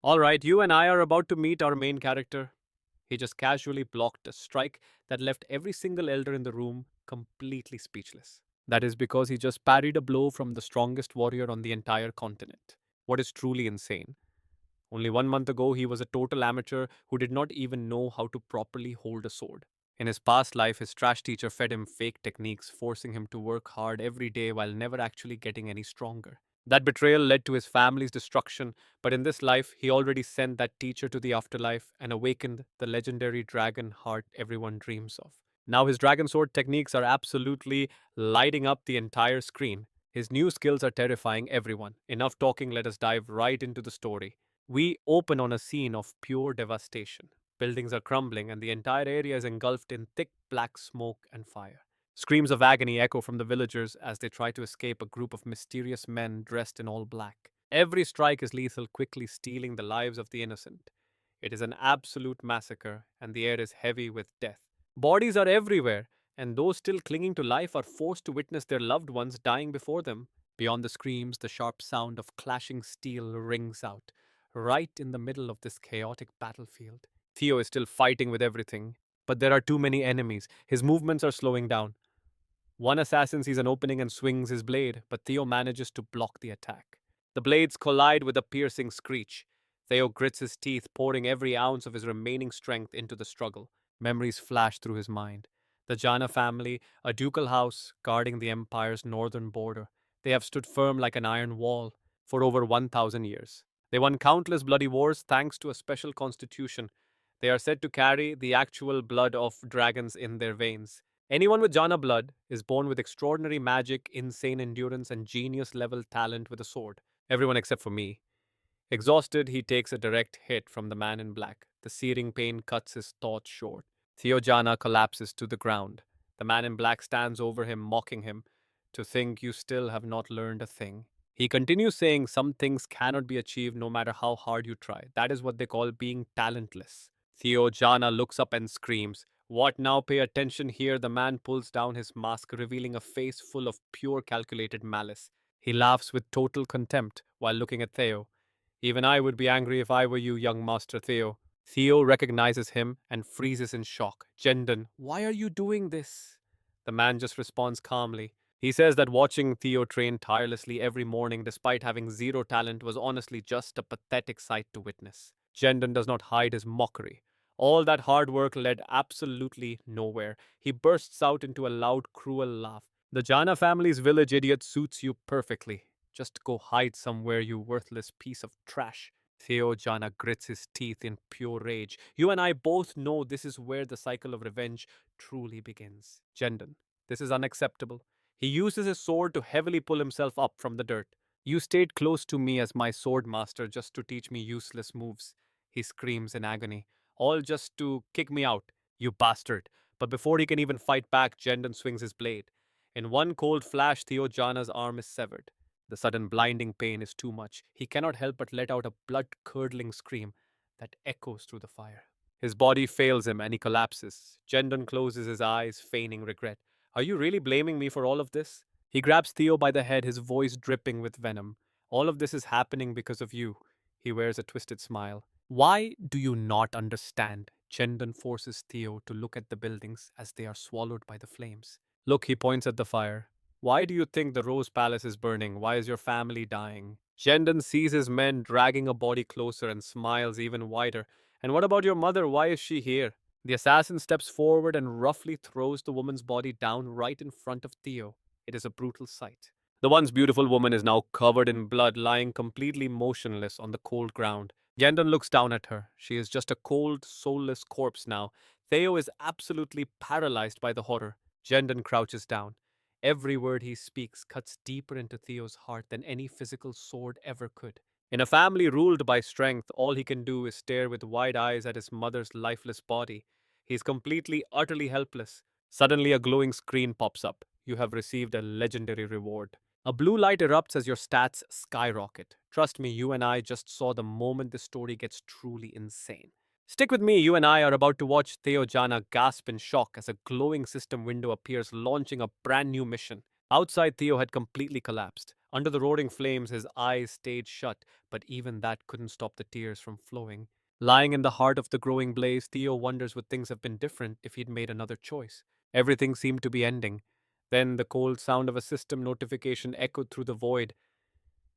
Alright, you and I are about to meet our main character. He just casually blocked a strike that left every single elder in the room completely speechless. That is because he just parried a blow from the strongest warrior on the entire continent. What is truly insane? Only 1 month ago, he was a total amateur who did not even know how to properly hold a sword. In his past life, his trash teacher fed him fake techniques, forcing him to work hard every day while never actually getting any stronger. That betrayal led to his family's destruction, but in this life, he already sent that teacher to the afterlife and awakened the legendary dragon heart everyone dreams of. Now, his dragon sword techniques are absolutely lighting up the entire screen. His new skills are terrifying everyone. Enough talking, let us dive right into the story. We open on a scene of pure devastation. Buildings are crumbling, and the entire area is engulfed in thick black smoke and fire. Screams of agony echo from the villagers as they try to escape a group of mysterious men dressed in all black. Every strike is lethal, quickly stealing the lives of the innocent. It is an absolute massacre, and the air is heavy with death. Bodies are everywhere, and those still clinging to life are forced to witness their loved ones dying before them. Beyond the screams, the sharp sound of clashing steel rings out, right in the middle of this chaotic battlefield. Theo is still fighting with everything, but there are too many enemies. His movements are slowing down. One assassin sees an opening and swings his blade, but Theo manages to block the attack. The blades collide with a piercing screech. Theo grits his teeth, pouring every ounce of his remaining strength into the struggle. Memories flash through his mind. The Jana family, a ducal house guarding the empire's northern border. They have stood firm like an iron wall for over 1,000 years. They won countless bloody wars thanks to a special constitution. They are said to carry the actual blood of dragons in their veins. Anyone with Jana blood is born with extraordinary magic, insane endurance, and genius level talent with a sword. Everyone except for me. Exhausted, he takes a direct hit from the man in black. The searing pain cuts his thoughts short. Theo Jana collapses to the ground. The man in black stands over him, mocking him. To think you still have not learned a thing. He continues saying some things cannot be achieved no matter how hard you try. That is what they call being talentless. Theo Jana looks up and screams, "What now? Pay attention here." The man pulls down his mask, revealing a face full of pure calculated malice. He laughs with total contempt while looking at Theo. "Even I would be angry if I were you, young Master Theo." Theo recognizes him and freezes in shock. "Jendon, why are you doing this?" The man just responds calmly. He says that watching Theo train tirelessly every morning despite having zero talent was honestly just a pathetic sight to witness. Jendon does not hide his mockery. All that hard work led absolutely nowhere. He bursts out into a loud, cruel laugh. "The Jana family's village idiot suits you perfectly. Just go hide somewhere, you worthless piece of trash." Theo Jana grits his teeth in pure rage. "You and I both know this is where the cycle of revenge truly begins. Jendon, this is unacceptable." He uses his sword to heavily pull himself up from the dirt. "You stayed close to me as my sword master just to teach me useless moves," he screams in agony. "All just to kick me out, you bastard." But before he can even fight back, Jendon swings his blade. In one cold flash, Theo Jana's arm is severed. The sudden blinding pain is too much. He cannot help but let out a blood-curdling scream that echoes through the fire. His body fails him and he collapses. Jendon closes his eyes, feigning regret. "Are you really blaming me for all of this?" He grabs Theo by the head, his voice dripping with venom. "All of this is happening because of you." He wears a twisted smile. "Why do you not understand?" Jendon forces Theo to look at the buildings as they are swallowed by the flames. "Look," he points at the fire. "Why do you think the Rose Palace is burning? Why is your family dying?" Jendon sees his men dragging a body closer and smiles even wider. "And what about your mother? Why is she here?" The assassin steps forward and roughly throws the woman's body down right in front of Theo. It is a brutal sight. The once beautiful woman is now covered in blood, lying completely motionless on the cold ground. Jendon looks down at her. She is just a cold, soulless corpse now. Theo is absolutely paralyzed by the horror. Jendon crouches down. Every word he speaks cuts deeper into Theo's heart than any physical sword ever could. In a family ruled by strength, all he can do is stare with wide eyes at his mother's lifeless body. He is completely, utterly helpless. Suddenly, a glowing screen pops up. You have received a legendary reward. A blue light erupts as your stats skyrocket. Trust me, you and I just saw the moment the story gets truly insane. Stick with me, you and I are about to watch Theo Jana gasp in shock as a glowing system window appears, launching a brand new mission. Outside, Theo had completely collapsed. Under the roaring flames, his eyes stayed shut, but even that couldn't stop the tears from flowing. Lying in the heart of the growing blaze, Theo wonders would things have been different if he'd made another choice. Everything seemed to be ending. Then the cold sound of a system notification echoed through the void.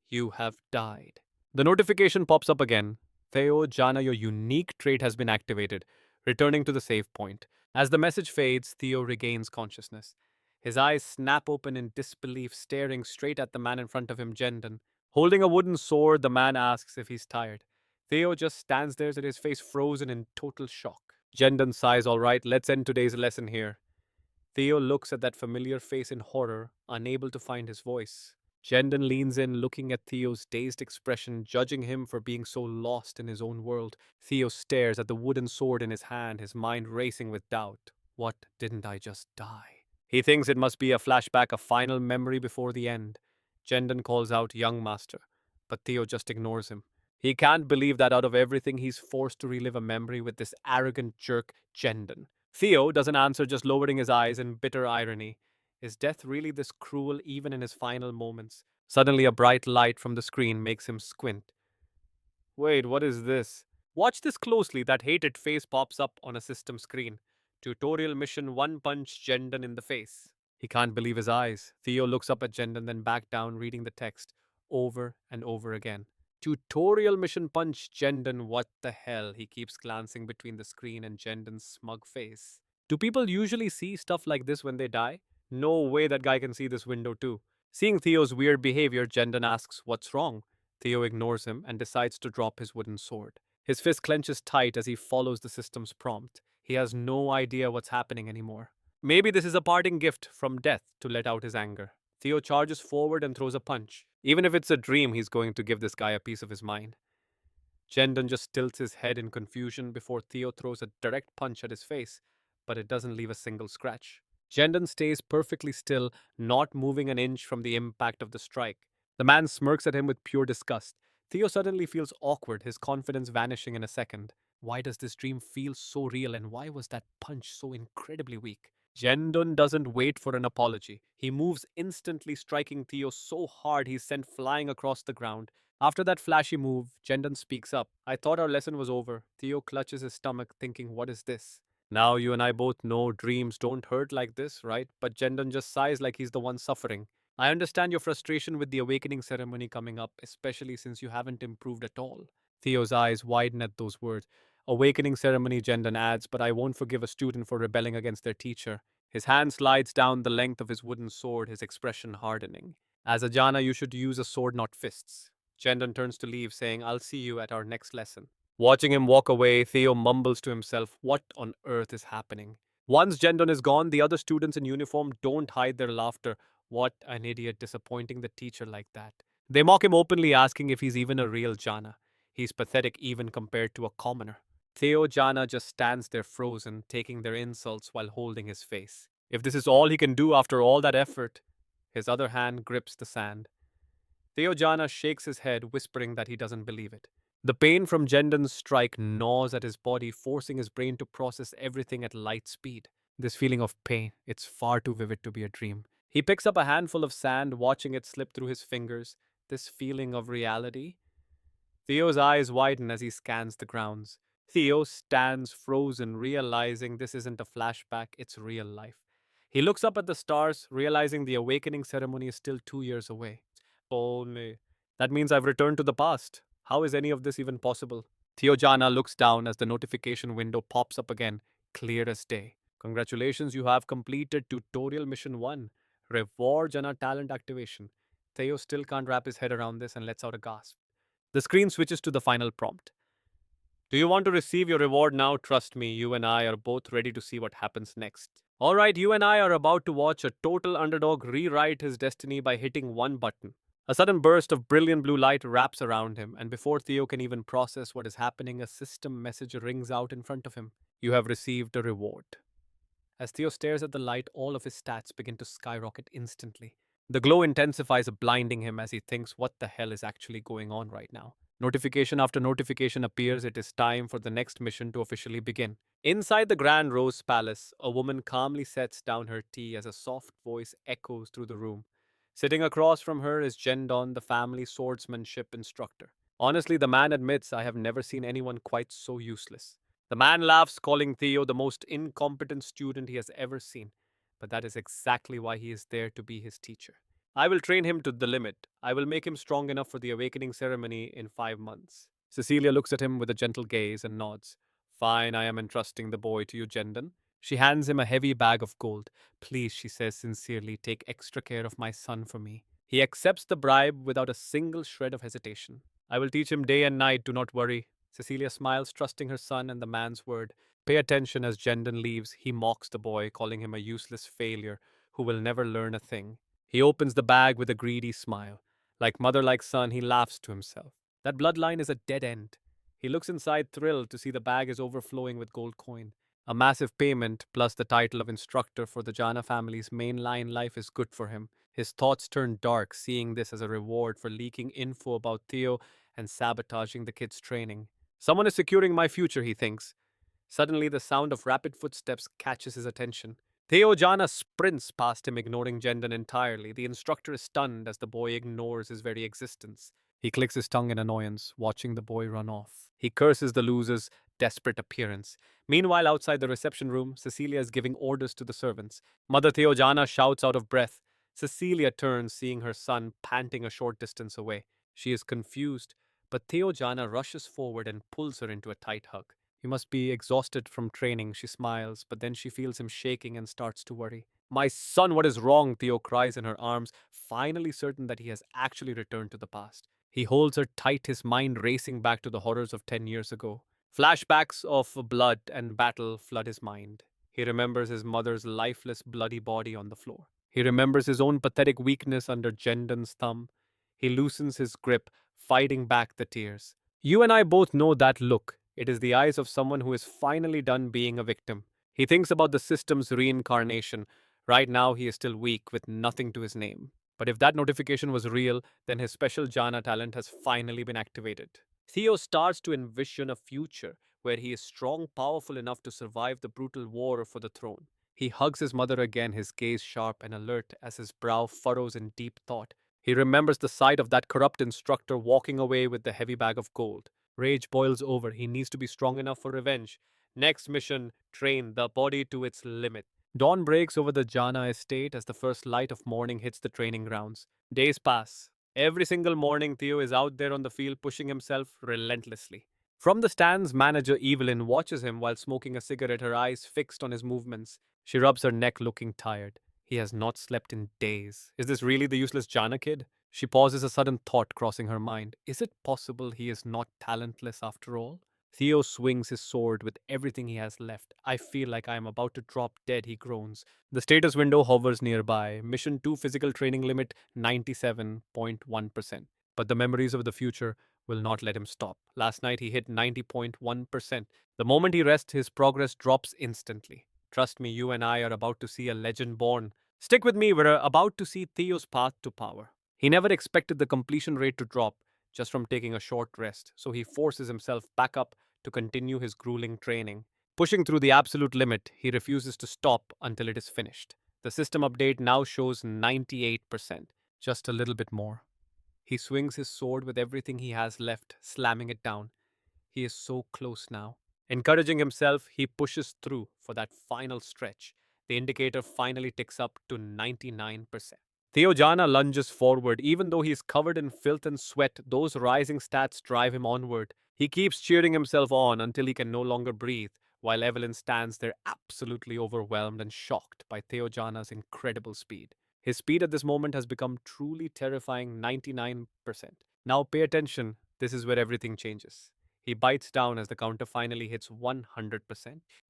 You have died. The notification pops up again. Theo Jana, your unique trait has been activated, returning to the save point. As the message fades, Theo regains consciousness. His eyes snap open in disbelief, staring straight at the man in front of him, Jendon. Holding a wooden sword, the man asks if he's tired. Theo just stands there with his face frozen in total shock. Jendon sighs, all right, let's end today's lesson here. Theo looks at that familiar face in horror, unable to find his voice. Jendon leans in, looking at Theo's dazed expression, judging him for being so lost in his own world. Theo stares at the wooden sword in his hand, his mind racing with doubt. What didn't I just die? He thinks it must be a flashback, a final memory before the end. Jendon calls out, young master, but Theo just ignores him. He can't believe that out of everything he's forced to relive a memory with this arrogant jerk, Jendon. Theo doesn't answer, just lowering his eyes in bitter irony. Is death really this cruel even in his final moments? Suddenly, a bright light from the screen makes him squint. Wait, what is this? Watch this closely. That hated face pops up on a system screen. Tutorial mission one punch Jendon in the face. He can't believe his eyes. Theo looks up at Jendon, then back down, reading the text over and over again. Tutorial mission punch Jendon, what the hell? He keeps glancing between the screen and Jendon's smug face. Do people usually see stuff like this when they die? No way that guy can see this window too. Seeing Theo's weird behavior, Jendon asks what's wrong. Theo ignores him and decides to drop his wooden sword. His fist clenches tight as he follows the system's prompt. He has no idea what's happening anymore. Maybe this is a parting gift from death to let out his anger. Theo charges forward and throws a punch. Even if it's a dream, he's going to give this guy a piece of his mind. Jendon just tilts his head in confusion before Theo throws a direct punch at his face, but it doesn't leave a single scratch. Jendon stays perfectly still, not moving an inch from the impact of the strike. The man smirks at him with pure disgust. Theo suddenly feels awkward, his confidence vanishing in a second. Why does this dream feel so real, and why was that punch so incredibly weak? Jendon doesn't wait for an apology. He moves instantly, striking Theo so hard he's sent flying across the ground. After that flashy move, Jendon speaks up. I thought our lesson was over. Theo clutches his stomach, thinking, what is this? Now you and I both know dreams don't hurt like this, right? But Jendon just sighs like he's the one suffering. I understand your frustration with the awakening ceremony coming up, especially since you haven't improved at all. Theo's eyes widen at those words. Awakening ceremony, Jendon adds, but I won't forgive a student for rebelling against their teacher. His hand slides down the length of his wooden sword, his expression hardening. As a Jana, you should use a sword, not fists. Jendon turns to leave, saying, I'll see you at our next lesson. Watching him walk away, Theo mumbles to himself, what on earth is happening? Once Jendon is gone, the other students in uniform don't hide their laughter. What an idiot, disappointing the teacher like that. They mock him openly, asking if he's even a real Jana. He's pathetic even compared to a commoner. Theo Jana just stands there frozen, taking their insults while holding his face. If this is all he can do after all that effort, his other hand grips the sand. Theo Jana shakes his head, whispering that he doesn't believe it. The pain from Jendon's strike gnaws at his body, forcing his brain to process everything at light speed. This feeling of pain, it's far too vivid to be a dream. He picks up a handful of sand, watching it slip through his fingers. This feeling of reality? Theo's eyes widen as he scans the grounds. Theo stands frozen, realizing this isn't a flashback, it's real life. He looks up at the stars, realizing the awakening ceremony is still 2 years away. Only. That means I've returned to the past. How is any of this even possible? Theo Jana looks down as the notification window pops up again, clear as day. Congratulations, you have completed tutorial mission 1. Reward Jana talent activation. Theo still can't wrap his head around this and lets out a gasp. The screen switches to the final prompt. Do you want to receive your reward now? Trust me, you and I are both ready to see what happens next. Alright, you and I are about to watch a total underdog rewrite his destiny by hitting one button. A sudden burst of brilliant blue light wraps around him, and before Theo can even process what is happening, a system message rings out in front of him. You have received a reward. As Theo stares at the light, all of his stats begin to skyrocket instantly. The glow intensifies, blinding him as he thinks what the hell is actually going on right now. Notification after notification appears. It is time for the next mission to officially begin. Inside the Grand Rose Palace, a woman calmly sets down her tea as a soft voice echoes through the room. Sitting across from her is Jendon, the family swordsmanship instructor. Honestly, the man admits I have never seen anyone quite so useless. The man laughs, calling Theo the most incompetent student he has ever seen. But that is exactly why he is there to be his teacher. I will train him to the limit. I will make him strong enough for the awakening ceremony in 5 months. Cecilia looks at him with a gentle gaze and nods. Fine, I am entrusting the boy to you, Jendon. She hands him a heavy bag of gold. Please, she says sincerely, take extra care of my son for me. He accepts the bribe without a single shred of hesitation. I will teach him day and night, do not worry. Cecilia smiles, trusting her son and the man's word. Pay attention as Jendon leaves. He mocks the boy, calling him a useless failure who will never learn a thing. He opens the bag with a greedy smile. Like mother, like son, he laughs to himself. That bloodline is a dead end. He looks inside, thrilled to see the bag is overflowing with gold coin. A massive payment plus the title of instructor for the Jana family's mainline life is good for him. His thoughts turn dark, seeing this as a reward for leaking info about Theo and sabotaging the kid's training. Someone is securing my future, he thinks. Suddenly, the sound of rapid footsteps catches his attention. Theo Jana sprints past him, ignoring Jendon entirely. The instructor is stunned as the boy ignores his very existence. He clicks his tongue in annoyance, watching the boy run off. He curses the loser's desperate appearance. Meanwhile, outside the reception room, Cecilia is giving orders to the servants. Mother Theo Jana shouts out of breath. Cecilia turns, seeing her son panting a short distance away. She is confused, but Theo Jana rushes forward and pulls her into a tight hug. You must be exhausted from training, she smiles, but then she feels him shaking and starts to worry. My son, what is wrong? Theo cries in her arms, finally certain that he has actually returned to the past. He holds her tight, his mind racing back to the horrors of 10 years ago. Flashbacks of blood and battle flood his mind. He remembers his mother's lifeless, bloody body on the floor. He remembers his own pathetic weakness under Jendon's thumb. He loosens his grip, fighting back the tears. You and I both know that look. It is the eyes of someone who is finally done being a victim. He thinks about the system's reincarnation. Right now, he is still weak with nothing to his name. But if that notification was real, then his special Jana talent has finally been activated. Theo starts to envision a future where he is strong, powerful enough to survive the brutal war for the throne. He hugs his mother again, his gaze sharp and alert as his brow furrows in deep thought. He remembers the sight of that corrupt instructor walking away with the heavy bag of gold. Rage boils over. He needs to be strong enough for revenge. Next mission, train the body to its limit. Dawn breaks over the Jana estate as the first light of morning hits the training grounds. Days pass. Every single morning, Theo is out there on the field pushing himself relentlessly. From the stands, manager Evelyn watches him while smoking a cigarette, her eyes fixed on his movements. She rubs her neck, looking tired. He has not slept in days. Is this really the useless Jana kid? She pauses, a sudden thought crossing her mind. Is it possible he is not talentless after all? Theo swings his sword with everything he has left. I feel like I am about to drop dead, he groans. The status window hovers nearby. Mission 2 physical training limit 97.1%. But the memories of the future will not let him stop. Last night he hit 90.1%. The moment he rests, his progress drops instantly. Trust me, you and I are about to see a legend born. Stick with me, we're about to see Theo's path to power. He never expected the completion rate to drop just from taking a short rest, so he forces himself back up to continue his grueling training. Pushing through the absolute limit, he refuses to stop until it is finished. The system update now shows 98%, just a little bit more. He swings his sword with everything he has left, slamming it down. He is so close now. Encouraging himself, he pushes through for that final stretch. The indicator finally ticks up to 99%. Theo Jana lunges forward. Even though he is covered in filth and sweat, those rising stats drive him onward. He keeps cheering himself on until he can no longer breathe, while Evelyn stands there absolutely overwhelmed and shocked by Theo Jana's incredible speed. His speed at this moment has become truly terrifying 99%. Now pay attention, this is where everything changes. He bites down as the counter finally hits 100%.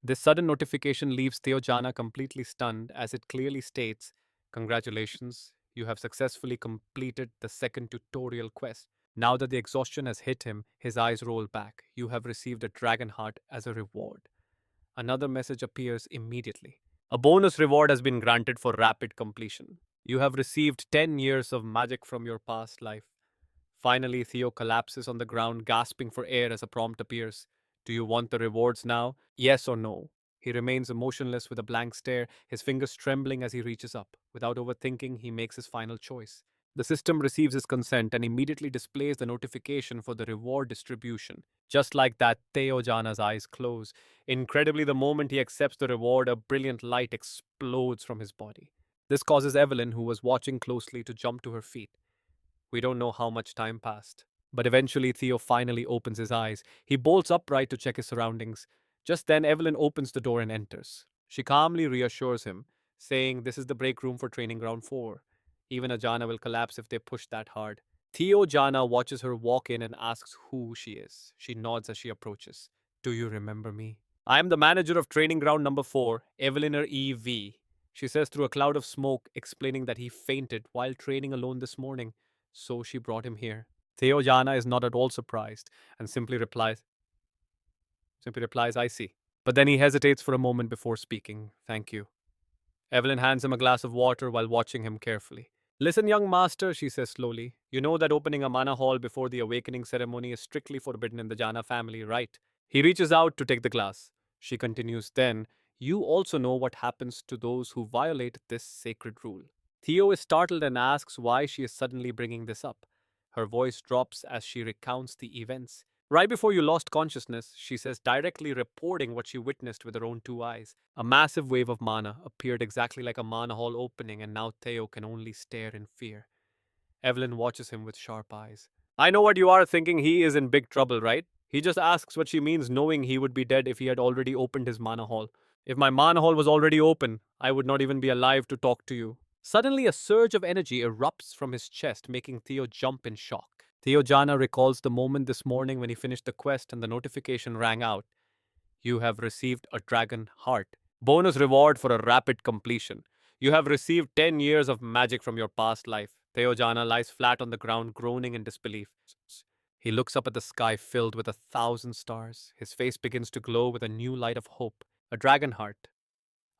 This sudden notification leaves Theo Jana completely stunned as it clearly states, congratulations, you have successfully completed the second tutorial quest. Now that the exhaustion has hit him, his eyes roll back. You have received a dragon heart as a reward. Another message appears immediately. A bonus reward has been granted for rapid completion. You have received 10 years of magic from your past life. Finally, Theo collapses on the ground, gasping for air as a prompt appears. Do you want the rewards now? Yes or no? He remains emotionless with a blank stare, his fingers trembling as he reaches up. Without overthinking, he makes his final choice. The system receives his consent and immediately displays the notification for the reward distribution. Just like that, Theo Jana's eyes close. Incredibly, the moment he accepts the reward, a brilliant light explodes from his body. This causes Evelyn, who was watching closely, to jump to her feet. We don't know how much time passed. But eventually, Theo finally opens his eyes. He bolts upright to check his surroundings. Just then, Evelyn opens the door and enters. She calmly reassures him, saying this is the break room for Training Ground 4. Even a Jana will collapse if they push that hard. Theo Jana watches her walk in and asks who she is. She nods as she approaches. Do you remember me? I am the manager of Training Ground number 4, Evelyn E.V. She says through a cloud of smoke, explaining that he fainted while training alone this morning, so she brought him here. Theo Jana is not at all surprised and simply replies, I see. But then he hesitates for a moment before speaking. Thank you. Evelyn hands him a glass of water while watching him carefully. Listen, young master, she says slowly. You know that opening a mana hall before the awakening ceremony is strictly forbidden in the Jana family, right? He reaches out to take the glass. She continues, then, you also know what happens to those who violate this sacred rule. Theo is startled and asks why she is suddenly bringing this up. Her voice drops as she recounts the events. Right before you lost consciousness, she says, directly reporting what she witnessed with her own two eyes. A massive wave of mana appeared exactly like a mana hall opening, and now Theo can only stare in fear. Evelyn watches him with sharp eyes. I know what you are thinking, he is in big trouble, right? He just asks what she means, knowing he would be dead if he had already opened his mana hall. If my mana hall was already open, I would not even be alive to talk to you. Suddenly, a surge of energy erupts from his chest, making Theo jump in shock. Theo Jana recalls the moment this morning when he finished the quest and the notification rang out. You have received a dragon heart. Bonus reward for a rapid completion. You have received 10 years of magic from your past life. Theo Jana lies flat on the ground, groaning in disbelief. He looks up at the sky filled with 1,000 stars. His face begins to glow with a new light of hope. A dragon heart.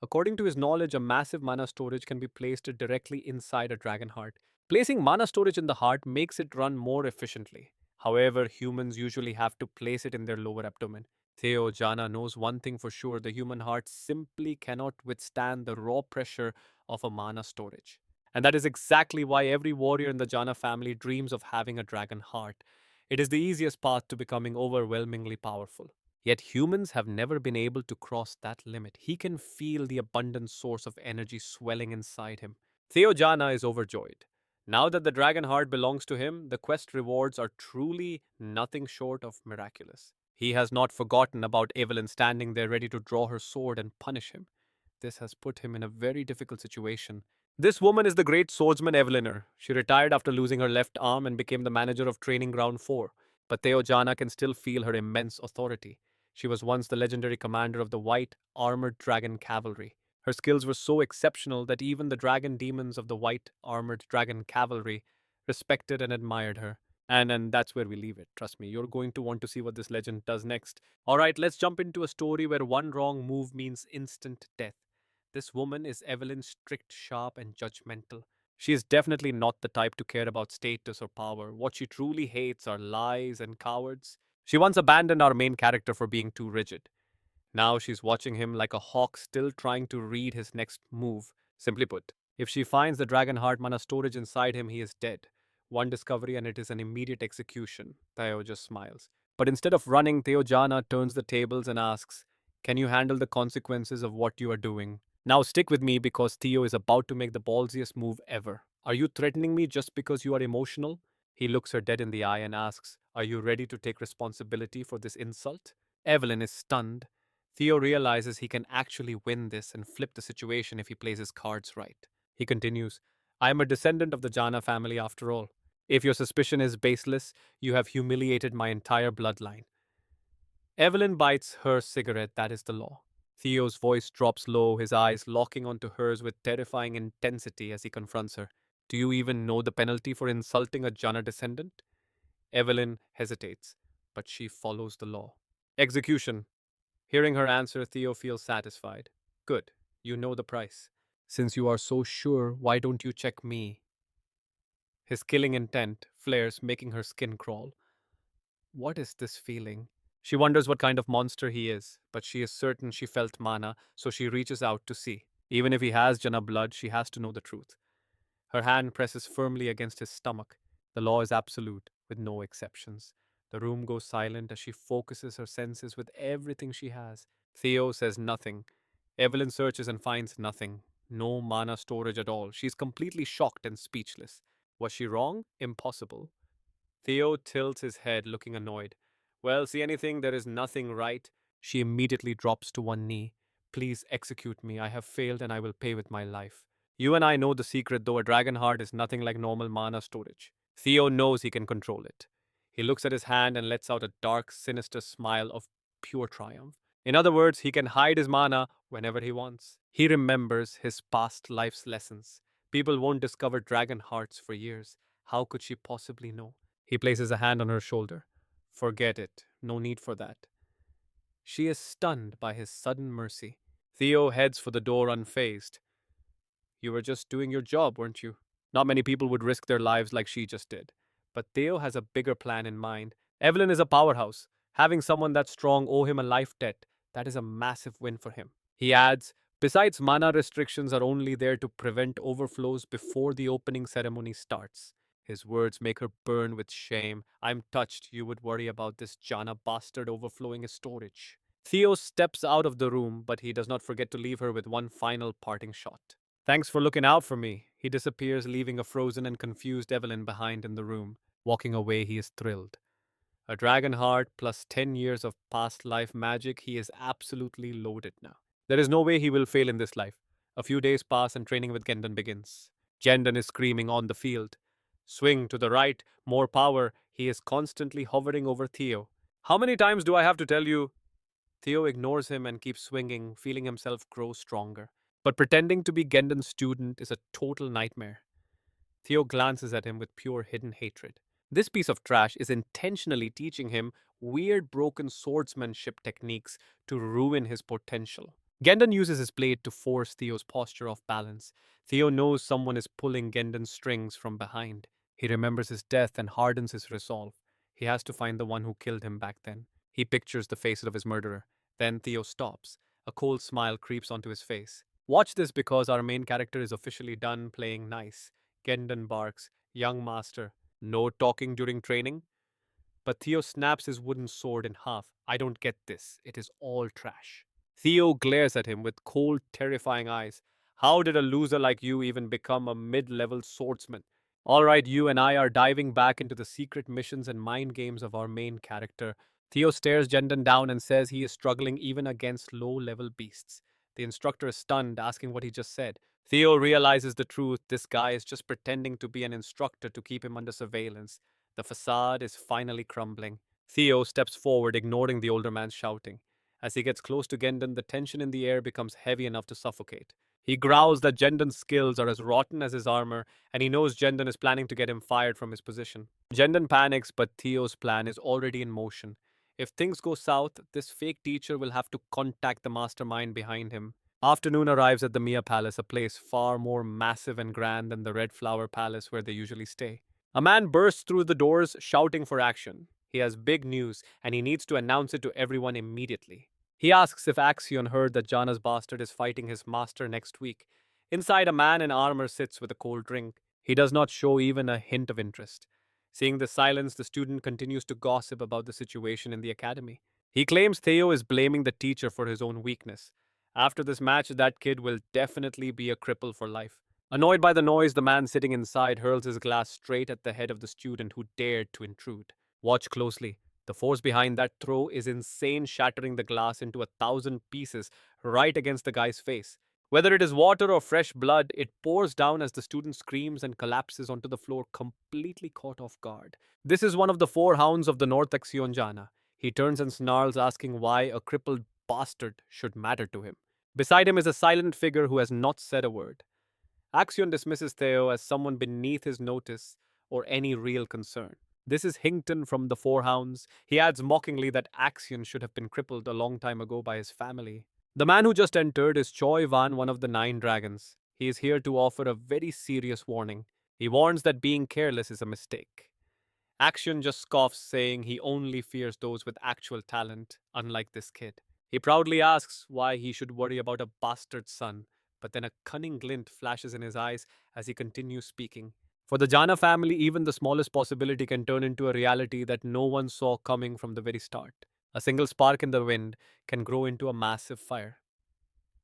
According to his knowledge, a massive mana storage can be placed directly inside a dragon heart. Placing mana storage in the heart makes it run more efficiently. However, humans usually have to place it in their lower abdomen. Theo Jana knows one thing for sure, the human heart simply cannot withstand the raw pressure of a mana storage. And that is exactly why every warrior in the Jana family dreams of having a dragon heart. It is the easiest path to becoming overwhelmingly powerful. Yet humans have never been able to cross that limit. He can feel the abundant source of energy swelling inside him. Theo Jana is overjoyed. Now that the dragon heart belongs to him, the quest rewards are truly nothing short of miraculous. He has not forgotten about Evelyn standing there ready to draw her sword and punish him. This has put him in a very difficult situation. This woman is the great swordsman Evelyner. She retired after losing her left arm and became the manager of Training Ground 4. But Theo Jana can still feel her immense authority. She was once the legendary commander of the White Armored Dragon Cavalry. Her skills were so exceptional that even the dragon demons of the White Armored Dragon Cavalry respected and admired her. And that's where we leave it. Trust me, you're going to want to see what this legend does next. Alright, let's jump into a story where one wrong move means instant death. This woman is Evelyn, strict, sharp, and judgmental. She is definitely not the type to care about status or power. What she truly hates are lies and cowards. She once abandoned our main character for being too rigid. Now she's watching him like a hawk, still trying to read his next move. Simply put, if she finds the dragon heart mana storage inside him, he is dead. One discovery and it is an immediate execution. Theo just smiles. But instead of running, Theo Jana turns the tables and asks, can you handle the consequences of what you are doing? Now stick with me because Theo is about to make the ballsiest move ever. Are you threatening me just because you are emotional? He looks her dead in the eye and asks, are you ready to take responsibility for this insult? Evelyn is stunned. Theo realizes he can actually win this and flip the situation if he plays his cards right. He continues, I am a descendant of the Jana family after all. If your suspicion is baseless, you have humiliated my entire bloodline. Evelyn bites her cigarette, that is the law. Theo's voice drops low, his eyes locking onto hers with terrifying intensity as he confronts her. Do you even know the penalty for insulting a Jana descendant? Evelyn hesitates, but she follows the law. Execution. Hearing her answer, Theo feels satisfied. Good, you know the price. Since you are so sure, why don't you check me? His killing intent flares, making her skin crawl. What is this feeling? She wonders what kind of monster he is, but she is certain she felt mana, so she reaches out to see. Even if he has Jana blood, she has to know the truth. Her hand presses firmly against his stomach. The law is absolute, with no exceptions. The room goes silent as she focuses her senses with everything she has. Theo says nothing. Evelyn searches and finds nothing. No mana storage at all. She's completely shocked and speechless. Was she wrong? Impossible. Theo tilts his head, looking annoyed. Well, see anything? There is nothing right. She immediately drops to one knee. Please execute me. I have failed and I will pay with my life. You and I know the secret, though a dragon heart is nothing like normal mana storage. Theo knows he can control it. He looks at his hand and lets out a dark, sinister smile of pure triumph. In other words, he can hide his mana whenever he wants. He remembers his past life's lessons. People won't discover dragon hearts for years. How could she possibly know? He places a hand on her shoulder. Forget it. No need for that. She is stunned by his sudden mercy. Theo heads for the door unfazed. You were just doing your job, weren't you? Not many people would risk their lives like she just did. But Theo has a bigger plan in mind. Evelyn is a powerhouse. Having someone that strong owe him a life debt, that is a massive win for him. He adds, besides, mana restrictions are only there to prevent overflows before the opening ceremony starts. His words make her burn with shame. I'm touched you would worry about this Jana bastard overflowing his storage. Theo steps out of the room, but he does not forget to leave her with one final parting shot. Thanks for looking out for me. He disappears, leaving a frozen and confused Evelyn behind in the room. Walking away, he is thrilled. A dragon heart plus 10 years of past life magic, he is absolutely loaded now. There is no way he will fail in this life. A few days pass and training with Jendon begins. Jendon is screaming on the field. Swing to the right, more power. He is constantly hovering over Theo. How many times do I have to tell you? Theo ignores him and keeps swinging, feeling himself grow stronger. But pretending to be Gendon's student is a total nightmare. Theo glances at him with pure hidden hatred. This piece of trash is intentionally teaching him weird broken swordsmanship techniques to ruin his potential. Gendon uses his blade to force Theo's posture off balance. Theo knows someone is pulling Gendon's strings from behind. He remembers his death and hardens his resolve. He has to find the one who killed him back then. He pictures the face of his murderer. Then Theo stops. A cold smile creeps onto his face. Watch this because our main character is officially done playing nice. Gendon barks, young master, no talking during training? But Theo snaps his wooden sword in half. I don't get this. It is all trash. Theo glares at him with cold, terrifying eyes. How did a loser like you even become a mid-level swordsman? All right, you and I are diving back into the secret missions and mind games of our main character. Theo stares Jendon down and says he is struggling even against low-level beasts. The instructor is stunned, asking what he just said. Theo realizes the truth. This guy is just pretending to be an instructor to keep him under surveillance. The facade is finally crumbling. Theo steps forward, ignoring the older man's shouting. As he gets close to Gendon, the tension in the air becomes heavy enough to suffocate. He growls that Jendon's skills are as rotten as his armor, and he knows Jendon is planning to get him fired from his position. Jendon panics, but Theo's plan is already in motion. If things go south, this fake teacher will have to contact the mastermind behind him. Afternoon arrives at the Mia Palace, a place far more massive and grand than the Red Flower Palace where they usually stay. A man bursts through the doors, shouting for action. He has big news, and he needs to announce it to everyone immediately. He asks if Axion heard that Jana's bastard is fighting his master next week. Inside, a man in armor sits with a cold drink. He does not show even a hint of interest. Seeing the silence, the student continues to gossip about the situation in the academy. He claims Theo is blaming the teacher for his own weakness. After this match, that kid will definitely be a cripple for life. Annoyed by the noise, the man sitting inside hurls his glass straight at the head of the student who dared to intrude. Watch closely. The force behind that throw is insane, shattering the glass into 1,000 pieces right against the guy's face. Whether it is water or fresh blood, it pours down as the student screams and collapses onto the floor, completely caught off guard. This is one of the four hounds of the North Theo Jana. He turns and snarls, asking why a crippled bastard should matter to him. Beside him is a silent figure who has not said a word. Axion dismisses Theo as someone beneath his notice or any real concern. This is Hinkton from the Four Hounds. He adds mockingly that Axion should have been crippled a long time ago by his family. The man who just entered is Choi Van, one of the 9 dragons. He is here to offer a very serious warning. He warns that being careless is a mistake. Action just scoffs, saying he only fears those with actual talent, unlike this kid. He proudly asks why he should worry about a bastard son, but then a cunning glint flashes in his eyes as he continues speaking. For the Jana family, even the smallest possibility can turn into a reality that no one saw coming from the very start. A single spark in the wind can grow into a massive fire.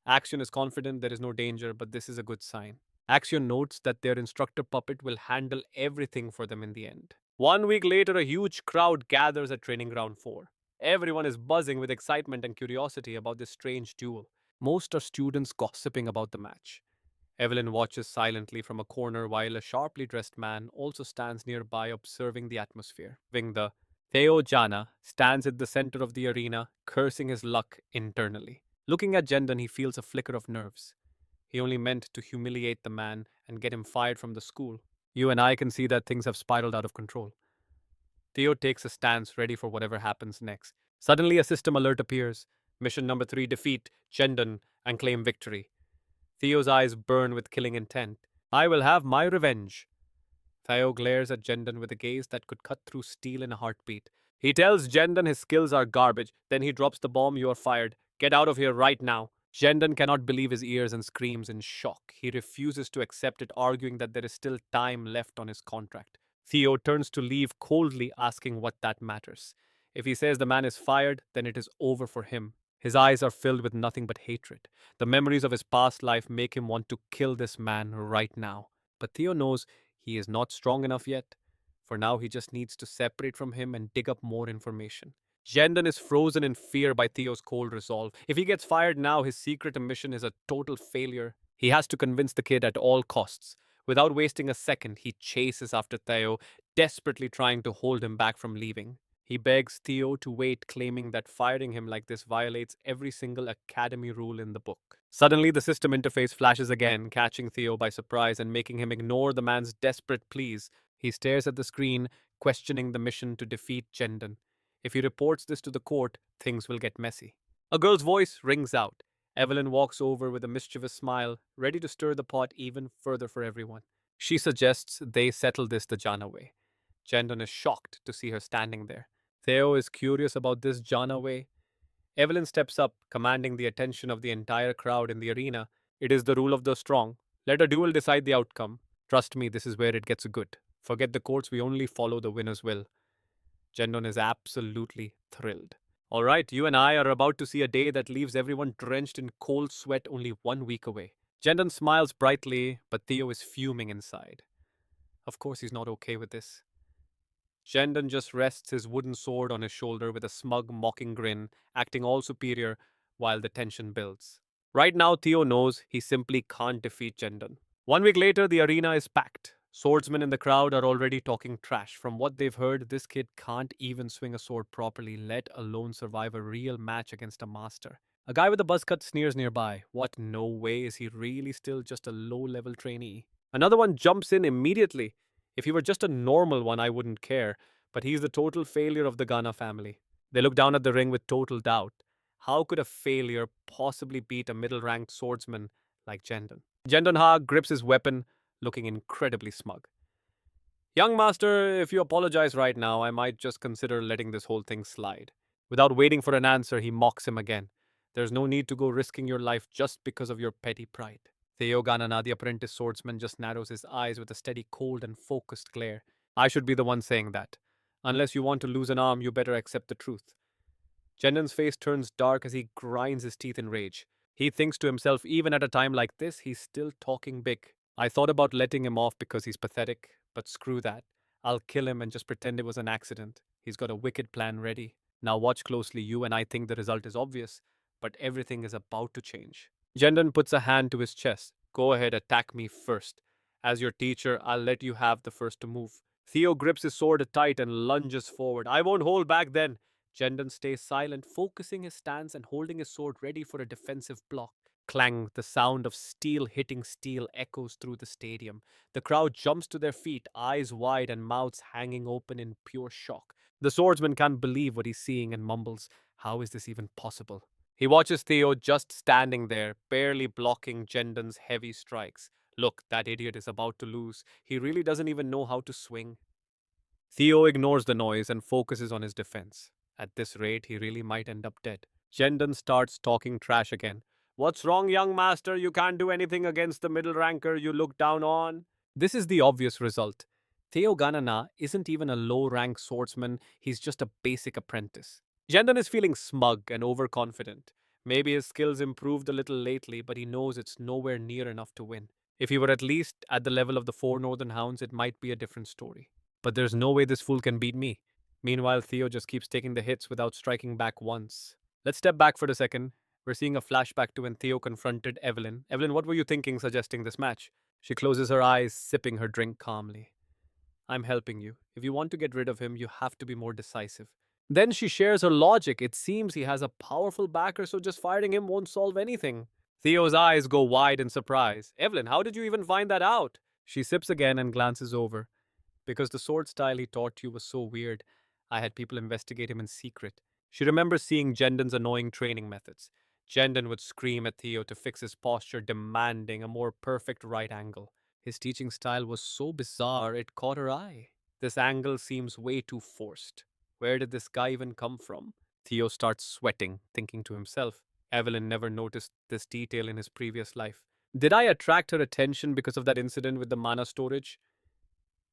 Action is confident there is no danger, but this is a good sign. Action notes that their instructor puppet will handle everything for them in the end. 1 week later, a huge crowd gathers at Training Ground 4. Everyone is buzzing with excitement and curiosity about this strange duel. Most are students gossiping about the match. Evelyn watches silently from a corner while a sharply dressed man also stands nearby observing the atmosphere. The Theo Jana stands at the center of the arena, cursing his luck internally. Looking at Jendon, he feels a flicker of nerves. He only meant to humiliate the man and get him fired from the school. You and I can see that things have spiraled out of control. Theo takes a stance, ready for whatever happens next. Suddenly, a system alert appears. Mission number 3: defeat Jendon and claim victory. Theo's eyes burn with killing intent. I will have my revenge. Theo glares at Jendon with a gaze that could cut through steel in a heartbeat. He tells Jendon his skills are garbage. Then he drops the bomb. You are fired. Get out of here right now. Jendon cannot believe his ears and screams in shock. He refuses to accept it, arguing that there is still time left on his contract. Theo turns to leave coldly, asking what that matters. If he says the man is fired, then it is over for him. His eyes are filled with nothing but hatred. The memories of his past life make him want to kill this man right now. But Theo knows he is not strong enough yet. For now, he just needs to separate from him and dig up more information. Jendon is frozen in fear by Theo's cold resolve. If he gets fired now, his secret mission is a total failure. He has to convince the kid at all costs. Without wasting a second, he chases after Theo, desperately trying to hold him back from leaving. He begs Theo to wait, claiming that firing him like this violates every single academy rule in the book. Suddenly, the system interface flashes again, catching Theo by surprise and making him ignore the man's desperate pleas. He stares at the screen, questioning the mission to defeat Jendon. If he reports this to the court, things will get messy. A girl's voice rings out. Evelyn walks over with a mischievous smile, ready to stir the pot even further for everyone. She suggests they settle this the Jana way. Jendon is shocked to see her standing there. Theo is curious about this Jana way. Evelyn steps up, commanding the attention of the entire crowd in the arena. It is the rule of the strong. Let a duel decide the outcome. Trust me, this is where it gets good. Forget the courts, we only follow the winner's will. Jendon is absolutely thrilled. All right, you and I are about to see a day that leaves everyone drenched in cold sweat only 1 week away. Jendon smiles brightly, but Theo is fuming inside. Of course, he's not okay with this. Jendon just rests his wooden sword on his shoulder with a smug, mocking grin, acting all superior while the tension builds. Right now, Theo knows he simply can't defeat Jendon. 1 week later, the arena is packed. Swordsmen in the crowd are already talking trash. From what they've heard, this kid can't even swing a sword properly, let alone survive a real match against a master. A guy with a buzz cut sneers nearby. What, no way, is he really still just a low-level trainee? Another one jumps in immediately. If he were just a normal one, I wouldn't care, but he's the total failure of the Ghana family. They look down at the ring with total doubt. How could a failure possibly beat a middle-ranked swordsman like Jendon? Jendon Ha grips his weapon, looking incredibly smug. Young master, if you apologize right now, I might just consider letting this whole thing slide. Without waiting for an answer, he mocks him again. There's no need to go risking your life just because of your petty pride. Theo Ganana, the apprentice swordsman, just narrows his eyes with a steady, cold, and focused glare. I should be the one saying that. Unless you want to lose an arm, you better accept the truth. Jendon's face turns dark as he grinds his teeth in rage. He thinks to himself, even at a time like this, he's still talking big. I thought about letting him off because he's pathetic, but screw that. I'll kill him and just pretend it was an accident. He's got a wicked plan ready. Now watch closely, you and I think the result is obvious, but everything is about to change. Jendon puts a hand to his chest. Go ahead, attack me first. As your teacher, I'll let you have the first to move. Theo grips his sword tight and lunges forward. I won't hold back then. Jendon stays silent, focusing his stance and holding his sword ready for a defensive block. Clang, the sound of steel hitting steel echoes through the stadium. The crowd jumps to their feet, eyes wide and mouths hanging open in pure shock. The swordsman can't believe what he's seeing and mumbles, how is this even possible? He watches Theo just standing there, barely blocking Jendon's heavy strikes. Look, that idiot is about to lose. He really doesn't even know how to swing. Theo ignores the noise and focuses on his defense. At this rate, he really might end up dead. Jendon starts talking trash again. What's wrong, young master? You can't do anything against the middle ranker you look down on. This is the obvious result. Theo Jana isn't even a low rank swordsman, he's just a basic apprentice. Jendon is feeling smug and overconfident. Maybe his skills improved a little lately, but he knows it's nowhere near enough to win. If he were at least at the level of the four Northern Hounds, it might be a different story. But there's no way this fool can beat me. Meanwhile, Theo just keeps taking the hits without striking back once. Let's step back for a second. We're seeing a flashback to when Theo confronted Evelyn. Evelyn, what were you thinking suggesting this match? She closes her eyes, sipping her drink calmly. I'm helping you. If you want to get rid of him, you have to be more decisive. Then she shares her logic. It seems he has a powerful backer, so just firing him won't solve anything. Theo's eyes go wide in surprise. Evelyn, how did you even find that out? She sips again and glances over. Because the sword style he taught you was so weird, I had people investigate him in secret. She remembers seeing Jendon's annoying training methods. Jendon would scream at Theo to fix his posture, demanding a more perfect right angle. His teaching style was so bizarre it caught her eye. This angle seems way too forced. Where did this guy even come from? Theo starts sweating, thinking to himself. Evelyn never noticed this detail in his previous life. Did I attract her attention because of that incident with the mana storage?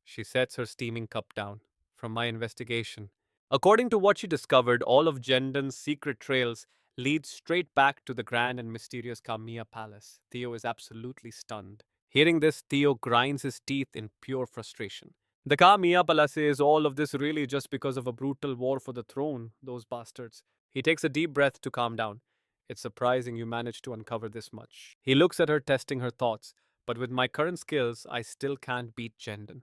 She sets her steaming cup down. From my investigation, according to what she discovered, all of Jendon's secret trails lead straight back to the grand and mysterious Kamiya Palace. Theo is absolutely stunned. Hearing this, Theo grinds his teeth in pure frustration. The Kamiya Palace is all of this really just because of a brutal war for the throne, those bastards. He takes a deep breath to calm down. It's surprising you managed to uncover this much. He looks at her, testing her thoughts. But with my current skills, I still can't beat Jendon.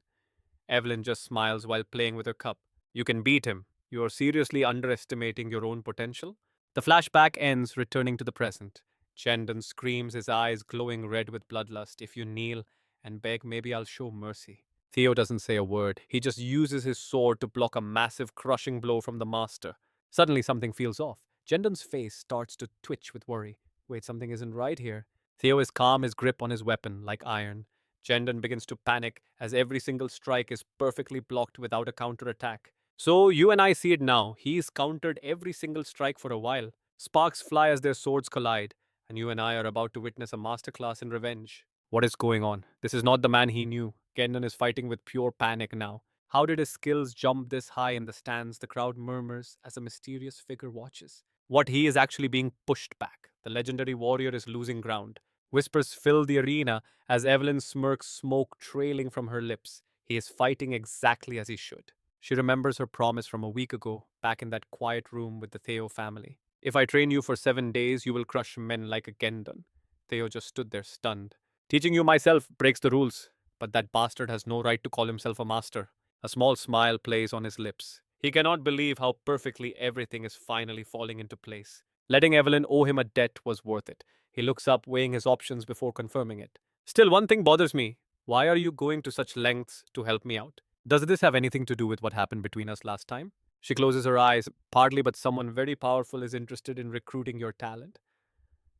Evelyn just smiles while playing with her cup. You can beat him. You are seriously underestimating your own potential. The flashback ends, returning to the present. Jendon screams, his eyes glowing red with bloodlust. If you kneel and beg, maybe I'll show mercy. Theo doesn't say a word. He just uses his sword to block a massive, crushing blow from the master. Suddenly, something feels off. Jendon's face starts to twitch with worry. Wait, something isn't right here. Theo is calm, his grip on his weapon like iron. Jendon begins to panic as every single strike is perfectly blocked without a counterattack. So you and I see it now. He's countered every single strike for a while. Sparks fly as their swords collide, and you and I are about to witness a masterclass in revenge. What is going on? This is not the man he knew. Jendon is fighting with pure panic now. How did his skills jump this high in the stands? The crowd murmurs as a mysterious figure watches. What he is actually being pushed back. The legendary warrior is losing ground. Whispers fill the arena as Evelyn smirks, smoke trailing from her lips. He is fighting exactly as he should. She remembers her promise from a week ago, back in that quiet room with the Theo family. If I train you for 7 days, you will crush men like a Gendon. Theo just stood there stunned. Teaching you myself breaks the rules, but that bastard has no right to call himself a master. A small smile plays on his lips. He cannot believe how perfectly everything is finally falling into place. Letting Evelyn owe him a debt was worth it. He looks up, weighing his options before confirming it. Still, one thing bothers me. Why are you going to such lengths to help me out? Does this have anything to do with what happened between us last time? She closes her eyes. Partly, but someone very powerful is interested in recruiting your talent.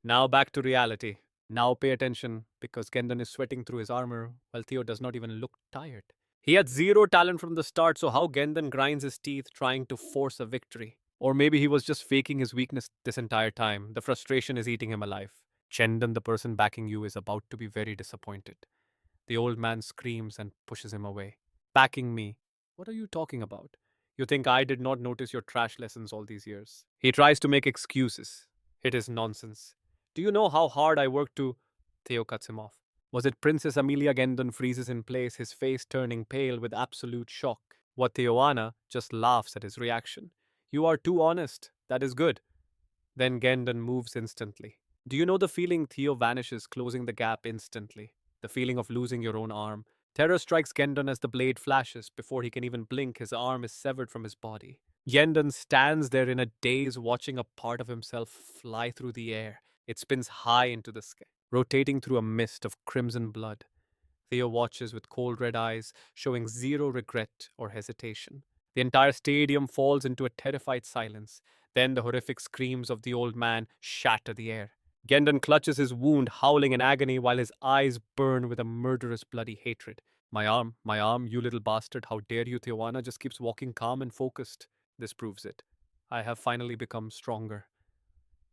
Now back to reality. Now pay attention, because Gendon is sweating through his armor, while Theo does not even look tired. He had zero talent from the start, so how Gendon grinds his teeth trying to force a victory? Or maybe he was just faking his weakness this entire time. The frustration is eating him alive. Jendon, the person backing you, is about to be very disappointed. The old man screams and pushes him away. Backing me? What are you talking about? You think I did not notice your trash lessons all these years? He tries to make excuses. It is nonsense. Do you know how hard I worked to... Theo cuts him off. Was it Princess Amelia? Gendon freezes in place, his face turning pale with absolute shock. What Theo Jana just laughs at his reaction. You are too honest. That is good. Then Gendon moves instantly. Do you know the feeling? Theo vanishes, closing the gap instantly? The feeling of losing your own arm. Terror strikes Gendon as the blade flashes. Before he can even blink, his arm is severed from his body. Gendon stands there in a daze, watching a part of himself fly through the air. It spins high into the sky, rotating through a mist of crimson blood. Theo watches with cold red eyes, showing zero regret or hesitation. The entire stadium falls into a terrified silence. Then the horrific screams of the old man shatter the air. Gendon clutches his wound, howling in agony while his eyes burn with a murderous bloody hatred. My arm, you little bastard. How dare you, Theo Jana just keeps walking calm and focused. This proves it. I have finally become stronger.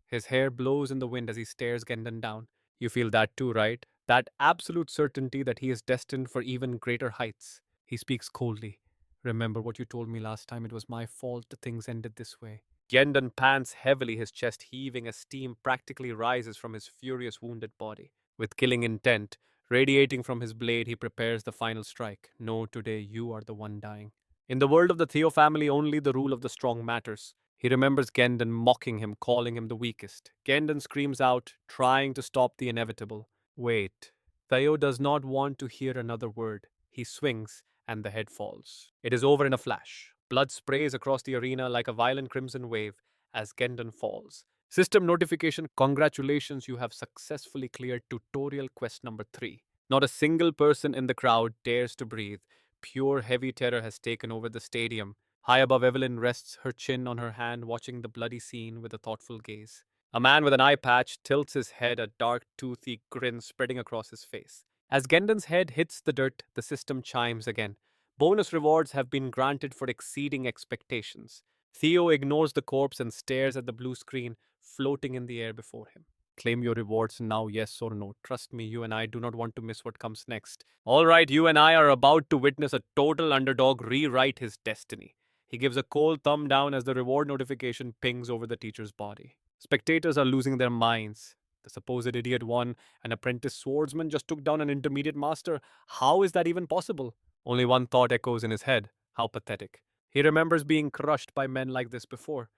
His hair blows in the wind as he stares Gendon down. You feel that too, right? That absolute certainty that he is destined for even greater heights. He speaks coldly. Remember what you told me last time? It was my fault things ended this way. Gendon pants heavily, his chest heaving as steam practically rises from his furious wounded body. With killing intent radiating from his blade, he prepares the final strike. No, today you are the one dying. In the world of the Theo family, only the rule of the strong matters. He remembers Gendon mocking him, calling him the weakest. Gendon screams out, trying to stop the inevitable. Wait. Theo does not want to hear another word. He swings, and the head falls. It is over in a flash. Blood sprays across the arena like a violent crimson wave as Gendon falls. System notification, congratulations, you have successfully cleared tutorial quest number 3. Not a single person in the crowd dares to breathe. Pure heavy terror has taken over the stadium. High above, Evelyn rests her chin on her hand, watching the bloody scene with a thoughtful gaze. A man with an eye patch tilts his head, a dark, toothy grin spreading across his face. As Gendon's head hits the dirt, the system chimes again. Bonus rewards have been granted for exceeding expectations. Theo ignores the corpse and stares at the blue screen floating in the air before him. Claim your rewards now, yes or no. Trust me, you and I do not want to miss what comes next. All right, you and I are about to witness a total underdog rewrite his destiny. He gives a cold thumb down as the reward notification pings over the teacher's body. Spectators are losing their minds. The supposed idiot won. An apprentice swordsman just took down an intermediate master. How is that even possible? Only one thought echoes in his head. How pathetic. He remembers being crushed by men like this before.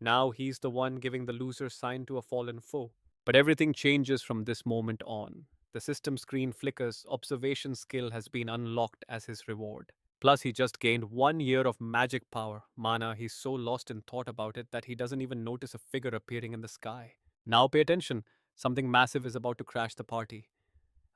Now he's the one giving the loser sign to a fallen foe. But everything changes from this moment on. The system screen flickers, observation skill has been unlocked as his reward. Plus, he just gained 1 year of magic power. Mana, he's so lost in thought about it that he doesn't even notice a figure appearing in the sky. Now pay attention. Something massive is about to crash the party.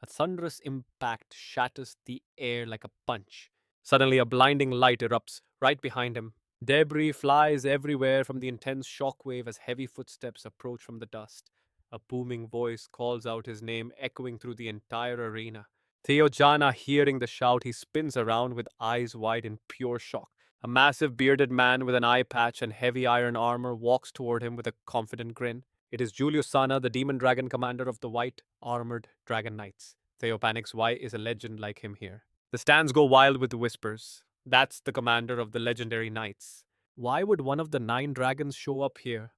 A thunderous impact shatters the air like a punch. Suddenly, a blinding light erupts right behind him. Debris flies everywhere from the intense shockwave as heavy footsteps approach from the dust. A booming voice calls out his name, echoing through the entire arena. Theo Jana, hearing the shout, he spins around with eyes wide in pure shock. A massive bearded man with an eye patch and heavy iron armor walks toward him with a confident grin. It is Julius Sana, the demon dragon commander of the white armored dragon knights. Theo panics. Why is a legend like him here? The stands go wild with whispers. That's the commander of the legendary knights. Why would one of the 9 dragons show up here?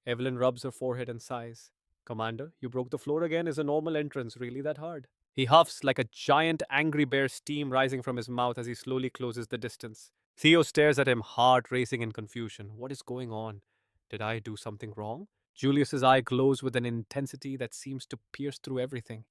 Evelyn rubs her forehead and sighs. Commander, you broke the floor again. Is a normal entrance really that hard? He huffs like a giant angry bear, steam rising from his mouth as he slowly closes the distance. Theo stares at him, heart racing in confusion. What is going on? Did I do something wrong? Julius's eye glows with an intensity that seems to pierce through everything.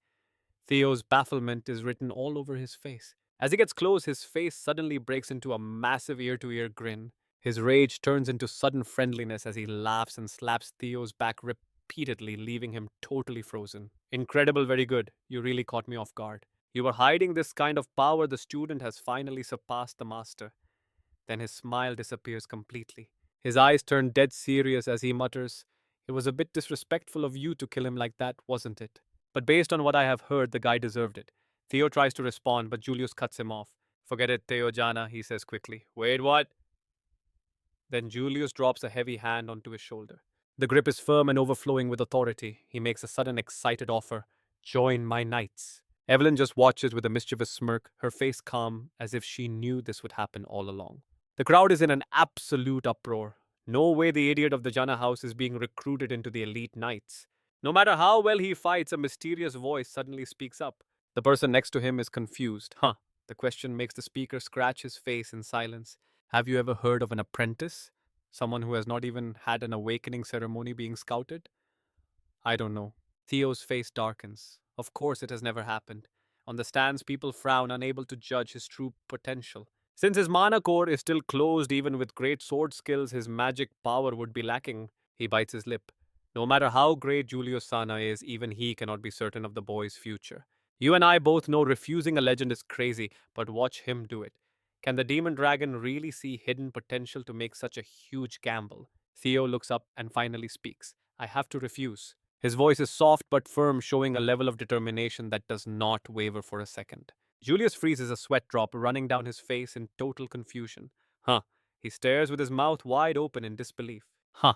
Theo's bafflement is written all over his face. As he gets close, his face suddenly breaks into a massive ear-to-ear grin. His rage turns into sudden friendliness as he laughs and slaps Theo's back repeatedly, leaving him totally frozen. Incredible, very good. You really caught me off guard. You were hiding this kind of power. The student has finally surpassed the master. Then his smile disappears completely. His eyes turn dead serious as he mutters, It was a bit disrespectful of you to kill him like that, wasn't it? But based on what I have heard, the guy deserved it. Theo tries to respond, but Julius cuts him off. Forget it, Theo Jana, he says quickly. Wait, what? Then Julius drops a heavy hand onto his shoulder. The grip is firm and overflowing with authority. He makes a sudden excited offer. Join my knights. Evelyn just watches with a mischievous smirk, her face calm, as if she knew this would happen all along. The crowd is in an absolute uproar. No way the idiot of the Jana house is being recruited into the elite knights. No matter how well he fights, a mysterious voice suddenly speaks up. The person next to him is confused. Huh. The question makes the speaker scratch his face in silence. Have you ever heard of an apprentice? Someone who has not even had an awakening ceremony being scouted? I don't know. Theo's face darkens. Of course it has never happened. On the stands, people frown, unable to judge his true potential. Since his mana core is still closed, even with great sword skills, his magic power would be lacking. He bites his lip. No matter how great Julius Sana is, even he cannot be certain of the boy's future. You and I both know refusing a legend is crazy, but watch him do it. Can the demon dragon really see hidden potential to make such a huge gamble? Theo looks up and finally speaks. I have to refuse. His voice is soft but firm, showing a level of determination that does not waver for a second. Julius freezes, a sweat drop running down his face in total confusion. Huh. He stares with his mouth wide open in disbelief. Huh.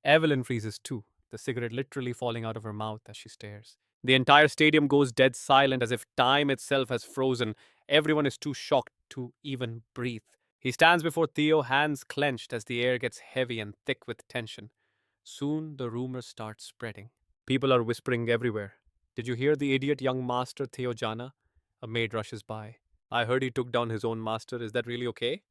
Evelyn freezes too, the cigarette literally falling out of her mouth as she stares. The entire stadium goes dead silent as if time itself has frozen. Everyone is too shocked to even breathe. He stands before Theo, hands clenched as the air gets heavy and thick with tension. Soon the rumors start spreading. People are whispering everywhere. Did you hear the idiot young master Theo Jana? A maid rushes by. I heard he took down his own master. Is that really okay?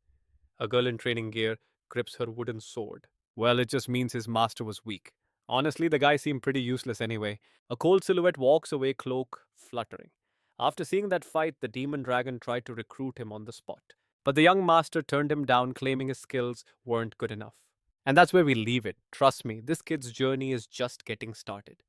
A girl in training gear grips her wooden sword. Well, it just means his master was weak. Honestly, the guy seemed pretty useless anyway. A cold silhouette walks away, cloak fluttering. After seeing that fight, the demon dragon tried to recruit him on the spot. But the young master turned him down, claiming his skills weren't good enough. And that's where we leave it. Trust me, this kid's journey is just getting started.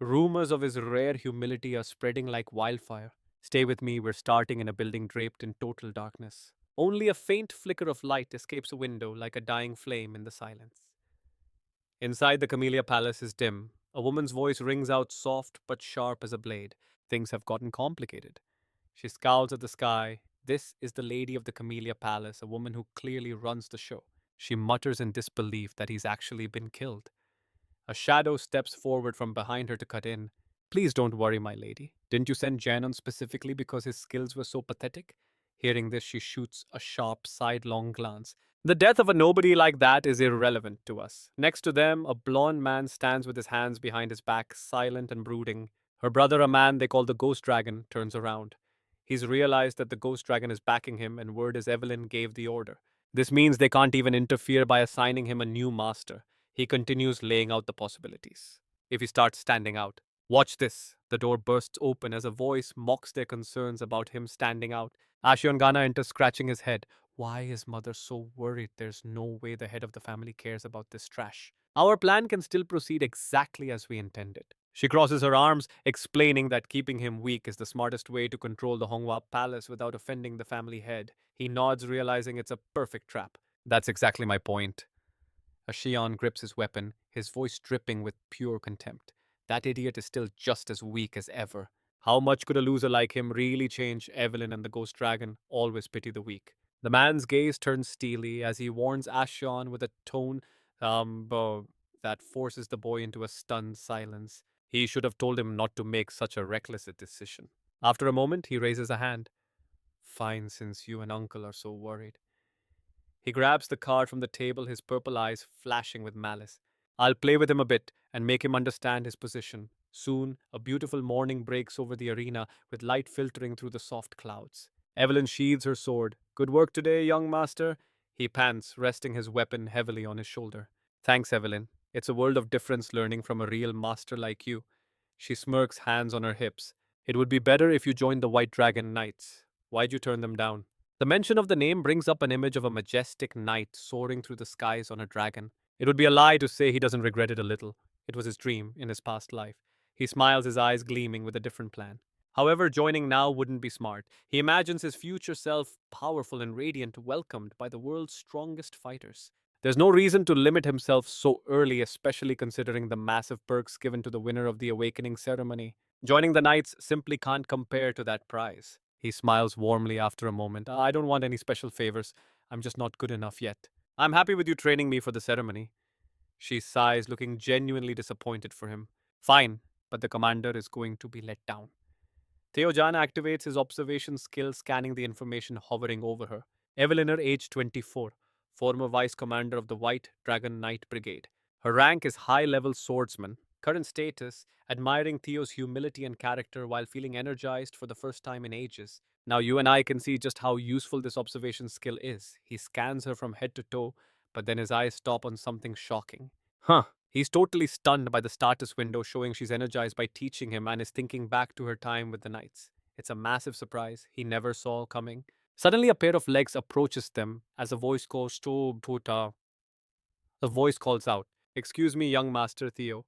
Rumors of his rare humility are spreading like wildfire. Stay with me, we're starting in a building draped in total darkness. Only a faint flicker of light escapes a window like a dying flame in the silence. Inside the Camellia Palace is dim. A woman's voice rings out soft but sharp as a blade. Things have gotten complicated. She scowls at the sky. This is the lady of the Camellia Palace, a woman who clearly runs the show. She mutters in disbelief that he's actually been killed. A shadow steps forward from behind her to cut in. Please don't worry, my lady. Didn't you send Jendon specifically because his skills were so pathetic? Hearing this, she shoots a sharp, sidelong glance. The death of a nobody like that is irrelevant to us. Next to them, a blond man stands with his hands behind his back, silent and brooding. Her brother, a man they call the Ghost Dragon, turns around. He's realized that the Ghost Dragon is backing him, and word is Evelyn gave the order. This means they can't even interfere by assigning him a new master. He continues laying out the possibilities. If he starts standing out, watch this. The door bursts open as a voice mocks their concerns about him standing out. Ashionghana enters, scratching his head. Why is mother so worried? There's no way the head of the family cares about this trash. Our plan can still proceed exactly as we intended. She crosses her arms, explaining that keeping him weak is the smartest way to control the Honghua palace without offending the family head. He nods, realizing it's a perfect trap. That's exactly my point. A Shion grips his weapon, his voice dripping with pure contempt. That idiot is still just as weak as ever. How much could a loser like him really change? Evelyn and the Ghost Dragon always pity the weak. The man's gaze turns steely as he warns Ashion with a tone that forces the boy into a stunned silence. He should have told him not to make such a reckless decision. After a moment, he raises a hand. Fine, since you and uncle are so worried. He grabs the card from the table, his purple eyes flashing with malice. I'll play with him a bit and make him understand his position. Soon, a beautiful morning breaks over the arena with light filtering through the soft clouds. Evelyn sheathes her sword. Good work today, young master. He pants, resting his weapon heavily on his shoulder. Thanks, Evelyn. It's a world of difference learning from a real master like you. She smirks, hands on her hips. It would be better if you joined the White Dragon Knights. Why'd you turn them down? The mention of the name brings up an image of a majestic knight soaring through the skies on a dragon. It would be a lie to say he doesn't regret it a little. It was his dream in his past life. He smiles, his eyes gleaming with a different plan. However, joining now wouldn't be smart. He imagines his future self powerful and radiant, welcomed by the world's strongest fighters. There's no reason to limit himself so early, especially considering the massive perks given to the winner of the awakening ceremony. Joining the Knights simply can't compare to that prize. He smiles warmly after a moment. I don't want any special favors. I'm just not good enough yet. I'm happy with you training me for the ceremony. She sighs, looking genuinely disappointed for him. Fine, but the commander is going to be let down. Theo Jana activates his observation skill, scanning the information hovering over her. Evelyn, age 24, former vice commander of the White Dragon Knight Brigade. Her rank is high-level swordsman. Current status, admiring Theo's humility and character while feeling energized for the first time in ages. Now you and I can see just how useful this observation skill is. He scans her from head to toe, but then his eyes stop on something shocking. Huh. He's totally stunned by the status window showing she's energized by teaching him and is thinking back to her time with the knights. It's a massive surprise he never saw coming. Suddenly, a pair of legs approaches them as a voice calls to Tuta. The voice calls out, Excuse me, young master Theo.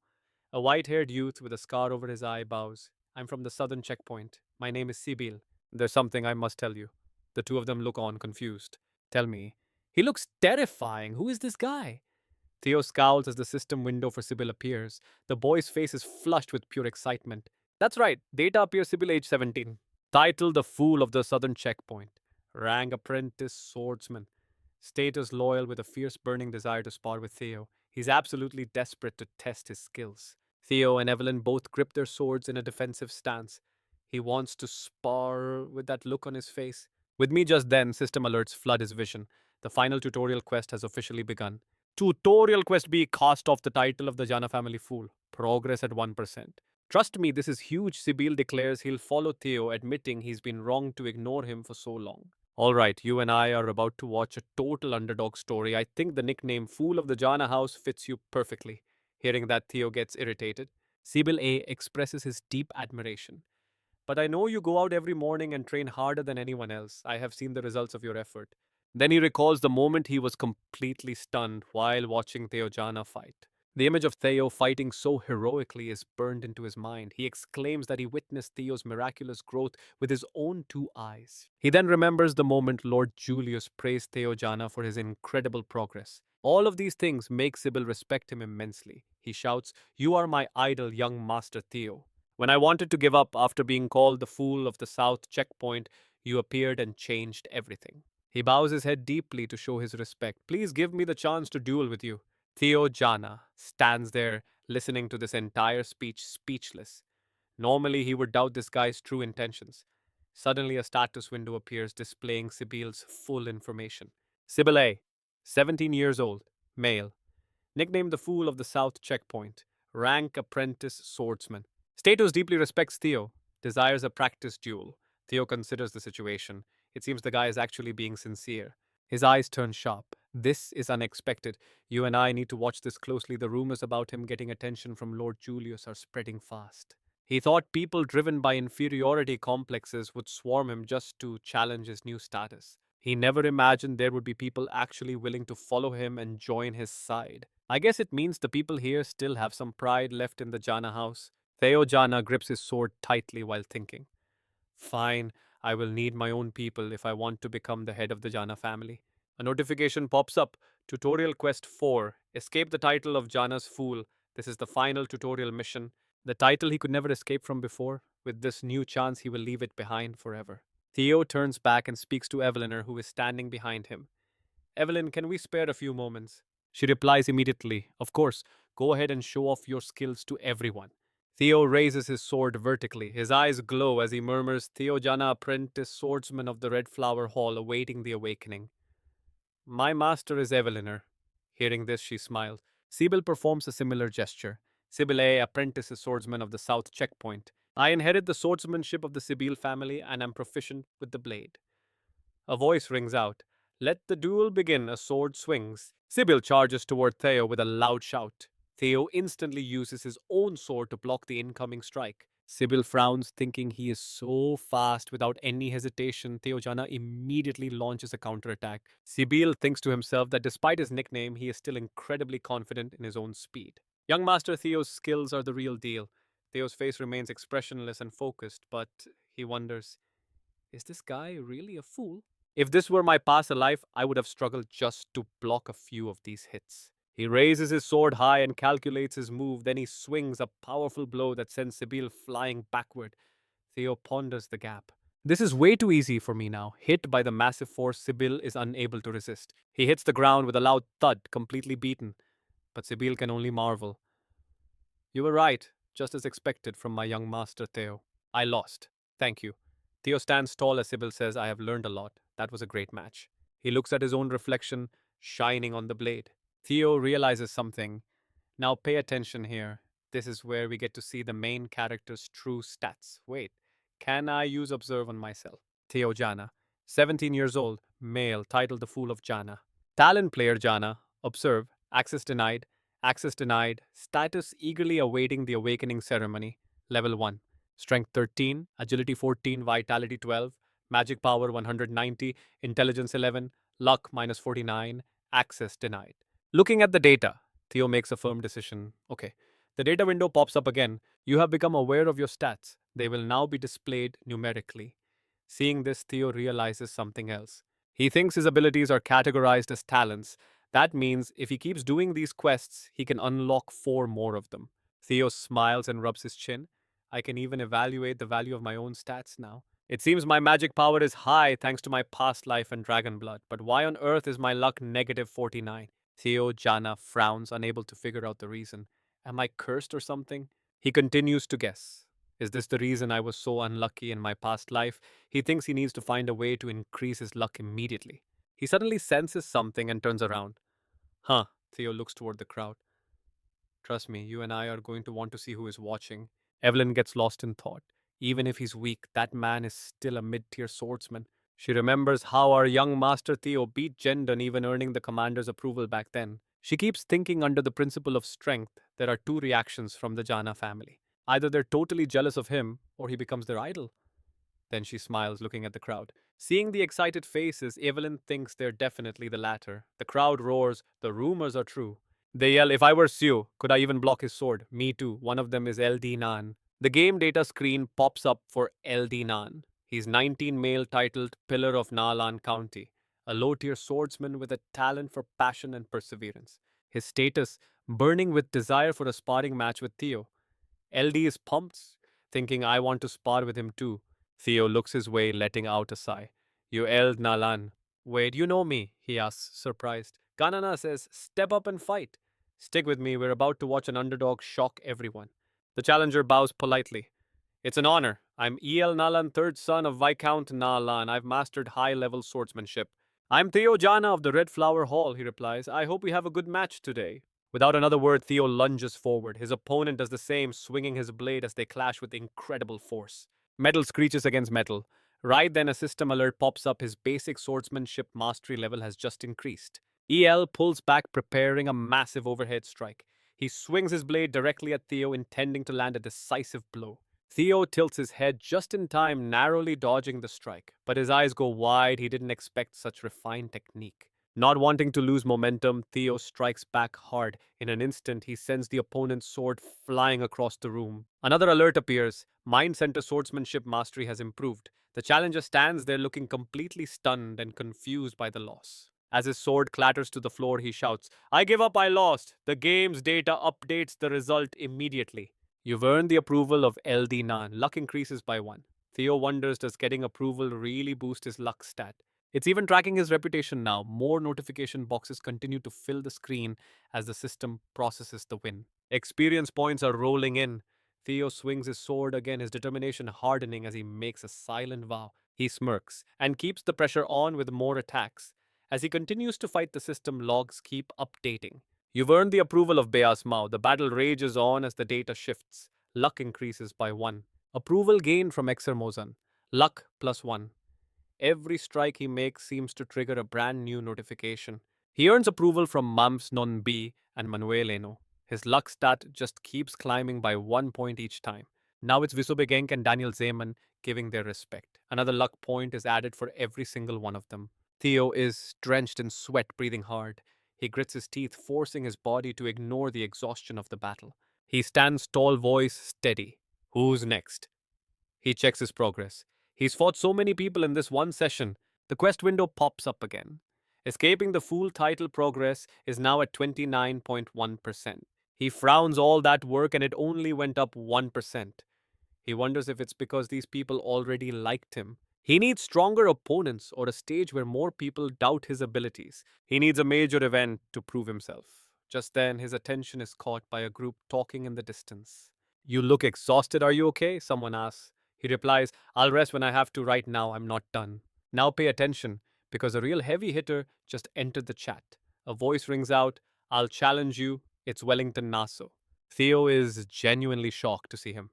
A white-haired youth with a scar over his eye bows. I'm from the southern checkpoint. My name is Sibyl. There's something I must tell you. The two of them look on, confused. Tell me. He looks terrifying. Who is this guy? Theo scowls as the system window for Sibyl appears. The boy's face is flushed with pure excitement. That's right, data appears Sibyl age 17. Title: The Fool of the Southern Checkpoint. Rank: Apprentice Swordsman. Status: Loyal with a fierce burning desire to spar with Theo. He's absolutely desperate to test his skills. Theo and Evelyn both grip their swords in a defensive stance. He wants to spar with that look on his face. With me just then, system alerts flood his vision. The final tutorial quest has officially begun. Tutorial quest B: cast off the title of the Jana family fool. Progress at 1%. Trust me, this is huge. Sibyl declares he'll follow Theo, admitting he's been wrong to ignore him for so long. All right, you and I are about to watch a total underdog story. I think the nickname Fool of the Jana House fits you perfectly. Hearing that, Theo gets irritated. Sibyl A expresses his deep admiration. But I know you go out every morning and train harder than anyone else. I have seen the results of your effort. Then he recalls the moment he was completely stunned while watching Theo Jana fight. The image of Theo fighting so heroically is burned into his mind. He exclaims that he witnessed Theo's miraculous growth with his own two eyes. He then remembers the moment Lord Julius praised Theo Jana for his incredible progress. All of these things make Sybil respect him immensely. He shouts, "You are my idol, young Master Theo. When I wanted to give up after being called the Fool of the South checkpoint, you appeared and changed everything." He bows his head deeply to show his respect. "Please give me the chance to duel with you." Theo Jana stands there listening to this entire speech, speechless. Normally, he would doubt this guy's true intentions. Suddenly, a status window appears displaying Sibyl's full information. Sibyl A, 17 years old, male. Nicknamed the Fool of the South checkpoint. Rank: Apprentice Swordsman. Status: deeply respects Theo. Desires a practice duel. Theo considers the situation. It seems the guy is actually being sincere. His eyes turn sharp. This is unexpected. You and I need to watch this closely. The rumors about him getting attention from Lord Julius are spreading fast. He thought people driven by inferiority complexes would swarm him just to challenge his new status. He never imagined there would be people actually willing to follow him and join his side. I guess it means the people here still have some pride left in the Jana house. Theo Jana grips his sword tightly while thinking. Fine, I will need my own people if I want to become the head of the Jana family. A notification pops up. Tutorial Quest 4. Escape the title of Jana's Fool. This is the final tutorial mission. The title he could never escape from before. With this new chance, he will leave it behind forever. Theo turns back and speaks to Evelyn, who is standing behind him. Evelyn, can we spare a few moments? She replies immediately, "Of course, go ahead and show off your skills to everyone." Theo raises his sword vertically. His eyes glow as he murmurs, "Theo Jana, apprentice swordsman of the Red Flower Hall, awaiting the awakening." "My master is Eveliner." Hearing this, she smiled. Sibyl performs a similar gesture. "Sibyl A, apprentice swordsman of the South checkpoint. I inherit the swordsmanship of the Sibyl family and am proficient with the blade." A voice rings out. "Let the duel begin." A sword swings. Sibyl charges toward Theo with a loud shout. Theo instantly uses his own sword to block the incoming strike. Sibyl frowns, thinking he is so fast. Without any hesitation, Theo Jana immediately launches a counterattack. Sibyl thinks to himself that despite his nickname, he is still incredibly confident in his own speed. Young Master Theo's skills are the real deal. Theo's face remains expressionless and focused, but he wonders, is this guy really a fool? If this were my past life, I would have struggled just to block a few of these hits. He raises his sword high and calculates his move, then he swings a powerful blow that sends Sibyl flying backward. Theo ponders the gap. This is way too easy for me now. Hit by the massive force, Sibyl is unable to resist. He hits the ground with a loud thud, completely beaten. But Sibyl can only marvel. "You were right, just as expected from my young master Theo. I lost. Thank you." Theo stands tall as Sibyl says, "I have learned a lot. That was a great match." He looks at his own reflection, shining on the blade. Theo realizes something. Now pay attention here. This is where we get to see the main character's true stats. Wait, can I use observe on myself? Theo Jana, 17 years old, male, titled the Fool of Jana. Talent player Jana, observe, access denied, status eagerly awaiting the awakening ceremony, level 1. Strength 13, agility 14, vitality 12, magic power 190, intelligence 11, luck minus 49, access denied. Looking at the data, Theo makes a firm decision. Okay, the data window pops up again. You have become aware of your stats. They will now be displayed numerically. Seeing this, Theo realizes something else. He thinks his abilities are categorized as talents. That means if he keeps doing these quests, he can unlock 4 more of them. Theo smiles and rubs his chin. I can even evaluate the value of my own stats now. It seems my magic power is high thanks to my past life and dragon blood, but why on earth is my luck negative 49? Theo Jana frowns, unable to figure out the reason. Am I cursed or something? He continues to guess. Is this the reason I was so unlucky in my past life? He thinks he needs to find a way to increase his luck immediately. He suddenly senses something and turns around. Huh, Theo looks toward the crowd. Trust me, you and I are going to want to see who is watching. Evelyn gets lost in thought. Even if he's weak, that man is still a mid tier swordsman. She remembers how our young master Theo beat Jendon, even earning the commander's approval back then. She keeps thinking under the principle of strength, there are two reactions from the Jana family. Either they're totally jealous of him, or he becomes their idol. Then she smiles, looking at the crowd. Seeing the excited faces, Evelyn thinks they're definitely the latter. The crowd roars, the rumors are true. They yell, if I were Sue, could I even block his sword? Me too. One of them is LD Nan. The game data screen pops up for LD Nan. He's 19 male, titled Pillar of Nalan County, a low tier swordsman with a talent for passion and perseverance. His status, burning with desire for a sparring match with Theo. LD is pumped, thinking I want to spar with him too. Theo looks his way, letting out a sigh. You Eld Nalan. Wait, you know me, he asks, surprised. Kanana says, step up and fight. Stick with me, we're about to watch an underdog shock everyone. The challenger bows politely. It's an honor. I'm El Nalan, third son of Viscount Nalan. I've mastered high-level swordsmanship. I'm Theo Jana of the Red Flower Hall, he replies. I hope we have a good match today. Without another word, Theo lunges forward. His opponent does the same, swinging his blade as they clash with incredible force. Metal screeches against metal. Right then, a system alert pops up. His basic swordsmanship mastery level has just increased. EL pulls back, preparing a massive overhead strike. He swings his blade directly at Theo, intending to land a decisive blow. Theo tilts his head just in time, narrowly dodging the strike. But his eyes go wide. He didn't expect such refined technique. Not wanting to lose momentum, Theo strikes back hard. In an instant, he sends the opponent's sword flying across the room. Another alert appears. Mind Center swordsmanship mastery has improved. The challenger stands there looking completely stunned and confused by the loss. As his sword clatters to the floor, he shouts, I give up, I lost. The game's data updates the result immediately. You've earned the approval of LD Nan. Luck increases by 1. Theo wonders, does getting approval really boost his luck stat? It's even tracking his reputation now. More notification boxes continue to fill the screen as the system processes the win. Experience points are rolling in. Theo swings his sword again, his determination hardening as he makes a silent vow. He smirks and keeps the pressure on with more attacks. As he continues to fight, the system logs keep updating. You've earned the approval of Bea's Mao. The battle rages on as the data shifts. Luck increases by 1. Approval gained from Exermozan. Luck plus 1. Every strike he makes seems to trigger a brand new notification. He earns approval from Mams Non B and Manuel Eno. His luck stat just keeps climbing by 1 point each time. Now it's Visobe Genk and Daniel Zeman giving their respect. Another luck point is added for every single one of them. Theo is drenched in sweat, breathing hard. He grits his teeth, forcing his body to ignore the exhaustion of the battle. He stands tall, voice steady. Who's next? He checks his progress. He's fought so many people in this one session. The quest window pops up again. Escaping the full title progress is now at 29.1%. He frowns all that work and it only went up 1%. He wonders if it's because these people already liked him. He needs stronger opponents or a stage where more people doubt his abilities. He needs a major event to prove himself. Just then, his attention is caught by a group talking in the distance. You look exhausted, are you okay? Someone asks. He replies, I'll rest when I have to right now, I'm not done. Now pay attention, because a real heavy hitter just entered the chat. A voice rings out, I'll challenge you, it's Wellington Naso. Theo is genuinely shocked to see him.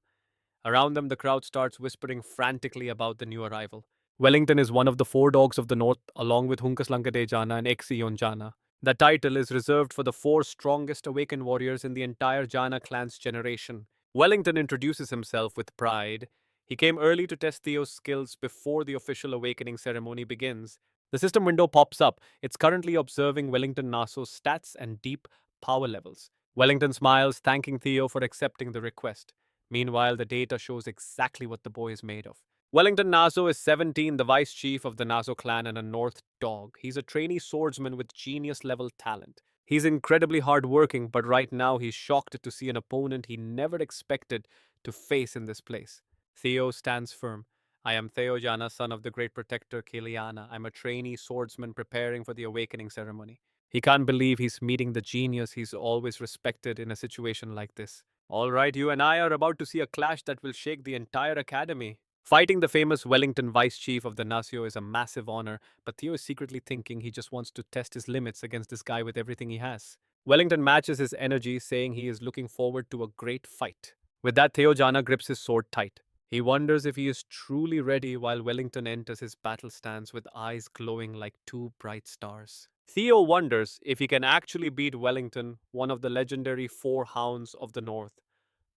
Around them, the crowd starts whispering frantically about the new arrival. Wellington is one of the 4 dogs of the north, along with Hunkaslankade Jana and Exion Jana. The title is reserved for the 4 strongest awakened warriors in the entire Jana clan's generation. Wellington introduces himself with pride. He came early to test Theo's skills before the official awakening ceremony begins. The system window pops up. It's currently observing Wellington Naso's stats and deep power levels. Wellington smiles, thanking Theo for accepting the request. Meanwhile, the data shows exactly what the boy is made of. Wellington Naso is 17, the vice chief of the Naso clan and a North dog. He's a trainee swordsman with genius-level talent. He's incredibly hardworking, but right now he's shocked to see an opponent he never expected to face in this place. Theo stands firm. I am Theo Jana, son of the great protector Kiliana. I'm a trainee swordsman preparing for the awakening ceremony. He can't believe he's meeting the genius he's always respected in a situation like this. All right, you and I are about to see a clash that will shake the entire academy. Fighting the famous Wellington vice chief of the Nasio is a massive honor, but Theo is secretly thinking he just wants to test his limits against this guy with everything he has. Wellington matches his energy, saying he is looking forward to a great fight. With that, Theo Jana grips his sword tight. He wonders if he is truly ready while Wellington enters his battle stance with eyes glowing like two bright stars. Theo wonders if he can actually beat Wellington, one of the legendary four hounds of the North.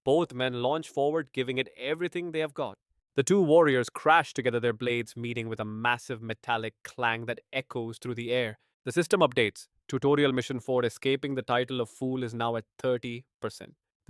Both men launch forward, giving it everything they have got. The two warriors crash together, their blades meeting with a massive metallic clang that echoes through the air. The system updates. Tutorial mission 4 escaping the title of Fool is now at 30%.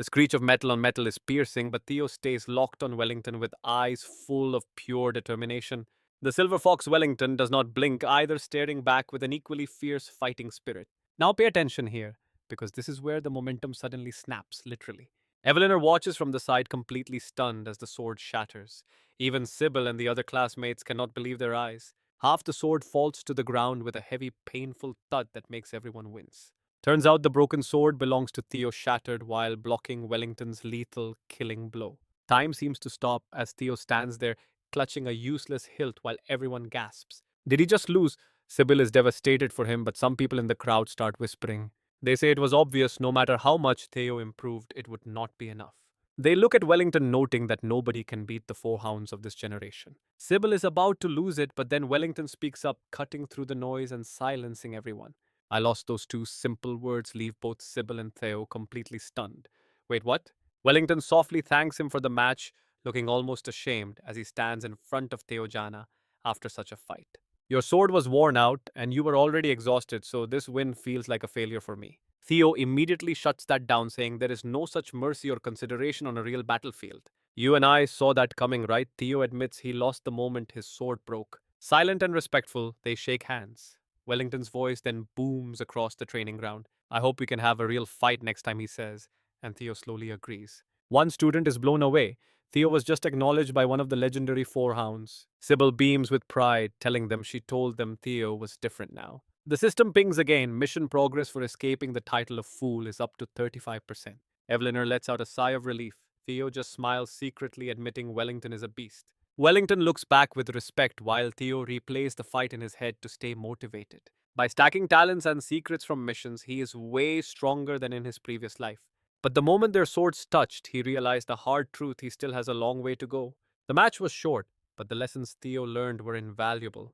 The screech of metal on metal is piercing, but Theo stays locked on Wellington with eyes full of pure determination. The Silver Fox Wellington does not blink either, staring back with an equally fierce fighting spirit. Now pay attention here, because this is where the momentum suddenly snaps, literally. Evelynor watches from the side, completely stunned as the sword shatters. Even Sybil and the other classmates cannot believe their eyes. Half the sword falls to the ground with a heavy, painful thud that makes everyone wince. Turns out the broken sword belongs to Theo Shattered while blocking Wellington's lethal, killing blow. Time seems to stop as Theo stands there, clutching a useless hilt while everyone gasps. Did he just lose? Sybil is devastated for him, but some people in the crowd start whispering. They say it was obvious no matter how much Theo improved, it would not be enough. They look at Wellington, noting that nobody can beat the four hounds of this generation. Sybil is about to lose it, but then Wellington speaks up, cutting through the noise and silencing everyone. I lost those two simple words leave both Sybil and Theo completely stunned. Wait, what? Wellington softly thanks him for the match, looking almost ashamed as he stands in front of Theo Jana after such a fight. Your sword was worn out, and you were already exhausted, so this win feels like a failure for me. Theo immediately shuts that down, saying there is no such mercy or consideration on a real battlefield. You and I saw that coming, right? Theo admits he lost the moment his sword broke. Silent and respectful, they shake hands. Wellington's voice then booms across the training ground. I hope we can have a real fight next time, he says, and Theo slowly agrees. One student is blown away. Theo was just acknowledged by one of the legendary four hounds. Sybil beams with pride, telling them she told them Theo was different now. The system pings again. Mission progress for escaping the title of Fool is up to 35%. Evelynor lets out a sigh of relief. Theo just smiles secretly, admitting Wellington is a beast. Wellington looks back with respect while Theo replays the fight in his head to stay motivated. By stacking talents and secrets from missions, he is way stronger than in his previous life. But the moment their swords touched, he realized the hard truth: he still has a long way to go. The match was short, but the lessons Theo learned were invaluable.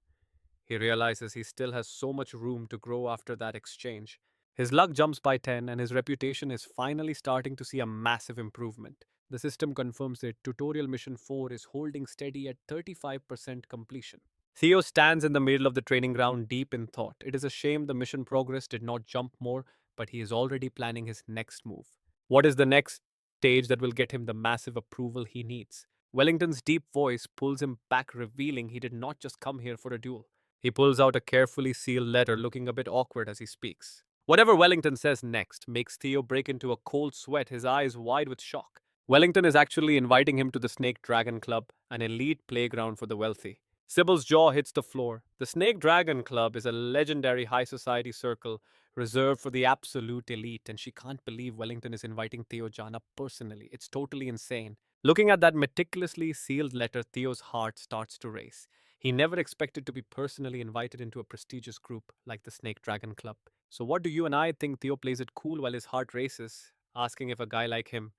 He realizes he still has so much room to grow after that exchange. His luck jumps by 10, and his reputation is finally starting to see a massive improvement. The system confirms that tutorial mission 4 is holding steady at 35% completion. Theo stands in the middle of the training ground, deep in thought. It is a shame the mission progress did not jump more, but he is already planning his next move. What is the next stage that will get him the massive approval he needs? Wellington's deep voice pulls him back, revealing he did not just come here for a duel. He pulls out a carefully sealed letter, looking a bit awkward as he speaks. Whatever Wellington says next makes Theo break into a cold sweat, his eyes wide with shock. Wellington is actually inviting him to the Snake Dragon Club, an elite playground for the wealthy. Sybil's jaw hits the floor. The Snake Dragon Club is a legendary high society circle reserved for the absolute elite, and she can't believe Wellington is inviting Theo Jana personally. It's totally insane. Looking at that meticulously sealed letter, Theo's heart starts to race. He never expected to be personally invited into a prestigious group like the Snake Dragon Club. So what do you and I think? Theo plays it cool while his heart races, asking if a guy like him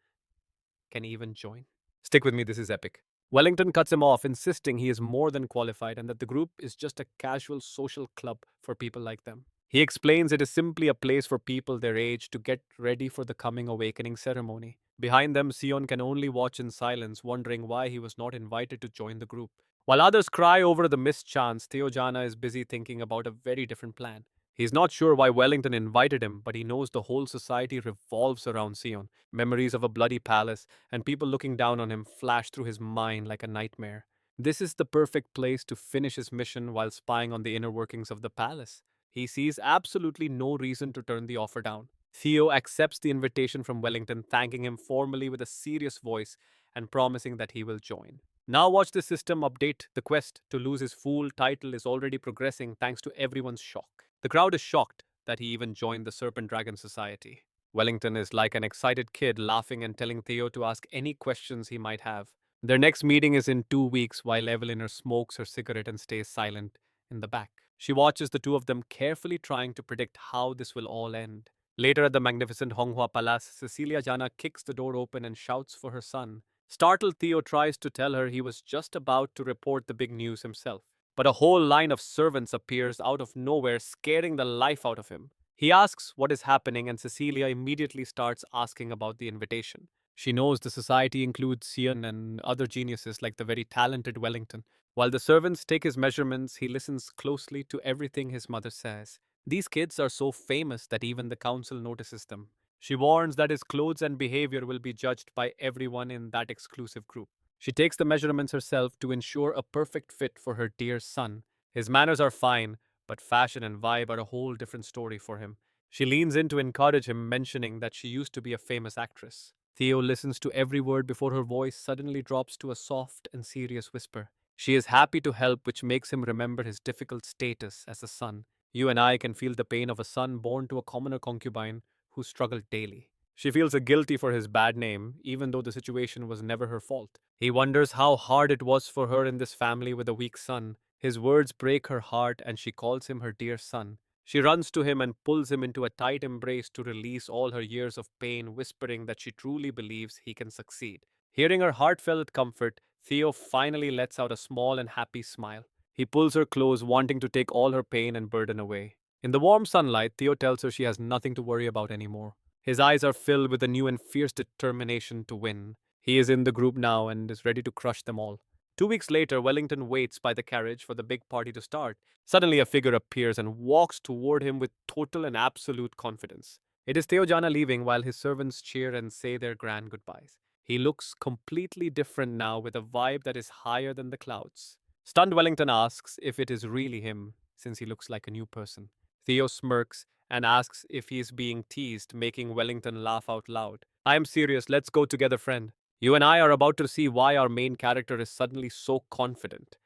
can even join. Stick with me, this is epic. Wellington cuts him off, insisting he is more than qualified and that the group is just a casual social club for people like them. He explains it is simply a place for people their age to get ready for the coming awakening ceremony. Behind them, Sion can only watch in silence, wondering why he was not invited to join the group. While others cry over the missed chance, Theo Jana is busy thinking about a very different plan. He's not sure why Wellington invited him, but he knows the whole society revolves around Sion. Memories of a bloody palace and people looking down on him flash through his mind like a nightmare. This is the perfect place to finish his mission while spying on the inner workings of the palace. He sees absolutely no reason to turn the offer down. Theo accepts the invitation from Wellington, thanking him formally with a serious voice and promising that he will join. Now watch the system update. The quest to lose his full title is already progressing thanks to everyone's shock. The crowd is shocked that he even joined the Serpent Dragon Society. Wellington is like an excited kid laughing and telling Theo to ask any questions he might have. Their next meeting is in 2 weeks while Evelyn smokes her cigarette and stays silent in the back. She watches the two of them carefully trying to predict how this will all end. Later at the magnificent Honghua Palace, Cecilia Jana kicks the door open and shouts for her son. Startled, Theo tries to tell her he was just about to report the big news himself. But a whole line of servants appears out of nowhere, scaring the life out of him. He asks what is happening, and Cecilia immediately starts asking about the invitation. She knows the society includes Sion and other geniuses like the very talented Wellington. While the servants take his measurements, he listens closely to everything his mother says. These kids are so famous that even the council notices them. She warns that his clothes and behavior will be judged by everyone in that exclusive group. She takes the measurements herself to ensure a perfect fit for her dear son. His manners are fine, but fashion and vibe are a whole different story for him. She leans in to encourage him, mentioning that she used to be a famous actress. Theo listens to every word before her voice suddenly drops to a soft and serious whisper. She is happy to help, which makes him remember his difficult status as a son. You and I can feel the pain of a son born to a commoner concubine who struggled daily. She feels guilty for his bad name, even though the situation was never her fault. He wonders how hard it was for her in this family with a weak son. His words break her heart, and she calls him her dear son. She runs to him and pulls him into a tight embrace to release all her years of pain, whispering that she truly believes he can succeed. Hearing her heartfelt comfort, Theo finally lets out a small and happy smile. He pulls her close, wanting to take all her pain and burden away. In the warm sunlight, Theo tells her she has nothing to worry about anymore. His eyes are filled with a new and fierce determination to win. He is in the group now and is ready to crush them all. 2 weeks later, Wellington waits by the carriage for the big party to start. Suddenly, a figure appears and walks toward him with total and absolute confidence. It is Theo Jana leaving while his servants cheer and say their grand goodbyes. He looks completely different now with a vibe that is higher than the clouds. Stunned, Wellington asks if it is really him, since he looks like a new person. Theo smirks and asks if he is being teased, making Wellington laugh out loud. I am serious, let's go together, friend. You and I are about to see why our main character is suddenly so confident.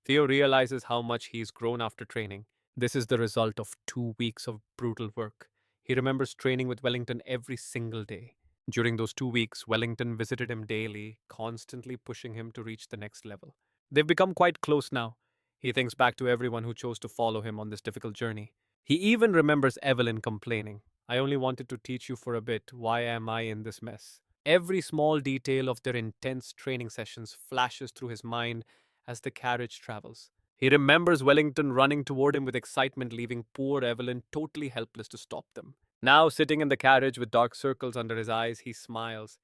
Theo realizes how much he's grown after training. This is the result of 2 weeks of brutal work. He remembers training with Wellington every single day. During those 2 weeks, Wellington visited him daily, constantly pushing him to reach the next level. They've become quite close now. He thinks back to everyone who chose to follow him on this difficult journey. He even remembers Evelyn complaining, I only wanted to teach you for a bit. Why am I in this mess? Every small detail of their intense training sessions flashes through his mind as the carriage travels. He remembers Wellington running toward him with excitement, leaving poor Evelyn totally helpless to stop them. Now, sitting in the carriage with dark circles under his eyes, he smiles.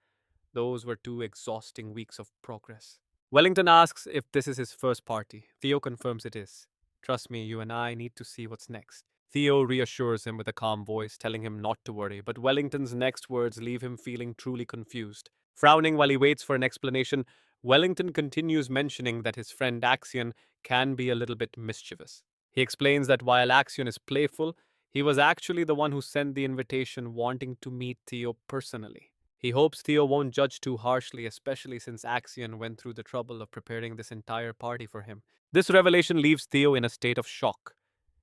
Those were 2 exhausting weeks of progress. Wellington asks if this is his first party. Theo confirms it is. Trust me, you and I need to see what's next. Theo reassures him with a calm voice, telling him not to worry, but Wellington's next words leave him feeling truly confused. Frowning while he waits for an explanation, Wellington continues mentioning that his friend Axion can be a little bit mischievous. He explains that while Axion is playful, he was actually the one who sent the invitation wanting to meet Theo personally. He hopes Theo won't judge too harshly, especially since Axion went through the trouble of preparing this entire party for him. This revelation leaves Theo in a state of shock.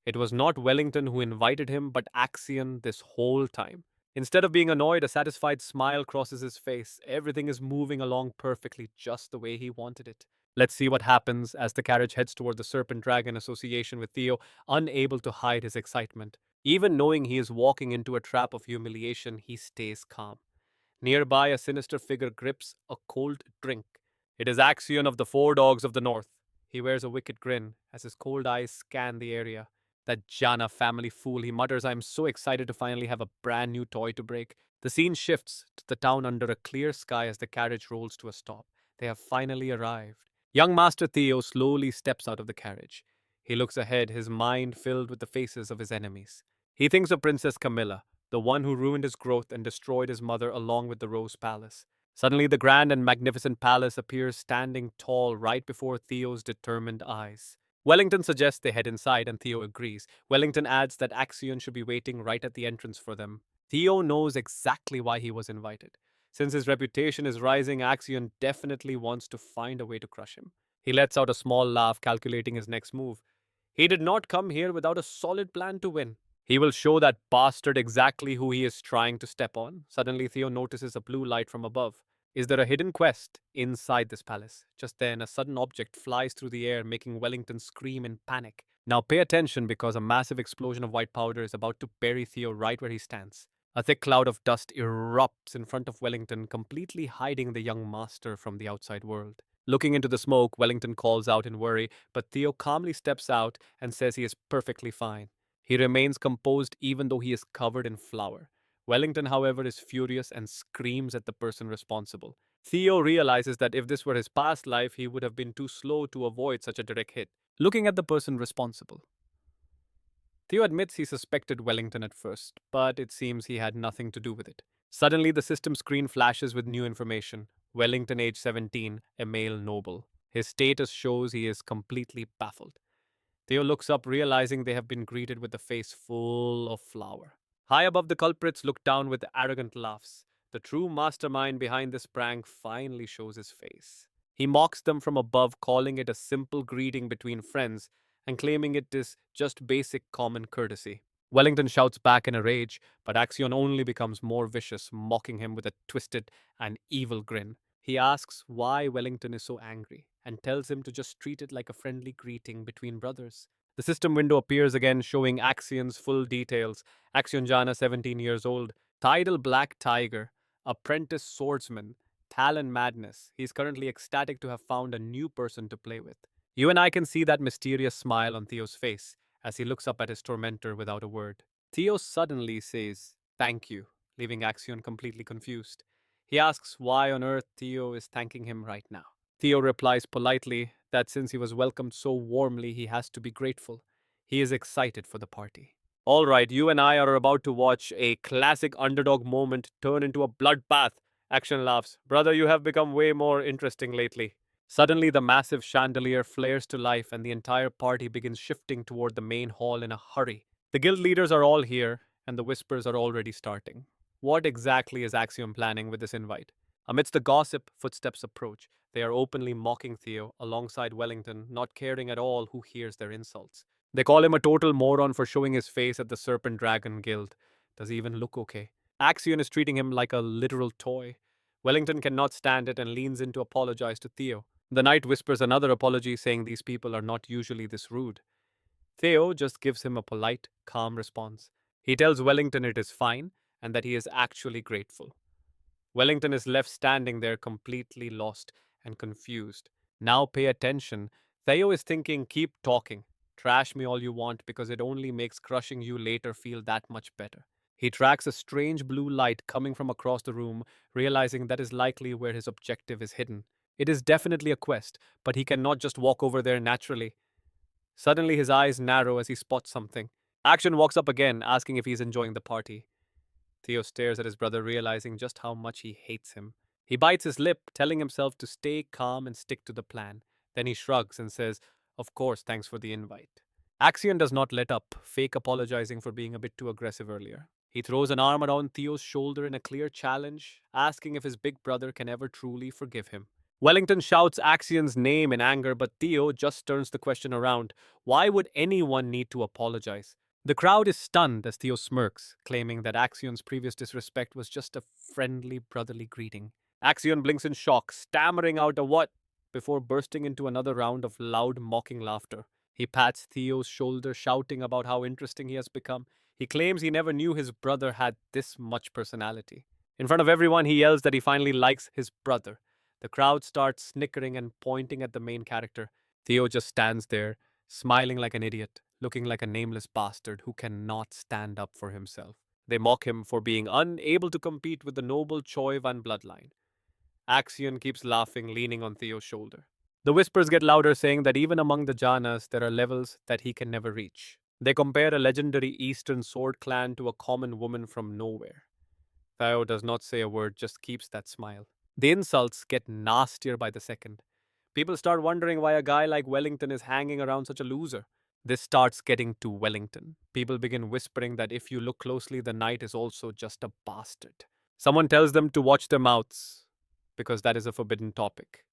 It was not Wellington who invited him, but Axion this whole time. Instead of being annoyed, a satisfied smile crosses his face. Everything is moving along perfectly, just the way he wanted it. Let's see what happens as the carriage heads toward the Serpent Dragon Association with Theo, unable to hide his excitement. Even knowing he is walking into a trap of humiliation, he stays calm. Nearby, a sinister figure grips a cold drink. It is Axion of the Four Dogs of the North. He wears a wicked grin as his cold eyes scan the area. That Jana family fool, he mutters, I am so excited to finally have a brand new toy to break. The scene shifts to the town under a clear sky as the carriage rolls to a stop. They have finally arrived. Young Master Theo slowly steps out of the carriage. He looks ahead, his mind filled with the faces of his enemies. He thinks of Princess Camilla, the one who ruined his growth and destroyed his mother along with the Rose Palace. Suddenly, the grand and magnificent palace appears standing tall right before Theo's determined eyes. Wellington suggests they head inside, and Theo agrees. Wellington adds that Axion should be waiting right at the entrance for them. Theo knows exactly why he was invited. Since his reputation is rising, Axion definitely wants to find a way to crush him. He lets out a small laugh, calculating his next move. He did not come here without a solid plan to win. He will show that bastard exactly who he is trying to step on. Suddenly, Theo notices a blue light from above. Is there a hidden quest inside this palace? Just then, a sudden object flies through the air, making Wellington scream in panic. Now, pay attention because a massive explosion of white powder is about to bury Theo right where he stands. A thick cloud of dust erupts in front of Wellington, completely hiding the young master from the outside world. Looking into the smoke, Wellington calls out in worry, but Theo calmly steps out and says he is perfectly fine. He remains composed even though he is covered in flour. Wellington, however, is furious and screams at the person responsible. Theo realizes that if this were his past life, he would have been too slow to avoid such a direct hit. Looking at the person responsible, Theo admits he suspected Wellington at first, but it seems he had nothing to do with it. Suddenly, the system screen flashes with new information. Wellington, age 17, a male noble. His status shows he is completely baffled. Theo looks up, realizing they have been greeted with a face full of flour. High above the culprits look down with arrogant laughs. The true mastermind behind this prank finally shows his face. He mocks them from above, calling it a simple greeting between friends and claiming it is just basic common courtesy. Wellington shouts back in a rage, but Axion only becomes more vicious, mocking him with a twisted and evil grin. He asks why Wellington is so angry and tells him to just treat it like a friendly greeting between brothers. The system window appears again, showing Axion's full details. Theo Jana, 17 years old, Tidal Black Tiger, apprentice swordsman, Talon Madness. He's currently ecstatic to have found a new person to play with. You and I can see that mysterious smile on Theo's face as he looks up at his tormentor without a word. Theo suddenly says, "Thank you," leaving Axion completely confused. He asks why on earth Theo is thanking him right now. Theo replies politely that since he was welcomed so warmly, he has to be grateful. He is excited for the party. All right, you and I are about to watch a classic underdog moment turn into a bloodbath. Action laughs. Brother, you have become way more interesting lately. Suddenly, the massive chandelier flares to life and the entire party begins shifting toward the main hall in a hurry. The guild leaders are all here, and the whispers are already starting. What exactly is Axiom planning with this invite? Amidst the gossip, footsteps approach. They are openly mocking Theo alongside Wellington, not caring at all who hears their insults. They call him a total moron for showing his face at the Serpent Dragon Guild. Does he even look okay? Axion is treating him like a literal toy. Wellington cannot stand it and leans in to apologize to Theo. The knight whispers another apology, saying these people are not usually this rude. Theo just gives him a polite, calm response. He tells Wellington it is fine and that he is actually grateful. Wellington is left standing there completely lost and confused. Now pay attention. Theo is thinking, keep talking. Trash me all you want because it only makes crushing you later feel that much better. He tracks a strange blue light coming from across the room, realizing that is likely where his objective is hidden. It is definitely a quest, but he cannot just walk over there naturally. Suddenly his eyes narrow as he spots something. Action walks up again, asking if he's enjoying the party. Theo stares at his brother, realizing just how much he hates him. He bites his lip, telling himself to stay calm and stick to the plan. Then he shrugs and says, "Of course, thanks for the invite." Axion does not let up, fake apologizing for being a bit too aggressive earlier. He throws an arm around Theo's shoulder in a clear challenge, asking if his big brother can ever truly forgive him. Wellington shouts Axion's name in anger, but Theo just turns the question around. Why would anyone need to apologize? The crowd is stunned as Theo smirks, claiming that Axion's previous disrespect was just a friendly brotherly greeting. Axion blinks in shock, stammering out a what before bursting into another round of loud mocking laughter. He pats Theo's shoulder, shouting about how interesting he has become. He claims he never knew his brother had this much personality. In front of everyone, he yells that he finally likes his brother. The crowd starts snickering and pointing at the main character. Theo just stands there, smiling like an idiot, looking like a nameless bastard who cannot stand up for himself. They mock him for being unable to compete with the noble Choi van Bloodline. Axion keeps laughing, leaning on Theo's shoulder. The whispers get louder, saying that even among the Janas, there are levels that he can never reach. They compare a legendary Eastern sword clan to a common woman from nowhere. Theo does not say a word, just keeps that smile. The insults get nastier by the second. People start wondering why a guy like Wellington is hanging around such a loser. This starts getting to Wellington. People begin whispering that if you look closely, the knight is also just a bastard. Someone tells them to watch their mouths, because that is a forbidden topic.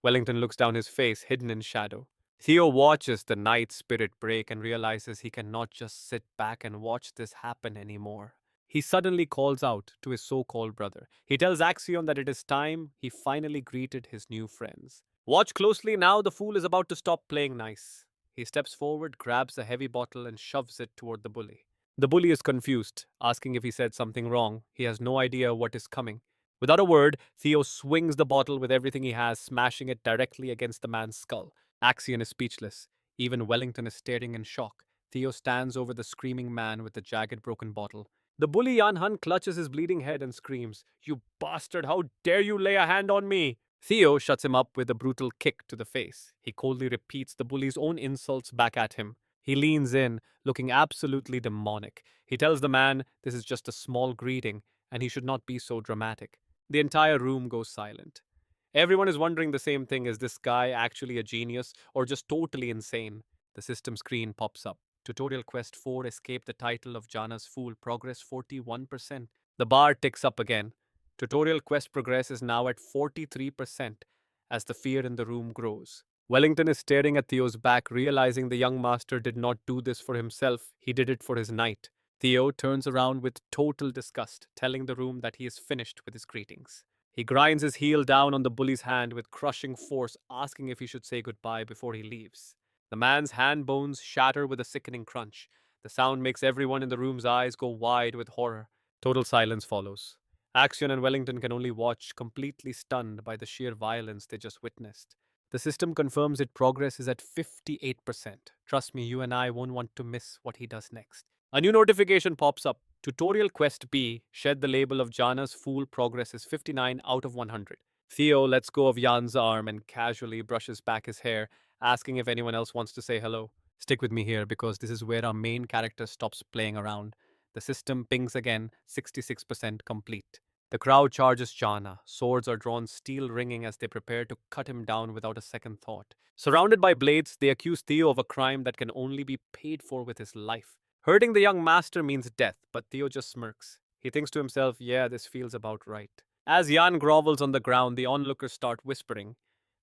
Wellington looks down his face, hidden in shadow. Theo watches the night spirit break and realizes he cannot just sit back and watch this happen anymore. He suddenly calls out to his so-called brother. He tells Axion that it is time he finally greeted his new friends. Watch closely now, the fool is about to stop playing nice. He steps forward, grabs a heavy bottle and shoves it toward the bully. The bully is confused, asking if he said something wrong. He has no idea what is coming. Without a word, Theo swings the bottle with everything he has, smashing it directly against the man's skull. Axion is speechless. Even Wellington is staring in shock. Theo stands over the screaming man with the jagged broken bottle. The bully Yan Han clutches his bleeding head and screams, "You bastard, how dare you lay a hand on me!" Theo shuts him up with a brutal kick to the face. He coldly repeats the bully's own insults back at him. He leans in, looking absolutely demonic. He tells the man this is just a small greeting and he should not be so dramatic. The entire room goes silent. Everyone is wondering the same thing: is this guy actually a genius or just totally insane? The system screen pops up. Tutorial Quest 4 escape the title of Jana's Fool. Progress 41%. The bar ticks up again. Tutorial Quest progress is now at 43% as the fear in the room grows. Wellington is staring at Theo's back, realizing the young master did not do this for himself, he did it for his knight. Theo turns around with total disgust, telling the room that he is finished with his greetings. He grinds his heel down on the bully's hand with crushing force, asking if he should say goodbye before he leaves. The man's hand bones shatter with a sickening crunch. The sound makes everyone in the room's eyes go wide with horror. Total silence follows. Axion and Wellington can only watch, completely stunned by the sheer violence they just witnessed. The system confirms its progress is at 58%. Trust me, you and I won't want to miss what he does next. A new notification pops up. Tutorial Quest B, shed the label of Jana's Fool. Progress is 59 out of 100. Theo lets go of Jan's arm and casually brushes back his hair, asking if anyone else wants to say hello. Stick with me here because this is where our main character stops playing around. The system pings again, 66% complete. The crowd charges Jana. Swords are drawn, steel ringing as they prepare to cut him down without a second thought. Surrounded by blades, they accuse Theo of a crime that can only be paid for with his life. Hurting the young master means death, but Theo just smirks. He thinks to himself, yeah, this feels about right. As Jan grovels on the ground, the onlookers start whispering.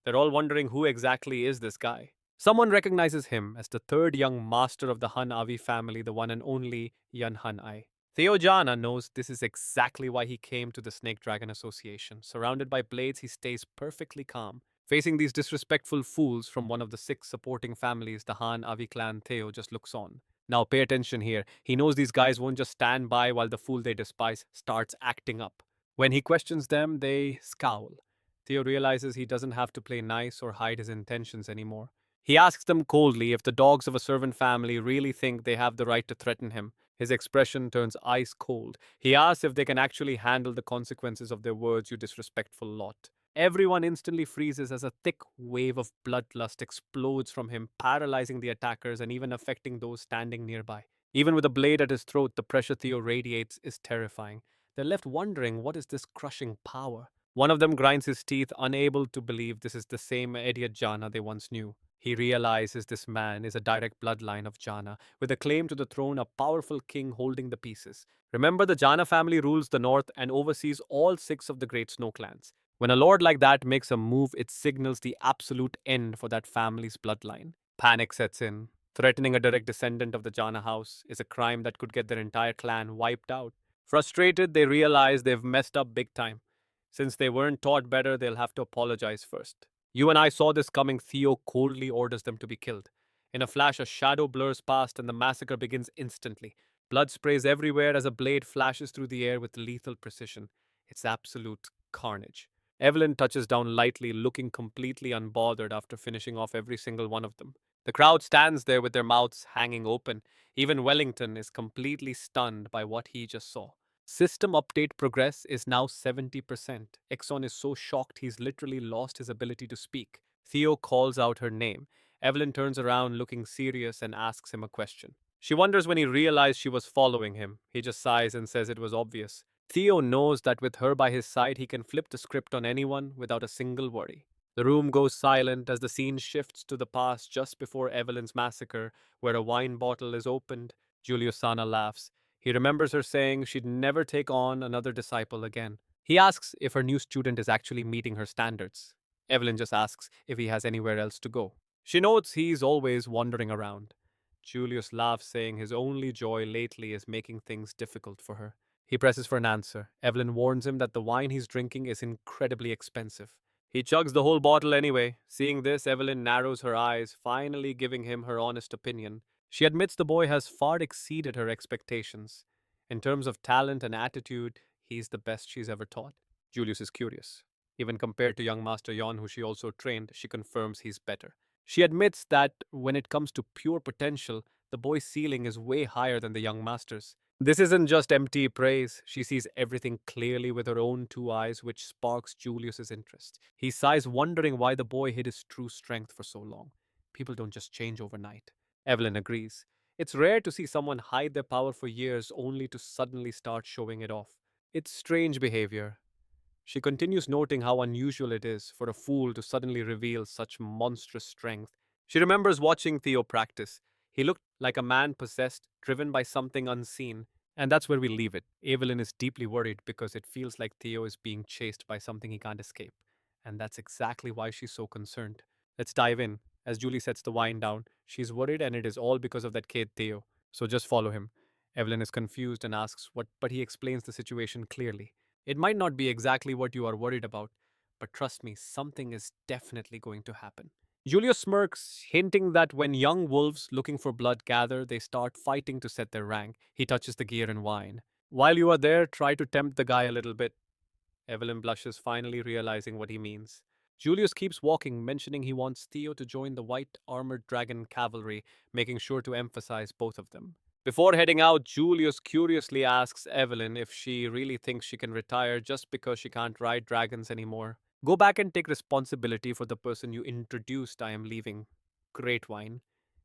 They're all wondering who exactly is this guy. Someone recognizes him as the third young master of the Han Avi family, the one and only Yan Han Ai. Theo Jana knows this is exactly why he came to the Snake Dragon Association. Surrounded by blades, he stays perfectly calm. Facing these disrespectful fools from one of the 6 supporting families, the Han Avi clan, Theo just looks on. Now pay attention here. He knows these guys won't just stand by while the fool they despise starts acting up. When he questions them, they scowl. Theo realizes he doesn't have to play nice or hide his intentions anymore. He asks them coldly if the dogs of a servant family really think they have the right to threaten him. His expression turns ice cold. He asks if they can actually handle the consequences of their words, you disrespectful lot. Everyone instantly freezes as a thick wave of bloodlust explodes from him, paralyzing the attackers and even affecting those standing nearby. Even with a blade at his throat, the pressure Theo radiates is terrifying. They're left wondering, what is this crushing power? One of them grinds his teeth, unable to believe this is the same idiot Jana they once knew. He realizes this man is a direct bloodline of Jana, with a claim to the throne, a powerful king holding the pieces. Remember, the Jana family rules the north and oversees all 6 of the great snow clans. When a lord like that makes a move, it signals the absolute end for that family's bloodline. Panic sets in. Threatening a direct descendant of the Jana house is a crime that could get their entire clan wiped out. Frustrated, they realize they've messed up big time. Since they weren't taught better, they'll have to apologize first. You and I saw this coming. Theo coldly orders them to be killed. In a flash, a shadow blurs past and the massacre begins instantly. Blood sprays everywhere as a blade flashes through the air with lethal precision. It's absolute carnage. Evelyn touches down lightly, looking completely unbothered after finishing off every single one of them. The crowd stands there with their mouths hanging open. Even Wellington is completely stunned by what he just saw. System update progress is now 70%. Exxon is so shocked he's literally lost his ability to speak. Theo calls out her name. Evelyn turns around looking serious and asks him a question. She wonders when he realized she was following him. He just sighs and says it was obvious. Theo knows that with her by his side, he can flip the script on anyone without a single worry. The room goes silent as the scene shifts to the past just before Evelyn's massacre, where a wine bottle is opened. Julius Sana laughs. He remembers her saying she'd never take on another disciple again. He asks if her new student is actually meeting her standards. Evelyn just asks if he has anywhere else to go. She notes he's always wandering around. Julius laughs, saying his only joy lately is making things difficult for her. He presses for an answer. Evelyn warns him that the wine he's drinking is incredibly expensive. He chugs the whole bottle anyway. Seeing this, Evelyn narrows her eyes, finally giving him her honest opinion. She admits the boy has far exceeded her expectations. In terms of talent and attitude, he's the best she's ever taught. Julius is curious. Even compared to young Master Yon, who she also trained, she confirms he's better. She admits that when it comes to pure potential, the boy's ceiling is way higher than the young master's. This isn't just empty praise. She sees everything clearly with her own two eyes, which sparks Julius's interest. He sighs, wondering why the boy hid his true strength for so long. People don't just change overnight. Evelyn agrees. It's rare to see someone hide their power for years only to suddenly start showing it off. It's strange behavior. She continues, noting how unusual it is for a fool to suddenly reveal such monstrous strength. She remembers watching Theo practice. He looked like a man possessed, driven by something unseen. And that's where we leave it. Evelyn is deeply worried because it feels like Theo is being chased by something he can't escape. And that's exactly why she's so concerned. Let's dive in. As Julie sets the wine down, she's worried, and it is all because of that kid Theo. So just follow him. Evelyn is confused and asks what, but he explains the situation clearly. It might not be exactly what you are worried about, but trust me, something is definitely going to happen. Julius smirks, hinting that when young wolves looking for blood gather, they start fighting to set their rank. He touches the gear and wine. While you are there, try to tempt the guy a little bit. Evelyn blushes, finally realizing what he means. Julius keeps walking, mentioning he wants Theo to join the white armored dragon cavalry, making sure to emphasize both of them. Before heading out, Julius curiously asks Evelyn if she really thinks she can retire just because she can't ride dragons anymore. Go back and take responsibility for the person you introduced. I am leaving. Great wine.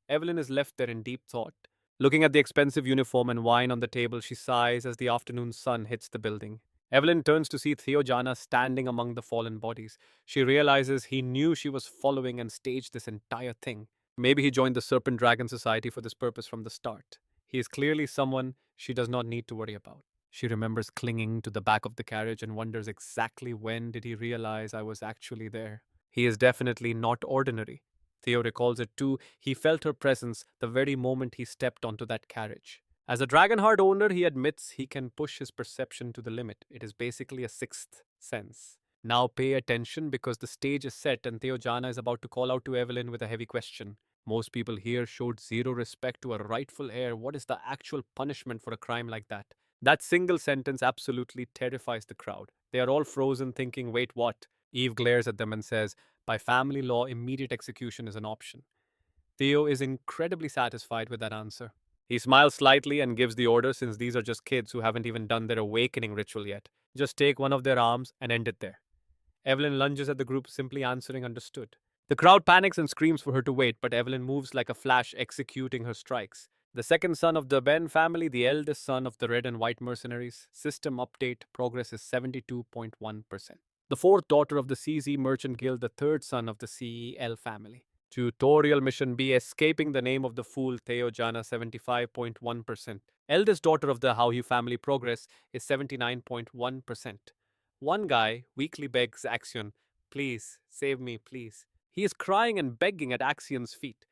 Evelyn is left there in deep thought. Looking at the expensive uniform and wine on the table, she sighs as the afternoon sun hits the building. Evelyn turns to see Theo Jana standing among the fallen bodies. She realizes he knew she was following and staged this entire thing. Maybe he joined the Serpent Dragon Society for this purpose from the start. He is clearly someone she does not need to worry about. She remembers clinging to the back of the carriage and wonders exactly when did he realize I was actually there. He is definitely not ordinary. Theo recalls it too. He felt her presence the very moment he stepped onto that carriage. As a Dragonheart owner, he admits he can push his perception to the limit. It is basically a sixth sense. Now pay attention because the stage is set and Theo Jana is about to call out to Evelyn with a heavy question. Most people here showed zero respect to a rightful heir. What is the actual punishment for a crime like that? That single sentence absolutely terrifies the crowd. They are all frozen, thinking, wait, what? Eve glares at them and says, by family law, immediate execution is an option. Theo is incredibly satisfied with that answer. He smiles slightly and gives the order, since these are just kids who haven't even done their awakening ritual yet. Just take one of their arms and end it there. Evelyn lunges at the group, simply answering understood. The crowd panics and screams for her to wait, but Evelyn moves like a flash, executing her strikes. The second son of the Ben family, the eldest son of the Red and White mercenaries. System update, progress is 72.1%. The fourth daughter of the CZ Merchant Guild, the third son of the CEL family. Tutorial mission B, escaping the name of the fool, Theo Jana, 75.1%. Eldest daughter of the How You family, progress is 79.1%. One guy weakly begs Axion, please, save me, please. He is crying and begging at Axion's feet.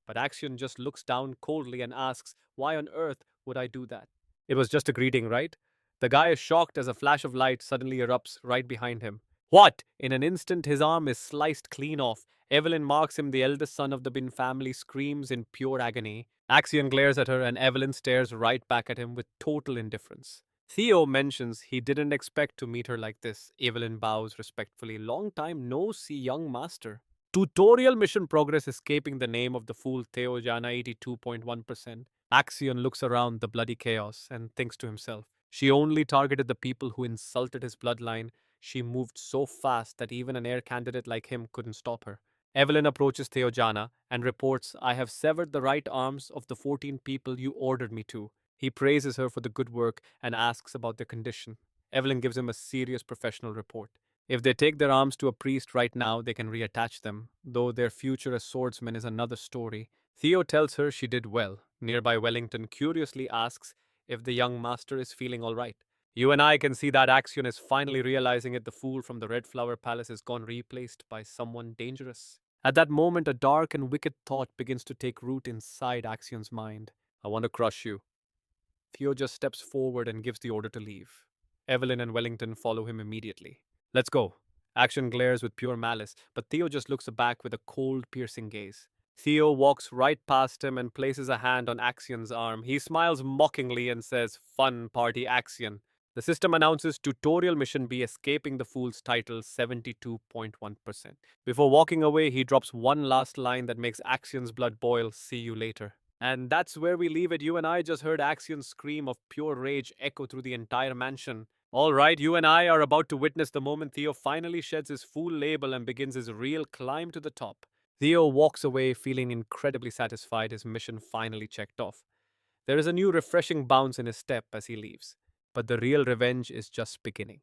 But Axion just looks down coldly and asks, why on earth would I do that? It was just a greeting, right? The guy is shocked as a flash of light suddenly erupts right behind him. What? In an instant, his arm is sliced clean off. Evelyn marks him, the eldest son of the Bin family, screams in pure agony. Axion glares at her, and Evelyn stares right back at him with total indifference. Theo mentions he didn't expect to meet her like this. Evelyn bows respectfully. Long time no see, young master. Tutorial mission progress, escaping the name of the fool, Theo Jana, 82.1%. Axion looks around the bloody chaos and thinks to himself, she only targeted the people who insulted his bloodline. She moved so fast that even an heir candidate like him couldn't stop her. Evelyn approaches Theo Jana and reports, I have severed the right arms of the 14 people you ordered me to. He praises her for the good work and asks about their condition. Evelyn gives him a serious professional report. If they take their arms to a priest right now, they can reattach them, though their future as swordsmen is another story. Theo tells her she did well. Nearby Wellington curiously asks if the young master is feeling alright. You and I can see that Axion is finally realizing it. The fool from the Red Flower Palace is gone, replaced by someone dangerous. At that moment, a dark and wicked thought begins to take root inside Axion's mind. I want to crush you. Theo just steps forward and gives the order to leave. Evelyn and Wellington follow him immediately. Let's go. Action glares with pure malice, but Theo just looks back with a cold, piercing gaze. Theo walks right past him and places a hand on Axion's arm. He smiles mockingly and says, "Fun party, Axion." The system announces Tutorial Mission B, escaping the fool's title 72.1%. Before walking away, he drops one last line that makes Axion's blood boil. "See you later." And that's where we leave it. You and I just heard Axion's scream of pure rage echo through the entire mansion. All right, you and I are about to witness the moment Theo finally sheds his fool label and begins his real climb to the top. Theo walks away feeling incredibly satisfied, his mission finally checked off. There is a new refreshing bounce in his step as he leaves. But the real revenge is just beginning.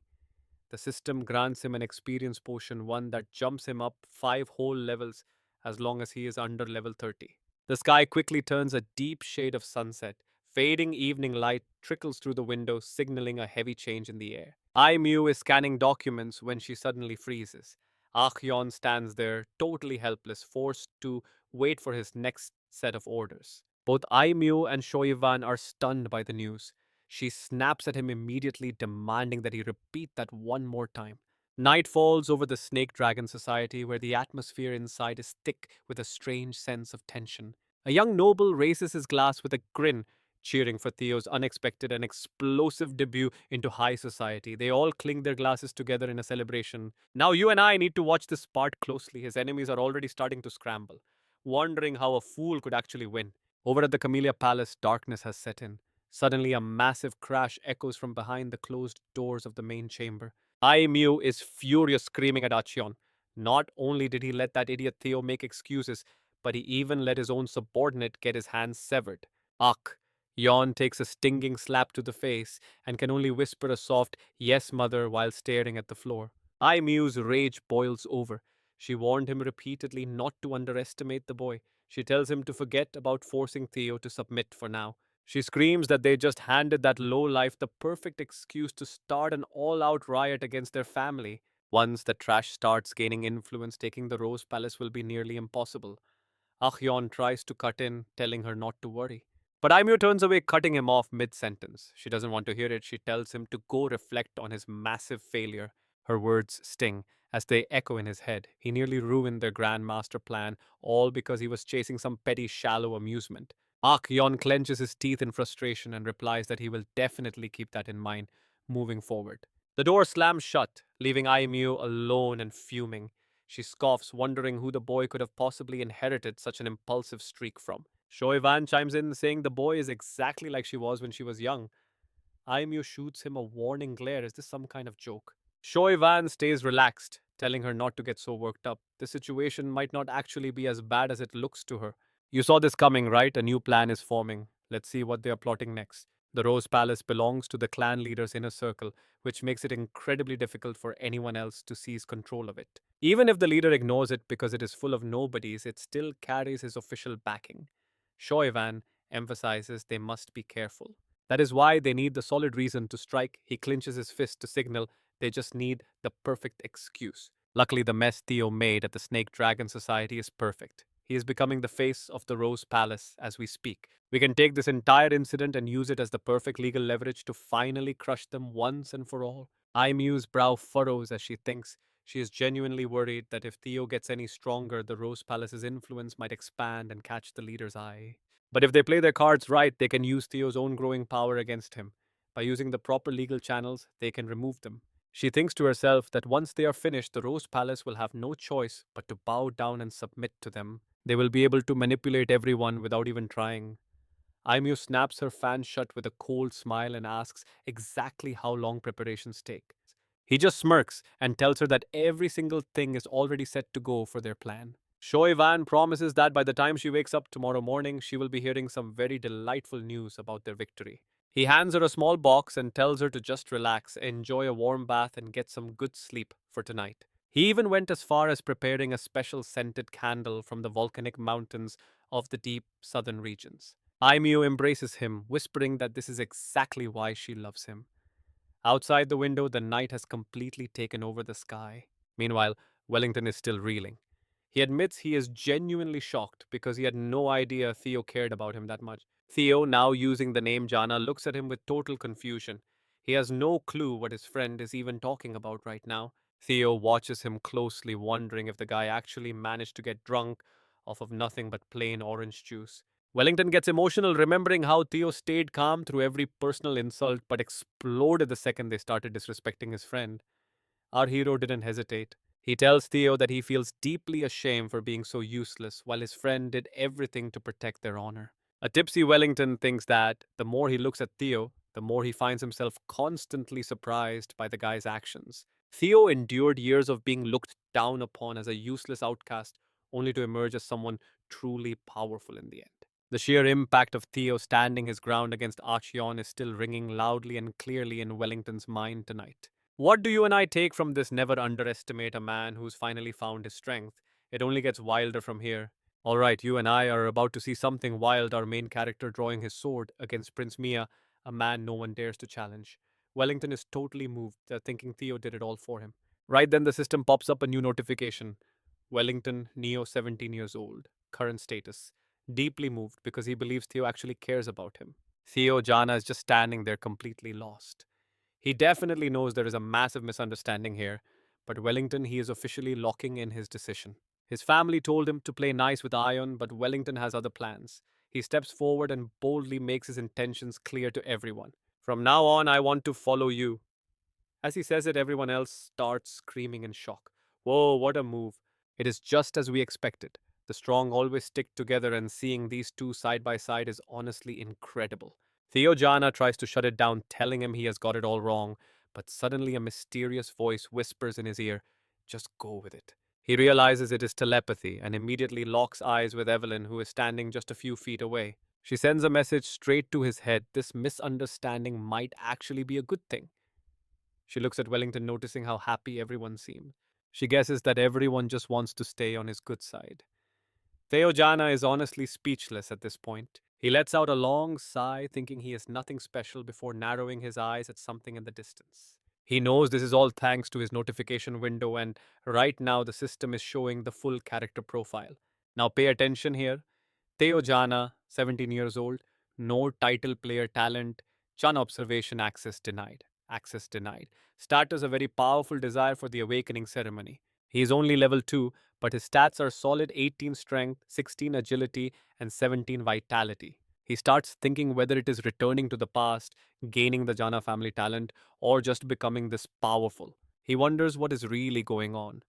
The system grants him an experience potion, one that jumps him up 5 whole levels as long as he is under level 30. The sky quickly turns a deep shade of sunset. Fading evening light trickles through the window, signaling a heavy change in the air. Ai Mew is scanning documents when she suddenly freezes. Achyon stands there, totally helpless, forced to wait for his next set of orders. Both Ai Mew and Shoivan are stunned by the news. She snaps at him immediately, demanding that he repeat that one more time. Night falls over the Snake Dragon Society, where the atmosphere inside is thick with a strange sense of tension. A young noble raises his glass with a grin, cheering for Theo's unexpected and explosive debut into high society. They all clink their glasses together in a celebration. Now, you and I need to watch this part closely. His enemies are already starting to scramble, wondering how a fool could actually win. Over at the Camellia Palace, darkness has set in. Suddenly, a massive crash echoes from behind the closed doors of the main chamber. Ai Mew is furious, screaming at Acheon. Not only did he let that idiot Theo make excuses, but he even let his own subordinate get his hands severed. Ugh! Yon takes a stinging slap to the face and can only whisper a soft, "Yes, mother," while staring at the floor. Ai Mew's rage boils over. She warned him repeatedly not to underestimate the boy. She tells him to forget about forcing Theo to submit for now. She screams that they just handed that lowlife the perfect excuse to start an all-out riot against their family. Once the trash starts gaining influence, taking the Rose Palace will be nearly impossible. Achyon tries to cut in, telling her not to worry. But Aimyo turns away, cutting him off mid-sentence. She doesn't want to hear it. She tells him to go reflect on his massive failure. Her words sting as they echo in his head. He nearly ruined their grand master plan, all because he was chasing some petty, shallow amusement. Yon clenches his teeth in frustration and replies that he will definitely keep that in mind moving forward. The door slams shut, leaving Aimyo alone and fuming. She scoffs, wondering who the boy could have possibly inherited such an impulsive streak from. Shoivan chimes in, saying the boy is exactly like she was when she was young. Aimyo shoots him a warning glare. Is this some kind of joke? Shoivan stays relaxed, telling her not to get so worked up. The situation might not actually be as bad as it looks to her. You saw this coming, right? A new plan is forming. Let's see what they are plotting next. The Rose Palace belongs to the clan leader's inner circle, which makes it incredibly difficult for anyone else to seize control of it. Even if the leader ignores it because it is full of nobodies, it still carries his official backing. Shoivan emphasizes they must be careful. That is why they need the solid reason to strike. He clenches his fist to signal they just need the perfect excuse. Luckily, the mess Theo made at the Snake Dragon Society is perfect. He is becoming the face of the Rose Palace as we speak. We can take this entire incident and use it as the perfect legal leverage to finally crush them once and for all. Imew's brow furrows as she thinks. She is genuinely worried that if Theo gets any stronger, the Rose Palace's influence might expand and catch the leader's eye. But if they play their cards right, they can use Theo's own growing power against him. By using the proper legal channels, they can remove them. She thinks to herself that once they are finished, the Rose Palace will have no choice but to bow down and submit to them. They will be able to manipulate everyone without even trying. Aimyo snaps her fan shut with a cold smile and asks exactly how long preparations take. He just smirks and tells her that every single thing is already set to go for their plan. Shoivan promises that by the time she wakes up tomorrow morning, she will be hearing some very delightful news about their victory. He hands her a small box and tells her to just relax, enjoy a warm bath, and get some good sleep for tonight. He even went as far as preparing a special scented candle from the volcanic mountains of the deep southern regions. Aimio embraces him, whispering that this is exactly why she loves him. Outside the window, the night has completely taken over the sky. Meanwhile, Wellington is still reeling. He admits he is genuinely shocked because he had no idea Theo cared about him that much. Theo, now using the name Jana, looks at him with total confusion. He has no clue what his friend is even talking about right now. Theo watches him closely, wondering if the guy actually managed to get drunk off of nothing but plain orange juice. Wellington gets emotional, remembering how Theo stayed calm through every personal insult but exploded the second they started disrespecting his friend. Our hero didn't hesitate. He tells Theo that he feels deeply ashamed for being so useless, while his friend did everything to protect their honor. A tipsy Wellington thinks that the more he looks at Theo, the more he finds himself constantly surprised by the guy's actions. Theo endured years of being looked down upon as a useless outcast, only to emerge as someone truly powerful in the end. The sheer impact of Theo standing his ground against Archeon is still ringing loudly and clearly in Wellington's mind tonight. What do you and I take from this? Never underestimate a man who's finally found his strength. It only gets wilder from here. Alright, you and I are about to see something wild, our main character drawing his sword against Prince Mia, a man no one dares to challenge. Wellington is totally moved, thinking Theo did it all for him. Right then, the system pops up a new notification. Wellington, Neo, 17 years old. Current status. Deeply moved because he believes Theo actually cares about him. Theo Jana is just standing there completely lost. He definitely knows there is a massive misunderstanding here, but Wellington, he is officially locking in his decision. His family told him to play nice with Ion, but Wellington has other plans. He steps forward and boldly makes his intentions clear to everyone. From now on, I want to follow you. As he says it, everyone else starts screaming in shock. Whoa, what a move. It is just as we expected. The strong always stick together, and seeing these two side by side is honestly incredible. Theo Jana tries to shut it down, telling him he has got it all wrong, but suddenly a mysterious voice whispers in his ear, just go with it. He realizes it is telepathy and immediately locks eyes with Evelyn, who is standing just a few feet away. She sends a message straight to his head. This misunderstanding might actually be a good thing. She looks at Wellington, noticing how happy everyone seemed. She guesses that everyone just wants to stay on his good side. Theo Jana is honestly speechless at this point. He lets out a long sigh, thinking he is nothing special before narrowing his eyes at something in the distance. He knows this is all thanks to his notification window, and right now the system is showing the full character profile. Now pay attention here. Theo Jana, 17 years old, no title player talent, Chun observation access denied. Access denied. Status a very powerful desire for the awakening ceremony. He is only level 2, but his stats are solid 18 strength, 16 agility, and 17 vitality. He starts thinking whether it is returning to the past, gaining the Jana family talent, or just becoming this powerful. He wonders what is really going on.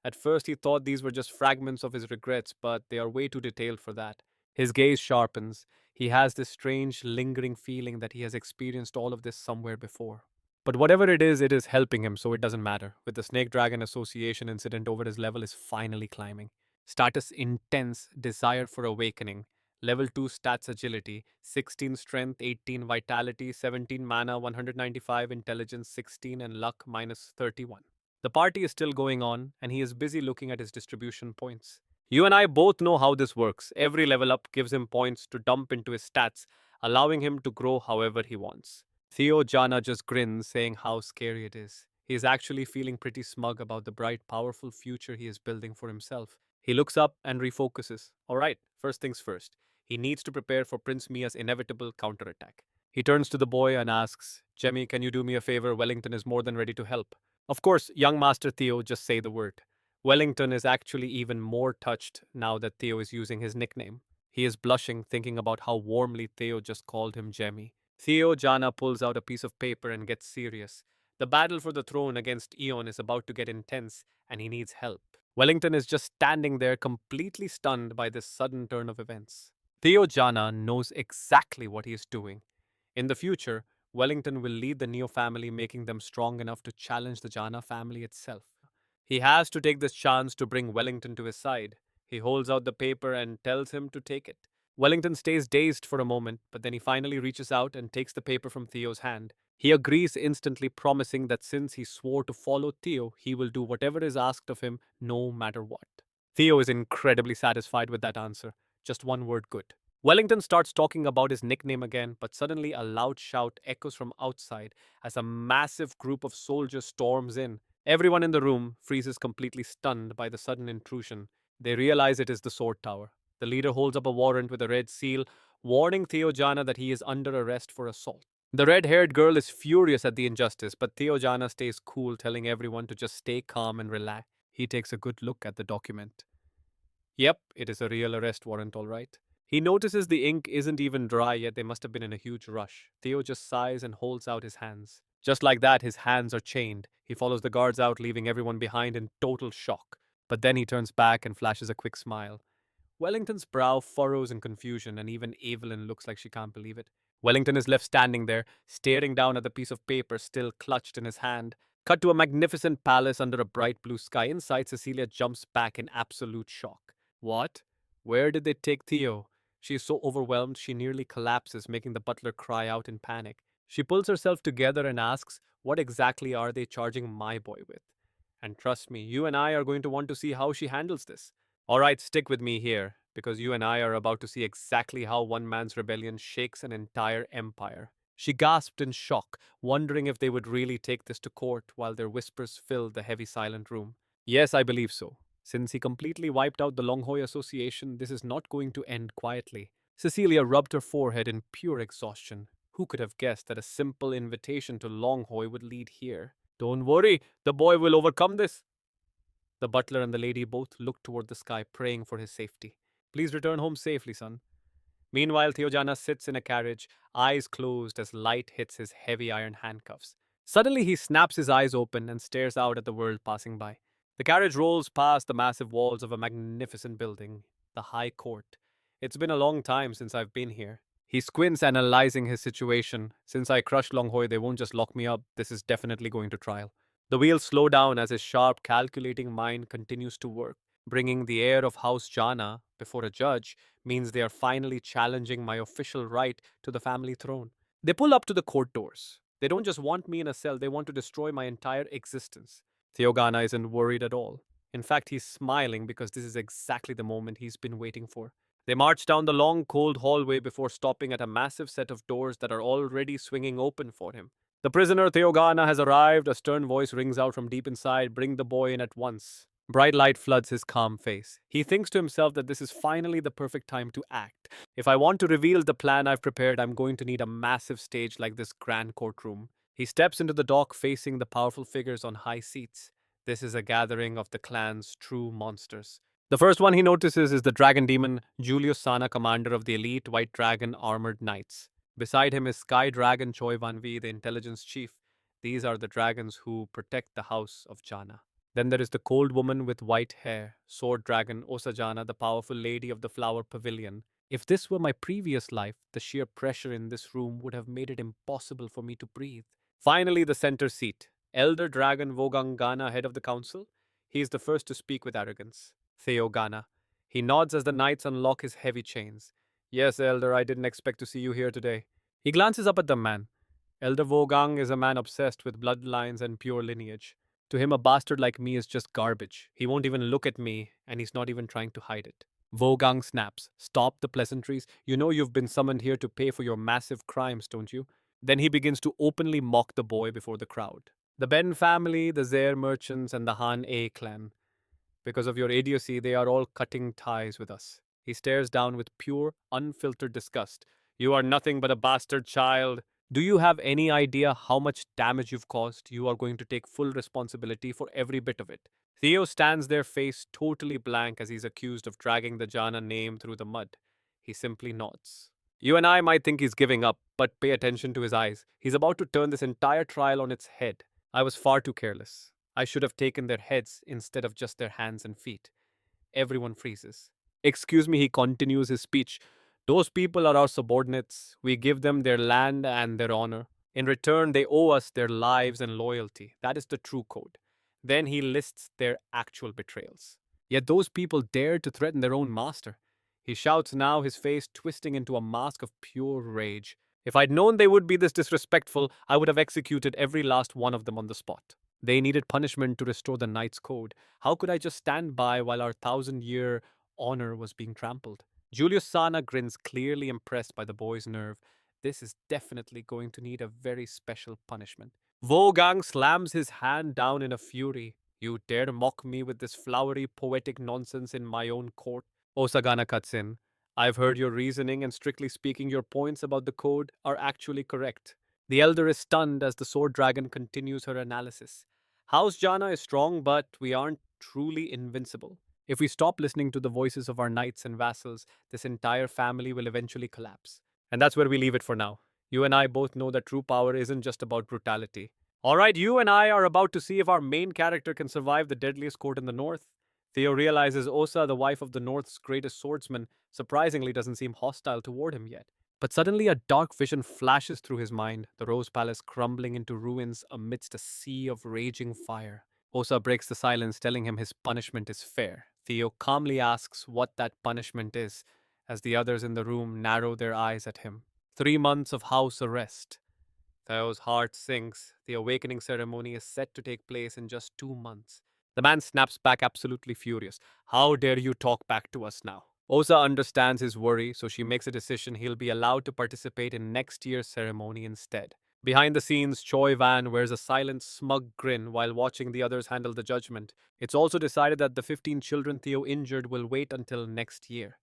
At first, he thought these were just fragments of his regrets, but they are way too detailed for that. His gaze sharpens. He has this strange, lingering feeling that he has experienced all of this somewhere before. But whatever it is helping him, so it doesn't matter. With the Snake Dragon Association incident over, his level is finally climbing. Status intense, desire for awakening. Level 2 stats agility, 16 strength, 18 vitality, 17 mana, 195 intelligence, 16 and luck minus 31. The party is still going on, and he is busy looking at his distribution points. You and I both know how this works. Every level up gives him points to dump into his stats, allowing him to grow however he wants. Theo Jana just grins, saying how scary it is. He is actually feeling pretty smug about the bright, powerful future he is building for himself. He looks up and refocuses. Alright, first things first. He needs to prepare for Prince Mia's inevitable counterattack. He turns to the boy and asks, Jemmy, can you do me a favor? Wellington is more than ready to help. Of course, young Master Theo just say the word. Wellington is actually even more touched now that Theo is using his nickname. He is blushing, thinking about how warmly Theo just called him Jemmy. Theo Jana pulls out a piece of paper and gets serious. The battle for the throne against Eon is about to get intense, and he needs help. Wellington is just standing there, completely stunned by this sudden turn of events. Theo Jana knows exactly what he is doing. In the future, Wellington will lead the Neo family, making them strong enough to challenge the Jana family itself. He has to take this chance to bring Wellington to his side. He holds out the paper and tells him to take it. Wellington stays dazed for a moment, but then he finally reaches out and takes the paper from Theo's hand. He agrees instantly, promising that since he swore to follow Theo, he will do whatever is asked of him, no matter what. Theo is incredibly satisfied with that answer. Just one word good. Wellington starts talking about his nickname again, but suddenly a loud shout echoes from outside as a massive group of soldiers storms in. Everyone in the room freezes completely stunned by the sudden intrusion. They realize it is the Sword Tower. The leader holds up a warrant with a red seal, warning Theo Jana that he is under arrest for assault. The red haired girl is furious at the injustice, but Theo Jana stays cool, telling everyone to just stay calm and relax. He takes a good look at the document. Yep, it is a real arrest warrant, all right. He notices the ink isn't even dry yet, they must have been in a huge rush. Theo just sighs and holds out his hands. Just like that, his hands are chained. He follows the guards out, leaving everyone behind in total shock. But then he turns back and flashes a quick smile. Wellington's brow furrows in confusion, and even Evelyn looks like she can't believe it. Wellington is left standing there, staring down at the piece of paper still clutched in his hand. Cut to a magnificent palace under a bright blue sky. Inside, Cecilia jumps back in absolute shock. What? Where did they take Theo? She is so overwhelmed she nearly collapses, making the butler cry out in panic. She pulls herself together and asks, what exactly are they charging my boy with? And trust me, you and I are going to want to see how she handles this. Alright, stick with me here, because you and I are about to see exactly how one man's rebellion shakes an entire empire. She gasped in shock, wondering if they would really take this to court while their whispers filled the heavy silent room. Yes, I believe so. Since he completely wiped out the Longhoi Association, this is not going to end quietly. Cecilia rubbed her forehead in pure exhaustion. Who could have guessed that a simple invitation to Longhoi would lead here? Don't worry, the boy will overcome this. The butler and the lady both looked toward the sky, praying for his safety. Please return home safely, son. Meanwhile, Theo Jana sits in a carriage, eyes closed as light hits his heavy iron handcuffs. Suddenly, he snaps his eyes open and stares out at the world passing by. The carriage rolls past the massive walls of a magnificent building, the High Court. It's been a long time since I've been here. He squints, analyzing his situation. Since I crushed Longhoi, they won't just lock me up. This is definitely going to trial. The wheels slow down as his sharp, calculating mind continues to work. Bringing the heir of House Jana before a judge means they are finally challenging my official right to the family throne. They pull up to the court doors. They don't just want me in a cell, they want to destroy my entire existence. Theogana isn't worried at all. In fact, he's smiling because this is exactly the moment he's been waiting for. They march down the long, cold hallway before stopping at a massive set of doors that are already swinging open for him. The prisoner Theogana has arrived. A stern voice rings out from deep inside, bring the boy in at once. Bright light floods his calm face. He thinks to himself that this is finally the perfect time to act. If I want to reveal the plan I've prepared, I'm going to need a massive stage like this grand courtroom. He steps into the dock facing the powerful figures on high seats. This is a gathering of the clan's true monsters. The first one he notices is the dragon demon, Julius Sana, commander of the elite white dragon armored knights. Beside him is Sky Dragon Choi Vanvi, the intelligence chief. These are the dragons who protect the house of Jana. Then there is the cold woman with white hair, sword dragon Osajana, the powerful lady of the flower pavilion. If this were my previous life, the sheer pressure in this room would have made it impossible for me to breathe. Finally, the center seat. Elder Dragon Vogangana, head of the council. He is the first to speak with arrogance. Theogana. He nods as the knights unlock his heavy chains. Yes, Elder, I didn't expect to see you here today. He glances up at the man. Elder Vogang is a man obsessed with bloodlines and pure lineage. To him, a bastard like me is just garbage. He won't even look at me, and he's not even trying to hide it. Vogang snaps. Stop the pleasantries. You know you've been summoned here to pay for your massive crimes, don't you? Then he begins to openly mock the boy before the crowd. The Ben family, the Zer merchants, and the Han A clan. Because of your idiocy, they are all cutting ties with us. He stares down with pure, unfiltered disgust. You are nothing but a bastard child. Do you have any idea how much damage you've caused? You are going to take full responsibility for every bit of it. Theo stands there, face totally blank, as he's accused of dragging the Jana name through the mud. He simply nods. You and I might think he's giving up, but pay attention to his eyes. He's about to turn this entire trial on its head. I was far too careless. I should have taken their heads instead of just their hands and feet. Everyone freezes. Excuse me, he continues his speech. Those people are our subordinates. We give them their land and their honor. In return, they owe us their lives and loyalty. That is the true code. Then he lists their actual betrayals. Yet those people dared to threaten their own master. He shouts now, his face twisting into a mask of pure rage. If I'd known they would be this disrespectful, I would have executed every last one of them on the spot. They needed punishment to restore the Knight's Code. How could I just stand by while our 1,000-year honor was being trampled? Julius Sana grins, clearly impressed by the boy's nerve. This is definitely going to need a very special punishment. Vogang slams his hand down in a fury. You dare mock me with this flowery, poetic nonsense in my own court? Osagana cuts in. I've heard your reasoning, and strictly speaking, your points about the code are actually correct. The elder is stunned as the sword dragon continues her analysis. House Jana is strong, but we aren't truly invincible. If we stop listening to the voices of our knights and vassals, this entire family will eventually collapse. And that's where we leave it for now. You and I both know that true power isn't just about brutality. Alright, you and I are about to see if our main character can survive the deadliest court in the north. Theo realizes Osa, the wife of the north's greatest swordsman, surprisingly doesn't seem hostile toward him yet. But suddenly a dark vision flashes through his mind, the Rose Palace crumbling into ruins amidst a sea of raging fire. Osa breaks the silence, telling him his punishment is fair. Theo calmly asks what that punishment is, as the others in the room narrow their eyes at him. 3 months of house arrest. Theo's heart sinks. The awakening ceremony is set to take place in just 2 months. The man snaps back, absolutely furious. How dare you talk back to us now? Osa understands his worry, so she makes a decision he'll be allowed to participate in next year's ceremony instead. Behind the scenes, Choi Van wears a silent, smug grin while watching the others handle the judgment. It's also decided that the 15 children Theo injured will wait until next year.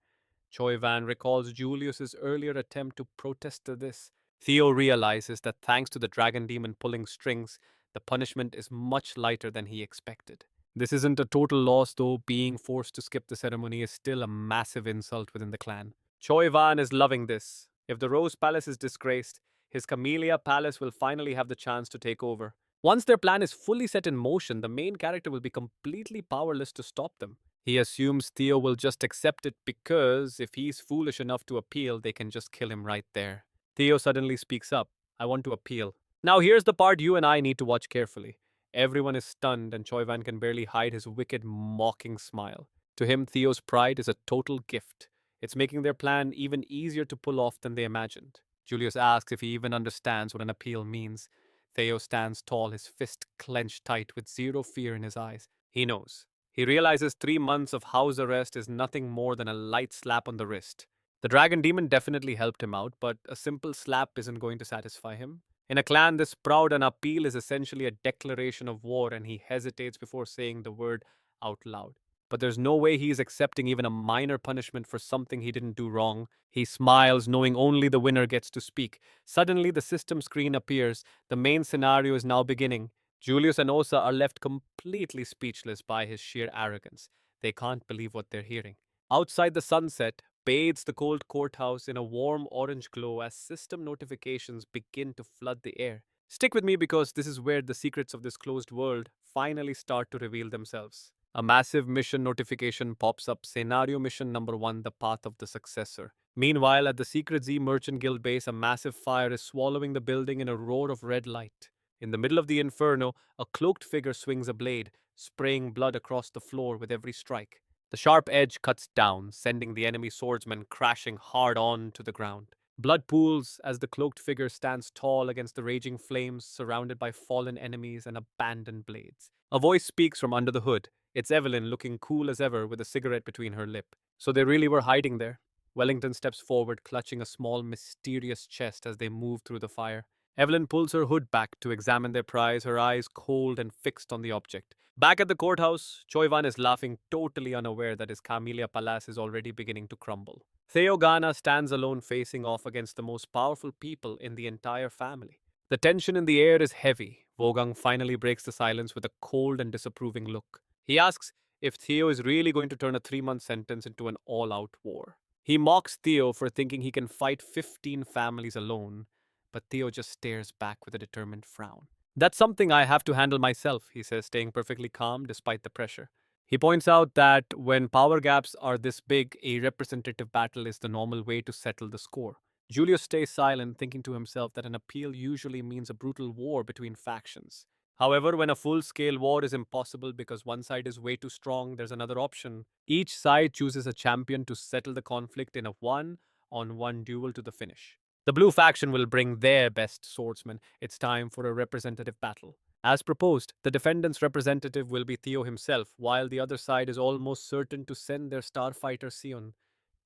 Choi Van recalls Julius's earlier attempt to protest to this. Theo realizes that thanks to the dragon demon pulling strings, the punishment is much lighter than he expected. This isn't a total loss, though. Being forced to skip the ceremony is still a massive insult within the clan. Choi Van is loving this. If the Rose Palace is disgraced, his Camellia Palace will finally have the chance to take over. Once their plan is fully set in motion, the main character will be completely powerless to stop them. He assumes Theo will just accept it because if he's foolish enough to appeal, they can just kill him right there. Theo suddenly speaks up. I want to appeal. Now, here's the part you and I need to watch carefully. Everyone is stunned, and Choi Van can barely hide his wicked, mocking smile. To him, Theo's pride is a total gift. It's making their plan even easier to pull off than they imagined. Julius asks if he even understands what an appeal means. Theo stands tall, his fist clenched tight, with zero fear in his eyes. He knows. He realizes 3 months of house arrest is nothing more than a light slap on the wrist. The dragon demon definitely helped him out, but a simple slap isn't going to satisfy him. In a clan this proud, an appeal is essentially a declaration of war, and he hesitates before saying the word out loud. But there's no way he is accepting even a minor punishment for something he didn't do wrong. He smiles, knowing only the winner gets to speak. Suddenly, the system screen appears. The main scenario is now beginning. Julius and Osa are left completely speechless by his sheer arrogance. They can't believe what they're hearing. Outside, the sunset bathes the cold courthouse in a warm orange glow as system notifications begin to flood the air. Stick with me because this is where the secrets of this closed world finally start to reveal themselves. A massive mission notification pops up. Scenario mission number 1, the path of the successor. Meanwhile, at the Secret Z Merchant Guild base, a massive fire is swallowing the building in a roar of red light. In the middle of the inferno, a cloaked figure swings a blade, spraying blood across the floor with every strike. The sharp edge cuts down, sending the enemy swordsman crashing hard on to the ground. Blood pools as the cloaked figure stands tall against the raging flames, surrounded by fallen enemies and abandoned blades. A voice speaks from under the hood. It's Evelyn, looking cool as ever with a cigarette between her lip. So they really were hiding there. Wellington steps forward, clutching a small, mysterious chest as they move through the fire. Evelyn pulls her hood back to examine their prize, her eyes cold and fixed on the object. Back at the courthouse, Choivan is laughing, totally unaware that his Camellia Palace is already beginning to crumble. Theo Jana stands alone, facing off against the most powerful people in the entire family. The tension in the air is heavy. Vogang finally breaks the silence with a cold and disapproving look. He asks if Theo is really going to turn a 3 month sentence into an all out war. He mocks Theo for thinking he can fight 15 families alone, but Theo just stares back with a determined frown. That's something I have to handle myself, he says, staying perfectly calm despite the pressure. He points out that when power gaps are this big, a representative battle is the normal way to settle the score. Julius stays silent, thinking to himself that an appeal usually means a brutal war between factions. However, when a full scale war is impossible because one side is way too strong, there's another option. Each side chooses a champion to settle the conflict in a one-on-one duel to the finish. The blue faction will bring their best swordsman. It's time for a representative battle. As proposed, the defendant's representative will be Theo himself, while the other side is almost certain to send their starfighter Sion.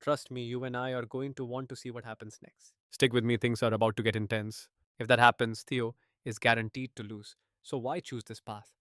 Trust me, you and I are going to want to see what happens next. Stick with me, things are about to get intense. If that happens, Theo is guaranteed to lose. So why choose this path?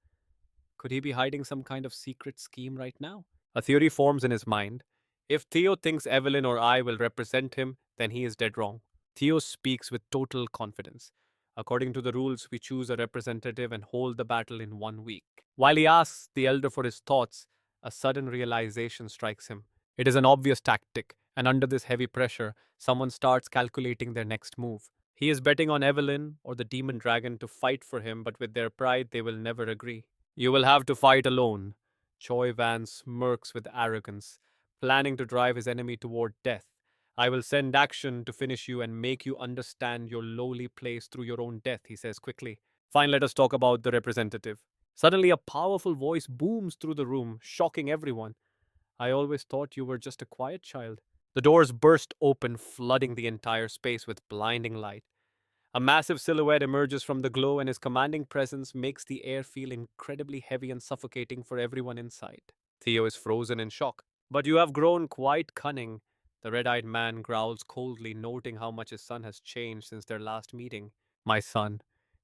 Could he be hiding some kind of secret scheme right now? A theory forms in his mind. If Theo thinks Evelyn or I will represent him, then he is dead wrong. Theo speaks with total confidence. According to the rules, we choose a representative and hold the battle in 1 week. While he asks the elder for his thoughts, a sudden realization strikes him. It is an obvious tactic, and under this heavy pressure, someone starts calculating their next move. He is betting on Evelyn or the demon dragon to fight for him, but with their pride, they will never agree. You will have to fight alone. Choi Van smirks with arrogance, planning to drive his enemy toward death. I will send action to finish you and make you understand your lowly place through your own death, he says quickly. Fine, let us talk about the representative. Suddenly, a powerful voice booms through the room, shocking everyone. I always thought you were just a quiet child. The doors burst open, flooding the entire space with blinding light. A massive silhouette emerges from the glow, and his commanding presence makes the air feel incredibly heavy and suffocating for everyone inside. Theo is frozen in shock. But you have grown quite cunning. The red eyed man growls coldly, noting how much his son has changed since their last meeting. My son.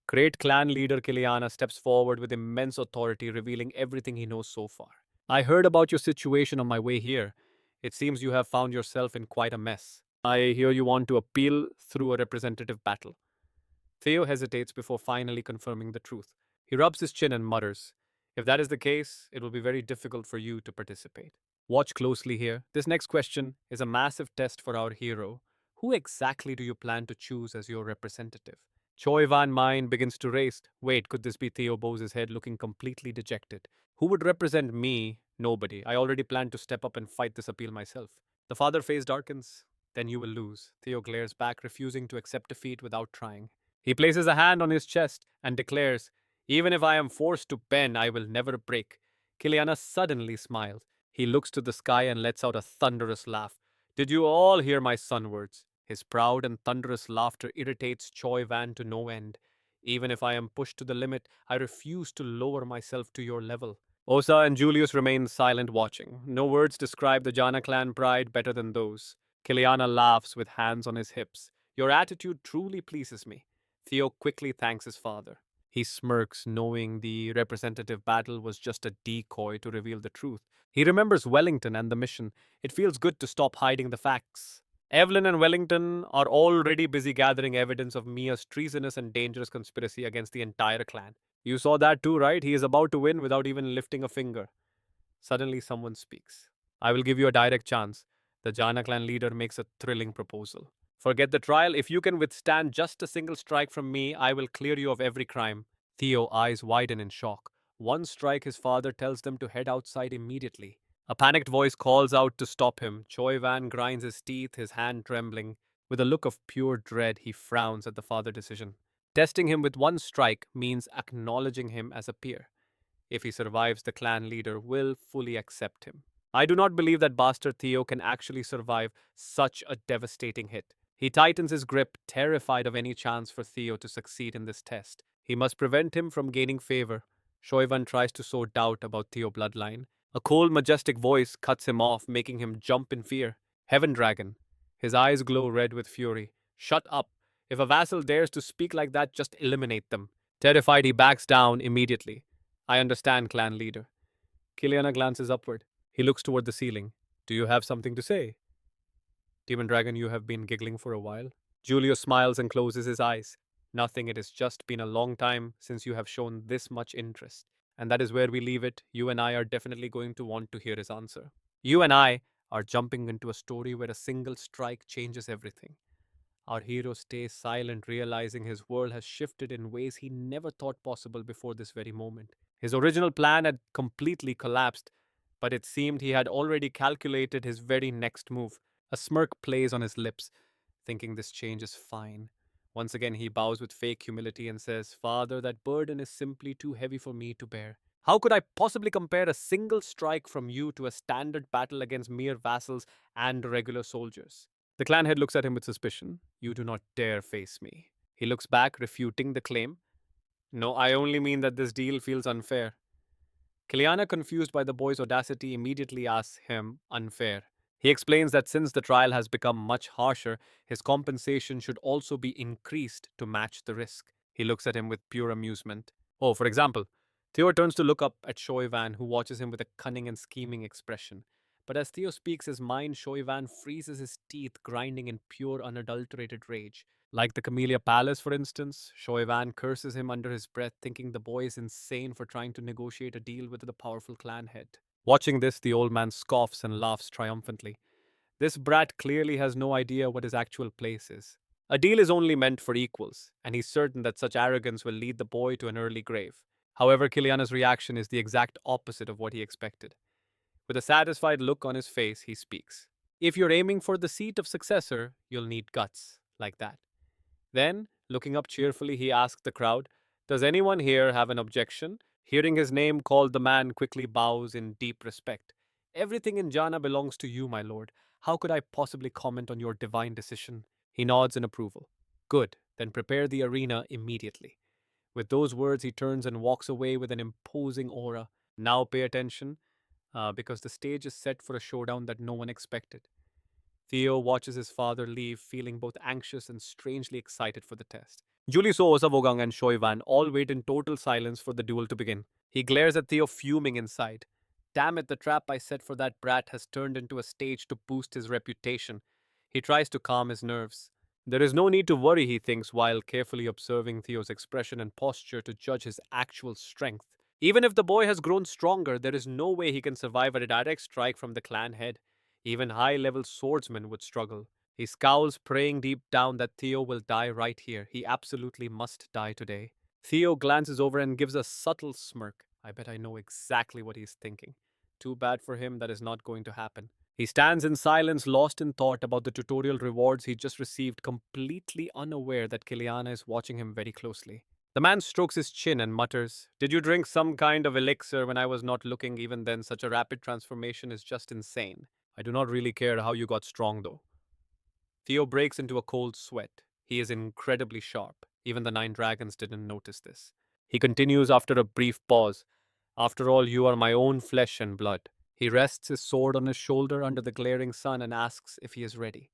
Great clan leader Kiliana steps forward with immense authority, revealing everything he knows so far. I heard about your situation on my way here. It seems you have found yourself in quite a mess. I hear you want to appeal through a representative battle. Theo hesitates before finally confirming the truth. He rubs his chin and mutters, if that is the case, it will be very difficult for you to participate. Watch closely here. This next question is a massive test for our hero. Who exactly do you plan to choose as your representative? Choi Van mind begins to race. Wait, could this be Theo Bose's head looking completely dejected? Who would represent me? Nobody. I already planned to step up and fight this appeal myself. The father face darkens. Then you will lose. Theo glares back, refusing to accept defeat without trying. He places a hand on his chest and declares, even if I am forced to bend, I will never break. Kiliana suddenly smiles. He looks to the sky and lets out a thunderous laugh. Did you all hear my son words? His proud and thunderous laughter irritates Choi Van to no end. Even if I am pushed to the limit, I refuse to lower myself to your level. Osa and Julius remain silent watching. No words describe the Jana clan pride better than those. Kiliana laughs with hands on his hips. Your attitude truly pleases me. Theo quickly thanks his father. He smirks, knowing the representative battle was just a decoy to reveal the truth. He remembers Wellington and the mission. It feels good to stop hiding the facts. Evelyn and Wellington are already busy gathering evidence of Mia's treasonous and dangerous conspiracy against the entire clan. You saw that too, right? He is about to win without even lifting a finger. Suddenly, someone speaks. I will give you a direct chance. The Jana clan leader makes a thrilling proposal. Forget the trial. If you can withstand just a single strike from me, I will clear you of every crime. Theo eyes widen in shock. One strike, his father tells them to head outside immediately. A panicked voice calls out to stop him. Choi Van grinds his teeth, his hand trembling. With a look of pure dread, he frowns at the father decision. Testing him with one strike means acknowledging him as a peer. If he survives, the clan leader will fully accept him. I do not believe that bastard Theo can actually survive such a devastating hit. He tightens his grip, terrified of any chance for Theo to succeed in this test. He must prevent him from gaining favor. Shoivan tries to sow doubt about Theo Bloodline. A cold, majestic voice cuts him off, making him jump in fear. Heaven Dragon. His eyes glow red with fury. Shut up. If a vassal dares to speak like that, just eliminate them. Terrified, he backs down immediately. I understand, clan leader. Kiliana glances upward. He looks toward the ceiling. Do you have something to say? Demon Dragon, you have been giggling for a while. Julius smiles and closes his eyes. Nothing, it has just been a long time since you have shown this much interest. And that is where we leave it. You and I are definitely going to want to hear his answer. You and I are jumping into a story where a single strike changes everything. Our hero stays silent, realizing his world has shifted in ways he never thought possible before this very moment. His original plan had completely collapsed, but it seemed he had already calculated his very next move. A smirk plays on his lips, thinking this change is fine. Once again, he bows with fake humility and says, Father, that burden is simply too heavy for me to bear. How could I possibly compare a single strike from you to a standard battle against mere vassals and regular soldiers? The clan head looks at him with suspicion. You do not dare face me. He looks back, refuting the claim. No, I only mean that this deal feels unfair. Kiliana, confused by the boy's audacity, immediately asks him, unfair. He explains that since the trial has become much harsher, his compensation should also be increased to match the risk. He looks at him with pure amusement. Oh, for example, Theo turns to look up at Shoivan, who watches him with a cunning and scheming expression. But as Theo speaks his mind, Shoivan freezes his teeth, grinding in pure, unadulterated rage. Like the Camellia Palace, for instance, Shoivan curses him under his breath, thinking the boy is insane for trying to negotiate a deal with the powerful clan head. Watching this, the old man scoffs and laughs triumphantly. This brat clearly has no idea what his actual place is. A deal is only meant for equals, and he's certain that such arrogance will lead the boy to an early grave. However, Kiliana's reaction is the exact opposite of what he expected. With a satisfied look on his face, he speaks. If you're aiming for the seat of successor, you'll need guts, like that. Then, looking up cheerfully, he asked the crowd, "Does anyone here have an objection?" Hearing his name called, the man quickly bows in deep respect. "Everything in Jana belongs to you, my lord. How could I possibly comment on your divine decision?" He nods in approval. "Good, then prepare the arena immediately." With those words, he turns and walks away with an imposing aura. Now pay attention, because the stage is set for a showdown that no one expected. Theo watches his father leave, feeling both anxious and strangely excited for the test. Juliso, Osavogang, and Shoivan all wait in total silence for the duel to begin. He glares at Theo, fuming inside. Damn it, the trap I set for that brat has turned into a stage to boost his reputation. He tries to calm his nerves. There is no need to worry, he thinks, while carefully observing Theo's expression and posture to judge his actual strength. Even if the boy has grown stronger, there is no way he can survive a direct strike from the clan head. Even high-level swordsmen would struggle. He scowls, praying deep down that Theo will die right here. He absolutely must die today. Theo glances over and gives a subtle smirk. I bet I know exactly what he's thinking. Too bad for him, that is not going to happen. He stands in silence, lost in thought about the tutorial rewards he just received, completely unaware that Kiliana is watching him very closely. The man strokes his chin and mutters, "Did you drink some kind of elixir when I was not looking? Even then, such a rapid transformation is just insane. I do not really care how you got strong, though." Theo breaks into a cold sweat. He is incredibly sharp. Even the nine dragons didn't notice this. He continues after a brief pause. "After all, you are my own flesh and blood." He rests his sword on his shoulder under the glaring sun and asks if he is ready.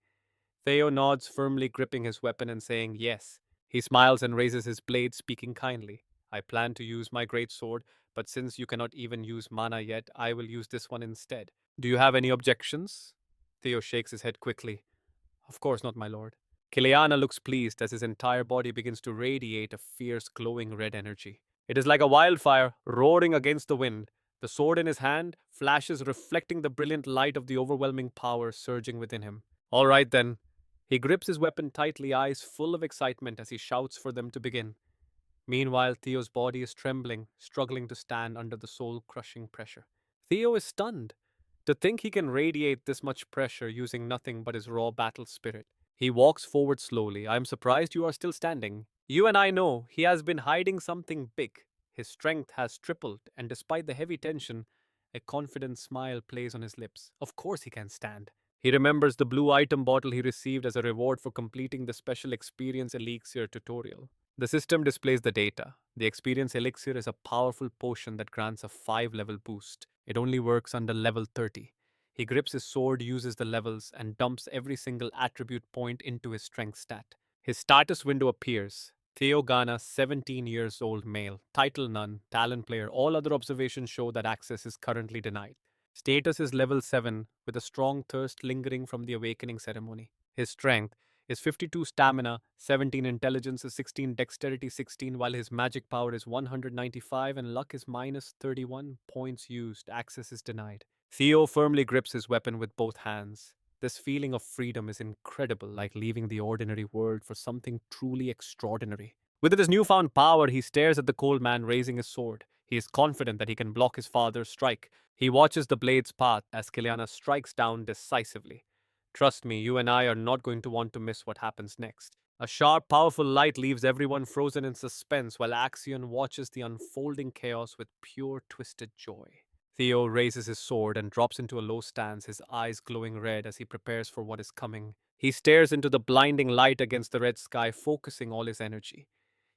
Theo nods, firmly gripping his weapon and saying yes. He smiles and raises his blade, speaking kindly. "I plan to use my great sword, but since you cannot even use mana yet, I will use this one instead. Do you have any objections?" Theo shakes his head quickly. "Of course not, my lord." Kiliana looks pleased as his entire body begins to radiate a fierce, glowing red energy. It is like a wildfire roaring against the wind. The sword in his hand flashes, reflecting the brilliant light of the overwhelming power surging within him. "All right, then." He grips his weapon tightly, eyes full of excitement as he shouts for them to begin. Meanwhile, Theo's body is trembling, struggling to stand under the soul-crushing pressure. Theo is stunned. To think he can radiate this much pressure using nothing but his raw battle spirit. He walks forward slowly. "I am surprised you are still standing. You and I know he has been hiding something big. His strength has tripled, and despite the heavy tension, a confident smile plays on his lips. Of course he can stand." He remembers the blue item bottle he received as a reward for completing the special experience elixir tutorial. The system displays the data. The experience elixir is a powerful potion that grants a 5-level boost. It only works under level 30. He grips his sword, uses the levels, and dumps every single attribute point into his strength stat. His status window appears. Theo Jana, 17 years old male, title none, talent player. All other observations show that access is currently denied. Status is level 7, with a strong thirst lingering from the awakening ceremony. His strength is 52 stamina, 17 intelligence, 16 dexterity, 16, while his magic power is 195 and luck is minus 31. Points used, access is denied. Theo firmly grips his weapon with both hands. This feeling of freedom is incredible, like leaving the ordinary world for something truly extraordinary. With his newfound power, he stares at the cold man raising his sword. He is confident that he can block his father's strike. He watches the blade's path as Kiliana strikes down decisively. "Trust me, you and I are not going to want to miss what happens next." A sharp, powerful light leaves everyone frozen in suspense while Axion watches the unfolding chaos with pure, twisted joy. Theo raises his sword and drops into a low stance, his eyes glowing red as he prepares for what is coming. He stares into the blinding light against the red sky, focusing all his energy.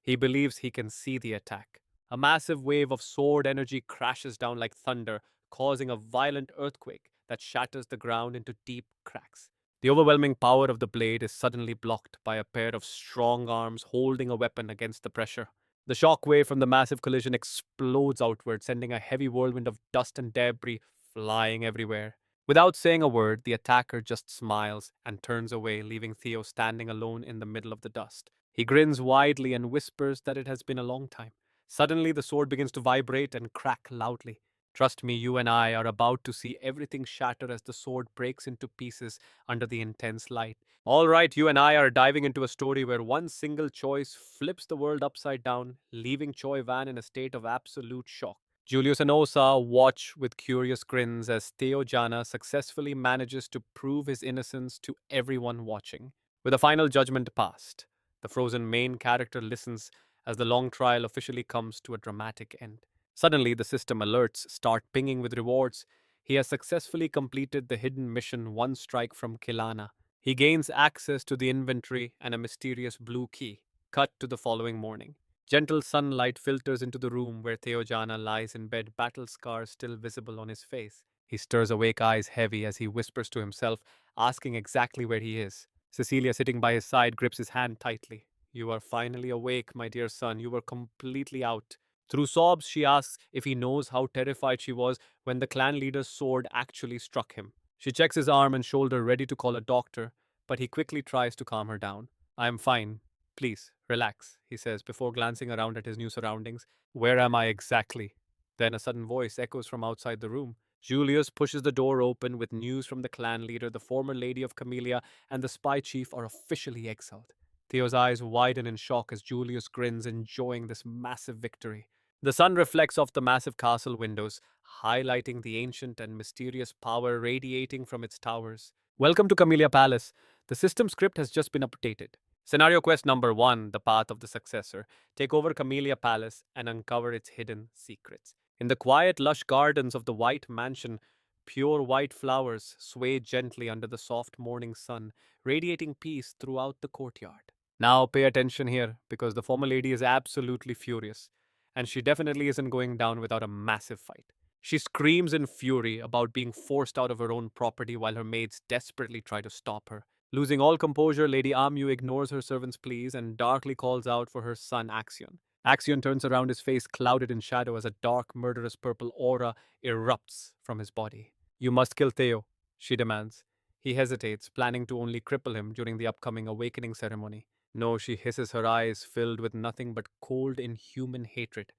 He believes he can see the attack. A massive wave of sword energy crashes down like thunder, causing a violent earthquake. that shatters the ground into deep cracks. The overwhelming power of the blade is suddenly blocked by a pair of strong arms holding a weapon against the pressure. The shock wave from the massive collision explodes outward, sending a heavy whirlwind of dust and debris flying everywhere. Without saying a word, the attacker just smiles and turns away, leaving Theo standing alone in the middle of the dust. He grins widely and whispers that it has been a long time. Suddenly, the sword begins to vibrate and crack loudly. Trust me, you and I are about to see everything shatter as the sword breaks into pieces under the intense light. All right, you and I are diving into a story where one single choice flips the world upside down, leaving Choi Van in a state of absolute shock. Julius and Osa watch with curious grins as Theo Jana successfully manages to prove his innocence to everyone watching. With a final judgment passed, the frozen main character listens as the long trial officially comes to a dramatic end. Suddenly, the system alerts start pinging with rewards. He has successfully completed the hidden mission One Strike from Kilana. He gains access to the inventory and a mysterious blue key. Cut to the following morning. Gentle sunlight filters into the room where Theojana lies in bed, battle scars still visible on his face. He stirs awake, eyes heavy, as he whispers to himself, asking exactly where he is. Cecilia, sitting by his side, grips his hand tightly. You are finally awake, my dear son. You were completely out. Through sobs, she asks if he knows how terrified she was when the clan leader's sword actually struck him. She checks his arm and shoulder, ready to call a doctor, but he quickly tries to calm her down. I am fine. Please, relax, he says before glancing around at his new surroundings. Where am I exactly? Then a sudden voice echoes from outside the room. Julius pushes the door open with news from the clan leader. The former lady of Camellia and the spy chief are officially exiled. Theo's eyes widen in shock as Julius grins, enjoying this massive victory. The sun reflects off the massive castle windows, highlighting the ancient and mysterious power radiating from its towers. Welcome to Camellia Palace. The system script has just been updated. Scenario quest number 1, The Path of the Successor. Take over Camellia Palace and uncover its hidden secrets. In the quiet, lush gardens of the White Mansion, pure white flowers sway gently under the soft morning sun, radiating peace throughout the courtyard. Now pay attention here, because the former lady is absolutely furious, and she definitely isn't going down without a massive fight. She screams in fury about being forced out of her own property while her maids desperately try to stop her. Losing all composure, Lady Amu ignores her servant's pleas and darkly calls out for her son Axion. Axion turns around, his face clouded in shadow as a dark, murderous purple aura erupts from his body. You must kill Theo, she demands. He hesitates, planning to only cripple him during the upcoming awakening ceremony. No, she hisses, her eyes filled with nothing but cold, inhuman hatred.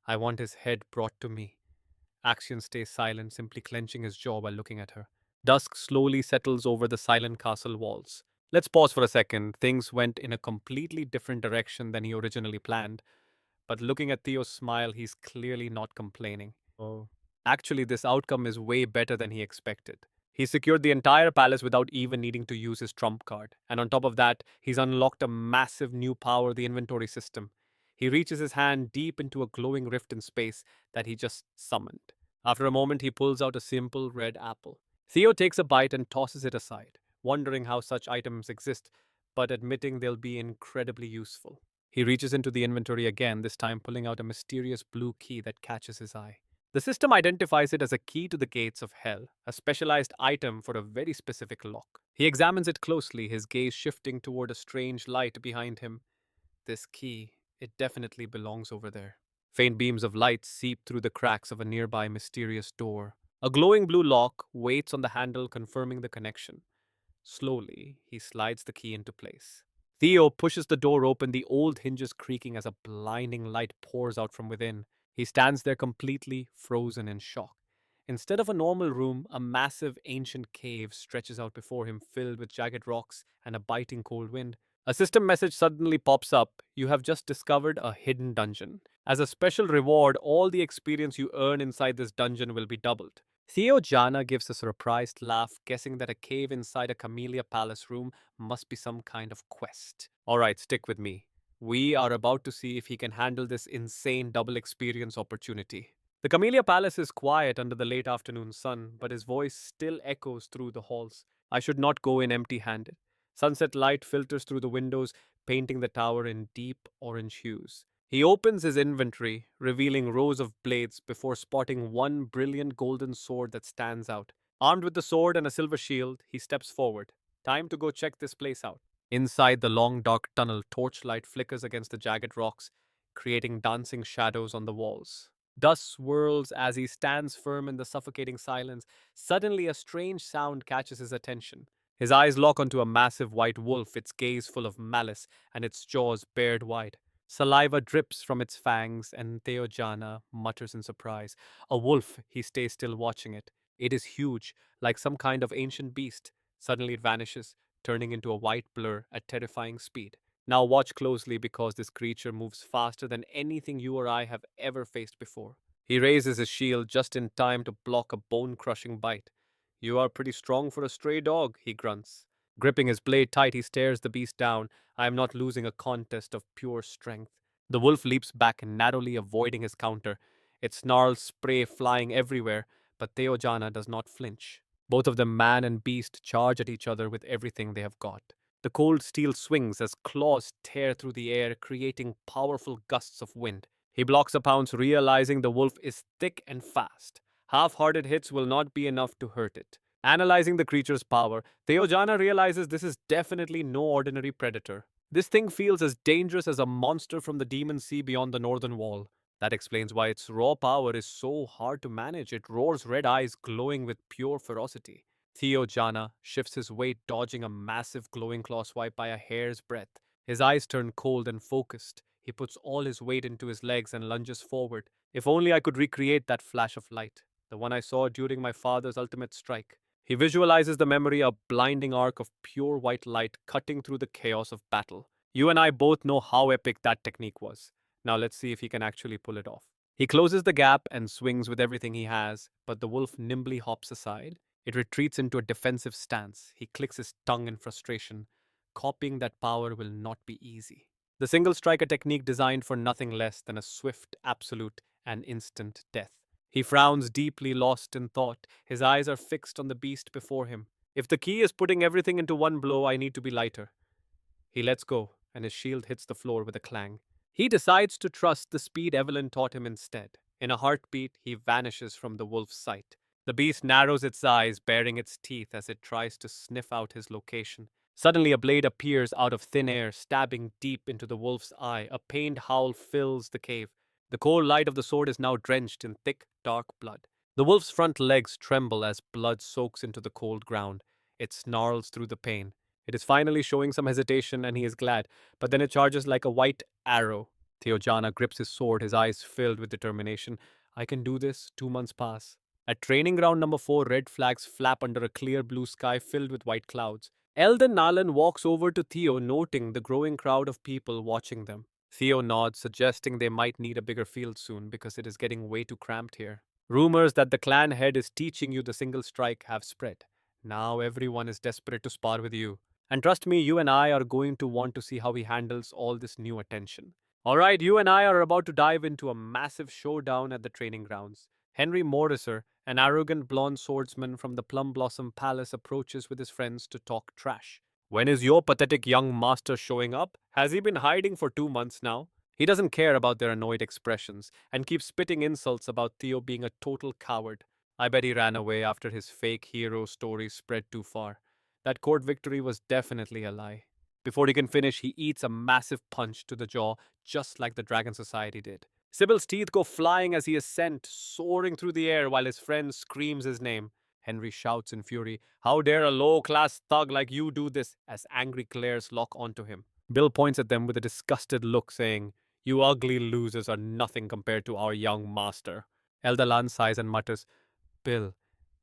I want his head brought to me. Axion stays silent, simply clenching his jaw while looking at her. Dusk slowly settles over the silent castle walls. Let's pause for a second. Things went in a completely different direction than he originally planned. But looking at Theo's smile, he's clearly not complaining. Oh. Actually, this outcome is way better than he expected. He secured the entire palace without even needing to use his trump card. And on top of that, he's unlocked a massive new power, the inventory system. He reaches his hand deep into a glowing rift in space that he just summoned. After a moment, he pulls out a simple red apple. Theo takes a bite and tosses it aside, wondering how such items exist, but admitting they'll be incredibly useful. He reaches into the inventory again, this time pulling out a mysterious blue key that catches his eye. The system identifies it as a key to the gates of hell, a specialized item for a very specific lock. He examines it closely, his gaze shifting toward a strange light behind him. This key, it definitely belongs over there. Faint beams of light seep through the cracks of a nearby mysterious door. A glowing blue lock waits on the handle, confirming the connection. Slowly, he slides the key into place. Theo pushes the door open, the old hinges creaking as a blinding light pours out from within. He stands there completely frozen in shock. Instead of a normal room, a massive ancient cave stretches out before him, filled with jagged rocks and a biting cold wind. A system message suddenly pops up. You have just discovered a hidden dungeon. As a special reward, all the experience you earn inside this dungeon will be doubled. Theo Jana gives a surprised laugh, guessing that a cave inside a Camellia Palace room must be some kind of quest. Alright, stick with me. We are about to see if he can handle this insane double experience opportunity. The Camellia Palace is quiet under the late afternoon sun, but his voice still echoes through the halls. I should not go in empty handed. Sunset light filters through the windows, painting the tower in deep orange hues. He opens his inventory, revealing rows of blades before spotting one brilliant golden sword that stands out. Armed with the sword and a silver shield, he steps forward. Time to go check this place out. Inside the long dark tunnel, torchlight flickers against the jagged rocks, creating dancing shadows on the walls. Dust swirls as he stands firm in the suffocating silence. Suddenly, a strange sound catches his attention. His eyes lock onto a massive white wolf, its gaze full of malice and its jaws bared wide. Saliva drips from its fangs, and Theo Jana mutters in surprise. A wolf, he stays still watching it. It is huge, like some kind of ancient beast. Suddenly it vanishes, turning into a white blur at terrifying speed. Now watch closely because this creature moves faster than anything you or I have ever faced before. He raises his shield just in time to block a bone crushing bite. You are pretty strong for a stray dog, he grunts. Gripping his blade tight, he stares the beast down. I am not losing a contest of pure strength. The wolf leaps back, narrowly avoiding his counter. Its snarls spray flying everywhere, but Theojana does not flinch. Both of them, man and beast, charge at each other with everything they have got. The cold steel swings as claws tear through the air, creating powerful gusts of wind. He blocks a pounce, realizing the wolf is thick and fast. Half-hearted hits will not be enough to hurt it. Analyzing the creature's power, Theojana realizes this is definitely no ordinary predator. This thing feels as dangerous as a monster from the demon sea beyond the northern wall. That explains why its raw power is so hard to manage. It roars, red eyes glowing with pure ferocity. Theo Jana shifts his weight, dodging a massive glowing claw swipe by a hair's breadth. His eyes turn cold and focused. He puts all his weight into his legs and lunges forward. If only I could recreate that flash of light, the one I saw during my father's ultimate strike. He visualizes the memory, a blinding arc of pure white light cutting through the chaos of battle. You and I both know how epic that technique was. Now let's see if he can actually pull it off. He closes the gap and swings with everything he has, but the wolf nimbly hops aside. It retreats into a defensive stance. He clicks his tongue in frustration. Copying that power will not be easy. The single striker technique designed for nothing less than a swift, absolute, and instant death. He frowns deeply, lost in thought. His eyes are fixed on the beast before him. If the key is putting everything into one blow, I need to be lighter. He lets go, and his shield hits the floor with a clang. He decides to trust the speed Evelyn taught him instead. In a heartbeat, he vanishes from the wolf's sight. The beast narrows its eyes, baring its teeth as it tries to sniff out his location. Suddenly, a blade appears out of thin air, stabbing deep into the wolf's eye. A pained howl fills the cave. The cold light of the sword is now drenched in thick, dark blood. The wolf's front legs tremble as blood soaks into the cold ground. It snarls through the pain. It is finally showing some hesitation, and he is glad, but then it charges like a white arrow. Theojana grips his sword, his eyes filled with determination. I can do this. 2 months pass. At training ground number 4, red flags flap under a clear blue sky filled with white clouds. Eldon Nalan walks over to Theo, noting the growing crowd of people watching them. Theo nods, suggesting they might need a bigger field soon because it is getting way too cramped here. Rumors that the clan head is teaching you the single strike have spread. Now everyone is desperate to spar with you. And trust me, you and I are going to want to see how he handles all this new attention. Alright, you and I are about to dive into a massive showdown at the training grounds. Henry Mortiser, an arrogant blonde swordsman from the Plum Blossom Palace, approaches with his friends to talk trash. When is your pathetic young master showing up? Has he been hiding for 2 months now? He doesn't care about their annoyed expressions and keeps spitting insults about Theo being a total coward. I bet he ran away after his fake hero story spread too far. That court victory was definitely a lie. Before he can finish, he eats a massive punch to the jaw, just like the Dragon Society did. Sybil's teeth go flying as he is sent, soaring through the air while his friend screams his name. Henry shouts in fury, How dare a low-class thug like you do this, as angry glares lock onto him. Bill points at them with a disgusted look, saying, You ugly losers are nothing compared to our young master. Eldalan sighs and mutters, Bill,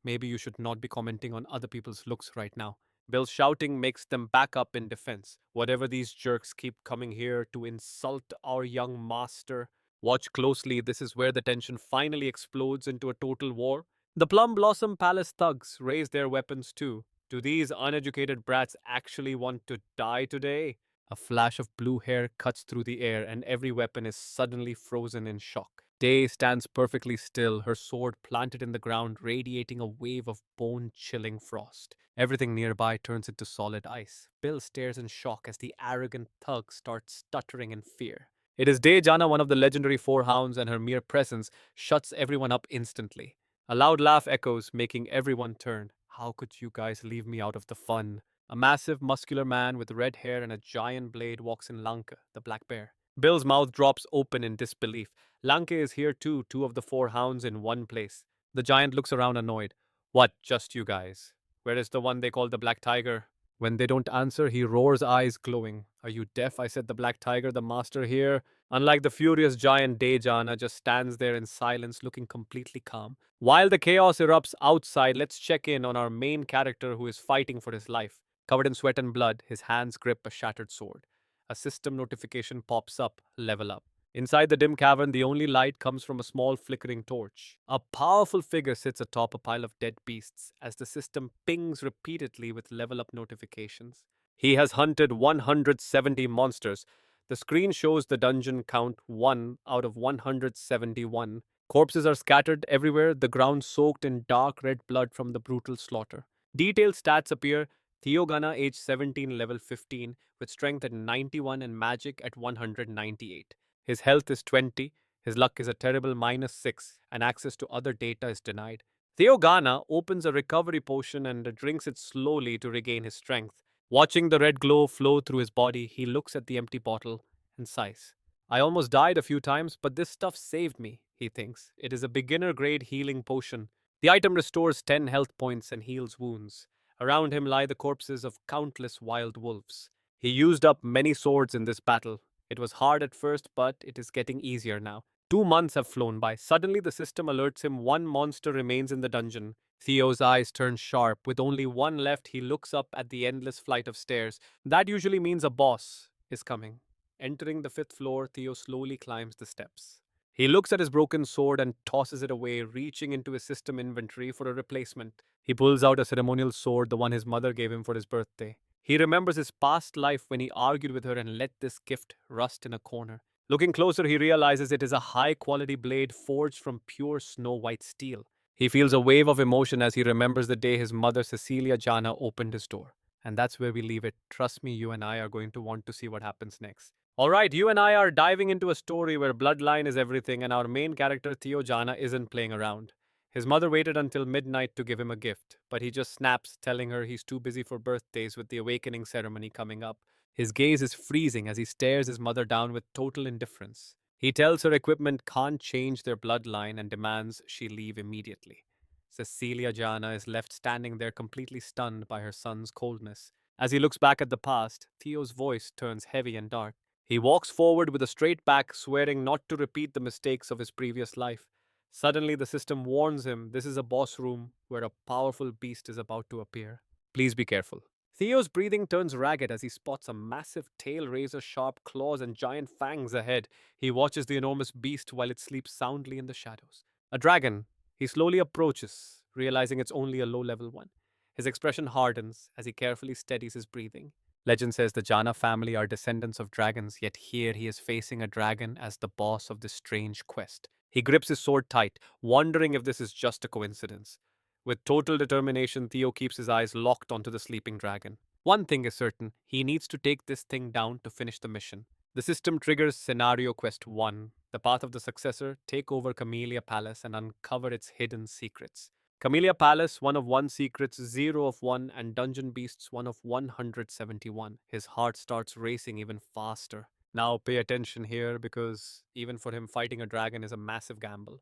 maybe you should not be commenting on other people's looks right now. Bill's shouting makes them back up in defense. Whatever these jerks keep coming here to insult our young master. Watch closely, this is where the tension finally explodes into a total war. The Plum Blossom Palace thugs raise their weapons too. Do these uneducated brats actually want to die today? A flash of blue hair cuts through the air, and every weapon is suddenly frozen in shock. Day stands perfectly still, her sword planted in the ground, radiating a wave of bone-chilling frost. Everything nearby turns into solid ice. Bill stares in shock as the arrogant thug starts stuttering in fear. It is Day Jana, one of the legendary four hounds, and her mere presence shuts everyone up instantly. A loud laugh echoes, making everyone turn. How could you guys leave me out of the fun? A massive, muscular man with red hair and a giant blade walks in Lanka, the black bear. Bill's mouth drops open in disbelief. Lanka is here too, two of the four hounds in one place. The giant looks around annoyed. What, just you guys? Where is the one they call the Black Tiger? When they don't answer, he roars, eyes glowing. Are you deaf? I said the Black Tiger, the master here. Unlike the furious giant, Theo Jana just stands there in silence, looking completely calm. While the chaos erupts outside, let's check in on our main character who is fighting for his life. Covered in sweat and blood, his hands grip a shattered sword. A system notification pops up, level up. Inside the dim cavern, the only light comes from a small flickering torch. A powerful figure sits atop a pile of dead beasts as the system pings repeatedly with level up notifications. He has hunted 170 monsters. The screen shows the dungeon count 1 out of 171. Corpses are scattered everywhere, the ground soaked in dark red blood from the brutal slaughter. Detailed stats appear: Theo Jana, age 17, level 15, with strength at 91 and magic at 198. His health is 20, his luck is a terrible -6, and access to other data is denied. Theo Jana opens a recovery potion and drinks it slowly to regain his strength. Watching the red glow flow through his body, he looks at the empty bottle and sighs. I almost died a few times, but this stuff saved me, he thinks. It is a beginner grade healing potion. The item restores 10 health points and heals wounds. Around him lie the corpses of countless wild wolves. He used up many swords in this battle. It was hard at first, but it is getting easier now. 2 months have flown by. Suddenly, the system alerts him one monster remains in the dungeon. Theo's eyes turn sharp. With only one left, he looks up at the endless flight of stairs. That usually means a boss is coming. Entering the 5th floor, Theo slowly climbs the steps. He looks at his broken sword and tosses it away, reaching into his system inventory for a replacement. He pulls out a ceremonial sword, the one his mother gave him for his birthday. He remembers his past life when he argued with her and let this gift rust in a corner. Looking closer, he realizes it is a high-quality blade forged from pure snow-white steel. He feels a wave of emotion as he remembers the day his mother, Cecilia Jana, opened his door. And that's where we leave it. Trust me, you and I are going to want to see what happens next. Alright, you and I are diving into a story where bloodline is everything and our main character, Theo Jana, isn't playing around. His mother waited until midnight to give him a gift, but he just snaps, telling her he's too busy for birthdays with the awakening ceremony coming up. His gaze is freezing as he stares his mother down with total indifference. He tells her equipment can't change their bloodline and demands she leave immediately. Cecilia Jana is left standing there completely stunned by her son's coldness. As he looks back at the past, Theo's voice turns heavy and dark. He walks forward with a straight back, swearing not to repeat the mistakes of his previous life. Suddenly, the system warns him this is a boss room where a powerful beast is about to appear. Please be careful. Theo's breathing turns ragged as he spots a massive tail, razor sharp claws, and giant fangs ahead. He watches the enormous beast while it sleeps soundly in the shadows. A dragon. He slowly approaches, realizing it's only a low level one. His expression hardens as he carefully steadies his breathing. Legend says the Jana family are descendants of dragons, yet here he is facing a dragon as the boss of this strange quest. He grips his sword tight, wondering if this is just a coincidence. With total determination, Theo keeps his eyes locked onto the sleeping dragon. One thing is certain, he needs to take this thing down to finish the mission. The system triggers Scenario Quest 1, the path of the successor, take over Camellia Palace and uncover its hidden secrets. Camellia Palace, 1 of 1 secrets, 0 of 1, and Dungeon Beasts, 1 of 171. His heart starts racing even faster. Now pay attention here because even for him, fighting a dragon is a massive gamble.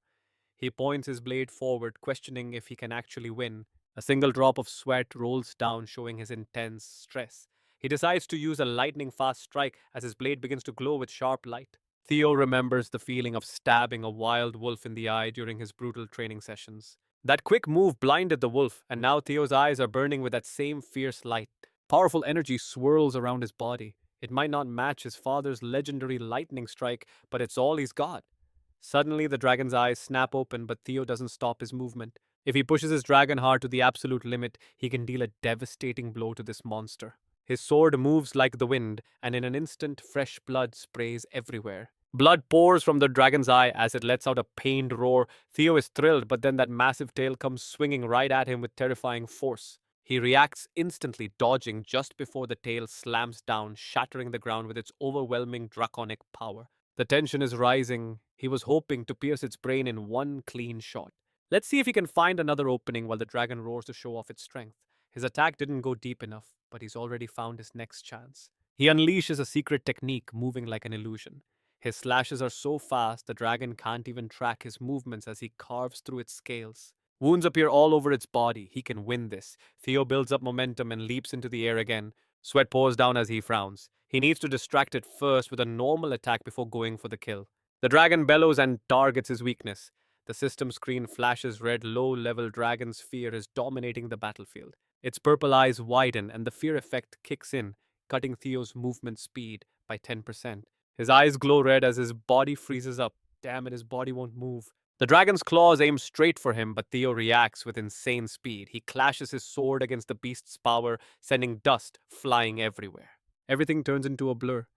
He points his blade forward, questioning if he can actually win. A single drop of sweat rolls down, showing his intense stress. He decides to use a lightning-fast strike as his blade begins to glow with sharp light. Theo remembers the feeling of stabbing a wild wolf in the eye during his brutal training sessions. That quick move blinded the wolf, and now Theo's eyes are burning with that same fierce light. Powerful energy swirls around his body. It might not match his father's legendary lightning strike, but it's all he's got. Suddenly, the dragon's eyes snap open, but Theo doesn't stop his movement. If he pushes his dragon heart to the absolute limit, he can deal a devastating blow to this monster. His sword moves like the wind, and in an instant, fresh blood sprays everywhere. Blood pours from the dragon's eye as it lets out a pained roar. Theo is thrilled, but then that massive tail comes swinging right at him with terrifying force. He reacts instantly, dodging just before the tail slams down, shattering the ground with its overwhelming draconic power. The tension is rising. He was hoping to pierce its brain in one clean shot. Let's see if he can find another opening while the dragon roars to show off its strength. His attack didn't go deep enough, but he's already found his next chance. He unleashes a secret technique, moving like an illusion. His slashes are so fast the dragon can't even track his movements as he carves through its scales. Wounds appear all over its body. He can win this. Theo builds up momentum and leaps into the air again. Sweat pours down as he frowns. He needs to distract it first with a normal attack before going for the kill. The dragon bellows and targets his weakness. The system screen flashes red. Low-level dragon's fear is dominating the battlefield. Its purple eyes widen and the fear effect kicks in, cutting Theo's movement speed by 10%. His eyes glow red as his body freezes up. Damn it, his body won't move. The dragon's claws aim straight for him, but Theo reacts with insane speed. He clashes his sword against the beast's power, sending dust flying everywhere. Everything turns into a blur.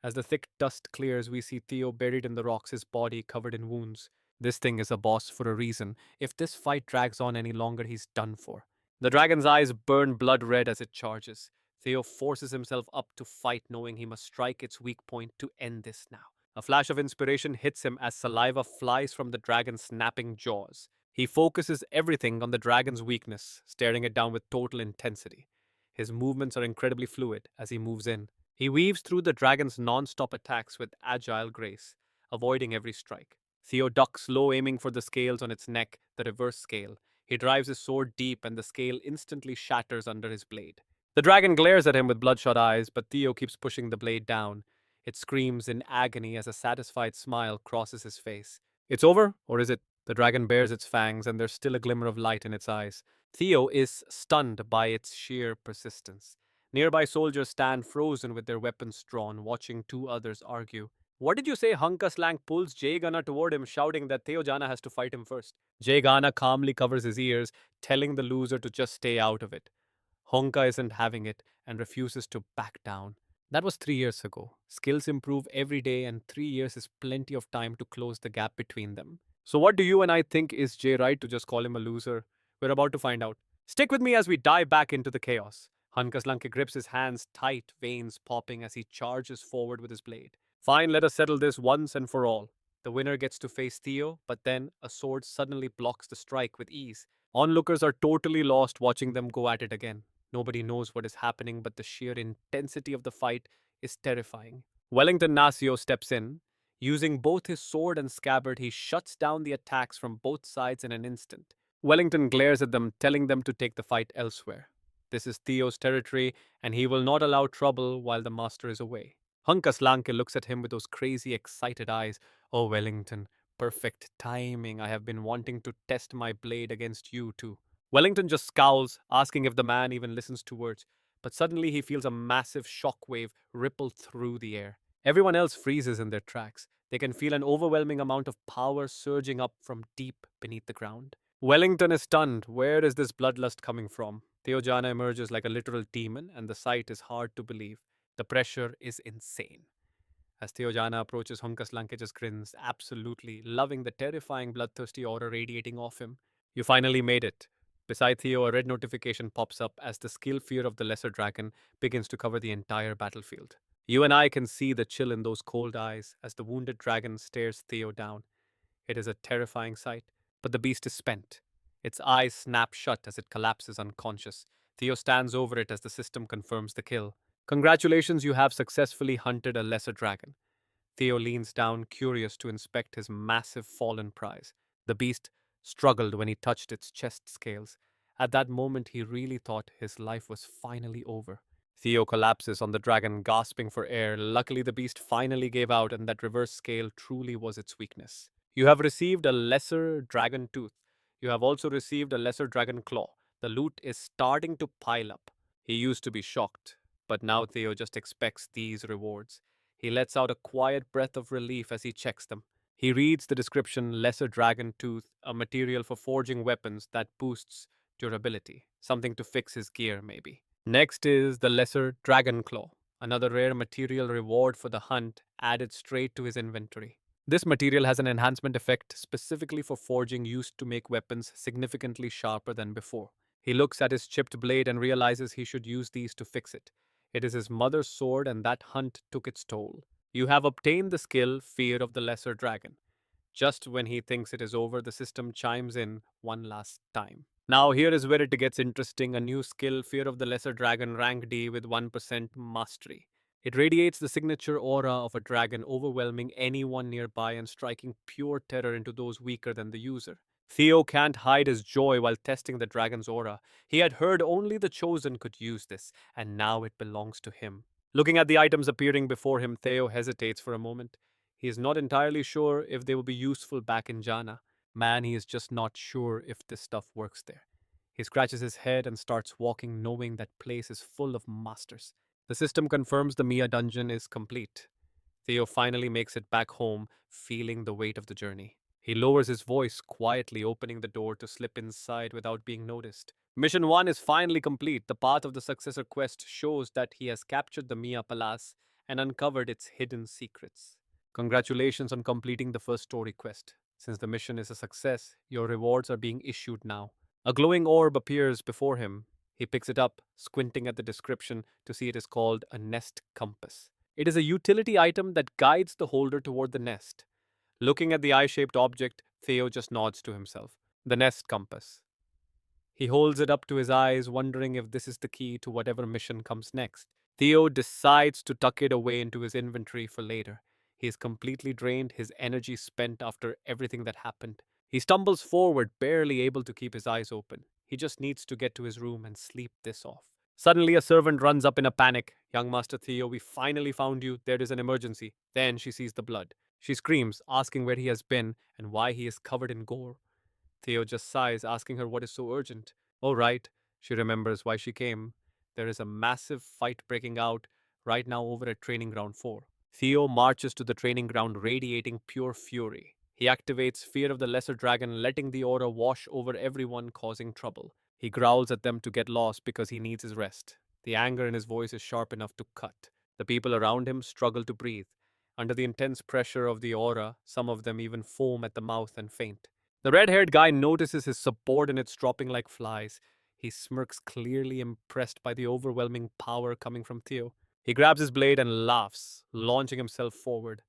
As the thick dust clears, we see Theo buried in the rocks, his body covered in wounds. This thing is a boss for a reason. If this fight drags on any longer, he's done for. The dragon's eyes burn blood red as it charges. Theo forces himself up to fight, knowing he must strike its weak point to end this now. A flash of inspiration hits him as saliva flies from the dragon's snapping jaws. He focuses everything on the dragon's weakness, staring it down with total intensity. His movements are incredibly fluid as he moves in. He weaves through the dragon's non-stop attacks with agile grace, avoiding every strike. Theo ducks low, aiming for the scales on its neck, the reverse scale. He drives his sword deep, and the scale instantly shatters under his blade. The dragon glares at him with bloodshot eyes, but Theo keeps pushing the blade down. It screams in agony as a satisfied smile crosses his face. It's over, or is it? The dragon bares its fangs, and there's still a glimmer of light in its eyes. Theo is stunned by its sheer persistence. Nearby soldiers stand frozen with their weapons drawn, watching two others argue. What did you say? Hunka Slank pulls Jana toward him, shouting that Theo Jana has to fight him first. Jana calmly covers his ears, telling the loser to just stay out of it. Honka isn't having it and refuses to back down. That was 3 years ago. Skills improve every day, and 3 years is plenty of time to close the gap between them. So, what do you and I think? Is Jay right to just call him a loser? We're about to find out. Stick with me as we dive back into the chaos. Hankaslanke grips his hands tight, veins popping as he charges forward with his blade. Fine, let us settle this once and for all. The winner gets to face Theo, but then a sword suddenly blocks the strike with ease. Onlookers are totally lost watching them go at it again. Nobody knows what is happening, but the sheer intensity of the fight is terrifying. Wellington Nasio steps in. Using both his sword and scabbard, he shuts down the attacks from both sides in an instant. Wellington glares at them, telling them to take the fight elsewhere. This is Theo's territory, and he will not allow trouble while the master is away. Hunkas Lanke looks at him with those crazy, excited eyes. Oh, Wellington, perfect timing. I have been wanting to test my blade against you, too. Wellington just scowls, asking if the man even listens to words. But suddenly he feels a massive shockwave ripple through the air. Everyone else freezes in their tracks. They can feel an overwhelming amount of power surging up from deep beneath the ground. Wellington is stunned. Where is this bloodlust coming from? Theo Jana emerges like a literal demon, and the sight is hard to believe. The pressure is insane. As Theo Jana approaches, Hunkas Lanke just grins, absolutely loving the terrifying bloodthirsty aura radiating off him. You finally made it. Beside Theo, a red notification pops up as the skill fear of the lesser dragon begins to cover the entire battlefield. You and I can see the chill in those cold eyes as the wounded dragon stares Theo down. It is a terrifying sight, but the beast is spent. Its eyes snap shut as it collapses unconscious. Theo stands over it as the system confirms the kill. Congratulations, you have successfully hunted a lesser dragon. Theo leans down, curious to inspect his massive fallen prize. The beast struggled when he touched its chest scales. At that moment, he really thought his life was finally over. Theo collapses on the dragon, gasping for air. Luckily, the beast finally gave out, and that reverse scale truly was its weakness. You have received a lesser dragon tooth. You have also received a lesser dragon claw. The loot is starting to pile up. He used to be shocked, but now Theo just expects these rewards. He lets out a quiet breath of relief as he checks them. He reads the description Lesser Dragon Tooth, a material for forging weapons that boosts durability. Something to fix his gear, maybe. Next is the Lesser Dragon Claw, another rare material reward for the hunt added straight to his inventory. This material has an enhancement effect specifically for forging used to make weapons significantly sharper than before. He looks at his chipped blade and realizes he should use these to fix it. It is his mother's sword, and that hunt took its toll. You have obtained the skill Fear of the Lesser Dragon. Just when he thinks it is over, the system chimes in one last time. Now, here is where it gets interesting. A new skill, Fear of the Lesser Dragon, rank D with 1% mastery. It radiates the signature aura of a dragon, overwhelming anyone nearby and striking pure terror into those weaker than the user. Theo can't hide his joy while testing the dragon's aura. He had heard only the chosen could use this, and now it belongs to him. Looking at the items appearing before him, Theo hesitates for a moment. He is not entirely sure if they will be useful back in Jana. Man, he is just not sure if this stuff works there. He scratches his head and starts walking, knowing that place is full of masters. The system confirms the Mia dungeon is complete. Theo finally makes it back home, feeling the weight of the journey. He lowers his voice, quietly opening the door to slip inside without being noticed. Mission 1 is finally complete. The path of the successor quest shows that he has captured the Mia Palace and uncovered its hidden secrets. Congratulations on completing the first story quest. Since the mission is a success, your rewards are being issued now. A glowing orb appears before him. He picks it up, squinting at the description to see it is called a nest compass. It is a utility item that guides the holder toward the nest. Looking at the eye shaped object, Theo just nods to himself. The nest compass. He holds it up to his eyes, wondering if this is the key to whatever mission comes next. Theo decides to tuck it away into his inventory for later. He is completely drained, his energy spent after everything that happened. He stumbles forward, barely able to keep his eyes open. He just needs to get to his room and sleep this off. Suddenly, a servant runs up in a panic. Young Master Theo, we finally found you. There is an emergency. Then she sees the blood. She screams, asking where he has been and why he is covered in gore. Theo just sighs, asking her what is so urgent. Oh, right. She remembers why she came. There is a massive fight breaking out right now over at Training Ground 4. Theo marches to the training ground, radiating pure fury. He activates Fear of the Lesser Dragon, letting the aura wash over everyone, causing trouble. He growls at them to get lost because he needs his rest. The anger in his voice is sharp enough to cut. The people around him struggle to breathe. Under the intense pressure of the aura, some of them even foam at the mouth and faint. The red haired guy notices his subordinates dropping like flies. He smirks, clearly impressed by the overwhelming power coming from Theo. He grabs his blade and laughs, launching himself forward.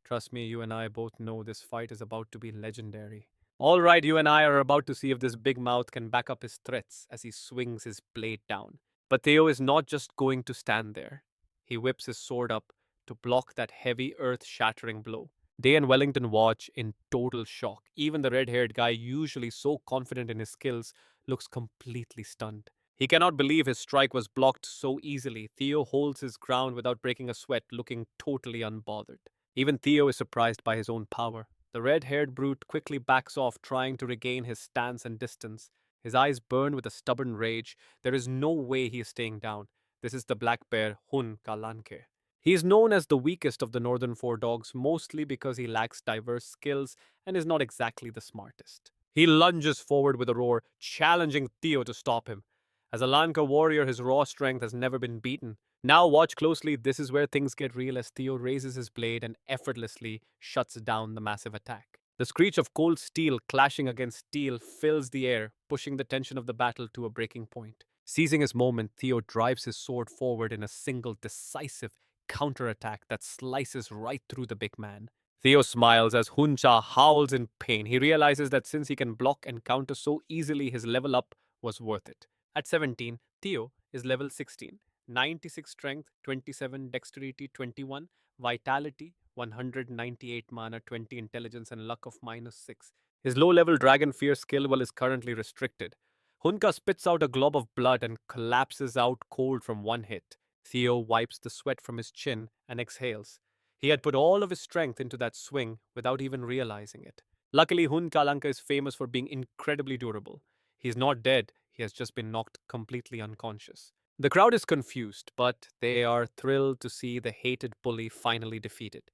Trust me, you and I both know this fight is about to be legendary. All right, you and I are about to see if this big mouth can back up his threats as he swings his blade down. But Theo is not just going to stand there. He whips his sword up to block that heavy, earth shattering blow. Day and Wellington watch in total shock. Even the red haired guy, usually so confident in his skills, looks completely stunned. He cannot believe his strike was blocked so easily. Theo holds his ground without breaking a sweat, looking totally unbothered. Even Theo is surprised by his own power. The red haired brute quickly backs off, trying to regain his stance and distance. His eyes burn with a stubborn rage. There is no way he is staying down. This is the black bear, Hun Kalanke. He is known as the weakest of the northern four dogs, mostly because he lacks diverse skills and is not exactly the smartest. He lunges forward with a roar, challenging Theo to stop him. As a Lanka warrior, his raw strength has never been beaten. Now watch closely, this is where things get real as Theo raises his blade and effortlessly shuts down the massive attack. The screech of cold steel clashing against steel fills the air, pushing the tension of the battle to a breaking point. Seizing his moment, Theo drives his sword forward in a single decisive counterattack that slices right through the big man. Theo smiles as Huncha howls in pain. He realizes that since he can block and counter so easily, his level up was worth it. At 17, Theo is level 16. 96 strength, 27 dexterity, 21 vitality, 198 mana, 20 intelligence, and luck of -6. His low level dragon fear skill well is currently restricted. Hunka spits out a glob of blood and collapses out cold from one hit. Theo wipes the sweat from his chin and exhales. He had put all of his strength into that swing without even realizing it. Luckily, Hun Kalanka is famous for being incredibly durable. He is not dead, he has just been knocked completely unconscious. The crowd is confused, but they are thrilled to see the hated bully finally defeated.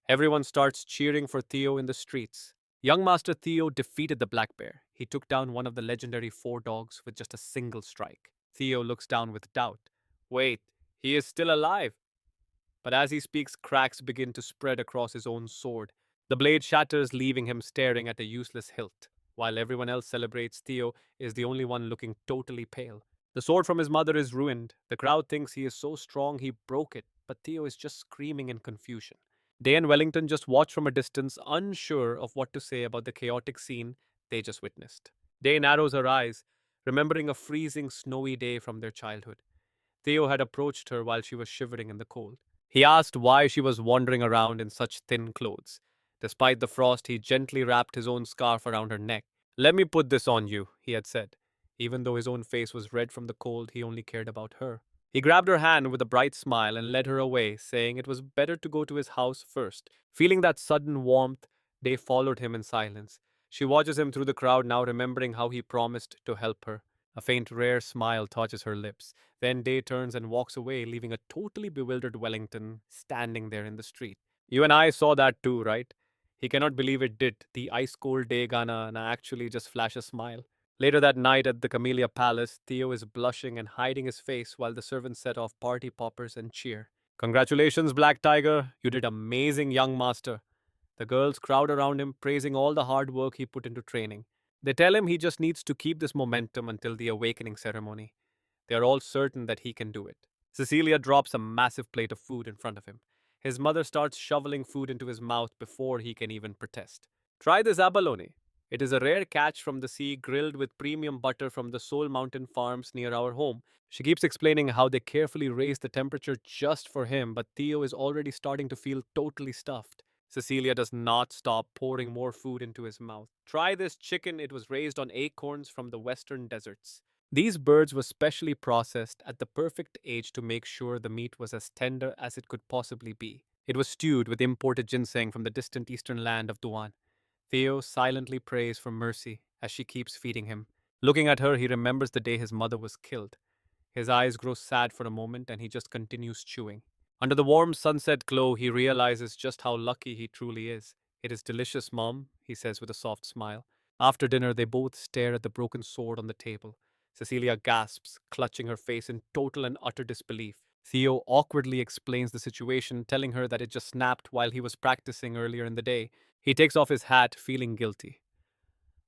Everyone starts cheering for Theo in the streets. Young Master Theo defeated the black bear. He took down one of the legendary four dogs with just a single strike. Theo looks down with doubt. Wait, he is still alive. But as he speaks, cracks begin to spread across his own sword. The blade shatters, leaving him staring at a useless hilt. While everyone else celebrates, Theo is the only one looking totally pale. The sword from his mother is ruined. The crowd thinks he is so strong he broke it, but Theo is just screaming in confusion. Day and Wellington just watched from a distance, unsure of what to say about the chaotic scene they just witnessed. Day narrows her eyes, remembering a freezing, snowy day from their childhood. Theo had approached her while she was shivering in the cold. He asked why she was wandering around in such thin clothes. Despite the frost, he gently wrapped his own scarf around her neck. Let me put this on you, he had said. Even though his own face was red from the cold, he only cared about her. He grabbed her hand with a bright smile and led her away, saying it was better to go to his house first. Feeling that sudden warmth, Day followed him in silence. She watches him through the crowd now, remembering how he promised to help her. A faint, rare smile touches her lips. Then Day turns and walks away, leaving a totally bewildered Wellington standing there in the street. You and I saw that too, right? He cannot believe it did. The ice cold Day Gana and actually just flash a smile. Later that night at the Camellia Palace, Theo is blushing and hiding his face while the servants set off party poppers and cheer. Congratulations, Black Tiger. You did amazing, young master. The girls crowd around him, praising all the hard work he put into training. They tell him he just needs to keep this momentum until the awakening ceremony. They are all certain that he can do it. Cecilia drops a massive plate of food in front of him. His mother starts shoveling food into his mouth before he can even protest. Try this abalone. It is a rare catch from the sea, grilled with premium butter from the Soul Mountain farms near our home. She keeps explaining how they carefully raise the temperature just for him, but Theo is already starting to feel totally stuffed. Cecilia does not stop pouring more food into his mouth. Try this chicken. It was raised on acorns from the western deserts. These birds were specially processed at the perfect age to make sure the meat was as tender as it could possibly be. It was stewed with imported ginseng from the distant eastern land of Duan. Theo silently prays for mercy as she keeps feeding him. Looking at her, he remembers the day his mother was killed. His eyes grow sad for a moment and he just continues chewing. Under the warm sunset glow, he realizes just how lucky he truly is. It is delicious, Mom, he says with a soft smile. After dinner, they both stare at the broken sword on the table. Cecilia gasps, clutching her face in total and utter disbelief. Theo awkwardly explains the situation, telling her that it just snapped while he was practicing earlier in the day. He takes off his hat, feeling guilty.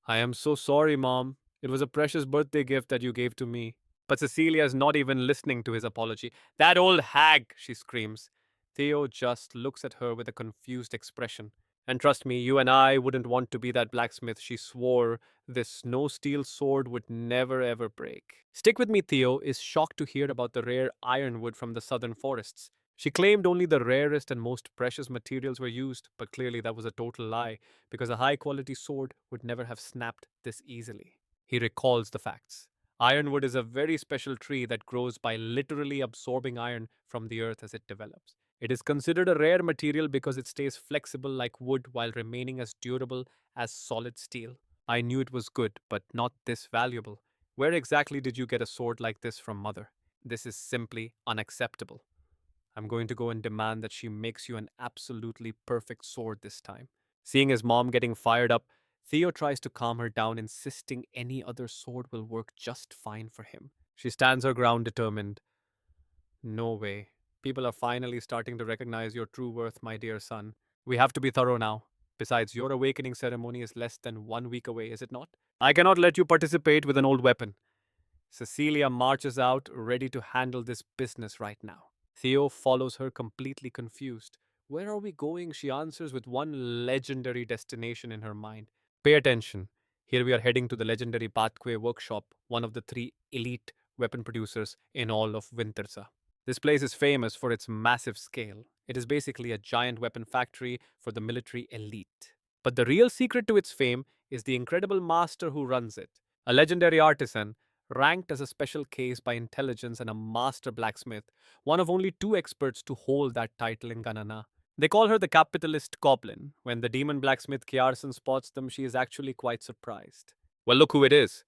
I am so sorry, Mom. It was a precious birthday gift that you gave to me. But Cecilia is not even listening to his apology. That old hag, she screams. Theo just looks at her with a confused expression. And trust me, you and I wouldn't want to be that blacksmith. She swore this no steel sword would never ever break. Stick with me, Theo is shocked to hear about the rare ironwood from the southern forests. She claimed only the rarest and most precious materials were used, but clearly that was a total lie, because a high quality sword would never have snapped this easily. He recalls the facts. Ironwood is a very special tree that grows by literally absorbing iron from the earth as it develops. It is considered a rare material because it stays flexible like wood while remaining as durable as solid steel. I knew it was good, but not this valuable. Where exactly did you get a sword like this from, Mother? This is simply unacceptable. I'm going to go and demand that she makes you an absolutely perfect sword this time. Seeing his mom getting fired up, Theo tries to calm her down, insisting any other sword will work just fine for him. She stands her ground, determined. No way. People are finally starting to recognize your true worth, my dear son. We have to be thorough now. Besides, your awakening ceremony is less than 1 week away, is it not? I cannot let you participate with an old weapon. Cecilia marches out, ready to handle this business right now. Theo follows her, completely confused. Where are we going? She answers with one legendary destination in her mind. Pay attention. Here we are heading to the legendary Batkwe workshop, one of the three elite weapon producers in all of Wintersa. This place is famous for its massive scale. It is basically a giant weapon factory for the military elite. But the real secret to its fame is the incredible master who runs it. A legendary artisan, ranked as a special case by intelligence and a master blacksmith, one of only two experts to hold that title in Ganana. They call her the capitalist goblin. When the demon blacksmith Kiarson spots them, she is actually quite surprised. Well, look who it is.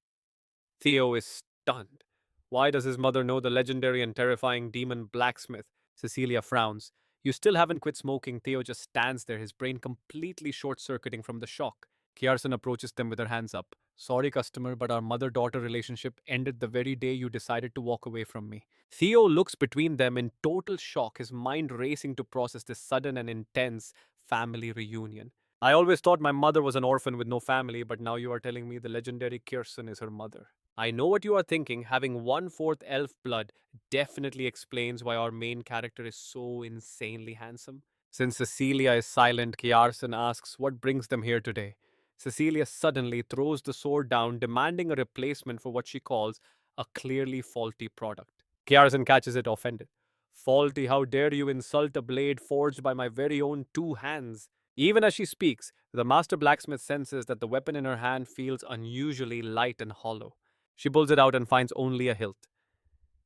Theo is stunned. Why does his mother know the legendary and terrifying demon blacksmith? Cecilia frowns. You still haven't quit smoking. Theo just stands there, his brain completely short circuiting from the shock. Kiarson approaches them with her hands up. Sorry, customer, but our mother daughter relationship ended the very day you decided to walk away from me. Theo looks between them in total shock, his mind racing to process this sudden and intense family reunion. I always thought my mother was an orphan with no family, but now you are telling me the legendary Kirsten is her mother. I know what you are thinking. Having one-fourth elf blood definitely explains why our main character is so insanely handsome. Since Cecilia is silent, Kiarson asks what brings them here today. Cecilia suddenly throws the sword down, demanding a replacement for what she calls a clearly faulty product. Kiarson catches it offended. Faulty, how dare you insult a blade forged by my very own two hands? Even as she speaks, the master blacksmith senses that the weapon in her hand feels unusually light and hollow. She pulls it out and finds only a hilt.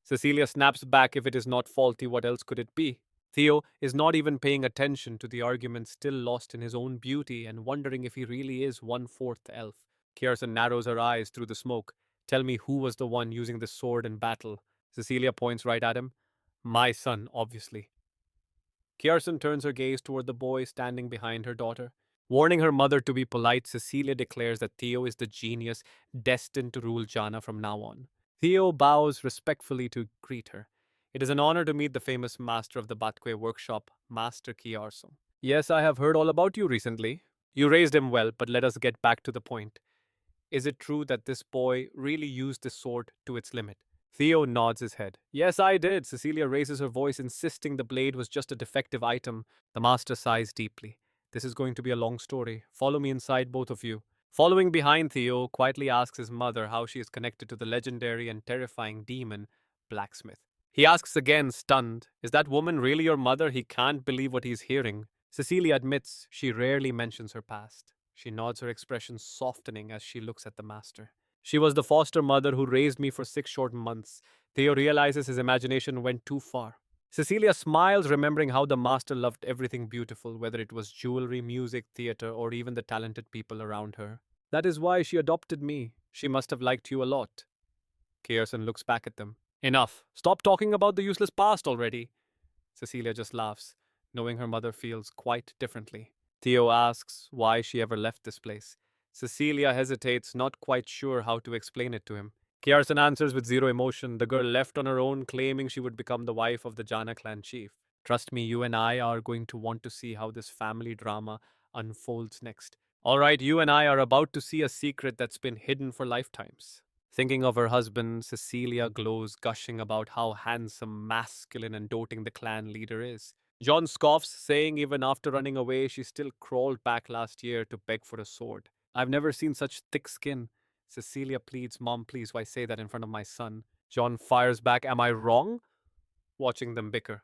Cecilia snaps back. If it is not faulty, what else could it be? Theo is not even paying attention to the argument, still lost in his own beauty and wondering if he really is one-fourth elf. Kierson narrows her eyes through the smoke. Tell me who was the one using the sword in battle. Cecilia points right at him. My son, obviously. Kierson turns her gaze toward the boy standing behind her daughter. Warning her mother to be polite, Cecilia declares that Theo is the genius destined to rule Jana from now on. Theo bows respectfully to greet her. It is an honor to meet the famous master of the Batque workshop, Master Kiarson. Yes, I have heard all about you recently. You raised him well, but let us get back to the point. Is it true that this boy really used this sword to its limit? Theo nods his head. Yes, I did. Cecilia raises her voice, insisting the blade was just a defective item. The master sighs deeply. This is going to be a long story. Follow me inside, both of you. Following behind, Theo quietly asks his mother how she is connected to the legendary and terrifying demon, Blacksmith. He asks again, stunned, is that woman really your mother? He can't believe what he's hearing. Cecilia admits she rarely mentions her past. She nods, her expression softening as she looks at the master. She was the foster mother who raised me for 6 short months. Theo realizes his imagination went too far. Cecilia smiles, remembering how the master loved everything beautiful, whether it was jewelry, music, theater, or even the talented people around her. That is why she adopted me. She must have liked you a lot. Kierson looks back at them. Enough. Stop talking about the useless past already. Cecilia just laughs, knowing her mother feels quite differently. Theo asks why she ever left this place. Cecilia hesitates, not quite sure how to explain it to him. Kierson answers with zero emotion. The girl left on her own, claiming she would become the wife of the Jana clan chief. Trust me, you and I are going to want to see how this family drama unfolds next. All right, you and I are about to see a secret that's been hidden for lifetimes. Thinking of her husband, Cecilia glows, gushing about how handsome, masculine, and doting the clan leader is. John scoffs, saying even after running away, she still crawled back last year to beg for a sword. I've never seen such thick skin. Cecilia pleads, Mom, please, why say that in front of my son? John fires back, am I wrong? Watching them bicker.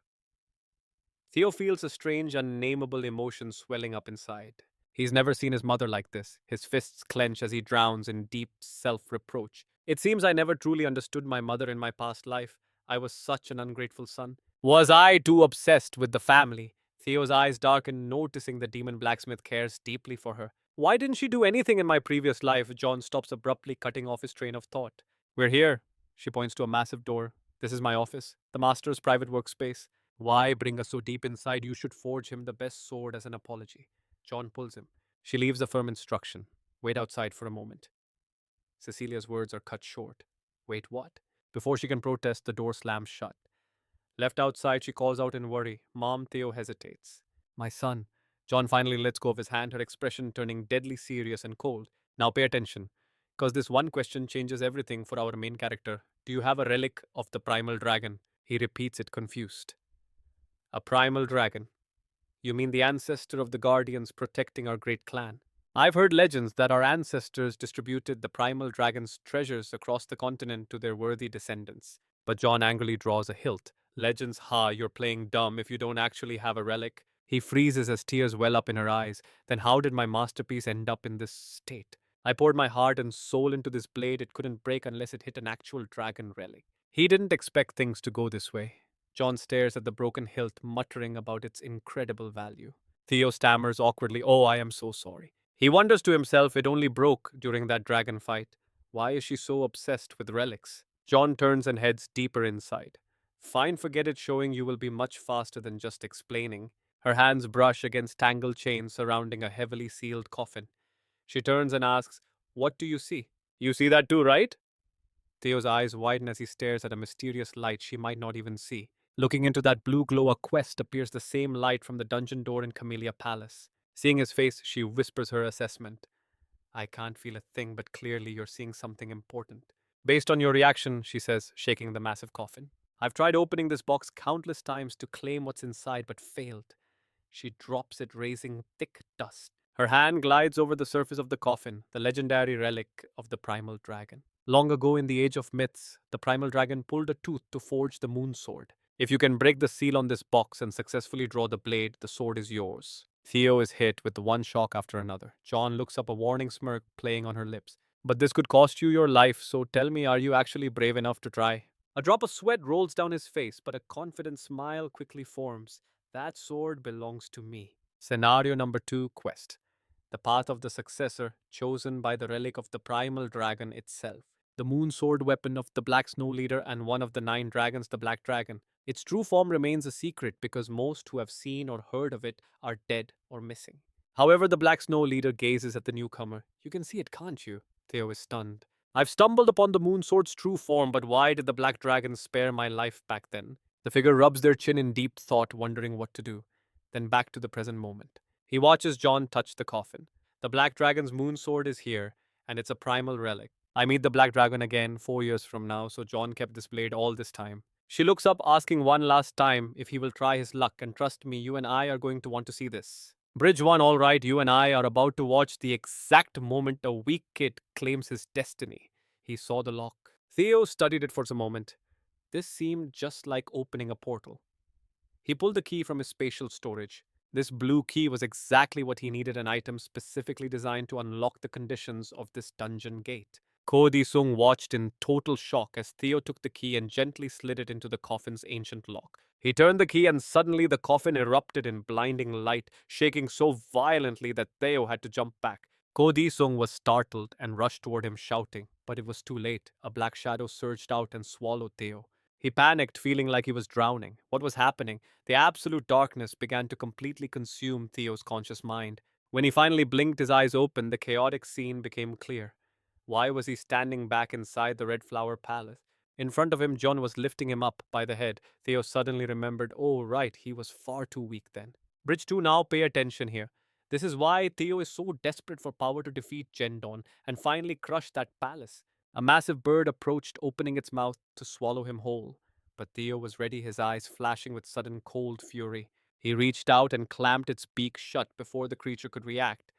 Theo feels a strange, unnameable emotion swelling up inside. He's never seen his mother like this. His fists clench as he drowns in deep self reproach. It seems I never truly understood my mother in my past life. I was such an ungrateful son. Was I too obsessed with the family? Theo's eyes darken, noticing the demon blacksmith cares deeply for her. Why didn't she do anything in my previous life? John stops abruptly, cutting off his train of thought. We're here. She points to a massive door. This is my office, the master's private workspace. Why bring us so deep inside? You should forge him the best sword as an apology. John pulls him. She leaves a firm instruction. Wait outside for a moment. Cecilia's words are cut short. Wait, what? Before she can protest, the door slams shut. Left outside, she calls out in worry. Mom, Theo hesitates. My son. John finally lets go of his hand, her expression turning deadly serious and cold. Now pay attention, because this one question changes everything for our main character. Do you have a relic of the primal dragon? He repeats it, confused. A primal dragon. You mean the ancestor of the guardians protecting our great clan? I've heard legends that our ancestors distributed the primal dragon's treasures across the continent to their worthy descendants. But John angrily draws a hilt. Legends, ha, you're playing dumb if you don't actually have a relic. He freezes as tears well up in her eyes. Then how did my masterpiece end up in this state? I poured my heart and soul into this blade. It couldn't break unless it hit an actual dragon relic. He didn't expect things to go this way. John stares at the broken hilt, muttering about its incredible value. Theo stammers awkwardly, oh, I am so sorry. He wonders to himself it only broke during that dragon fight. Why is she so obsessed with relics? John turns and heads deeper inside. Fine, forget it, showing you will be much faster than just explaining. Her hands brush against tangled chains surrounding a heavily sealed coffin. She turns and asks, what do you see? You see that too, right? Theo's eyes widen as he stares at a mysterious light she might not even see. Looking into that blue glow, a quest appears, the same light from the dungeon door in Camellia Palace. Seeing his face, she whispers her assessment. I can't feel a thing, but clearly you're seeing something important. Based on your reaction, she says, shaking the massive coffin. I've tried opening this box countless times to claim what's inside, but failed. She drops it, raising thick dust. Her hand glides over the surface of the coffin, the legendary relic of the primal dragon. Long ago in the age of myths, the primal dragon pulled a tooth to forge the moon sword. If you can break the seal on this box and successfully draw the blade, the sword is yours. Theo is hit with one shock after another. John looks up, a warning smirk playing on her lips. But this could cost you your life, so tell me, are you actually brave enough to try? A drop of sweat rolls down his face, but a confident smile quickly forms. That sword belongs to me. Scenario number 2, Quest. The path of the successor, chosen by the relic of the primal dragon itself. The moon sword weapon of the Black Snow Leader and one of the 9 dragons, the Black Dragon. Its true form remains a secret because most who have seen or heard of it are dead or missing. However, the Black Snow Leader gazes at the newcomer. You can see it, can't you? Theo is stunned. I've stumbled upon the moon sword's true form, but why did the Black Dragon spare my life back then? The figure rubs their chin in deep thought, wondering what to do. Then back to the present moment. He watches John touch the coffin. The Black Dragon's moon sword is here, and it's a primal relic. I meet the Black Dragon again 4 years from now, so John kept this blade all this time. She looks up, asking one last time if he will try his luck, and trust me, you and I are going to want to see this. Bridge 1, all right, you and I are about to watch the exact moment a weak kid claims his destiny. He saw the lock. Theo studied it for a moment. This seemed just like opening a portal. He pulled the key from his spatial storage. This blue key was exactly what he needed, an item specifically designed to unlock the conditions of this dungeon gate. Ko Di-sung watched in total shock as Theo took the key and gently slid it into the coffin's ancient lock. He turned the key and suddenly the coffin erupted in blinding light, shaking so violently that Theo had to jump back. Ko Di-sung was startled and rushed toward him shouting, but it was too late. A black shadow surged out and swallowed Theo. He panicked, feeling like he was drowning. What was happening? The absolute darkness began to completely consume Theo's conscious mind. When he finally blinked his eyes open, the chaotic scene became clear. Why was he standing back inside the Red Flower Palace? In front of him, John was lifting him up by the head. Theo suddenly remembered, oh, right, he was far too weak then. Bridge 2, now pay attention here. This is why Theo is so desperate for power to defeat Jendon and finally crush that palace. A massive bird approached, opening its mouth to swallow him whole. But Theo was ready, his eyes flashing with sudden cold fury. He reached out and clamped its beak shut before the creature could react.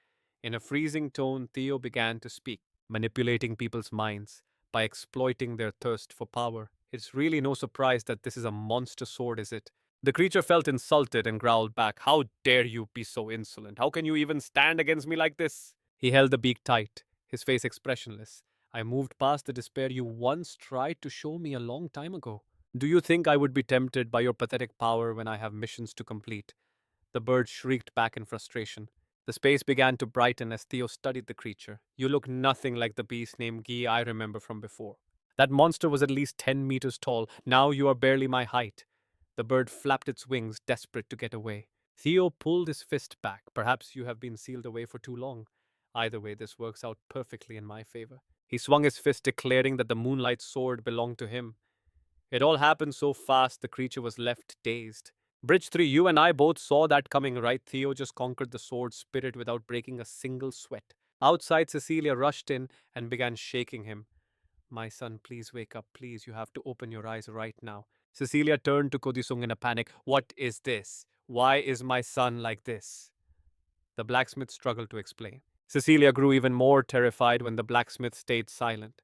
In a freezing tone, Theo began to speak, manipulating people's minds by exploiting their thirst for power. It's really no surprise that this is a monster sword, is it? The creature felt insulted and growled back, how dare you be so insolent? How can you even stand against me like this? He held the beak tight, his face expressionless. I moved past the despair you once tried to show me a long time ago. Do you think I would be tempted by your pathetic power when I have missions to complete? The bird shrieked back in frustration. The space began to brighten as Theo studied the creature. You look nothing like the beast named Guy I remember from before. That monster was at least 10 meters tall. Now you are barely my height. The bird flapped its wings, desperate to get away. Theo pulled his fist back. Perhaps you have been sealed away for too long. Either way, this works out perfectly in my favor. He swung his fist, declaring that the moonlight sword belonged to him. It all happened so fast, the creature was left dazed. Bridge 3, you and I both saw that coming, right? Theo just conquered the sword spirit without breaking a single sweat. Outside, Cecilia rushed in and began shaking him. My son, please wake up. Please, you have to open your eyes right now. Cecilia turned to Kodisung in a panic. What is this? Why is my son like this? The blacksmith struggled to explain. Cecilia grew even more terrified when the blacksmith stayed silent.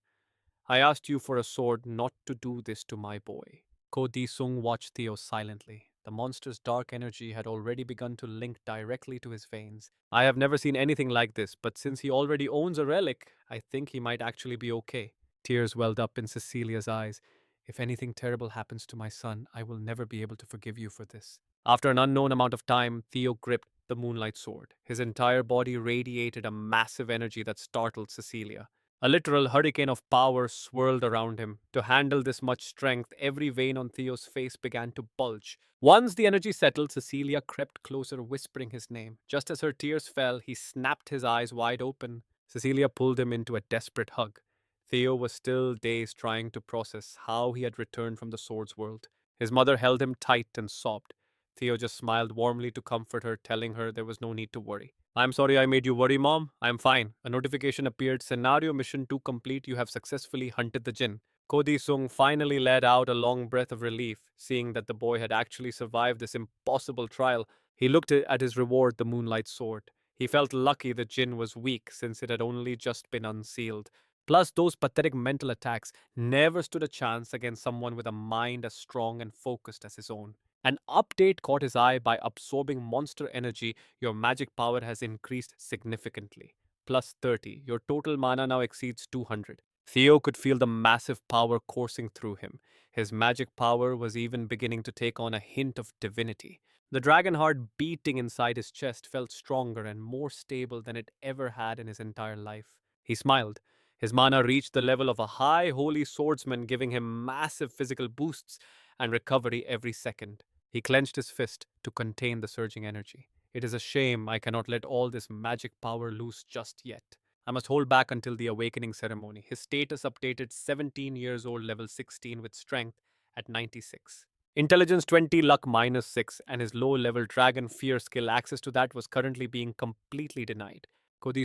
I asked you for a sword not to do this to my boy. Ko Di-sung watched Theo silently. The monster's dark energy had already begun to link directly to his veins. I have never seen anything like this, but since he already owns a relic, I think he might actually be okay. Tears welled up in Cecilia's eyes. If anything terrible happens to my son, I will never be able to forgive you for this. After an unknown amount of time, Theo gripped the moonlight sword. His entire body radiated a massive energy that startled Cecilia. A literal hurricane of power swirled around him. To handle this much strength, every vein on Theo's face began to bulge. Once the energy settled, Cecilia crept closer, whispering his name. Just as her tears fell, he snapped his eyes wide open. Cecilia pulled him into a desperate hug. Theo was still dazed, trying to process how he had returned from the sword's world. His mother held him tight and sobbed. Theo just smiled warmly to comfort her, telling her there was no need to worry. I'm sorry I made you worry, Mom. I'm fine. A notification appeared. Scenario mission 2 complete. You have successfully hunted the Jinn. Sung finally let out a long breath of relief, seeing that the boy had actually survived this impossible trial. He looked at his reward, the moonlight sword. He felt lucky the Jin was weak since it had only just been unsealed. Plus, those pathetic mental attacks never stood a chance against someone with a mind as strong and focused as his own. An update caught his eye. By absorbing monster energy, your magic power has increased significantly. Plus 30. Your total mana now exceeds 200. Theo could feel the massive power coursing through him. His magic power was even beginning to take on a hint of divinity. The dragon heart beating inside his chest felt stronger and more stable than it ever had in his entire life. He smiled. His mana reached the level of a high holy swordsman, giving him massive physical boosts and recovery every second. He clenched his fist to contain the surging energy. It is a shame I cannot let all this magic power loose just yet. I must hold back until the awakening ceremony. His status updated 17 years old, level 16 with strength at 96. Intelligence 20, luck minus 6, and his low level dragon fear skill access to that was currently being completely denied.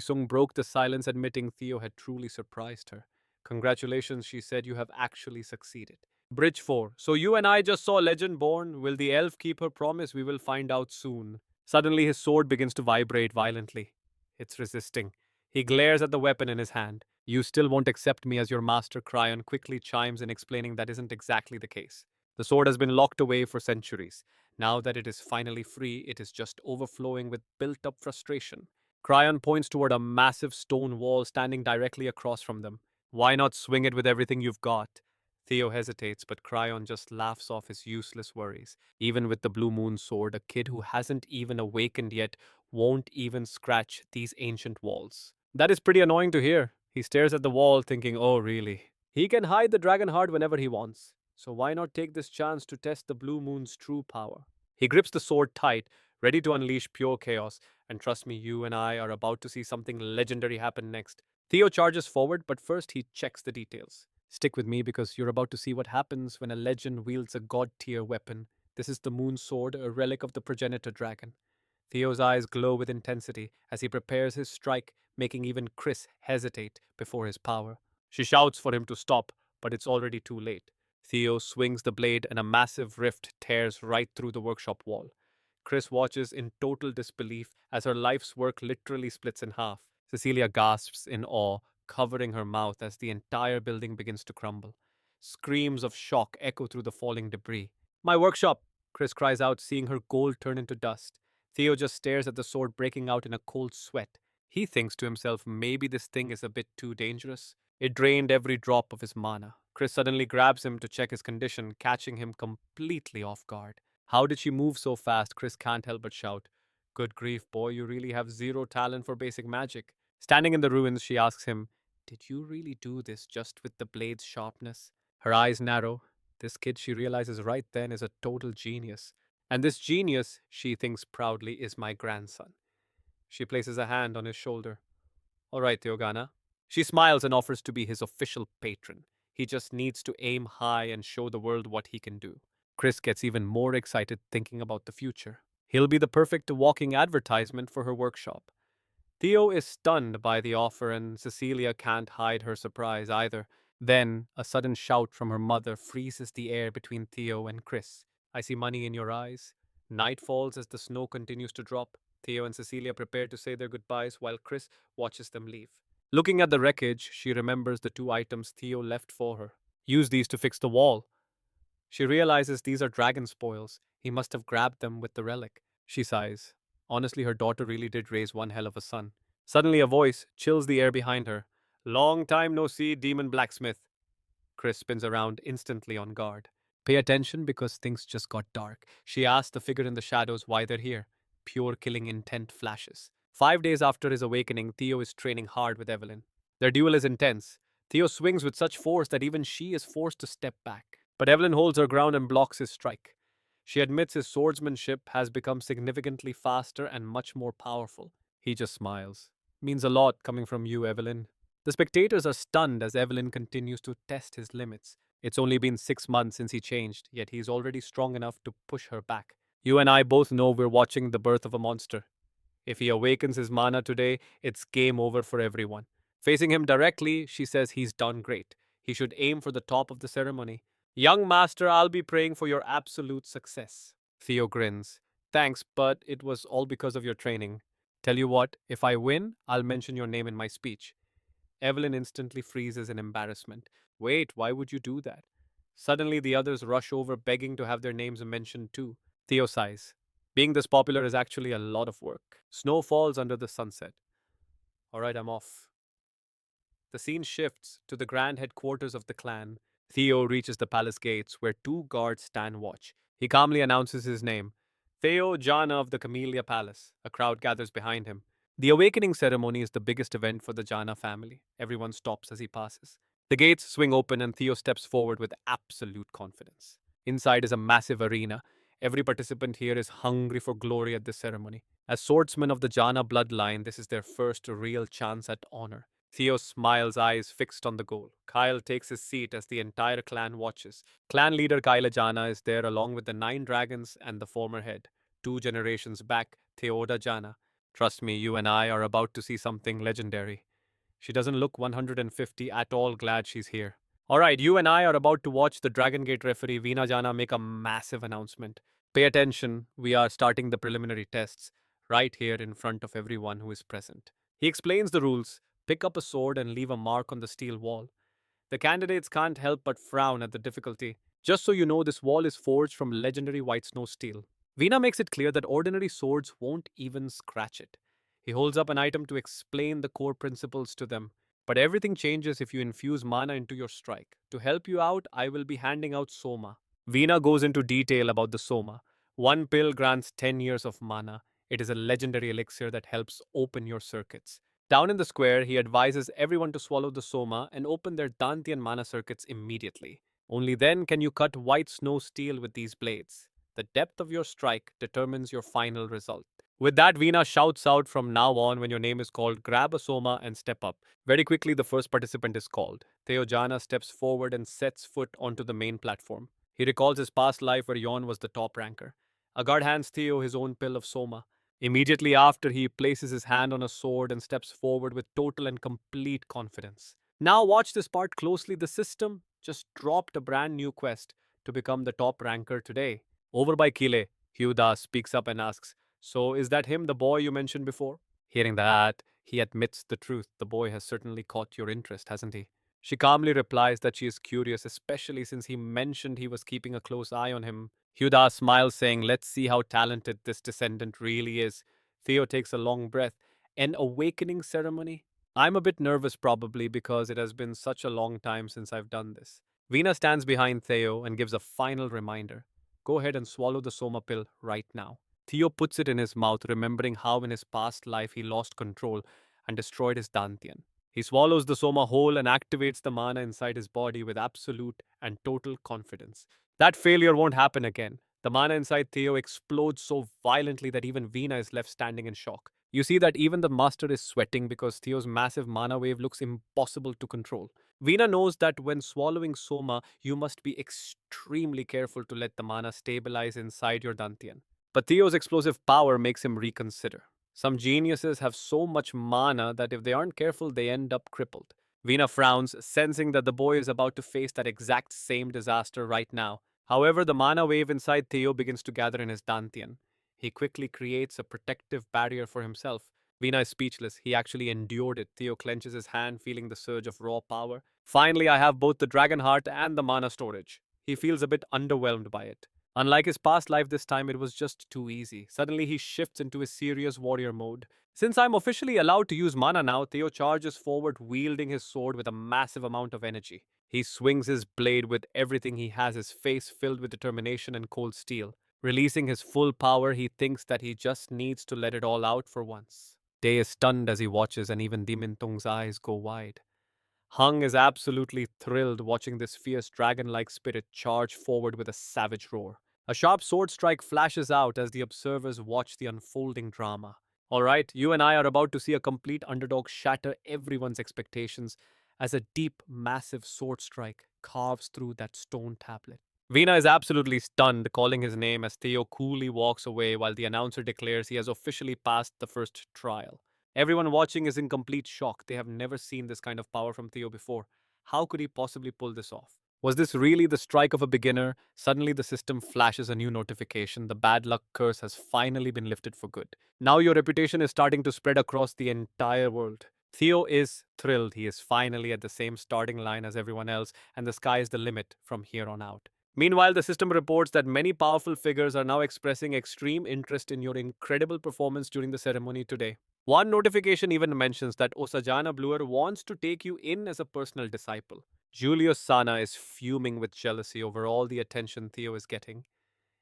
Sung broke the silence, admitting Theo had truly surprised her. Congratulations, she said, you have actually succeeded. Bridge 4. So you and I just saw Legend Born. Will the elf keep her promise? We will find out soon. Suddenly, his sword begins to vibrate violently. It's resisting. He glares at the weapon in his hand. You still won't accept me as your master, Cryon quickly chimes in, explaining that isn't exactly the case. The sword has been locked away for centuries. Now that it is finally free, it is just overflowing with built up frustration. Cryon points toward a massive stone wall standing directly across from them. Why not swing it with everything you've got? Theo hesitates, but Cryon just laughs off his useless worries. Even with the Blue Moon sword, a kid who hasn't even awakened yet won't even scratch these ancient walls. That is pretty annoying to hear. He stares at the wall, thinking, oh, really? He can hide the dragon heart whenever he wants. So why not take this chance to test the Blue Moon's true power? He grips the sword tight, ready to unleash pure chaos. And trust me, you and I are about to see something legendary happen next. Theo charges forward, but first he checks the details. Stick with me because you're about to see what happens when a legend wields a god-tier weapon. This is the Moon Sword, a relic of the progenitor dragon. Theo's eyes glow with intensity as he prepares his strike, making even Chris hesitate before his power. She shouts for him to stop, but it's already too late. Theo swings the blade and a massive rift tears right through the workshop wall. Chris watches in total disbelief as her life's work literally splits in half. Cecilia gasps in awe, covering her mouth as the entire building begins to crumble. Screams of shock echo through the falling debris. My workshop! Chris cries out, seeing her gold turn into dust. Theo just stares at the sword breaking out in a cold sweat. He thinks to himself, maybe this thing is a bit too dangerous. It drained every drop of his mana. Chris suddenly grabs him to check his condition, catching him completely off guard. How did she move so fast? Chris can't help but shout. Good grief, boy, you really have zero talent for basic magic. Standing in the ruins, she asks him, did you really do this just with the blade's sharpness? Her eyes narrow. This kid, she realizes right then, is a total genius. And this genius, she thinks proudly, is my grandson. She places a hand on his shoulder. All right, Theo Jana. She smiles and offers to be his official patron. He just needs to aim high and show the world what he can do. Chris gets even more excited thinking about the future. He'll be the perfect walking advertisement for her workshop. Theo is stunned by the offer, and Cecilia can't hide her surprise either. Then, a sudden shout from her mother freezes the air between Theo and Chris. I see money in your eyes. Night falls as the snow continues to drop. Theo and Cecilia prepare to say their goodbyes while Chris watches them leave. Looking at the wreckage, she remembers the two items Theo left for her. Use these to fix the wall. She realizes these are dragon spoils. He must have grabbed them with the relic. She sighs. Honestly, her daughter really did raise one hell of a son. Suddenly, a voice chills the air behind her. Long time no see, demon blacksmith. Chris spins around, instantly on guard. Pay attention because things just got dark. She asks the figure in the shadows why they're here. Pure killing intent flashes. 5 days after his awakening, Theo is training hard with Evelyn. Their duel is intense. Theo swings with such force that even she is forced to step back. But Evelyn holds her ground and blocks his strike. She admits his swordsmanship has become significantly faster and much more powerful. He just smiles. Means a lot coming from you, Evelyn. The spectators are stunned as Evelyn continues to test his limits. It's only been 6 months since he changed, yet he's already strong enough to push her back. You and I both know we're watching the birth of a monster. If he awakens his mana today, it's game over for everyone. Facing him directly, she says he's done great. He should aim for the top of the ceremony. Young master, I'll be praying for your absolute success. Theo grins. Thanks, but it was all because of your training. Tell you what, if I win, I'll mention your name in my speech. Evelyn instantly freezes in embarrassment. Wait, why would you do that? Suddenly, the others rush over, begging to have their names mentioned too. Theo sighs. Being this popular is actually a lot of work. Snow falls under the sunset. All right, I'm off. The scene shifts to the grand headquarters of the clan. Theo reaches the palace gates where two guards stand watch. He calmly announces his name Theo Jana of the Camellia Palace. A crowd gathers behind him. The awakening ceremony is the biggest event for the Jana family. Everyone stops as he passes. The gates swing open and Theo steps forward with absolute confidence. Inside is a massive arena. Every participant here is hungry for glory at this ceremony. As swordsmen of the Jana bloodline, this is their first real chance at honor. Theo smiles, eyes fixed on the goal. Kyle takes his seat as the entire clan watches. Clan leader Kyle Jana is there along with the 9 dragons and the former head. 2 generations back, Theo Jana. Trust me, you and I are about to see something legendary. She doesn't look 150 at all glad she's here. Alright, you and I are about to watch the Dragon Gate referee Veena Jana make a massive announcement. Pay attention, we are starting the preliminary tests right here in front of everyone who is present. He explains the rules. Pick up a sword and leave a mark on the steel wall. The candidates can't help but frown at the difficulty. Just so you know, this wall is forged from legendary white snow steel. Veena makes it clear that ordinary swords won't even scratch it. He holds up an item to explain the core principles to them. But everything changes if you infuse mana into your strike. To help you out, I will be handing out Soma. Veena goes into detail about the Soma. 1 pill grants 10 years of mana. It is a legendary elixir that helps open your circuits. Down in the square, he advises everyone to swallow the Soma and open their Dantian mana circuits immediately. Only then can you cut white snow steel with these blades. The depth of your strike determines your final result. With that, Veena shouts out from now on when your name is called, grab a Soma and step up. Very quickly, the first participant is called. Theo Jana steps forward and sets foot onto the main platform. He recalls his past life where Yon was the top ranker. A guard hands Theo his own pill of Soma. Immediately after, he places his hand on a sword and steps forward with total and complete confidence. Now watch this part closely. The system just dropped a brand new quest to become the top ranker today. Over by Kile, Hugh Das speaks up and asks, so is that him, the boy you mentioned before? Hearing that, he admits the truth. The boy has certainly caught your interest, hasn't he? She calmly replies that she is curious, especially since he mentioned he was keeping a close eye on him. Huda smiles, saying, let's see how talented this descendant really is. Theo takes a long breath. An awakening ceremony? I'm a bit nervous, probably, because it has been such a long time since I've done this. Veena stands behind Theo and gives a final reminder. Go ahead and swallow the Soma pill right now. Theo puts it in his mouth, remembering how in his past life he lost control and destroyed his Dantian. He swallows the Soma whole and activates the mana inside his body with absolute and total confidence. That failure won't happen again. The mana inside Theo explodes so violently that even Veena is left standing in shock. You see that even the master is sweating because Theo's massive mana wave looks impossible to control. Veena knows that when swallowing Soma, you must be extremely careful to let the mana stabilize inside your Dantian. But Theo's explosive power makes him reconsider. Some geniuses have so much mana that if they aren't careful, they end up crippled. Veena frowns, sensing that the boy is about to face that exact same disaster right now. However, the mana wave inside Theo begins to gather in his Dantian. He quickly creates a protective barrier for himself. Veena is speechless. He actually endured it. Theo clenches his hand, feeling the surge of raw power. Finally, I have both the dragon heart and the mana storage. He feels a bit underwhelmed by it. Unlike his past life, this time it was just too easy. Suddenly, he shifts into his serious warrior mode. Since I'm officially allowed to use mana now, Theo charges forward, wielding his sword with a massive amount of energy. He swings his blade with everything he has, his face filled with determination and cold steel. Releasing his full power, he thinks that he just needs to let it all out for once. Day is stunned as he watches, and even Dimintung's eyes go wide. Hung is absolutely thrilled watching this fierce dragon-like spirit charge forward with a savage roar. A sharp sword strike flashes out as the observers watch the unfolding drama. Alright, you and I are about to see a complete underdog shatter everyone's expectations as a deep, massive sword strike carves through that stone tablet. Veena is absolutely stunned, calling his name as Theo coolly walks away while the announcer declares he has officially passed the first trial. Everyone watching is in complete shock. They have never seen this kind of power from Theo before. How could he possibly pull this off? Was this really the strike of a beginner? Suddenly, the system flashes a new notification. The bad luck curse has finally been lifted for good. Now, your reputation is starting to spread across the entire world. Theo is thrilled. He is finally at the same starting line as everyone else, and the sky is the limit from here on out. Meanwhile, the system reports that many powerful figures are now expressing extreme interest in your incredible performance during the ceremony today. One notification even mentions that Osajana Bluer wants to take you in as a personal disciple. Julius Sana is fuming with jealousy over all the attention Theo is getting.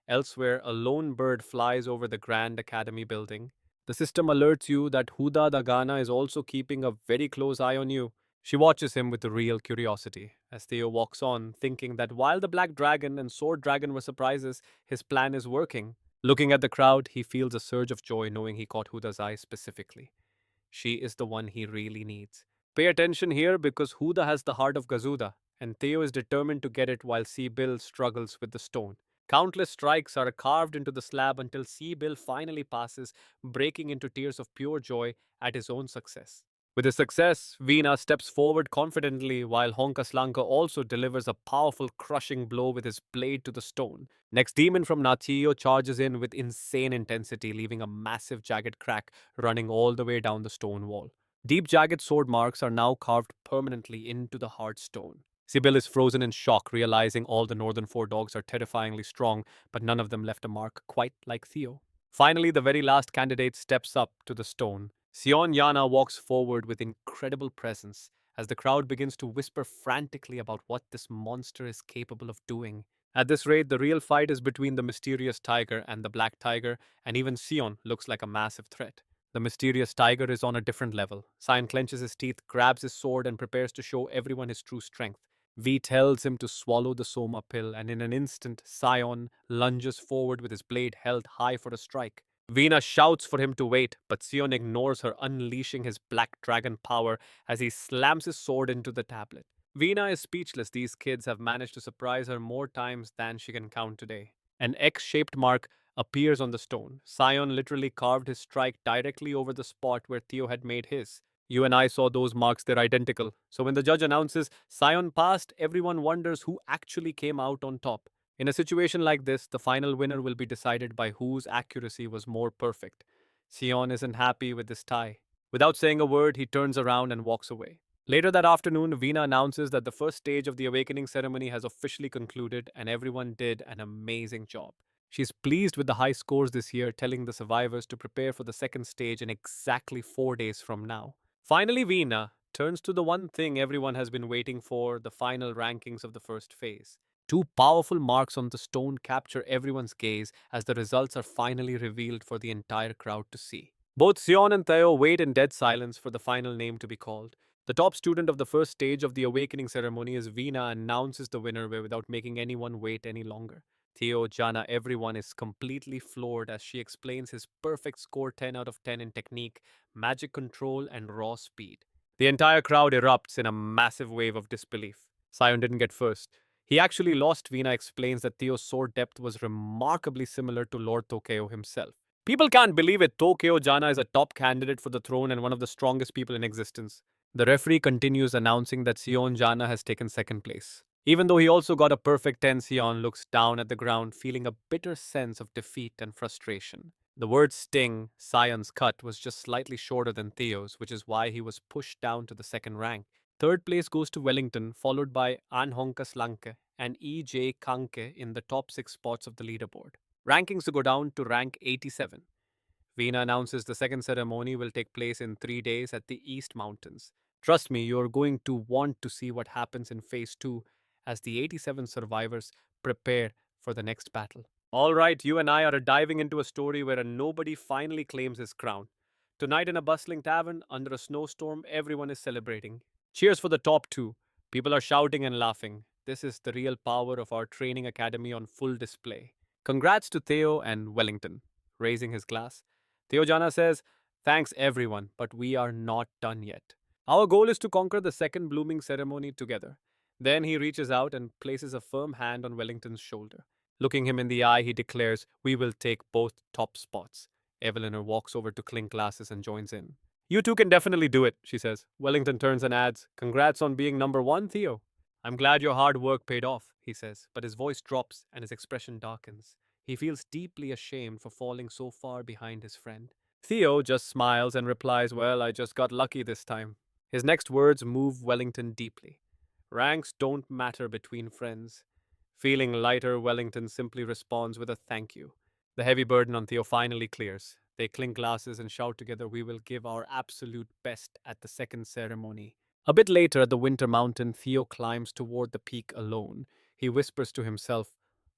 Elsewhere, a lone bird flies over the Grand Academy building. The system alerts you that Huda Dagana is also keeping a very close eye on you. She watches him with real curiosity as Theo walks on, thinking that while the Black Dragon and Sword Dragon were surprises, his plan is working. Looking at the crowd, he feels a surge of joy knowing he caught Huda's eye specifically. She is the one he really needs. Pay attention here because Huda has the heart of Gazuda, and Theo is determined to get it while Sibyl struggles with the stone. Countless strikes are carved into the slab until Sibyl finally passes, breaking into tears of pure joy at his own success. With his success, Veena steps forward confidently while Honkaslanka also delivers a powerful crushing blow with his blade to the stone. Next demon from Natio charges in with insane intensity, leaving a massive jagged crack running all the way down the stone wall. Deep jagged sword marks are now carved permanently into the hard stone. Sibyl is frozen in shock, realizing all the northern four dogs are terrifyingly strong, but none of them left a mark quite like Theo. Finally, the very last candidate steps up to the stone. Theo Jana walks forward with incredible presence as the crowd begins to whisper frantically about what this monster is capable of doing. At this rate, the real fight is between the mysterious tiger and the black tiger, and even Sion looks like a massive threat. The mysterious tiger is on a different level. Sion clenches his teeth, grabs his sword, and prepares to show everyone his true strength. V tells him to swallow the Soma pill, and in an instant, Sion lunges forward with his blade held high for a strike. Veena shouts for him to wait, but Sion ignores her, unleashing his black dragon power as he slams his sword into the tablet. Veena is speechless. These kids have managed to surprise her more times than she can count today. An X shaped mark appears on the stone. Sion literally carved his strike directly over the spot where Theo had made his. You and I saw those marks, they're identical. So when the judge announces Sion passed, everyone wonders who actually came out on top. In a situation like this, the final winner will be decided by whose accuracy was more perfect. Sion isn't happy with this tie. Without saying a word, he turns around and walks away. Later that afternoon, Veena announces that the first stage of the awakening ceremony has officially concluded and everyone did an amazing job. She's pleased with the high scores this year, telling the survivors to prepare for the second stage in exactly 4 days from now. Finally, Veena turns to the one thing everyone has been waiting for, the final rankings of the first phase. Two powerful marks on the stone capture everyone's gaze as the results are finally revealed for the entire crowd to see. Both Sion and Theo wait in dead silence for the final name to be called. The top student of the first stage of the awakening ceremony is Veena announces the winner without making anyone wait any longer. Theo Jana, everyone is completely floored as she explains his perfect score 10 out of 10 in technique, magic control, and raw speed. The entire crowd erupts in a massive wave of disbelief. Sion didn't get first. He actually lost. Veena explains that Theo's sword depth was remarkably similar to Lord Tokyo himself. People can't believe it. Tokyo Jana is a top candidate for the throne and one of the strongest people in existence. The referee continues announcing that Sion Jana has taken second place. Even though he also got a perfect 10, Sion looks down at the ground, feeling a bitter sense of defeat and frustration. The word sting, Sion's cut, was just slightly shorter than Theo's, which is why he was pushed down to the second rank. Third place goes to Wellington, followed by Anhonkas Lanke and E.J. Kanke in the top 6 spots of the leaderboard. Rankings go down to rank 87. Veena announces the second ceremony will take place in 3 days at the East Mountains. Trust me, you're going to want to see what happens in Phase 2 as the 87 survivors prepare for the next battle. All right, you and I are diving into a story where a nobody finally claims his crown. Tonight in a bustling tavern, under a snowstorm, everyone is celebrating. Cheers for the top two. People are shouting and laughing. This is the real power of our training academy on full display. Congrats to Theo and Wellington. Raising his glass, Theo Jana says, thanks everyone, but we are not done yet. Our goal is to conquer the second blooming ceremony together. Then he reaches out and places a firm hand on Wellington's shoulder. Looking him in the eye, he declares, we will take both top spots. Evelyn walks over to clink glasses and joins in. You two can definitely do it, she says. Wellington turns and adds, Congrats on being number one, Theo. I'm glad your hard work paid off, he says, but his voice drops and his expression darkens. He feels deeply ashamed for falling so far behind his friend. Theo just smiles and replies, Well, I just got lucky this time. His next words move Wellington deeply. Ranks don't matter between friends. Feeling lighter, Wellington simply responds with a thank you. The heavy burden on Theo finally clears. They clink glasses and shout together, We will give our absolute best at the second ceremony. A bit later at the Winter Mountain, Theo climbs toward the peak alone. He whispers to himself,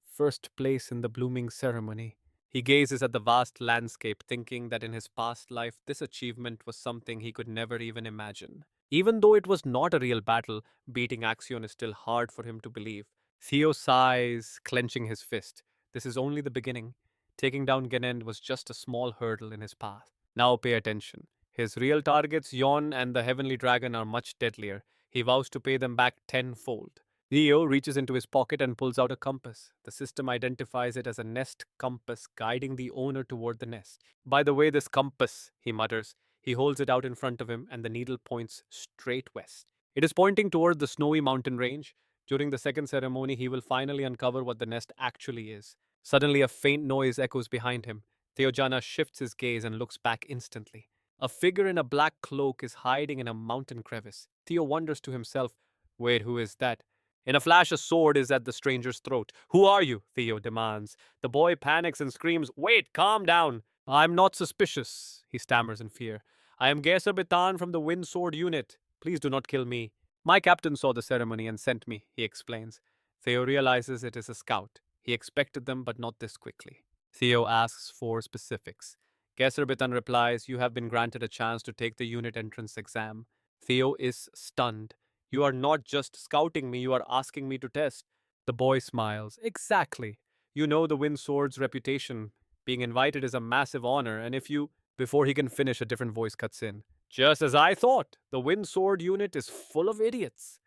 First place in the blooming ceremony. He gazes at the vast landscape, thinking that in his past life this achievement was something he could never even imagine. Even though it was not a real battle, beating Axion is still hard for him to believe. Theo sighs, clenching his fist. This is only the beginning. Taking down Genend was just a small hurdle in his path. Now pay attention. His real targets, Yon and the Heavenly Dragon, are much deadlier. He vows to pay them back tenfold. Theo reaches into his pocket and pulls out a compass. The system identifies it as a nest compass, guiding the owner toward the nest. By the way, this compass, he mutters. He holds it out in front of him, and the needle points straight west. It is pointing toward the snowy mountain range. During the second ceremony, he will finally uncover what the nest actually is. Suddenly, a faint noise echoes behind him. Theo Jana shifts his gaze and looks back instantly. A figure in a black cloak is hiding in a mountain crevice. Theo wonders to himself, Wait, who is that? In a flash, a sword is at the stranger's throat. Who are you? Theo demands. The boy panics and screams, Wait, calm down. I'm not suspicious, he stammers in fear. I am Geser Bitan from the Wind Sword unit. Please do not kill me. My captain saw the ceremony and sent me, he explains. Theo realizes it is a scout. He expected them, but not this quickly. Theo asks for specifics. Geser Bitan replies, You have been granted a chance to take the unit entrance exam. Theo is stunned. You are not just scouting me, you are asking me to test. The boy smiles. Exactly. You know the Wind Sword's reputation. Being invited is a massive honor, and if you. Before he can finish, a different voice cuts in. Just as I thought, the Wind Sword unit is full of idiots.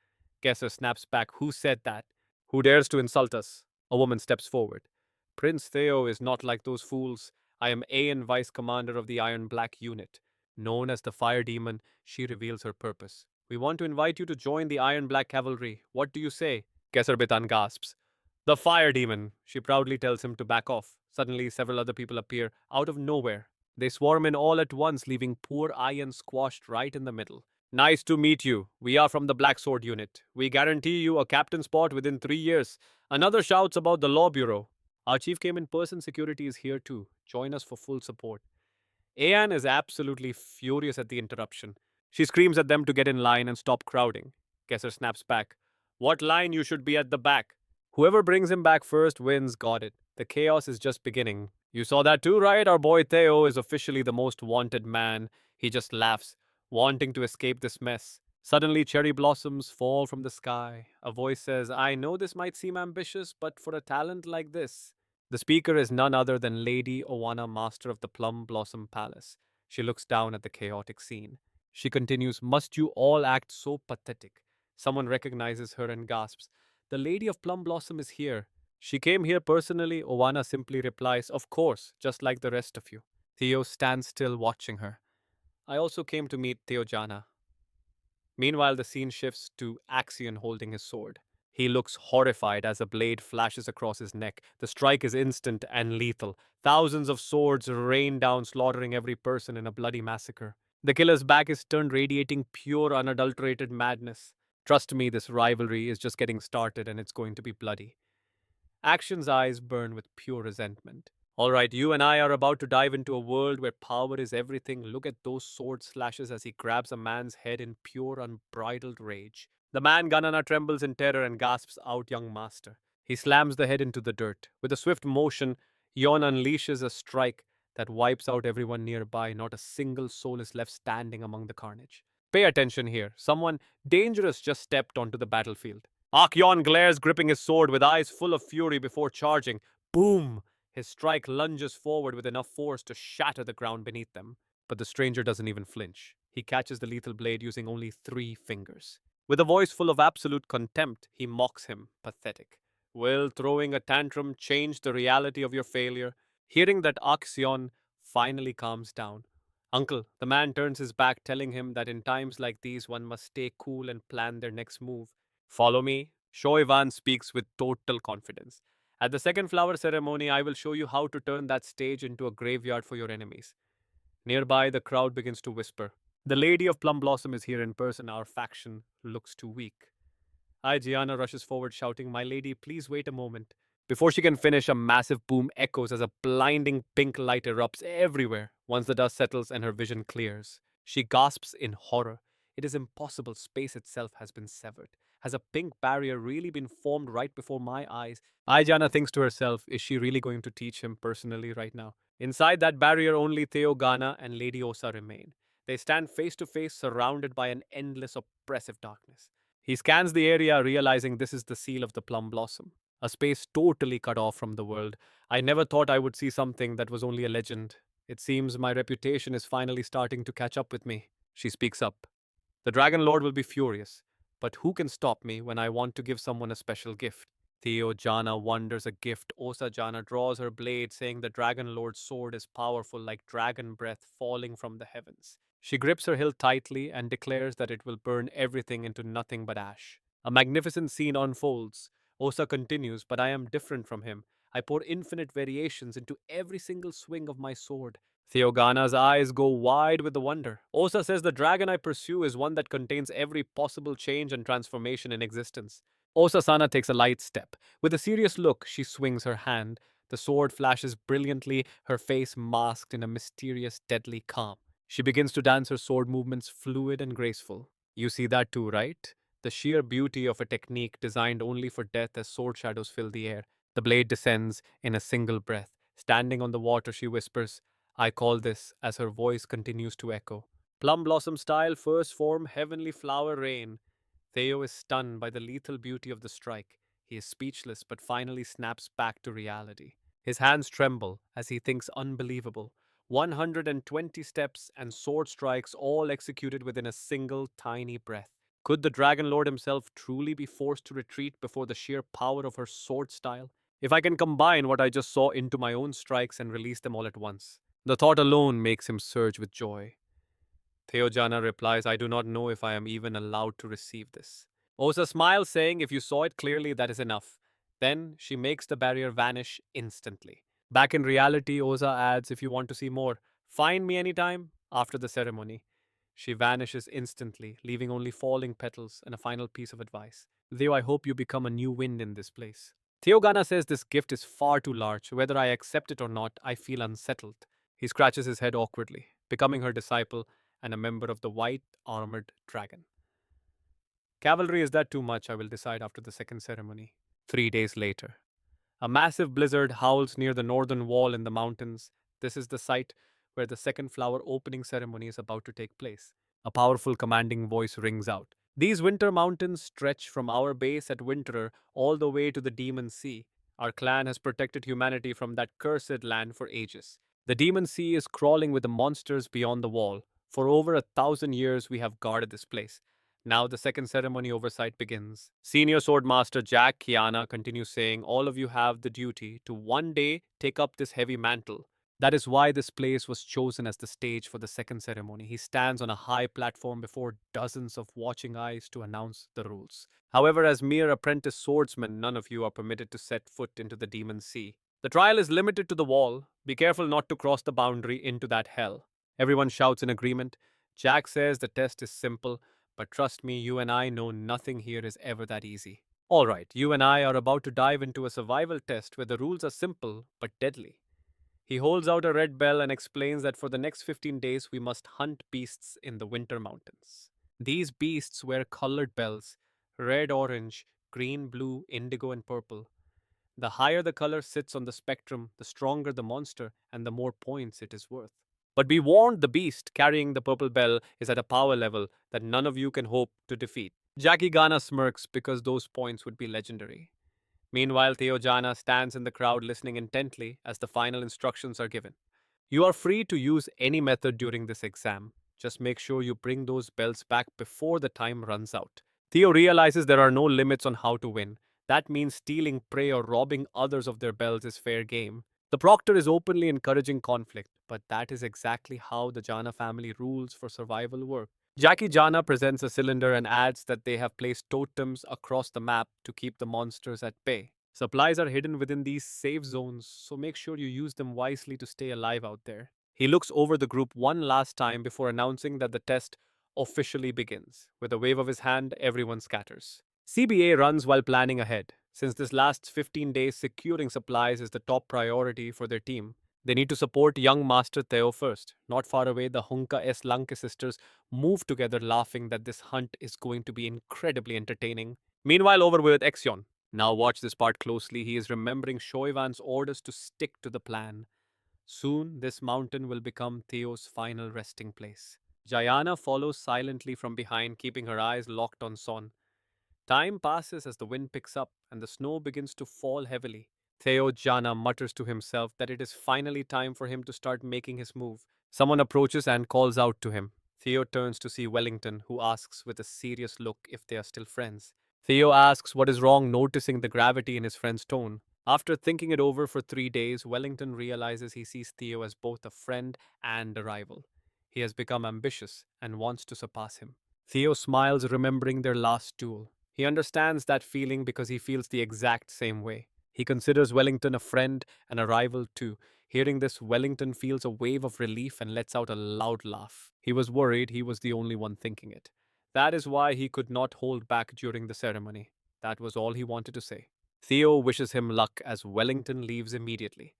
Gesser snaps back. Who said that? Who dares to insult us? A woman steps forward. Prince Theo is not like those fools. I am Aeon Vice Commander of the Iron Black Unit. Known as the Fire Demon, she reveals her purpose. We want to invite you to join the Iron Black Cavalry. What do you say? Keserbitan gasps. The Fire Demon, she proudly tells him to back off. Suddenly, several other people appear out of nowhere. They swarm in all at once, leaving poor Iron squashed right in the middle. Nice to meet you. We are from the Black Sword Unit. We guarantee you a captain spot within 3 years. Another shouts about the Law Bureau. Our chief came in person. Security is here too. Join us for full support. Ayan is absolutely furious at the interruption. She screams at them to get in line and stop crowding. Kesser snaps back. What line? You should be at the back. Whoever brings him back first wins, got it. The chaos is just beginning. You saw that too, right? Our boy Theo is officially the most wanted man. He just laughs, wanting to escape this mess. Suddenly, cherry blossoms fall from the sky. A voice says, I know this might seem ambitious, but for a talent like this. The speaker is none other than Lady Owana, master of the Plum Blossom Palace. She looks down at the chaotic scene. She continues, Must you all act so pathetic? Someone recognizes her and gasps, The Lady of Plum Blossom is here. She came here personally, Owana simply replies, Of course, just like the rest of you. Theo stands still watching her. I also came to meet Theo Jana. Meanwhile, the scene shifts to Axion holding his sword. He looks horrified as a blade flashes across his neck. The strike is instant and lethal. Thousands of swords rain down, slaughtering every person in a bloody massacre. The killer's back is turned, radiating pure, unadulterated madness. Trust me, this rivalry is just getting started and it's going to be bloody. Action's eyes burn with pure resentment. All right, you and I are about to dive into a world where power is everything. Look at those sword slashes as he grabs a man's head in pure, unbridled rage. The man Ganana trembles in terror and gasps out, Young master. He slams the head into the dirt. With a swift motion, Yon unleashes a strike that wipes out everyone nearby. Not a single soul is left standing among the carnage. Pay attention here. Someone dangerous just stepped onto the battlefield. Akyon glares, gripping his sword with eyes full of fury before charging. Boom! His strike lunges forward with enough force to shatter the ground beneath them. But the stranger doesn't even flinch. He catches the lethal blade using only 3 fingers. With a voice full of absolute contempt, he mocks him, pathetic. Will throwing a tantrum change the reality of your failure? Hearing that, Axion finally calms down. Uncle, the man turns his back, telling him that in times like these one must stay cool and plan their next move. Follow me. Shoivan speaks with total confidence. At the second flower ceremony, I will show you how to turn that stage into a graveyard for your enemies. Nearby, the crowd begins to whisper. The Lady of Plum Blossom is here in person. Our faction looks too weak. Gianna rushes forward, shouting, My lady, please wait a moment. Before she can finish, a massive boom echoes as a blinding pink light erupts everywhere. Once the dust settles and her vision clears, she gasps in horror. It is impossible. Space itself has been severed. Has a pink barrier really been formed right before my eyes? Gianna thinks to herself, is she really going to teach him personally right now? Inside that barrier, only Theo Jana and Lady Osa remain. They stand face to face, surrounded by an endless, oppressive darkness. He scans the area, realizing this is the seal of the plum blossom, a space totally cut off from the world. I never thought I would see something that was only a legend. It seems my reputation is finally starting to catch up with me. She speaks up. The Dragon Lord will be furious, but who can stop me when I want to give someone a special gift? Theo Jana wonders a gift. Osa Jana draws her blade, saying the Dragon Lord's sword is powerful like dragon breath falling from the heavens. She grips her hilt tightly and declares that it will burn everything into nothing but ash. A magnificent scene unfolds. Osa continues, but I am different from him. I pour infinite variations into every single swing of my sword. Theogana's eyes go wide with the wonder. Osa says the dragon I pursue is one that contains every possible change and transformation in existence. Osa-sana takes a light step. With a serious look, she swings her hand. The sword flashes brilliantly, her face masked in a mysterious, deadly calm. She begins to dance, her sword movements fluid and graceful. You see that too, right? The sheer beauty of a technique designed only for death as sword shadows fill the air. The blade descends in a single breath. Standing on the water, she whispers, I call this, as her voice continues to echo. Plum blossom style, first form, heavenly flower rain. Theo is stunned by the lethal beauty of the strike. He is speechless, but finally snaps back to reality. His hands tremble as he thinks unbelievable. 120 steps and sword strikes all executed within a single tiny breath. Could the Dragon Lord himself truly be forced to retreat before the sheer power of her sword style? If I can combine what I just saw into my own strikes and release them all at once, the thought alone makes him surge with joy. Theojana replies, I do not know if I am even allowed to receive this. Osa smiles, saying, If you saw it clearly, that is enough. Then she makes the barrier vanish instantly. Back in reality, Osa adds, If you want to see more, find me anytime after the ceremony. She vanishes instantly, leaving only falling petals and a final piece of advice. Theo, I hope you become a new wind in this place. Theogana says this gift is far too large. Whether I accept it or not, I feel unsettled. He scratches his head awkwardly. Becoming her disciple and a member of the white armored dragon. Cavalry, is that too much? I will decide after the second ceremony. 3 days later. A massive blizzard howls near the northern wall in the mountains. This is the site where the second flower opening ceremony is about to take place. A powerful commanding voice rings out. These winter mountains stretch from our base at Winterer all the way to the Demon Sea. Our clan has protected humanity from that cursed land for ages. The Demon Sea is crawling with the monsters beyond the wall. For over 1,000 years, we have guarded this place. Now the second ceremony oversight begins. Senior Swordmaster Jack Kiana continues saying, All of you have the duty to one day take up this heavy mantle. That is why this place was chosen as the stage for the second ceremony. He stands on a high platform before dozens of watching eyes to announce the rules. However, as mere apprentice swordsmen, none of you are permitted to set foot into the Demon Sea. The trial is limited to the wall. Be careful not to cross the boundary into that hell. Everyone shouts in agreement. Jack says the test is simple, but trust me, you and I know nothing here is ever that easy. Alright, you and I are about to dive into a survival test where the rules are simple but deadly. He holds out a red bell and explains that for the next 15 days we must hunt beasts in the winter mountains. These beasts wear colored bells: red, orange, green, blue, indigo, and purple. The higher the color sits on the spectrum, the stronger the monster and the more points it is worth. But be warned, the beast carrying the purple bell is at a power level that none of you can hope to defeat. Jackie Gana smirks because those points would be legendary. Meanwhile, Theo Jana stands in the crowd listening intently as the final instructions are given. You are free to use any method during this exam. Just make sure you bring those bells back before the time runs out. Theo realizes there are no limits on how to win. That means stealing prey or robbing others of their bells is fair game. The proctor is openly encouraging conflict, but that is exactly how the Jana family rules for survival work. Jackie Jana presents a cylinder and adds that they have placed totems across the map to keep the monsters at bay. Supplies are hidden within these safe zones, so make sure you use them wisely to stay alive out there. He looks over the group one last time before announcing that the test officially begins. With a wave of his hand, everyone scatters. CBA runs while planning ahead. Since this lasts 15 days, securing supplies is the top priority for their team. They need to support young Master Theo first. Not far away, the Hunka S. Lanke sisters move together, laughing that this hunt is going to be incredibly entertaining. Meanwhile, over with Exion. Now, watch this part closely. He is remembering Shoivan's orders to stick to the plan. Soon, this mountain will become Theo's final resting place. Jayana follows silently from behind, keeping her eyes locked on Son. Time passes as the wind picks up and the snow begins to fall heavily. Theo Jana mutters to himself that it is finally time for him to start making his move. Someone approaches and calls out to him. Theo turns to see Wellington, who asks with a serious look if they are still friends. Theo asks what is wrong, noticing the gravity in his friend's tone. After thinking it over for 3 days, Wellington realizes he sees Theo as both a friend and a rival. He has become ambitious and wants to surpass him. Theo smiles, remembering their last duel. He understands that feeling because he feels the exact same way. He considers Wellington a friend and a rival too. Hearing this, Wellington feels a wave of relief and lets out a loud laugh. He was worried he was the only one thinking it. That is why he could not hold back during the ceremony. That was all he wanted to say. Theo wishes him luck as Wellington leaves immediately.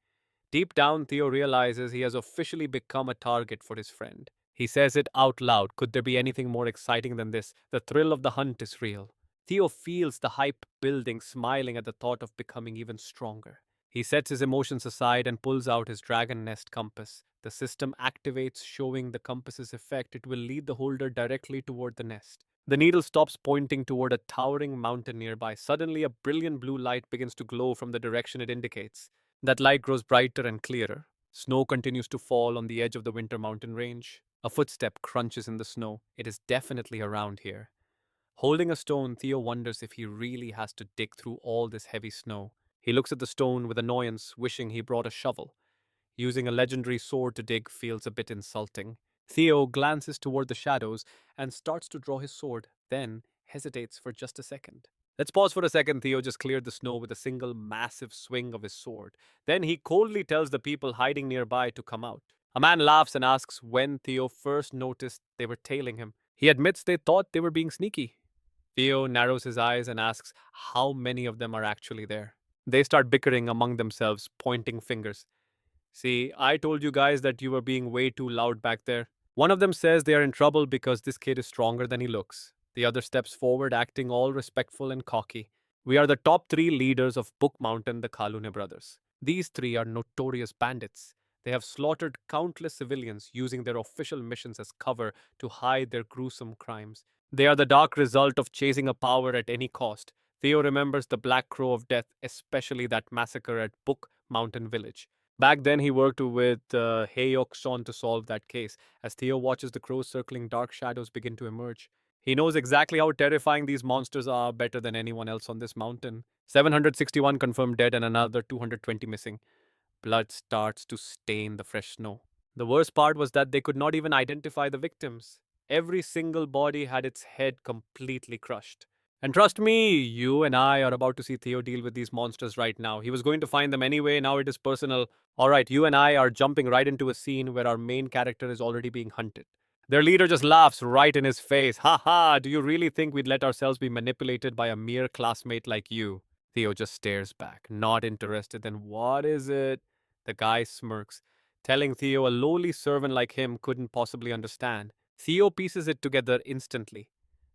Deep down, Theo realizes he has officially become a target for his friend. He says it out loud. Could there be anything more exciting than this? The thrill of the hunt is real. Theo feels the hype building, smiling at the thought of becoming even stronger. He sets his emotions aside and pulls out his dragon nest compass. The system activates, showing the compass's effect. It will lead the holder directly toward the nest. The needle stops, pointing toward a towering mountain nearby. Suddenly, a brilliant blue light begins to glow from the direction it indicates. That light grows brighter and clearer. Snow continues to fall on the edge of the winter mountain range. A footstep crunches in the snow. It is definitely around here. Holding a stone, Theo wonders if he really has to dig through all this heavy snow. He looks at the stone with annoyance, wishing he brought a shovel. Using a legendary sword to dig feels a bit insulting. Theo glances toward the shadows and starts to draw his sword, then hesitates for just a second. Let's pause for a second. Theo just cleared the snow with a single massive swing of his sword. Then he coldly tells the people hiding nearby to come out. A man laughs and asks when Theo first noticed they were tailing him. He admits they thought they were being sneaky. Theo narrows his eyes and asks how many of them are actually there. They start bickering among themselves, pointing fingers. See, I told you guys that you were being way too loud back there. One of them says they are in trouble because this kid is stronger than he looks. The other steps forward, acting all respectful and cocky. We are the top three leaders of Book Mountain, the Kalune brothers. These three are notorious bandits. They have slaughtered countless civilians using their official missions as cover to hide their gruesome crimes. They are the dark result of chasing a power at any cost. Theo remembers the Black Crow of Death, especially that massacre at Book Mountain Village. Back then, he worked with Hayok Son to solve that case. As Theo watches the crows circling, dark shadows begin to emerge. He knows exactly how terrifying these monsters are, better than anyone else on this mountain. 761 confirmed dead and another 220 missing. Blood starts to stain the fresh snow. The worst part was that they could not even identify the victims. Every single body had its head completely crushed. And trust me, you and I are about to see Theo deal with these monsters right now. He was going to find them anyway, now it is personal. Alright, you and I are jumping right into a scene where our main character is already being hunted. Their leader just laughs right in his face. Ha ha, do you really think we'd let ourselves be manipulated by a mere classmate like you? Theo just stares back, not interested. Then what is it? The guy smirks, telling Theo a lowly servant like him couldn't possibly understand. Theo pieces it together instantly.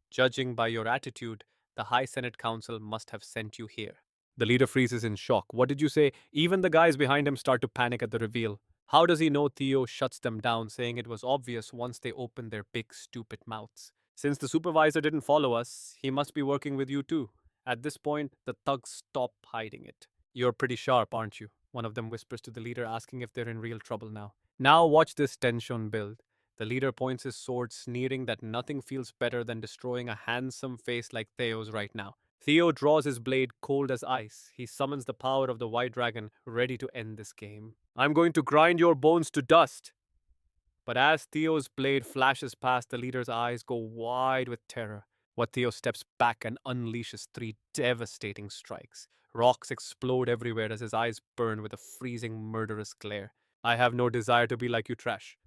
Judging by your attitude, the High Senate Council must have sent you here. The leader freezes in shock. What did you say? Even the guys behind him start to panic at the reveal. How does he know? Theo shuts them down, saying it was obvious once they opened their big, stupid mouths. Since the supervisor didn't follow us, he must be working with you too. At this point, the thugs stop hiding it. You're pretty sharp, aren't you? One of them whispers to the leader, asking if they're in real trouble now. Now watch this tension build. The leader points his sword, sneering that nothing feels better than destroying a handsome face like Theo's right now. Theo draws his blade cold as ice. He summons the power of the white dragon, ready to end this game. I'm going to grind your bones to dust. But as Theo's blade flashes past, the leader's eyes go wide with terror. What Theo steps back and unleashes three devastating strikes. Rocks explode everywhere as his eyes burn with a freezing, murderous glare. I have no desire to be like you, trash.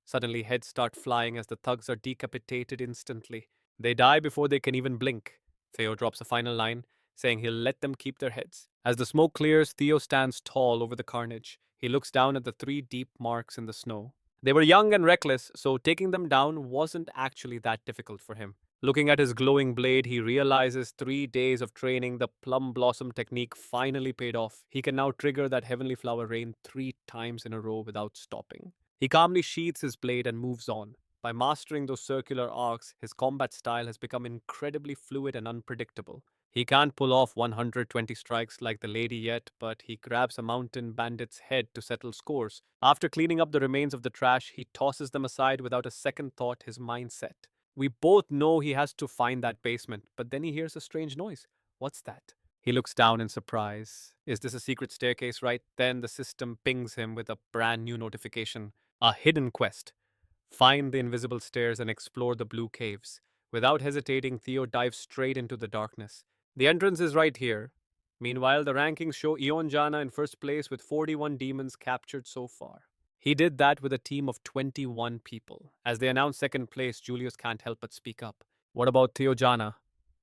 Suddenly, heads start flying as the thugs are decapitated instantly. They die before they can even blink. Theo drops a final line, saying he'll let them keep their heads. As the smoke clears, Theo stands tall over the carnage. He looks down at the three deep marks in the snow. They were young and reckless, so taking them down wasn't actually that difficult for him. Looking at his glowing blade, he realizes 3 days of training, the plum blossom technique, finally paid off. He can now trigger that heavenly flower rain 3 times in a row without stopping. He calmly sheathes his blade and moves on. By mastering those circular arcs, his combat style has become incredibly fluid and unpredictable. He can't pull off 120 strikes like the lady yet, but he grabs a mountain bandit's head to settle scores. After cleaning up the remains of the trash, he tosses them aside without a second thought, his mind set. We both know he has to find that basement, but then he hears a strange noise. What's that? He looks down in surprise. Is this a secret staircase? Right then, the system pings him with a brand new notification. A hidden quest. Find the invisible stairs and explore the blue caves. Without hesitating, Theo dives straight into the darkness. The entrance is right here. Meanwhile, the rankings show Theo Jana in first place with 41 demons captured so far. He did that with a team of 21 people. As they announce second place, Julius can't help but speak up. What about Theo Jana?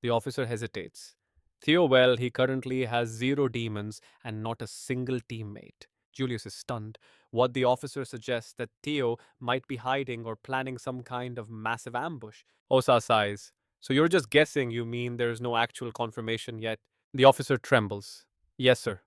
The officer hesitates. Theo, well, he currently has 0 demons and not a single teammate. Julius is stunned. What the officer suggests that Theo might be hiding or planning some kind of massive ambush. Osa sighs. So you're just guessing, you mean there's no actual confirmation yet? The officer trembles. Yes, sir.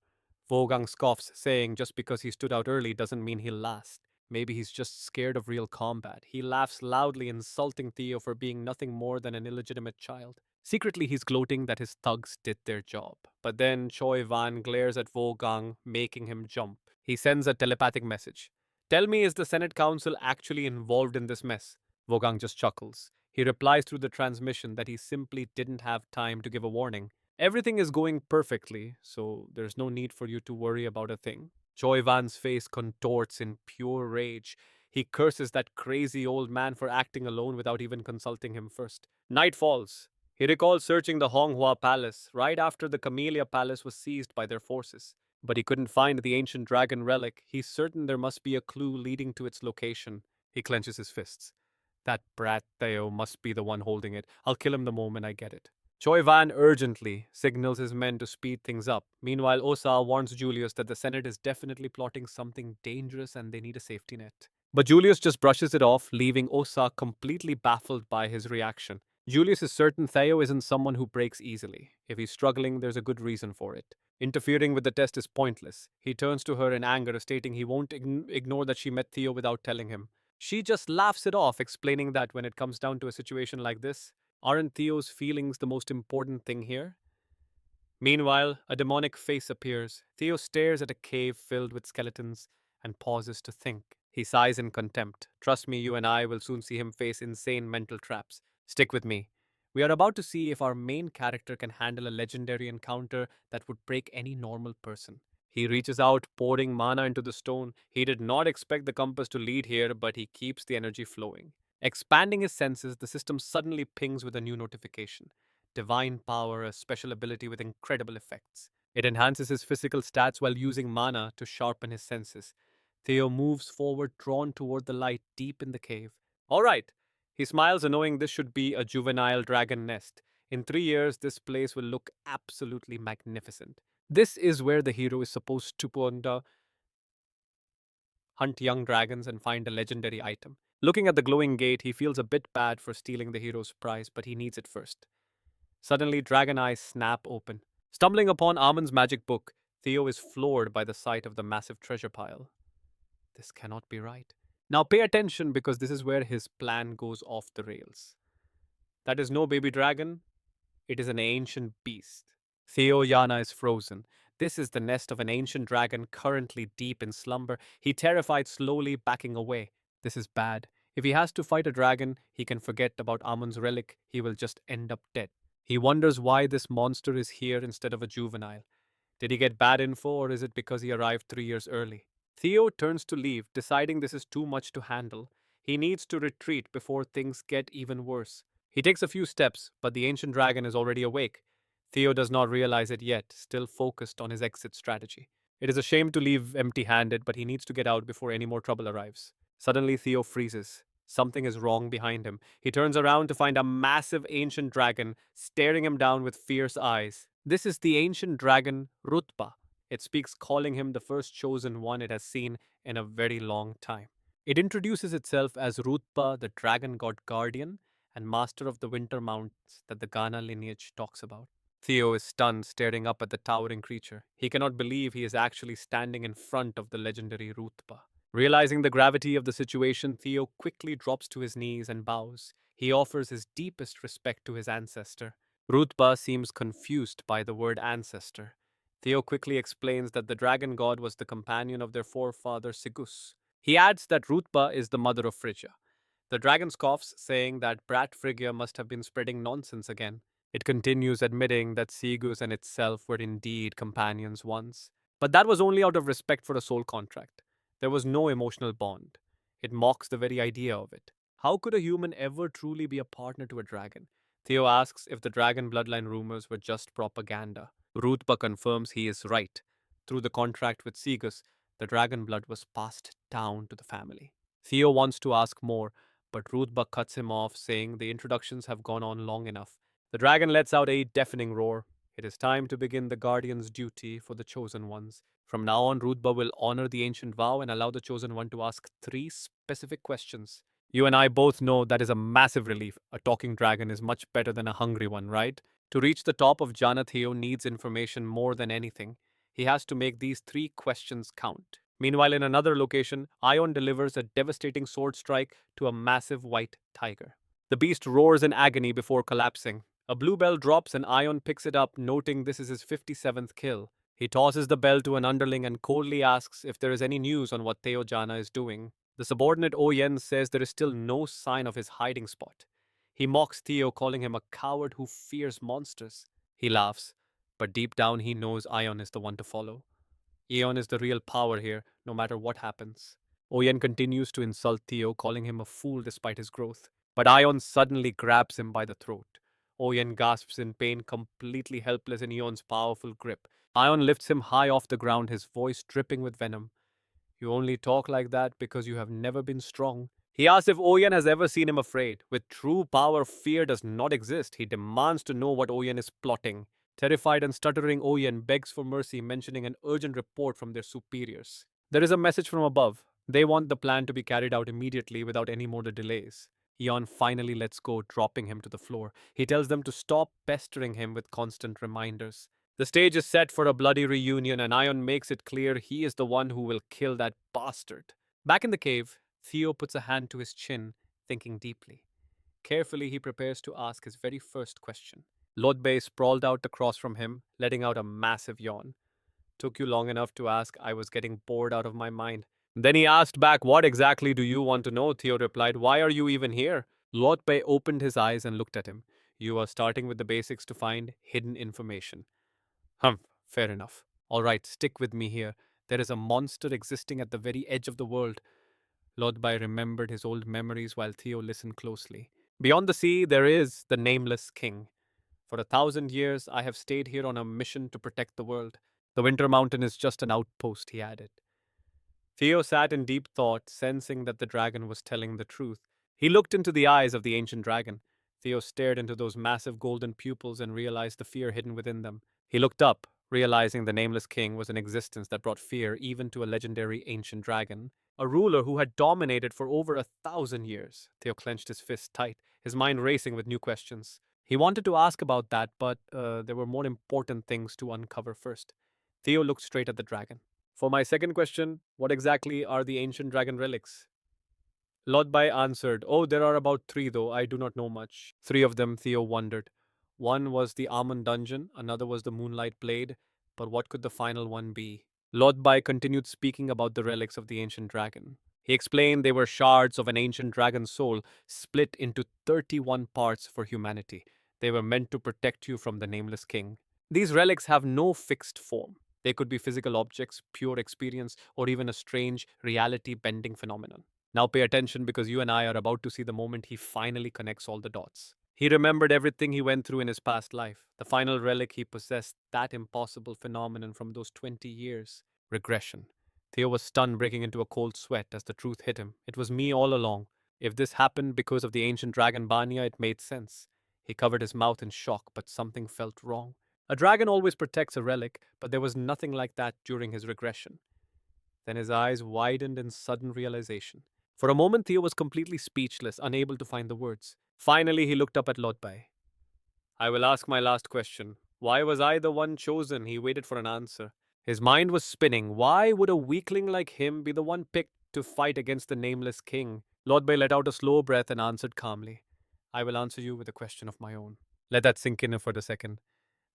Vogang scoffs, saying just because he stood out early doesn't mean he'll last. Maybe he's just scared of real combat. He laughs loudly, insulting Theo for being nothing more than an illegitimate child. Secretly, he's gloating that his thugs did their job. But then Choi Van glares at Vogang, making him jump. He sends a telepathic message. Tell me, is the Senate Council actually involved in this mess? Vogang just chuckles. He replies through the transmission that he simply didn't have time to give a warning. Everything is going perfectly, so there's no need for you to worry about a thing. Choi Van's face contorts in pure rage. He curses that crazy old man for acting alone without even consulting him first. Night falls. He recalls searching the Honghua Palace right after the Camellia Palace was seized by their forces. But he couldn't find the ancient dragon relic. He's certain there must be a clue leading to its location. He clenches his fists. That brat Theo must be the one holding it. I'll kill him the moment I get it. Choi Van urgently signals his men to speed things up. Meanwhile, Osa warns Julius that the Senate is definitely plotting something dangerous and they need a safety net. But Julius just brushes it off, leaving Osa completely baffled by his reaction. Julius is certain Theo isn't someone who breaks easily. If he's struggling, there's a good reason for it. Interfering with the test is pointless. He turns to her in anger, stating he won't ignore that she met Theo without telling him. She just laughs it off, explaining that when it comes down to a situation like this, aren't Theo's feelings the most important thing here? Meanwhile, a demonic face appears. Theo stares at a cave filled with skeletons and pauses to think. He sighs in contempt. Trust me, you and I will soon see him face insane mental traps. Stick with me. We are about to see if our main character can handle a legendary encounter that would break any normal person. He reaches out, pouring mana into the stone. He did not expect the compass to lead here, but he keeps the energy flowing. Expanding his senses, the system suddenly pings with a new notification. Divine Power, a special ability with incredible effects. It enhances his physical stats while using mana to sharpen his senses. Theo moves forward, drawn toward the light deep in the cave. All right. He smiles, knowing this should be a juvenile dragon nest. In 3 years, this place will look absolutely magnificent. This is where the hero is supposed to ponder, hunt young dragons, and find a legendary item. Looking at the glowing gate, he feels a bit bad for stealing the hero's prize, but he needs it first. Suddenly, dragon eyes snap open. Stumbling upon Amon's magic book, Theo is floored by the sight of the massive treasure pile. This cannot be right. Now pay attention because this is where his plan goes off the rails. That is no baby dragon, it is an ancient beast. Theo Jana is frozen. This is the nest of an ancient dragon currently deep in slumber. He terrified, slowly backing away. This is bad. If he has to fight a dragon, he can forget about Amon's relic. He will just end up dead. He wonders why this monster is here instead of a juvenile. Did he get bad info or is it because he arrived 3 years early? Theo turns to leave, deciding this is too much to handle. He needs to retreat before things get even worse. He takes a few steps, but the ancient dragon is already awake. Theo does not realize it yet, still focused on his exit strategy. It is a shame to leave empty handed, but he needs to get out before any more trouble arrives. Suddenly, Theo freezes. Something is wrong behind him. He turns around to find a massive ancient dragon staring him down with fierce eyes. This is the ancient dragon Rutpa. It speaks, calling him the first chosen one it has seen in a very long time. It introduces itself as Rutpa, the dragon god guardian and master of the winter mountains that the Ghana lineage talks about. Theo is stunned, staring up at the towering creature. He cannot believe he is actually standing in front of the legendary Rutpa. Realizing the gravity of the situation, Theo quickly drops to his knees and bows. He offers his deepest respect to his ancestor. Rutba seems confused by the word ancestor. Theo quickly explains that the dragon god was the companion of their forefather Sigus. He adds that Rutba is the mother of Phrygia. The dragon scoffs, saying that Brat Phrygia must have been spreading nonsense again. It continues, admitting that Sigus and itself were indeed companions once. But that was only out of respect for a soul contract. There was no emotional bond. It mocks the very idea of it. How could a human ever truly be a partner to a dragon? Theo asks if the dragon bloodline rumors were just propaganda. Ruthba confirms he is right. Through the contract with Sigus, the dragon blood was passed down to the family. Theo wants to ask more, but Ruthba cuts him off, saying the introductions have gone on long enough. The dragon lets out a deafening roar. It is time to begin the guardian's duty for the chosen ones. From now on, Ruthba will honor the ancient vow and allow the chosen one to ask 3 specific questions. You and I both know that is a massive relief. A talking dragon is much better than a hungry one, right? To reach the top of Jana, Theo needs information more than anything. He has to make these 3 questions count. Meanwhile, in another location, Ion delivers a devastating sword strike to a massive white tiger. The beast roars in agony before collapsing. A blue bell drops and Ion picks it up, noting this is his 57th kill. He tosses the bell to an underling and coldly asks if there is any news on what Theo Jana is doing. The subordinate Oyen says there is still no sign of his hiding spot. He mocks Theo, calling him a coward who fears monsters. He laughs, but deep down he knows Ion is the one to follow. Ion is the real power here, no matter what happens. Oyen continues to insult Theo, calling him a fool despite his growth. But Ion suddenly grabs him by the throat. Oyen gasps in pain, completely helpless in Ion's powerful grip. Ion lifts him high off the ground, his voice dripping with venom. You only talk like that because you have never been strong. He asks if Oyen has ever seen him afraid. With true power, fear does not exist. He demands to know what Oyen is plotting. Terrified and stuttering, Oyen begs for mercy, mentioning an urgent report from their superiors. There is a message from above. They want the plan to be carried out immediately without any more delays. Eon finally lets go, dropping him to the floor. He tells them to stop pestering him with constant reminders. The stage is set for a bloody reunion, and Ion makes it clear he is the one who will kill that bastard. Back in the cave, Theo puts a hand to his chin, thinking deeply. Carefully, he prepares to ask his very first question. Lodbei sprawled out across from him, letting out a massive yawn. Took you long enough to ask. I was getting bored out of my mind. Then he asked back, what exactly do you want to know? Theo replied, why are you even here? Lodbei opened his eyes and looked at him. You are starting with the basics to find hidden information. Fair enough. All right, stick with me here. There is a monster existing at the very edge of the world. Lodbai remembered his old memories while Theo listened closely. Beyond the sea, there is the nameless king. For 1,000 years, I have stayed here on a mission to protect the world. The Winter Mountain is just an outpost, he added. Theo sat in deep thought, sensing that the dragon was telling the truth. He looked into the eyes of the ancient dragon. Theo stared into those massive golden pupils and realized the fear hidden within them. He looked up, realizing the nameless king was an existence that brought fear even to a legendary ancient dragon, a ruler who had dominated for over 1,000 years. Theo clenched his fist tight, his mind racing with new questions. He wanted to ask about that, but there were more important things to uncover first. Theo looked straight at the dragon. For my second question, what exactly are the ancient dragon relics? Lodbai answered, oh, there are about 3 though, I do not know much. 3 of them, Theo wondered. One was the almond dungeon, another was the moonlight blade, but what could the final one be? Lodbai continued speaking about the relics of the ancient dragon. He explained they were shards of an ancient dragon's soul split into 31 parts for humanity. They were meant to protect you from the nameless king. These relics have no fixed form. They could be physical objects, pure experience, or even a strange, reality bending phenomenon. Now pay attention because you and I are about to see the moment he finally connects all the dots. He remembered everything he went through in his past life, the final relic he possessed, that impossible phenomenon from those 20 years. Regression. Theo was stunned, breaking into a cold sweat as the truth hit him. It was me all along. If this happened because of the ancient dragon Banya, it made sense. He covered his mouth in shock, but something felt wrong. A dragon always protects a relic, but there was nothing like that during his regression. Then his eyes widened in sudden realization. For a moment, Theo was completely speechless, unable to find the words. Finally, he looked up at Lodbai. I will ask my last question. Why was I the one chosen? He waited for an answer. His mind was spinning. Why would a weakling like him be the one picked to fight against the nameless king? Lodbai let out a slow breath and answered calmly. I will answer you with a question of my own. Let that sink in for a second.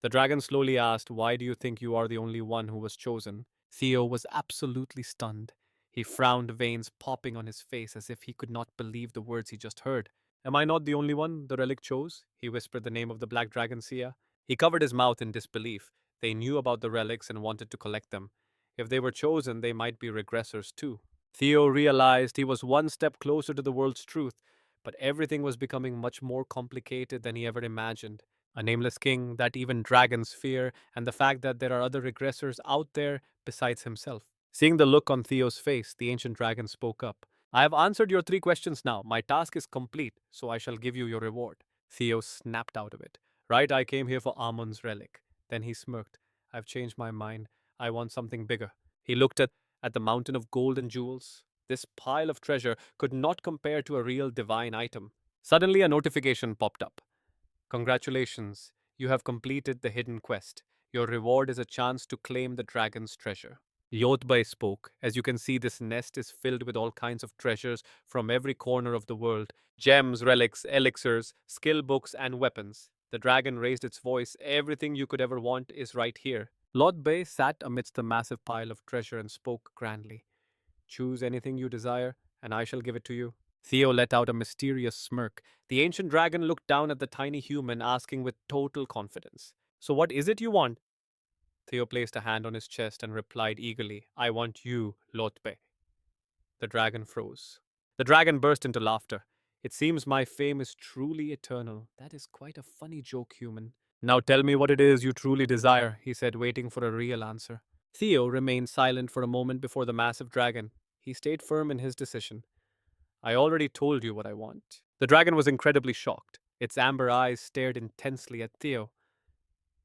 The dragon slowly asked, Why do you think you are the only one who was chosen? Theo was absolutely stunned. He frowned, veins popping on his face as if he could not believe the words he just heard. Am I not the only one the relic chose? He whispered the name of the black dragon Sia. He covered his mouth in disbelief. They knew about the relics and wanted to collect them. If they were chosen, they might be regressors too. Theo realized he was one step closer to the world's truth, but everything was becoming much more complicated than he ever imagined. A nameless king that even dragons fear, and the fact that there are other regressors out there besides himself. Seeing the look on Theo's face, the ancient dragon spoke up. I have answered your 3 questions now. My task is complete, so I shall give you your reward. Theo snapped out of it. Right, I came here for Amon's relic. Then he smirked. I've changed my mind. I want something bigger. He looked at the mountain of gold and jewels. This pile of treasure could not compare to a real divine item. Suddenly, a notification popped up. Congratulations, you have completed the hidden quest. Your reward is a chance to claim the dragon's treasure. Yotbai spoke. As you can see, this nest is filled with all kinds of treasures from every corner of the world gems, relics, elixirs, skill books, and weapons. The dragon raised its voice. Everything you could ever want is right here. Lord Bay sat amidst the massive pile of treasure and spoke grandly. Choose anything you desire, and I shall give it to you. Theo let out a mysterious smirk. The ancient dragon looked down at the tiny human, asking with total confidence, So what is it you want? Theo placed a hand on his chest and replied eagerly, I want you, Lotbe. The dragon froze. The dragon burst into laughter. It seems my fame is truly eternal. That is quite a funny joke, human. Now tell me what it is you truly desire, he said, waiting for a real answer. Theo remained silent for a moment before the massive dragon. He stayed firm in his decision. I already told you what I want. The dragon was incredibly shocked. Its amber eyes stared intensely at Theo.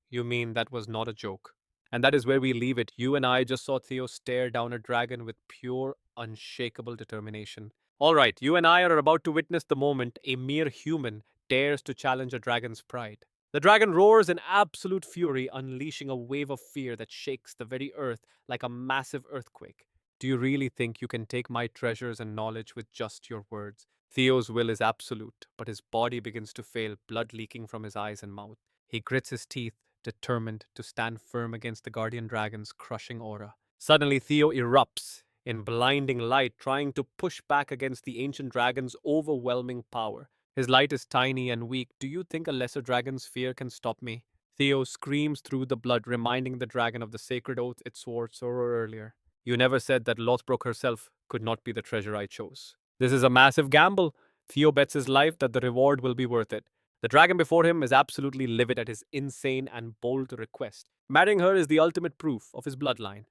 You mean that was not a joke? And that is where we leave it. You and I just saw Theo stare down a dragon with pure, unshakable determination. All right, you and I are about to witness the moment a mere human dares to challenge a dragon's pride. The dragon roars in absolute fury, unleashing a wave of fear that shakes the very earth like a massive earthquake. Do you really think you can take my treasures and knowledge with just your words? Theo's will is absolute, but his body begins to fail, blood leaking from his eyes and mouth. He grits his teeth, determined to stand firm against the guardian dragon's crushing aura. Suddenly, Theo erupts in blinding light, trying to push back against the ancient dragon's overwhelming power. His light is tiny and weak. Do you think a lesser dragon's fear can stop me? Theo screams through the blood, reminding the dragon of the sacred oath it swore so earlier. You never said that Lothbrok herself could not be the treasure I chose. This is a massive gamble. Theo bets his life that the reward will be worth it. The dragon before him is absolutely livid at his insane and bold request. Marrying her is the ultimate proof of his bloodline.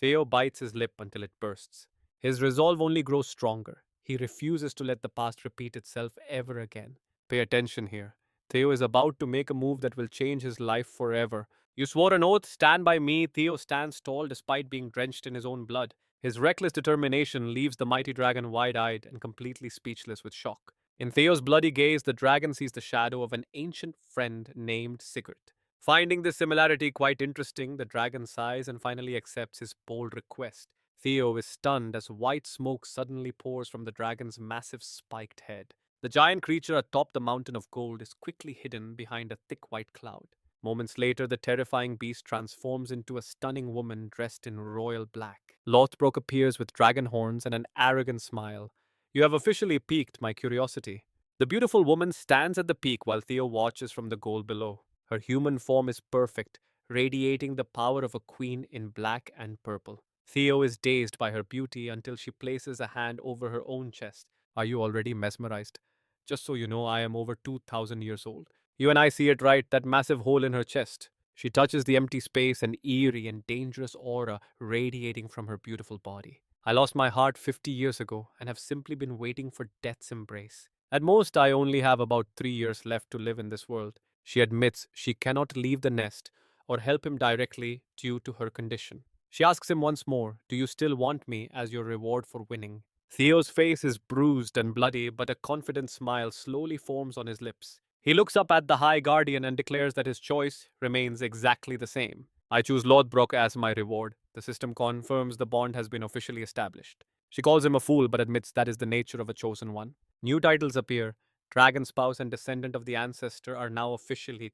Theo bites his lip until it bursts. His resolve only grows stronger. He refuses to let the past repeat itself ever again. Pay attention here. Theo is about to make a move that will change his life forever. You swore an oath, stand by me. Theo stands tall despite being drenched in his own blood. His reckless determination leaves the mighty dragon wide-eyed and completely speechless with shock. In Theo's bloody gaze, the dragon sees the shadow of an ancient friend named Sigurd. Finding this similarity quite interesting, the dragon sighs and finally accepts his bold request. Theo is stunned as white smoke suddenly pours from the dragon's massive spiked head. The giant creature atop the mountain of gold is quickly hidden behind a thick white cloud. Moments later, the terrifying beast transforms into a stunning woman dressed in royal black. Lothbrok appears with dragon horns and an arrogant smile. You have officially piqued my curiosity. The beautiful woman stands at the peak while Theo watches from the goal below. Her human form is perfect, radiating the power of a queen in black and purple. Theo is dazed by her beauty until she places a hand over her own chest. Are you already mesmerized? Just so you know, I am over 2000 years old. You and I see it right, that massive hole in her chest. She touches the empty space, an eerie and dangerous aura radiating from her beautiful body. I lost my heart 50 years ago and have simply been waiting for death's embrace. At most, I only have about 3 years left to live in this world. She admits she cannot leave the nest or help him directly due to her condition. She asks him once more, "Do you still want me as your reward for winning?" Theo's face is bruised and bloody, but a confident smile slowly forms on his lips. He looks up at the High Guardian and declares that his choice remains exactly the same. "I choose Lothbrok as my reward." The system confirms the bond has been officially established. She calls him a fool but admits that is the nature of a chosen one. New titles appear. Dragon Spouse and Descendant of the Ancestor are now officially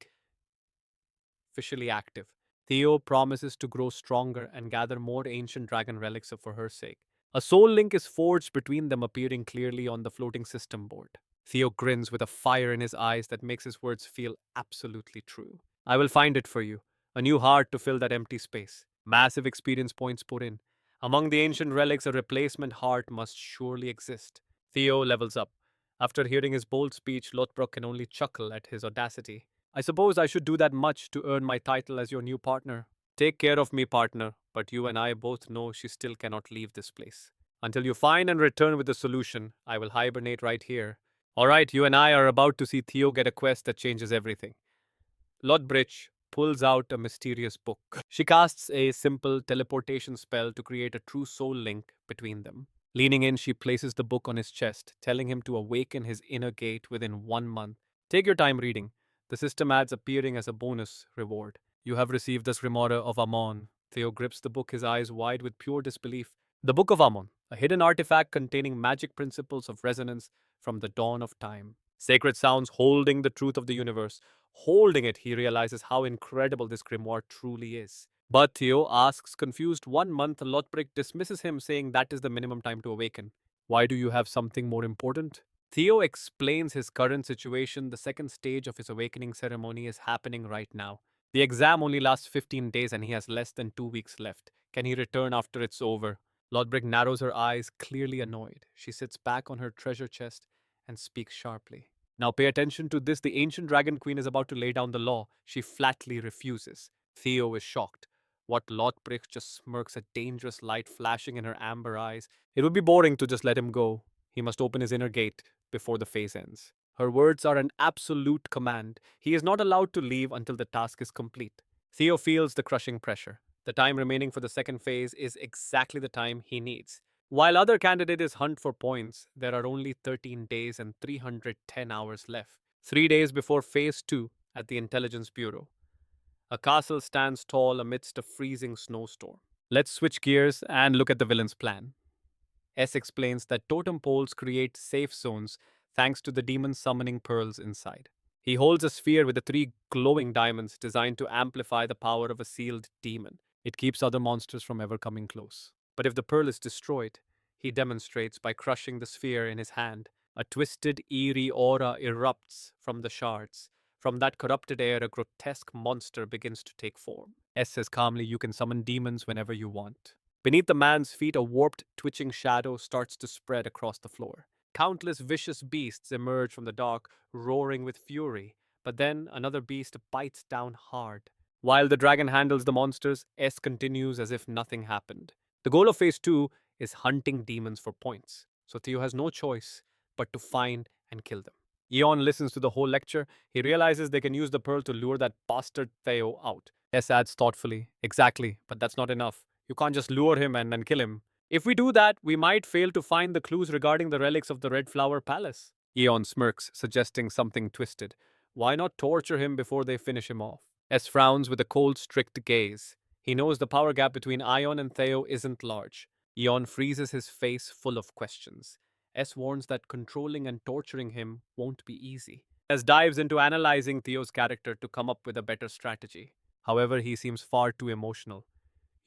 active. Theo promises to grow stronger and gather more ancient dragon relics for her sake. A soul link is forged between them, appearing clearly on the floating system board. Theo grins with a fire in his eyes that makes his words feel absolutely true. "I will find it for you. A new heart to fill that empty space." Massive experience points put in. Among the ancient relics, a replacement heart must surely exist. Theo levels up. After hearing his bold speech, Lothbrok can only chuckle at his audacity. "I suppose I should do that much to earn my title as your new partner." "Take care of me, partner, but you and I both know she still cannot leave this place. Until you find and return with the solution, I will hibernate right here." "All right, you and I are about to see Theo get a quest that changes everything." Lodbrich pulls out a mysterious book. She casts a simple teleportation spell to create a true soul link between them. Leaning in, she places the book on his chest, telling him to awaken his inner gate within 1 month. "Take your time reading." The system adds appearing as a bonus reward. "You have received this Remora of Amon." Theo grips the book, his eyes wide with pure disbelief. The Book of Amon, a hidden artifact containing magic principles of resonance from the dawn of time. Sacred sounds holding the truth of the universe. Holding it, he realizes how incredible this grimoire truly is. But Theo asks, confused. 1 month, Lotbrick dismisses him, saying that is the minimum time to awaken. "Why do you have something more important?" Theo explains his current situation. The second stage of his awakening ceremony is happening right now. The exam only lasts 15 days and he has less than 2 weeks left. Can he return after it's over? Lodbrich narrows her eyes, clearly annoyed. She sits back on her treasure chest and speaks sharply. "Now pay attention to this. The ancient dragon queen is about to lay down the law." She flatly refuses. Theo is shocked. What Lodbrich just smirks, a dangerous light flashing in her amber eyes. It would be boring to just let him go. He must open his inner gate before the phase ends. Her words are an absolute command. He is not allowed to leave until the task is complete. Theo feels the crushing pressure. The time remaining for the second phase is exactly the time he needs. While other candidates hunt for points, there are only 13 days and 310 hours left. 3 days before phase 2 at the Intelligence Bureau. A castle stands tall amidst a freezing snowstorm. Let's switch gears and look at the villain's plan. S explains that totem poles create safe zones thanks to the demon summoning pearls inside. He holds a sphere with the 3 glowing diamonds designed to amplify the power of a sealed demon. It keeps other monsters from ever coming close. But if the pearl is destroyed, he demonstrates by crushing the sphere in his hand. A twisted, eerie aura erupts from the shards. From that corrupted air, a grotesque monster begins to take form. S says calmly, "You can summon demons whenever you want." Beneath the man's feet, a warped, twitching shadow starts to spread across the floor. Countless vicious beasts emerge from the dark, roaring with fury. But then another beast bites down hard. While the dragon handles the monsters, S continues as if nothing happened. The goal of phase 2 is hunting demons for points, so Theo has no choice but to find and kill them. Eon listens to the whole lecture. He realizes they can use the pearl to lure that bastard Theo out. S adds thoughtfully, "Exactly, but that's not enough. You can't just lure him and then kill him. If we do that, we might fail to find the clues regarding the relics of the Red Flower Palace." Eon smirks, suggesting something twisted. "Why not torture him before they finish him off?" S frowns with a cold, strict gaze. He knows the power gap between Ion and Theo isn't large. Eon freezes, his face full of questions. S warns that controlling and torturing him won't be easy. S dives into analyzing Theo's character to come up with a better strategy. However, he seems far too emotional.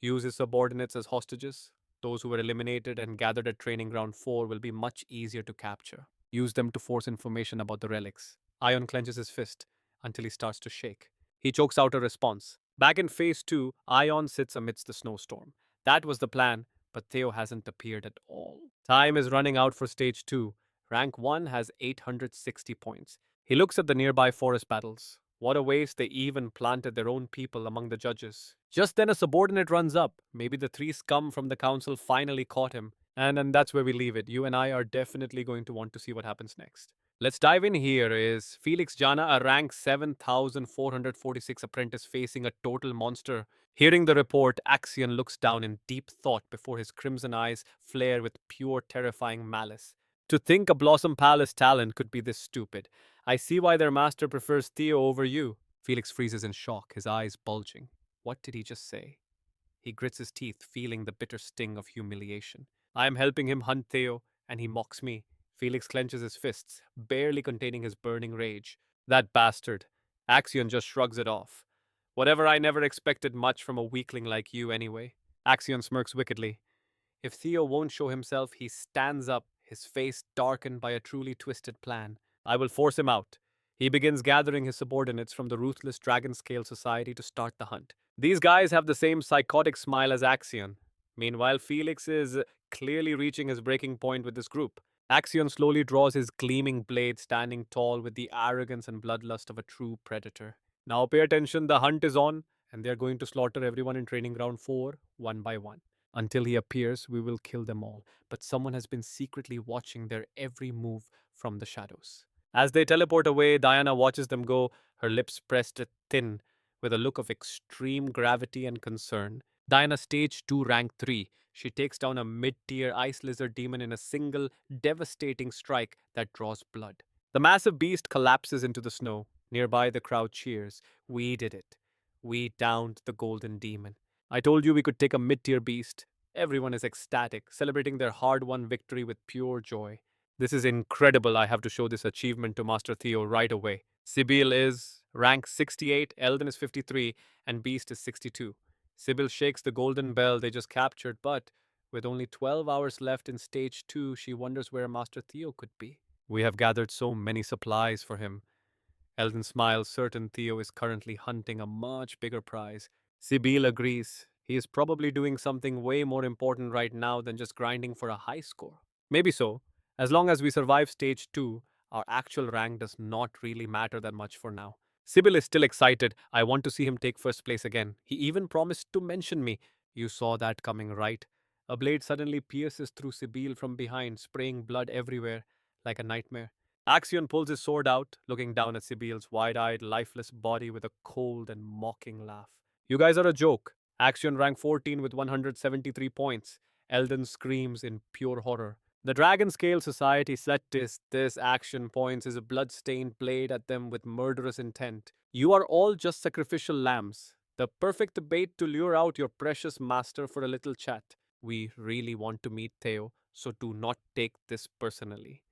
Use his subordinates as hostages. Those who were eliminated and gathered at Training Ground 4 will be much easier to capture. Use them to force information about the relics. Ion clenches his fist until he starts to shake. He chokes out a response. Back in phase 2, Ion sits amidst the snowstorm. That was the plan, but Theo hasn't appeared at all. Time is running out for stage 2. Rank 1 has 860 points. He looks at the nearby forest battles. What a waste, they even planted their own people among the judges. Just then a subordinate runs up. Maybe the three scum from the council finally caught him. And that's where we leave it. You and I are definitely going to want to see what happens next. Let's dive in. Here is Felix Jana, a rank 7446 apprentice facing a total monster. Hearing the report, Axion looks down in deep thought before his crimson eyes flare with pure terrifying malice. To think a Blossom Palace talent could be this stupid. I see why their master prefers Theo over you. Felix freezes in shock, his eyes bulging. What did he just say? He grits his teeth, feeling the bitter sting of humiliation. I am helping him hunt Theo, and he mocks me. Felix clenches his fists, barely containing his burning rage. That bastard. Axion just shrugs it off. Whatever, I never expected much from a weakling like you anyway. Axion smirks wickedly. If Theo won't show himself, he stands up, his face darkened by a truly twisted plan. I will force him out. He begins gathering his subordinates from the ruthless Dragon Scale Society to start the hunt. These guys have the same psychotic smile as Axion. Meanwhile, Felix is clearly reaching his breaking point with this group. Axion slowly draws his gleaming blade, standing tall with the arrogance and bloodlust of a true predator. Now pay attention, the hunt is on, and they are going to slaughter everyone in Training Ground 4, one by one. Until he appears, we will kill them all, but someone has been secretly watching their every move from the shadows. As they teleport away, Diana watches them go, her lips pressed thin, with a look of extreme gravity and concern. Diana stage 2 rank 3. She takes down a mid-tier ice lizard demon in a single, devastating strike that draws blood. The massive beast collapses into the snow. Nearby, the crowd cheers. We did it. We downed the golden demon. I told you we could take a mid-tier beast. Everyone is ecstatic, celebrating their hard-won victory with pure joy. This is incredible. I have to show this achievement to Master Theo right away. Sibyl is rank 68, Eldon is 53, and Beast is 62. Sibyl shakes the golden bell they just captured, but with only 12 hours left in stage 2, she wonders where Master Theo could be. We have gathered so many supplies for him. Eldon smiles, certain Theo is currently hunting a much bigger prize. Sibyl agrees. He is probably doing something way more important right now than just grinding for a high score. Maybe so. As long as we survive stage 2, our actual rank does not really matter that much for now. Sibyl is still excited. I want to see him take first place again. He even promised to mention me. You saw that coming, right? A blade suddenly pierces through Sibyl from behind, spraying blood everywhere, like a nightmare. Axion pulls his sword out, looking down at Sibyl's wide-eyed, lifeless body with a cold and mocking laugh. You guys are a joke. Axion rank 14 with 173 points. Eldon screams in pure horror. The Dragon Scale Society set this action points is a blood-stained blade at them with murderous intent. You are all just sacrificial lambs. The perfect bait to lure out your precious master for a little chat. We really want to meet Theo, so do not take this personally.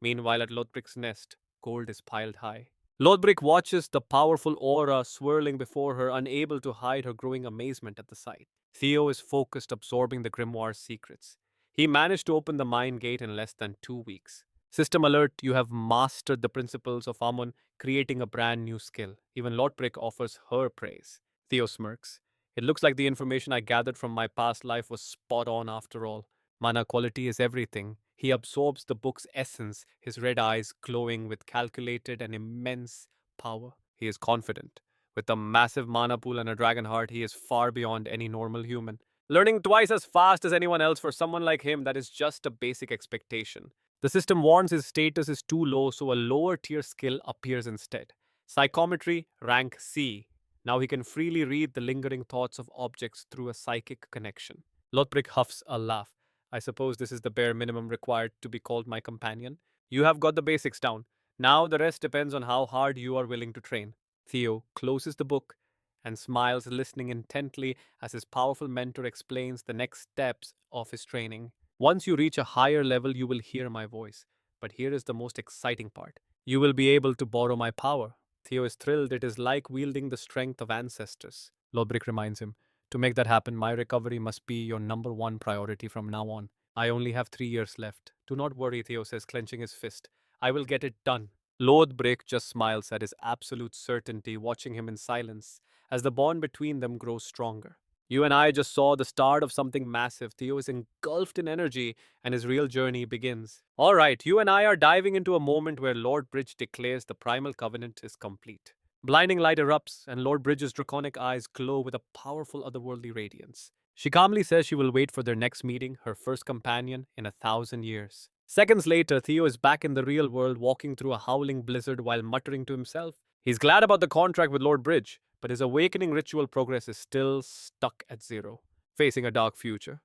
Meanwhile, at Lothbric's nest, gold is piled high. Lothbric watches the powerful aura swirling before her, unable to hide her growing amazement at the sight. Theo is focused, absorbing the grimoire's secrets. He managed to open the mine gate in less than 2 weeks. System alert, you have mastered the principles of Amun, creating a brand new skill. Even Lothbric offers her praise. Theo smirks. It looks like the information I gathered from my past life was spot on after all. Mana quality is everything. He absorbs the book's essence, his red eyes glowing with calculated and immense power. He is confident. With a massive mana pool and a dragon heart, he is far beyond any normal human. Learning twice as fast as anyone else, for someone like him, that is just a basic expectation. The system warns his status is too low, so a lower tier skill appears instead. Psychometry, rank C. Now he can freely read the lingering thoughts of objects through a psychic connection. Lothbric huffs a laugh. I suppose this is the bare minimum required to be called my companion. You have got the basics down. Now the rest depends on how hard you are willing to train. Theo closes the book and smiles, listening intently as his powerful mentor explains the next steps of his training. Once you reach a higher level, you will hear my voice. But here is the most exciting part. You will be able to borrow my power. Theo is thrilled. It is like wielding the strength of ancestors. Lothbric reminds him. To make that happen, my recovery must be your #1 priority from now on. I only have 3 years left. Do not worry, Theo says, clenching his fist. I will get it done. Lord Brick just smiles at his absolute certainty, watching him in silence as the bond between them grows stronger. You and I just saw the start of something massive. Theo is engulfed in energy, and his real journey begins. All right, you and I are diving into a moment where Lord Bridge declares the primal covenant is complete. Blinding light erupts, and Lord Bridge's draconic eyes glow with a powerful otherworldly radiance. She calmly says she will wait for their next meeting, her first companion in 1,000 years. Seconds later, Theo is back in the real world, walking through a howling blizzard while muttering to himself. He's glad about the contract with Lord Bridge, but his awakening ritual progress is still stuck at zero, facing a dark future.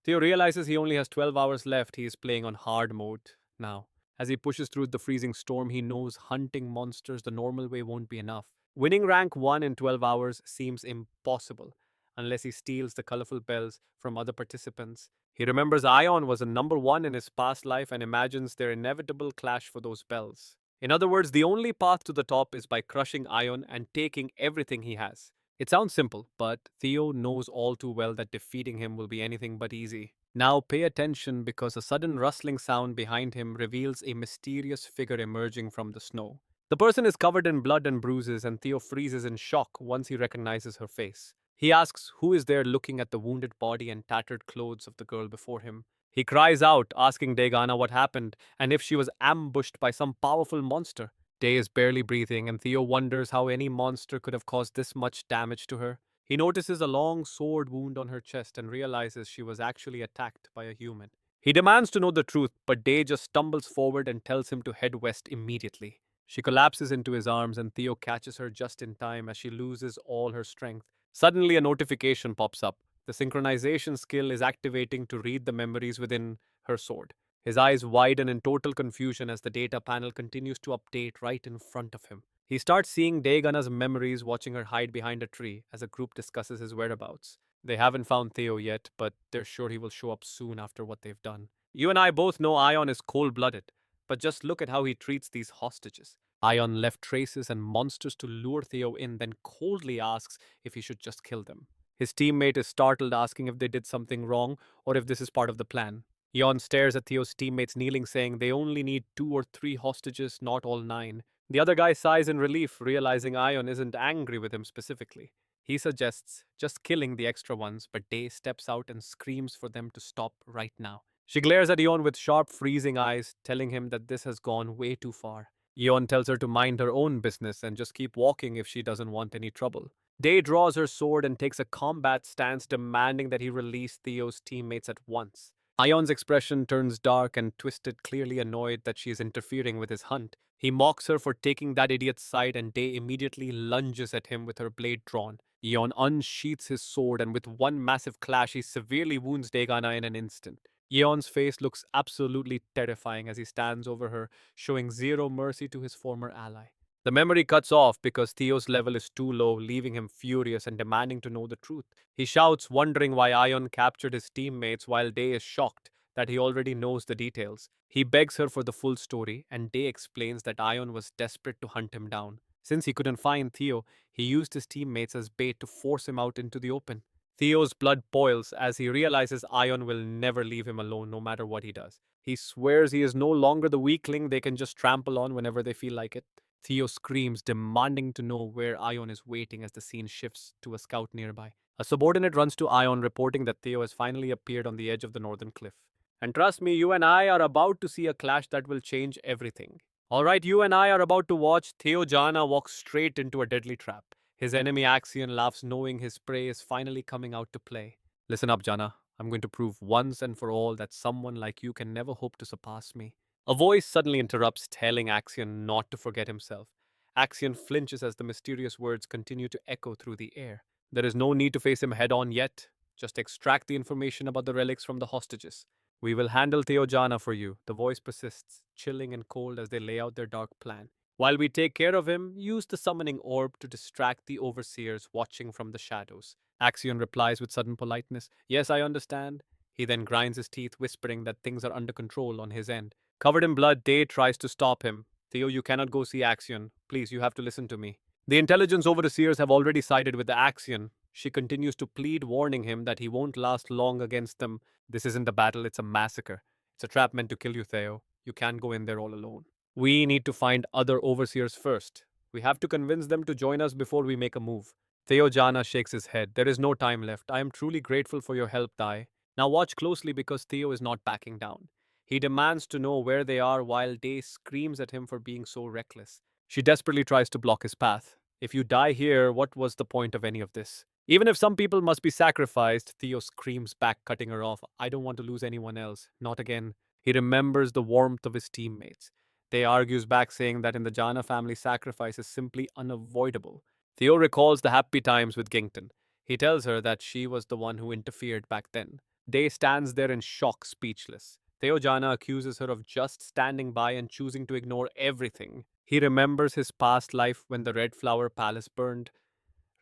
Theo realizes he only has 12 hours left. He is playing on hard mode now. As he pushes through the freezing storm, he knows hunting monsters the normal way won't be enough. Winning rank 1 in 12 hours seems impossible unless he steals the colorful bells from other participants. He remembers Ion was a number 1 in his past life and imagines their inevitable clash for those bells. In other words, the only path to the top is by crushing Ion and taking everything he has. It sounds simple, but Theo knows all too well that defeating him will be anything but easy. Now pay attention because a sudden rustling sound behind him reveals a mysterious figure emerging from the snow. The person is covered in blood and bruises, and Theo freezes in shock once he recognizes her face. He asks who is there looking at the wounded body and tattered clothes of the girl before him. He cries out, asking Degana what happened and if she was ambushed by some powerful monster. Day is barely breathing, and Theo wonders how any monster could have caused this much damage to her. He notices a long sword wound on her chest and realizes she was actually attacked by a human. He demands to know the truth, but Day just stumbles forward and tells him to head west immediately. She collapses into his arms, and Theo catches her just in time as she loses all her strength. Suddenly, a notification pops up. The synchronization skill is activating to read the memories within her sword. His eyes widen in total confusion as the data panel continues to update right in front of him. He starts seeing Daegana's memories, watching her hide behind a tree as a group discusses his whereabouts. They haven't found Theo yet, but they're sure he will show up soon after what they've done. You and I both know Ion is cold-blooded, but just look at how he treats these hostages. Ion left traces and monsters to lure Theo in, then coldly asks if he should just kill them. His teammate is startled, asking if they did something wrong or if this is part of the plan. Yon stares at Theo's teammates kneeling, saying they only need 2 or 3 hostages, not all 9. The other guy sighs in relief, realizing Ion isn't angry with him specifically. He suggests just killing the extra ones, but Day steps out and screams for them to stop right now. She glares at Yon with sharp, freezing eyes, telling him that this has gone way too far. Yon tells her to mind her own business and just keep walking if she doesn't want any trouble. Day draws her sword and takes a combat stance, demanding that he release Theo's teammates at once. Ion's expression turns dark and twisted, clearly annoyed that she is interfering with his hunt. He mocks her for taking that idiot's side, and Day immediately lunges at him with her blade drawn. Ion unsheaths his sword, and with one massive clash, he severely wounds Degana in an instant. Ion's face looks absolutely terrifying as he stands over her, showing zero mercy to his former ally. The memory cuts off because Theo's level is too low, leaving him furious and demanding to know the truth. He shouts, wondering why Ion captured his teammates, while Day is shocked that he already knows the details. He begs her for the full story, and Day explains that Ion was desperate to hunt him down. Since he couldn't find Theo, he used his teammates as bait to force him out into the open. Theo's blood boils as he realizes Ion will never leave him alone no matter what he does. He swears he is no longer the weakling they can just trample on whenever they feel like it. Theo screams, demanding to know where Ion is waiting as the scene shifts to a scout nearby. A subordinate runs to Ion, reporting that Theo has finally appeared on the edge of the northern cliff. And trust me, you and I are about to see a clash that will change everything. Alright, you and I are about to watch Theo Jana walk straight into a deadly trap. His enemy Axion laughs, knowing his prey is finally coming out to play. Listen up, Jana. I'm going to prove once and for all that someone like you can never hope to surpass me. A voice suddenly interrupts, telling Axion not to forget himself. Axion flinches as the mysterious words continue to echo through the air. There is no need to face him head on yet. Just extract the information about the relics from the hostages. We will handle Theo Jana for you, the voice persists, chilling and cold as they lay out their dark plan. While we take care of him, use the summoning orb to distract the overseers watching from the shadows. Axion replies with sudden politeness, Yes, I understand. He then grinds his teeth, whispering that things are under control on his end. Covered in blood, Day tries to stop him. Theo, you cannot go see Axion. Please, you have to listen to me. The intelligence overseers have already sided with the Axion. She continues to plead, warning him that he won't last long against them. This isn't a battle, it's a massacre. It's a trap meant to kill you, Theo. You can't go in there all alone. We need to find other overseers first. We have to convince them to join us before we make a move. Theo Jana shakes his head. There is no time left. I am truly grateful for your help, Dai. Now watch closely because Theo is not backing down. He demands to know where they are while Day screams at him for being so reckless. She desperately tries to block his path. If you die here, what was the point of any of this? Even if some people must be sacrificed, Theo screams back, cutting her off. I don't want to lose anyone else. Not again. He remembers the warmth of his teammates. They argues back, saying that in the Jana family, sacrifice is simply unavoidable. Theo recalls the happy times with Gington. He tells her that she was the one who interfered back then. Day stands there in shock, speechless. Theo Jana accuses her of just standing by and choosing to ignore everything. He remembers his past life when the Red Flower Palace burned.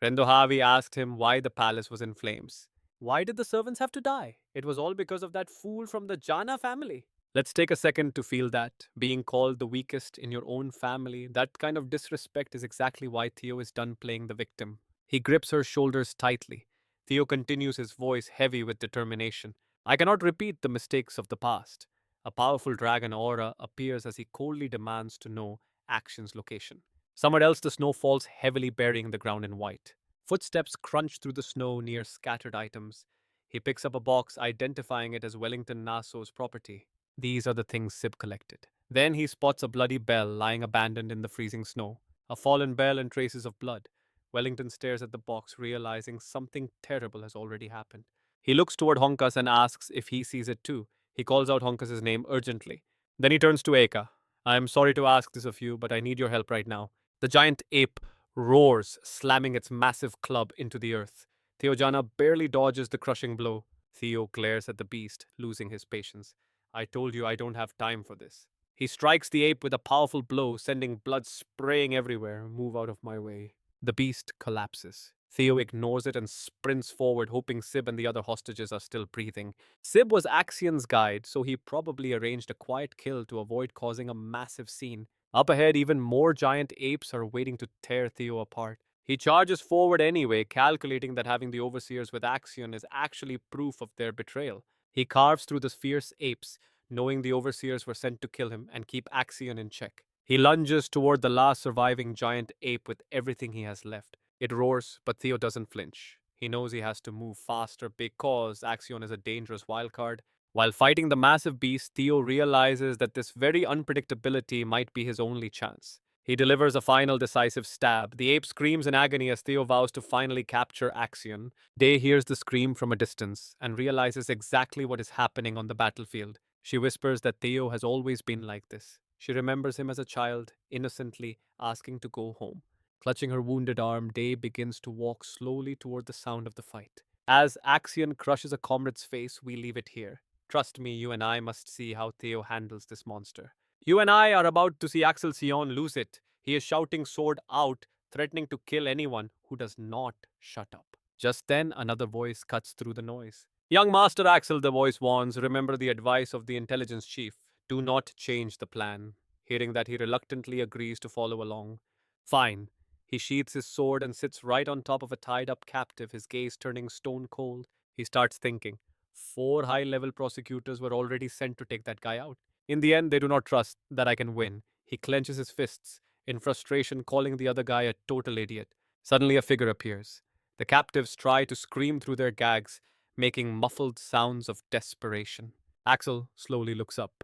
Rendohavi asked him why the palace was in flames. Why did the servants have to die? It was all because of that fool from the Jana family. Let's take a second to feel that. Being called the weakest in your own family, that kind of disrespect is exactly why Theo is done playing the victim. He grips her shoulders tightly. Theo continues, his voice heavy with determination. I cannot repeat the mistakes of the past. A powerful dragon aura appears as he coldly demands to know Action's location. Somewhere else, the snow falls heavily, burying the ground in white. Footsteps crunch through the snow near scattered items. He picks up a box, identifying it as Wellington Nasso's property. These are the things Sib collected. Then he spots a bloody bell lying abandoned in the freezing snow. A fallen bell and traces of blood. Wellington stares at the box, realizing something terrible has already happened. He looks toward Honkas and asks if he sees it too. He calls out Honkas' name urgently. Then he turns to Eka. I am sorry to ask this of you, but I need your help right now. The giant ape roars, slamming its massive club into the earth. Theo Jana barely dodges the crushing blow. Theo glares at the beast, losing his patience. I told you I don't have time for this. He strikes the ape with a powerful blow, sending blood spraying everywhere. Move out of my way. The beast collapses. Theo ignores it and sprints forward, hoping Sib and the other hostages are still breathing. Sib was Axion's guide, so he probably arranged a quiet kill to avoid causing a massive scene. Up ahead, even more giant apes are waiting to tear Theo apart. He charges forward anyway, calculating that having the overseers with Axion is actually proof of their betrayal. He carves through the fierce apes, knowing the overseers were sent to kill him and keep Axion in check. He lunges toward the last surviving giant ape with everything he has left. It roars, but Theo doesn't flinch. He knows he has to move faster because Axion is a dangerous wildcard. While fighting the massive beast, Theo realizes that this very unpredictability might be his only chance. He delivers a final decisive stab. The ape screams in agony as Theo vows to finally capture Axion. Day hears the scream from a distance and realizes exactly what is happening on the battlefield. She whispers that Theo has always been like this. She remembers him as a child, innocently asking to go home. Clutching her wounded arm, Day begins to walk slowly toward the sound of the fight. As Axion crushes a comrade's face, we leave it here. Trust me, you and I must see how Theo handles this monster. You and I are about to see Axel Sion lose it. He is shouting sword out, threatening to kill anyone who does not shut up. Just then, another voice cuts through the noise. Young Master Axel, the voice warns, remember the advice of the intelligence chief. Do not change the plan. Hearing that, he reluctantly agrees to follow along. Fine. He sheathes his sword and sits right on top of a tied up captive, his gaze turning stone cold. He starts thinking. 4 high level prosecutors were already sent to take that guy out. In the end, they do not trust that I can win. He clenches his fists, in frustration, calling the other guy a total idiot. Suddenly, a figure appears. The captives try to scream through their gags, making muffled sounds of desperation. Axel slowly looks up.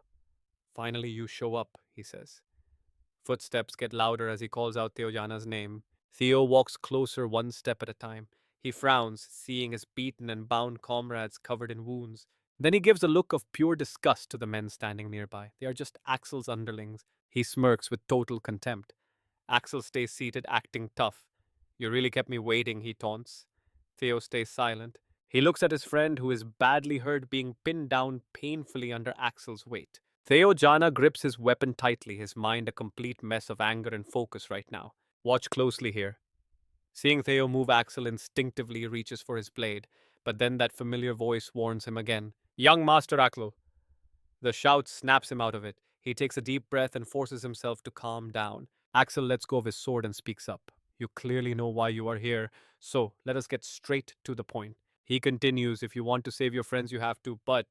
Finally, you show up, he says. Footsteps get louder as he calls out Theo Jana's name. Theo walks closer, one step at a time. He frowns, seeing his beaten and bound comrades covered in wounds. Then he gives a look of pure disgust to the men standing nearby. They are just Axel's underlings. He smirks with total contempt. Axel stays seated, acting tough. You really kept me waiting, he taunts. Theo stays silent. He looks at his friend, who is badly hurt, being pinned down painfully under Axel's weight. Theo Jana grips his weapon tightly, his mind a complete mess of anger and focus right now. Watch closely here. Seeing Theo move, Axel instinctively reaches for his blade, but then that familiar voice warns him again. Young Master Axel! The shout snaps him out of it. He takes a deep breath and forces himself to calm down. Axel lets go of his sword and speaks up. You clearly know why you are here, so let us get straight to the point. He continues, if you want to save your friends, you have to, but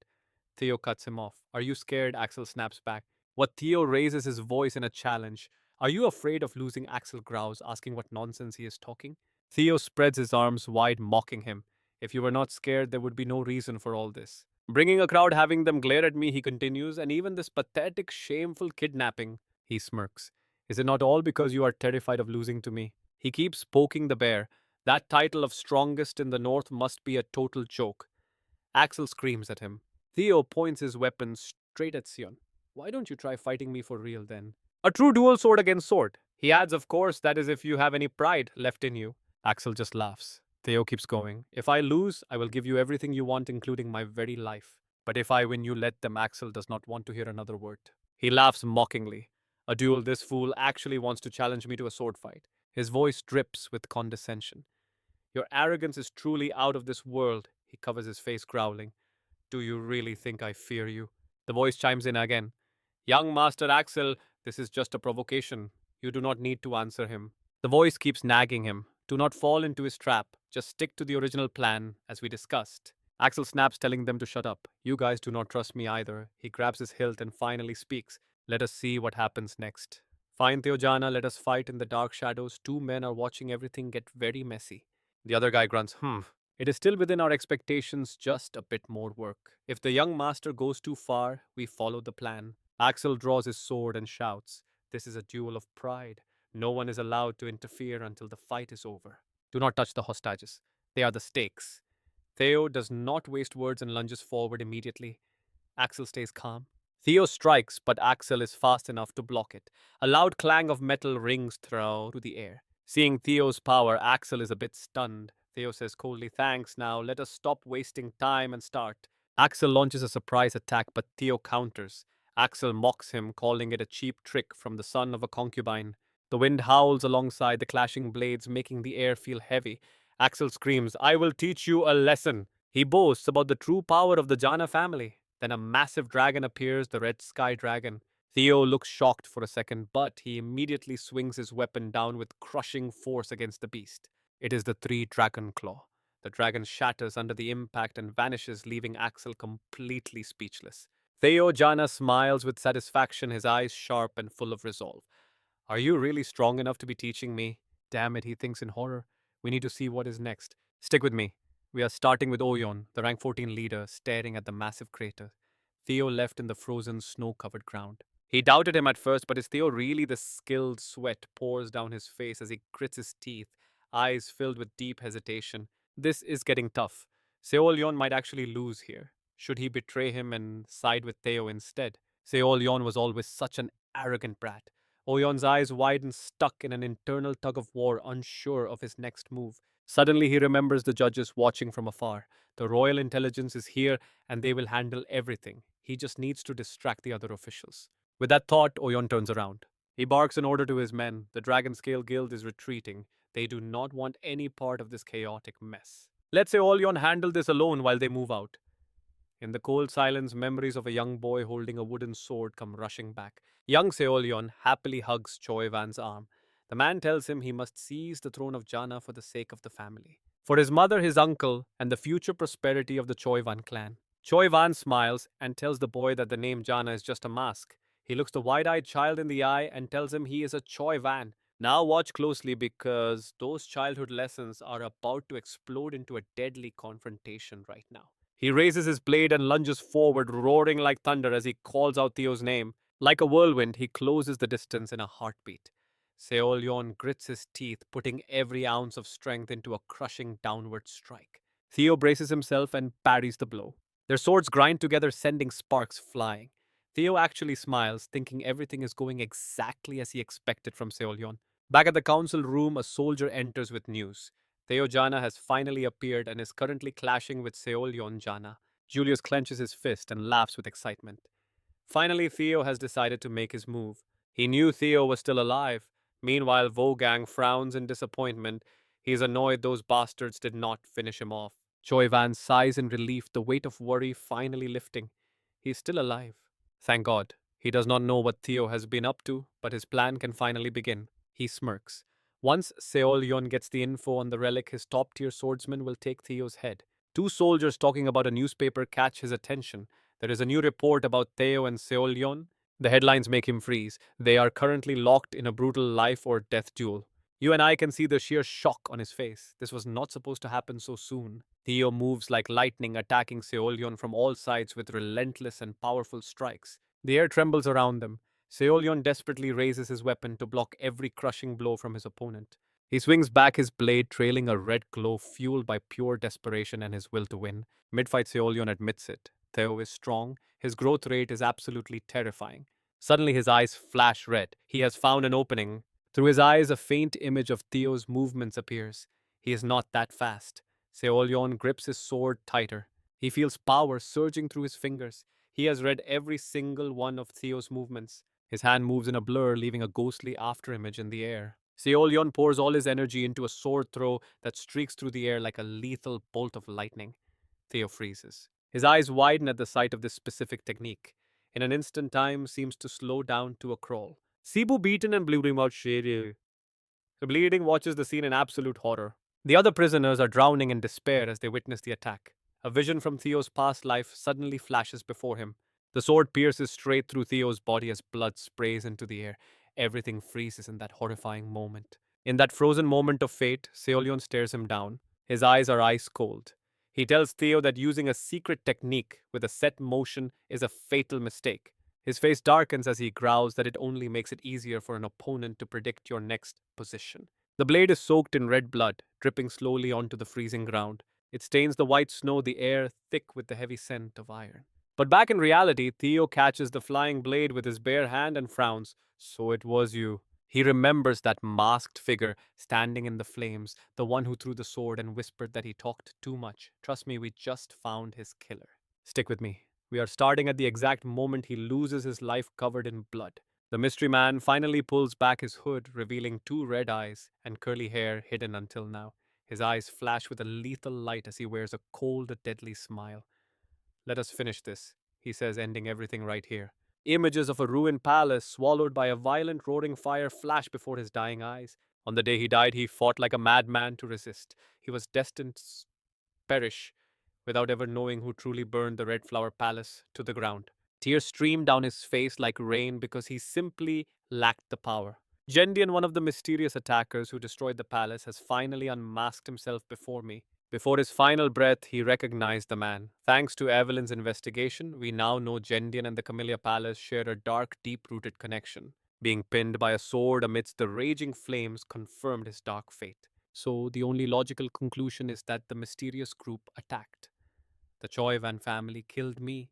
Theo cuts him off. Are you scared? Axel snaps back. What Theo raises his voice in a challenge. Are you afraid of losing? Axel growls, asking what nonsense he is talking. Theo spreads his arms wide, mocking him. If you were not scared, there would be no reason for all this. Bringing a crowd, having them glare at me, he continues, and even this pathetic, shameful kidnapping, he smirks. Is it not all because you are terrified of losing to me? He keeps poking the bear. That title of strongest in the north must be a total joke. Axel screams at him. Theo points his weapon straight at Sion. Why don't you try fighting me for real then? A true dual sword against sword. He adds, of course, that is if you have any pride left in you. Axel just laughs. Theo keeps going. If I lose, I will give you everything you want, including my very life. But if I win, you let them. Axel does not want to hear another word. He laughs mockingly. A duel, this fool actually wants to challenge me to a sword fight. His voice drips with condescension. Your arrogance is truly out of this world. He covers his face, growling. Do you really think I fear you? The voice chimes in again. Young Master Axel, this is just a provocation. You do not need to answer him. The voice keeps nagging him. Do not fall into his trap. Just stick to the original plan, as we discussed. Axel snaps, telling them to shut up. You guys do not trust me either. He grabs his hilt and finally speaks. Let us see what happens next. Fine, Theo Jana, let us fight in the dark shadows. Two men are watching everything get very messy. The other guy grunts, It is still within our expectations, just a bit more work. If the young master goes too far, we follow the plan. Axel draws his sword and shouts, This is a duel of pride. No one is allowed to interfere until the fight is over. Do not touch the hostages. They are the stakes. Theo does not waste words and lunges forward immediately. Axel stays calm. Theo strikes, but Axel is fast enough to block it. A loud clang of metal rings through the air. Seeing Theo's power, Axel is a bit stunned. Theo says coldly, Thanks, now let us stop wasting time and start. Axel launches a surprise attack, but Theo counters. Axel mocks him, calling it a cheap trick from the son of a concubine. The wind howls alongside the clashing blades, making the air feel heavy. Axel screams, I will teach you a lesson. He boasts about the true power of the Jana family. Then a massive dragon appears, the red sky dragon. Theo looks shocked for a second, but he immediately swings his weapon down with crushing force against the beast. It is the three-dragon claw. The dragon shatters under the impact and vanishes, leaving Axel completely speechless. Theo Jana smiles with satisfaction, his eyes sharp and full of resolve. Are you really strong enough to be teaching me? Damn it, he thinks in horror. We need to see what is next. Stick with me. We are starting with Oyon, the rank 14 leader, staring at the massive crater. Theo left in the frozen, snow-covered ground. He doubted him at first, but is Theo really? The skilled sweat pours down his face as he grits his teeth, eyes filled with deep hesitation. This is getting tough. Seol-yon might actually lose here. Should he betray him and side with Theo instead? Seol-yon was always such an arrogant brat. Oyon's eyes widen, stuck in an internal tug of war, unsure of his next move. Suddenly he remembers the judges watching from afar. The royal intelligence is here and they will handle everything. He just needs to distract the other officials. With that thought, Oyon turns around. He barks an order to his men. The Dragon Scale Guild is retreating. They do not want any part of this chaotic mess. Let Seol-yon handle this alone while they move out. In the cold silence, memories of a young boy holding a wooden sword come rushing back. Young Seol-yon happily hugs Choi Van's arm. The man tells him he must seize the throne of Jana for the sake of the family. For his mother, his uncle, and the future prosperity of the Choi Van clan. Choi Van smiles and tells the boy that the name Jana is just a mask. He looks the wide-eyed child in the eye and tells him he is a Choi Van. Now watch closely because those childhood lessons are about to explode into a deadly confrontation right now. He raises his blade and lunges forward, roaring like thunder as he calls out Theo's name. Like a whirlwind, he closes the distance in a heartbeat. Seol-yon grits his teeth, putting every ounce of strength into a crushing downward strike. Theo braces himself and parries the blow. Their swords grind together, sending sparks flying. Theo actually smiles, thinking everything is going exactly as he expected from Seol-yon. Back at the council room, a soldier enters with news. Theo Jana has finally appeared and is currently clashing with Seol-yon Jana. Julius clenches his fist and laughs with excitement. Finally, Theo has decided to make his move. He knew Theo was still alive. Meanwhile, Vogang frowns in disappointment. He is annoyed those bastards did not finish him off. Choi Van sighs in relief, the weight of worry finally lifting. He is still alive. Thank God. He does not know what Theo has been up to, but his plan can finally begin. He smirks. Once Seol-yon gets the info on the relic, his top-tier swordsman will take Theo's head. Two soldiers talking about a newspaper catch his attention. There is a new report about Theo and Seol-yon. The headlines make him freeze. They are currently locked in a brutal life or death duel. You and I can see the sheer shock on his face. This was not supposed to happen so soon. Theo moves like lightning, attacking Seolyon from all sides with relentless and powerful strikes. The air trembles around them. Seolyon desperately raises his weapon to block every crushing blow from his opponent. He swings back his blade, trailing a red glow fueled by pure desperation and his will to win. Mid-fight, Seolyon admits it. Theo is strong. His growth rate is absolutely terrifying. Suddenly, his eyes flash red. He has found an opening. Through his eyes, a faint image of Theo's movements appears. He is not that fast. Seolyon grips his sword tighter. He feels power surging through his fingers. He has read every single one of Theo's movements. His hand moves in a blur, leaving a ghostly afterimage in the air. Seolyon pours all his energy into a sword throw that streaks through the air like a lethal bolt of lightning. Theo freezes. His eyes widen at the sight of this specific technique. In an instant, time seems to slow down to a crawl. Cebu, beaten and bleeding out shady. The bleeding watches the scene in absolute horror. The other prisoners are drowning in despair as they witness the attack. A vision from Theo's past life suddenly flashes before him. The sword pierces straight through Theo's body as blood sprays into the air. Everything freezes in that horrifying moment. In that frozen moment of fate, Seolyon stares him down. His eyes are ice cold. He tells Theo that using a secret technique with a set motion is a fatal mistake. His face darkens as he growls that it only makes it easier for an opponent to predict your next position. The blade is soaked in red blood, dripping slowly onto the freezing ground. It stains the white snow, the air thick with the heavy scent of iron. But back in reality, Theo catches the flying blade with his bare hand and frowns. So it was you. He remembers that masked figure standing in the flames, the one who threw the sword and whispered that he talked too much. Trust me, we just found his killer. Stick with me. We are starting at the exact moment he loses his life covered in blood. The mystery man finally pulls back his hood, revealing two red eyes and curly hair hidden until now. His eyes flash with a lethal light as he wears a cold, deadly smile. Let us finish this, he says, ending everything right here. Images of a ruined palace swallowed by a violent roaring fire flash before his dying eyes. On the day he died, he fought like a madman to resist. He was destined to perish without ever knowing who truly burned the Red Flower Palace to the ground. Tears streamed down his face like rain because he simply lacked the power. Jendon, one of the mysterious attackers who destroyed the palace, has finally unmasked himself before me. Before his final breath, he recognized the man. Thanks to Evelyn's investigation, we now know Jendon and the Camellia Palace share a dark, deep-rooted connection. Being pinned by a sword amidst the raging flames confirmed his dark fate. So the only logical conclusion is that the mysterious group attacked. The Choivan family killed me,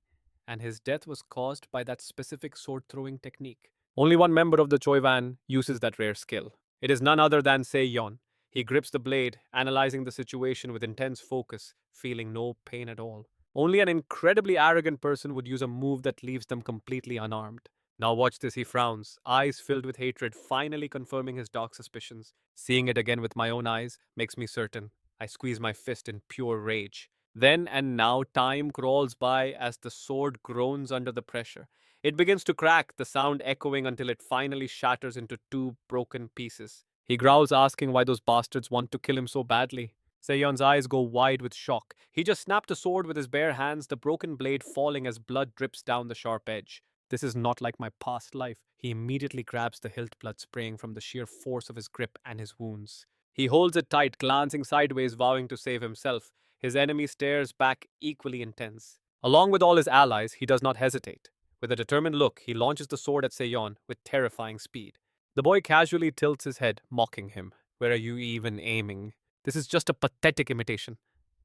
and his death was caused by that specific sword-throwing technique. Only one member of the Choivan uses that rare skill. It is none other than Seyon. He grips the blade, analyzing the situation with intense focus, feeling no pain at all. Only an incredibly arrogant person would use a move that leaves them completely unarmed. Now watch this, he frowns, eyes filled with hatred, finally confirming his dark suspicions. Seeing it again with my own eyes makes me certain. I squeeze my fist in pure rage. Then and now time crawls by as the sword groans under the pressure. It begins to crack, the sound echoing until it finally shatters into two broken pieces. He growls, asking why those bastards want to kill him so badly. Seyon's eyes go wide with shock. He just snapped a sword with his bare hands, the broken blade falling as blood drips down the sharp edge. This is not like my past life. He immediately grabs the hilt, blood spraying from the sheer force of his grip and his wounds. He holds it tight, glancing sideways, vowing to save himself. His enemy stares back, equally intense. Along with all his allies, he does not hesitate. With a determined look, he launches the sword at Seyon with terrifying speed. The boy casually tilts his head, mocking him. Where are you even aiming? This is just a pathetic imitation.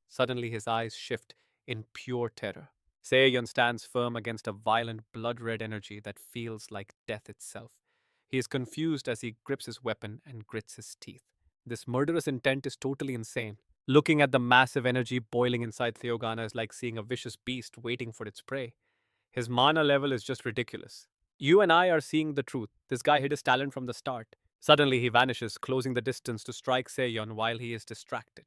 Suddenly his eyes shift in pure terror. Seyon stands firm against a violent, blood-red energy that feels like death itself. He is confused as he grips his weapon and grits his teeth. This murderous intent is totally insane. Looking at the massive energy boiling inside Theo Jana is like seeing a vicious beast waiting for its prey. His mana level is just ridiculous. You and I are seeing the truth. This guy hid his talent from the start. Suddenly he vanishes, closing the distance to strike Seyon while he is distracted.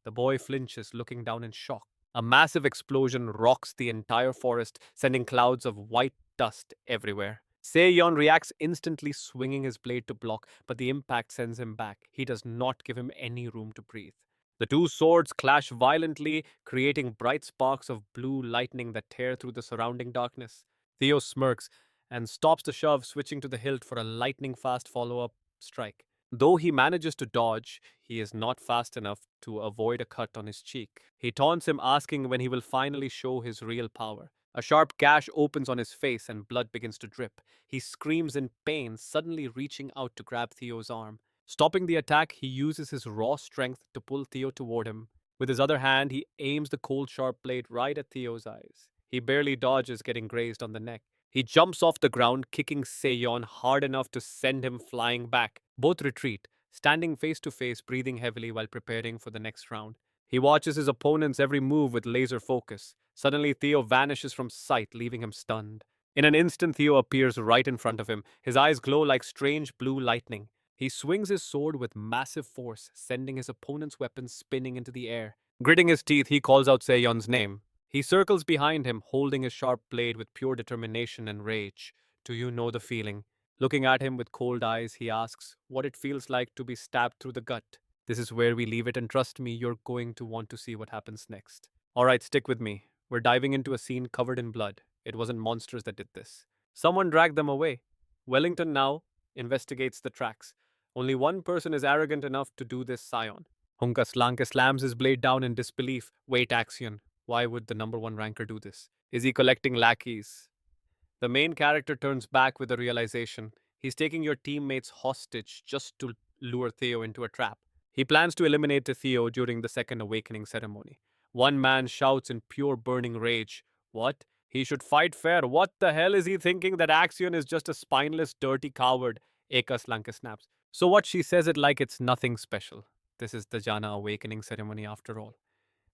The boy flinches, looking down in shock. A massive explosion rocks the entire forest, sending clouds of white dust everywhere. Seyon reacts instantly, swinging his blade to block, but the impact sends him back. He does not give him any room to breathe. The two swords clash violently, creating bright sparks of blue lightning that tear through the surrounding darkness. Theo smirks and stops the shove, switching to the hilt for a lightning fast follow up strike. Though he manages to dodge, he is not fast enough to avoid a cut on his cheek. He taunts him, asking when he will finally show his real power. A sharp gash opens on his face and blood begins to drip. He screams in pain, suddenly reaching out to grab Theo's arm. Stopping the attack, he uses his raw strength to pull Theo toward him. With his other hand, he aims the cold, sharp blade right at Theo's eyes. He barely dodges, getting grazed on the neck. He jumps off the ground, kicking Seyon hard enough to send him flying back. Both retreat, standing face to face, breathing heavily while preparing for the next round. He watches his opponent's every move with laser focus. Suddenly, Theo vanishes from sight, leaving him stunned. In an instant, Theo appears right in front of him. His eyes glow like strange blue lightning. He swings his sword with massive force, sending his opponent's weapon spinning into the air. Gritting his teeth, he calls out Seyon's name. He circles behind him, holding his sharp blade with pure determination and rage. Do you know the feeling? Looking at him with cold eyes, he asks what it feels like to be stabbed through the gut. This is where we leave it, and trust me, you're going to want to see what happens next. Alright, stick with me. We're diving into a scene covered in blood. It wasn't monsters that did this. Someone dragged them away. Wellington now investigates the tracks. Only one person is arrogant enough to do this, Sion. Hunka Slanka slams his blade down in disbelief. Wait, Axion. Why would the number one ranker do this? Is he collecting lackeys? The main character turns back with the realization he's taking your teammates hostage just to lure Theo into a trap. He plans to eliminate Theo during the second awakening ceremony. One man shouts in pure burning rage, "What? He should fight fair. What the hell is he thinking that Axion is just a spineless, dirty coward?" Eka Slanka snaps. So what, she says it like it's nothing special. This is the Jana awakening ceremony after all.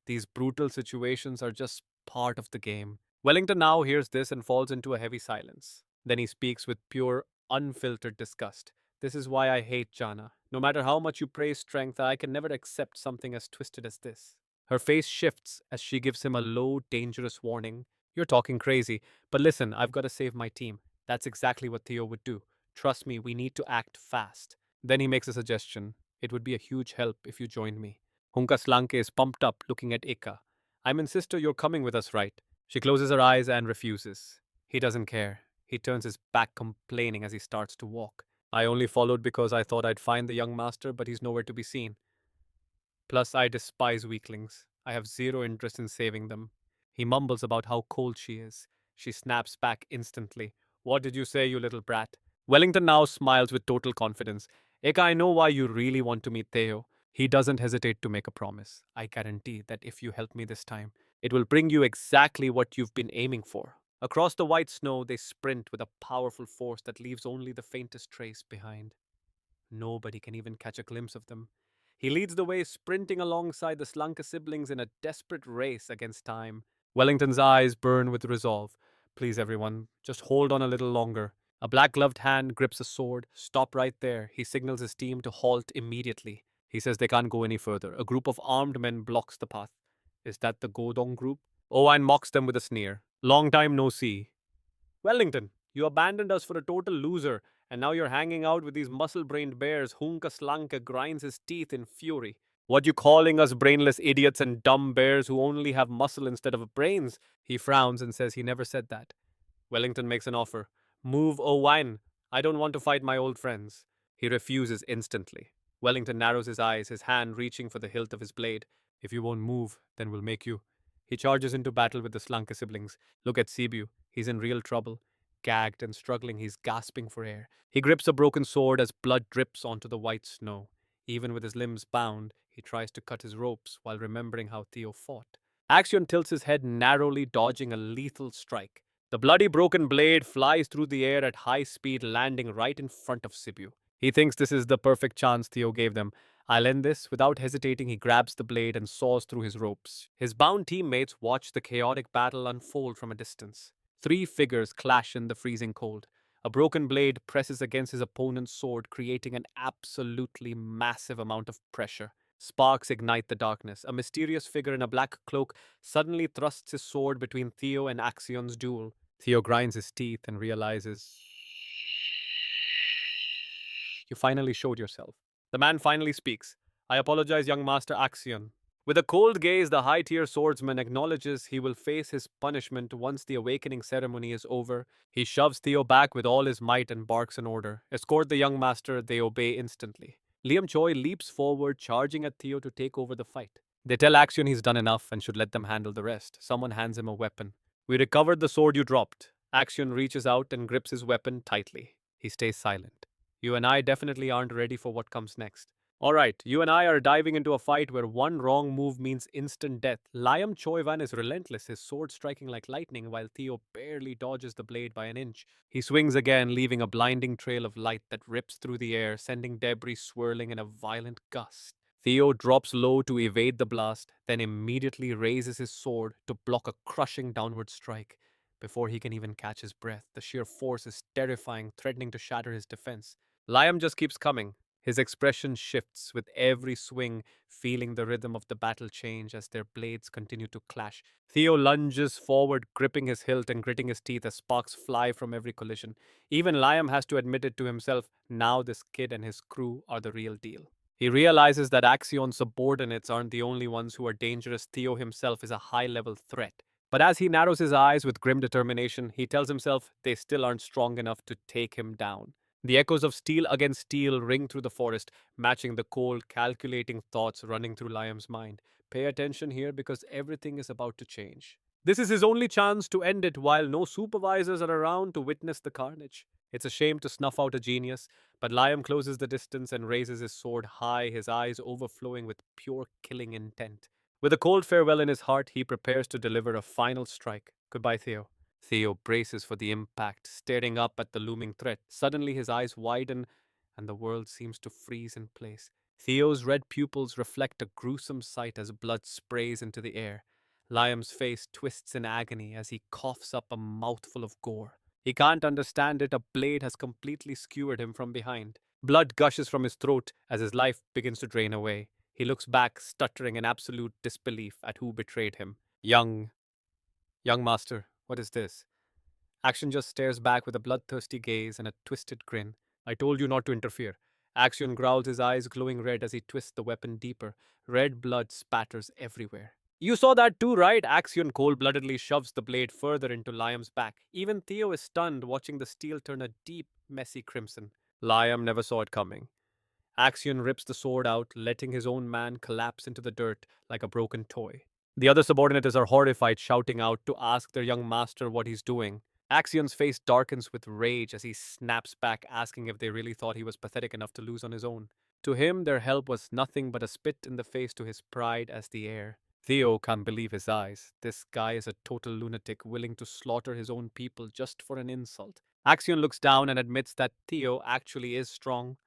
These brutal situations are just part of the game. Wellington now hears this and falls into a heavy silence. Then he speaks with pure, unfiltered disgust. This is why I hate Jana. No matter how much you praise strength, I can never accept something as twisted as this. Her face shifts as she gives him a low, dangerous warning. You're talking crazy, but listen, I've got to save my team. That's exactly what Theo would do. Trust me, we need to act fast. Then he makes a suggestion. It would be a huge help if you joined me. Hunka Slanke is pumped up, looking at Ika. I'm insist you're coming with us, right? She closes her eyes and refuses. He doesn't care. He turns his back, complaining as he starts to walk. I only followed because I thought I'd find the young master, but he's nowhere to be seen. Plus, I despise weaklings. I have zero interest in saving them. He mumbles about how cold she is. She snaps back instantly. What did you say, you little brat? Wellington now smiles with total confidence. Eka, I know why you really want to meet Theo. He doesn't hesitate to make a promise. I guarantee that if you help me this time, it will bring you exactly what you've been aiming for. Across the white snow, they sprint with a powerful force that leaves only the faintest trace behind. Nobody can even catch a glimpse of them. He leads the way, sprinting alongside the Slanka siblings in a desperate race against time. Wellington's eyes burn with resolve. Please, everyone, just hold on a little longer. A black gloved hand grips a sword. Stop right there. He signals his team to halt immediately. He says they can't go any further. A group of armed men blocks the path. Is that the Godong group? Owen mocks them with a sneer. Long time no see. Wellington, you abandoned us for a total loser, and now you're hanging out with these muscle-brained bears. Hunka Slanka grinds his teeth in fury. What you calling us brainless idiots and dumb bears who only have muscle instead of brains? He frowns and says he never said that. Wellington makes an offer. Move, Owen. I don't want to fight my old friends. He refuses instantly. Wellington narrows his eyes, his hand reaching for the hilt of his blade. If you won't move, then we'll make you. He charges into battle with the Slanka siblings. Look at Sibiu. He's in real trouble. Gagged and struggling, he's gasping for air. He grips a broken sword as blood drips onto the white snow. Even with his limbs bound, he tries to cut his ropes while remembering how Theo fought. Axion tilts his head narrowly, dodging a lethal strike. The bloody broken blade flies through the air at high speed, landing right in front of Sibiu. He thinks this is the perfect chance Theo gave them. I'll end this. Without hesitating, he grabs the blade and saws through his ropes. His bound teammates watch the chaotic battle unfold from a distance. Three figures clash in the freezing cold. A broken blade presses against his opponent's sword, creating an absolutely massive amount of pressure. Sparks ignite the darkness. A mysterious figure in a black cloak suddenly thrusts his sword between Theo and Axion's duel. Theo grinds his teeth and realizes, you finally showed yourself. The man finally speaks. I apologize, young master Axion. With a cold gaze, the high-tier swordsman acknowledges he will face his punishment once the awakening ceremony is over. He shoves Theo back with all his might and barks an order. Escort the young master, they obey instantly. Liam Choi leaps forward, charging at Theo to take over the fight. They tell Axion he's done enough and should let them handle the rest. Someone hands him a weapon. We recovered the sword you dropped. Axion reaches out and grips his weapon tightly. He stays silent. You and I definitely aren't ready for what comes next. Alright, you and I are diving into a fight where one wrong move means instant death. Liam Choivan is relentless, his sword striking like lightning, while Theo barely dodges the blade by an inch. He swings again, leaving a blinding trail of light that rips through the air, sending debris swirling in a violent gust. Theo drops low to evade the blast, then immediately raises his sword to block a crushing downward strike. Before he can even catch his breath, the sheer force is terrifying, threatening to shatter his defense. Liam just keeps coming. His expression shifts with every swing, feeling the rhythm of the battle change as their blades continue to clash. Theo lunges forward, gripping his hilt and gritting his teeth as sparks fly from every collision. Even Liam has to admit it to himself, now this kid and his crew are the real deal. He realizes that Axion's subordinates aren't the only ones who are dangerous. Theo himself is a high-level threat. But as he narrows his eyes with grim determination, he tells himself they still aren't strong enough to take him down. The echoes of steel against steel ring through the forest, matching the cold, calculating thoughts running through Liam's mind. Pay attention here because everything is about to change. This is his only chance to end it while no supervisors are around to witness the carnage. It's a shame to snuff out a genius, but Liam closes the distance and raises his sword high, his eyes overflowing with pure killing intent. With a cold farewell in his heart, he prepares to deliver a final strike. Goodbye, Theo. Theo braces for the impact, staring up at the looming threat. Suddenly his eyes widen and the world seems to freeze in place. Theo's red pupils reflect a gruesome sight as blood sprays into the air. Liam's face twists in agony as he coughs up a mouthful of gore. He can't understand it, a blade has completely skewered him from behind. Blood gushes from his throat as his life begins to drain away. He looks back, stuttering in absolute disbelief at who betrayed him. Young master, what is this? Action just stares back with a bloodthirsty gaze and a twisted grin. I told you not to interfere. Action growls, his eyes glowing red as he twists the weapon deeper. Red blood spatters everywhere. You saw that too, right? Axion cold-bloodedly shoves the blade further into Liam's back. Even Theo is stunned, watching the steel turn a deep, messy crimson. Liam never saw it coming. Axion rips the sword out, letting his own man collapse into the dirt like a broken toy. The other subordinates are horrified, shouting out to ask their young master what he's doing. Axion's face darkens with rage as he snaps back, asking if they really thought he was pathetic enough to lose on his own. To him, their help was nothing but a spit in the face to his pride as the heir. Theo can't believe his eyes. This guy is a total lunatic, willing to slaughter his own people just for an insult. Axion looks down and admits that Theo actually is strong.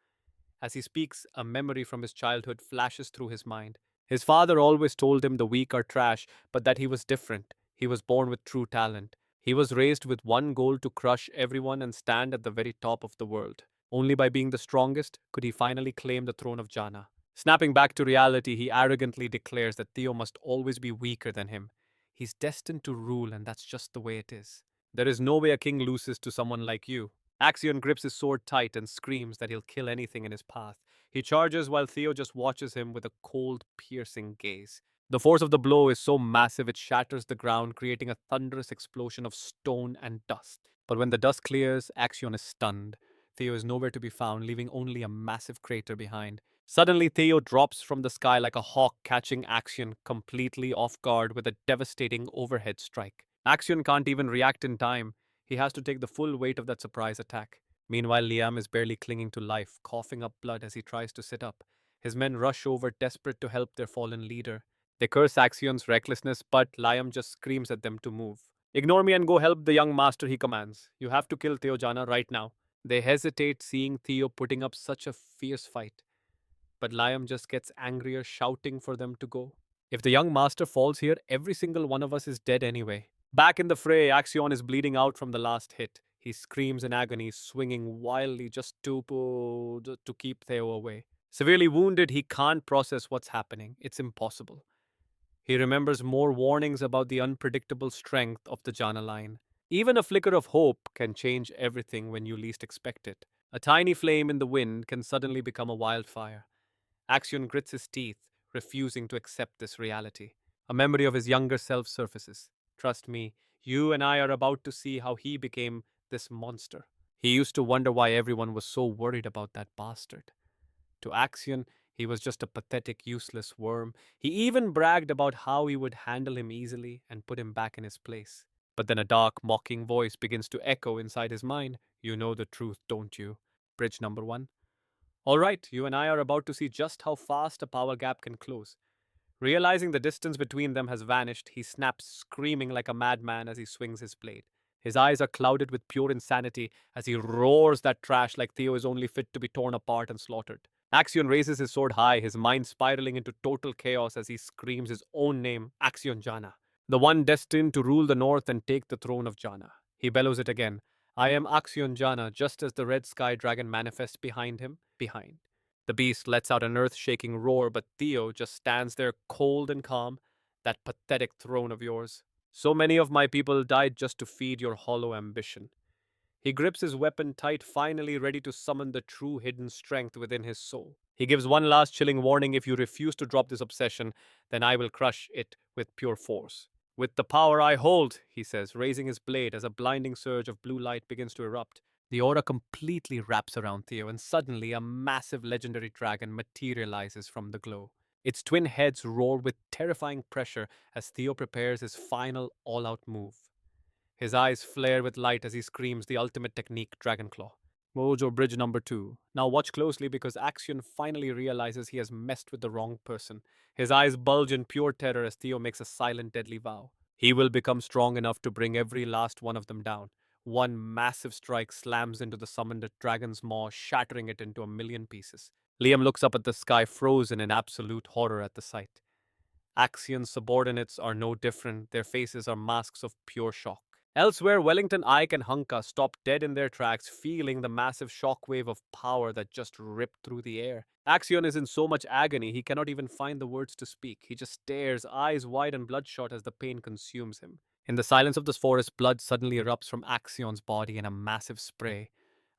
As he speaks, a memory from his childhood flashes through his mind. His father always told him the weak are trash, but that he was different. He was born with true talent. He was raised with one goal to crush everyone and stand at the very top of the world. Only by being the strongest could he finally claim the throne of Jana. Snapping back to reality, he arrogantly declares that Theo must always be weaker than him. He's destined to rule, and that's just the way it is. There is no way a king loses to someone like you. Axion grips his sword tight and screams that he'll kill anything in his path. He charges while Theo just watches him with a cold, piercing gaze. The force of the blow is so massive it shatters the ground, creating a thunderous explosion of stone and dust. But when the dust clears, Axion is stunned. Theo is nowhere to be found, leaving only a massive crater behind. Suddenly, Theo drops from the sky like a hawk, catching Axion completely off guard with a devastating overhead strike. Axion can't even react in time. He has to take the full weight of that surprise attack. Meanwhile, Liam is barely clinging to life, coughing up blood as he tries to sit up. His men rush over, desperate to help their fallen leader. They curse Axion's recklessness, but Liam just screams at them to move. Ignore me and go help the young master, he commands. You have to kill Theo Jana right now. They hesitate, seeing Theo putting up such a fierce fight. But Liam just gets angrier, shouting for them to go. If the young master falls here, every single one of us is dead anyway. Back in the fray, Axion is bleeding out from the last hit. He screams in agony, swinging wildly just to keep Theo away. Severely wounded, he can't process what's happening. It's impossible. He remembers more warnings about the unpredictable strength of the Jana line. Even a flicker of hope can change everything when you least expect it. A tiny flame in the wind can suddenly become a wildfire. Axion grits his teeth, refusing to accept this reality. A memory of his younger self surfaces. Trust me, you and I are about to see how he became this monster. He used to wonder why everyone was so worried about that bastard. To Axion, he was just a pathetic, useless worm. He even bragged about how he would handle him easily and put him back in his place. But then a dark, mocking voice begins to echo inside his mind. You know the truth, don't you? Bridge number one. All right, you and I are about to see just how fast a power gap can close. Realizing the distance between them has vanished, he snaps, screaming like a madman as he swings his blade. His eyes are clouded with pure insanity as he roars that trash like Theo is only fit to be torn apart and slaughtered. Axion raises his sword high, his mind spiraling into total chaos as he screams his own name, Axion Jana, the one destined to rule the north and take the throne of Jana. He bellows it again. I am Axion Jana, just as the red sky dragon manifests behind him, behind. The beast lets out an earth shaking roar, but Theo just stands there cold and calm. That pathetic throne of yours. So many of my people died just to feed your hollow ambition. He grips his weapon tight, finally ready to summon the true hidden strength within his soul. He gives one last chilling warning: if you refuse to drop this obsession, then I will crush it with pure force. With the power I hold, he says, raising his blade as a blinding surge of blue light begins to erupt. The aura completely wraps around Theo, and suddenly a massive legendary dragon materializes from the glow. Its twin heads roar with terrifying pressure as Theo prepares his final all out move. His eyes flare with light as he screams the ultimate technique, Dragon Claw. Mojo Bridge number 2. Now watch closely because Axion finally realizes he has messed with the wrong person. His eyes bulge in pure terror as Theo makes a silent, deadly vow. He will become strong enough to bring every last one of them down. One massive strike slams into the summoned dragon's maw, shattering it into a million pieces. Liam looks up at the sky, frozen in absolute horror at the sight. Axion's subordinates are no different. Their faces are masks of pure shock. Elsewhere, Wellington, Ike, and Hunka stop dead in their tracks, feeling the massive shockwave of power that just ripped through the air. Axion is in so much agony he cannot even find the words to speak. He just stares, eyes wide and bloodshot, as the pain consumes him. In the silence of this forest, blood suddenly erupts from Axion's body in a massive spray.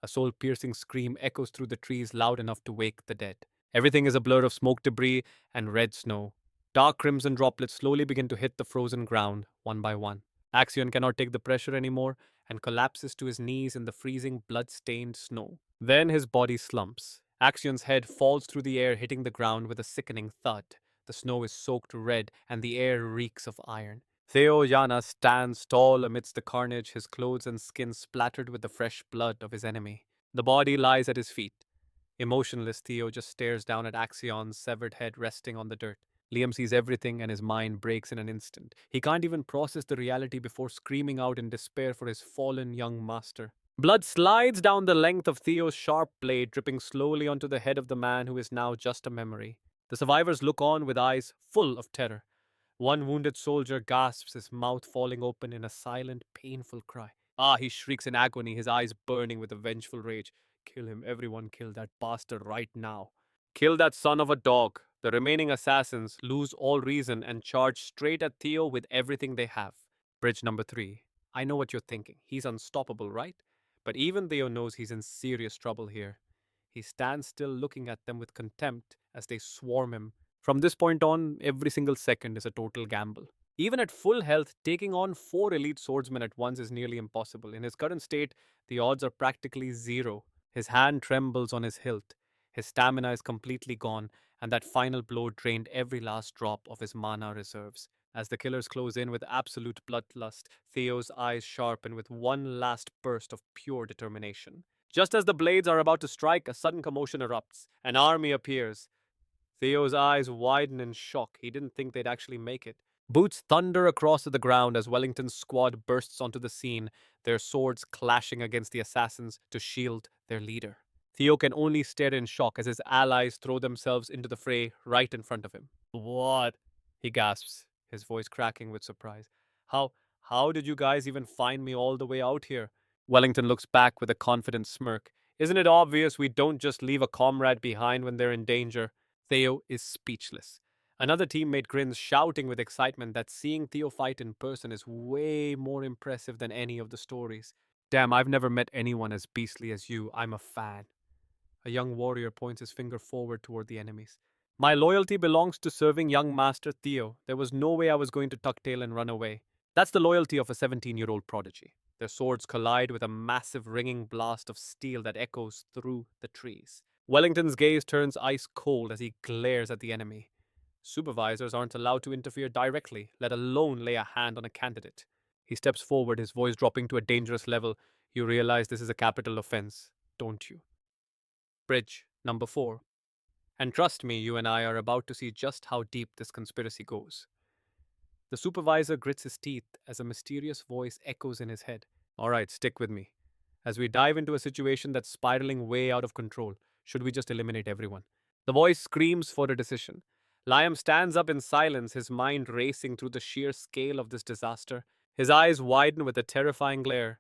A soul-piercing scream echoes through the trees loud enough to wake the dead. Everything is a blur of smoke debris and red snow. Dark crimson droplets slowly begin to hit the frozen ground, one by one. Axion cannot take the pressure anymore and collapses to his knees in the freezing, blood-stained snow. Then his body slumps. Axion's head falls through the air, hitting the ground with a sickening thud. The snow is soaked red, and the air reeks of iron. Theo Jana stands tall amidst the carnage, his clothes and skin splattered with the fresh blood of his enemy. The body lies at his feet. Emotionless, Theo just stares down at Axion's severed head resting on the dirt. Liam sees everything and his mind breaks in an instant. He can't even process the reality before screaming out in despair for his fallen young master. Blood slides down the length of Theo's sharp blade, dripping slowly onto the head of the man who is now just a memory. The survivors look on with eyes full of terror. One wounded soldier gasps, his mouth falling open in a silent, painful cry. Ah, he shrieks in agony, his eyes burning with a vengeful rage. Kill him, everyone, kill that bastard right now. Kill that son of a dog. The remaining assassins lose all reason and charge straight at Theo with everything they have. Bridge number 3. I know what you're thinking. He's unstoppable, right? But even Theo knows he's in serious trouble here. He stands still looking at them with contempt as they swarm him. From this point on, every single second is a total gamble. Even at full health, taking on 4 elite swordsmen at once is nearly impossible. In his current state, the odds are practically zero. His hand trembles on his hilt. His stamina is completely gone, and that final blow drained every last drop of his mana reserves. As the killers close in with absolute bloodlust, Theo's eyes sharpen with one last burst of pure determination. Just as the blades are about to strike, a sudden commotion erupts. An army appears. Theo's eyes widen in shock. He didn't think they'd actually make it. Boots thunder across the ground as Wellington's squad bursts onto the scene, their swords clashing against the assassins to shield their leader. Theo can only stare in shock as his allies throw themselves into the fray right in front of him. What? He gasps, his voice cracking with surprise. How did you guys even find me all the way out here? Wellington looks back with a confident smirk. Isn't it obvious we don't just leave a comrade behind when they're in danger? Theo is speechless. Another teammate grins, shouting with excitement that seeing Theo fight in person is way more impressive than any of the stories. Damn, I've never met anyone as beastly as you. I'm a fan. A young warrior points his finger forward toward the enemies. My loyalty belongs to serving young Master Theo. There was no way I was going to tuck tail and run away. That's the loyalty of a 17-year-old prodigy. Their swords collide with a massive ringing blast of steel that echoes through the trees. Wellington's gaze turns ice cold as he glares at the enemy. Supervisors aren't allowed to interfere directly, let alone lay a hand on a candidate. He steps forward, his voice dropping to a dangerous level. You realize this is a capital offense, don't you? Bridge number 4. And trust me, you and I are about to see just how deep this conspiracy goes. The supervisor grits his teeth as a mysterious voice echoes in his head. All right, stick with me. As we dive into a situation that's spiraling way out of control, should we just eliminate everyone? The voice screams for a decision. Liam stands up in silence, his mind racing through the sheer scale of this disaster. His eyes widen with a terrifying glare.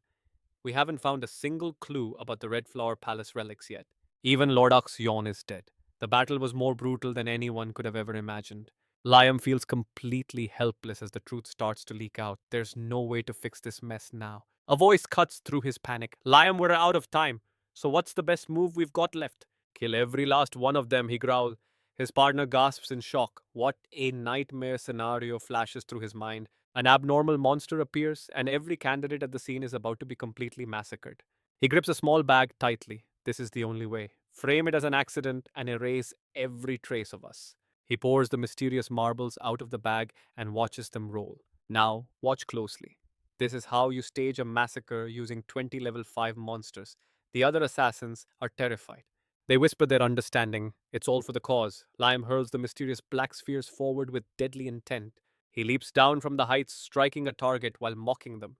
We haven't found a single clue about the Red Flower Palace relics yet. Even Lord Oxyon is dead. The battle was more brutal than anyone could have ever imagined. Liam feels completely helpless as the truth starts to leak out. There's no way to fix this mess now. A voice cuts through his panic. Liam, we're out of time. So what's the best move we've got left? Kill every last one of them, he growls. His partner gasps in shock. What a nightmare scenario flashes through his mind. An abnormal monster appears, and every candidate at the scene is about to be completely massacred. He grips a small bag tightly. This is the only way. Frame it as an accident and erase every trace of us. He pours the mysterious marbles out of the bag and watches them roll. Now, watch closely. This is how you stage a massacre using 20 level 5 monsters. The other assassins are terrified. They whisper their understanding. It's all for the cause. Liam hurls the mysterious black spheres forward with deadly intent. He leaps down from the heights, striking a target while mocking them.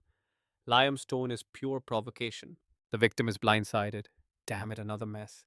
Liam's tone is pure provocation. The victim is blindsided. Damn it, another mess.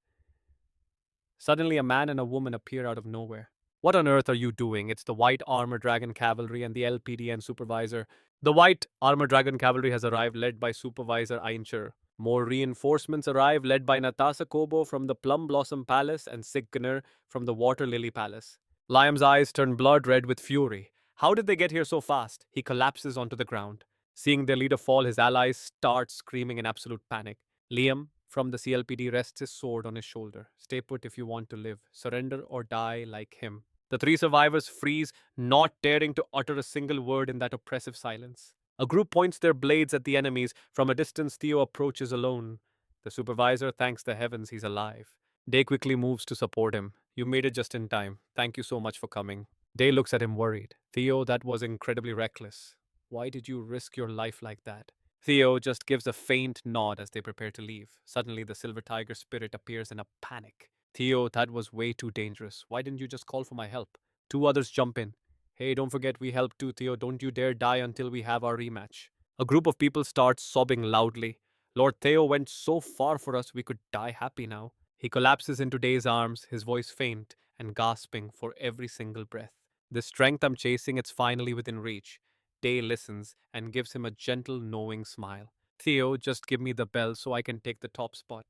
Suddenly, a man and a woman appear out of nowhere. What on earth are you doing? It's the White Armor Dragon Cavalry and the LPDN supervisor. The White Armor Dragon Cavalry has arrived, led by Supervisor Eincher. More reinforcements arrive, led by Natasa Kobo from the Plum Blossom Palace and Signer from the Water Lily Palace. Liam's eyes turn blood red with fury. How did they get here so fast? He collapses onto the ground. Seeing their leader fall, his allies start screaming in absolute panic. Liam, from the CLPD, rests his sword on his shoulder. Stay put if you want to live. Surrender or die like him. The 3 survivors freeze, not daring to utter a single word in that oppressive silence. A group points their blades at the enemies. From a distance, Theo approaches alone. The supervisor thanks the heavens he's alive. Day quickly moves to support him. You made it just in time. Thank you so much for coming. Day looks at him worried. Theo, that was incredibly reckless. Why did you risk your life like that? Theo just gives a faint nod as they prepare to leave. Suddenly, the Silver Tiger spirit appears in a panic. Theo, that was way too dangerous. Why didn't you just call for my help? 2 others jump in. Hey, don't forget we helped too, Theo. Don't you dare die until we have our rematch. A group of people starts sobbing loudly. Lord Theo went so far for us we could die happy now. He collapses into Day's arms, his voice faint and gasping for every single breath. The strength I'm chasing, it's finally within reach. Day listens and gives him a gentle, knowing smile. Theo, just give me the bell so I can take the top spot.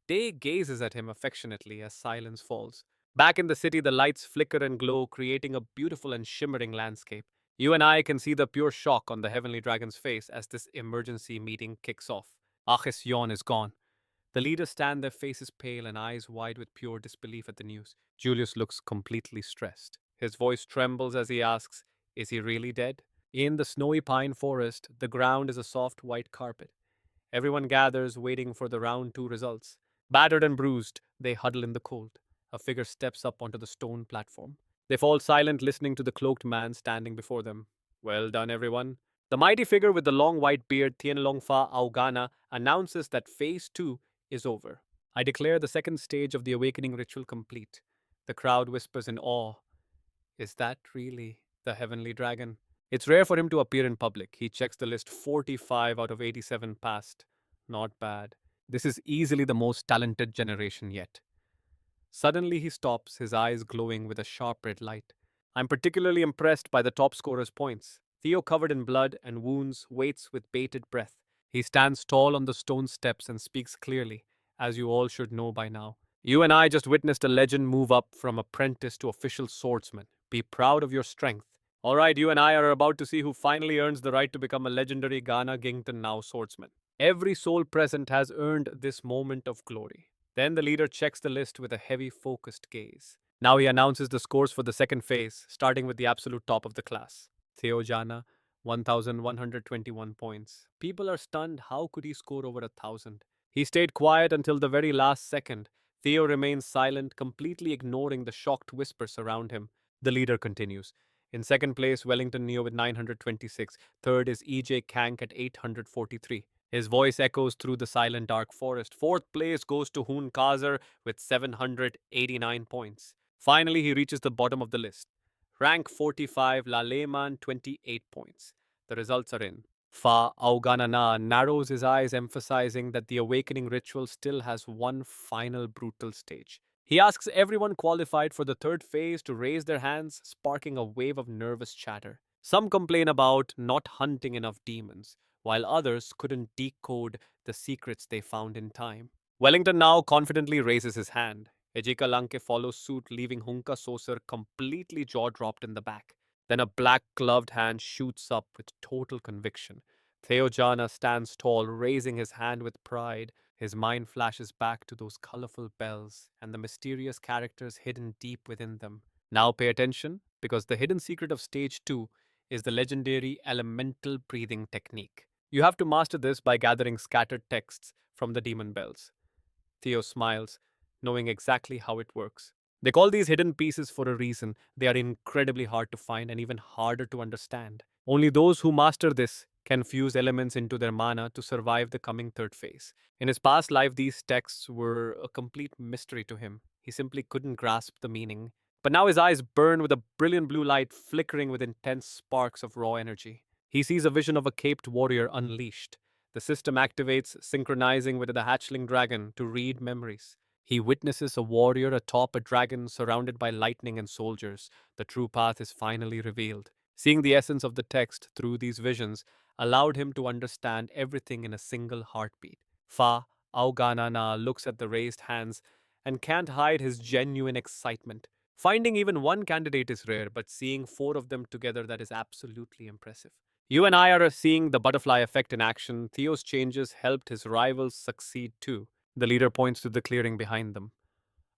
Day gazes at him affectionately as silence falls. Back in the city, the lights flicker and glow, creating a beautiful and shimmering landscape. You and I can see the pure shock on the Heavenly Dragon's face as this emergency meeting kicks off. Achis Yon is gone. The leaders stand, their faces pale and eyes wide with pure disbelief at the news. Julius looks completely stressed. His voice trembles as he asks, is he really dead? In the snowy pine forest, the ground is a soft white carpet. Everyone gathers, waiting for the round 2 results. Battered and bruised, they huddle in the cold. A figure steps up onto the stone platform. They fall silent, listening to the cloaked man standing before them. Well done, everyone. The mighty figure with the long white beard, Tianlongfa Aogana, announces that Phase 2 is over. I declare the second stage of the awakening ritual complete. The crowd whispers in awe. Is that really the Heavenly Dragon? It's rare for him to appear in public. He checks the list. 45 out of 87 passed. Not bad. This is easily the most talented generation yet. Suddenly he stops, his eyes glowing with a sharp red light. I'm particularly impressed by the top scorer's points. Theo, covered in blood and wounds, waits with bated breath. He stands tall on the stone steps and speaks clearly, as you all should know by now. You and I just witnessed a legend move up from apprentice to official swordsman. Be proud of your strength. All right, you and I are about to see who finally earns the right to become a legendary Ghana Gington now swordsman. Every soul present has earned this moment of glory. Then the leader checks the list with a heavy, focused gaze. Now he announces the scores for the second phase, starting with the absolute top of the class. Theo Jana, 1,121 points. People are stunned. How could he score over 1,000? He stayed quiet until the very last second. Theo remains silent, completely ignoring the shocked whispers around him. The leader continues. In second place, Wellington Neo with 926. Third is EJ Kank at 843. His voice echoes through the silent dark forest. Fourth place goes to Hoon Kazer with 789 points. Finally, he reaches the bottom of the list. Rank 45, La Lehman 28 points. The results are in. Fa Auganana narrows his eyes, emphasizing that the awakening ritual still has one final brutal stage. He asks everyone qualified for the third phase to raise their hands, sparking a wave of nervous chatter. Some complain about not hunting enough demons, while others couldn't decode the secrets they found in time. Wellington now confidently raises his hand. Ejika Lanke follows suit, leaving Hunka Saucer completely jaw dropped in the back. Then a black gloved hand shoots up with total conviction. Theo Jana stands tall, raising his hand with pride. His mind flashes back to those colorful bells and the mysterious characters hidden deep within them. Now pay attention, because the hidden secret of stage 2 is the legendary elemental breathing technique. You have to master this by gathering scattered texts from the demon bells. Theo smiles, knowing exactly how it works. They call these hidden pieces for a reason. They are incredibly hard to find and even harder to understand. Only those who master this can fuse elements into their mana to survive the coming third phase. In his past life, these texts were a complete mystery to him. He simply couldn't grasp the meaning. But now his eyes burn with a brilliant blue light flickering with intense sparks of raw energy. He sees a vision of a caped warrior unleashed. The system activates, synchronizing with the hatchling dragon to read memories. He witnesses a warrior atop a dragon surrounded by lightning and soldiers. The true path is finally revealed. Seeing the essence of the text through these visions allowed him to understand everything in a single heartbeat. Fa Auganana looks at the raised hands and can't hide his genuine excitement. Finding even one candidate is rare, but seeing four of them together, that is absolutely impressive. You and I are seeing the butterfly effect in action. Theo's changes helped his rivals succeed too. The leader points to the clearing behind them.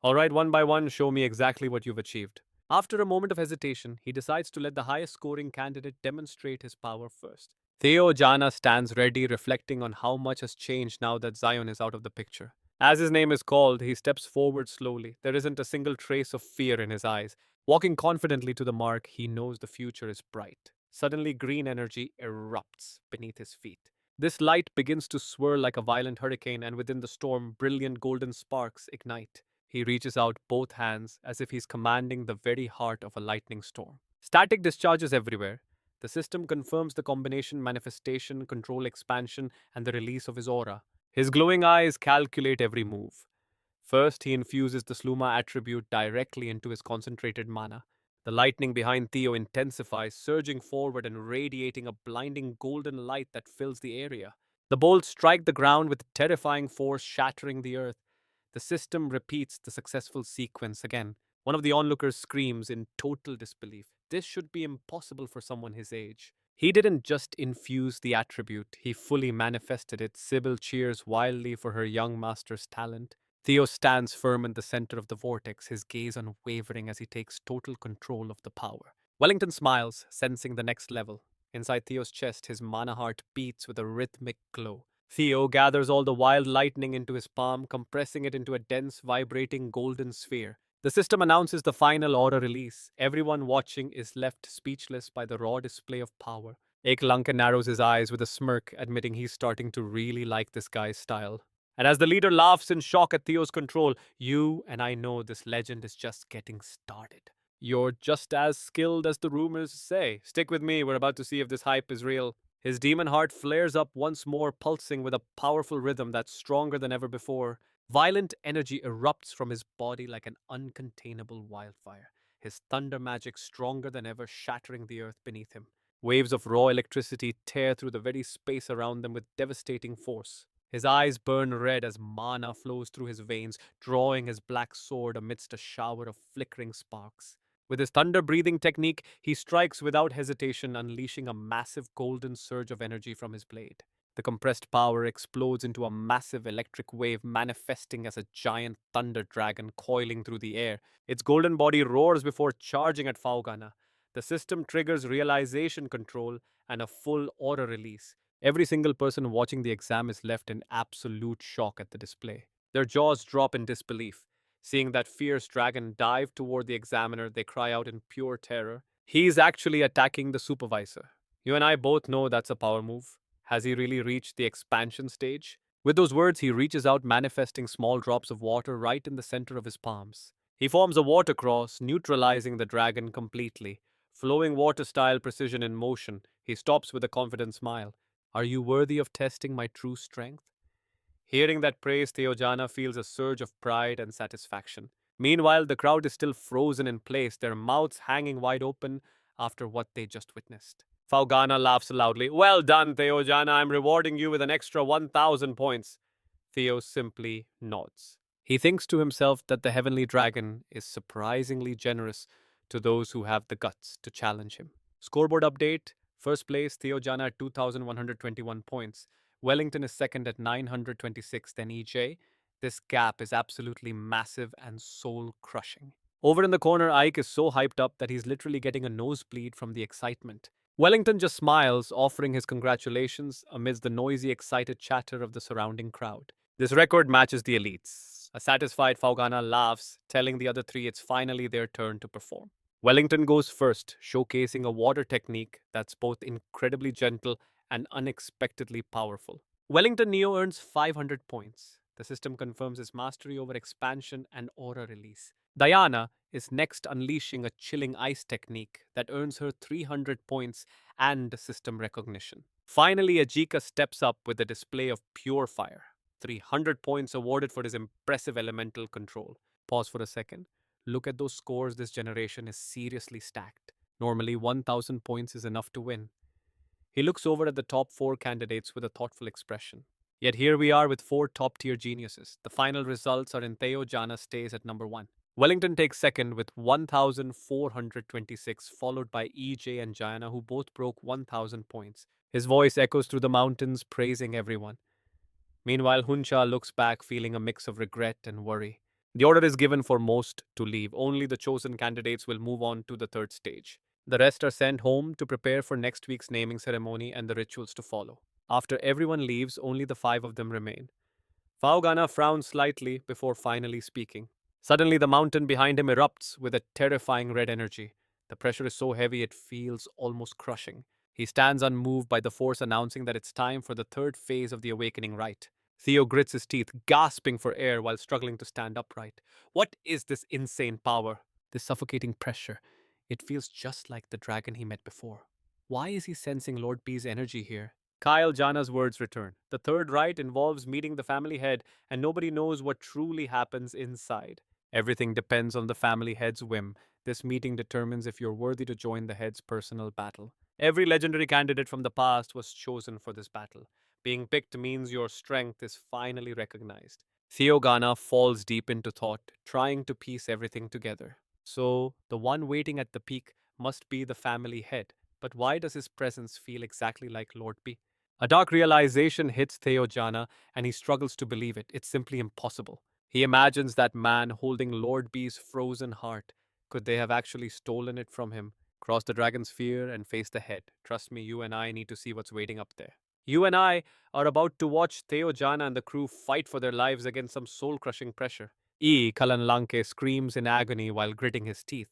All right, one by one, show me exactly what you've achieved. After a moment of hesitation, he decides to let the highest scoring candidate demonstrate his power first. Theo Jana stands ready, reflecting on how much has changed now that Zion is out of the picture. As his name is called, he steps forward slowly. There isn't a single trace of fear in his eyes. Walking confidently to the mark, he knows the future is bright. Suddenly, green energy erupts beneath his feet. This light begins to swirl like a violent hurricane, and within the storm, brilliant golden sparks ignite. He reaches out both hands as if he's commanding the very heart of a lightning storm. Static discharges everywhere. The system confirms the combination manifestation, control expansion, and the release of his aura. His glowing eyes calculate every move. First, he infuses the Sluma attribute directly into his concentrated mana. The lightning behind Theo intensifies, surging forward and radiating a blinding golden light that fills the area. The bolts strike the ground with terrifying force, shattering the earth. The system repeats the successful sequence again. One of the onlookers screams in total disbelief. This should be impossible for someone his age. He didn't just infuse the attribute, he fully manifested it. Sybil cheers wildly for her young master's talent. Theo stands firm in the center of the vortex, his gaze unwavering as he takes total control of the power. Wellington smiles, sensing the next level. Inside Theo's chest, his mana heart beats with a rhythmic glow. Theo gathers all the wild lightning into his palm, compressing it into a dense, vibrating golden sphere. The system announces the final order release. Everyone watching is left speechless by the raw display of power. Eklanka narrows his eyes with a smirk, admitting he's starting to really like this guy's style. And as the leader laughs in shock at Theo's control, you and I know this legend is just getting started. You're just as skilled as the rumors say. Stick with me, we're about to see if this hype is real. His demon heart flares up once more, pulsing with a powerful rhythm that's stronger than ever before. Violent energy erupts from his body like an uncontainable wildfire, his thunder magic stronger than ever, shattering the earth beneath him. Waves of raw electricity tear through the very space around them with devastating force. His eyes burn red as mana flows through his veins, drawing his black sword amidst a shower of flickering sparks. With his thunder breathing technique, he strikes without hesitation, unleashing a massive golden surge of energy from his blade. The compressed power explodes into a massive electric wave, manifesting as a giant thunder dragon coiling through the air. Its golden body roars before charging at Faugana. The system triggers realization control and a full aura release. Every single person watching the exam is left in absolute shock at the display. Their jaws drop in disbelief. Seeing that fierce dragon dive toward the examiner, they cry out in pure terror. He's actually attacking the supervisor. You and I both know that's a power move. Has he really reached the expansion stage? With those words, he reaches out, manifesting small drops of water right in the center of his palms. He forms a water cross, neutralizing the dragon completely. Flowing water style precision in motion, he stops with a confident smile. Are you worthy of testing my true strength? Hearing that praise, Theo Jana feels a surge of pride and satisfaction. Meanwhile, the crowd is still frozen in place, their mouths hanging wide open after what they just witnessed. Faugana laughs loudly. Well done, Theo Jana. I'm rewarding you with an extra 1,000 points. Theo simply nods. He thinks to himself that the heavenly dragon is surprisingly generous to those who have the guts to challenge him. Scoreboard update. First place, Theo Jana at 2,121 points. Wellington is second at 926, then EJ. This gap is absolutely massive and soul crushing. Over in the corner, Ike is so hyped up that he's literally getting a nosebleed from the excitement. Wellington just smiles, offering his congratulations amidst the noisy, excited chatter of the surrounding crowd. This record matches the elites. A satisfied Faugana laughs, telling the other three it's finally their turn to perform. Wellington goes first, showcasing a water technique that's both incredibly gentle and unexpectedly powerful. Wellington Neo earns 500 points. The system confirms his mastery over expansion and aura release. Diana is next, unleashing a chilling ice technique that earns her 300 points and system recognition. Finally, Ajika steps up with a display of pure fire. 300 points awarded for his impressive elemental control. Pause for a second. Look at those scores. This generation is seriously stacked. Normally, 1,000 points is enough to win. He looks over at the top four candidates with a thoughtful expression. Yet here we are with four top tier geniuses. The final results are in Theo Jana stays at number 1. Wellington takes second with 1,426, followed by EJ and Jana, who both broke 1,000 points. His voice echoes through the mountains, praising everyone. Meanwhile, Huncha looks back, feeling a mix of regret and worry. The order is given for most to leave. Only the chosen candidates will move on to the third stage. The rest are sent home to prepare for next week's naming ceremony and the rituals to follow. After everyone leaves, only the 5 of them remain. Faugana frowns slightly before finally speaking. Suddenly, the mountain behind him erupts with a terrifying red energy. The pressure is so heavy it feels almost crushing. He stands unmoved by the force, announcing that it's time for the third phase of the awakening rite. Theo grits his teeth, gasping for air while struggling to stand upright. What is this insane power? This suffocating pressure. It feels just like the dragon he met before. Why is he sensing Lord B's energy here? Kyle Jana's words return. The third rite involves meeting the family head, and nobody knows what truly happens inside. Everything depends on the family head's whim. This meeting determines if you're worthy to join the head's personal battle. Every legendary candidate from the past was chosen for this battle. Being picked means your strength is finally recognized. Theo Jana falls deep into thought, trying to piece everything together. So, the one waiting at the peak must be the family head. But why does his presence feel exactly like Lord B? A dark realization hits Theo Jana, and he struggles to believe it. It's simply impossible. He imagines that man holding Lord B's frozen heart. Could they have actually stolen it from him? Cross the dragon's fear and face the head. Trust me, you and I need to see what's waiting up there. You and I are about to watch Theo Jana and the crew fight for their lives against some soul-crushing pressure. Kalanlanke screams in agony while gritting his teeth.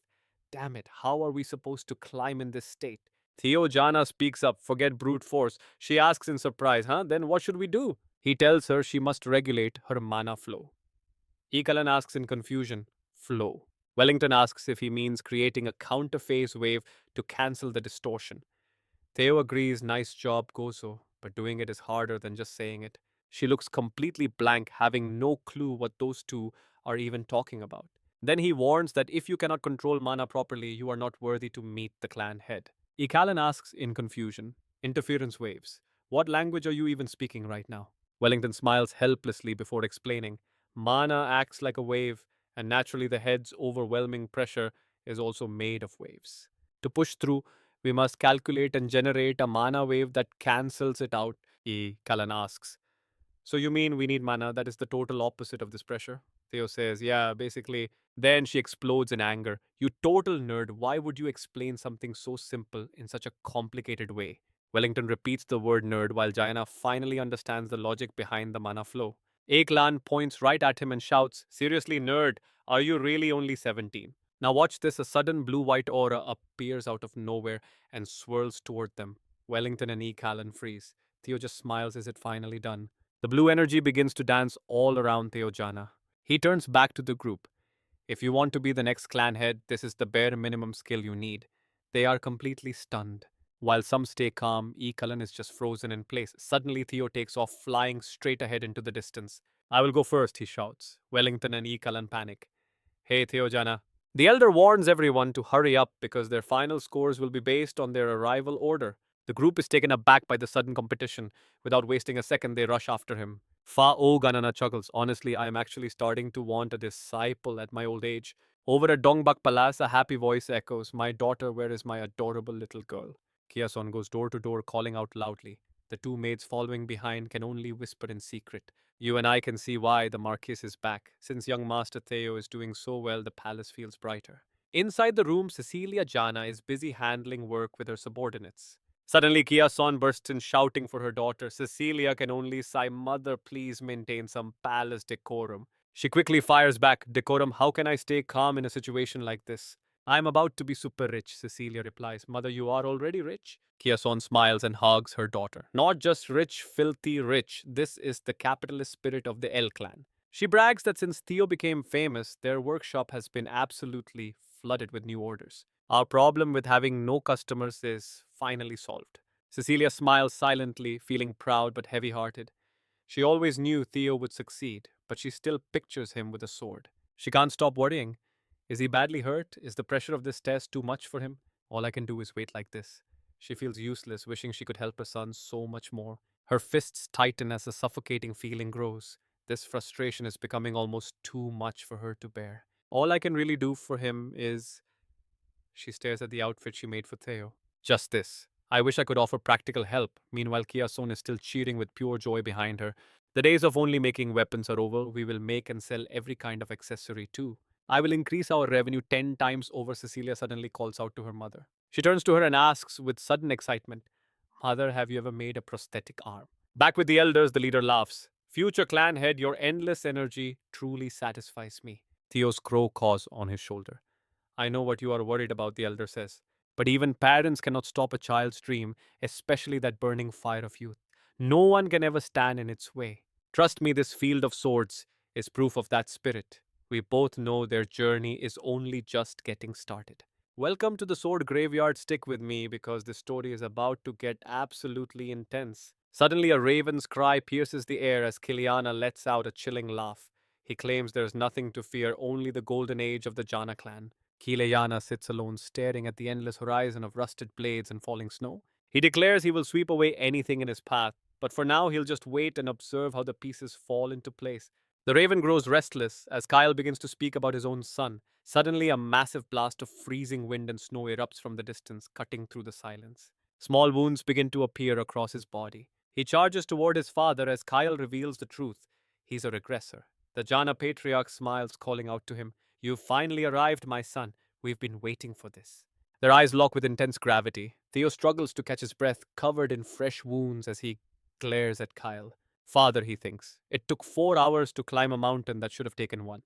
Damn it, how are we supposed to climb in this state? Theo Jana speaks up, forget brute force. She asks in surprise, Then what should we do? He tells her she must regulate her mana flow. Ekalan asks in confusion, flow. Wellington asks if he means creating a counterphase wave to cancel the distortion. Theo agrees, nice job, Gozo, but doing it is harder than just saying it. She looks completely blank, having no clue what those two are even talking about. Then he warns that if you cannot control mana properly, you are not worthy to meet the clan head. Ekalan asks in confusion, interference waves. What language are you even speaking right now? Wellington smiles helplessly before explaining. Mana acts like a wave, and naturally the head's overwhelming pressure is also made of waves. To push through, we must calculate and generate a mana wave that cancels it out. Callan asks. So you mean we need mana? That is the total opposite of this pressure? Theo says, yeah, basically. Then she explodes in anger. You total nerd, why would you explain something so simple in such a complicated way? Wellington repeats the word nerd while Jaina finally understands the logic behind the mana flow. Eklan points right at him and shouts, seriously, nerd, are you really only 17? Now watch this, a sudden blue-white aura appears out of nowhere and swirls toward them. Wellington and Callan freeze. Theo just smiles as it finally done. The blue energy begins to dance all around Theo Jana. He turns back to the group. If you want to be the next clan head, this is the bare minimum skill you need. They are completely stunned. While some stay calm, E. Cullen is just frozen in place. Suddenly, Theo takes off, flying straight ahead into the distance. I will go first, he shouts. Wellington and E. Cullen panic. Hey, Theo Jana. The elder warns everyone to hurry up because their final scores will be based on their arrival order. The group is taken aback by the sudden competition. Without wasting a second, they rush after him. Fa O Ganana chuckles. Honestly, I am actually starting to want a disciple at my old age. Over at Dongbak Palace, a happy voice echoes, my daughter, where is my adorable little girl? Kiason goes door to door, calling out loudly. The two maids following behind can only whisper in secret. You and I can see why the Marquis is back. Since young Master Theo is doing so well, the palace feels brighter. Inside the room, Cecilia Jana is busy handling work with her subordinates. Suddenly, Kia Son bursts in shouting for her daughter. Cecilia can only sigh, Mother, please maintain some palace decorum. She quickly fires back, Decorum, how can I stay calm in a situation like this? I am about to be super rich, Cecilia replies. Mother, you are already rich? Kiason smiles and hugs her daughter. Not just rich, filthy rich. This is the capitalist spirit of the L clan. She brags that since Theo became famous, their workshop has been absolutely flooded with new orders. Our problem with having no customers is finally solved. Cecilia smiles silently, feeling proud but heavy hearted. She always knew Theo would succeed, but she still pictures him with a sword. She can't stop worrying. Is he badly hurt? Is the pressure of this test too much for him? All I can do is wait like this. She feels useless, wishing she could help her son so much more. Her fists tighten as a suffocating feeling grows. This frustration is becoming almost too much for her to bear. All I can really do for him is. She stares at the outfit she made for Theo. Just this. I wish I could offer practical help. Meanwhile, Kiason is still cheering with pure joy behind her. The days of only making weapons are over. We will make and sell every kind of accessory too. I will increase our revenue 10 times over, Cecilia suddenly calls out to her mother. She turns to her and asks with sudden excitement, Mother, have you ever made a prosthetic arm? Back with the elders, the leader laughs. Future clan head, your endless energy truly satisfies me. Theo's crow caws on his shoulder. I know what you are worried about, the elder says. But even parents cannot stop a child's dream, especially that burning fire of youth. No one can ever stand in its way. Trust me, this field of swords is proof of that spirit. We both know their journey is only just getting started. Welcome to the sword graveyard. Stick with me because this story is about to get absolutely intense. Suddenly, a raven's cry pierces the air as Kiliana lets out a chilling laugh. He claims there's nothing to fear, only the golden age of the Jana clan. Kileyana sits alone, staring at the endless horizon of rusted blades and falling snow. He declares he will sweep away anything in his path, but for now he'll just wait and observe how the pieces fall into place. The raven grows restless as Kyle begins to speak about his own son. Suddenly, a massive blast of freezing wind and snow erupts from the distance, cutting through the silence. Small wounds begin to appear across his body. He charges toward his father as Kyle reveals the truth. He's a regressor. The Jana patriarch smiles, calling out to him, You've finally arrived, my son. We've been waiting for this. Their eyes lock with intense gravity. Theo struggles to catch his breath, covered in fresh wounds as he glares at Kyle. Father, he thinks. It took 4 hours to climb a mountain that should have taken one.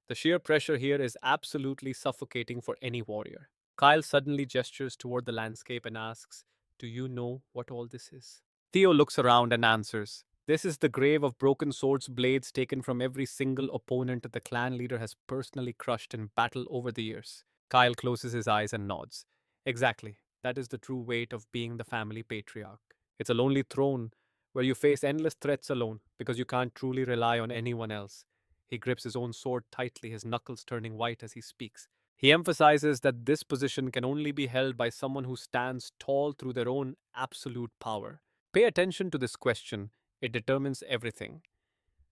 The sheer pressure here is absolutely suffocating for any warrior. Kyle suddenly gestures toward the landscape and asks, Do you know what all this is? Theo looks around and answers, This is the grave of broken swords blades taken from every single opponent that the clan leader has personally crushed in battle over the years. Kyle closes his eyes and nods. Exactly. That is the true weight of being the family patriarch. It's a lonely throne where you face endless threats alone because you can't truly rely on anyone else. He grips his own sword tightly, his knuckles turning white as he speaks. He emphasizes that this position can only be held by someone who stands tall through their own absolute power. Pay attention to this question. It determines everything.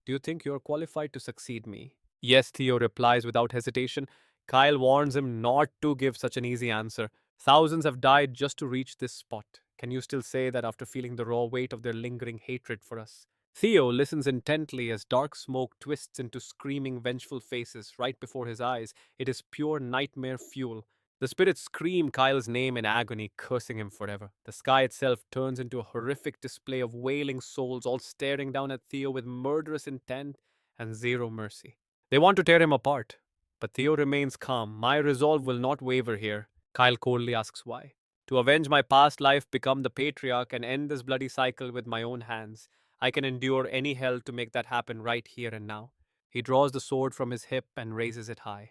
Do you think you're qualified to succeed me? Yes, Theo replies without hesitation. Kyle warns him not to give such an easy answer. Thousands have died just to reach this spot. Can you still say that after feeling the raw weight of their lingering hatred for us? Theo listens intently as dark smoke twists into screaming, vengeful faces right before his eyes. It is pure nightmare fuel. The spirits scream Kyle's name in agony, cursing him forever. The sky itself turns into a horrific display of wailing souls, all staring down at Theo with murderous intent and zero mercy. They want to tear him apart, but Theo remains calm. My resolve will not waver here. Kyle coldly asks why. To avenge my past life, become the patriarch, and end this bloody cycle with my own hands. I can endure any hell to make that happen right here and now. He draws the sword from his hip and raises it high.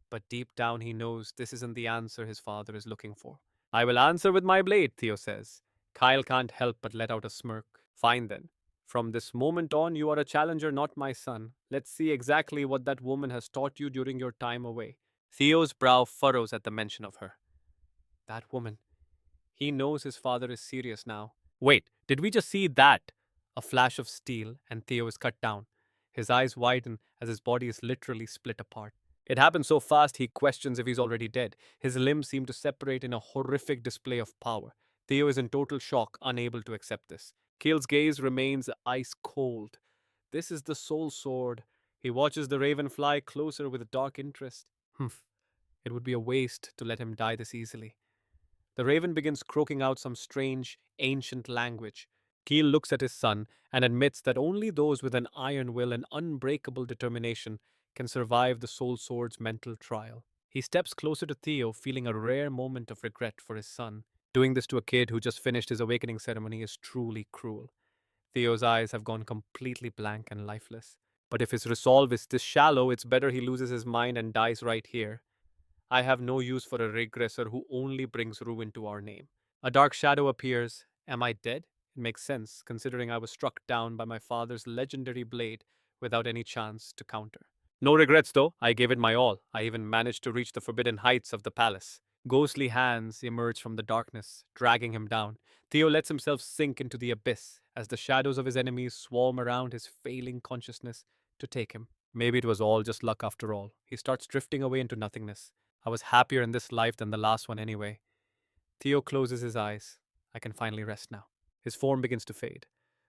But deep down, he knows this isn't the answer his father is looking for. I will answer with my blade, Theo says. Kyle can't help but let out a smirk. Fine then. From this moment on, you are a challenger, not my son. Let's see exactly what that woman has taught you during your time away. Theo's brow furrows at the mention of her. That woman. He knows his father is serious now. Wait, did we just see that? A flash of steel, and Theo is cut down. His eyes widen as his body is literally split apart. It happened so fast he questions if he's already dead. His limbs seem to separate in a horrific display of power. Theo is in total shock, unable to accept this. Kale's gaze remains ice cold. This is the soul sword. He watches the raven fly closer with dark interest. Humph. It would be a waste to let him die this easily. The raven begins croaking out some strange, ancient language. Keel looks at his son and admits that only those with an iron will and unbreakable determination can survive the soul sword's mental trial. He steps closer to Theo, feeling a rare moment of regret for his son. Doing this to a kid who just finished his awakening ceremony is truly cruel. Theo's eyes have gone completely blank and lifeless. But if his resolve is this shallow, it's better he loses his mind and dies right here. I have no use for a regressor who only brings ruin to our name. A dark shadow appears. Am I dead? It makes sense, considering I was struck down by my father's legendary blade without any chance to counter. No regrets, though. I gave it my all. I even managed to reach the forbidden heights of the palace. Ghostly hands emerge from the darkness, dragging him down. Theo lets himself sink into the abyss as the shadows of his enemies swarm around his failing consciousness to take him. Maybe it was all just luck after all. He starts drifting away into nothingness. I was happier in this life than the last one anyway. Theo closes his eyes. I can finally rest now. His form begins to fade.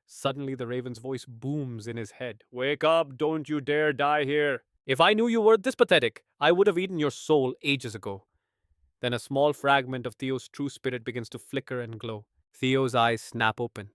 Suddenly, the raven's voice booms in his head. Wake up! Don't you dare die here! If I knew you were this pathetic, I would have eaten your soul ages ago. Then a small fragment of Theo's true spirit begins to flicker and glow. Theo's eyes snap open.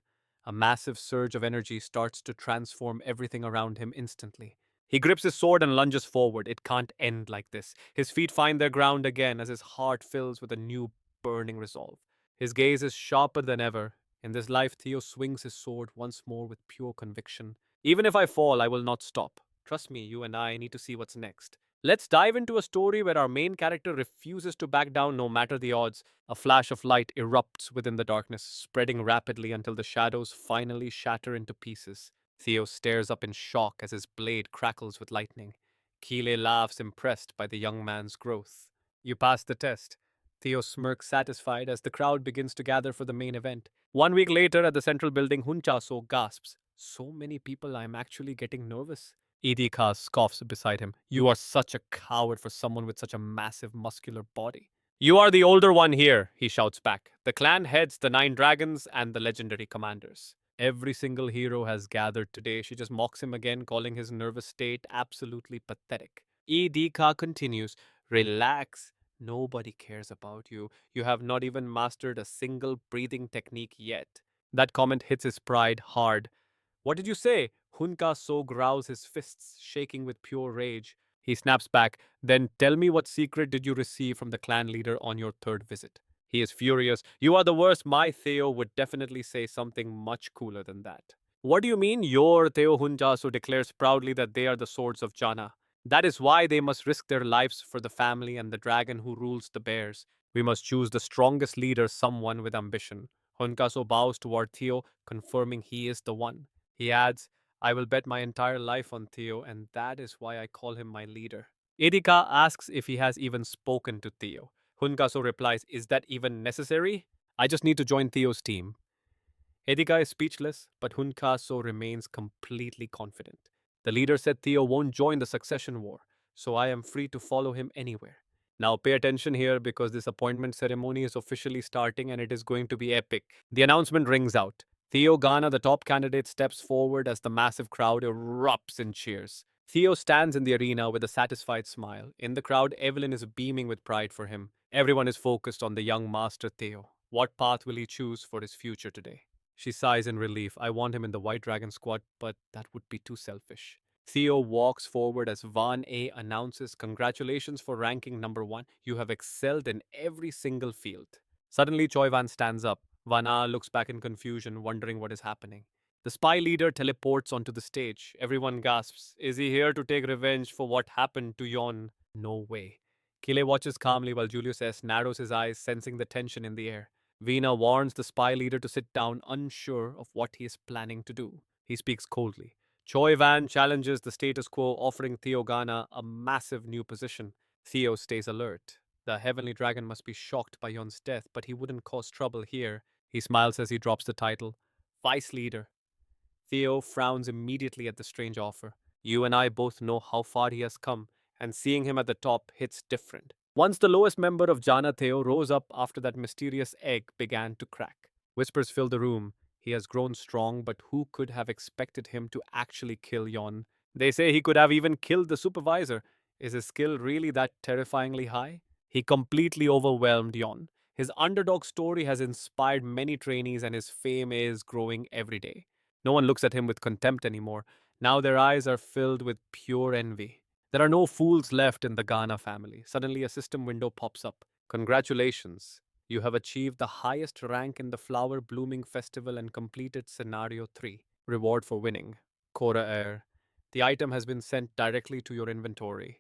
A massive surge of energy starts to transform everything around him instantly. He grips his sword and lunges forward. It can't end like this. His feet find their ground again as his heart fills with a new burning resolve. His gaze is sharper than ever. In this life, Theo swings his sword once more with pure conviction. Even if I fall, I will not stop. Trust me, you and I need to see what's next. Let's dive into a story where our main character refuses to back down no matter the odds. A flash of light erupts within the darkness, spreading rapidly until the shadows finally shatter into pieces. Theo stares up in shock as his blade crackles with lightning. Keeley laughs, impressed by the young man's growth. You passed the test. Theo smirks, satisfied, as the crowd begins to gather for the main event. 1 week later, at the central building, Hunchaso gasps. So many people, I'm actually getting nervous. Idika scoffs beside him. You are such a coward for someone with such a massive muscular body. You are the older one here, he shouts back. The clan heads, the 9 dragons, and the legendary commanders. Every single hero has gathered today. She just mocks him again, calling his nervous state absolutely pathetic. Idika continues, relax. Nobody cares about you. You have not even mastered a single breathing technique yet. That comment hits his pride hard. What did you say? Hunka So growls, his fists shaking with pure rage. He snaps back. Then tell me, what secret did you receive from the clan leader on your 3rd visit? He is furious. You are the worst. My Theo would definitely say something much cooler than that. What do you mean? Your Theo Hunjasu declares proudly that they are the swords of Jana. That is why they must risk their lives for the family and the dragon who rules the bears. We must choose the strongest leader, someone with ambition. Hunkaso bows toward Theo, confirming he is the one. He adds, I will bet my entire life on Theo, and that is why I call him my leader. Edika asks if he has even spoken to Theo. Hunkaso replies, is that even necessary? I just need to join Theo's team. Edika is speechless, but Hunkaso remains completely confident. The leader said Theo won't join the succession war, so I am free to follow him anywhere. Now pay attention here because this appointment ceremony is officially starting and it is going to be epic. The announcement rings out. Theo Jana, the top candidate, steps forward as the massive crowd erupts in cheers. Theo stands in the arena with a satisfied smile. In the crowd, Evelyn is beaming with pride for him. Everyone is focused on the young master Theo. What path will he choose for his future today? She sighs in relief. I want him in the White Dragon squad, but that would be too selfish. Theo walks forward as Van A announces, Congratulations for ranking number one. You have excelled in every single field. Suddenly, Choi Van stands up. Van A looks back in confusion, wondering what is happening. The spy leader teleports onto the stage. Everyone gasps. Is he here to take revenge for what happened to Yon? No way. Kile watches calmly while Julius S. narrows his eyes, sensing the tension in the air. Veena warns the spy leader to sit down, unsure of what he is planning to do. He speaks coldly. Choi Van challenges the status quo, offering Theo Jana a massive new position. Theo stays alert. The heavenly dragon must be shocked by Yon's death, but he wouldn't cause trouble here. He smiles as he drops the title. Vice leader. Theo frowns immediately at the strange offer. You and I both know how far he has come, and seeing him at the top hits different. Once the lowest member of Jana, Theo rose up after that mysterious egg began to crack. Whispers fill the room. He has grown strong, but who could have expected him to actually kill Yon? They say he could have even killed the supervisor. Is his skill really that terrifyingly high? He completely overwhelmed Yon. His underdog story has inspired many trainees, and his fame is growing every day. No one looks at him with contempt anymore. Now their eyes are filled with pure envy. There are no fools left in the Ghana family. Suddenly, a system window pops up. Congratulations. You have achieved the highest rank in the Flower Blooming Festival and completed Scenario 3. Reward for winning. Cora Air. The item has been sent directly to your inventory.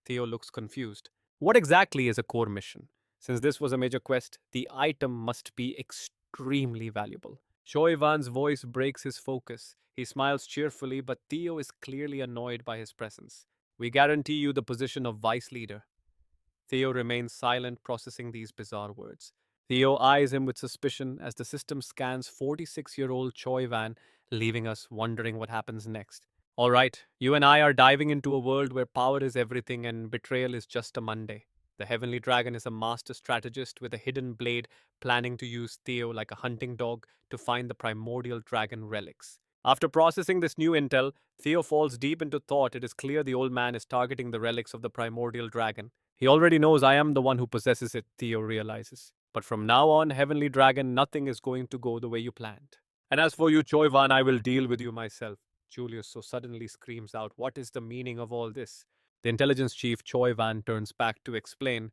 Theo looks confused. What exactly is a core mission? Since this was a major quest, the item must be extremely valuable. Choi Van's voice breaks his focus. He smiles cheerfully, but Theo is clearly annoyed by his presence. We guarantee you the position of vice leader. Theo remains silent, processing these bizarre words. Theo eyes him with suspicion as the system scans 46-year-old Choi Van, leaving us wondering what happens next. All right, you and I are diving into a world where power is everything and betrayal is just a Monday. The Heavenly Dragon is a master strategist with a hidden blade, planning to use Theo like a hunting dog to find the primordial dragon relics. After processing this new intel, Theo falls deep into thought. It is clear the old man is targeting the relics of the primordial dragon. He already knows I am the one who possesses it, Theo realizes. But from now on, Heavenly Dragon, nothing is going to go the way you planned. And as for you, Choivan, I will deal with you myself. Julius so suddenly screams out, What is the meaning of all this? The intelligence chief, Choi Van, turns back to explain,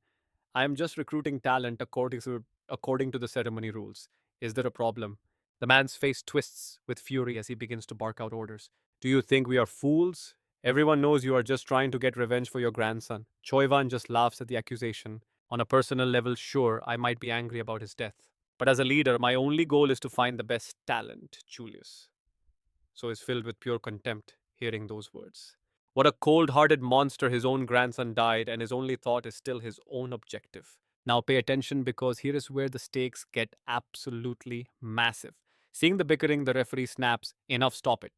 I am just recruiting talent according to the ceremony rules. Is there a problem? The man's face twists with fury as he begins to bark out orders. Do you think we are fools? Everyone knows you are just trying to get revenge for your grandson. Choi Van just laughs at the accusation. On a personal level, sure, I might be angry about his death. But as a leader, my only goal is to find the best talent, Julius. So is filled with pure contempt, hearing those words. What a cold hearted monster his own grandson died, and his only thought is still his own objective. Now pay attention because here is where the stakes get absolutely massive. Seeing the bickering, the referee snaps, Enough, stop it.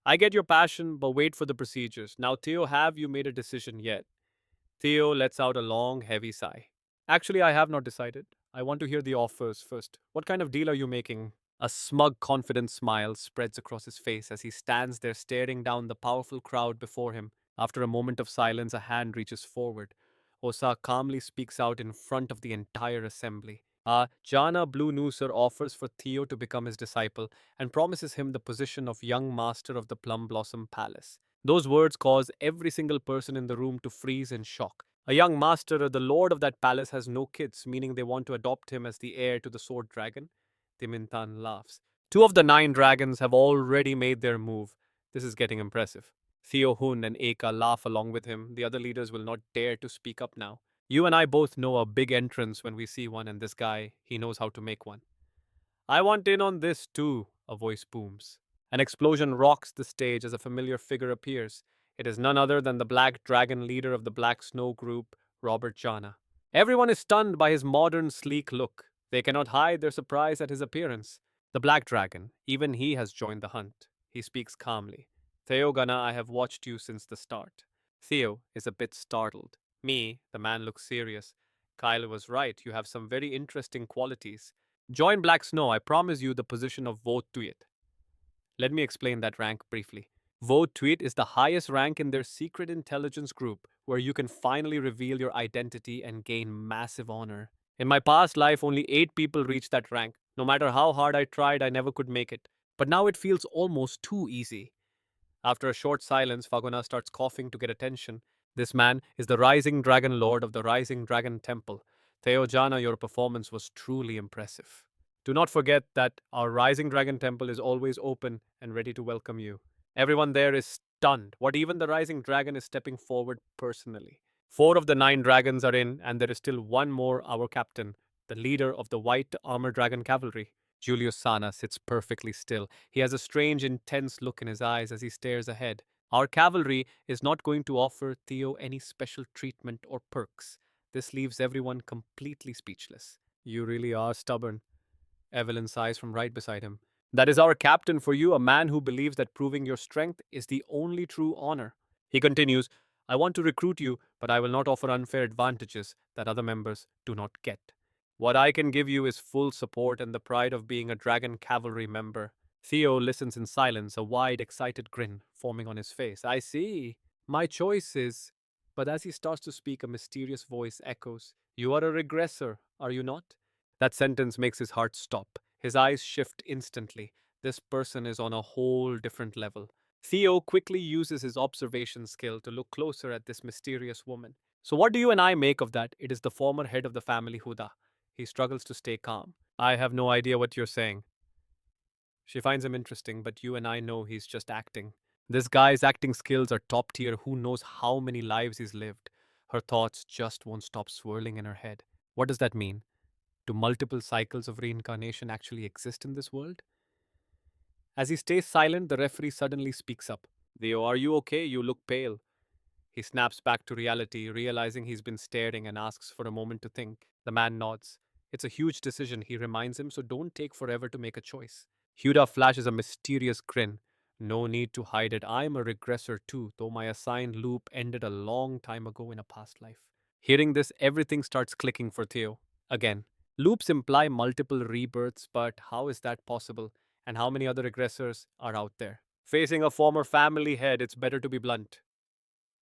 I get your passion, but wait for the procedures. Now, Theo, have you made a decision yet? Theo lets out a long, heavy sigh. Actually, I have not decided. I want to hear the offers first. What kind of deal are you making? A smug, confident smile spreads across his face as he stands there staring down the powerful crowd before him. After a moment of silence, a hand reaches forward. Osa calmly speaks out in front of the entire assembly. Jana Blue Nooser offers for Theo to become his disciple and promises him the position of young master of the Plum Blossom Palace. Those words cause every single person in the room to freeze in shock. A young master, the lord of that palace, has no kids, meaning they want to adopt him as the heir to the sword dragon. Timintan laughs. Two of the 9 dragons have already made their move. This is getting impressive. Theo Hun and Eka laugh along with him. The other leaders will not dare to speak up now. You and I both know a big entrance when we see one, and this guy, he knows how to make one. I want in on this too, a voice booms. An explosion rocks the stage as a familiar figure appears. It is none other than the Black Dragon leader of the Black Snow group, Robert Jana. Everyone is stunned by his modern, sleek look. They cannot hide their surprise at his appearance. The Black Dragon, even he has joined the hunt. He speaks calmly. Theo Jana, I have watched you since the start. Theo is a bit startled. The man looks serious. Kyle was right, you have some very interesting qualities. Join Black Snow, I promise you the position of vote to it. Let me explain that rank briefly. Vote Tweet is the highest rank in their secret intelligence group, where you can finally reveal your identity and gain massive honor. In my past life, only 8 people reached that rank. No matter how hard I tried, I never could make it. But now it feels almost too easy. After a short silence, Faguna starts coughing to get attention. This man is the Rising Dragon Lord of the Rising Dragon Temple. Theo Jana, your performance was truly impressive. Do not forget that our Rising Dragon Temple is always open and ready to welcome you. Everyone there is stunned. What even the Rising Dragon is stepping forward personally. 4 of the 9 dragons are in, and there is still one more, our captain, the leader of the White Armor Dragon Cavalry. Julius Sana sits perfectly still. He has a strange, intense look in his eyes as he stares ahead. Our cavalry is not going to offer Theo any special treatment or perks. This leaves everyone completely speechless. You really are stubborn. Evelyn sighs from right beside him. That is our captain for you, a man who believes that proving your strength is the only true honor. He continues, I want to recruit you, but I will not offer unfair advantages that other members do not get. What I can give you is full support and the pride of being a Dragon Cavalry member. Theo listens in silence, a wide, excited grin forming on his face. I see. My choice is. But as he starts to speak, a mysterious voice echoes, You are a regressor, are you not? That sentence makes his heart stop. His eyes shift instantly. This person is on a whole different level. Theo quickly uses his observation skill to look closer at this mysterious woman. So, what do you and I make of that? It is the former head of the family Huda. He struggles to stay calm. I have no idea what you're saying. She finds him interesting, but you and I know he's just acting. This guy's acting skills are top tier. Who knows how many lives he's lived? Her thoughts just won't stop swirling in her head. What does that mean? Do multiple cycles of reincarnation actually exist in this world? As he stays silent, the referee suddenly speaks up. Theo, are you okay? You look pale. He snaps back to reality, realizing he's been staring, and asks for a moment to think. The man nods. It's a huge decision, he reminds him, so don't take forever to make a choice. Huda flashes a mysterious grin. No need to hide it. I'm a regressor too, though my assigned loop ended a long time ago in a past life. Hearing this, everything starts clicking for Theo. Again, loops imply multiple rebirths, but how is that possible? And how many other regressors are out there? Facing a former family head, it's better to be blunt.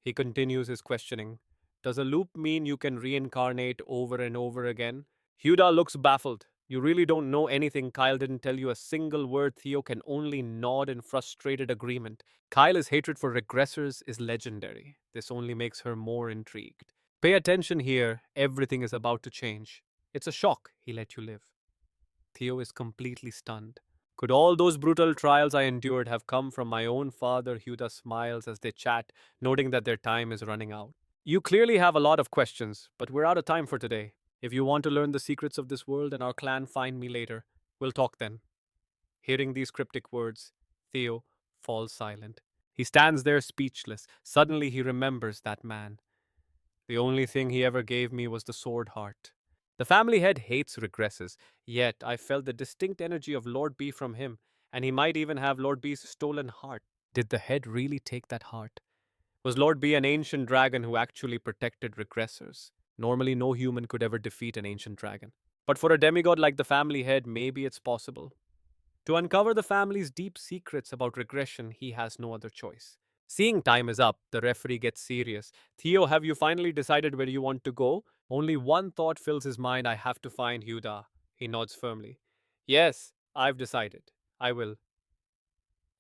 He continues his questioning. Does a loop mean you can reincarnate over and over again? Huda looks baffled. You really don't know anything. Kyle didn't tell you a single word. Theo can only nod in frustrated agreement. Kyle's hatred for regressors is legendary. This only makes her more intrigued. Pay attention here. Everything is about to change. It's a shock he let you live. Theo is completely stunned. Could all those brutal trials I endured have come from my own father? Huda smiles as they chat, noting that their time is running out. You clearly have a lot of questions, but we're out of time for today. If you want to learn the secrets of this world and our clan, find me later. We'll talk then. Hearing these cryptic words, Theo falls silent. He stands there speechless. Suddenly he remembers that man. The only thing he ever gave me was the sword heart. The family head hates regresses, yet I felt the distinct energy of Lord B from him, and he might even have Lord B's stolen heart. Did the head really take that heart? Was Lord B an ancient dragon who actually protected regressors? Normally, no human could ever defeat an ancient dragon. But for a demigod like the family head, maybe it's possible. To uncover the family's deep secrets about regression, he has no other choice. Seeing time is up, the referee gets serious. Theo, have you finally decided where you want to go? Only one thought fills his mind, I have to find Huda. He nods firmly. Yes, I've decided. I will.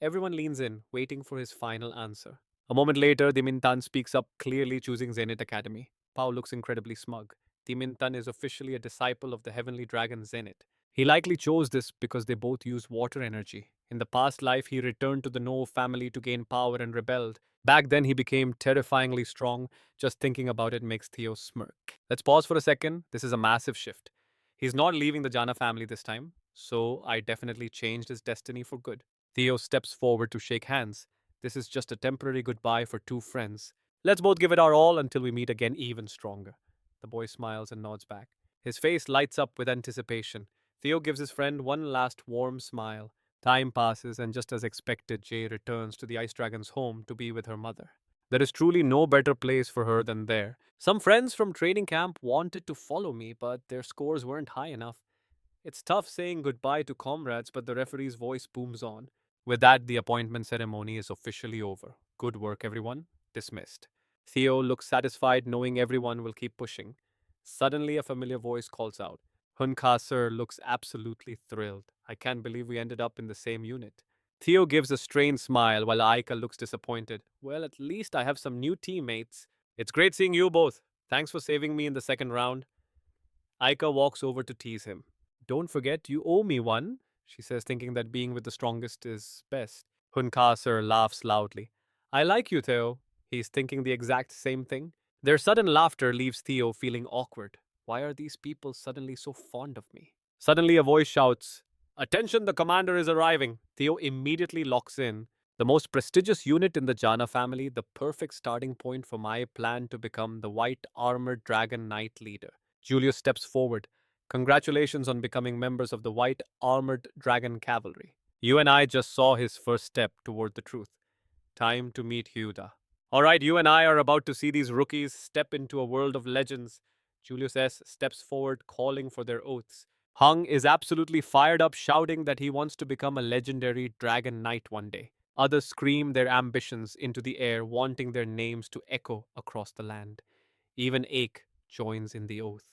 Everyone leans in, waiting for his final answer. A moment later, Dimintan speaks up, clearly choosing Zenith Academy. Pao looks incredibly smug. Dimintan is officially a disciple of the heavenly dragon Zenith. He likely chose this because they both use water energy. In the past life, he returned to the No family to gain power and rebelled. Back then, he became terrifyingly strong. Just thinking about it makes Theo smirk. Let's pause for a second. This is a massive shift. He's not leaving the Jana family this time, so I definitely changed his destiny for good. Theo steps forward to shake hands. This is just a temporary goodbye for two friends. Let's both give it our all until we meet again even stronger. The boy smiles and nods back. His face lights up with anticipation. Theo gives his friend one last warm smile. Time passes, and just as expected, Jay returns to the Ice Dragon's home to be with her mother. There is truly no better place for her than there. Some friends from training camp wanted to follow me, but their scores weren't high enough. It's tough saying goodbye to comrades, but the referee's voice booms on. With that, the appointment ceremony is officially over. Good work, everyone. Dismissed. Theo looks satisfied knowing everyone will keep pushing. Suddenly, a familiar voice calls out. Hunka sir looks absolutely thrilled. I can't believe we ended up in the same unit. Theo gives a strained smile while Aika looks disappointed. Well, at least I have some new teammates. It's great seeing you both. Thanks for saving me in the second round. Aika walks over to tease him. Don't forget, you owe me one, she says, thinking that being with the strongest is best. Hunkasser laughs loudly. I like you, Theo. He's thinking the exact same thing. Their sudden laughter leaves Theo feeling awkward. Why are these people suddenly so fond of me? Suddenly, a voice shouts, Attention, the commander is arriving. Theo immediately locks in. The most prestigious unit in the Jana family, the perfect starting point for my plan to become the white armored dragon knight leader. Julius steps forward. Congratulations on becoming members of the White Armored Dragon Cavalry. You and I just saw his first step toward the truth. Time to meet Huda. All right, you and I are about to see these rookies step into a world of legends. Julius S. steps forward, calling for their oaths. Hung is absolutely fired up, shouting that he wants to become a legendary dragon knight one day. Others scream their ambitions into the air, wanting their names to echo across the land. Even Ake joins in the oath.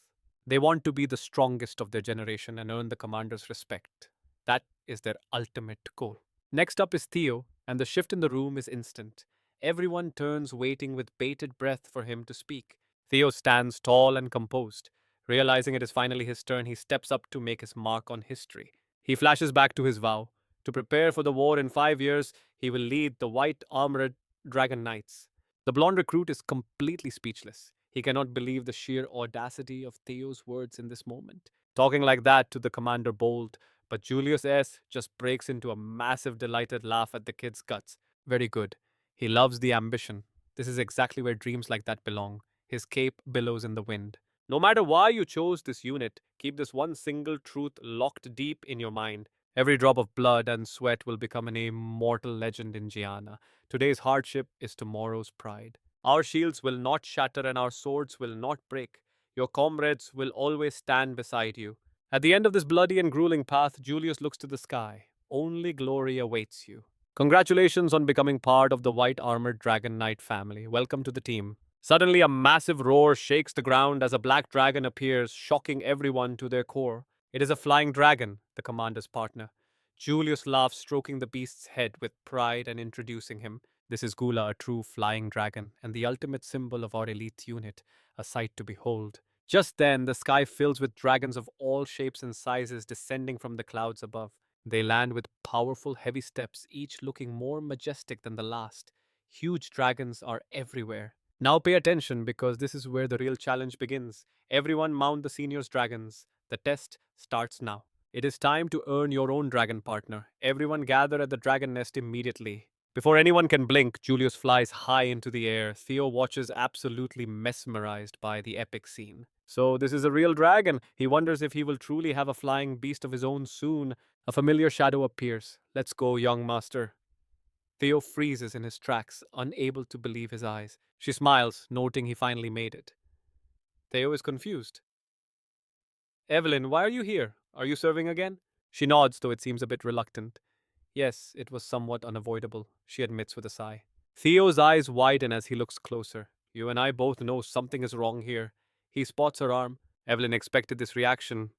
They want to be the strongest of their generation and earn the commander's respect. That is their ultimate goal. Next up is Theo, and the shift in the room is instant. Everyone turns, waiting with bated breath for him to speak. Theo stands tall and composed. Realizing it is finally his turn, he steps up to make his mark on history. He flashes back to his vow. To prepare for the war in 5 years, he will lead the white armored dragon knights. The blonde recruit is completely speechless. He cannot believe the sheer audacity of Theo's words in this moment. Talking like that to the commander bold, but Julius S. just breaks into a massive delighted laugh at the kid's guts. Very good. He loves the ambition. This is exactly where dreams like that belong. His cape billows in the wind. No matter why you chose this unit, keep this one single truth locked deep in your mind. Every drop of blood and sweat will become an immortal legend in Gianna. Today's hardship is tomorrow's pride. Our shields will not shatter and our swords will not break. Your comrades will always stand beside you. At the end of this bloody and grueling path, Julius looks to the sky. Only glory awaits you. Congratulations on becoming part of the white armored dragon knight family. Welcome to the team. Suddenly, a massive roar shakes the ground as a black dragon appears, shocking everyone to their core. It is a flying dragon, the commander's partner. Julius laughs, stroking the beast's head with pride and introducing him. This is Gula, a true flying dragon, and the ultimate symbol of our elite unit, a sight to behold. Just then, the sky fills with dragons of all shapes and sizes descending from the clouds above. They land with powerful, heavy steps, each looking more majestic than the last. Huge dragons are everywhere. Now pay attention because this is where the real challenge begins. Everyone mount the seniors' dragons. The test starts now. It is time to earn your own dragon partner. Everyone gather at the dragon nest immediately. Before anyone can blink, Julius flies high into the air. Theo watches absolutely mesmerized by the epic scene. So, this is a real dragon. He wonders if he will truly have a flying beast of his own soon. A familiar shadow appears. Let's go, young master. Theo freezes in his tracks, unable to believe his eyes. She smiles, noting he finally made it. Theo is confused. Evelyn, why are you here? Are you serving again? She nods, though it seems a bit reluctant. Yes, it was somewhat unavoidable, she admits with a sigh. Theo's eyes widen as he looks closer. You and I both know something is wrong here. He spots her arm. Evelyn expected this reaction.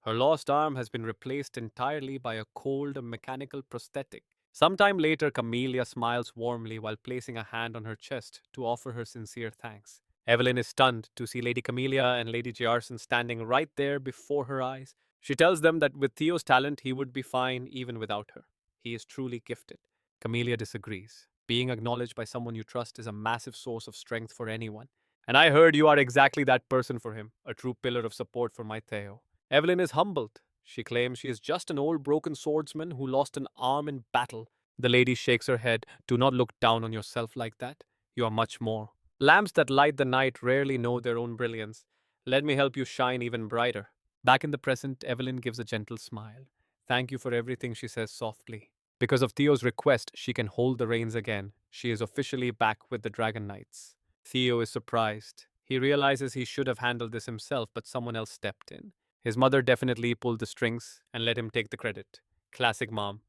Her lost arm has been replaced entirely by a cold mechanical prosthetic. Sometime later, Camellia smiles warmly while placing a hand on her chest to offer her sincere thanks. Evelyn is stunned to see Lady Camellia and Lady Giarson standing right there before her eyes. She tells them that with Theo's talent, he would be fine even without her. He is truly gifted. Camellia disagrees. Being acknowledged by someone you trust is a massive source of strength for anyone. And I heard you are exactly that person for him, a true pillar of support for my Theo. Evelyn is humbled. She claims she is just an old broken swordsman who lost an arm in battle. The lady shakes her head. Do not look down on yourself like that. You are much more. Lamps that light the night rarely know their own brilliance. Let me help you shine even brighter. Back in the present, Evelyn gives a gentle smile. Thank you for everything, she says softly. Because of Theo's request, she can hold the reins again. She is officially back with the Dragon Knights. Theo is surprised. He realizes he should have handled this himself, but someone else stepped in. His mother definitely pulled the strings and let him take the credit. Classic mom.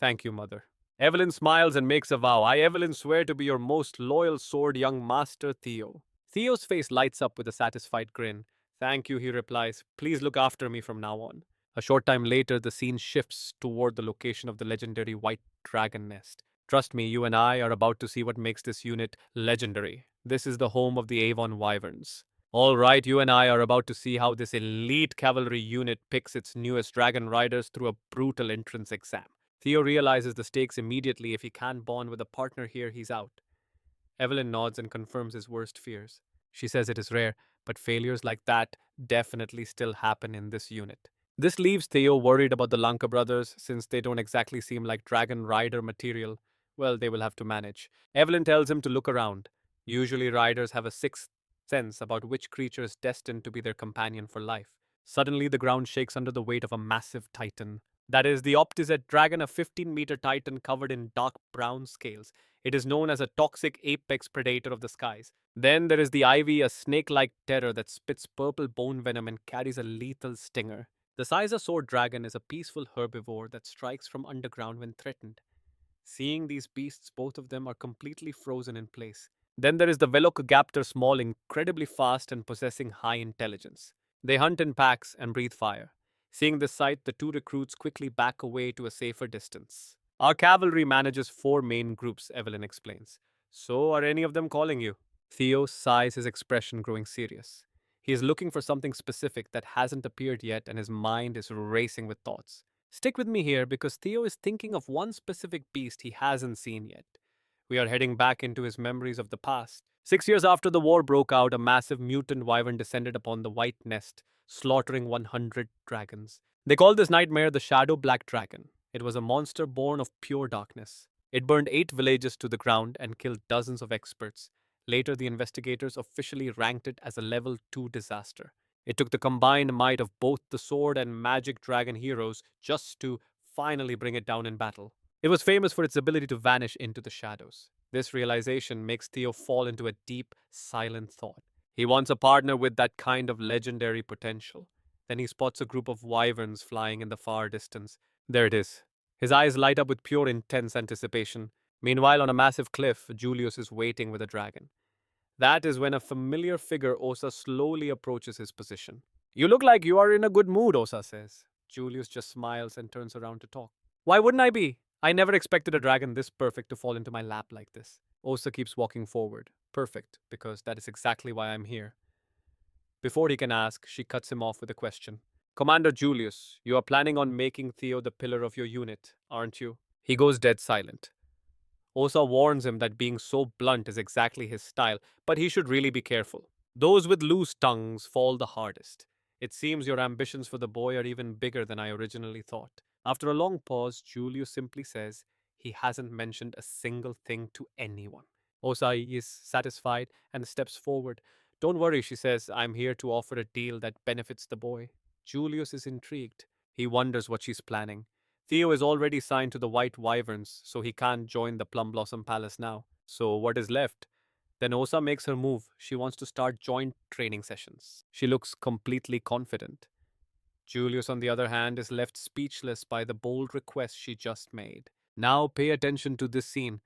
Thank you, mother. Evelyn smiles and makes a vow. I, Evelyn, swear to be your most loyal sword, young master Theo. Theo's face lights up with a satisfied grin. Thank you, he replies. Please look after me from now on. A short time later, the scene shifts toward the location of the legendary White Dragon Nest. Trust me, you and I are about to see what makes this unit legendary. This is the home of the Avon Wyverns. All right, you and I are about to see how this elite cavalry unit picks its newest dragon riders through a brutal entrance exam. Theo realizes the stakes immediately. If he can't bond with a partner here, he's out. Evelyn nods and confirms his worst fears. She says it is rare, but failures like that definitely still happen in this unit. This leaves Theo worried about the Lanka brothers, since they don't exactly seem like dragon rider material. Well, they will have to manage. Evelyn tells him to look around. Usually, riders have a sixth sense about which creature is destined to be their companion for life. Suddenly, the ground shakes under the weight of a massive titan. That is the Optizet dragon, a 15-meter titan covered in dark brown scales. It is known as a toxic apex predator of the skies. Then there is the Ivy, a snake-like terror that spits purple bone venom and carries a lethal stinger. The Sizer sword dragon is a peaceful herbivore that strikes from underground when threatened. Seeing these beasts, both of them are completely frozen in place. Then there is the Velociraptor, small, incredibly fast, and possessing high intelligence. They hunt in packs and breathe fire. Seeing this sight, the two recruits quickly back away to a safer distance. Our cavalry manages four main groups, Evelyn explains. So, are any of them calling you? Theo sighs, his expression growing serious. He is looking for something specific that hasn't appeared yet, and his mind is racing with thoughts. Stick with me here because Theo is thinking of one specific beast he hasn't seen yet. We are heading back into his memories of the past. 6 years after the war broke out, a massive mutant wyvern descended upon the White Nest, slaughtering 100 dragons. They called this nightmare the Shadow Black Dragon. It was a monster born of pure darkness. It burned 8 villages to the ground and killed dozens of experts. Later, the investigators officially ranked it as a level 2 disaster. It took the combined might of both the sword and magic dragon heroes just to finally bring it down in battle. It was famous for its ability to vanish into the shadows. This realization makes Theo fall into a deep, silent thought. He wants a partner with that kind of legendary potential. Then he spots a group of wyverns flying in the far distance. There it is. His eyes light up with pure, intense anticipation. Meanwhile, on a massive cliff, Julius is waiting with a dragon. That is when a familiar figure, Osa, slowly approaches his position. You look like you are in a good mood, Osa says. Julius just smiles and turns around to talk. Why wouldn't I be? I never expected a dragon this perfect to fall into my lap like this. Osa keeps walking forward. Perfect, because that is exactly why I'm here. Before he can ask, she cuts him off with a question. Commander Julius, you are planning on making Theo the pillar of your unit, aren't you? He goes dead silent. Osa warns him that being so blunt is exactly his style, but he should really be careful. Those with loose tongues fall the hardest. It seems your ambitions for the boy are even bigger than I originally thought. After a long pause, Julius simply says he hasn't mentioned a single thing to anyone. Osa is satisfied and steps forward. Don't worry, she says, I'm here to offer a deal that benefits the boy. Julius is intrigued. He wonders what she's planning. Theo is already signed to the White Wyverns, so he can't join the Plum Blossom Palace now. So what is left? Then Osa makes her move. She wants to start joint training sessions. She looks completely confident. Julius, on the other hand, is left speechless by the bold request she just made. Now pay attention to this scene.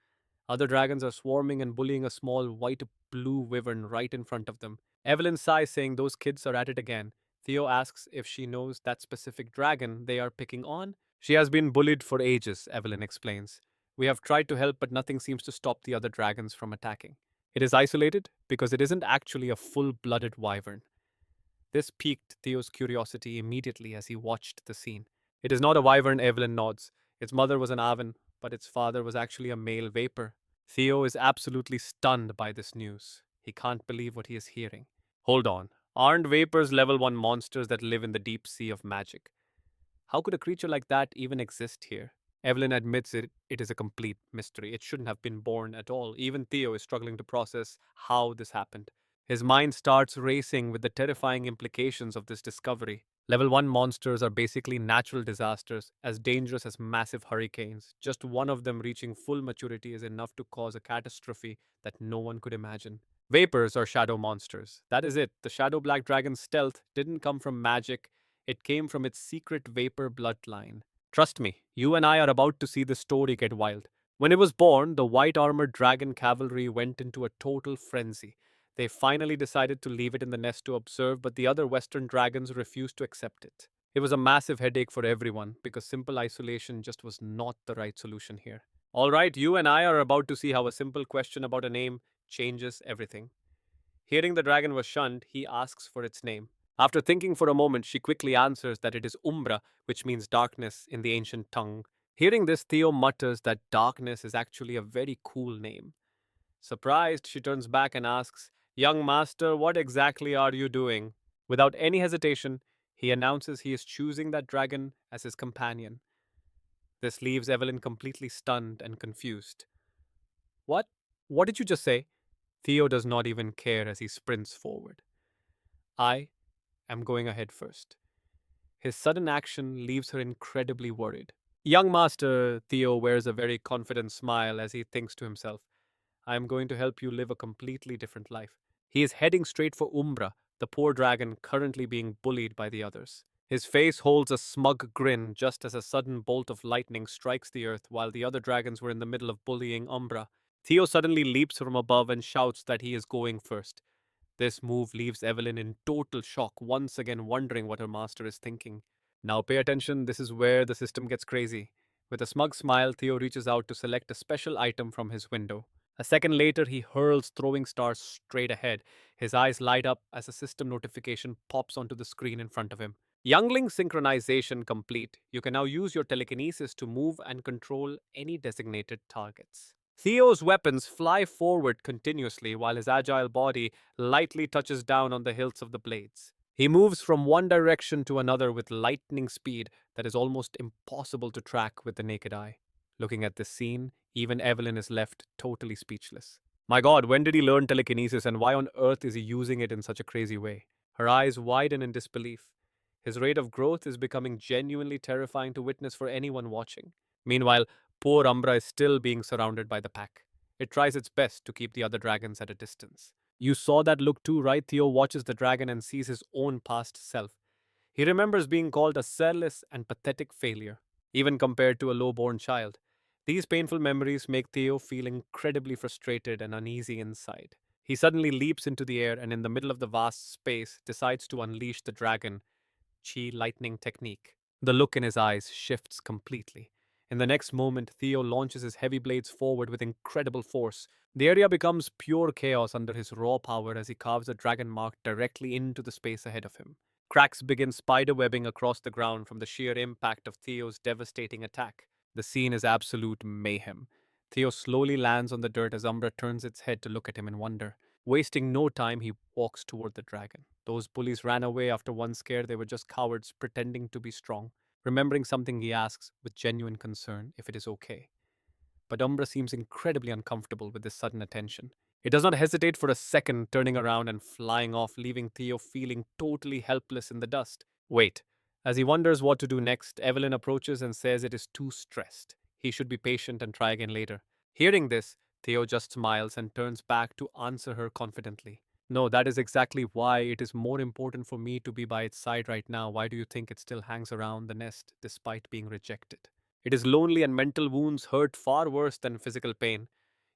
Other dragons are swarming and bullying a small white-blue wyvern right in front of them. Evelyn sighs, saying those kids are at it again. Theo asks if she knows that specific dragon they are picking on. She has been bullied for ages, Evelyn explains. We have tried to help, but nothing seems to stop the other dragons from attacking. It is isolated because it isn't actually a full-blooded wyvern. This piqued Theo's curiosity immediately as he watched the scene. It is not a wyvern, Evelyn nods. Its mother was an Aven, but its father was actually a male vapor. Theo is absolutely stunned by this news. He can't believe what he is hearing. Hold on. Aren't vapors level 1 monsters that live in the deep sea of magic? How could a creature like that even exist here? Evelyn admits it is a complete mystery. It shouldn't have been born at all. Even Theo is struggling to process how this happened. His mind starts racing with the terrifying implications of this discovery. Level 1 monsters are basically natural disasters, as dangerous as massive hurricanes. Just one of them reaching full maturity is enough to cause a catastrophe that no one could imagine. Vapors are shadow monsters. That is it. The Shadow Black Dragon's stealth didn't come from magic, it came from its secret vapor bloodline. Trust me, you and I are about to see the story get wild. When it was born, the white armored dragon cavalry went into a total frenzy. They finally decided to leave it in the nest to observe, but the other Western dragons refused to accept it. It was a massive headache for everyone because simple isolation just was not the right solution here. Alright, you and I are about to see how a simple question about a name changes everything. Hearing the dragon was shunned, he asks for its name. After thinking for a moment, she quickly answers that it is Umbra, which means darkness in the ancient tongue. Hearing this, Theo mutters that darkness is actually a very cool name. Surprised, she turns back and asks, "Young master, what exactly are you doing?" Without any hesitation, he announces he is choosing that dragon as his companion. This leaves Evelyn completely stunned and confused. What? What did you just say? Theo does not even care as he sprints forward. I am going ahead first. His sudden action leaves her incredibly worried. Young master, Theo wears a very confident smile as he thinks to himself, I am going to help you live a completely different life. He is heading straight for Umbra, the poor dragon currently being bullied by the others. His face holds a smug grin just as a sudden bolt of lightning strikes the earth while the other dragons were in the middle of bullying Umbra. Theo suddenly leaps from above and shouts that he is going first. This move leaves Evelyn in total shock, once again wondering what her master is thinking. Now pay attention, this is where the system gets crazy. With a smug smile, Theo reaches out to select a special item from his window. A second later, he hurls throwing stars straight ahead. His eyes light up as a system notification pops onto the screen in front of him. Youngling synchronization complete. You can now use your telekinesis to move and control any designated targets. Theo's weapons fly forward continuously while his agile body lightly touches down on the hilts of the blades. He moves from one direction to another with lightning speed that is almost impossible to track with the naked eye. Looking at this scene, even Evelyn is left totally speechless. My god, when did he learn telekinesis and why on earth is he using it in such a crazy way? Her eyes widen in disbelief. His rate of growth is becoming genuinely terrifying to witness for anyone watching. Meanwhile, poor Umbra is still being surrounded by the pack. It tries its best to keep the other dragons at a distance. You saw that look too, right? Theo watches the dragon and sees his own past self. He remembers being called a careless and pathetic failure, even compared to a low-born child. These painful memories make Theo feel incredibly frustrated and uneasy inside. He suddenly leaps into the air and, in the middle of the vast space, decides to unleash the dragon Chi lightning technique. The look in his eyes shifts completely. In the next moment, Theo launches his heavy blades forward with incredible force. The area becomes pure chaos under his raw power as he carves a dragon mark directly into the space ahead of him. Cracks begin spiderwebbing across the ground from the sheer impact of Theo's devastating attack. The scene is absolute mayhem. Theo slowly lands on the dirt as Umbra turns its head to look at him in wonder. Wasting no time, he walks toward the dragon. Those bullies ran away after one scare. They were just cowards pretending to be strong. Remembering something, he asks, with genuine concern, if it is okay. But Umbra seems incredibly uncomfortable with this sudden attention. It does not hesitate for a second, turning around and flying off, leaving Theo feeling totally helpless in the dust. Wait. As he wonders what to do next, Evelyn approaches and says it is too stressed. He should be patient and try again later. Hearing this, Theo just smiles and turns back to answer her confidently. No, that is exactly why it is more important for me to be by its side right now. Why do you think it still hangs around the nest despite being rejected? It is lonely and mental wounds hurt far worse than physical pain.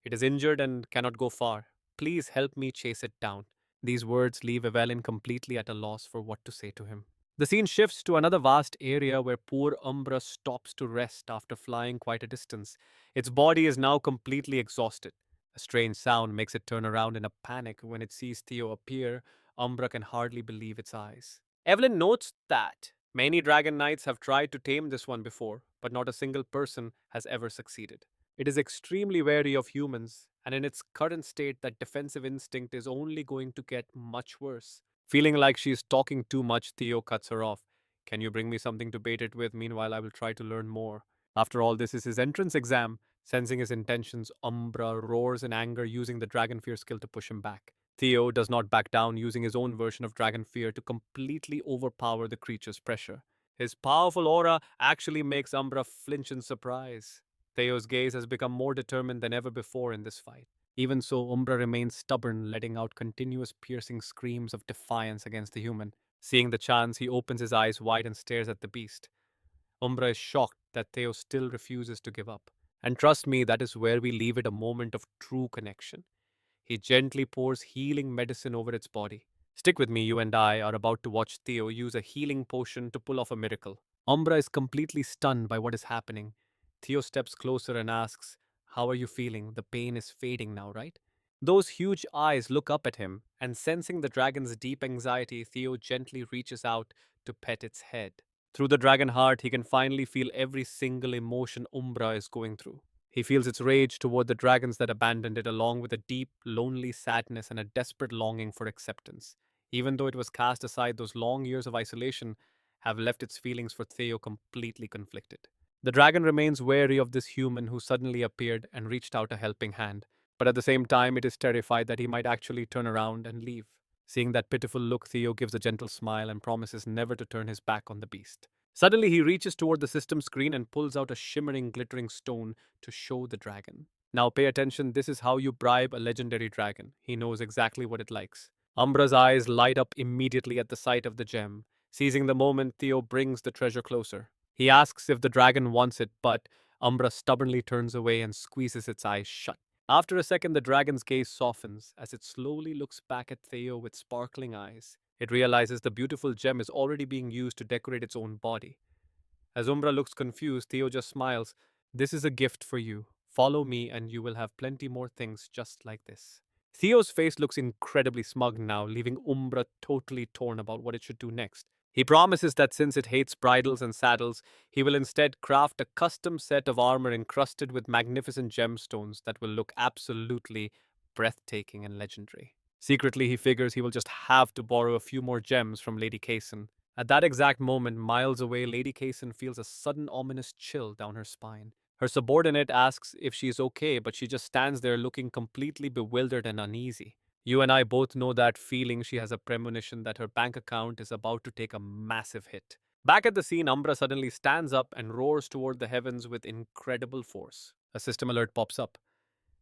It is injured and cannot go far. Please help me chase it down. These words leave Evelyn completely at a loss for what to say to him. The scene shifts to another vast area where poor Umbra stops to rest after flying quite a distance. Its body is now completely exhausted. A strange sound makes it turn around in a panic. When it sees Theo appear, Umbra can hardly believe its eyes. Evelyn notes that many dragon knights have tried to tame this one before, but not a single person has ever succeeded. It is extremely wary of humans, and in its current state, that defensive instinct is only going to get much worse. Feeling like she is talking too much, Theo cuts her off. Can you bring me something to bait it with? Meanwhile, I will try to learn more. After all, this is his entrance exam. Sensing his intentions, Umbra roars in anger, using the Dragon Fear skill to push him back. Theo does not back down, using his own version of dragon fear to completely overpower the creature's pressure. His powerful aura actually makes Umbra flinch in surprise. Theo's gaze has become more determined than ever before in this fight. Even so, Umbra remains stubborn, letting out continuous piercing screams of defiance against the human. Seeing the chance, he opens his eyes wide and stares at the beast. Umbra is shocked that Theo still refuses to give up. And trust me, that is where we leave it, a moment of true connection. He gently pours healing medicine over its body. Stick with me, you and I are about to watch Theo use a healing potion to pull off a miracle. Umbra is completely stunned by what is happening. Theo steps closer and asks, "How are you feeling? The pain is fading now, right?" Those huge eyes look up at him, and sensing the dragon's deep anxiety, Theo gently reaches out to pet its head. Through the dragon heart, he can finally feel every single emotion Umbra is going through. He feels its rage toward the dragons that abandoned it, along with a deep, lonely sadness and a desperate longing for acceptance. Even though it was cast aside, those long years of isolation have left its feelings for Theo completely conflicted. The dragon remains wary of this human who suddenly appeared and reached out a helping hand, but at the same time, it is terrified that he might actually turn around and leave. Seeing that pitiful look, Theo gives a gentle smile and promises never to turn his back on the beast. Suddenly, he reaches toward the system screen and pulls out a shimmering, glittering stone to show the dragon. Now, pay attention, this is how you bribe a legendary dragon. He knows exactly what it likes. Umbra's eyes light up immediately at the sight of the gem. Seizing the moment, Theo brings the treasure closer. He asks if the dragon wants it, but Umbra stubbornly turns away and squeezes its eyes shut. After a second, the dragon's gaze softens as it slowly looks back at Theo with sparkling eyes. It realizes the beautiful gem is already being used to decorate its own body. As Umbra looks confused, Theo just smiles. "This is a gift for you. Follow me, and you will have plenty more things just like this." Theo's face looks incredibly smug now, leaving Umbra totally torn about what it should do next. He promises that since it hates bridles and saddles, he will instead craft a custom set of armor encrusted with magnificent gemstones that will look absolutely breathtaking and legendary. Secretly, he figures he will just have to borrow a few more gems from Lady Kaysen. At that exact moment, miles away, Lady Kaysen feels a sudden ominous chill down her spine. Her subordinate asks if she is okay, but she just stands there looking completely bewildered and uneasy. You and I both know that feeling. She has a premonition that her bank account is about to take a massive hit. Back at the scene, Umbra suddenly stands up and roars toward the heavens with incredible force. A system alert pops up.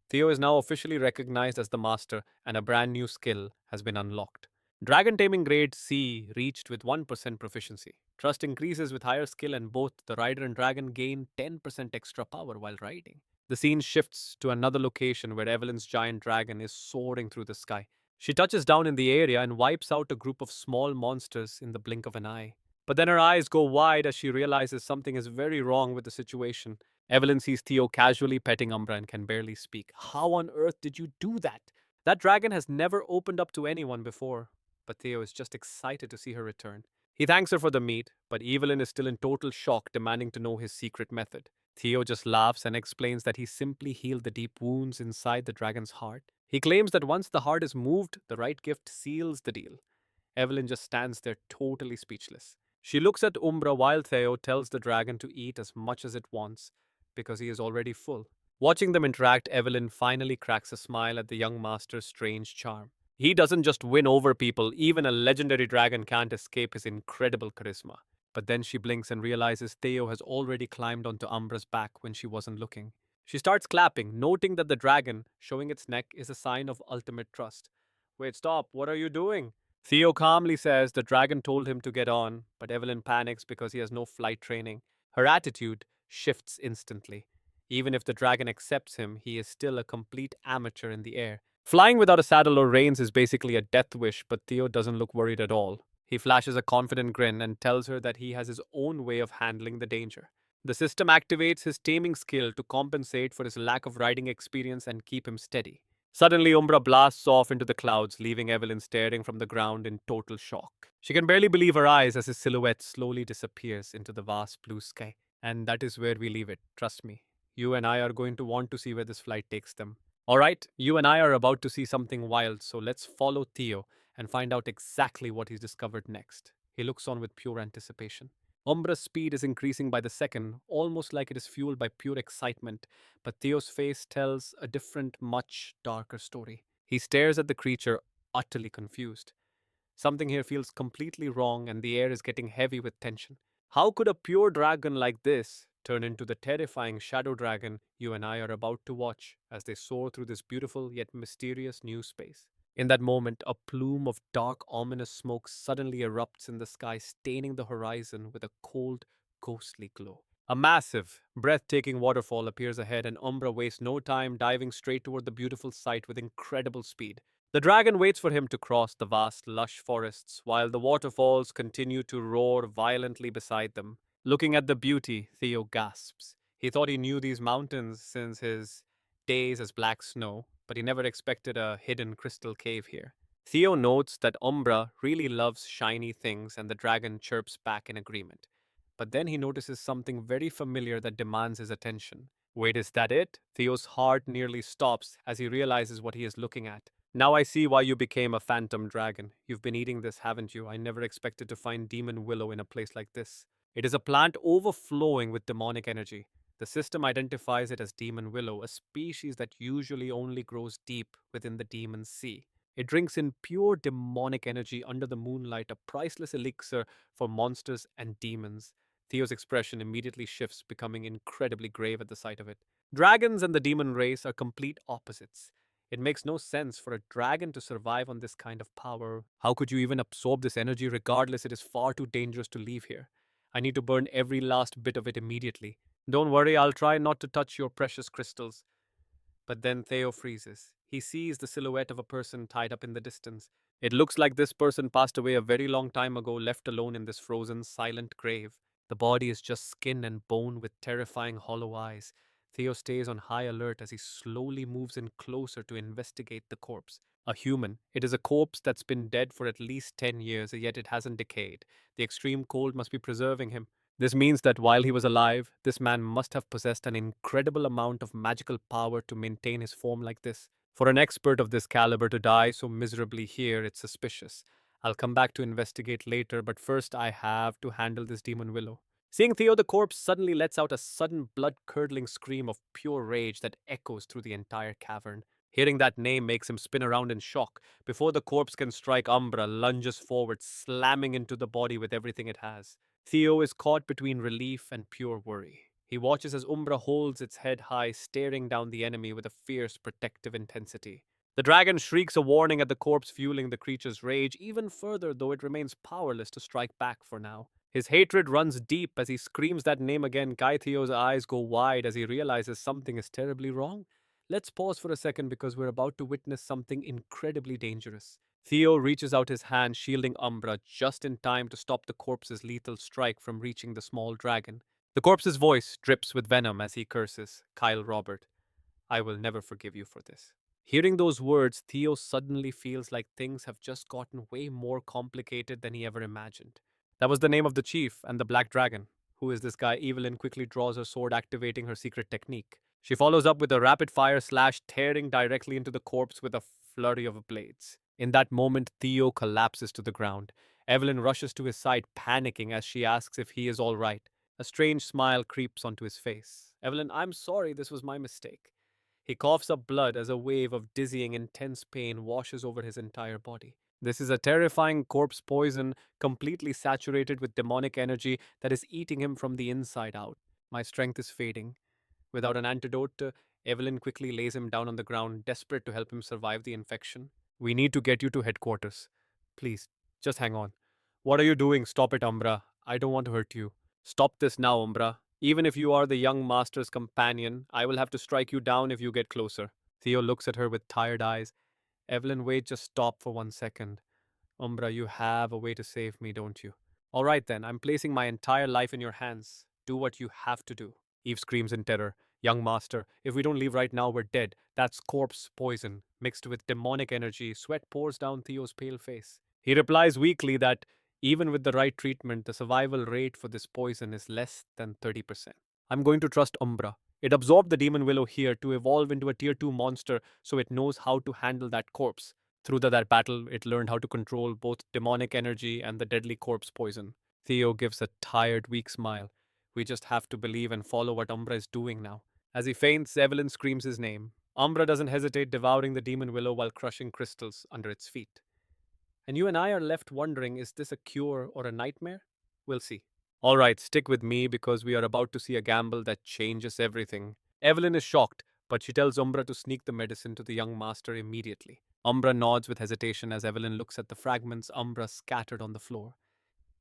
Theo is now officially recognized as the master, and a brand new skill has been unlocked. Dragon Taming Grade C reached with 1% proficiency. Trust increases with higher skill, and both the rider and dragon gain 10% extra power while riding. The scene shifts to another location where Evelyn's giant dragon is soaring through the sky. She touches down in the area and wipes out a group of small monsters in the blink of an eye. But then her eyes go wide as she realizes something is very wrong with the situation. Evelyn sees Theo casually petting Umbra and can barely speak. "How on earth did you do that? That dragon has never opened up to anyone before." But Theo is just excited to see her return. He thanks her for the meat, but Evelyn is still in total shock, demanding to know his secret method. Theo just laughs and explains that he simply healed the deep wounds inside the dragon's heart. He claims that once the heart is moved, the right gift seals the deal. Evelyn just stands there totally speechless. She looks at Umbra while Theo tells the dragon to eat as much as it wants because he is already full. Watching them interact, Evelyn finally cracks a smile at the young master's strange charm. He doesn't just win over people, even a legendary dragon can't escape his incredible charisma. But then she blinks and realizes Theo has already climbed onto Umbra's back when she wasn't looking. She starts clapping, noting that the dragon, showing its neck, is a sign of ultimate trust. "Wait, stop, what are you doing?" Theo calmly says the dragon told him to get on, but Evelyn panics because he has no flight training. Her attitude shifts instantly. Even if the dragon accepts him, he is still a complete amateur in the air. Flying without a saddle or reins is basically a death wish, but Theo doesn't look worried at all. He flashes a confident grin and tells her that he has his own way of handling the danger. The system activates his taming skill to compensate for his lack of riding experience and keep him steady. Suddenly, Umbra blasts off into the clouds, leaving Evelyn staring from the ground in total shock. She can barely believe her eyes as his silhouette slowly disappears into the vast blue sky. And that is where we leave it, trust me. You and I are going to want to see where this flight takes them. Alright, you and I are about to see something wild, so let's follow Theo and find out exactly what he's discovered next. He looks on with pure anticipation. Umbra's speed is increasing by the second, almost like it is fueled by pure excitement, but Theo's face tells a different, much darker story. He stares at the creature, utterly confused. Something here feels completely wrong, and the air is getting heavy with tension. How could a pure dragon like this turn into the terrifying shadow dragon you and I are about to watch as they soar through this beautiful yet mysterious new space? In that moment, a plume of dark, ominous smoke suddenly erupts in the sky, staining the horizon with a cold, ghostly glow. A massive, breathtaking waterfall appears ahead, and Umbra wastes no time diving straight toward the beautiful sight with incredible speed. The dragon waits for him to cross the vast, lush forests, while the waterfalls continue to roar violently beside them. Looking at the beauty, Theo gasps. He thought he knew these mountains since his days as black snow, but he never expected a hidden crystal cave here. Theo notes that Umbra really loves shiny things, and the dragon chirps back in agreement. But then he notices something very familiar that demands his attention. Wait, is that it? Theo's heart nearly stops as he realizes what he is looking at. Now I see why you became a phantom dragon. You've been eating this, haven't you? I never expected to find demon willow in a place like this. It is a plant overflowing with demonic energy. The system identifies it as demon willow, a species that usually only grows deep within the demon sea. It drinks in pure demonic energy under the moonlight, a priceless elixir for monsters and demons. Theo's expression immediately shifts, becoming incredibly grave at the sight of it. Dragons and the demon race are complete opposites. It makes no sense for a dragon to survive on this kind of power. How could you even absorb this energy? Regardless, it is far too dangerous to leave here. I need to burn every last bit of it immediately. Don't worry, I'll try not to touch your precious crystals. But then Theo freezes. He sees the silhouette of a person tied up in the distance. It looks like this person passed away a very long time ago, left alone in this frozen, silent grave. The body is just skin and bone with terrifying hollow eyes. Theo stays on high alert as he slowly moves in closer to investigate the corpse. A human. It is a corpse that's been dead for at least 10 years, yet it hasn't decayed. The extreme cold must be preserving him. This means that while he was alive, this man must have possessed an incredible amount of magical power to maintain his form like this. For an expert of this caliber to die so miserably here, it's suspicious. I'll come back to investigate later, but first I have to handle this demon willow. Seeing Theo, the corpse suddenly lets out a sudden blood curdling scream of pure rage that echoes through the entire cavern. Hearing that name makes him spin around in shock. Before the corpse can strike, Umbra lunges forward, slamming into the body with everything it has. Theo is caught between relief and pure worry. He watches as Umbra holds its head high, staring down the enemy with a fierce, protective intensity. The dragon shrieks a warning at the corpse, fueling the creature's rage even further, though it remains powerless to strike back for now. His hatred runs deep as he screams that name again. Theo's eyes go wide as he realizes something is terribly wrong. Let's pause for a second because we're about to witness something incredibly dangerous. Theo reaches out his hand, shielding Umbra just in time to stop the corpse's lethal strike from reaching the small dragon. The corpse's voice drips with venom as he curses, Kyle Robert, I will never forgive you for this. Hearing those words, Theo suddenly feels like things have just gotten way more complicated than he ever imagined. That was the name of the chief and the black dragon. Who is this guy? Evelyn quickly draws her sword, activating her secret technique. She follows up with a rapid fire slash, tearing directly into the corpse with a flurry of blades. In that moment, Theo collapses to the ground. Evelyn rushes to his side, panicking as she asks if he is all right. A strange smile creeps onto his face. Evelyn, I'm sorry, this was my mistake. He coughs up blood as a wave of dizzying, intense pain washes over his entire body. This is a terrifying corpse poison, completely saturated with demonic energy that is eating him from the inside out. My strength is fading. Without an antidote, Evelyn quickly lays him down on the ground, desperate to help him survive the infection. We need to get you to headquarters. Please, just hang on. What are you doing? Stop it, Umbra. I don't want to hurt you. Stop this now, Umbra. Even if you are the young master's companion, I will have to strike you down if you get closer. Theo looks at her with tired eyes. Evelyn, wait, just stop for 1 second. Umbra, you have a way to save me, don't you? All right then, I'm placing my entire life in your hands. Do what you have to do. Eve screams in terror. Young master, if we don't leave right now, we're dead. That's corpse poison, mixed with demonic energy. Sweat pours down Theo's pale face. He replies weakly that even with the right treatment, the survival rate for this poison is less than 30%. I'm going to trust Umbra. It absorbed the demon willow here to evolve into a tier 2 monster, so it knows how to handle that corpse. Through that battle, it learned how to control both demonic energy and the deadly corpse poison. Theo gives a tired, weak smile. We just have to believe and follow what Umbra is doing now. As he faints, Evelyn screams his name. Umbra doesn't hesitate, devouring the demon willow while crushing crystals under its feet. And you and I are left wondering, is this a cure or a nightmare? We'll see. Alright, stick with me because we are about to see a gamble that changes everything. Evelyn is shocked, but she tells Umbra to sneak the medicine to the young master immediately. Umbra nods with hesitation as Evelyn looks at the fragments Umbra scattered on the floor.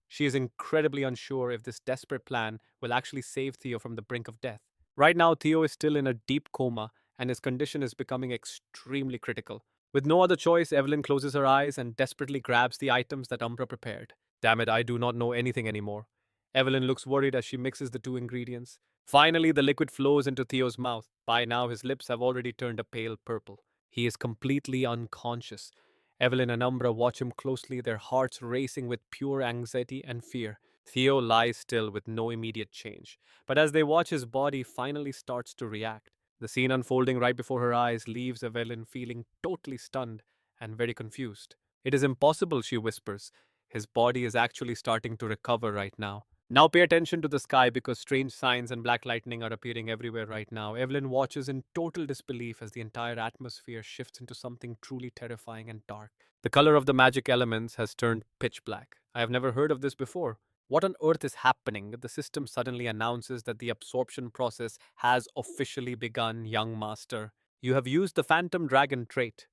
She is incredibly unsure if this desperate plan will actually save Theo from the brink of death. Right now, Theo is still in a deep coma, and his condition is becoming extremely critical. With no other choice, Evelyn closes her eyes and desperately grabs the items that Umbra prepared. Damn it, I do not know anything anymore. Evelyn looks worried as she mixes the two ingredients. Finally, the liquid flows into Theo's mouth. By now, his lips have already turned a pale purple. He is completely unconscious. Evelyn and Umbra watch him closely, their hearts racing with pure anxiety and fear. Theo lies still with no immediate change, but as they watch, his body finally starts to react. The scene unfolding right before her eyes leaves Evelyn feeling totally stunned and very confused. It is impossible, she whispers. His body is actually starting to recover right now. Now pay attention to the sky because strange signs and black lightning are appearing everywhere right now. Evelyn watches in total disbelief as the entire atmosphere shifts into something truly terrifying and dark. The color of the magic elements has turned pitch black. I have never heard of this before. What on earth is happening? The system suddenly announces that the absorption process has officially begun, young master. You have used the Phantom Dragon trait.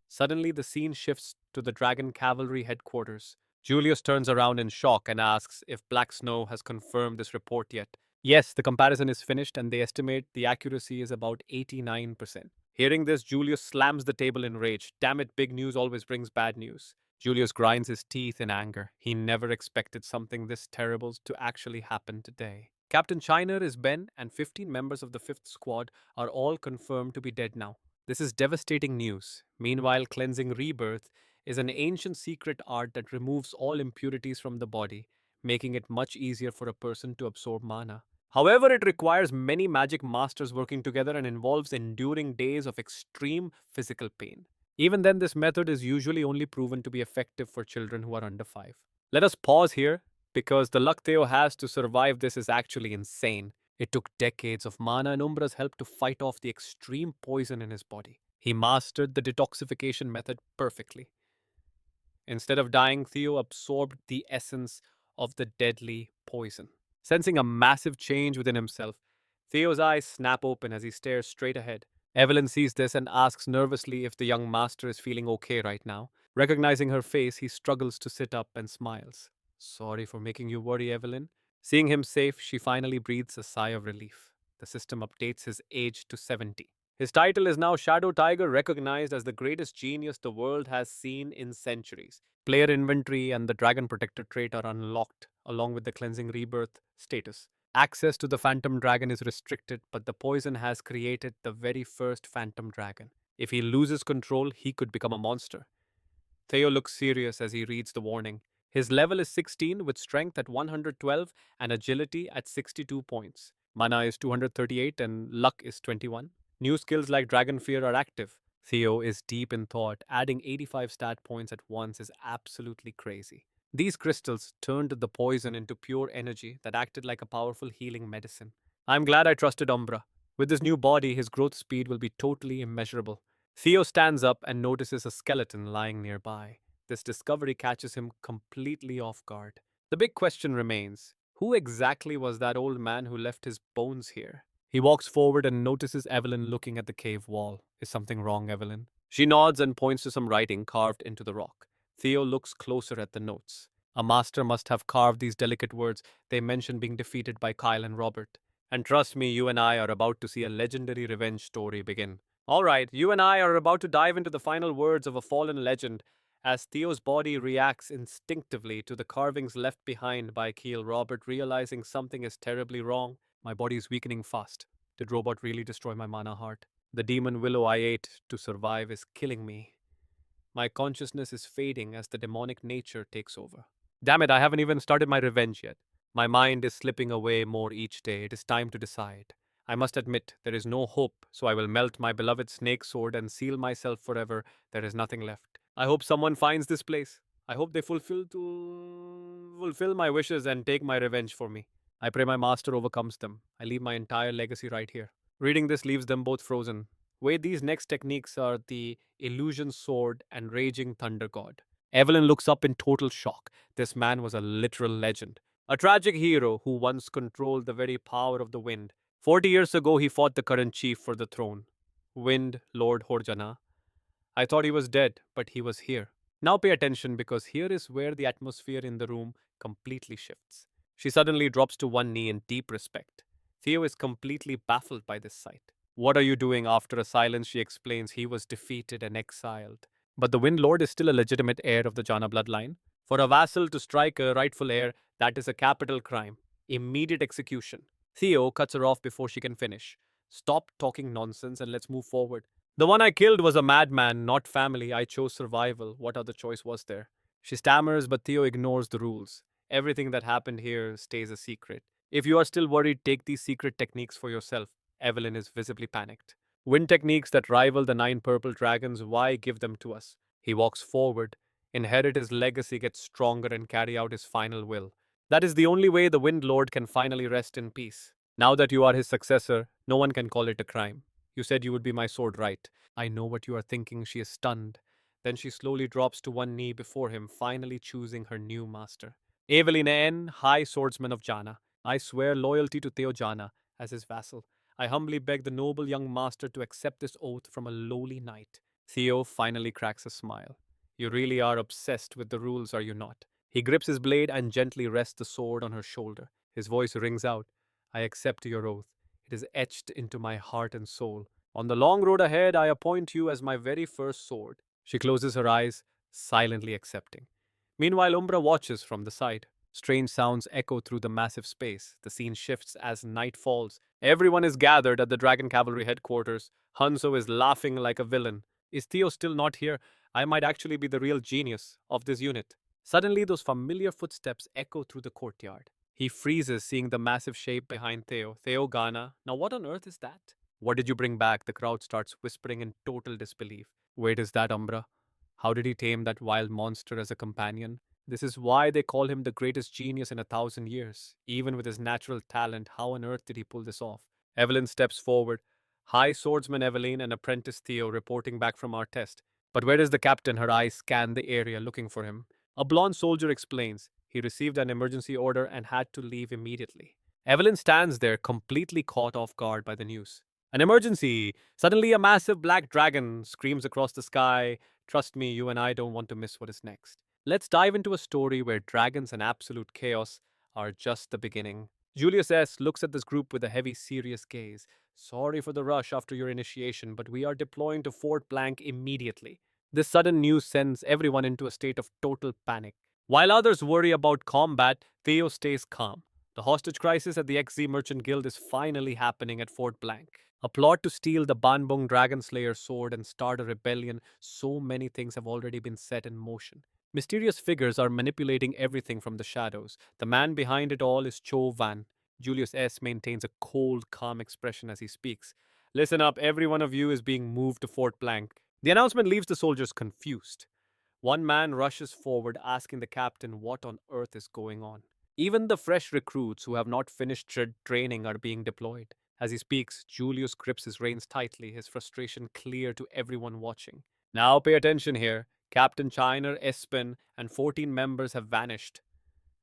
Suddenly, the scene shifts to the Dragon Cavalry headquarters. Julius turns around in shock and asks if Black Snow has confirmed this report yet. Yes, the comparison is finished and they estimate the accuracy is about 89%. Hearing this, Julius slams the table in rage. Damn it, big news always brings bad news. Julius grinds his teeth in anger. He never expected something this terrible to actually happen today. Captain Chiner is Ben, and 15 members of the 5th Squad are all confirmed to be dead now. This is devastating news. Meanwhile, cleansing rebirth is an ancient secret art that removes all impurities from the body, making it much easier for a person to absorb mana. However, it requires many magic masters working together and involves enduring days of extreme physical pain. Even then, this method is usually only proven to be effective for children who are under 5. Let us pause here, because the luck Theo has to survive this is actually insane. It took decades of mana and Umbra's help to fight off the extreme poison in his body. He mastered the detoxification method perfectly. Instead of dying, Theo absorbed the essence of the deadly poison. Sensing a massive change within himself, Theo's eyes snap open as he stares straight ahead. Evelyn sees this and asks nervously if the young master is feeling okay right now. Recognizing her face, he struggles to sit up and smiles. Sorry for making you worry, Evelyn. Seeing him safe, she finally breathes a sigh of relief. The system updates his age to 70. His title is now Shadow Tiger, recognized as the greatest genius the world has seen in centuries. Player inventory and the Dragon Protector trait are unlocked, along with the Cleansing Rebirth status. Access to the Phantom Dragon is restricted, but the poison has created the very first Phantom Dragon. If he loses control, he could become a monster. Theo looks serious as he reads the warning. His level is 16 with strength at 112 and agility at 62 points. Mana is 238 and luck is 21. New skills like Dragon Fear are active. Theo is deep in thought. Adding 85 stat points at once is absolutely crazy. These crystals turned the poison into pure energy that acted like a powerful healing medicine. I'm glad I trusted Umbra. With this new body, his growth speed will be totally immeasurable. Theo stands up and notices a skeleton lying nearby. This discovery catches him completely off guard. The big question remains, who exactly was that old man who left his bones here? He walks forward and notices Evelyn looking at the cave wall. Is something wrong, Evelyn? She nods and points to some writing carved into the rock. Theo looks closer at the notes. A master must have carved these delicate words. They mention being defeated by Kyle and Robert. And trust me, you and I are about to see a legendary revenge story begin. Alright, you and I are about to dive into the final words of a fallen legend as Theo's body reacts instinctively to the carvings left behind by Kyle. Robert, realizing something is terribly wrong. My body is weakening fast. Did Robot really destroy my mana heart? The demon willow I ate to survive is killing me. My consciousness is fading as the demonic nature takes over. Damn it, I haven't even started my revenge yet. My mind is slipping away more each day. It is time to decide. I must admit, there is no hope, so I will melt my beloved snake sword and seal myself forever. There is nothing left. I hope someone finds this place. I hope they fulfill my wishes and take my revenge for me. I pray my master overcomes them. I leave my entire legacy right here. Reading this leaves them both frozen. Wait, these next techniques are the illusion sword and raging thunder god. Evelyn looks up in total shock. This man was a literal legend. A tragic hero who once controlled the very power of the wind. 40 years ago, he fought the current chief for the throne, Wind Lord Horjana. I thought he was dead, but he was here. Now pay attention because here is where the atmosphere in the room completely shifts. She suddenly drops to one knee in deep respect. Theo is completely baffled by this sight. What are you doing? After a silence, she explains he was defeated and exiled. But the Wind Lord is still a legitimate heir of the Jana bloodline. For a vassal to strike a rightful heir, that is a capital crime. Immediate execution. Theo cuts her off before she can finish. Stop talking nonsense and let's move forward. The one I killed was a madman, not family. I chose survival. What other choice was there? She stammers, but Theo ignores the rules. Everything that happened here stays a secret. If you are still worried, take these secret techniques for yourself. Evelyn is visibly panicked. Wind techniques that rival the 9 purple dragons, why give them to us? He walks forward, inherit his legacy, get stronger, and carry out his final will. That is the only way the Wind Lord can finally rest in peace. Now that you are his successor, no one can call it a crime. You said you would be my sword, right? I know what you are thinking. She is stunned. Then she slowly drops to one knee before him, finally choosing her new master. Evelyn N., High Swordsman of Jana. I swear loyalty to Theo Jana as his vassal. I humbly beg the noble young master to accept this oath from a lowly knight. Theo finally cracks a smile. You really are obsessed with the rules, are you not? He grips his blade and gently rests the sword on her shoulder. His voice rings out. I accept your oath. It is etched into my heart and soul. On the long road ahead, I appoint you as my very first sword. She closes her eyes, silently accepting. Meanwhile, Umbra watches from the side. Strange sounds echo through the massive space. The scene shifts as night falls. Everyone is gathered at the Dragon Cavalry headquarters. Hanzo is laughing like a villain. Is Theo still not here? I might actually be the real genius of this unit. Suddenly, those familiar footsteps echo through the courtyard. He freezes, seeing the massive shape behind Theo. Theo Jana. Now, what on earth is that? What did you bring back? The crowd starts whispering in total disbelief. Wait, is that Umbra? How did he tame that wild monster as a companion? This is why they call him the greatest genius in 1,000 years. Even with his natural talent, how on earth did he pull this off? Evelyn steps forward. High swordsman Evelyn and apprentice Theo reporting back from our test. But where is the captain? Her eyes scan the area looking for him. A blonde soldier explains. He received an emergency order and had to leave immediately. Evelyn stands there, completely caught off guard by the news. An emergency! Suddenly, a massive black dragon screams across the sky. Trust me, you and I don't want to miss what is next. Let's dive into a story where dragons and absolute chaos are just the beginning. Julius S. looks at this group with a heavy, serious gaze. Sorry for the rush after your initiation, but we are deploying to Fort Blank immediately. This sudden news sends everyone into a state of total panic. While others worry about combat, Theo stays calm. The hostage crisis at the XZ Merchant Guild is finally happening at Fort Blank. A plot to steal the Banbong Dragon Slayer sword and start a rebellion, so many things have already been set in motion. Mysterious figures are manipulating everything from the shadows. The man behind it all is Cho Van. Julius S. maintains a cold, calm expression as he speaks. Listen up, every one of you is being moved to Fort Blank. The announcement leaves the soldiers confused. One man rushes forward, asking the captain what on earth is going on. Even the fresh recruits who have not finished training are being deployed. As he speaks, Julius grips his reins tightly, his frustration clear to everyone watching. Now pay attention here. Captain Chiner, Espen, and 14 members have vanished.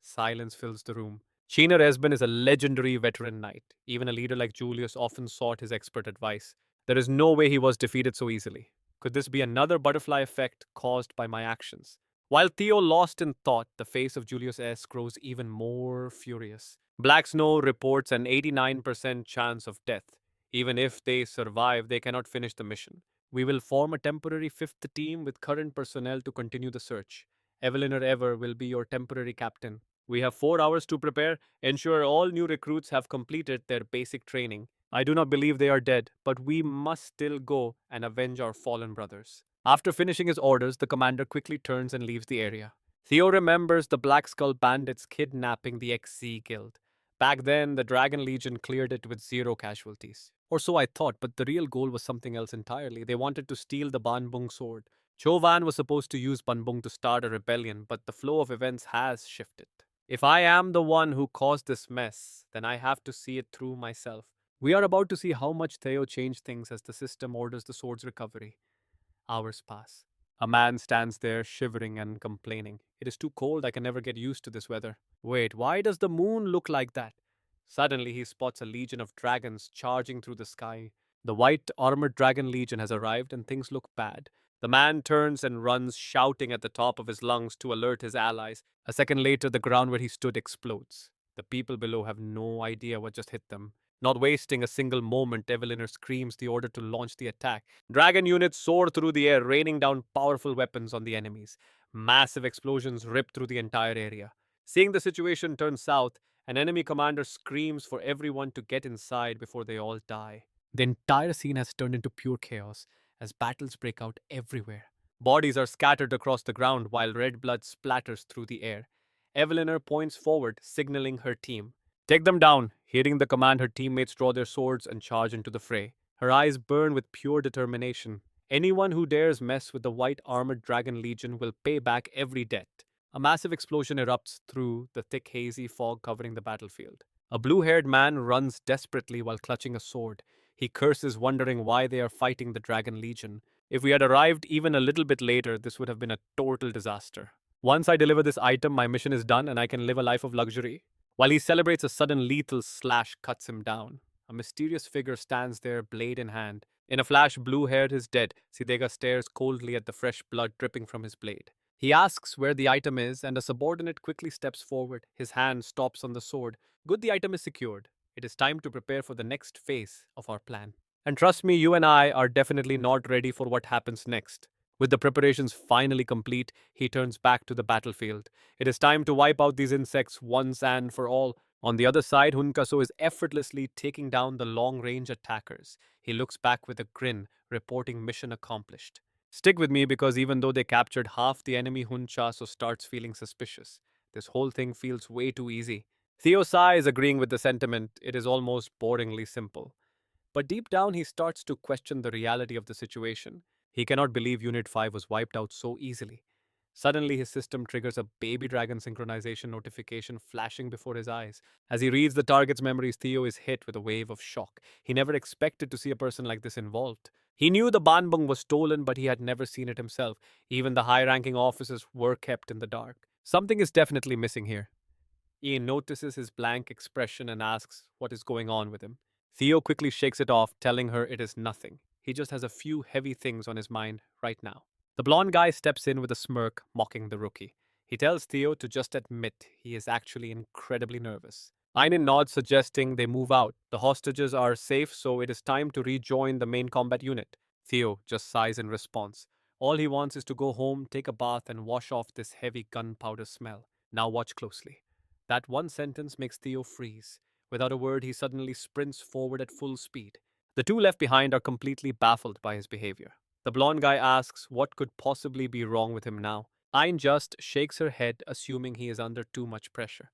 Silence fills the room. Chiner Esben is a legendary veteran knight. Even a leader like Julius often sought his expert advice. There is no way he was defeated so easily. Could this be another butterfly effect caused by my actions? While Theo lost in thought, the face of Julius S. grows even more furious. Black Snow reports an 89% chance of death. Even if they survive, they cannot finish the mission. We will form a temporary fifth team with current personnel to continue the search. Evelyn or Ever will be your temporary captain. We have 4 hours to prepare. Ensure all new recruits have completed their basic training. I do not believe they are dead, but we must still go and avenge our fallen brothers. After finishing his orders, the commander quickly turns and leaves the area. Theo remembers the Black Skull bandits kidnapping the XZ Guild. Back then, the Dragon Legion cleared it with 0 casualties. Or so I thought, but the real goal was something else entirely. They wanted to steal the Banbung sword. Chovan was supposed to use Banbung to start a rebellion, but the flow of events has shifted. If I am the one who caused this mess, then I have to see it through myself. We are about to see how much Theo changed things as the system orders the sword's recovery. Hours pass. A man stands there shivering and complaining. It is too cold, I can never get used to this weather. Wait, why does the moon look like that? Suddenly he spots a legion of dragons charging through the sky. The white armored dragon legion has arrived and things look bad. The man turns and runs, shouting at the top of his lungs to alert his allies. A second later, the ground where he stood explodes. The people below have no idea what just hit them. Not wasting a single moment, Eveliner screams the order to launch the attack. Dragon units soar through the air, raining down powerful weapons on the enemies. Massive explosions rip through the entire area. Seeing the situation turn south, an enemy commander screams for everyone to get inside before they all die. The entire scene has turned into pure chaos as battles break out everywhere. Bodies are scattered across the ground while red blood splatters through the air. Eveliner points forward, signaling her team. Take them down. Hearing the command, her teammates draw their swords and charge into the fray. Her eyes burn with pure determination. Anyone who dares mess with the white armored dragon legion will pay back every debt. A massive explosion erupts through the thick hazy fog covering the battlefield. A blue-haired man runs desperately while clutching a sword. He curses, wondering why they are fighting the dragon legion. If we had arrived even a little bit later, this would have been a total disaster. Once I deliver this item, my mission is done and I can live a life of luxury. While he celebrates, a sudden lethal slash cuts him down. A mysterious figure stands there, blade in hand. In a flash, blue-haired is dead. Sidega stares coldly at the fresh blood dripping from his blade. He asks where the item is, and a subordinate quickly steps forward. His hand stops on the sword. Good, the item is secured. It is time to prepare for the next phase of our plan. And trust me, you and I are definitely not ready for what happens next. With the preparations finally complete, he turns back to the battlefield. It is time to wipe out these insects once and for all. On the other side, Hunkaso is effortlessly taking down the long-range attackers. He looks back with a grin, reporting mission accomplished. Stick with me because even though they captured half the enemy, Hunchaso starts feeling suspicious. This whole thing feels way too easy. Theo Sai is agreeing with the sentiment. It is almost boringly simple. But deep down, he starts to question the reality of the situation. He cannot believe Unit 5 was wiped out so easily. Suddenly, his system triggers a baby dragon synchronization notification flashing before his eyes. As he reads the target's memories, Theo is hit with a wave of shock. He never expected to see a person like this involved. He knew the Banbung was stolen, but he had never seen it himself. Even the high-ranking officers were kept in the dark. Something is definitely missing here. Ian notices his blank expression and asks what is going on with him. Theo quickly shakes it off, telling her it is nothing. He just has a few heavy things on his mind right now. The blonde guy steps in with a smirk, mocking the rookie. He tells Theo to just admit he is actually incredibly nervous. Einen nods, suggesting they move out. The hostages are safe, so it is time to rejoin the main combat unit. Theo just sighs in response. All he wants is to go home, take a bath, and wash off this heavy gunpowder smell. Now watch closely. That one sentence makes Theo freeze. Without a word, he suddenly sprints forward at full speed. The two left behind are completely baffled by his behavior. The blonde guy asks what could possibly be wrong with him now. Ayn just shakes her head, assuming he is under too much pressure.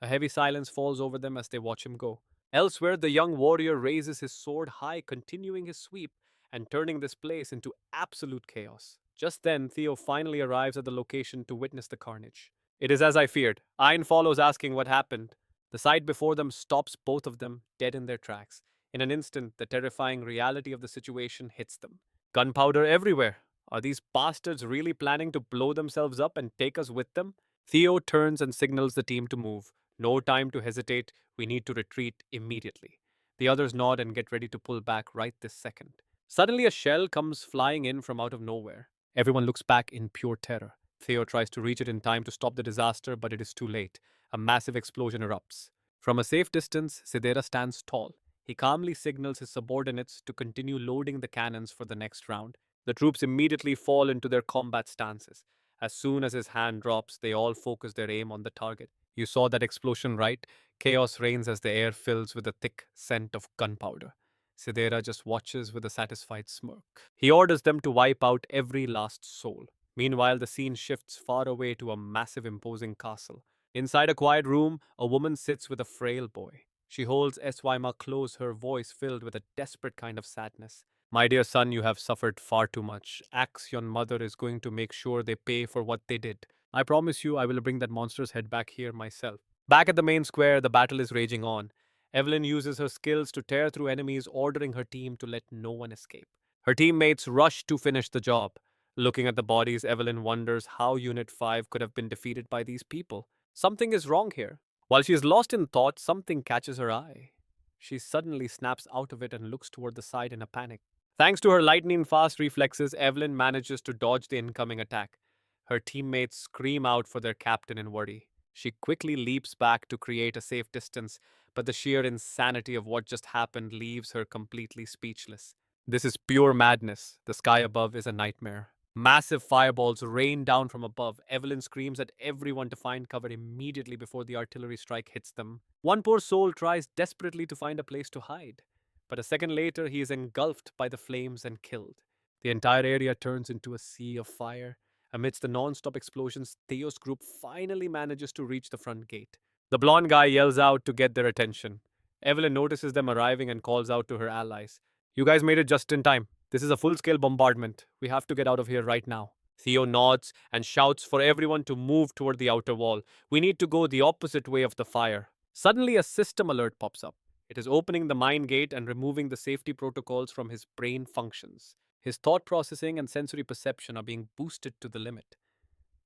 A heavy silence falls over them as they watch him go. Elsewhere, the young warrior raises his sword high, continuing his sweep and turning this place into absolute chaos. Just then, Theo finally arrives at the location to witness the carnage. It is as I feared. Ayn follows, asking what happened. The sight before them stops both of them dead in their tracks. In an instant, the terrifying reality of the situation hits them. Gunpowder everywhere. Are these bastards really planning to blow themselves up and take us with them? Theo turns and signals the team to move. No time to hesitate. We need to retreat immediately. The others nod and get ready to pull back right this second. Suddenly, a shell comes flying in from out of nowhere. Everyone looks back in pure terror. Theo tries to reach it in time to stop the disaster, but it is too late. A massive explosion erupts. From a safe distance, Sidera stands tall. He calmly signals his subordinates to continue loading the cannons for the next round. The troops immediately fall into their combat stances. As soon as his hand drops, they all focus their aim on the target. You saw that explosion, right? Chaos reigns as the air fills with a thick scent of gunpowder. Sidera just watches with a satisfied smirk. He orders them to wipe out every last soul. Meanwhile, the scene shifts far away to a massive, imposing castle. Inside a quiet room, a woman sits with a frail boy. She holds Eswaima close, her voice filled with a desperate kind of sadness. My dear son, you have suffered far too much. Axion mother is going to make sure they pay for what they did. I promise you I will bring that monster's head back here myself. Back at the main square, the battle is raging on. Evelyn uses her skills to tear through enemies, ordering her team to let no one escape. Her teammates rush to finish the job. Looking at the bodies, Evelyn wonders how Unit 5 could have been defeated by these people. Something is wrong here. While she is lost in thought, something catches her eye. She suddenly snaps out of it and looks toward the side in a panic. Thanks to her lightning fast reflexes, Evelyn manages to dodge the incoming attack. Her teammates scream out for their captain in worry. She quickly leaps back to create a safe distance, but the sheer insanity of what just happened leaves her completely speechless. This is pure madness. The sky above is a nightmare. Massive fireballs rain down from above. Evelyn screams at everyone to find cover immediately before the artillery strike hits them. One poor soul tries desperately to find a place to hide, but a second later he is engulfed by the flames and killed. The entire area turns into a sea of fire. Amidst the non-stop explosions, Theo's group finally manages to reach the front gate. The blonde guy yells out to get their attention. Evelyn notices them arriving and calls out to her allies. You guys made it just in time. This is a full-scale bombardment. We have to get out of here right now. Theo nods and shouts for everyone to move toward the outer wall. We need to go the opposite way of the fire. Suddenly, a system alert pops up. It is opening the mine gate and removing the safety protocols from his brain functions. His thought processing and sensory perception are being boosted to the limit.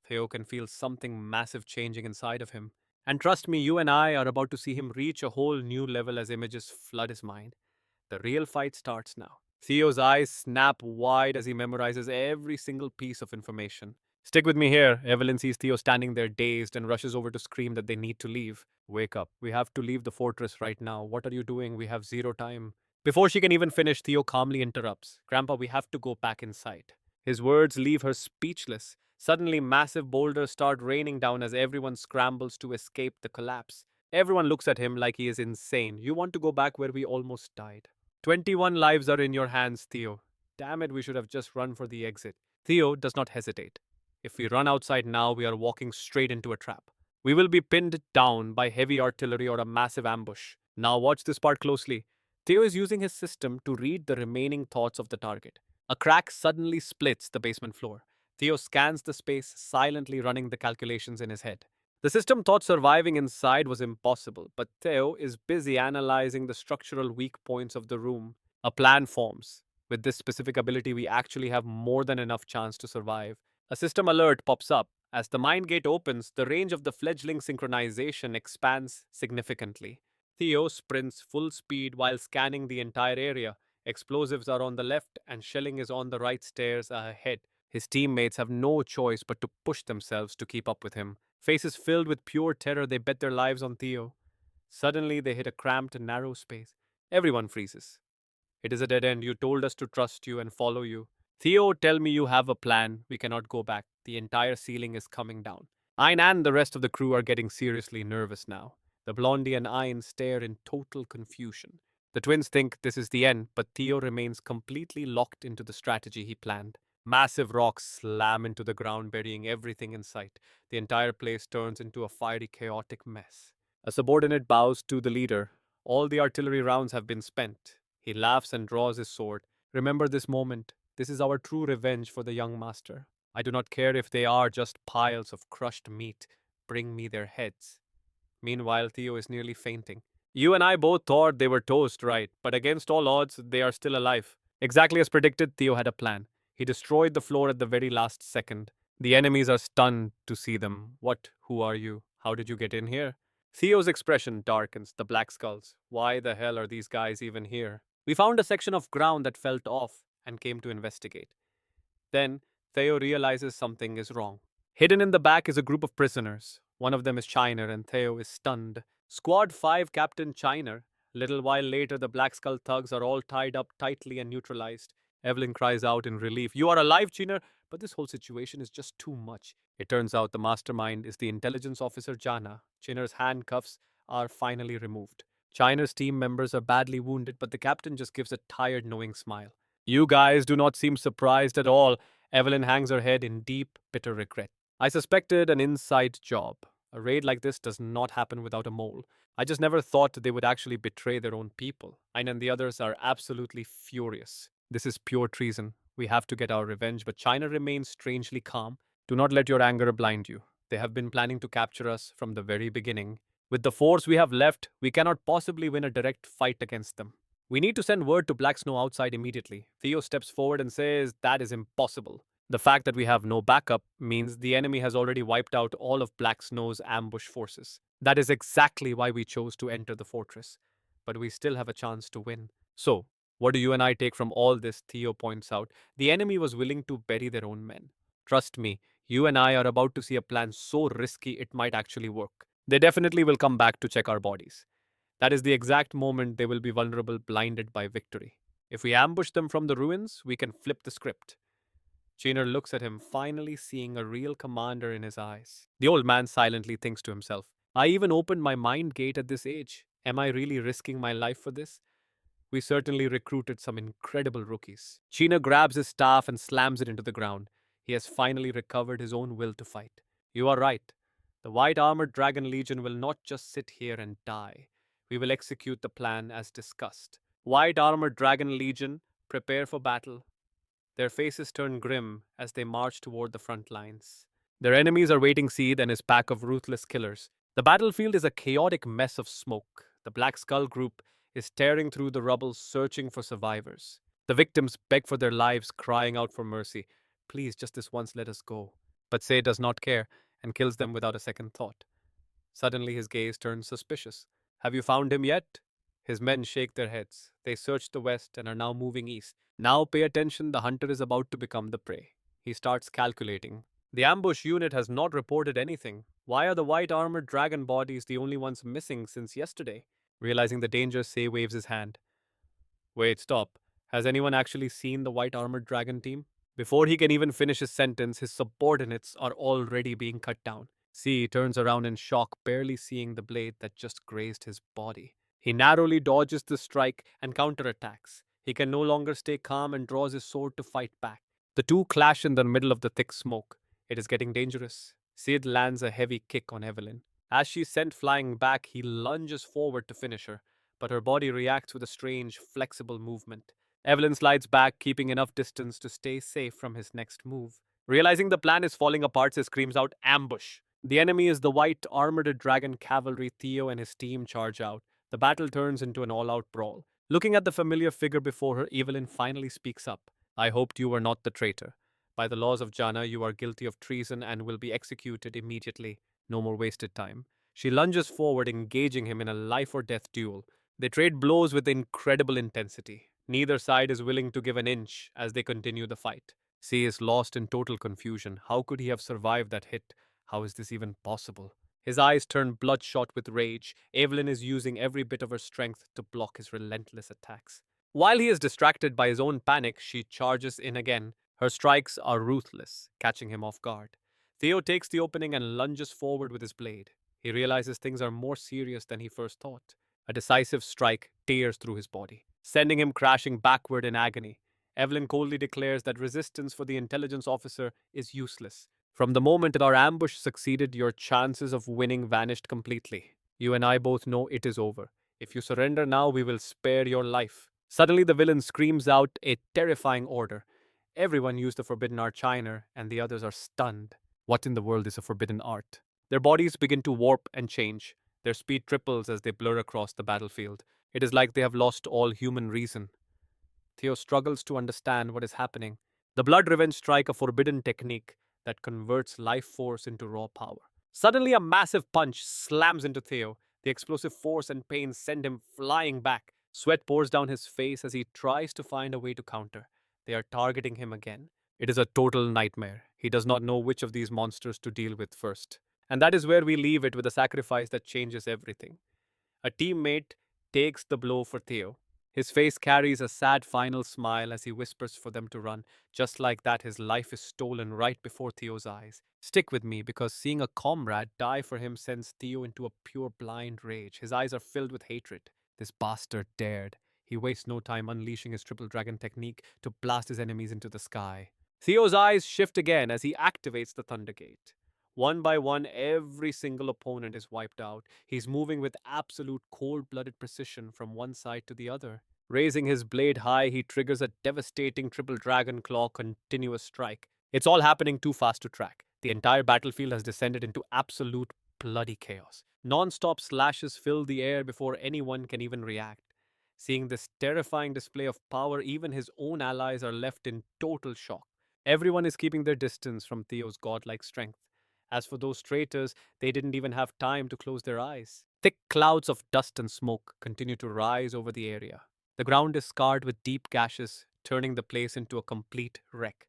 Theo can feel something massive changing inside of him. And trust me, you and I are about to see him reach a whole new level as images flood his mind. The real fight starts now. Theo's eyes snap wide as he memorizes every single piece of information. Stick with me here. Evelyn sees Theo standing there dazed and rushes over to scream that they need to leave. Wake up. We have to leave the fortress right now. What are you doing? We have zero time. Before she can even finish, Theo calmly interrupts. Grandpa, we have to go back inside. His words leave her speechless. Suddenly, massive boulders start raining down as everyone scrambles to escape the collapse. Everyone looks at him like he is insane. You want to go back where we almost died. 21 lives are in your hands, Theo. Damn it, we should have just run for the exit. Theo does not hesitate. If we run outside now, we are walking straight into a trap. We will be pinned down by heavy artillery or a massive ambush. Now watch this part closely. Theo is using his system to read the remaining thoughts of the target. A crack suddenly splits the basement floor. Theo scans the space, silently running the calculations in his head. The system thought surviving inside was impossible, but Theo is busy analyzing the structural weak points of the room. A plan forms. With this specific ability, we actually have more than enough chance to survive. A system alert pops up. As the mine gate opens, the range of the fledgling synchronization expands significantly. Theo sprints full speed while scanning the entire area. Explosives are on the left and shelling is on the right stairs ahead. His teammates have no choice but to push themselves to keep up with him. Faces filled with pure terror, they bet their lives on Theo. Suddenly, they hit a cramped and narrow space. Everyone freezes. It is a dead end. You told us to trust you and follow you. Theo, tell me you have a plan. We cannot go back. The entire ceiling is coming down. Ein and the rest of the crew are getting seriously nervous now. The blondie and Ein stare in total confusion. The twins think this is the end, but Theo remains completely locked into the strategy he planned. Massive rocks slam into the ground, burying everything in sight. The entire place turns into a fiery, chaotic mess. A subordinate bows to the leader. All the artillery rounds have been spent. He laughs and draws his sword. Remember this moment. This is our true revenge for the young master. I do not care if they are just piles of crushed meat. Bring me their heads. Meanwhile, Theo is nearly fainting. You and I both thought they were toast, right? But against all odds, they are still alive. Exactly as predicted, Theo had a plan. He destroyed the floor at the very last second. The enemies are stunned to see them. What? Who are you? How did you get in here? Theo's expression darkens, the black skulls. Why the hell are these guys even here? We found a section of ground that felt off and came to investigate. Then, Theo realizes something is wrong. Hidden in the back is a group of prisoners. One of them is Chiner and Theo is stunned. Squad 5 Captain Chiner. Little while later, the Black Skull thugs are all tied up tightly and neutralized. Evelyn cries out in relief. You are alive, Chiner? But this whole situation is just too much. It turns out the mastermind is the intelligence officer Jana. Chiner's handcuffs are finally removed. Chiner's team members are badly wounded, but the captain just gives a tired, knowing smile. You guys do not seem surprised at all. Evelyn hangs her head in deep, bitter regret. I suspected an inside job. A raid like this does not happen without a mole. I just never thought they would actually betray their own people. Ein and the others are absolutely furious. This is pure treason. We have to get our revenge, but China remains strangely calm. Do not let your anger blind you. They have been planning to capture us from the very beginning. With the force we have left, we cannot possibly win a direct fight against them. We need to send word to Black Snow outside immediately. Theo steps forward and says that is impossible. The fact that we have no backup means the enemy has already wiped out all of Black Snow's ambush forces. That is exactly why we chose to enter the fortress. But we still have a chance to win. So, what do you and I take from all this? Theo points out. The enemy was willing to bury their own men. Trust me, you and I are about to see a plan so risky it might actually work. They definitely will come back to check our bodies. That is the exact moment they will be vulnerable, blinded by victory. If we ambush them from the ruins, we can flip the script. Chener looks at him, finally seeing a real commander in his eyes. The old man silently thinks to himself, I even opened my mind gate at this age. Am I really risking my life for this? We certainly recruited some incredible rookies. Cheena grabs his staff and slams it into the ground. He has finally recovered his own will to fight. You are right. The White Armored Dragon Legion will not just sit here and die. We will execute the plan as discussed. White Armored Dragon Legion, prepare for battle. Their faces turn grim as they march toward the front lines. Their enemies are waiting Seed and his pack of ruthless killers. The battlefield is a chaotic mess of smoke. The Black Skull group is tearing through the rubble searching for survivors. The victims beg for their lives, crying out for mercy. Please, just this once, let us go. But Say does not care and kills them without a second thought. Suddenly his gaze turns suspicious. Have you found him yet? His men shake their heads. They search the west and are now moving east. Now pay attention, the hunter is about to become the prey. He starts calculating. The ambush unit has not reported anything. Why are the white armored dragon bodies the only ones missing since yesterday? Realizing the danger, Say waves his hand. Wait, stop. Has anyone actually seen the white armored dragon team? Before he can even finish his sentence, his subordinates are already being cut down. C turns around in shock, barely seeing the blade that just grazed his body. He narrowly dodges the strike and counterattacks. He can no longer stay calm and draws his sword to fight back. The two clash in the middle of the thick smoke. It is getting dangerous. Sid lands a heavy kick on Evelyn. As she's sent flying back, he lunges forward to finish her, but her body reacts with a strange, flexible movement. Evelyn slides back, keeping enough distance to stay safe from his next move. Realizing the plan is falling apart, he screams out, ambush! The enemy is the white armored dragon cavalry. Theo and his team charge out. The battle turns into an all-out brawl. Looking at the familiar figure before her, Evelyn finally speaks up. I hoped you were not the traitor. By the laws of Jana, you are guilty of treason and will be executed immediately. No more wasted time. She lunges forward, engaging him in a life-or-death duel. They trade blows with incredible intensity. Neither side is willing to give an inch as they continue the fight. C is lost in total confusion. How could he have survived that hit? How is this even possible? His eyes turn bloodshot with rage. Evelyn is using every bit of her strength to block his relentless attacks. While he is distracted by his own panic, she charges in again. Her strikes are ruthless, catching him off guard. Theo takes the opening and lunges forward with his blade. He realizes things are more serious than he first thought. A decisive strike tears through his body, sending him crashing backward in agony. Evelyn coldly declares that resistance for the intelligence officer is useless. From the moment that our ambush succeeded, your chances of winning vanished completely. You and I both know it is over. If you surrender now, we will spare your life. Suddenly, the villain screams out a terrifying order. Everyone use the forbidden art Chiner, and the others are stunned. What in the world is a forbidden art? Their bodies begin to warp and change. Their speed triples as they blur across the battlefield. It is like they have lost all human reason. Theo struggles to understand what is happening. The blood revenge strike, a forbidden technique that converts life force into raw power. Suddenly, a massive punch slams into Theo. The explosive force and pain send him flying back. Sweat pours down his face as he tries to find a way to counter. They are targeting him again. It is a total nightmare. He does not know which of these monsters to deal with first. And that is where we leave it, with a sacrifice that changes everything. A teammate takes the blow for Theo. His face carries a sad final smile as he whispers for them to run. Just like that, his life is stolen right before Theo's eyes. Stick with me, because seeing a comrade die for him sends Theo into a pure blind rage. His eyes are filled with hatred. This bastard dared. He wastes no time unleashing his triple dragon technique to blast his enemies into the sky. Theo's eyes shift again as he activates the Thunder Gate. One by one, every single opponent is wiped out. He's moving with absolute cold-blooded precision from one side to the other. Raising his blade high, he triggers a devastating triple dragon claw continuous strike. It's all happening too fast to track. The entire battlefield has descended into absolute bloody chaos. Non-stop slashes fill the air before anyone can even react. Seeing this terrifying display of power, even his own allies are left in total shock. Everyone is keeping their distance from Theo's godlike strength. As for those traitors, they didn't even have time to close their eyes. Thick clouds of dust and smoke continue to rise over the area. The ground is scarred with deep gashes, turning the place into a complete wreck.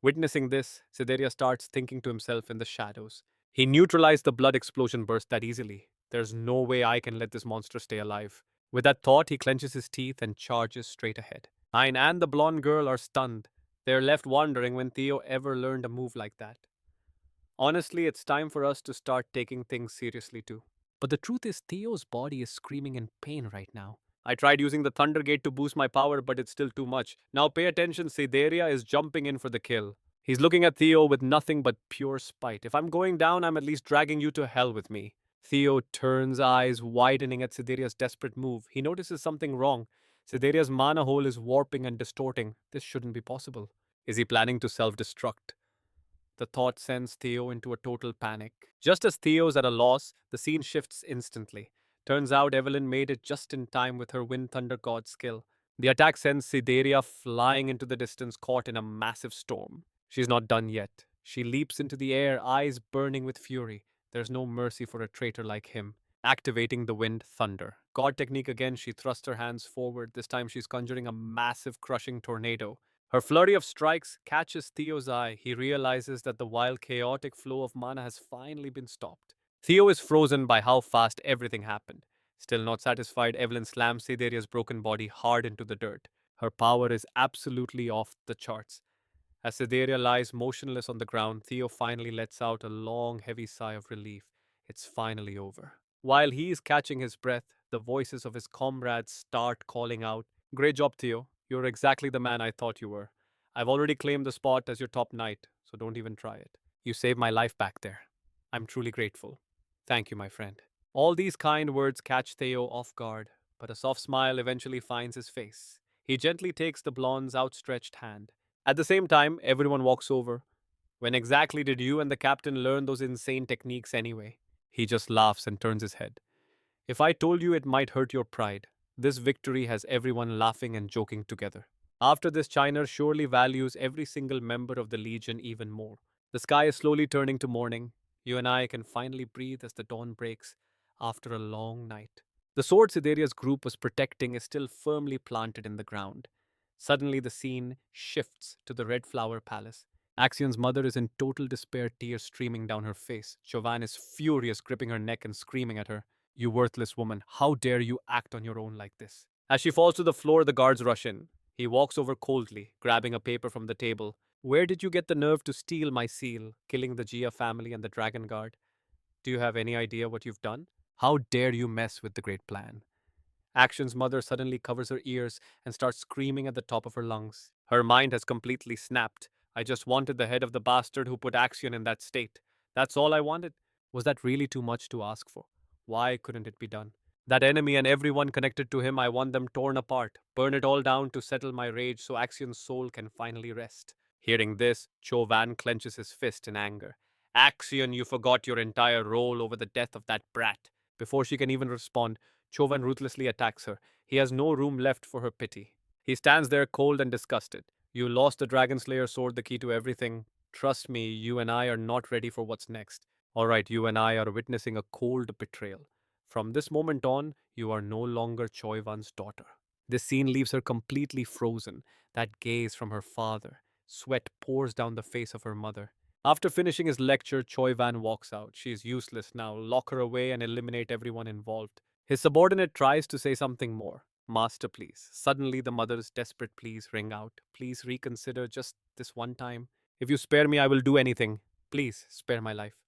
Witnessing this, Sideria starts thinking to himself in the shadows. He neutralized the blood explosion burst that easily. There's no way I can let this monster stay alive. With that thought, he clenches his teeth and charges straight ahead. Nine and the blonde girl are stunned. They're left wondering when Theo ever learned a move like that. Honestly, it's time for us to start taking things seriously too. But the truth is, Theo's body is screaming in pain right now. I tried using the Thunder Gate to boost my power, but it's still too much. Now pay attention, Sideria is jumping in for the kill. He's looking at Theo with nothing but pure spite. If I'm going down, I'm at least dragging you to hell with me. Theo turns, eyes widening at Sideria's desperate move. He notices something wrong. Sideria's mana hole is warping and distorting. This shouldn't be possible. Is he planning to self destruct? The thought sends Theo into a total panic. Just as Theo's at a loss, the scene shifts instantly. Turns out Evelyn made it just in time with her Wind Thunder God skill. The attack sends Sideria flying into the distance, caught in a massive storm. She's not done yet. She leaps into the air, eyes burning with fury. There's no mercy for a traitor like him. Activating the Wind Thunder. God technique again, she thrusts her hands forward. This time she's conjuring a massive crushing tornado. Her flurry of strikes catches Theo's eye. He realizes that the wild, chaotic flow of mana has finally been stopped. Theo is frozen by how fast everything happened. Still not satisfied, Evelyn slams Sideria's broken body hard into the dirt. Her power is absolutely off the charts. As Sideria lies motionless on the ground, Theo finally lets out a long, heavy sigh of relief. It's finally over. While he is catching his breath, the voices of his comrades start calling out, "Great job, Theo. You're exactly the man I thought you were. I've already claimed the spot as your top knight, so don't even try it. You saved my life back there. I'm truly grateful. Thank you, my friend." All these kind words catch Theo off guard, but a soft smile eventually finds his face. He gently takes the blonde's outstretched hand. At the same time, everyone walks over. "When exactly did you and the captain learn those insane techniques anyway?" He just laughs and turns his head. "If I told you, it might hurt your pride. This victory has everyone laughing and joking together. After this, China surely values every single member of the Legion even more." The sky is slowly turning to morning. You and I can finally breathe as the dawn breaks after a long night. The sword Sideria's group was protecting is still firmly planted in the ground. Suddenly, the scene shifts to the Red Flower Palace. Axion's mother is in total despair, tears streaming down her face. Chauvin is furious, gripping her neck and screaming at her. "You worthless woman, how dare you act on your own like this?" As she falls to the floor, the guards rush in. He walks over coldly, grabbing a paper from the table. "Where did you get the nerve to steal my seal, killing the Gia family and the Dragon Guard? Do you have any idea what you've done? How dare you mess with the great plan?" Action's mother suddenly covers her ears and starts screaming at the top of her lungs. Her mind has completely snapped. "I just wanted the head of the bastard who put Axion in that state. That's all I wanted." Was that really too much to ask for? Why couldn't it be done? That enemy and everyone connected to him, I want them torn apart. Burn it all down to settle my rage so Axion's soul can finally rest. Hearing this, Chauvin clenches his fist in anger. "Axion, you forgot your entire role over the death of that brat." Before she can even respond, Chauvin ruthlessly attacks her. He has no room left for her pity. He stands there cold and disgusted. "You lost the Dragon Slayer sword, the key to everything. Trust me, you and I are not ready for what's next. Alright, you and I are witnessing a cold betrayal. From this moment on, you are no longer Choi-Wan's daughter." This scene leaves her completely frozen. That gaze from her father. Sweat pours down the face of her mother. After finishing his lecture, Choi-Wan walks out. She is useless now. Lock her away and eliminate everyone involved. His subordinate tries to say something more. "Master, please." Suddenly, the mother's desperate pleas ring out. "Please reconsider just this one time. If you spare me, I will do anything. Please, spare my life."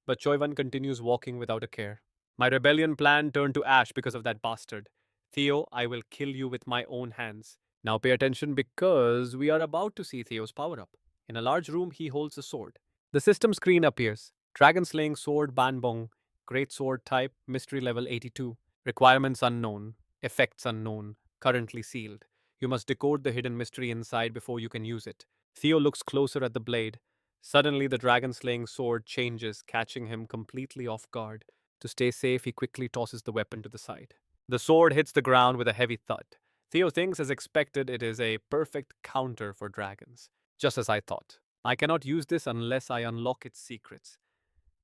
But Choivan continues walking without a care. "My rebellion plan turned to ash because of that bastard. Theo, I will kill you with my own hands." Now pay attention because we are about to see Theo's power up. In a large room, he holds a sword. The system screen appears. Dragon Slaying Sword Banbong. Great Sword Type. Mystery Level 82. Requirements unknown. Effects unknown. Currently sealed. You must decode the hidden mystery inside before you can use it. Theo looks closer at the blade. Suddenly, the dragon slaying sword changes, catching him completely off guard. To stay safe, he quickly tosses the weapon to the side. The sword hits the ground with a heavy thud. Theo thinks, as expected, it is a perfect counter for dragons. Just as I thought. I cannot use this unless I unlock its secrets.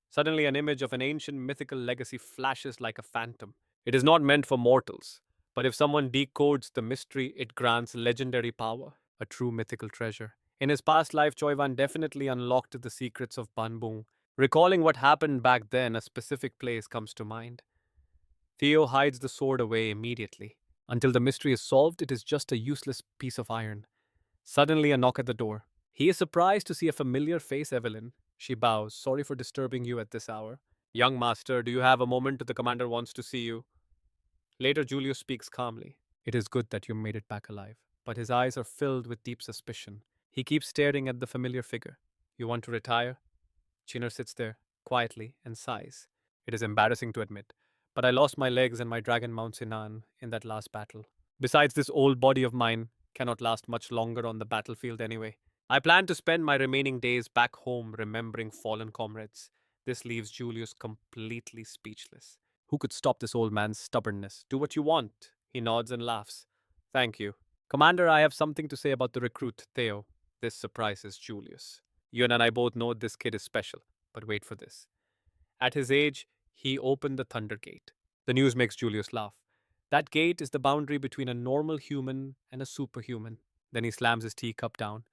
Suddenly, an image of an ancient mythical legacy flashes like a phantom. It is not meant for mortals, but if someone decodes the mystery, it grants legendary power, a true mythical treasure. In his past life, Choivan definitely unlocked the secrets of Banbung. Recalling what happened back then, a specific place comes to mind. Theo hides the sword away immediately. Until the mystery is solved, it is just a useless piece of iron. Suddenly, a knock at the door. He is surprised to see a familiar face, Evelyn. She bows. Sorry for disturbing you at this hour. Young master, do you have a moment? The commander wants to see you. Later, Julius speaks calmly. It is good that you made it back alive. But his eyes are filled with deep suspicion. He keeps staring at the familiar figure. You want to retire? Chinner sits there, quietly, and sighs. It is embarrassing to admit, but I lost my legs and my dragon mount Sinan in that last battle. Besides, this old body of mine cannot last much longer on the battlefield anyway. I plan to spend my remaining days back home remembering fallen comrades. This leaves Julius completely speechless. Who could stop this old man's stubbornness? Do what you want. He nods and laughs. Thank you. Commander, I have something to say about the recruit, Theo. This surprises Julius. You and I both know this kid is special, but wait for this. At his age, he opened the Thunder Gate. The news makes Julius laugh. That gate is the boundary between a normal human and a superhuman. Then he slams his teacup down.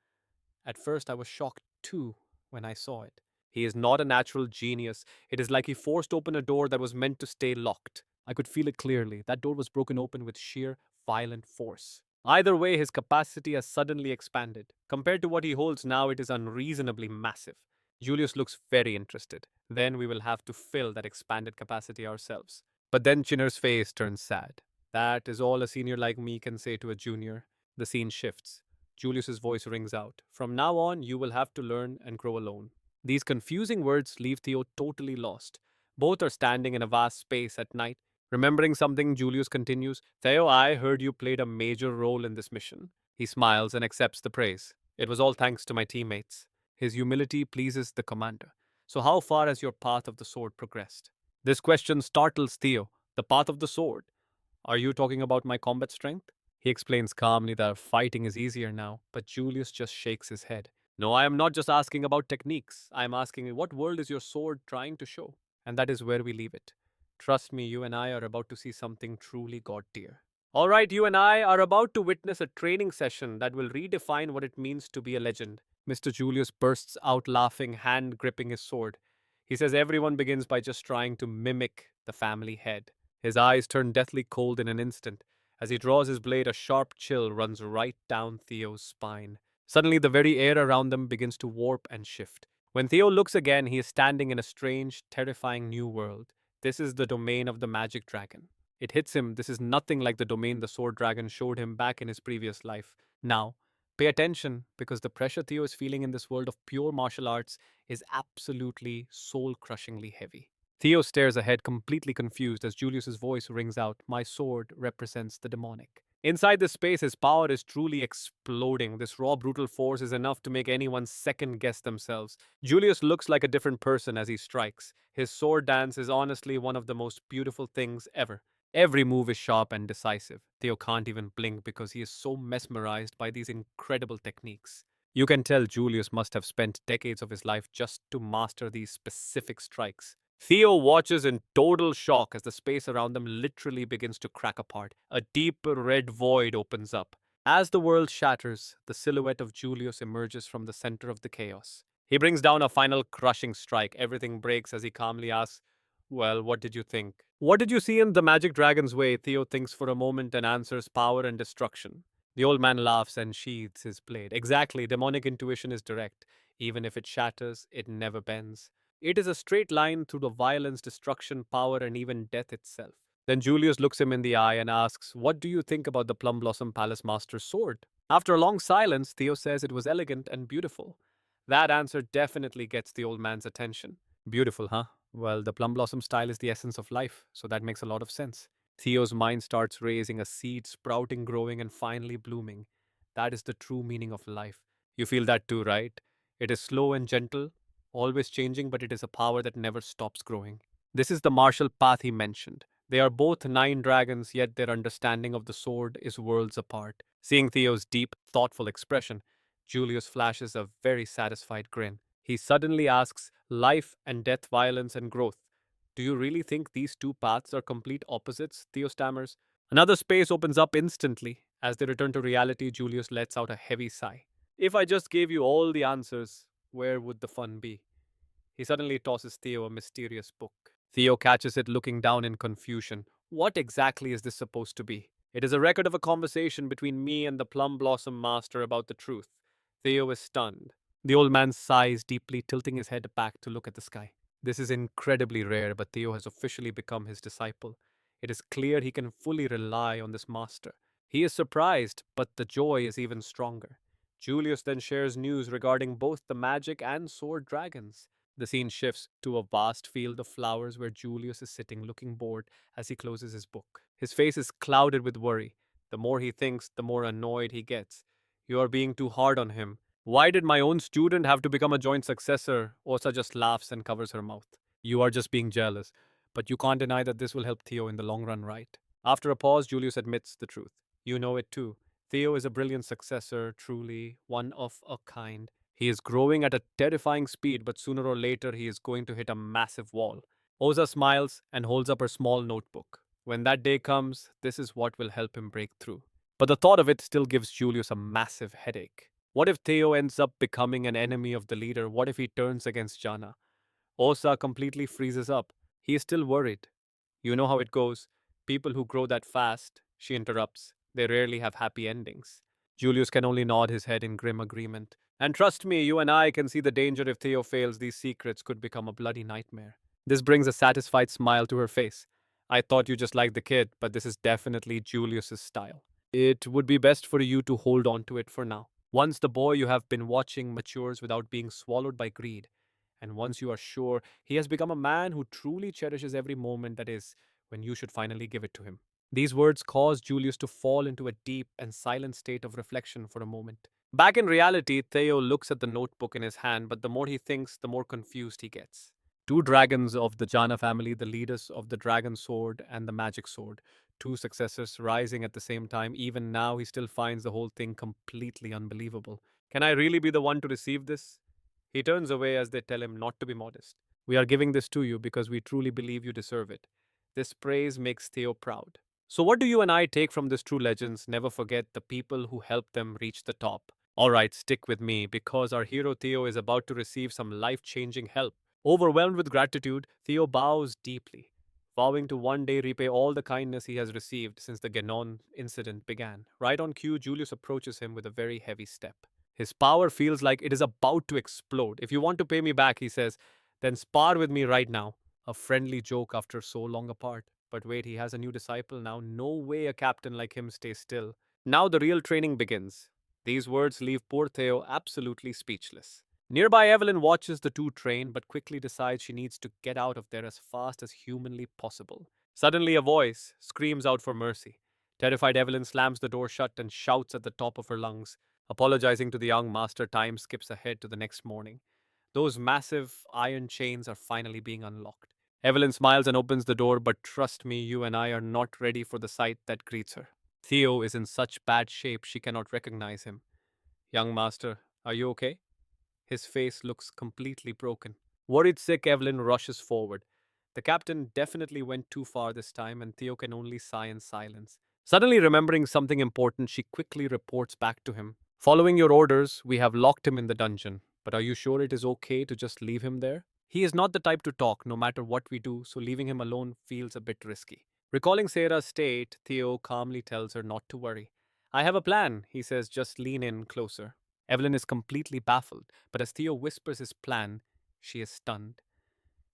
At first, I was shocked too when I saw it. He is not a natural genius. It is like he forced open a door that was meant to stay locked. I could feel it clearly. That door was broken open with sheer, violent force. Either way, his capacity has suddenly expanded. Compared to what he holds now, it is unreasonably massive. Julius looks very interested. Then we will have to fill that expanded capacity ourselves. But then Chinner's face turns sad. That is all a senior like me can say to a junior. The scene shifts. Julius's voice rings out. From now on, you will have to learn and grow alone. These confusing words leave Theo totally lost. Both are standing in a vast space at night. Remembering something, Julius continues, Theo, I heard you played a major role in this mission. He smiles and accepts the praise. It was all thanks to my teammates. His humility pleases the commander. So, how far has your path of the sword progressed? This question startles Theo. The path of the sword. Are you talking about my combat strength? He explains calmly that fighting is easier now, but Julius just shakes his head. No, I am not just asking about techniques. I am asking what world is your sword trying to show? And that is where we leave it. Trust me, you and I are about to see something truly god tier. All right, you and I are about to witness a training session that will redefine what it means to be a legend. Mr. Julius bursts out laughing, hand gripping his sword. He says everyone begins by just trying to mimic the family head. His eyes turn deathly cold in an instant. As he draws his blade, a sharp chill runs right down Theo's spine. Suddenly, the very air around them begins to warp and shift. When Theo looks again, he is standing in a strange, terrifying new world. This is the domain of the magic dragon. It hits him. This is nothing like the domain the sword dragon showed him back in his previous life. Now, pay attention, because the pressure Theo is feeling in this world of pure martial arts is absolutely soul crushingly heavy. Theo stares ahead, completely confused, as Julius's voice rings out, My sword represents the demonic. Inside this space, his power is truly exploding. This raw, brutal force is enough to make anyone second guess themselves. Julius looks like a different person as he strikes. His sword dance is honestly one of the most beautiful things ever. Every move is sharp and decisive. Theo can't even blink because he is so mesmerized by these incredible techniques. You can tell Julius must have spent decades of his life just to master these specific strikes. Theo watches in total shock as the space around them literally begins to crack apart. A deep red void opens up. As the world shatters, the silhouette of Julius emerges from the center of the chaos. He brings down a final crushing strike. Everything breaks as he calmly asks, Well, what did you think? What did you see in the magic dragon's way? Theo thinks for a moment and answers power and destruction. The old man laughs and sheathes his blade. Exactly, demonic intuition is direct. Even if it shatters, it never bends. It is a straight line through the violence, destruction, power, and even death itself. Then Julius looks him in the eye and asks, What do you think about the Plum Blossom Palace Master's sword? After a long silence, Theo says it was elegant and beautiful. That answer definitely gets the old man's attention. Beautiful, huh? Well, the Plum Blossom style is the essence of life, so that makes a lot of sense. Theo's mind starts raising, a seed sprouting, growing, and finally blooming. That is the true meaning of life. You feel that too, right? It is slow and gentle, always changing, but it is a power that never stops growing. This is the martial path he mentioned. They are both nine dragons, yet their understanding of the sword is worlds apart. Seeing Theo's deep, thoughtful expression, Julius flashes a very satisfied grin. He suddenly asks, life and death, violence and growth. Do you really think these two paths are complete opposites? Theo stammers. Another space opens up instantly. As they return to reality, Julius lets out a heavy sigh. If I just gave you all the answers, where would the fun be? He suddenly tosses Theo a mysterious book. Theo catches it looking down in confusion. What exactly is this supposed to be? It is a record of a conversation between me and the Plum Blossom Master about the truth. Theo is stunned. The old man sighs deeply, tilting his head back to look at the sky. This is incredibly rare, but Theo has officially become his disciple. It is clear he can fully rely on this master. He is surprised, but the joy is even stronger. Julius then shares news regarding both the magic and sword dragons. The scene shifts to a vast field of flowers where Julius is sitting looking bored as he closes his book. His face is clouded with worry. The more he thinks, the more annoyed he gets. You are being too hard on him. Why did my own student have to become a joint successor? Osa just laughs and covers her mouth. You are just being jealous. But you can't deny that this will help Theo in the long run, right? After a pause, Julius admits the truth. You know it too. Theo is a brilliant successor, truly, one of a kind. He is growing at a terrifying speed, but sooner or later he is going to hit a massive wall. Oza smiles and holds up her small notebook. When that day comes, this is what will help him break through. But the thought of it still gives Julius a massive headache. What if Theo ends up becoming an enemy of the leader? What if he turns against Jana? Osa completely freezes up. He is still worried. You know how it goes. People who grow that fast, she interrupts, they rarely have happy endings. Julius can only nod his head in grim agreement. And trust me, you and I can see the danger if Theo fails, these secrets could become a bloody nightmare. This brings a satisfied smile to her face. I thought you just liked the kid, but this is definitely Julius's style. It would be best for you to hold on to it for now. Once the boy you have been watching matures without being swallowed by greed, and once you are sure he has become a man who truly cherishes every moment, that is, when you should finally give it to him. These words cause Julius to fall into a deep and silent state of reflection for a moment. Back in reality, Theo looks at the notebook in his hand, but the more he thinks, the more confused he gets. Two dragons of the Jana family, the leaders of the dragon sword and the magic sword, two successors rising at the same time. Even now, he still finds the whole thing completely unbelievable. Can I really be the one to receive this? He turns away as they tell him not to be modest. We are giving this to you because we truly believe you deserve it. This praise makes Theo proud. So, what do you and I take from this true legends? Never forget the people who helped them reach the top. Alright, stick with me because our hero Theo is about to receive some life changing help. Overwhelmed with gratitude, Theo bows deeply, vowing to one day repay all the kindness he has received since the Genon incident began. Right on cue, Julius approaches him with a very heavy step. His power feels like it is about to explode. If you want to pay me back, he says, then spar with me right now. A friendly joke after so long apart. But wait, he has a new disciple now. No way a captain like him stays still. Now the real training begins. These words leave poor Theo absolutely speechless. Nearby, Evelyn watches the two train, but quickly decides she needs to get out of there as fast as humanly possible. Suddenly, a voice screams out for mercy. Terrified, Evelyn slams the door shut and shouts at the top of her lungs. Apologizing to the young master, time skips ahead to the next morning. Those massive iron chains are finally being unlocked. Evelyn smiles and opens the door, but trust me, you and I are not ready for the sight that greets her. Theo is in such bad shape she cannot recognize him. Young master, are you okay? His face looks completely broken. Worried sick, Evelyn rushes forward. The captain definitely went too far this time, and Theo can only sigh in silence. Suddenly remembering something important, she quickly reports back to him. Following your orders, we have locked him in the dungeon. But are you sure it is okay to just leave him there? He is not the type to talk no matter what we do, so leaving him alone feels a bit risky. Recalling Sarah's state, Theo calmly tells her not to worry. I have a plan, he says, just lean in closer. Evelyn is completely baffled, but as Theo whispers his plan, she is stunned.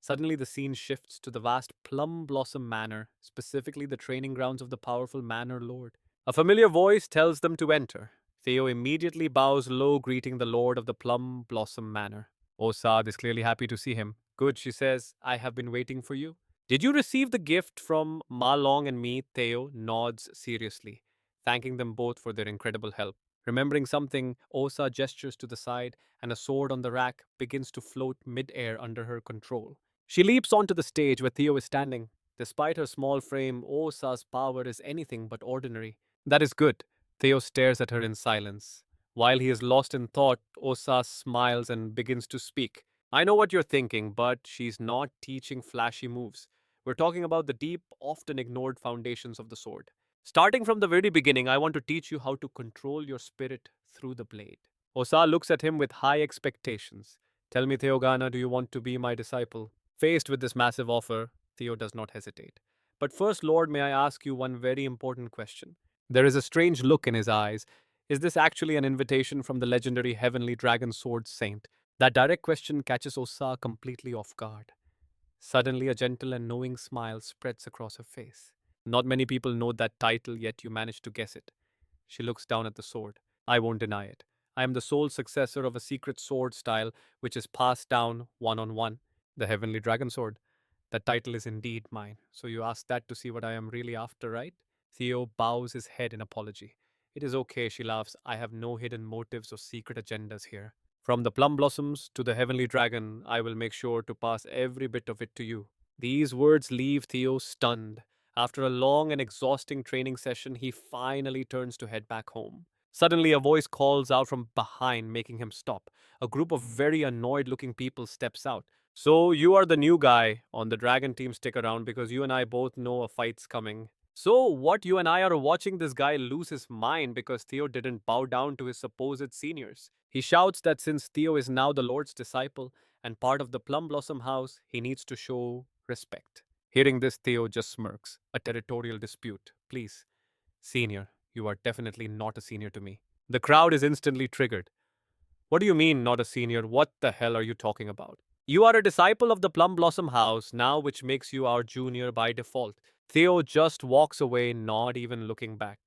Suddenly, the scene shifts to the vast Plum Blossom Manor, specifically the training grounds of the powerful Manor Lord. A familiar voice tells them to enter. Theo immediately bows low, greeting the Lord of the Plum Blossom Manor. Osad is clearly happy to see him. Good, she says, I have been waiting for you. Did you receive the gift from Ma Long and me? Theo nods seriously, thanking them both for their incredible help. Remembering something, Osa gestures to the side, and a sword on the rack begins to float mid-air under her control. She leaps onto the stage where Theo is standing. Despite her small frame, Osa's power is anything but ordinary. That is good. Theo stares at her in silence. While he is lost in thought, Osa smiles and begins to speak. I know what you're thinking, but she's not teaching flashy moves. We're talking about the deep, often ignored foundations of the sword. Starting from the very beginning, I want to teach you how to control your spirit through the blade. Osa looks at him with high expectations. Tell me, Theo Jana, do you want to be my disciple? Faced with this massive offer, Theo does not hesitate. But first, Lord, may I ask you one very important question? There is a strange look in his eyes. Is this actually an invitation from the legendary heavenly dragon sword saint? That direct question catches Osa completely off guard. Suddenly, a gentle and knowing smile spreads across her face. Not many people know that title, yet you manage to guess it. She looks down at the sword. I won't deny it. I am the sole successor of a secret sword style which is passed down one on one, the Heavenly Dragon Sword. That title is indeed mine. So you asked that to see what I am really after, right? Theo bows his head in apology. It is okay, she laughs. I have no hidden motives or secret agendas here. From the plum blossoms to the heavenly dragon, I will make sure to pass every bit of it to you. These words leave Theo stunned. After a long and exhausting training session, he finally turns to head back home. Suddenly, a voice calls out from behind, making him stop. A group of very annoyed looking people steps out. So, you are the new guy on the dragon team. Stick around because you and I both know a fight's coming. So, what you and I are watching this guy lose his mind because Theo didn't bow down to his supposed seniors. He shouts that since Theo is now the Lord's disciple and part of the Plum Blossom house, he needs to show respect. Hearing this, Theo just smirks. A territorial dispute. Please, senior, you are definitely not a senior to me. The crowd is instantly triggered. What do you mean, not a senior? What the hell are you talking about? You are a disciple of the Plum Blossom House now, which makes you our junior by default. Theo just walks away, not even looking back.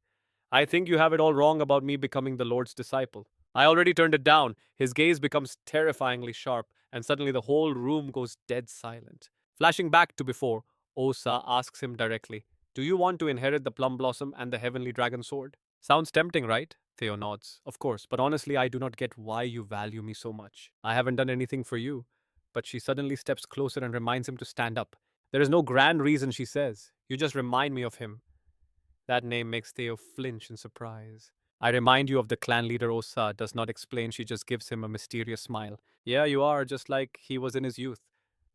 I think you have it all wrong about me becoming the Lord's disciple. I already turned it down. His gaze becomes terrifyingly sharp, and suddenly the whole room goes dead silent. Flashing back to before, Osa asks him directly, do you want to inherit the Plum Blossom and the Heavenly Dragon Sword? Sounds tempting, right? Theo nods. Of course, but honestly, I do not get why you value me so much. I haven't done anything for you. But she suddenly steps closer and reminds him to stand up. There is no grand reason, she says. You just remind me of him. That name makes Theo flinch in surprise. I remind you of the clan leader Osa, does not explain, she just gives him a mysterious smile. Yeah, you are, just like he was in his youth.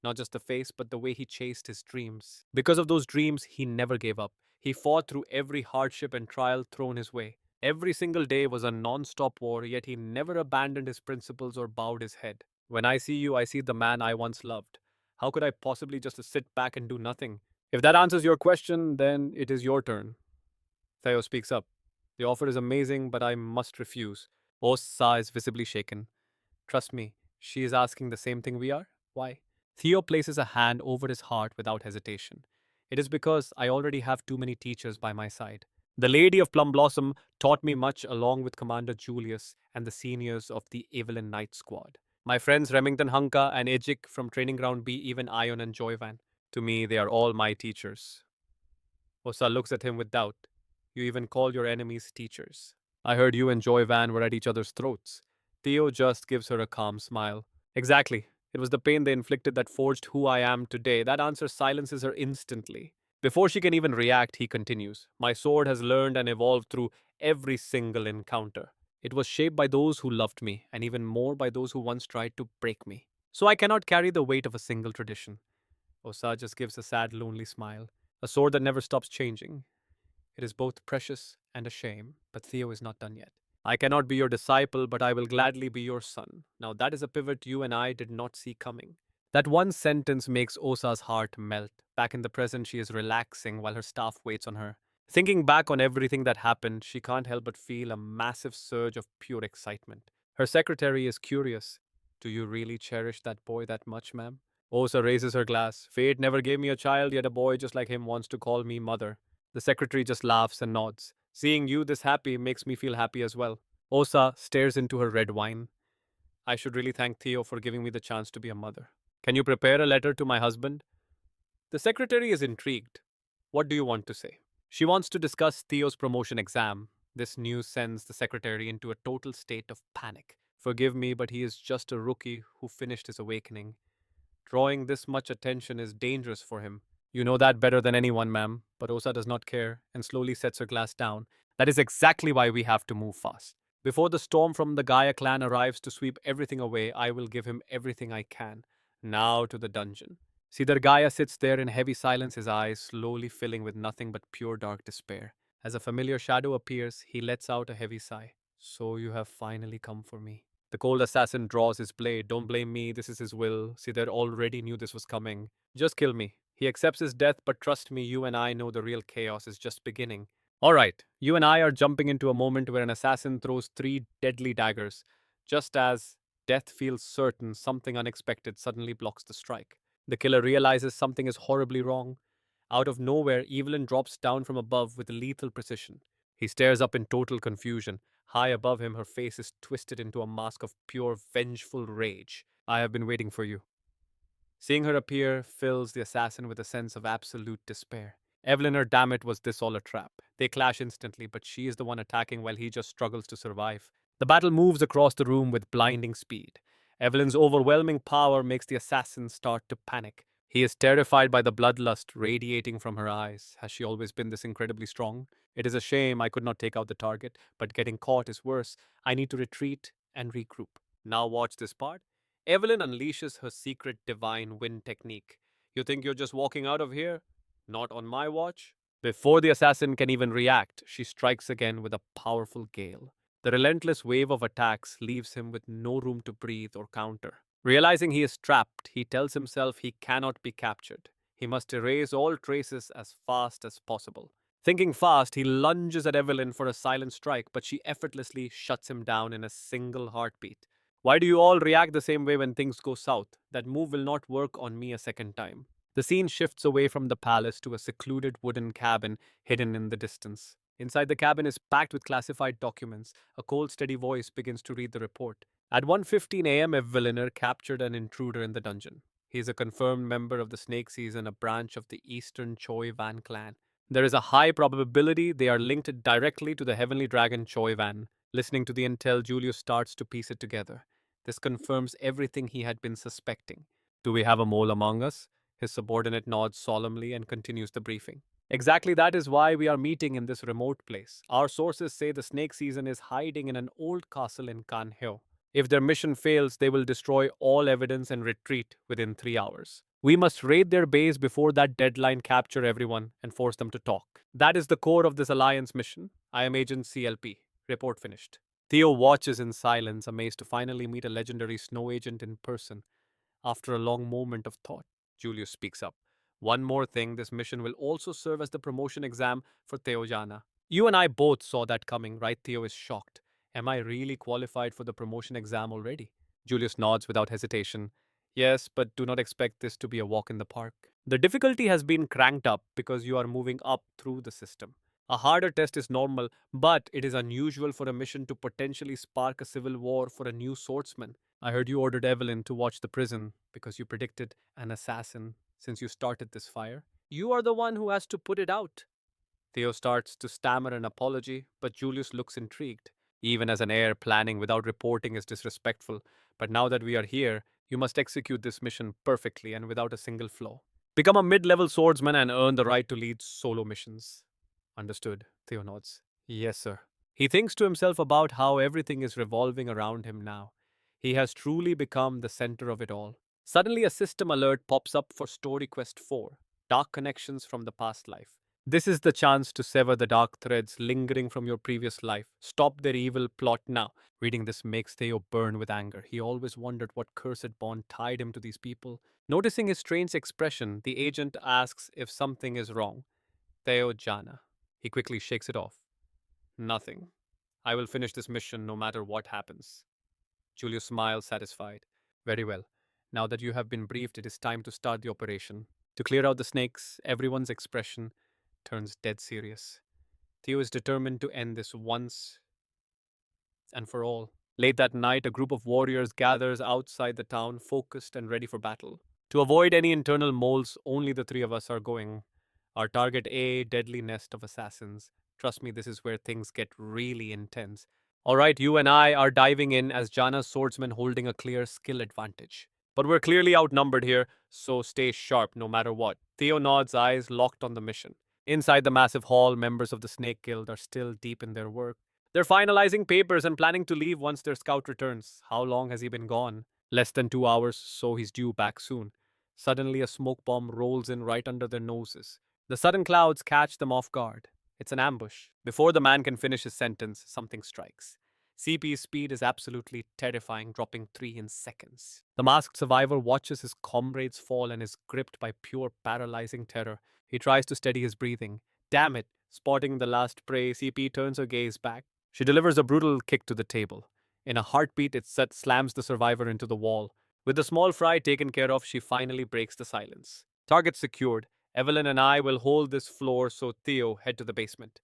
Not just the face, but the way he chased his dreams. Because of those dreams, he never gave up. He fought through every hardship and trial thrown his way. Every single day was a non-stop war, yet he never abandoned his principles or bowed his head. When I see you, I see the man I once loved. How could I possibly just sit back and do nothing? If that answers your question, then it is your turn. Theo speaks up. The offer is amazing, but I must refuse. Osa is visibly shaken. Trust me, she is asking the same thing we are. Why? Theo places a hand over his heart without hesitation. It is because I already have too many teachers by my side. The Lady of Plum Blossom taught me much along with Commander Julius and the seniors of the Evelyn Knight Squad. My friends Remington Hunka and Ejik from Training Ground B, even Ion and Joyvan. To me, they are all my teachers. Osa looks at him with doubt. You even call your enemies teachers. I heard you and Joyvan were at each other's throats. Theo just gives her a calm smile. Exactly. It was the pain they inflicted that forged who I am today. That answer silences her instantly. Before she can even react, he continues. My sword has learned and evolved through every single encounter. It was shaped by those who loved me, and even more by those who once tried to break me. So I cannot carry the weight of a single tradition. Osa just gives a sad, lonely smile. A sword that never stops changing. It is both precious and a shame, but Theo is not done yet. I cannot be your disciple, but I will gladly be your son. Now that is a pivot you and I did not see coming. That one sentence makes Osa's heart melt. Back in the present, she is relaxing while her staff waits on her. Thinking back on everything that happened, she can't help but feel a massive surge of pure excitement. Her secretary is curious. Do you really cherish that boy that much, ma'am? Osa raises her glass. Fate never gave me a child, yet a boy just like him wants to call me mother. The secretary just laughs and nods. Seeing you this happy makes me feel happy as well. Osa stares into her red wine. I should really thank Theo for giving me the chance to be a mother. Can you prepare a letter to my husband? The secretary is intrigued. What do you want to say? She wants to discuss Theo's promotion exam. This news sends the secretary into a total state of panic. Forgive me, but he is just a rookie who finished his awakening. Drawing this much attention is dangerous for him. You know that better than anyone, ma'am, but Osa does not care and slowly sets her glass down. That is exactly why we have to move fast. Before the storm from the Gaia clan arrives to sweep everything away, I will give him everything I can. Now to the dungeon. Siddhar Gaia sits there in heavy silence, his eyes slowly filling with nothing but pure dark despair. As a familiar shadow appears, he lets out a heavy sigh. So you have finally come for me. The cold assassin draws his blade. Don't blame me, this is his will. Siddhar already knew this was coming. Just kill me. He accepts his death, but trust me, you and I know the real chaos is just beginning. Alright, you and I are jumping into a moment where an assassin throws three deadly daggers. Just as death feels certain, something unexpected suddenly blocks the strike. The killer realizes something is horribly wrong. Out of nowhere, Evelyn drops down from above with lethal precision. He stares up in total confusion. High above him, her face is twisted into a mask of pure vengeful rage. I have been waiting for you. Seeing her appear fills the assassin with a sense of absolute despair. Evelyn, damn it, was this all a trap? They clash instantly, but she is the one attacking while he just struggles to survive. The battle moves across the room with blinding speed. Evelyn's overwhelming power makes the assassin start to panic. He is terrified by the bloodlust radiating from her eyes. Has she always been this incredibly strong? It is a shame I could not take out the target, but getting caught is worse. I need to retreat and regroup. Now watch this part. Evelyn unleashes her secret divine wind technique. You think you're just walking out of here? Not on my watch. Before the assassin can even react, she strikes again with a powerful gale. The relentless wave of attacks leaves him with no room to breathe or counter. Realizing he is trapped, he tells himself he cannot be captured. He must erase all traces as fast as possible. Thinking fast, he lunges at Evelyn for a silent strike, but she effortlessly shuts him down in a single heartbeat. Why do you all react the same way when things go south? That move will not work on me a second time. The scene shifts away from the palace to a secluded wooden cabin hidden in the distance. Inside the cabin is packed with classified documents. A cold, steady voice begins to read the report. At 1:15 a.m., a villainer captured an intruder in the dungeon. He is a confirmed member of the Snake Season, a branch of the Eastern Choi Van clan. There is a high probability they are linked directly to the heavenly dragon Choi Van. Listening to the intel, Julius starts to piece it together. This confirms everything he had been suspecting. Do we have a mole among us? His subordinate nods solemnly and continues the briefing. Exactly that is why we are meeting in this remote place. Our sources say the snake season is hiding in an old castle in Kanhyo. If their mission fails, they will destroy all evidence and retreat within 3 hours. We must raid their base before that deadline, capture everyone, and force them to talk. That is the core of this alliance mission. I am Agent CLP. Report finished. Theo watches in silence, amazed to finally meet a legendary snow agent in person. After a long moment of thought, Julius speaks up. One more thing, this mission will also serve as the promotion exam for Theo Jana. You and I both saw that coming, right? Theo is shocked. Am I really qualified for the promotion exam already? Julius nods without hesitation. Yes, but do not expect this to be a walk in the park. The difficulty has been cranked up because you are moving up through the system. A harder test is normal, but it is unusual for a mission to potentially spark a civil war for a new swordsman. I heard you ordered Evelyn to watch the prison because you predicted an assassin since you started this fire. You are the one who has to put it out. Theo starts to stammer an apology, but Julius looks intrigued. Even as an heir, planning without reporting is disrespectful. But now that we are here, you must execute this mission perfectly and without a single flaw. Become a mid-level swordsman and earn the right to lead solo missions. Understood, Theo nods. Yes, sir. He thinks to himself about how everything is revolving around him now. He has truly become the center of it all. Suddenly, a system alert pops up for Story Quest 4, Dark Connections from the Past Life. This is the chance to sever the dark threads lingering from your previous life. Stop their evil plot now. Reading this makes Theo burn with anger. He always wondered what cursed bond tied him to these people. Noticing his strange expression, the agent asks if something is wrong. Theo Jana. He quickly shakes it off. Nothing. I will finish this mission no matter what happens. Julius smiles, satisfied. Very well. Now that you have been briefed, it is time to start the operation. To clear out the snakes, everyone's expression turns dead serious. Theo is determined to end this once and for all. Late that night, a group of warriors gathers outside the town, focused and ready for battle. To avoid any internal moles, only the three of us are going. Our target A, deadly nest of assassins. Trust me, this is where things get really intense. Alright, you and I are diving in as Jana's swordsman holding a clear skill advantage. But we're clearly outnumbered here, so stay sharp no matter what. Theo nods, eyes locked on the mission. Inside the massive hall, members of the Snake Guild are still deep in their work. They're finalizing papers and planning to leave once their scout returns. How long has he been gone? Less than 2 hours, so he's due back soon. Suddenly, a smoke bomb rolls in right under their noses. The sudden clouds catch them off guard. It's an ambush. Before the man can finish his sentence, something strikes. CP's speed is absolutely terrifying, dropping 3 in seconds. The masked survivor watches his comrades fall and is gripped by pure paralyzing terror. He tries to steady his breathing. Damn it! Spotting the last prey, CP turns her gaze back. She delivers a brutal kick to the table. In a heartbeat, it slams the survivor into the wall. With the small fry taken care of, she finally breaks the silence. Target secured. Evelyn and I will hold this floor, so Theo head to the basement.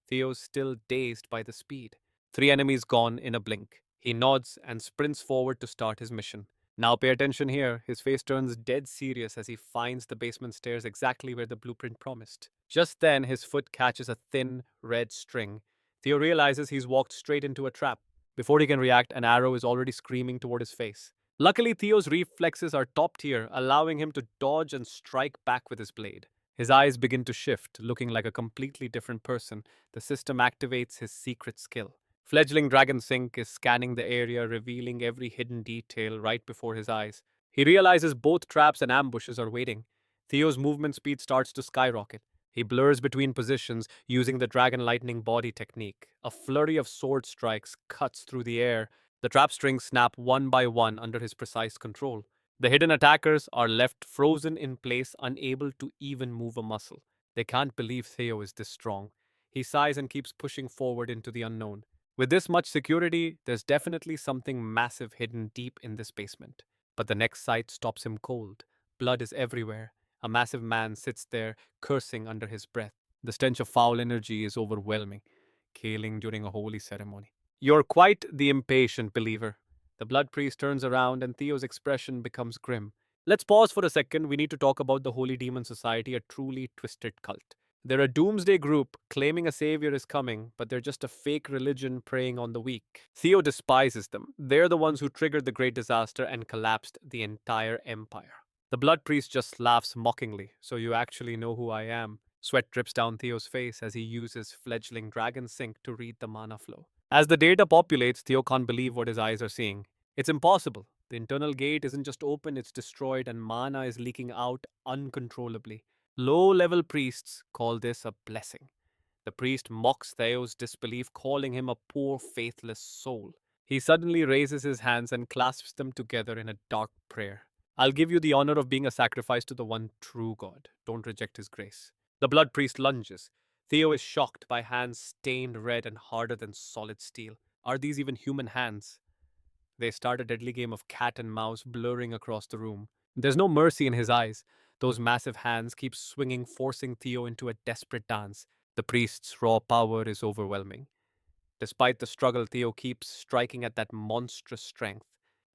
Theo's still dazed by the speed. 3 enemies gone in a blink. He nods and sprints forward to start his mission. Now pay attention here. His face turns dead serious as he finds the basement stairs exactly where the blueprint promised. Just then, his foot catches a thin, red string. Theo realizes he's walked straight into a trap. Before he can react, an arrow is already screaming toward his face. Luckily, Theo's reflexes are top tier, allowing him to dodge and strike back with his blade. His eyes begin to shift, looking like a completely different person. The system activates his secret skill. Fledgling Dragon Sync is scanning the area, revealing every hidden detail right before his eyes. He realizes both traps and ambushes are waiting. Theo's movement speed starts to skyrocket. He blurs between positions using the Dragon Lightning body technique. A flurry of sword strikes cuts through the air. The trap strings snap one by one under his precise control. The hidden attackers are left frozen in place, unable to even move a muscle. They can't believe Theo is this strong. He sighs and keeps pushing forward into the unknown. With this much security, there's definitely something massive hidden deep in this basement. But the next sight stops him cold. Blood is everywhere. A massive man sits there, cursing under his breath. The stench of foul energy is overwhelming, killing during a holy ceremony. You're quite the impatient believer. The blood priest turns around and Theo's expression becomes grim. Let's pause for a second. We need to talk about the Holy Demon Society, a truly twisted cult. They're a doomsday group claiming a savior is coming, but they're just a fake religion preying on the weak. Theo despises them. They're the ones who triggered the great disaster and collapsed the entire empire. The blood priest just laughs mockingly. So you actually know who I am. Sweat drips down Theo's face as he uses fledgling dragon sync to read the mana flow. As the data populates, Theo can't believe what his eyes are seeing. It's impossible. The internal gate isn't just open, it's destroyed, and mana is leaking out uncontrollably. Low-level priests call this a blessing. The priest mocks Theo's disbelief, calling him a poor, faithless soul. He suddenly raises his hands and clasps them together in a dark prayer. I'll give you the honor of being a sacrifice to the one true God. Don't reject his grace. The blood priest lunges. Theo is shocked by hands stained red and harder than solid steel. Are these even human hands? They start a deadly game of cat and mouse, blurring across the room. There's no mercy in his eyes. Those massive hands keep swinging, forcing Theo into a desperate dance. The priest's raw power is overwhelming. Despite the struggle, Theo keeps striking at that monstrous strength.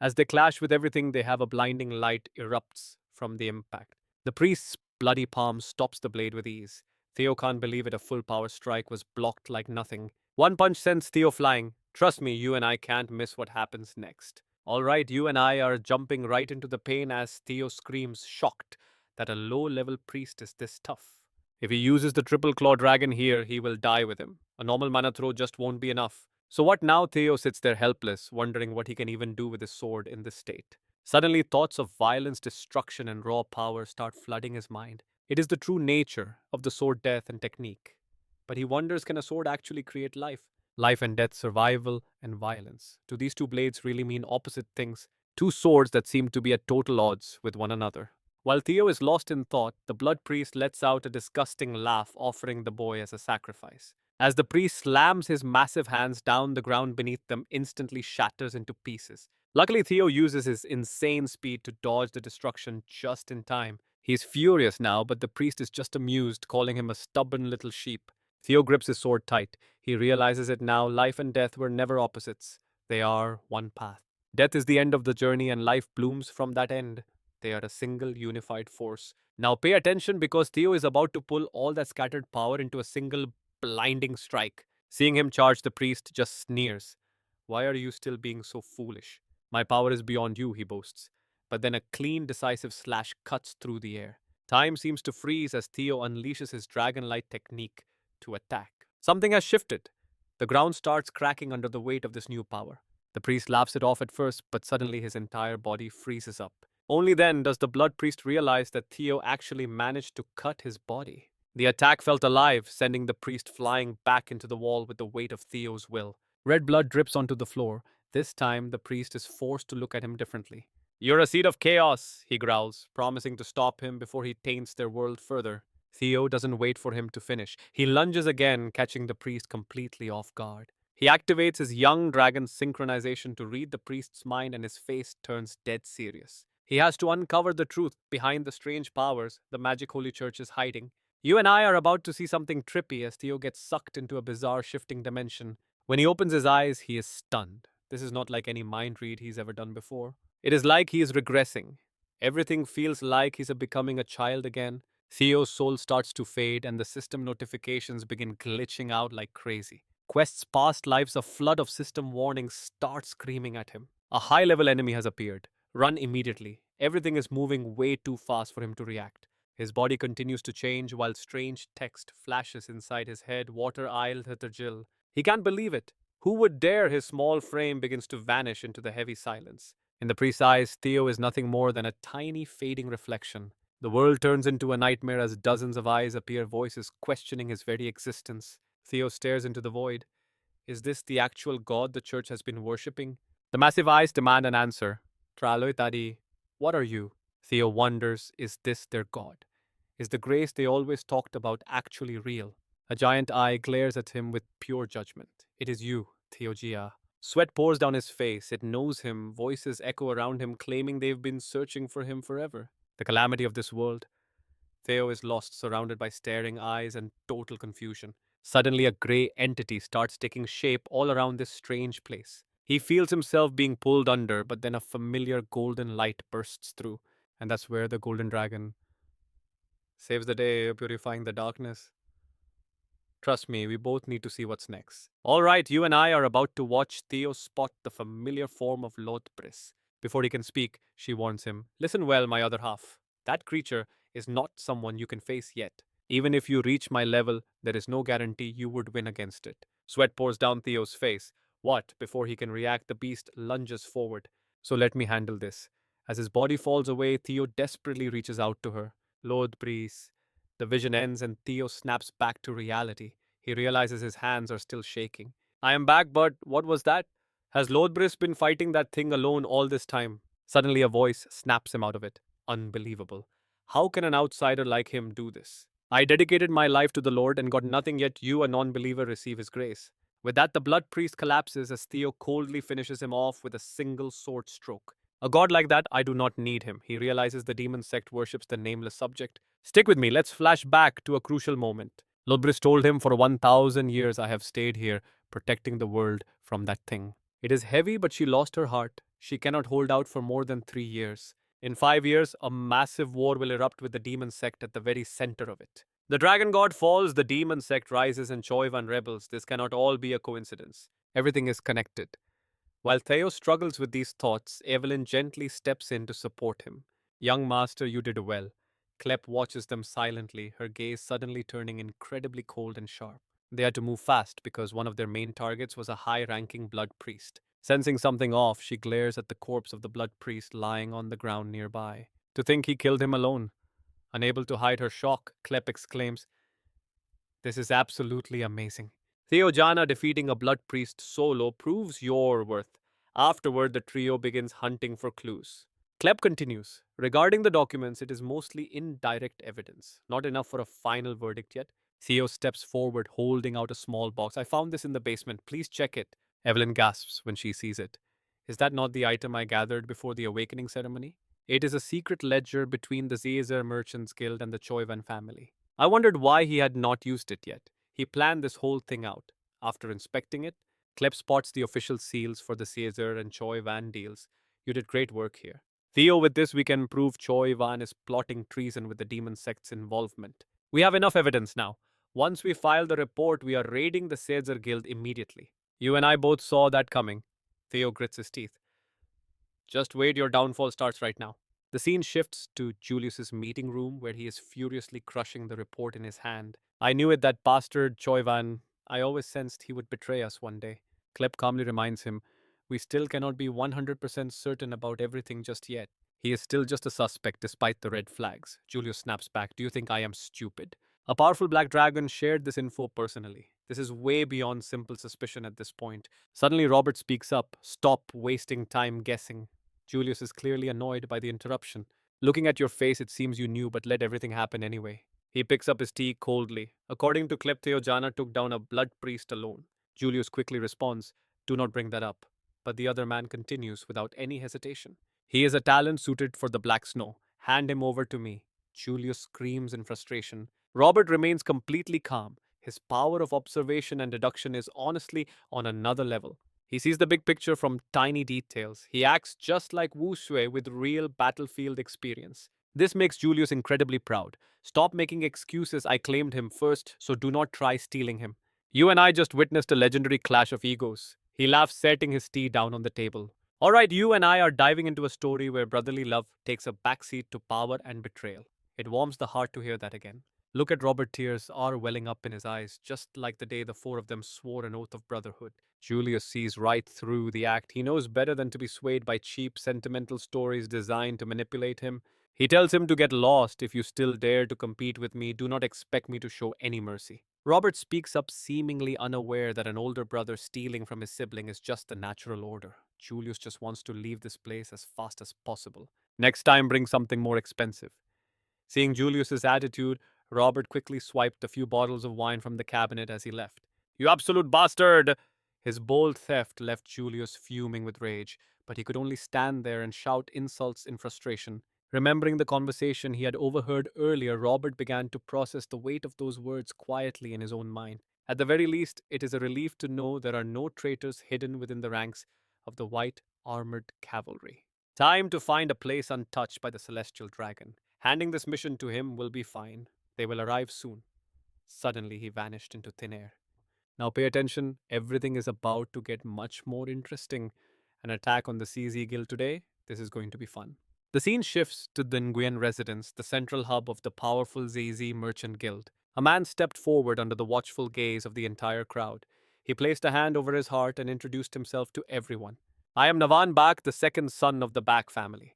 As they clash with everything, they have a blinding light erupts from the impact. The priest's bloody palm stops the blade with ease. Theo can't believe it, a full power strike was blocked like nothing. One punch sends Theo flying. Trust me, you and I can't miss what happens next. All right, you and I are jumping right into the pain as Theo screams, shocked that a low-level priest is this tough. If he uses the triple claw dragon here, he will die with him. A normal mana throw just won't be enough. So what now? Theo sits there helpless, wondering what he can even do with his sword in this state. Suddenly, thoughts of violence, destruction, and raw power start flooding his mind. It is the true nature of the sword death and technique. But he wonders, can a sword actually create life? Life and death, survival and violence. Do these two blades really mean opposite things? Two swords that seem to be at total odds with one another. While Theo is lost in thought, the blood priest lets out a disgusting laugh, offering the boy as a sacrifice. As the priest slams his massive hands down, the ground beneath them instantly shatters into pieces. Luckily, Theo uses his insane speed to dodge the destruction just in time. He's furious now, but the priest is just amused, calling him a stubborn little sheep. Theo grips his sword tight. He realizes it now, life and death were never opposites. They are one path. Death is the end of the journey and life blooms from that end. They are a single unified force. Now pay attention because Theo is about to pull all that scattered power into a single blinding strike. Seeing him charge, the priest just sneers. Why are you still being so foolish? My power is beyond you, he boasts. but then a clean, decisive slash cuts through the air. Time seems to freeze as Theo unleashes his dragonlight technique to attack. Something has shifted. The ground starts cracking under the weight of this new power. The priest laughs it off at first, but suddenly his entire body freezes up. Only then does the blood priest realize that Theo actually managed to cut his body. The attack felt alive, sending the priest flying back into the wall with the weight of Theo's will. Red blood drips onto the floor. This time, the priest is forced to look at him differently. "You're a seed of chaos," he growls, promising to stop him before he taints their world further. Theo doesn't wait for him to finish. He lunges again, catching the priest completely off guard. He activates his young dragon's synchronization to read the priest's mind, and his face turns dead serious. He has to uncover the truth behind the strange powers the Magic Holy Church is hiding. You and I are about to see something trippy as Theo gets sucked into a bizarre shifting dimension. When he opens his eyes, he is stunned. This is not like any mind read he's ever done before. It is like he is regressing. Everything feels like he's becoming a child again. Theo's soul starts to fade, and the system notifications begin glitching out like crazy. Quest's past lives, a flood of system warnings, start screaming at him. A high level enemy has appeared. Run immediately. Everything is moving way too fast for him to react. His body continues to change while strange text flashes inside his head. Water aisle Jill. He can't believe it. Who would dare? His small frame begins to vanish into the heavy silence. In the priest's eyes, Theo is nothing more than a tiny fading reflection. The world turns into a nightmare as dozens of eyes appear, voices questioning his very existence. Theo stares into the void. Is this the actual god the church has been worshipping? The massive eyes demand an answer. Traloy Tadi, what are you? Theo wonders, is this their god? Is the grace they always talked about actually real? A giant eye glares at him with pure judgment. It is you, Theo Jana. Sweat pours down his face. It knows him. Voices echo around him, claiming they've been searching for him forever. The calamity of this world. Theo is lost, surrounded by staring eyes and total confusion. Suddenly, a grey entity starts taking shape all around this strange place. He feels himself being pulled under, but then a familiar golden light bursts through, and that's where the golden dragon saves the day, purifying the darkness. Trust me, we both need to see what's next. All right, you and I are about to watch Theo spot the familiar form of Lothbris. Before he can speak, she warns him, "Listen well, my other half. That creature is not someone you can face yet. Even if you reach my level, there is no guarantee you would win against it." Sweat pours down Theo's face. What? Before he can react, the beast lunges forward. "So let me handle this." As his body falls away, Theo desperately reaches out to her. Lothbris. The vision ends and Theo snaps back to reality. He realizes his hands are still shaking. "I am back, but what was that? Has Lothbris been fighting that thing alone all this time?" Suddenly a voice snaps him out of it. Unbelievable. How can an outsider like him do this? "I dedicated my life to the Lord and got nothing, yet you, a non-believer, receive his grace." With that, the blood priest collapses as Theo coldly finishes him off with a single sword stroke. A god like that, I do not need him. He realizes the demon sect worships the nameless subject. Stick with me, let's flash back to a crucial moment. Lodbris told him, "For 1,000 years I have stayed here, protecting the world from that thing." It is heavy, but she lost her heart. She cannot hold out for more than 3 years. In 5 years, a massive war will erupt with the demon sect at the very center of it. The dragon god falls, the demon sect rises, and Choivan rebels. This cannot all be a coincidence. Everything is connected. While Theo struggles with these thoughts, Evelyn gently steps in to support him. "Young master, you did well." Klep watches them silently, her gaze suddenly turning incredibly cold and sharp. They had to move fast because one of their main targets was a high-ranking blood priest. Sensing something off, she glares at the corpse of the blood priest lying on the ground nearby. To think he killed him alone. Unable to hide her shock, Klep exclaims, "This is absolutely amazing. Theo Jana defeating a blood priest solo proves your worth." Afterward, the trio begins hunting for clues. Klep continues, "Regarding the documents, it is mostly indirect evidence. Not enough for a final verdict yet." Theo steps forward, holding out a small box. "I found this in the basement. Please check it." Evelyn gasps when she sees it. "Is that not the item I gathered before the awakening ceremony?" It is a secret ledger between the Zazer Merchants Guild and the Choivan family. I wondered why he had not used it yet. He planned this whole thing out. After inspecting it, Klep spots the official seals for the Zazer and Choivan deals. "You did great work here." "Theo, with this we can prove Choivan is plotting treason with the demon sect's involvement. We have enough evidence now. Once we file the report, we are raiding the Zazer Guild immediately." "You and I both saw that coming." Theo grits his teeth. Just wait, your downfall starts right now. The scene shifts to Julius's meeting room where he is furiously crushing the report in his hand. I knew it, that bastard Choivan. I always sensed he would betray us one day. Klep calmly reminds him, we still cannot be 100% certain about everything just yet. He is still just a suspect despite the red flags. Julius snaps back, do you think I am stupid? A powerful black dragon shared this info personally. This is way beyond simple suspicion at this point. Suddenly, Robert speaks up. Stop wasting time guessing. Julius is clearly annoyed by the interruption. Looking at your face, it seems you knew, but let everything happen anyway. He picks up his tea coldly. According to Klep, Theo Jana took down a blood priest alone. Julius quickly responds, do not bring that up. But the other man continues without any hesitation. He is a talent suited for the Black Snow. Hand him over to me. Julius screams in frustration. Robert remains completely calm. His power of observation and deduction is honestly on another level. He sees the big picture from tiny details. He acts just like Wu Shui with real battlefield experience. This makes Julius incredibly proud. Stop making excuses. I claimed him first, so do not try stealing him. You and I just witnessed a legendary clash of egos. He laughs, setting his tea down on the table. All right, you and I are diving into a story where brotherly love takes a backseat to power and betrayal. It warms the heart to hear that again. Look at Robert, tears are welling up in his eyes, just like the day the four of them swore an oath of brotherhood. Julius sees right through the act. He knows better than to be swayed by cheap, sentimental stories designed to manipulate him. He tells him to get lost. If you still dare to compete with me, do not expect me to show any mercy. Robert speaks up, seemingly unaware that an older brother stealing from his sibling is just the natural order. Julius just wants to leave this place as fast as possible. Next time, bring something more expensive. Seeing Julius's attitude, Robert quickly swiped a few bottles of wine from the cabinet as he left. You absolute bastard! His bold theft left Julius fuming with rage, but he could only stand there and shout insults in frustration. Remembering the conversation he had overheard earlier, Robert began to process the weight of those words quietly in his own mind. At the very least, it is a relief to know there are no traitors hidden within the ranks of the white armored cavalry. Time to find a place untouched by the celestial dragon. Handing this mission to him will be fine. They will arrive soon. Suddenly, he vanished into thin air. Now, pay attention. Everything is about to get much more interesting. An attack on the CZ Guild today. This is going to be fun. The scene shifts to the Nguyen residence, the central hub of the powerful ZZ Merchant Guild. A man stepped forward under the watchful gaze of the entire crowd. He placed a hand over his heart and introduced himself to everyone. I am Navan Bak, the second son of the Bak family.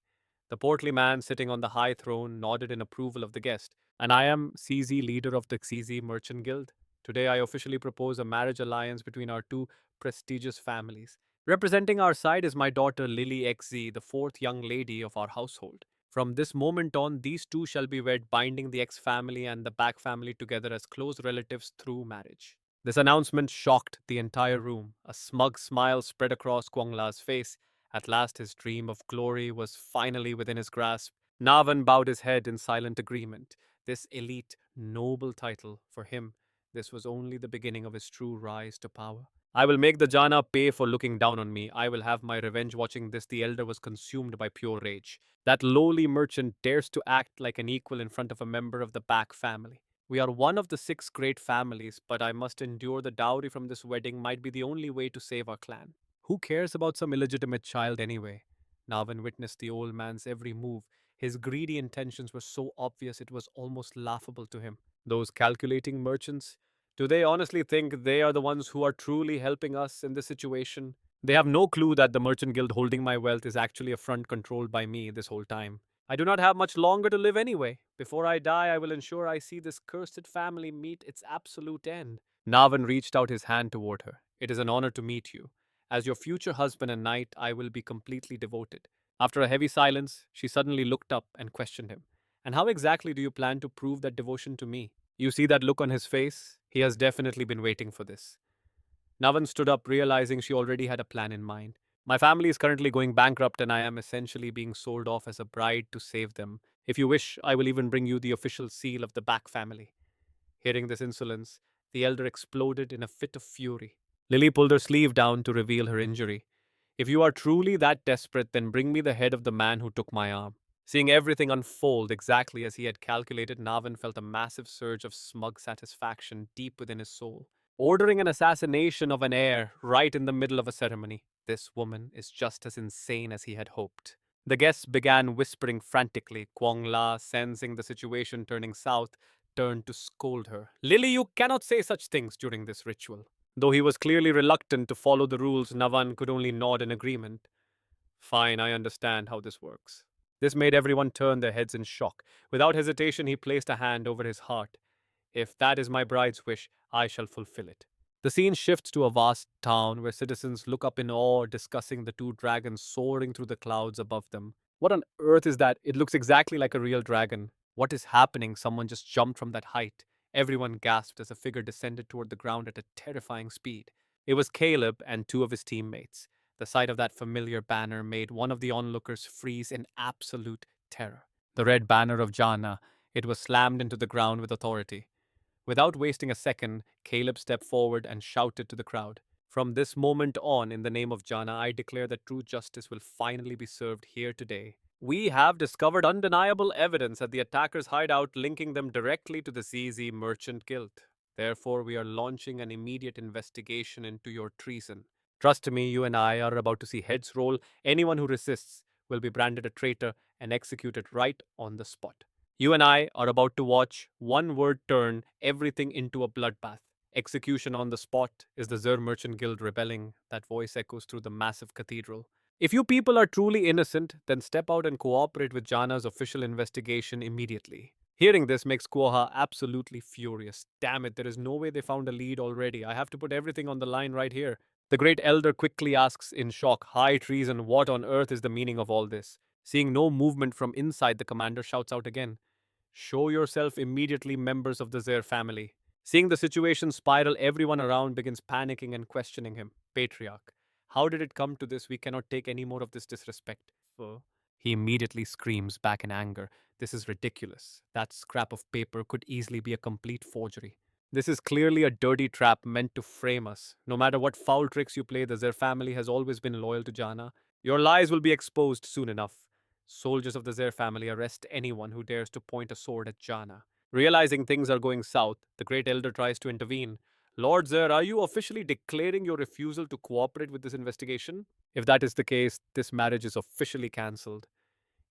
The portly man sitting on the high throne nodded in approval of the guest. And I am CZ, leader of the CZ Merchant Guild. Today I officially propose a marriage alliance between our two prestigious families. Representing our side is my daughter Lily XZ, the fourth young lady of our household. From this moment on, these two shall be wed, binding the X family and the Back family together as close relatives through marriage. This announcement shocked the entire room. A smug smile spread across Kwang La's face. At last his dream of glory was finally within his grasp. Navan bowed his head in silent agreement. This elite, noble title, for him, this was only the beginning of his true rise to power. I will make the Jana pay for looking down on me. I will have my revenge. Watching this, the elder was consumed by pure rage. That lowly merchant dares to act like an equal in front of a member of the Back family. We are one of the 6 great families, but I must endure the dowry from this wedding might be the only way to save our clan. Who cares about some illegitimate child anyway? Navan witnessed the old man's every move. His greedy intentions were so obvious it was almost laughable to him. Those calculating merchants, do they honestly think they are the ones who are truly helping us in this situation? They have no clue that the merchant guild holding my wealth is actually a front controlled by me this whole time. I do not have much longer to live anyway. Before I die, I will ensure I see this cursed family meet its absolute end. Navan reached out his hand toward her. It is an honor to meet you. As your future husband and knight, I will be completely devoted. After a heavy silence, she suddenly looked up and questioned him. And how exactly do you plan to prove that devotion to me? You see that look on his face? He has definitely been waiting for this. Navan stood up, realizing she already had a plan in mind. My family is currently going bankrupt and I am essentially being sold off as a bride to save them. If you wish, I will even bring you the official seal of the Back family. Hearing this insolence, the elder exploded in a fit of fury. Lily pulled her sleeve down to reveal her injury. If you are truly that desperate, then bring me the head of the man who took my arm. Seeing everything unfold exactly as he had calculated, Navan felt a massive surge of smug satisfaction deep within his soul. ordering an assassination of an heir right in the middle of a ceremony. This woman is just as insane as he had hoped. The guests began whispering frantically. Kwong La, sensing the situation turning south, turned to scold her. Lily, you cannot say such things during this ritual. Though he was clearly reluctant to follow the rules, Navan could only nod in agreement. Fine, I understand how this works. This made everyone turn their heads in shock. Without hesitation, he placed a hand over his heart. If that is my bride's wish, I shall fulfill it. The scene shifts to a vast town where citizens look up in awe, discussing the two dragons soaring through the clouds above them. What on earth is that? It looks exactly like a real dragon. What is happening? Someone just jumped from that height. Everyone gasped as a figure descended toward the ground at a terrifying speed. It was Caleb and two of his teammates. The sight of that familiar banner made one of the onlookers freeze in absolute terror. The red banner of Jana. It was slammed into the ground with authority. Without wasting a second, Caleb stepped forward and shouted to the crowd. From this moment on, in the name of Jana, I declare that true justice will finally be served here today. We have discovered undeniable evidence at the attacker's hideout linking them directly to the ZZ Merchant Guild. Therefore, we are launching an immediate investigation into your treason. Trust me, you and I are about to see heads roll. Anyone who resists will be branded a traitor and executed right on the spot. You and I are about to watch one word turn everything into a bloodbath. Execution on the spot is the Zer Merchant Guild rebelling. That voice echoes through the massive cathedral. If you people are truly innocent, then step out and cooperate with Jana's official investigation immediately. Hearing this makes Kuoha absolutely furious. Damn it, there is no way they found a lead already. I have to put everything on the line right here. The great elder quickly asks in shock, High treason, what on earth is the meaning of all this? Seeing no movement from inside, the commander shouts out again. Show yourself immediately, members of the Zer family. Seeing the situation spiral, everyone around begins panicking and questioning him. Patriarch, how did it come to this? We cannot take any more of this disrespect. He immediately screams back in anger. This is ridiculous. That scrap of paper could easily be a complete forgery. This is clearly a dirty trap meant to frame us. No matter what foul tricks you play, the Zer family has always been loyal to Jana. Your lies will be exposed soon enough. Soldiers of the Zer family arrest anyone who dares to point a sword at Jana. Realizing things are going south, the Great Elder tries to intervene. Lord Zer, are you officially declaring your refusal to cooperate with this investigation? If that is the case, this marriage is officially cancelled.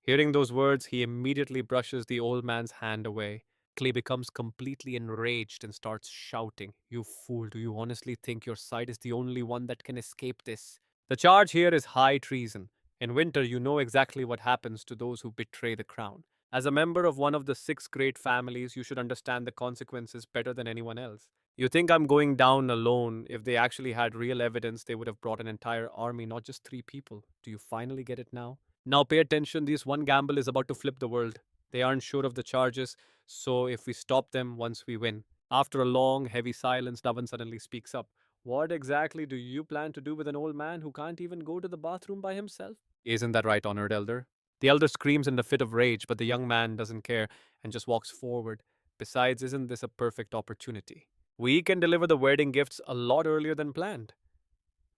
Hearing those words, he immediately brushes the old man's hand away. Clay becomes completely enraged and starts shouting, You fool, do you honestly think your side is the only one that can escape this? The charge here is high treason. In winter, you know exactly what happens to those who betray the crown. As a member of one of the six great families, you should understand the consequences better than anyone else. You think I'm going down alone? If they actually had real evidence, they would have brought an entire army, not just three people. Do you finally get it now? Now pay attention, this one gamble is about to flip the world. They aren't sure of the charges, so if we stop them once we win. After a long, heavy silence, Navan suddenly speaks up. What exactly do you plan to do with an old man who can't even go to the bathroom by himself? Isn't that right, honored elder? The elder screams in a fit of rage, but the young man doesn't care and just walks forward. Besides, isn't this a perfect opportunity? We can deliver the wedding gifts a lot earlier than planned.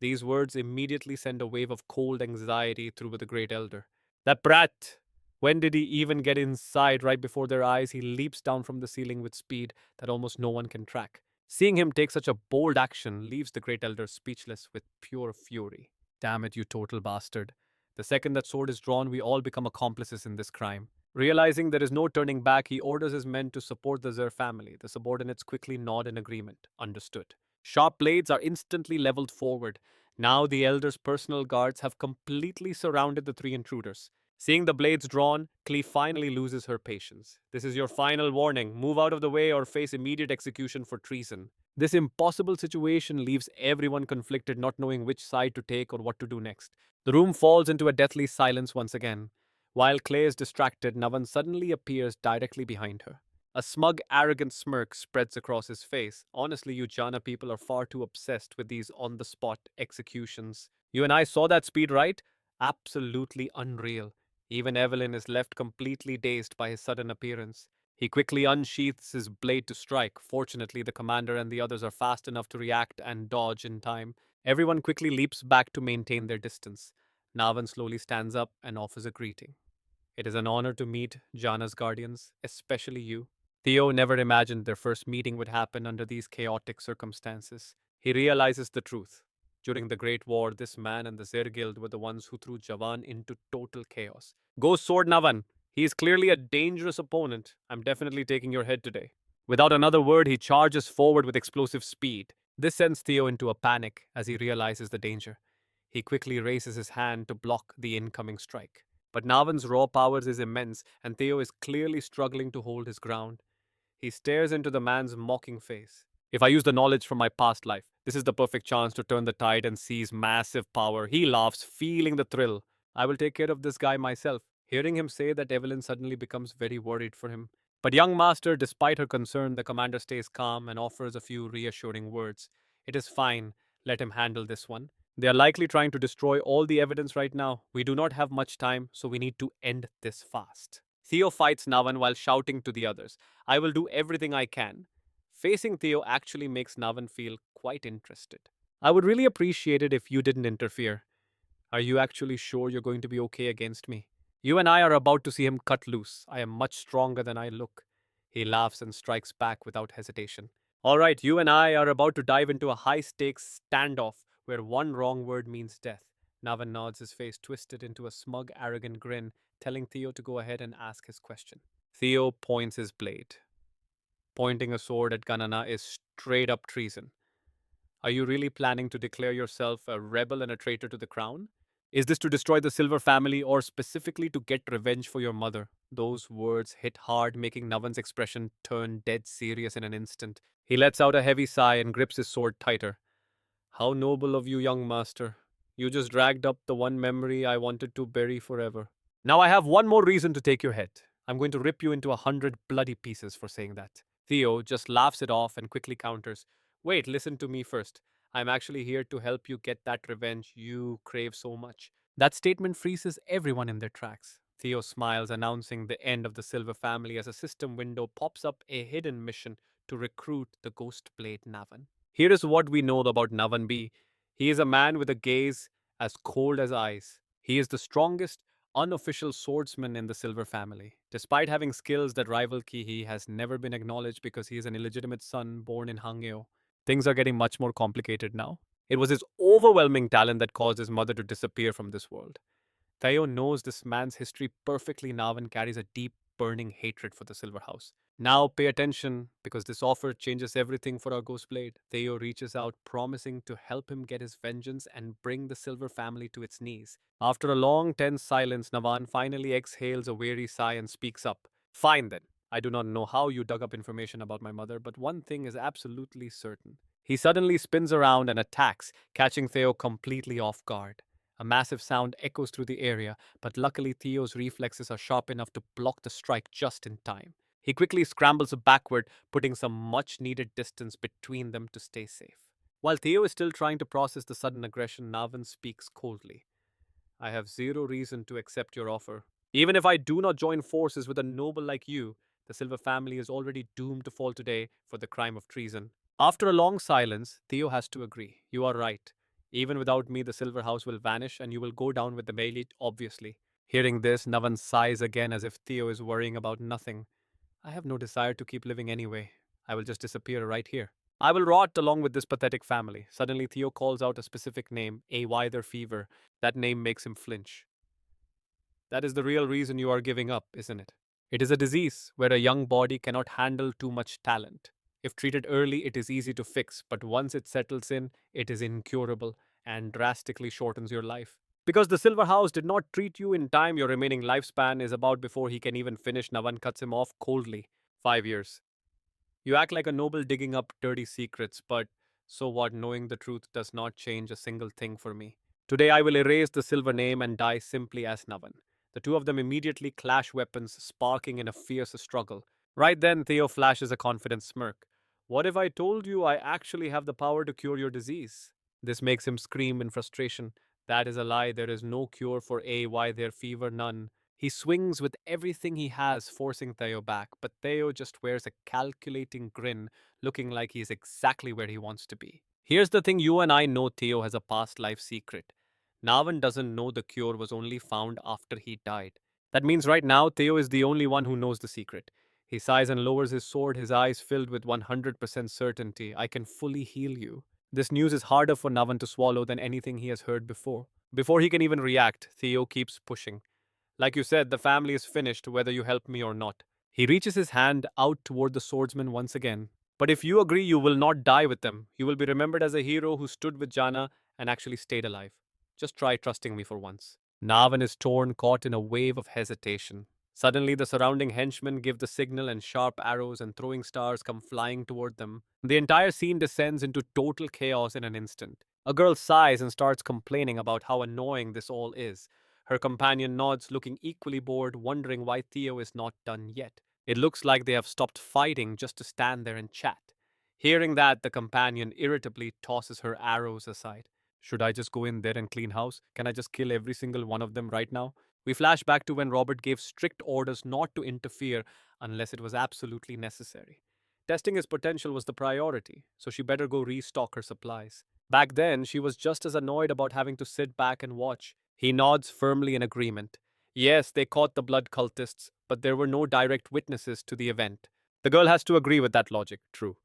These words immediately send a wave of cold anxiety through the great elder. That brat! When did he even get inside? Right before their eyes, he leaps down from the ceiling with speed that almost no one can track. Seeing him take such a bold action leaves the great elder speechless with pure fury. Damn it, you total bastard. The second that sword is drawn, we all become accomplices in this crime. Realizing there is no turning back, he orders his men to support the Zer family. The subordinates quickly nod in agreement. Understood. Sharp blades are instantly leveled forward. Now the elder's personal guards have completely surrounded the three intruders. Seeing the blades drawn, Klee finally loses her patience. This is your final warning. Move out of the way or face immediate execution for treason. This impossible situation leaves everyone conflicted, not knowing which side to take or what to do next. The room falls into a deathly silence once again. While Clay is distracted, Navan suddenly appears directly behind her. A smug, arrogant smirk spreads across his face. Honestly, you Jana people are far too obsessed with these on-the-spot executions. You and I saw that speed, right? Absolutely unreal. Even Evelyn is left completely dazed by his sudden appearance. He quickly unsheaths his blade to strike. Fortunately, the commander and the others are fast enough to react and dodge in time. Everyone quickly leaps back to maintain their distance. Navan slowly stands up and offers a greeting. It is an honor to meet Jana's guardians, especially you. Theo never imagined their first meeting would happen under these chaotic circumstances. He realizes the truth. During the Great War, this man and the Zir Guild were the ones who threw Javan into total chaos. Go Sword Navan! He is clearly a dangerous opponent. I'm definitely taking your head today. Without another word, he charges forward with explosive speed. This sends Theo into a panic as he realizes the danger. He quickly raises his hand to block the incoming strike. But Navan's raw powers is immense, and Theo is clearly struggling to hold his ground. He stares into the man's mocking face. If I use the knowledge from my past life, this is the perfect chance to turn the tide and seize massive power. He laughs, feeling the thrill. I will take care of this guy myself. Hearing him say that, Evelyn suddenly becomes very worried for him. But young master, despite her concern, the commander stays calm and offers a few reassuring words. It is fine. Let him handle this one. They are likely trying to destroy all the evidence right now. We do not have much time, so we need to end this fast. Theo fights Navan while shouting to the others, I will do everything I can. Facing Theo actually makes Navan feel quite interested. I would really appreciate it if you didn't interfere. Are you actually sure you're going to be okay against me? You and I are about to see him cut loose. I am much stronger than I look. He laughs and strikes back without hesitation. All right, you and I are about to dive into a high stakes standoff where one wrong word means death. Navan nods, his face twisted into a smug, arrogant grin, telling Theo to go ahead and ask his question. Theo points his blade. Pointing a sword at Ganana is straight up treason. Are you really planning to declare yourself a rebel and a traitor to the crown? Is this to destroy the Silver family or specifically to get revenge for your mother? Those words hit hard, making Navan's expression turn dead serious in an instant. He lets out a heavy sigh and grips his sword tighter. How noble of you, young master. You just dragged up the one memory I wanted to bury forever. Now I have one more reason to take your head. I'm going to rip you into 100 bloody pieces for saying that. Theo just laughs it off and quickly counters. Wait, listen to me first. I'm actually here to help you get that revenge you crave so much. That statement freezes everyone in their tracks. Theo smiles, announcing the end of the Silver family as a system window pops up a hidden mission to recruit the Ghost Blade Navan. Here is what we know about Navan B. He is a man with a gaze as cold as ice. He is the strongest, unofficial swordsman in the Silver family. Despite having skills that rival Ki, he has never been acknowledged because he is an illegitimate son born in Hangyo. Things are getting much more complicated now. It was his overwhelming talent that caused his mother to disappear from this world. Theo knows this man's history perfectly now and carries a deep, burning hatred for the Silver House. Now pay attention, because this offer changes everything for our Ghost Blade. Theo reaches out, promising to help him get his vengeance and bring the Silver family to its knees. After a long, tense silence, Navan finally exhales a weary sigh and speaks up. Fine then. I do not know how you dug up information about my mother, but one thing is absolutely certain. He suddenly spins around and attacks, catching Theo completely off guard. A massive sound echoes through the area, but luckily Theo's reflexes are sharp enough to block the strike just in time. He quickly scrambles backward, putting some much needed distance between them to stay safe. While Theo is still trying to process the sudden aggression, Navan speaks coldly. I have zero reason to accept your offer. Even if I do not join forces with a noble like you, the Silver family is already doomed to fall today for the crime of treason. After a long silence, Theo has to agree. You are right. Even without me, the Silver House will vanish and you will go down with the elite, obviously. Hearing this, Navan sighs again as if Theo is worrying about nothing. I have no desire to keep living anyway. I will just disappear right here. I will rot along with this pathetic family. Suddenly, Theo calls out a specific name, a Wither fever. That name makes him flinch. That is the real reason you are giving up, isn't it? It is a disease where a young body cannot handle too much talent. If treated early, it is easy to fix, but once it settles in, it is incurable and drastically shortens your life. Because the Silver House did not treat you in time, your remaining lifespan is about before he can even finish. Navan cuts him off coldly. 5 years. You act like a noble digging up dirty secrets, but so what? Knowing the truth does not change a single thing for me. Today I will erase the silver name and die simply as Navan. The two of them immediately clash weapons, sparking in a fierce struggle. Right then, Theo flashes a confident smirk. What if I told you I actually have the power to cure your disease? This makes him scream in frustration. That is a lie. There is no cure for why their fever, none. He swings with everything he has, forcing Theo back, but Theo just wears a calculating grin, looking like he is exactly where he wants to be. Here's the thing, you and I know Theo has a past life secret. Navan doesn't know the cure was only found after he died. That means right now, Theo is the only one who knows the secret. He sighs and lowers his sword, his eyes filled with 100% certainty. I can fully heal you. This news is harder for Navan to swallow than anything he has heard before. Before he can even react, Theo keeps pushing. Like you said, the family is finished whether you help me or not. He reaches his hand out toward the swordsman once again. But if you agree, you will not die with them. You will be remembered as a hero who stood with Jana and actually stayed alive. Just try trusting me for once. Navan is torn, caught in a wave of hesitation. Suddenly, the surrounding henchmen give the signal, and sharp arrows and throwing stars come flying toward them. The entire scene descends into total chaos in an instant. A girl sighs and starts complaining about how annoying this all is. Her companion nods, looking equally bored, wondering why Theo is not done yet. It looks like they have stopped fighting just to stand there and chat. Hearing that, the companion irritably tosses her arrows aside. Should I just go in there and clean house? Can I just kill every single one of them right now? We flash back to when Robert gave strict orders not to interfere unless it was absolutely necessary. Testing his potential was the priority, so she better go restock her supplies. Back then, she was just as annoyed about having to sit back and watch. He nods firmly in agreement. Yes, they caught the blood cultists, but there were no direct witnesses to the event. The girl has to agree with that logic, true.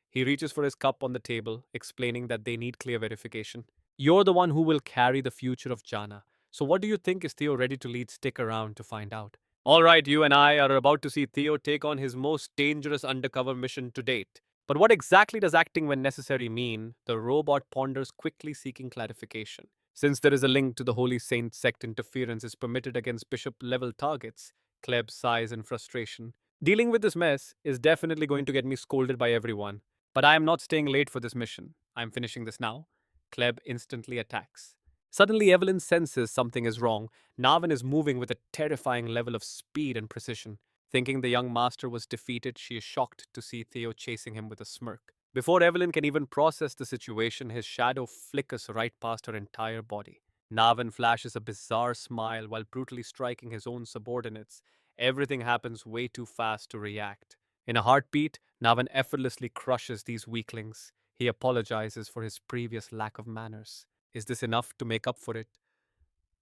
He reaches for his cup on the table, explaining that they need clear verification. You're the one who will carry the future of Jana. So what do you think? Is Theo ready to lead? Stick around to find out. All right, you and I are about to see Theo take on his most dangerous undercover mission to date. But what exactly does acting when necessary mean? The robot ponders, quickly seeking clarification. Since there is a link to the Holy Saint sect, interference is permitted against bishop level targets. Kleb sighs in frustration. Dealing with this mess is definitely going to get me scolded by everyone. But I am not staying late for this mission. I am finishing this now. Kleb instantly attacks. Suddenly, Evelyn senses something is wrong. Navan is moving with a terrifying level of speed and precision. Thinking the young master was defeated, she is shocked to see Theo chasing him with a smirk. Before Evelyn can even process the situation, his shadow flickers right past her entire body. Navan flashes a bizarre smile while brutally striking his own subordinates. Everything happens way too fast to react. In a heartbeat, Navan effortlessly crushes these weaklings. He apologizes for his previous lack of manners. Is this enough to make up for it?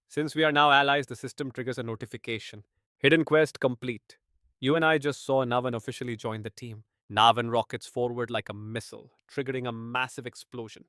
Since we are now allies, the system triggers a notification. Hidden quest complete. You and I just saw Navan officially join the team. Navan rockets forward like a missile, triggering a massive explosion.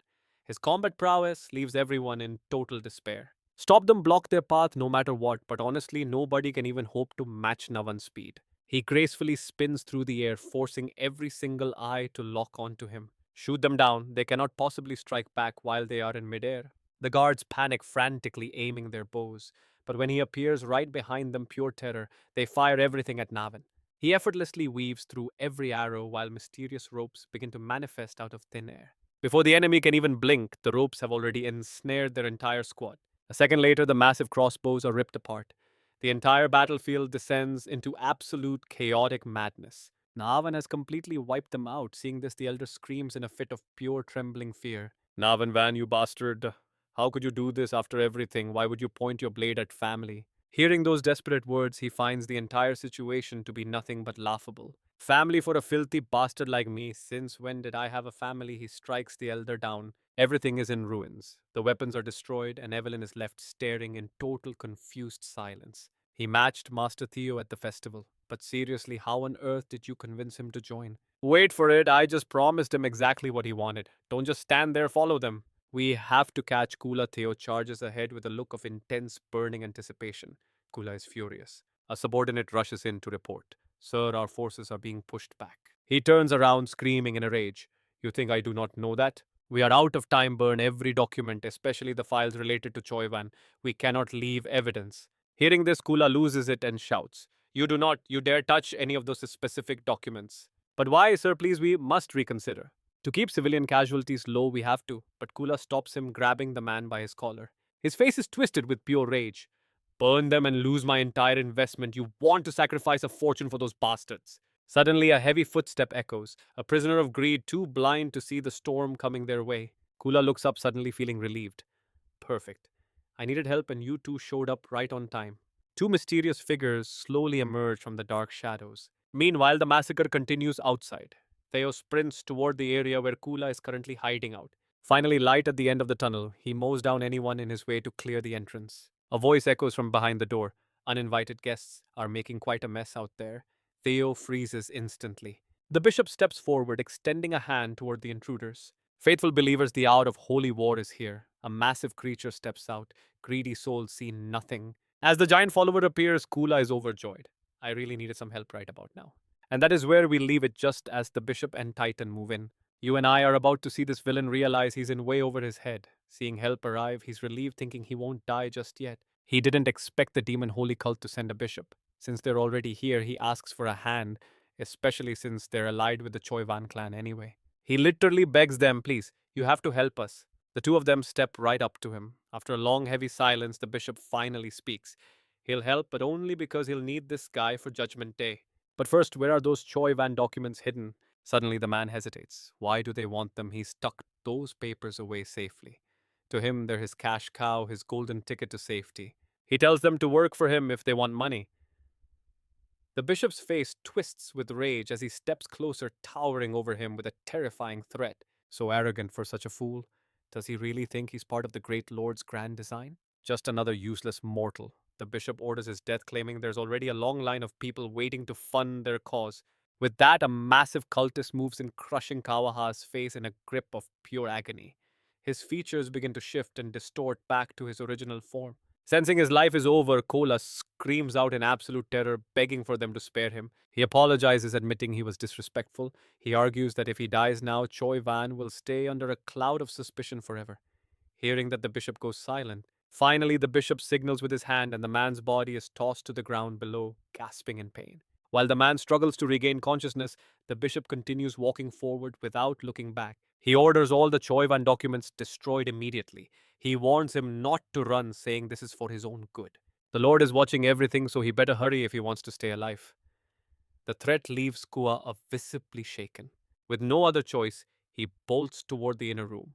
His combat prowess leaves everyone in total despair. Stop them, block their path no matter what, but honestly, nobody can even hope to match Navan's speed. He gracefully spins through the air, forcing every single eye to lock onto him. Shoot them down, they cannot possibly strike back while they are in midair. The guards panic, frantically aiming their bows, but when he appears right behind them, pure terror, they fire everything at Navan. He effortlessly weaves through every arrow while mysterious ropes begin to manifest out of thin air. Before the enemy can even blink, the ropes have already ensnared their entire squad. A second later, the massive crossbows are ripped apart. The entire battlefield descends into absolute chaotic madness. Navan has completely wiped them out. Seeing this, the elder screams in a fit of pure trembling fear. Navan Van, you bastard. How could you do this after everything? Why would you point your blade at family? Hearing those desperate words, he finds the entire situation to be nothing but laughable. Family for a filthy bastard like me. Since when did I have a family? He strikes the elder down. Everything is in ruins. The weapons are destroyed, and Evelyn is left staring in total confused silence. He matched Master Theo at the festival. But seriously, how on earth did you convince him to join? Wait for it, I just promised him exactly what he wanted. Don't just stand there, follow them. We have to catch Kula. Theo charges ahead with a look of intense, burning anticipation. Kula is furious. A subordinate rushes in to report. Sir, our forces are being pushed back. He turns around, screaming in a rage. You think I do not know that? We are out of time. Burn every document, especially the files related to Choivan. We cannot leave evidence. Hearing this, Kula loses it and shouts. You dare touch any of those specific documents. But why, sir, please, we must reconsider. To keep civilian casualties low, we have to, but Kula stops him, grabbing the man by his collar. His face is twisted with pure rage. Burn them and lose my entire investment. You want to sacrifice a fortune for those bastards. Suddenly, a heavy footstep echoes. A prisoner of greed, too blind to see the storm coming their way. Kula looks up, suddenly feeling relieved. Perfect. I needed help, and you two showed up right on time. Two mysterious figures slowly emerge from the dark shadows. Meanwhile, the massacre continues outside. Theo sprints toward the area where Kula is currently hiding out. Finally, light at the end of the tunnel, he mows down anyone in his way to clear the entrance. A voice echoes from behind the door. Uninvited guests are making quite a mess out there. Theo freezes instantly. The bishop steps forward, extending a hand toward the intruders. Faithful believers, the hour of holy war is here. A massive creature steps out. Greedy souls see nothing. As the giant follower appears, Kula is overjoyed. I really needed some help right about now. And that is where we leave it just as the bishop and Titan move in. You and I are about to see this villain realize he's in way over his head. Seeing help arrive, he's relieved, thinking he won't die just yet. He didn't expect the demon holy cult to send a bishop. Since they're already here, he asks for a hand, especially since they're allied with the Choi Van clan anyway. He literally begs them, please, you have to help us. The two of them step right up to him. After a long, heavy silence, the bishop finally speaks. He'll help, but only because he'll need this guy for Judgment Day. But first, where are those Choi Van documents hidden? Suddenly, the man hesitates. Why do they want them? He's tucked those papers away safely. To him, they're his cash cow, his golden ticket to safety. He tells them to work for him if they want money. The bishop's face twists with rage as he steps closer, towering over him with a terrifying threat. So arrogant for such a fool. Does he really think he's part of the great lord's grand design? Just another useless mortal. The bishop orders his death, claiming there's already a long line of people waiting to fund their cause. With that, a massive cultist moves in, crushing Kawaha's face in a grip of pure agony. His features begin to shift and distort back to his original form. Sensing his life is over, Kola screams out in absolute terror, begging for them to spare him. He apologizes, admitting he was disrespectful. He argues that if he dies now, Choi Van will stay under a cloud of suspicion forever. Hearing that, the bishop goes silent. Finally, the bishop signals with his hand, and the man's body is tossed to the ground below, gasping in pain. While the man struggles to regain consciousness, the bishop continues walking forward without looking back. He orders all the Choi Van documents destroyed immediately. He warns him not to run, saying this is for his own good. The Lord is watching everything, so he better hurry if he wants to stay alive. The threat leaves Kua visibly shaken. With no other choice, he bolts toward the inner room.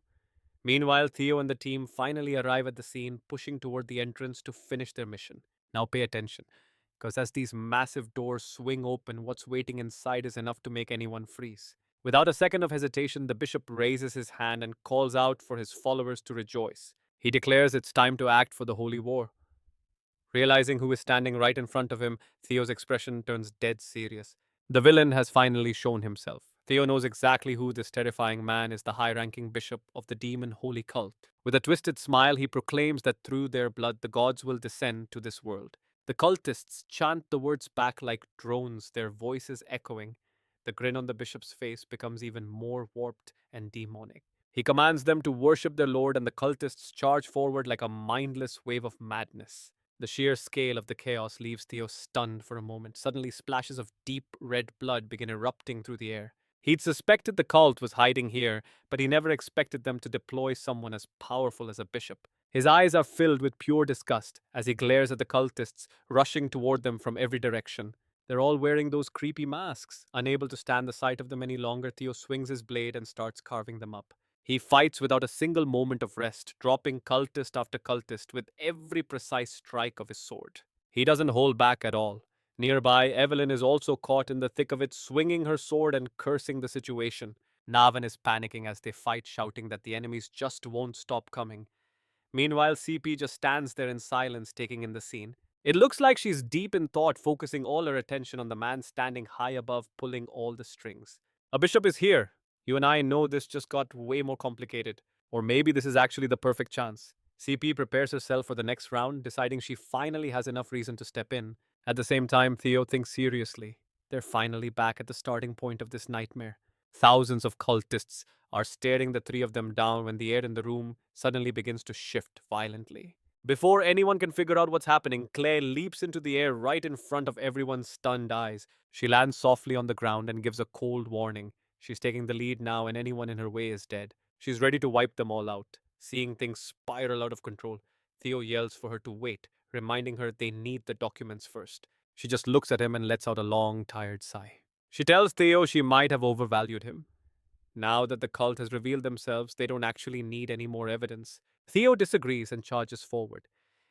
Meanwhile, Theo and the team finally arrive at the scene, pushing toward the entrance to finish their mission. Now pay attention, because as these massive doors swing open, what's waiting inside is enough to make anyone freeze. Without a second of hesitation, the bishop raises his hand and calls out for his followers to rejoice. He declares it's time to act for the holy war. Realizing who is standing right in front of him, Theo's expression turns dead serious. The villain has finally shown himself. Theo knows exactly who this terrifying man is, the high-ranking bishop of the demon holy cult. With a twisted smile, he proclaims that through their blood the gods will descend to this world. The cultists chant the words back like drones, their voices echoing. The grin on the bishop's face becomes even more warped and demonic. He commands them to worship their lord, and the cultists charge forward like a mindless wave of madness. The sheer scale of the chaos leaves Theo stunned for a moment. Suddenly, splashes of deep red blood begin erupting through the air. He'd suspected the cult was hiding here, but he never expected them to deploy someone as powerful as a bishop. His eyes are filled with pure disgust as he glares at the cultists, rushing toward them from every direction. They're all wearing those creepy masks. Unable to stand the sight of them any longer, Theo swings his blade and starts carving them up. He fights without a single moment of rest, dropping cultist after cultist with every precise strike of his sword. He doesn't hold back at all. Nearby, Evelyn is also caught in the thick of it, swinging her sword and cursing the situation. Navan is panicking as they fight, shouting that the enemies just won't stop coming. Meanwhile, CP just stands there in silence, taking in the scene. It looks like she's deep in thought, focusing all her attention on the man standing high above, pulling all the strings. A bishop is here. You and I know this just got way more complicated. Or maybe this is actually the perfect chance. CP prepares herself for the next round, deciding she finally has enough reason to step in. At the same time, Theo thinks seriously. They're finally back at the starting point of this nightmare. Thousands of cultists are staring the three of them down when the air in the room suddenly begins to shift violently. Before anyone can figure out what's happening, Claire leaps into the air right in front of everyone's stunned eyes. She lands softly on the ground and gives a cold warning. She's taking the lead now, and anyone in her way is dead. She's ready to wipe them all out. Seeing things spiral out of control, Theo yells for her to wait, reminding her they need the documents first. She just looks at him and lets out a long, tired sigh. She tells Theo she might have overvalued him. Now that the cult has revealed themselves, they don't actually need any more evidence. Theo disagrees and charges forward.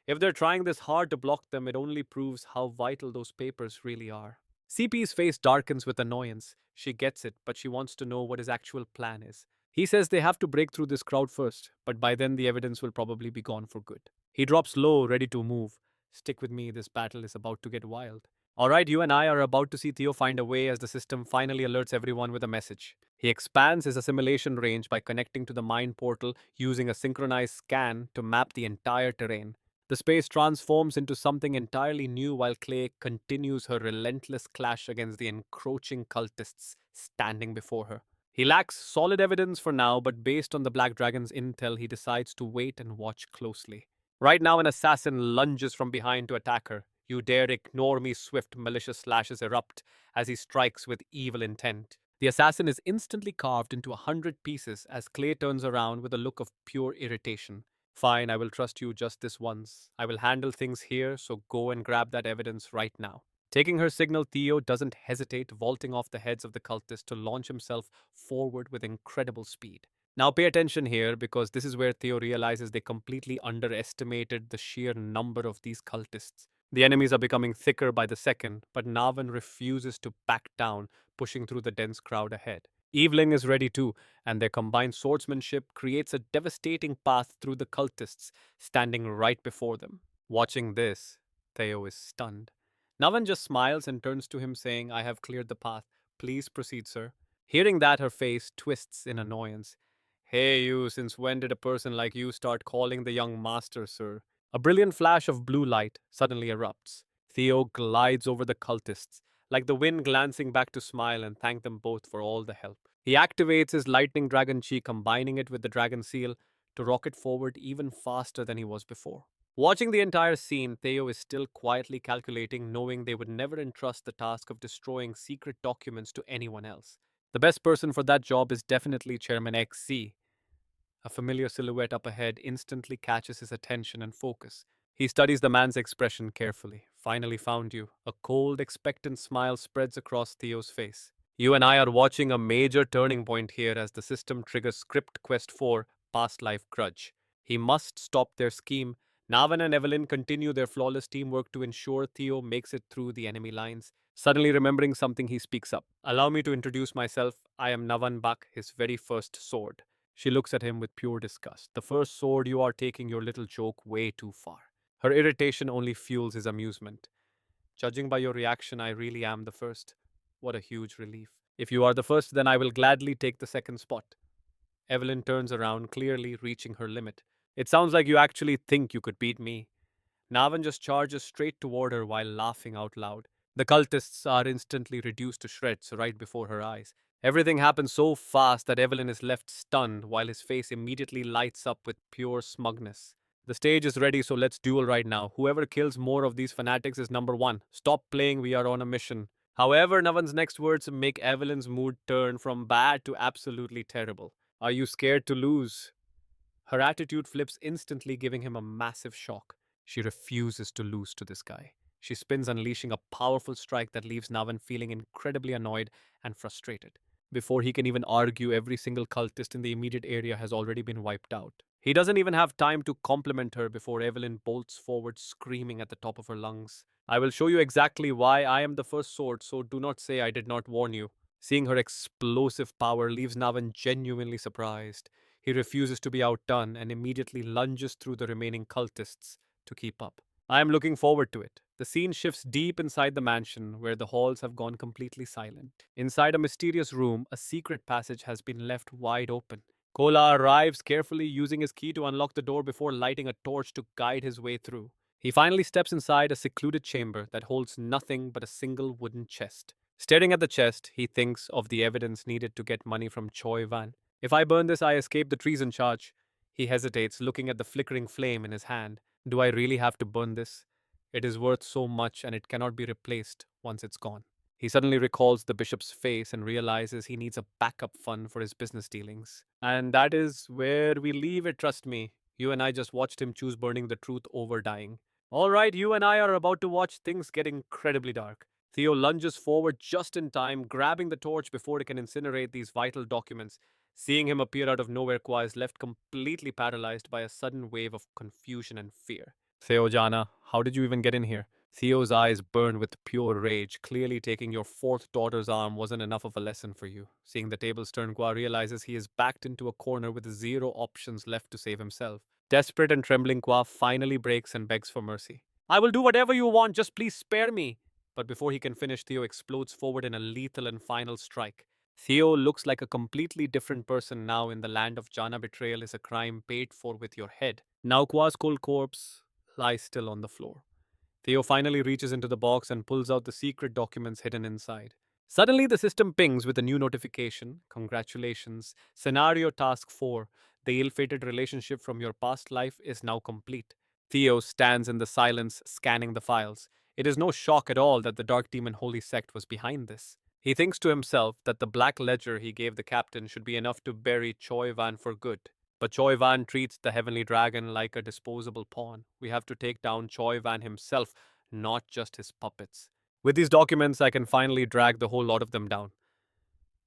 If they're trying this hard to block them, it only proves how vital those papers really are. CP's face darkens with annoyance. She gets it, but she wants to know what his actual plan is. He says they have to break through this crowd first, but by then the evidence will probably be gone for good. He drops low, ready to move. Stick with me, this battle is about to get wild. Alright, you and I are about to see Theo find a way as the system finally alerts everyone with a message. He expands his assimilation range by connecting to the mind portal using a synchronized scan to map the entire terrain. The space transforms into something entirely new while Clay continues her relentless clash against the encroaching cultists standing before her. He lacks solid evidence for now, but based on the Black Dragon's intel, he decides to wait and watch closely. Right now, an assassin lunges from behind to attack her. You dare ignore me, swift, malicious slashes erupt as he strikes with evil intent. The assassin is instantly carved into 100 pieces as Clay turns around with a look of pure irritation. Fine, I will trust you just this once. I will handle things here, so go and grab that evidence right now. Taking her signal, Theo doesn't hesitate, vaulting off the heads of the cultists to launch himself forward with incredible speed. Now, pay attention here because this is where Theo realizes they completely underestimated the sheer number of these cultists. The enemies are becoming thicker by the second, but Navan refuses to back down, pushing through the dense crowd ahead. Evelyn is ready too, and their combined swordsmanship creates a devastating path through the cultists standing right before them. Watching this, Theo is stunned. Navan just smiles and turns to him, saying, I have cleared the path. Please proceed, sir. Hearing that, her face twists in annoyance. Hey, you, since when did a person like you start calling the young master, sir? A brilliant flash of blue light suddenly erupts. Theo glides over the cultists, like the wind glancing back to smile and thank them both for all the help. He activates his lightning dragon chi, combining it with the dragon seal to rocket forward even faster than he was before. Watching the entire scene, Theo is still quietly calculating, knowing they would never entrust the task of destroying secret documents to anyone else. The best person for that job is definitely Chairman XC. A familiar silhouette up ahead instantly catches his attention and focus. He studies the man's expression carefully. Finally found you. A cold, expectant smile spreads across Theo's face. You and I are watching a major turning point here as the system triggers Script Quest 4 Past Life Grudge. He must stop their scheme. Navan and Evelyn continue their flawless teamwork to ensure Theo makes it through the enemy lines. Suddenly remembering something, he speaks up. Allow me to introduce myself. I am Navan Bak, his very first sword. She looks at him with pure disgust. The first sword, you are taking your little joke way too far. Her irritation only fuels his amusement. Judging by your reaction, I really am the first. What a huge relief. If you are the first, then I will gladly take the second spot. Evelyn turns around, clearly reaching her limit. It sounds like you actually think you could beat me. Navan just charges straight toward her while laughing out loud. The cultists are instantly reduced to shreds right before her eyes. Everything happens so fast that Evelyn is left stunned while his face immediately lights up with pure smugness. The stage is ready, so let's duel right now. Whoever kills more of these fanatics is number one. Stop playing, we are on a mission. However, Navan's next words make Evelyn's mood turn from bad to absolutely terrible. Are you scared to lose? Her attitude flips instantly, giving him a massive shock. She refuses to lose to this guy. She spins, unleashing a powerful strike that leaves Navan feeling incredibly annoyed and frustrated. Before he can even argue, every single cultist in the immediate area has already been wiped out. He doesn't even have time to compliment her before Evelyn bolts forward, screaming at the top of her lungs. I will show you exactly why I am the first sword, so do not say I did not warn you. Seeing her explosive power leaves Navan genuinely surprised. He refuses to be outdone and immediately lunges through the remaining cultists to keep up. I am looking forward to it. The scene shifts deep inside the mansion, where the halls have gone completely silent. Inside a mysterious room, a secret passage has been left wide open. Kola arrives, carefully using his key to unlock the door before lighting a torch to guide his way through. He finally steps inside a secluded chamber that holds nothing but a single wooden chest. Staring at the chest, he thinks of the evidence needed to get money from Choi Van. If I burn this, I escape the treason charge. He hesitates, looking at the flickering flame in his hand. Do I really have to burn this? It is worth so much and it cannot be replaced once it's gone. He suddenly recalls the bishop's face and realizes he needs a backup fund for his business dealings. And that is where we leave it, trust me. You and I just watched him choose burning the truth over dying. All right, you and I are about to watch things get incredibly dark. Theo lunges forward just in time, grabbing the torch before it can incinerate these vital documents. Seeing him appear out of nowhere, Kwa is left completely paralyzed by a sudden wave of confusion and fear. Theo Jana, how did you even get in here? Theo's eyes burn with pure rage. Clearly, taking your fourth daughter's arm wasn't enough of a lesson for you. Seeing the tables turn, Kwa realizes he is backed into a corner with zero options left to save himself. Desperate and trembling, Kwa finally breaks and begs for mercy. I will do whatever you want, just please spare me. But before he can finish, Theo explodes forward in a lethal and final strike. Theo looks like a completely different person now. In the land of Jana, betrayal is a crime paid for with your head. Now Kwa's cold corpse lies still on the floor. Theo finally reaches into the box and pulls out the secret documents hidden inside. Suddenly, the system pings with a new notification. Congratulations. Scenario Task 4. The ill fated relationship from your past life is now complete. Theo stands in the silence, scanning the files. It is no shock at all that the Dark Demon Holy Sect was behind this. He thinks to himself that the black ledger he gave the captain should be enough to bury Choi Van for good. But Choi Van treats the heavenly dragon like a disposable pawn. We have to take down Choi Van himself, not just his puppets. With these documents, I can finally drag the whole lot of them down.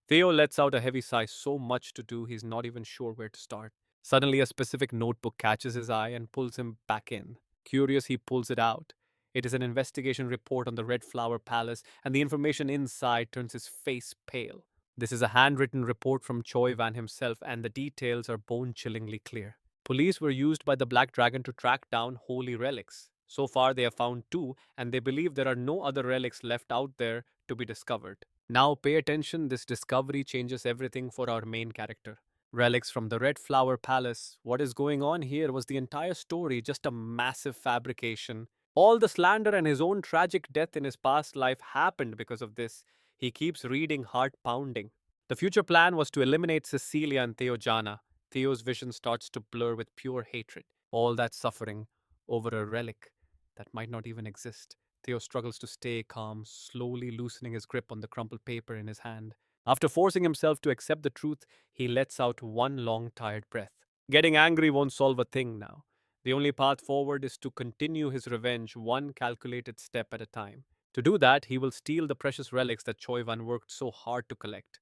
Theo lets out a heavy sigh, so much to do he's not even sure where to start. Suddenly, a specific notebook catches his eye and pulls him back in. Curious, he pulls it out. It is an investigation report on the Red Flower Palace, and the information inside turns his face pale. This is a handwritten report from Choi Van himself, and the details are bone chillingly clear. Police were used by the Black Dragon to track down holy relics. So far, they have found two, and they believe there are no other relics left out there to be discovered. Now, pay attention, this discovery changes everything for our main character. Relics from the Red Flower Palace. What is going on here? Was the entire story just a massive fabrication? All the slander and his own tragic death in his past life happened because of this. He keeps reading, heart pounding. The future plan was to eliminate Cecilia and Theo Jana. Theo's vision starts to blur with pure hatred. All that suffering over a relic that might not even exist. Theo struggles to stay calm, slowly loosening his grip on the crumpled paper in his hand. After forcing himself to accept the truth, he lets out one long, tired breath. Getting angry won't solve a thing now. The only path forward is to continue his revenge one calculated step at a time. To do that, he will steal the precious relics that Choivan worked so hard to collect.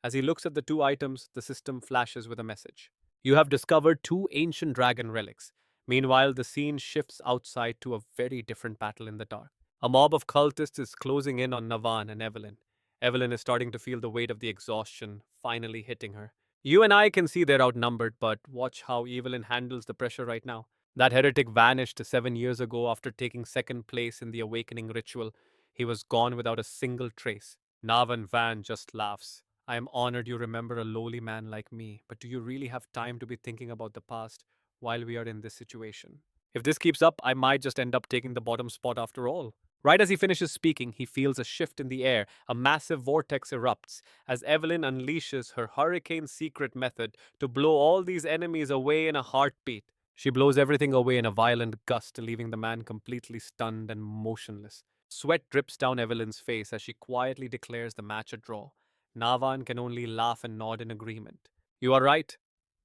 As he looks at the two items, the system flashes with a message. You have discovered two ancient dragon relics. Meanwhile, the scene shifts outside to a very different battle in the dark. A mob of cultists is closing in on Navan and Evelyn. Evelyn is starting to feel the weight of the exhaustion finally hitting her. You and I can see they're outnumbered, but watch how Evelyn handles the pressure right now. That heretic vanished 7 years ago after taking second place in the awakening ritual. He was gone without a single trace. Navan Van just laughs. I am honored you remember a lowly man like me, but do you really have time to be thinking about the past while we are in this situation? If this keeps up, I might just end up taking the bottom spot after all. Right as he finishes speaking, he feels a shift in the air. A massive vortex erupts as Evelyn unleashes her hurricane secret method to blow all these enemies away in a heartbeat. She blows everything away in a violent gust, leaving the man completely stunned and motionless. Sweat drips down Evelyn's face as she quietly declares the match a draw. Navan can only laugh and nod in agreement. You are right.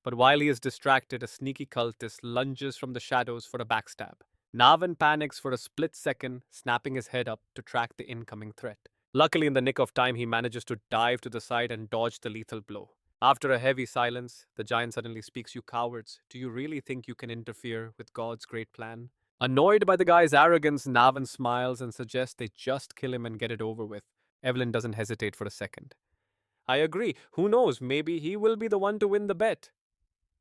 But while he is distracted, a sneaky cultist lunges from the shadows for a backstab. Navan panics for a split second, snapping his head up to track the incoming threat. Luckily, in the nick of time, he manages to dive to the side and dodge the lethal blow. After a heavy silence, the giant suddenly speaks, You cowards, do you really think you can interfere with God's great plan? Annoyed by the guy's arrogance, Navan smiles and suggests they just kill him and get it over with. Evelyn doesn't hesitate for a second. I agree. Who knows? Maybe he will be the one to win the bet.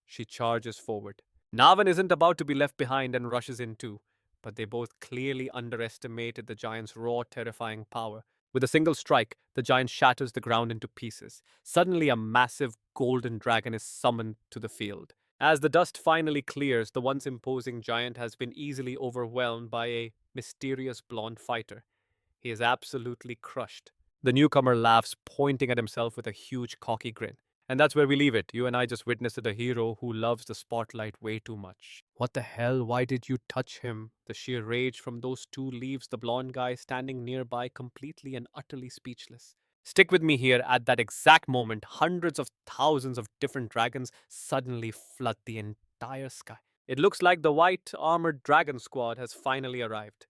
She charges forward. Navan isn't about to be left behind and rushes in too, but they both clearly underestimated the giant's raw, terrifying power. With a single strike, the giant shatters the ground into pieces. Suddenly, a massive golden dragon is summoned to the field. As the dust finally clears, the once imposing giant has been easily overwhelmed by a mysterious blonde fighter. He is absolutely crushed. The newcomer laughs, pointing at himself with a huge, cocky grin. And that's where we leave it. You and I just witnessed a hero who loves the spotlight way too much. What the hell? Why did you touch him? The sheer rage from those two leaves the blonde guy standing nearby completely and utterly speechless. Stick with me here. At that exact moment, hundreds of thousands of different dragons suddenly flood the entire sky. It looks like the white armored dragon squad has finally arrived.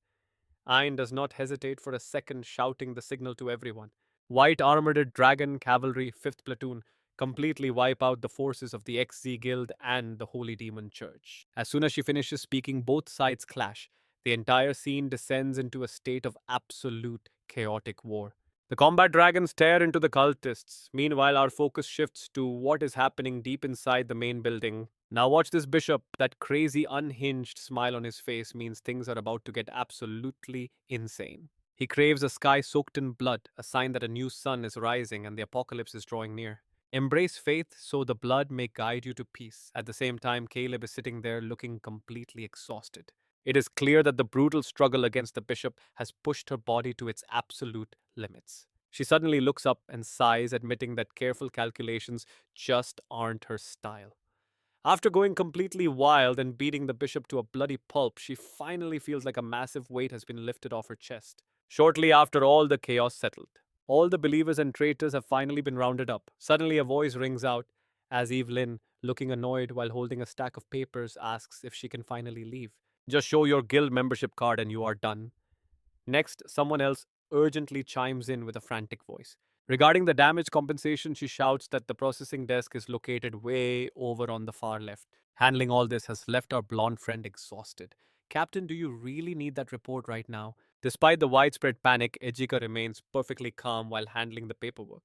Ayn does not hesitate for a second, shouting the signal to everyone. White armored dragon cavalry, 5th platoon, completely wipe out the forces of the XZ Guild and the Holy Demon Church. As soon as she finishes speaking, both sides clash. The entire scene descends into a state of absolute chaotic war. The combat dragons tear into the cultists. Meanwhile, our focus shifts to what is happening deep inside the main building. Now watch this bishop. That crazy unhinged smile on his face means things are about to get absolutely insane. He craves a sky soaked in blood, a sign that a new sun is rising and the apocalypse is drawing near. Embrace faith so the blood may guide you to peace. At the same time, Caleb is sitting there looking completely exhausted. It is clear that the brutal struggle against the bishop has pushed her body to its absolute limits. She suddenly looks up and sighs, admitting that careful calculations just aren't her style. After going completely wild and beating the bishop to a bloody pulp, she finally feels like a massive weight has been lifted off her chest. Shortly after all the chaos settled, all the believers and traitors have finally been rounded up. Suddenly, a voice rings out as Evelyn, looking annoyed while holding a stack of papers, asks if she can finally leave. Just show your guild membership card and you are done. Next, someone else urgently chimes in with a frantic voice. Regarding the damage compensation, she shouts that the processing desk is located way over on the far left. Handling all this has left our blonde friend exhausted. Captain, do you really need that report right now? Despite the widespread panic, Ejika remains perfectly calm while handling the paperwork.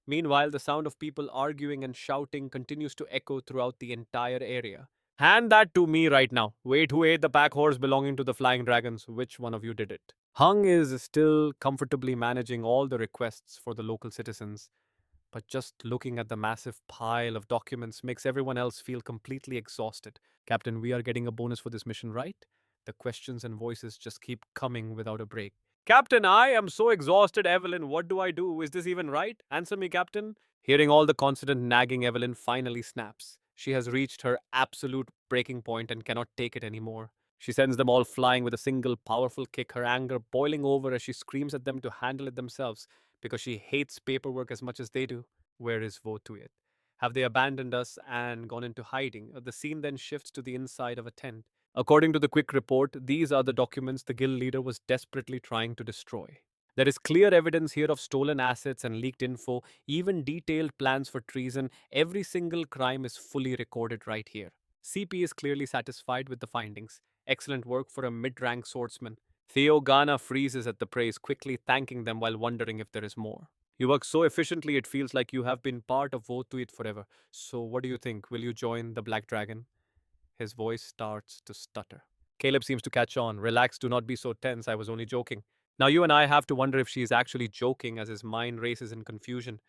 Meanwhile, the sound of people arguing and shouting continues to echo throughout the entire area. Hand that to me right now. Wait, who ate the pack horse belonging to the flying dragons? Which one of you did it? Hung is still comfortably managing all the requests for the local citizens, but just looking at the massive pile of documents makes everyone else feel completely exhausted. Captain, we are getting a bonus for this mission, right? The questions and voices just keep coming without a break. Captain, I am so exhausted, Evelyn. What do I do? Is this even right? Answer me, Captain. Hearing all the constant nagging, Evelyn finally snaps. She has reached her absolute breaking point and cannot take it anymore. She sends them all flying with a single powerful kick, her anger boiling over as she screams at them to handle it themselves because she hates paperwork as much as they do. Where is Votuit? Have they abandoned us and gone into hiding? The scene then shifts to the inside of a tent. According to the quick report, these are the documents the guild leader was desperately trying to destroy. There is clear evidence here of stolen assets and leaked info, even detailed plans for treason. Every single crime is fully recorded right here. CP is clearly satisfied with the findings. Excellent work for a mid rank swordsman. Theo Jana freezes at the praise, quickly thanking them while wondering if there is more. You work so efficiently it feels like you have been part of Votuit forever. So what do you think? Will you join the Black Dragon? His voice starts to stutter. Caleb seems to catch on. Relax, do not be so tense. I was only joking. Now you and I have to wonder if she is actually joking as his mind races in confusion.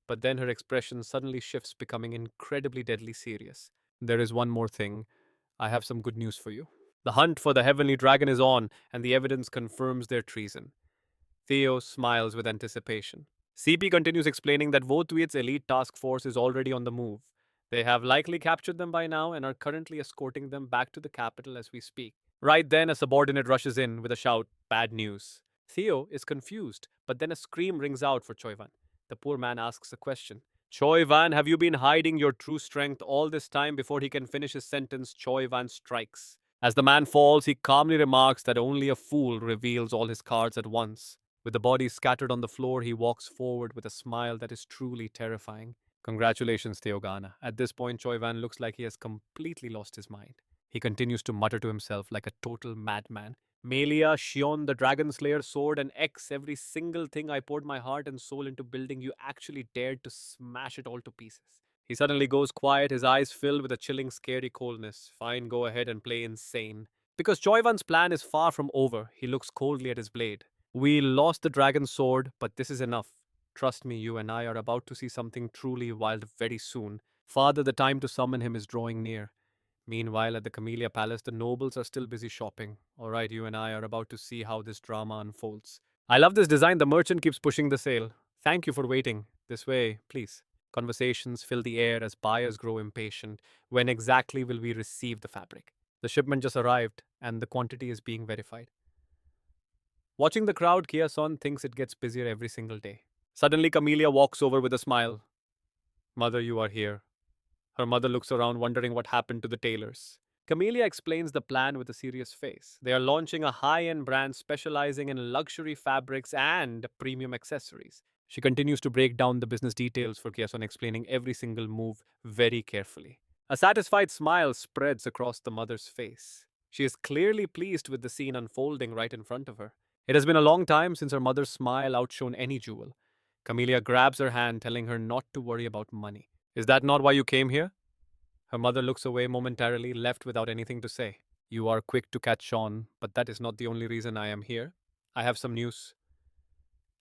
But then her expression suddenly shifts, becoming incredibly deadly serious. There is one more thing. I have some good news for you. The hunt for the heavenly dragon is on, and the evidence confirms their treason. Theo smiles with anticipation. CP continues explaining that Votuit's elite task force is already on the move. They have likely captured them by now and are currently escorting them back to the capital as we speak. Right then, a subordinate rushes in with a shout, "Bad news." Theo is confused, but then a scream rings out for Choivan. The poor man asks a question. Choivan, have you been hiding your true strength all this time? Before he can finish his sentence, Choivan strikes. As the man falls, he calmly remarks that only a fool reveals all his cards at once. With the body scattered on the floor, he walks forward with a smile that is truly terrifying. Congratulations, Theogana. At this point, Choivan looks like he has completely lost his mind. He continues to mutter to himself like a total madman. Melia, Shion, the Dragon Slayer sword, and X, every single thing I poured my heart and soul into building, you actually dared to smash it all to pieces. He suddenly goes quiet, his eyes filled with a chilling, scary coldness. Fine, go ahead and play insane. Because Choivan's plan is far from over, he looks coldly at his blade. We lost the dragon's sword, but this is enough. Trust me, you and I are about to see something truly wild very soon. Father, the time to summon him is drawing near. Meanwhile, at the Camellia Palace, the nobles are still busy shopping. Alright, you and I are about to see how this drama unfolds. I love this design. The merchant keeps pushing the sale. Thank you for waiting. This way, please. Conversations fill the air as buyers grow impatient. When exactly will we receive the fabric? The shipment just arrived, and the quantity is being verified. Watching the crowd, Kia-son thinks it gets busier every single day. Suddenly, Camellia walks over with a smile. Mother, you are here. Her mother looks around, wondering what happened to the tailors. Camellia explains the plan with a serious face. They are launching a high-end brand specializing in luxury fabrics and premium accessories. She continues to break down the business details for Kiason, explaining every single move very carefully. A satisfied smile spreads across the mother's face. She is clearly pleased with the scene unfolding right in front of her. It has been a long time since her mother's smile outshone any jewel. Camellia grabs her hand, telling her not to worry about money. Is that not why you came here? Her mother looks away momentarily, left without anything to say. You are quick to catch on, but that is not the only reason I am here. I have some news.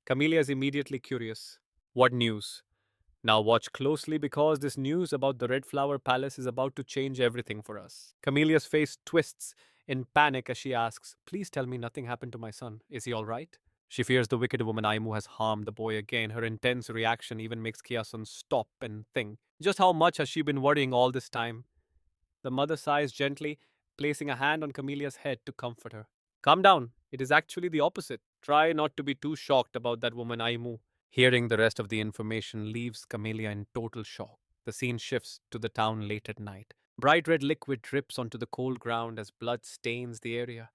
Camellia is immediately curious. What news? Now watch closely because this news about the Red Flower Palace is about to change everything for us. Camelia's face twists in panic as she asks, "Please tell me nothing happened to my son. Is he all right?" She fears the wicked woman Aimu has harmed the boy again. Her intense reaction even makes Kiasun stop and think. Just how much has she been worrying all this time? The mother sighs gently, placing a hand on Camelia's head to comfort her. Calm down. It is actually the opposite. Try not to be too shocked about that woman Aimu. Hearing the rest of the information leaves Camellia in total shock. The scene shifts to the town late at night. Bright red liquid drips onto the cold ground as blood stains the area.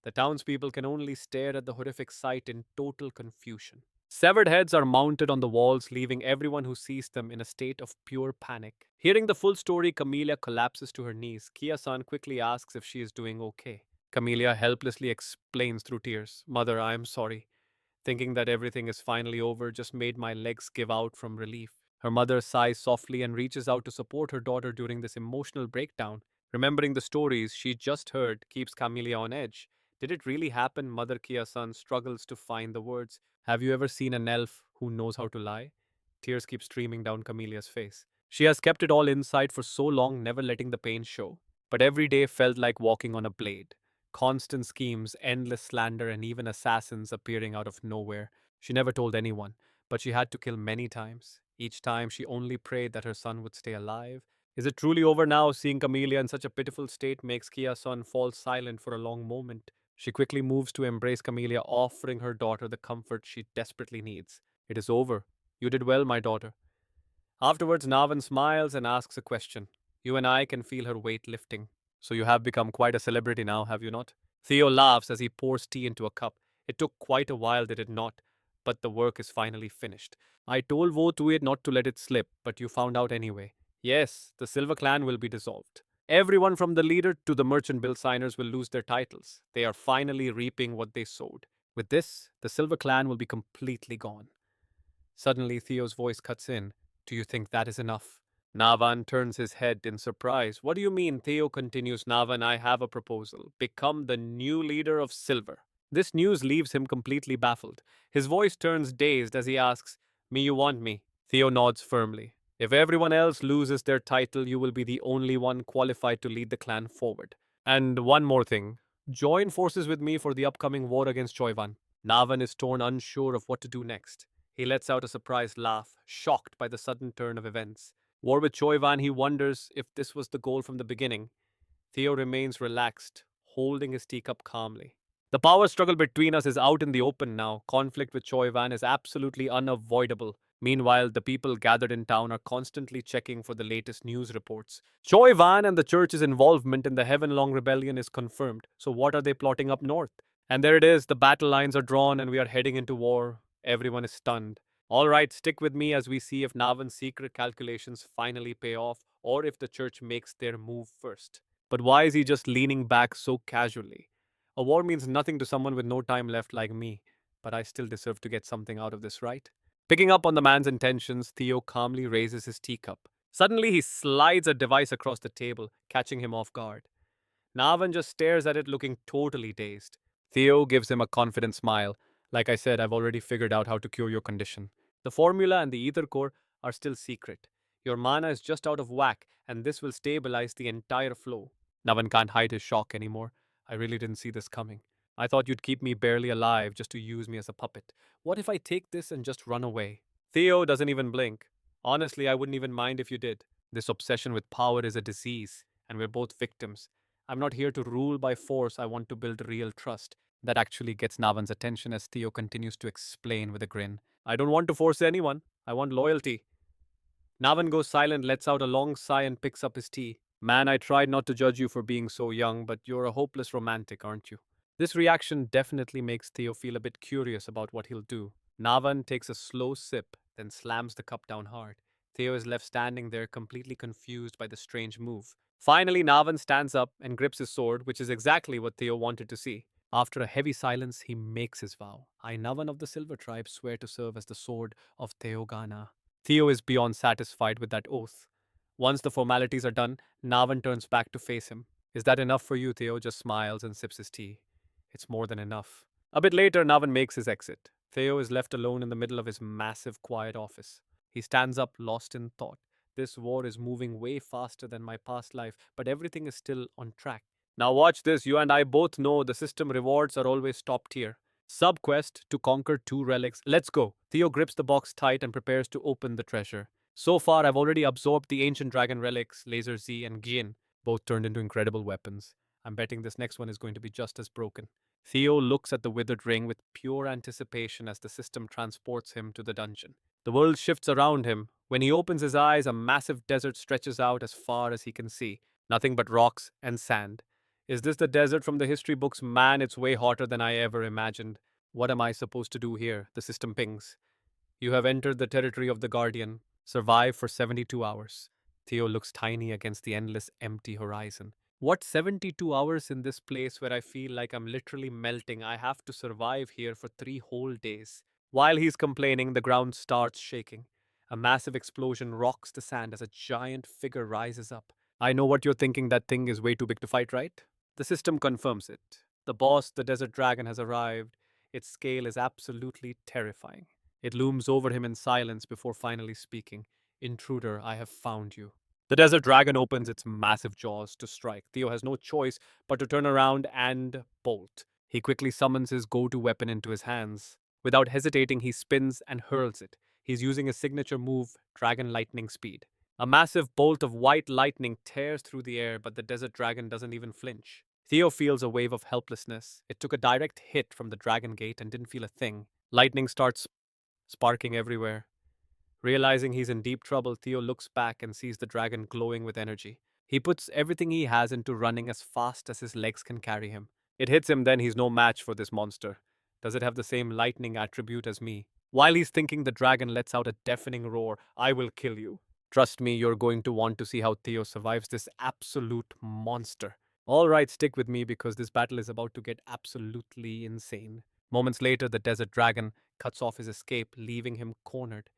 The townspeople can only stare at the horrific sight in total confusion. Severed heads are mounted on the walls, leaving everyone who sees them in a state of pure panic. Hearing the full story, Camellia collapses to her knees. Kia-san quickly asks if she is doing okay. Camellia helplessly explains through tears, "Mother, I am sorry. Thinking that everything is finally over just made my legs give out from relief." Her mother sighs softly and reaches out to support her daughter during this emotional breakdown. Remembering the stories she just heard keeps Camellia on edge. Did it really happen? Mother Kia-san struggles to find the words. Have you ever seen an elf who knows how to lie? Tears keep streaming down Camelia's face. She has kept it all inside for so long, never letting the pain show. But every day felt like walking on a blade. Constant schemes, endless slander, and even assassins appearing out of nowhere. She never told anyone, but she had to kill many times. Each time she only prayed that her son would stay alive. Is it truly over now? Seeing Camellia in such a pitiful state makes Kia-san fall silent for a long moment. She quickly moves to embrace Camellia, offering her daughter the comfort she desperately needs. "It is over. You did well, my daughter." Afterwards, Navan smiles and asks a question. You and I can feel her weight lifting. "So you have become quite a celebrity now, have you not?" Theo laughs as he pours tea into a cup. "It took quite a while, did it not? But the work is finally finished. I told Wo Tuit not to let it slip, but you found out anyway. Yes, the Silver Clan will be dissolved. Everyone from the leader to the merchant bill signers will lose their titles. They are finally reaping what they sowed. With this, the Silver Clan will be completely gone." Suddenly, Theo's voice cuts in. "Do you think that is enough?" Navan turns his head in surprise. "What do you mean?" Theo continues. "Navan, I have a proposal. Become the new leader of Silver." This news leaves him completely baffled. His voice turns dazed as he asks, "Me, you want me?" Theo nods firmly. "If everyone else loses their title, you will be the only one qualified to lead the clan forward. And one more thing. Join forces with me for the upcoming war against Choivan." Navan is torn, unsure of what to do next. He lets out a surprised laugh, shocked by the sudden turn of events. War with Choivan, he wonders if this was the goal from the beginning. Theo remains relaxed, holding his teacup calmly. The power struggle between us is out in the open now. Conflict with Choivan is absolutely unavoidable. Meanwhile, the people gathered in town are constantly checking for the latest news reports. Choivan and the church's involvement in the Heaven-Long Rebellion is confirmed. So what are they plotting up north? And there it is, the battle lines are drawn and we are heading into war. Everyone is stunned. All right, stick with me as we see if Navan's secret calculations finally pay off or if the church makes their move first. But why is he just leaning back so casually? A war means nothing to someone with no time left like me, but I still deserve to get something out of this, right? Picking up on the man's intentions, Theo calmly raises his teacup. Suddenly, he slides a device across the table, catching him off guard. Navan just stares at it, looking totally dazed. Theo gives him a confident smile. "Like I said, I've already figured out how to cure your condition. The formula and the ether core are still secret. Your mana is just out of whack, and this will stabilize the entire flow." Navan can't hide his shock anymore. "I really didn't see this coming. I thought you'd keep me barely alive just to use me as a puppet. What if I take this and just run away?" Theo doesn't even blink. "Honestly, I wouldn't even mind if you did. This obsession with power is a disease, and we're both victims. I'm not here to rule by force, I want to build real trust." That actually gets Navan's attention as Theo continues to explain with a grin. "I don't want to force anyone. I want loyalty." Navan goes silent, lets out a long sigh, and picks up his tea. "Man, I tried not to judge you for being so young, but you're a hopeless romantic, aren't you?" This reaction definitely makes Theo feel a bit curious about what he'll do. Navan takes a slow sip, then slams the cup down hard. Theo is left standing there, completely confused by the strange move. Finally, Navan stands up and grips his sword, which is exactly what Theo wanted to see. After a heavy silence, he makes his vow. "I, Navan of the Silver Tribe, swear to serve as the sword of Theo Jana." Theo is beyond satisfied with that oath. Once the formalities are done, Navan turns back to face him. "Is that enough for you?" Theo just smiles and sips his tea. "It's more than enough." A bit later, Navan makes his exit. Theo is left alone in the middle of his massive, quiet office. He stands up, lost in thought. This war is moving way faster than my past life, but everything is still on track. Now, watch this. You and I both know the system rewards are always top tier. Subquest to conquer 2 relics. Let's go. Theo grips the box tight and prepares to open the treasure. So far, I've already absorbed the ancient dragon relics, Laser Z and Gien, both turned into incredible weapons. I'm betting this next one is going to be just as broken. Theo looks at the withered ring with pure anticipation as the system transports him to the dungeon. The world shifts around him. When he opens his eyes, a massive desert stretches out as far as he can see. Nothing but rocks and sand. Is this the desert from the history books? Man, it's way hotter than I ever imagined. What am I supposed to do here? The system pings. You have entered the territory of the Guardian. Survive for 72 hours. Theo looks tiny against the endless empty horizon. What 72 hours in this place where I feel like I'm literally melting? I have to survive here for 3 whole days. While he's complaining, the ground starts shaking. A massive explosion rocks the sand as a giant figure rises up. I know what you're thinking, that thing is way too big to fight, right? The system confirms it. The boss, the desert dragon, has arrived. Its scale is absolutely terrifying. It looms over him in silence before finally speaking. Intruder, I have found you. The desert dragon opens its massive jaws to strike. Theo has no choice but to turn around and bolt. He quickly summons his go-to weapon into his hands. Without hesitating, he spins and hurls it. He's using his signature move, Dragon Lightning Speed. A massive bolt of white lightning tears through the air, but the desert dragon doesn't even flinch. Theo feels a wave of helplessness. It took a direct hit from the dragon gate and didn't feel a thing. Lightning starts sparking everywhere. Realizing he's in deep trouble, Theo looks back and sees the dragon glowing with energy. He puts everything he has into running as fast as his legs can carry him. It hits him then he's no match for this monster. Does it have the same lightning attribute as me? While he's thinking, the dragon lets out a deafening roar. I will kill you. Trust me, you're going to want to see how Theo survives this absolute monster. Alright, stick with me because this battle is about to get absolutely insane. Moments later, the desert dragon cuts off his escape, leaving him cornered.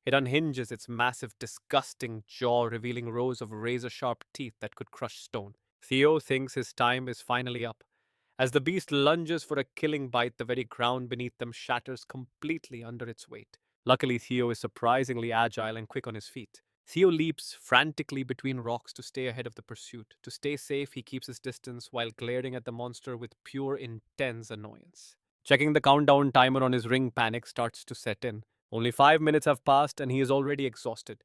It unhinges its massive, disgusting jaw, revealing rows of razor sharp teeth that could crush stone. Theo thinks his time is finally up. As the beast lunges for a killing bite, the very ground beneath them shatters completely under its weight. Luckily, Theo is surprisingly agile and quick on his feet. Theo leaps frantically between rocks to stay ahead of the pursuit. To stay safe, he keeps his distance while glaring at the monster with pure intense annoyance. Checking the countdown timer on his ring, panic starts to set in. Only 5 minutes have passed and he is already exhausted.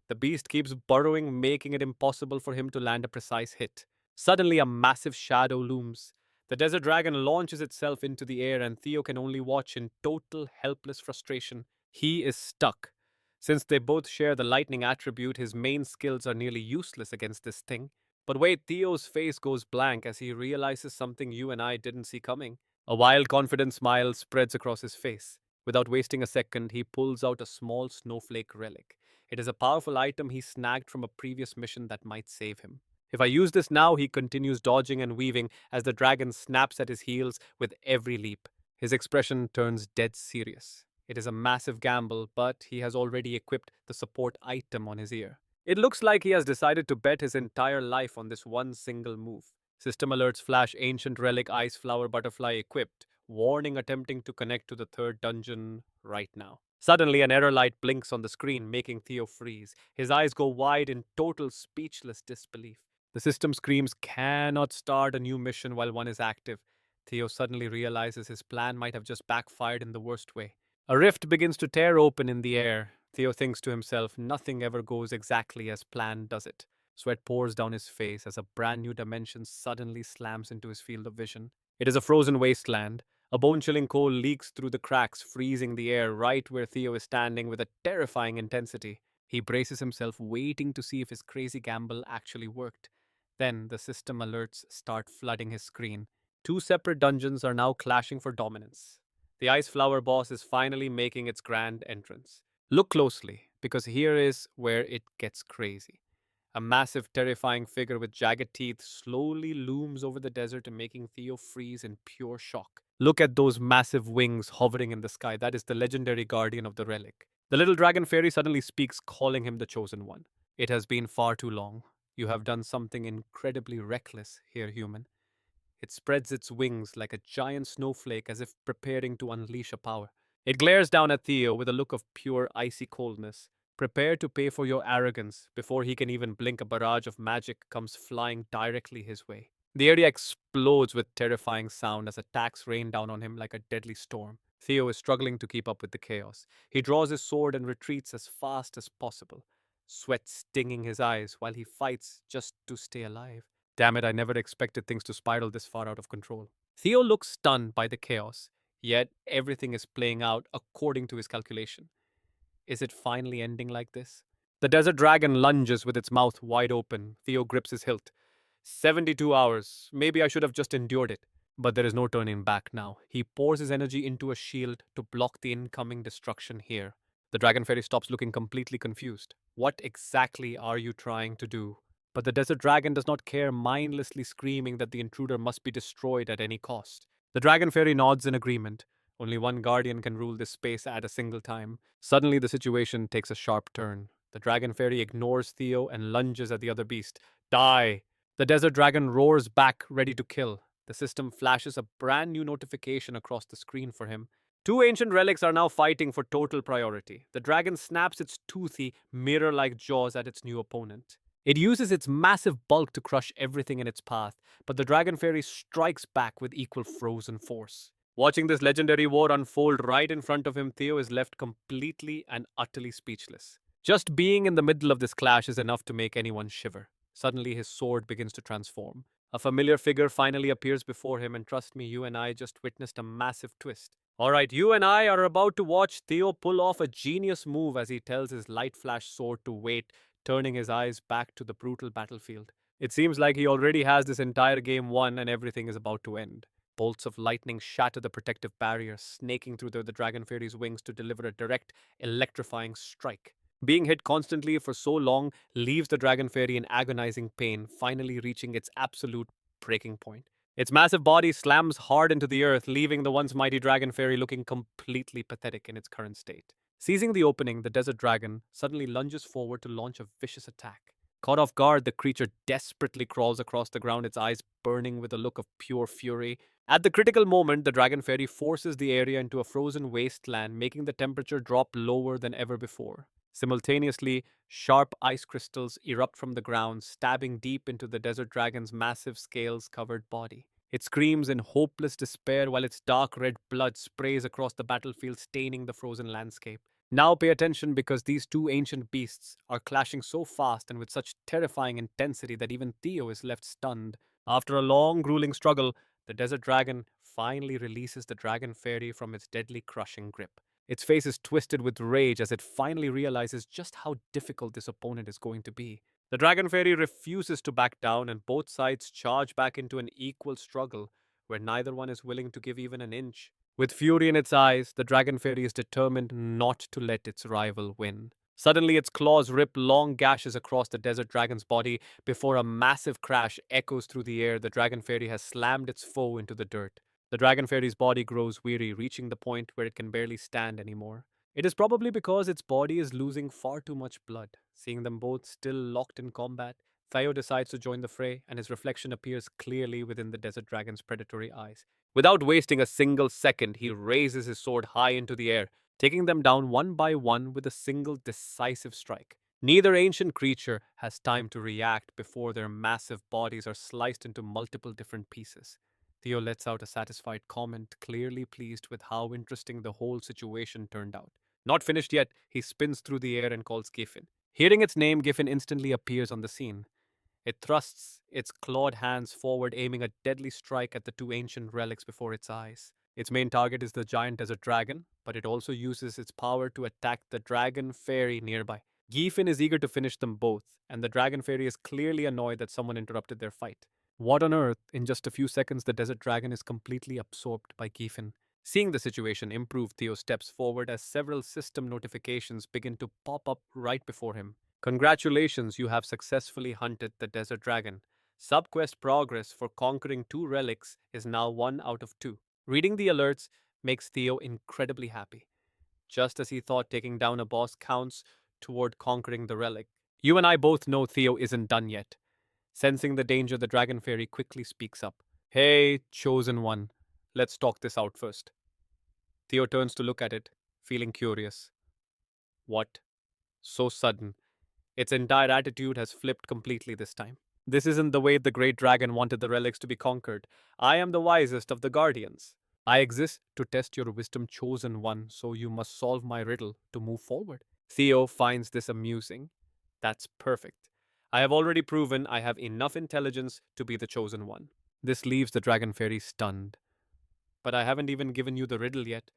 The beast keeps burrowing, making it impossible for him to land a precise hit. Suddenly, a massive shadow looms. The desert dragon launches itself into the air, and Theo can only watch in total helpless frustration. He is stuck. Since they both share the lightning attribute, his main skills are nearly useless against this thing. But wait, Theo's face goes blank as he realizes something you and I didn't see coming. A wild, confident smile spreads across his face. Without wasting a second, he pulls out a small snowflake relic. It is a powerful item he snagged from a previous mission that might save him. If I use this now, he continues dodging and weaving as the dragon snaps at his heels with every leap. His expression turns dead serious. It is a massive gamble, but he has already equipped the support item on his ear. It looks like he has decided to bet his entire life on this one single move. System alerts flash, ancient relic, ice flower butterfly equipped. Warning attempting to connect to the third dungeon right now. Suddenly, an error light blinks on the screen, making Theo freeze. His eyes go wide in total speechless disbelief. The system screams, cannot start a new mission while one is active. Theo suddenly realizes his plan might have just backfired in the worst way. A rift begins to tear open in the air. Theo thinks to himself, nothing ever goes exactly as planned, does it? Sweat pours down his face as a brand new dimension suddenly slams into his field of vision. It is a frozen wasteland. A bone-chilling cold leaks through the cracks, freezing the air right where Theo is standing with a terrifying intensity. He braces himself, waiting to see if his crazy gamble actually worked. Then the system alerts start flooding his screen. 2 separate dungeons are now clashing for dominance. The Ice Flower boss is finally making its grand entrance. Look closely, because here is where it gets crazy. A massive, terrifying figure with jagged teeth slowly looms over the desert, making Theo freeze in pure shock. Look at those massive wings hovering in the sky. That is the legendary guardian of the relic. The little dragon fairy suddenly speaks, calling him the chosen one. It has been far too long. You have done something incredibly reckless here, human. It spreads its wings like a giant snowflake as if preparing to unleash a power. It glares down at Theo with a look of pure icy coldness. Prepare to pay for your arrogance. Before he can even blink, a barrage of magic comes flying directly his way. The area explodes with terrifying sound as attacks rain down on him like a deadly storm. Theo is struggling to keep up with the chaos. He draws his sword and retreats as fast as possible, sweat stinging his eyes while he fights just to stay alive. Damn it, I never expected things to spiral this far out of control. Theo looks stunned by the chaos, yet everything is playing out according to his calculation. Is it finally ending like this? The desert dragon lunges with its mouth wide open. Theo grips his hilt. 72 hours. Maybe I should have just endured it. But there is no turning back now. He pours his energy into a shield to block the incoming destruction here. The dragon fairy stops looking completely confused. What exactly are you trying to do? But the desert dragon does not care, mindlessly screaming that the intruder must be destroyed at any cost. The dragon fairy nods in agreement. Only one guardian can rule this space at a single time. Suddenly, the situation takes a sharp turn. The dragon fairy ignores Theo and lunges at the other beast. Die! The desert dragon roars back, ready to kill. The system flashes a brand new notification across the screen for him. Two ancient relics are now fighting for total priority. The dragon snaps its toothy, mirror like jaws at its new opponent. It uses its massive bulk to crush everything in its path, but the dragon fairy strikes back with equal frozen force. Watching this legendary war unfold right in front of him, Theo is left completely and utterly speechless. Just being in the middle of this clash is enough to make anyone shiver. Suddenly, his sword begins to transform. A familiar figure finally appears before him, and trust me, you and I just witnessed a massive twist. Alright, you and I are about to watch Theo pull off a genius move as he tells his light flash sword to wait, turning his eyes back to the brutal battlefield. It seems like he already has this entire game won and everything is about to end. Bolts of lightning shatter the protective barrier, snaking through the dragon fairy's wings to deliver a direct, electrifying strike. Being hit constantly for so long leaves the dragon fairy in agonizing pain, finally reaching its absolute breaking point. Its massive body slams hard into the earth, leaving the once mighty dragon fairy looking completely pathetic in its current state. Seizing the opening, the desert dragon suddenly lunges forward to launch a vicious attack. Caught off guard, the creature desperately crawls across the ground, its eyes burning with a look of pure fury. At the critical moment, the dragon fairy forces the area into a frozen wasteland, making the temperature drop lower than ever before. Simultaneously, sharp ice crystals erupt from the ground, stabbing deep into the desert dragon's massive scales-covered body. It screams in hopeless despair while its dark red blood sprays across the battlefield, staining the frozen landscape. Now pay attention because these two ancient beasts are clashing so fast and with such terrifying intensity that even Theo is left stunned. After a long, grueling struggle, the desert dragon finally releases the dragon fairy from its deadly crushing grip. Its face is twisted with rage as it finally realizes just how difficult this opponent is going to be. The dragon fairy refuses to back down, and both sides charge back into an equal struggle where neither one is willing to give even an inch. With fury in its eyes, the dragon fairy is determined not to let its rival win. Suddenly, its claws rip long gashes across the desert dragon's body. Before a massive crash echoes through the air, the dragon fairy has slammed its foe into the dirt. The dragon fairy's body grows weary, reaching the point where it can barely stand anymore. It is probably because its body is losing far too much blood. Seeing them both still locked in combat, Theo decides to join the fray, and his reflection appears clearly within the desert dragon's predatory eyes. Without wasting a single second, he raises his sword high into the air, taking them down one by one with a single decisive strike. Neither ancient creature has time to react before their massive bodies are sliced into multiple different pieces. Theo lets out a satisfied comment, clearly pleased with how interesting the whole situation turned out. Not finished yet, he spins through the air and calls Giffen. Hearing its name, Giffen instantly appears on the scene. It thrusts its clawed hands forward, aiming a deadly strike at the two ancient relics before its eyes. Its main target is the giant desert dragon, but it also uses its power to attack the dragon fairy nearby. Giffen is eager to finish them both, and the dragon fairy is clearly annoyed that someone interrupted their fight. What on earth? In just a few seconds, the desert dragon is completely absorbed by Giffen. Seeing the situation improve, Theo steps forward as several system notifications begin to pop up right before him. Congratulations, you have successfully hunted the desert dragon. Subquest progress for conquering two relics is now 1 out of 2. Reading the alerts makes Theo incredibly happy. Just as he thought taking down a boss counts toward conquering the relic. You and I both know Theo isn't done yet. Sensing the danger, the dragon fairy quickly speaks up. Hey, chosen one, let's talk this out first. Theo turns to look at it. feeling curious. What? So sudden. Its entire attitude has flipped completely this time. This isn't the way the great dragon wanted the relics to be conquered. I am the wisest of the guardians. I exist to test your wisdom, chosen one, so you must solve my riddle to move forward. Theo finds this amusing. That's perfect. I have already proven I have enough intelligence to be the chosen one. This leaves the dragon fairy stunned. But I haven't even given you the riddle yet.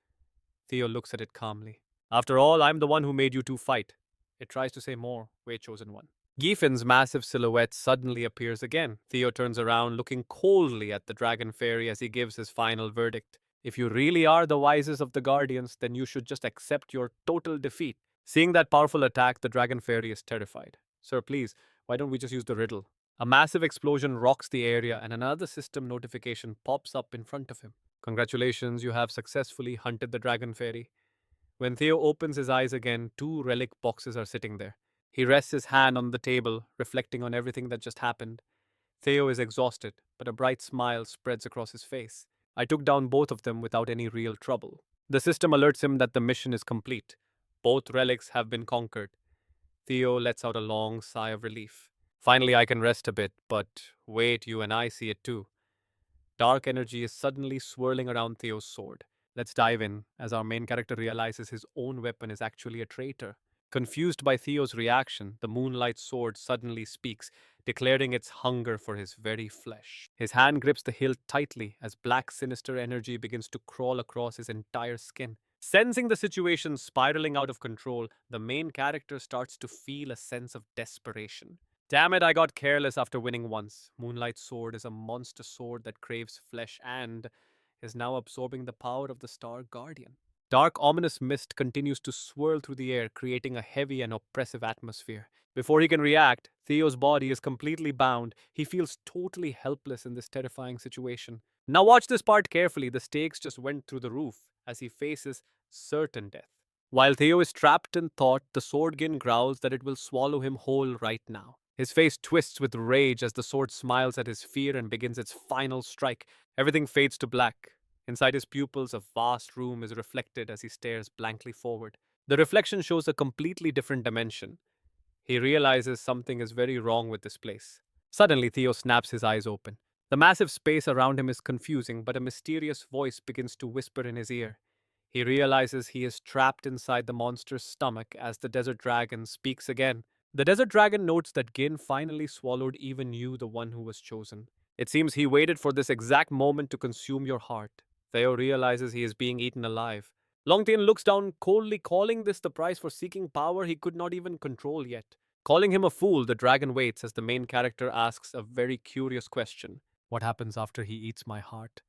Theo looks at it calmly. After all, I'm the one who made you two fight. It tries to say more, way chosen one. Giefen's massive silhouette suddenly appears again. Theo turns around, looking coldly at the dragon fairy as he gives his final verdict. If you really are the wisest of the guardians, then you should just accept your total defeat. Seeing that powerful attack, the dragon fairy is terrified. Sir, please, why don't we just use the riddle? A massive explosion rocks the area and another system notification pops up in front of him. Congratulations, you have successfully hunted the dragon fairy. When Theo opens his eyes again, two relic boxes are sitting there. He rests his hand on the table, reflecting on everything that just happened. Theo is exhausted, but a bright smile spreads across his face. I took down both of them without any real trouble. The system alerts him that the mission is complete. Both relics have been conquered. Theo lets out a long sigh of relief. Finally, I can rest a bit, but wait, you and I see it too. Dark energy is suddenly swirling around Theo's sword. Let's dive in, as our main character realizes his own weapon is actually a traitor. Confused by Theo's reaction, the moonlight sword suddenly speaks, declaring its hunger for his very flesh. His hand grips the hilt tightly as black, sinister energy begins to crawl across his entire skin. Sensing the situation spiraling out of control, the main character starts to feel a sense of desperation. Damn it, I got careless after winning once. Moonlight Sword is a monster sword that craves flesh and is now absorbing the power of the Star Guardian. Dark, ominous mist continues to swirl through the air, creating a heavy and oppressive atmosphere. Before he can react, Theo's body is completely bound. He feels totally helpless in this terrifying situation. Now, watch this part carefully. The stakes just went through the roof as he faces certain death. While Theo is trapped in thought, the swordkin growls that it will swallow him whole right now. His face twists with rage as the sword smiles at his fear and begins its final strike. Everything fades to black. Inside his pupils, a vast room is reflected as he stares blankly forward. The reflection shows a completely different dimension. He realizes something is very wrong with this place. Suddenly, Theo snaps his eyes open. The massive space around him is confusing, but a mysterious voice begins to whisper in his ear. He realizes he is trapped inside the monster's stomach as the desert dragon speaks again. The desert dragon notes that Gin finally swallowed even you, the one who was chosen. It seems he waited for this exact moment to consume your heart. Theo realizes he is being eaten alive. Longtian looks down coldly, calling this the price for seeking power he could not even control yet. Calling him a fool, the dragon waits as the main character asks a very curious question. What happens after he eats my heart?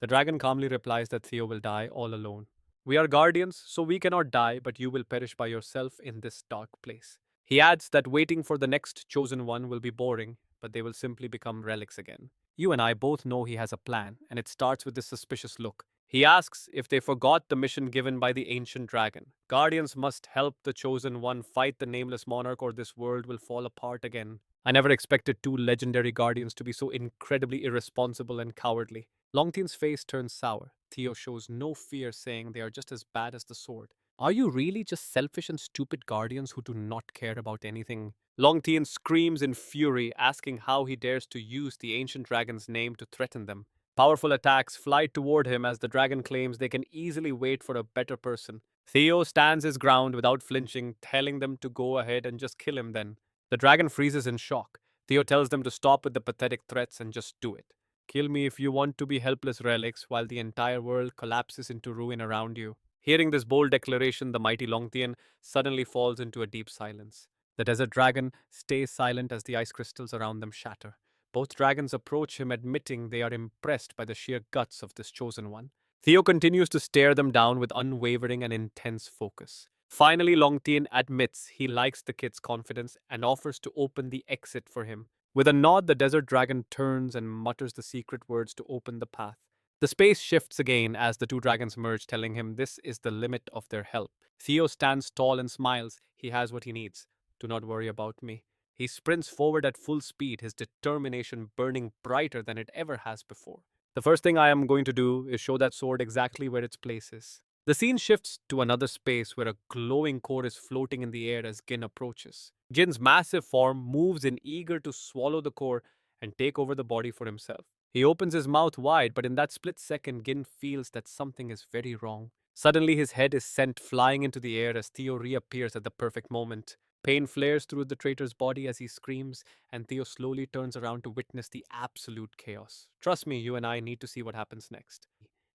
The dragon calmly replies that Theo will die all alone. We are guardians, so we cannot die, but you will perish by yourself in this dark place. He adds that waiting for the next chosen one will be boring, but they will simply become relics again. You and I both know he has a plan, and it starts with this suspicious look. He asks if they forgot the mission given by the ancient dragon. Guardians must help the chosen one fight the nameless monarch, or this world will fall apart again. I never expected two legendary guardians to be so incredibly irresponsible and cowardly. Longtian's face turns sour. Theo shows no fear, saying they are just as bad as the sword. Are you really just selfish and stupid guardians who do not care about anything? Longtian screams in fury, asking how he dares to use the ancient dragon's name to threaten them. Powerful attacks fly toward him as the dragon claims they can easily wait for a better person. Theo stands his ground without flinching, telling them to go ahead and just kill him then. The dragon freezes in shock. Theo tells them to stop with the pathetic threats and just do it. Kill me if you want to be helpless relics while the entire world collapses into ruin around you. Hearing this bold declaration, the mighty Longtian suddenly falls into a deep silence. The desert dragon stays silent as the ice crystals around them shatter. Both dragons approach him, admitting they are impressed by the sheer guts of this chosen one. Theo continues to stare them down with unwavering and intense focus. Finally, Longtian admits he likes the kid's confidence and offers to open the exit for him. With a nod, the desert dragon turns and mutters the secret words to open the path. The space shifts again as the two dragons merge, telling him this is the limit of their help. Theo stands tall and smiles. He has what he needs. Do not worry about me. He sprints forward at full speed, his determination burning brighter than it ever has before. The first thing I am going to do is show that sword exactly where its place is. The scene shifts to another space where a glowing core is floating in the air as Gin approaches. Gin's massive form moves in eager to swallow the core and take over the body for himself. He opens his mouth wide, but in that split second, Gin feels that something is very wrong. Suddenly, his head is sent flying into the air as Theo reappears at the perfect moment. Pain flares through the traitor's body as he screams, and Theo slowly turns around to witness the absolute chaos. Trust me, you and I need to see what happens next.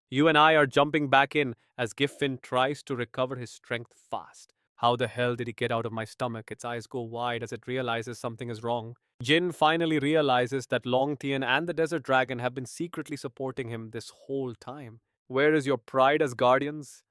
You and I are jumping back in as Giffin tries to recover his strength fast. How the hell did he get out of my stomach? Its eyes go wide as it realizes something is wrong. Jin finally realizes that Long Tien and the Desert Dragon have been secretly supporting him this whole time. Where is your pride as guardians?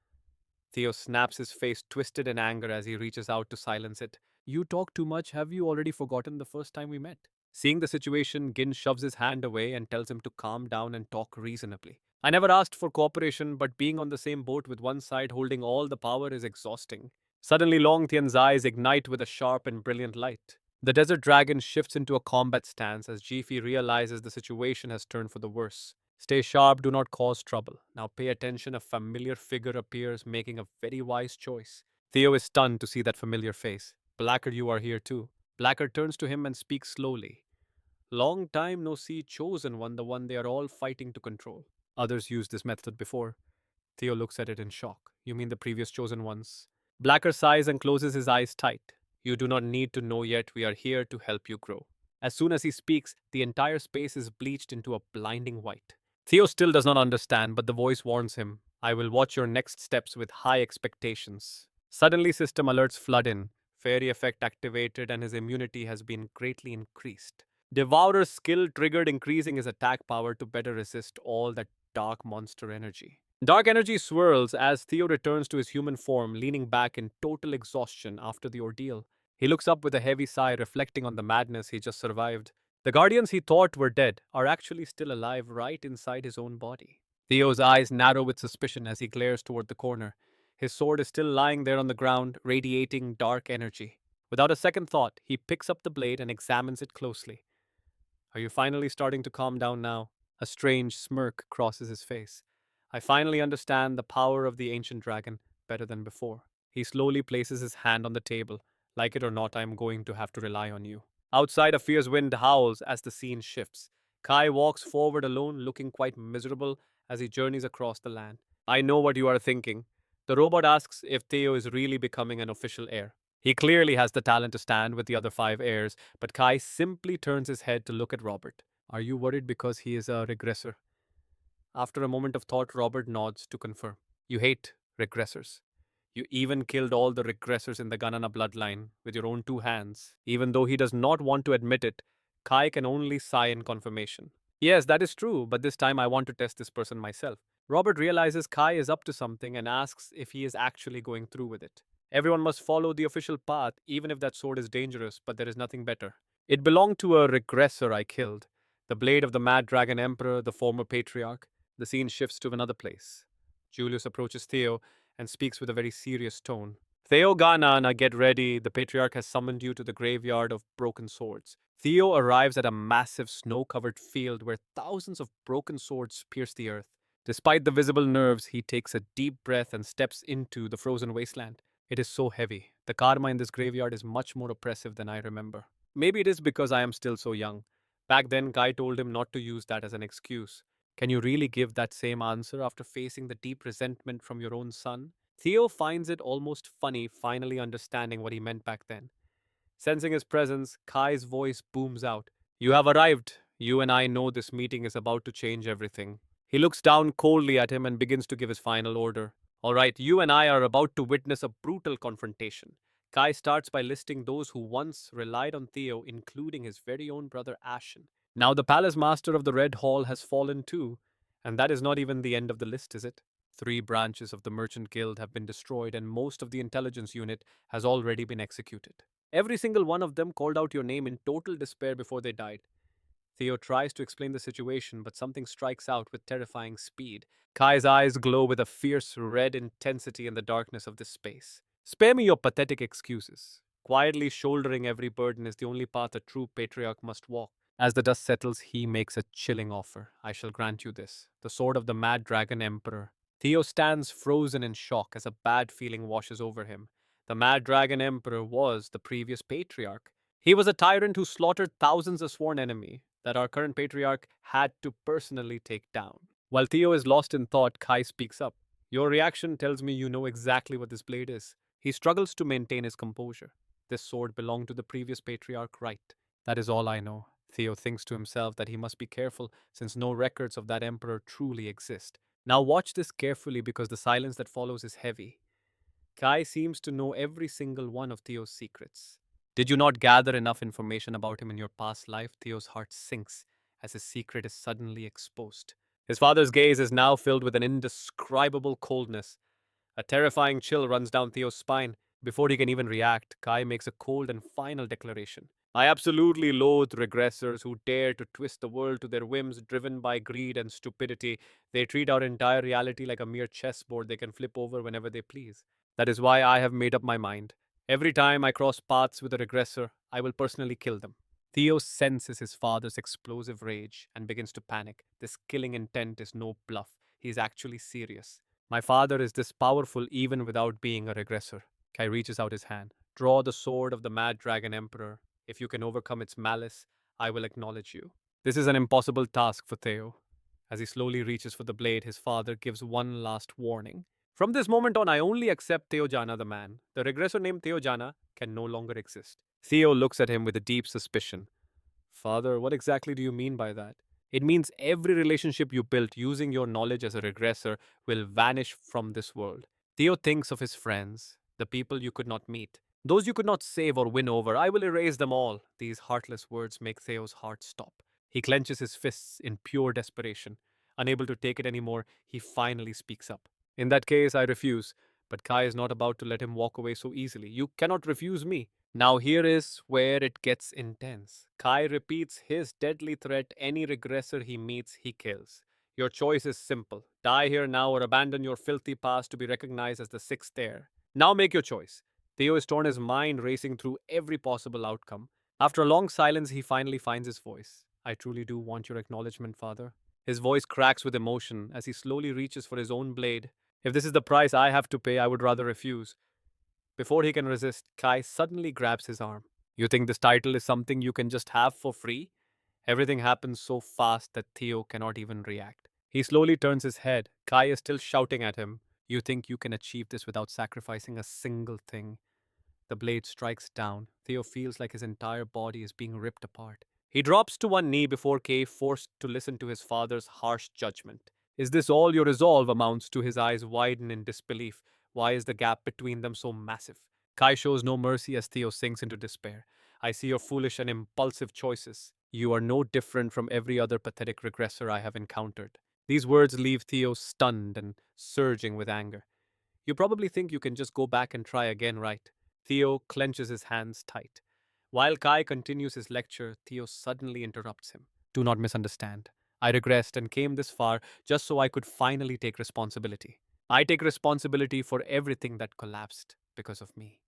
Theo snaps, his face twisted in anger as he reaches out to silence it. You talk too much. Have you already forgotten the first time we met? Seeing the situation, Gin shoves his hand away and tells him to calm down and talk reasonably. I never asked for cooperation, but being on the same boat with one side holding all the power is exhausting. Suddenly, Long Tien's eyes ignite with a sharp and brilliant light. The desert dragon shifts into a combat stance as Jifi realizes the situation has turned for the worse. Stay sharp, do not cause trouble. Now pay attention, a familiar figure appears, making a very wise choice. Theo is stunned to see that familiar face. Blacker, you are here too. Blacker turns to him and speaks slowly. Long time no see, chosen one, the one they are all fighting to control. Others used this method before. Theo looks at it in shock. You mean the previous chosen ones? Blacker sighs and closes his eyes tight. You do not need to know yet, we are here to help you grow. As soon as he speaks, the entire space is bleached into a blinding white. Theo still does not understand, but the voice warns him. I will watch your next steps with high expectations. Suddenly, system alerts flood in. Fairy effect activated and his immunity has been greatly increased. Devourer's skill triggered, increasing his attack power to better resist all that dark monster energy. Dark energy swirls as Theo returns to his human form, leaning back in total exhaustion after the ordeal. He looks up with a heavy sigh, reflecting on the madness he just survived. The guardians he thought were dead are actually still alive right inside his own body. Theo's eyes narrow with suspicion as he glares toward the corner. His sword is still lying there on the ground, radiating dark energy. Without a second thought, he picks up the blade and examines it closely. Are you finally starting to calm down now? A strange smirk crosses his face. I finally understand the power of the ancient dragon better than before. He slowly places his hand on the table. Like it or not, I am going to have to rely on you. Outside, a fierce wind howls as the scene shifts. Kai walks forward alone, looking quite miserable as he journeys across the land. I know what you are thinking. The robot asks if Theo is really becoming an official heir. He clearly has the talent to stand with the other five heirs, but Kai simply turns his head to look at Robert. Are you worried because he is a regressor? After a moment of thought, Robert nods to confirm. You hate regressors. You even killed all the regressors in the Ganana bloodline with your own two hands. Even though he does not want to admit it, Kai can only sigh in confirmation. Yes, that is true, but this time I want to test this person myself. Robert realizes Kai is up to something and asks if he is actually going through with it. Everyone must follow the official path, even if that sword is dangerous, but there is nothing better. It belonged to a regressor I killed. The blade of the Mad Dragon Emperor, the former patriarch. The scene shifts to another place. Julius approaches Theo and speaks with a very serious tone. Theo Jana, get ready. The patriarch has summoned you to the graveyard of broken swords. Theo arrives at a massive snow-covered field where thousands of broken swords pierce the earth. Despite the visible nerves, he takes a deep breath and steps into the frozen wasteland. It is so heavy. The karma in this graveyard is much more oppressive than I remember. Maybe it is because I am still so young. Back then, Guy told him not to use that as an excuse. Can you really give that same answer after facing the deep resentment from your own son? Theo finds it almost funny finally understanding what he meant back then. Sensing his presence, Kai's voice booms out. You have arrived. You and I know this meeting is about to change everything. He looks down coldly at him and begins to give his final order. All right, you and I are about to witness a brutal confrontation. Kai starts by listing those who once relied on Theo, including his very own brother Ashen. Now the palace master of the Red Hall has fallen too, and that is not even the end of the list, is it? 3 branches of the Merchant Guild have been destroyed and most of the intelligence unit has already been executed. Every single one of them called out your name in total despair before they died. Theo tries to explain the situation, but something strikes out with terrifying speed. Kai's eyes glow with a fierce red intensity in the darkness of this space. Spare me your pathetic excuses. Quietly shouldering every burden is the only path a true patriarch must walk. As the dust settles, he makes a chilling offer. I shall grant you this. The sword of the Mad Dragon Emperor. Theo stands frozen in shock as a bad feeling washes over him. The Mad Dragon Emperor was the previous patriarch. He was a tyrant who slaughtered thousands of sworn enemy that our current patriarch had to personally take down. While Theo is lost in thought, Kai speaks up. Your reaction tells me you know exactly what this blade is. He struggles to maintain his composure. This sword belonged to the previous patriarch, right? That is all I know. Theo thinks to himself that he must be careful since no records of that emperor truly exist. Now watch this carefully because the silence that follows is heavy. Kai seems to know every single one of Theo's secrets. Did you not gather enough information about him in your past life? Theo's heart sinks as his secret is suddenly exposed. His father's gaze is now filled with an indescribable coldness. A terrifying chill runs down Theo's spine. Before he can even react, Kai makes a cold and final declaration. I absolutely loathe regressors who dare to twist the world to their whims, driven by greed and stupidity. They treat our entire reality like a mere chessboard they can flip over whenever they please. That is why I have made up my mind. Every time I cross paths with a regressor, I will personally kill them. Theo senses his father's explosive rage and begins to panic. This killing intent is no bluff. He is actually serious. My father is this powerful even without being a regressor. Kai reaches out his hand. Draw the sword of the Mad Dragon Emperor. If you can overcome its malice, I will acknowledge you. This is an impossible task for Theo. As he slowly reaches for the blade, his father gives one last warning. From this moment on, I only accept Theo Jana the man. The regressor named Theo Jana can no longer exist. Theo looks at him with a deep suspicion. Father, what exactly do you mean by that? It means every relationship you built using your knowledge as a regressor will vanish from this world. Theo thinks of his friends, the people you could not meet, those you could not save or win over. I will erase them all. These heartless words make Theo's heart stop. He clenches his fists in pure desperation. Unable to take it anymore, he finally speaks up. In that case, I refuse. But Kai is not about to let him walk away so easily. You cannot refuse me. Now, here is where it gets intense. Kai repeats his deadly threat: any regressor he meets, he kills. Your choice is simple: die here now or abandon your filthy past to be recognized as the sixth heir. Now make your choice. Theo is torn, his mind racing through every possible outcome. After a long silence, he finally finds his voice. I truly do want your acknowledgement, father. His voice cracks with emotion as he slowly reaches for his own blade. If this is the price I have to pay, I would rather refuse. Before he can resist, Kai suddenly grabs his arm. You think this title is something you can just have for free? Everything happens so fast that Theo cannot even react. He slowly turns his head. Kai is still shouting at him. You think you can achieve this without sacrificing a single thing? The blade strikes down. Theo feels like his entire body is being ripped apart. He drops to one knee before Kay, forced to listen to his father's harsh judgment. Is this all your resolve? Amounts to his eyes widen in disbelief. Why is the gap between them so massive? Kai shows no mercy as Theo sinks into despair. I see your foolish and impulsive choices. You are no different from every other pathetic regressor I have encountered. These words leave Theo stunned and surging with anger. You probably think you can just go back and try again, right? Theo clenches his hands tight. While Kai continues his lecture, Theo suddenly interrupts him. Do not misunderstand. I regressed and came this far just so I could finally take responsibility. I take responsibility for everything that collapsed because of me.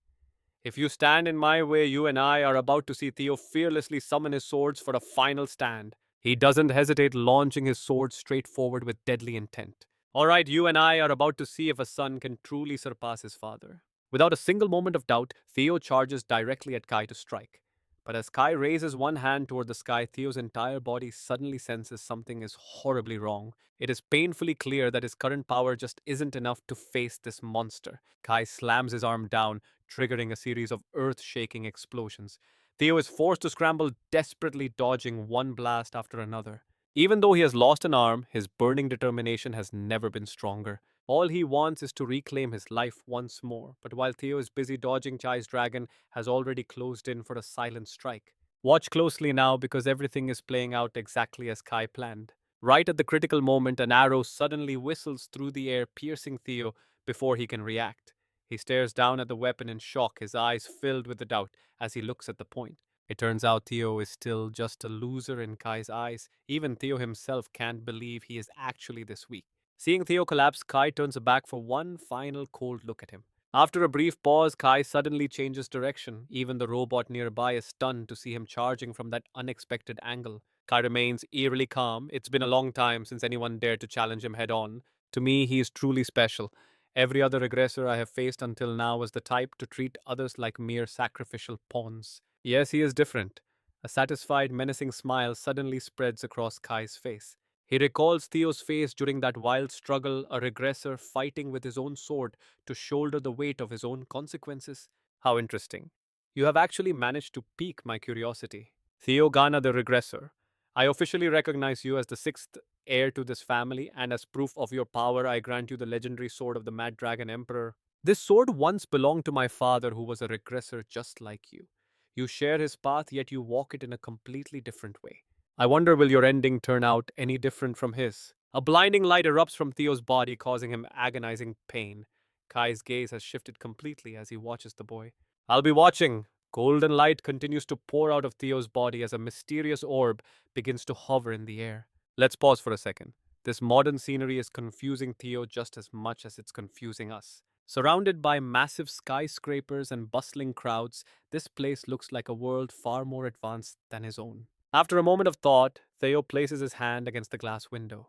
If you stand in my way, you and I are about to see Theo fearlessly summon his swords for a final stand. He doesn't hesitate, launching his sword straight forward with deadly intent. All right, you and I are about to see if a son can truly surpass his father. Without a single moment of doubt, Theo charges directly at Kai to strike. But as Kai raises one hand toward the sky, Theo's entire body suddenly senses something is horribly wrong. It is painfully clear that his current power just isn't enough to face this monster. Kai slams his arm down, triggering a series of earth-shaking explosions. Theo is forced to scramble, desperately dodging one blast after another. Even though he has lost an arm, his burning determination has never been stronger. All he wants is to reclaim his life once more, but while Theo is busy dodging, Chai's dragon has already closed in for a silent strike. Watch closely now because everything is playing out exactly as Kai planned. Right at the critical moment, an arrow suddenly whistles through the air, piercing Theo before he can react. He stares down at the weapon in shock, his eyes filled with the doubt as he looks at the point. It turns out Theo is still just a loser in Kai's eyes. Even Theo himself can't believe he is actually this weak. Seeing Theo collapse, Kai turns back for one final cold look at him. After a brief pause, Kai suddenly changes direction. Even the robot nearby is stunned to see him charging from that unexpected angle. Kai remains eerily calm. It's been a long time since anyone dared to challenge him head on. To me, he is truly special. Every other aggressor I have faced until now was the type to treat others like mere sacrificial pawns. Yes, he is different. A satisfied, menacing smile suddenly spreads across Kai's face. He recalls Theo's face during that wild struggle, a regressor fighting with his own sword to shoulder the weight of his own consequences. How interesting. You have actually managed to pique my curiosity. Theo Jana the regressor. I officially recognize you as the sixth heir to this family, and as proof of your power, I grant you the legendary sword of the Mad Dragon Emperor. This sword once belonged to my father, who was a regressor just like you. You share his path, yet you walk it in a completely different way. I wonder, will your ending turn out any different from his? A blinding light erupts from Theo's body, causing him agonizing pain. Kai's gaze has shifted completely as he watches the boy. I'll be watching. Golden light continues to pour out of Theo's body as a mysterious orb begins to hover in the air. Let's pause for a second. This modern scenery is confusing Theo just as much as it's confusing us. Surrounded by massive skyscrapers and bustling crowds, this place looks like a world far more advanced than his own. After a moment of thought, Theo places his hand against the glass window.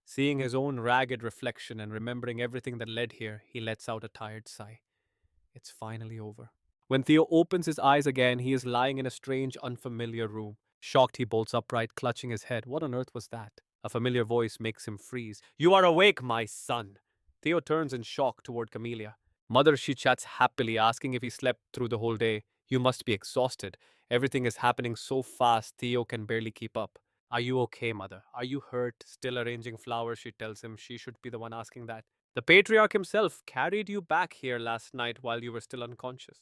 Seeing his own ragged reflection and remembering everything that led here, he lets out a tired sigh. It's finally over. When Theo opens his eyes again, he is lying in a strange, unfamiliar room. Shocked, he bolts upright, clutching his head. What on earth was that? A familiar voice makes him freeze. You are awake, my son! Theo turns in shock toward Camellia. Mother, she chats happily, asking if he slept through the whole day. You must be exhausted. Everything is happening so fast, Theo can barely keep up. Are you okay, mother? Are you hurt? Still arranging flowers, she tells him. She should be the one asking that. The patriarch himself carried you back here last night while you were still unconscious.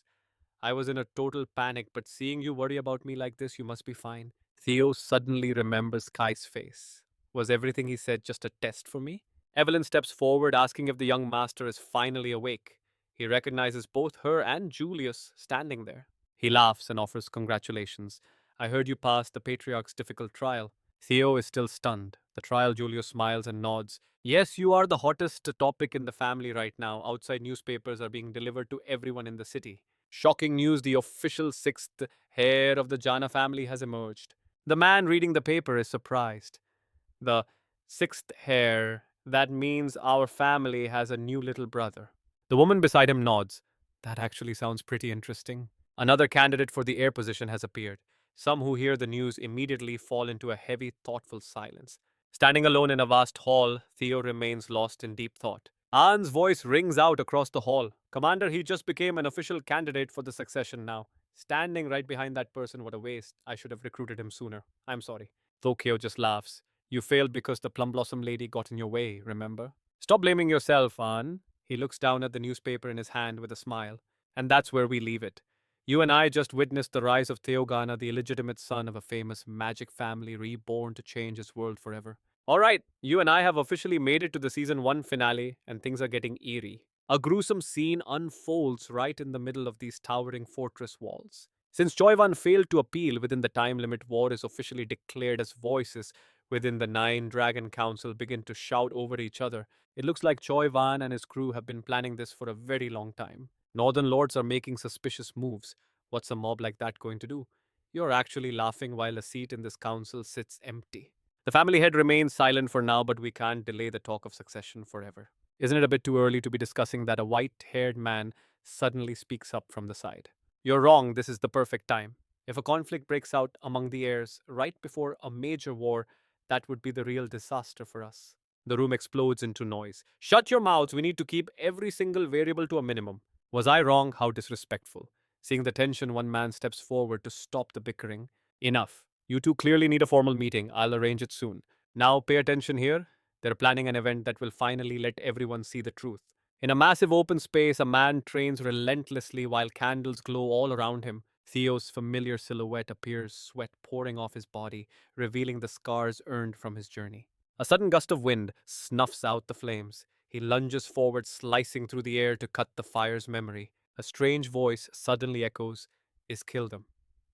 I was in a total panic, but seeing you worry about me like this, you must be fine. Theo suddenly remembers Kai's face. Was everything he said just a test for me? Evelyn steps forward, asking if the young master is finally awake. He recognizes both her and Julius standing there. He laughs and offers congratulations. I heard you passed the patriarch's difficult trial. Theo is still stunned. The trial, Julius smiles and nods. Yes, you are the hottest topic in the family right now. Outside newspapers are being delivered to everyone in the city. Shocking news, the official sixth heir of the Jana family has emerged. The man reading the paper is surprised. The sixth heir, that means our family has a new little brother. The woman beside him nods. That actually sounds pretty interesting. Another candidate for the heir position has appeared. Some who hear the news immediately fall into a heavy, thoughtful silence. Standing alone in a vast hall, Theo remains lost in deep thought. An's voice rings out across the hall. Commander, he just became an official candidate for the succession now. Standing right behind that person, what a waste. I should have recruited him sooner. I'm sorry. Tokyo just laughs. You failed because the plum blossom lady got in your way, remember? Stop blaming yourself, An. He looks down at the newspaper in his hand with a smile. And that's where we leave it. You and I just witnessed the rise of Theo Jana, the illegitimate son of a famous magic family reborn to change his world forever. All right, you and I have officially made it to the season 1 finale, and things are getting eerie. A gruesome scene unfolds right in the middle of these towering fortress walls. Since Choivan failed to appeal within the time limit, war is officially declared as voices within the Nine Dragon Council begin to shout over each other. It looks like Choivan and his crew have been planning this for a very long time. Northern lords are making suspicious moves. What's a mob like that going to do? You're actually laughing while a seat in this council sits empty. The family head remains silent for now, but we can't delay the talk of succession forever. Isn't it a bit too early to be discussing that? A white-haired man suddenly speaks up from the side. You're wrong, this is the perfect time. If a conflict breaks out among the heirs right before a major war, that would be the real disaster for us. The room explodes into noise. Shut your mouths, we need to keep every single variable to a minimum. Was I wrong? How disrespectful. Seeing the tension, one man steps forward to stop the bickering. Enough. You two clearly need a formal meeting. I'll arrange it soon. Now pay attention here. They're planning an event that will finally let everyone see the truth. In a massive open space, a man trains relentlessly while candles glow all around him. Theo's familiar silhouette appears, sweat pouring off his body, revealing the scars earned from his journey. A sudden gust of wind snuffs out the flames. He lunges forward, slicing through the air to cut the fire's memory. A strange voice suddenly echoes, kill them.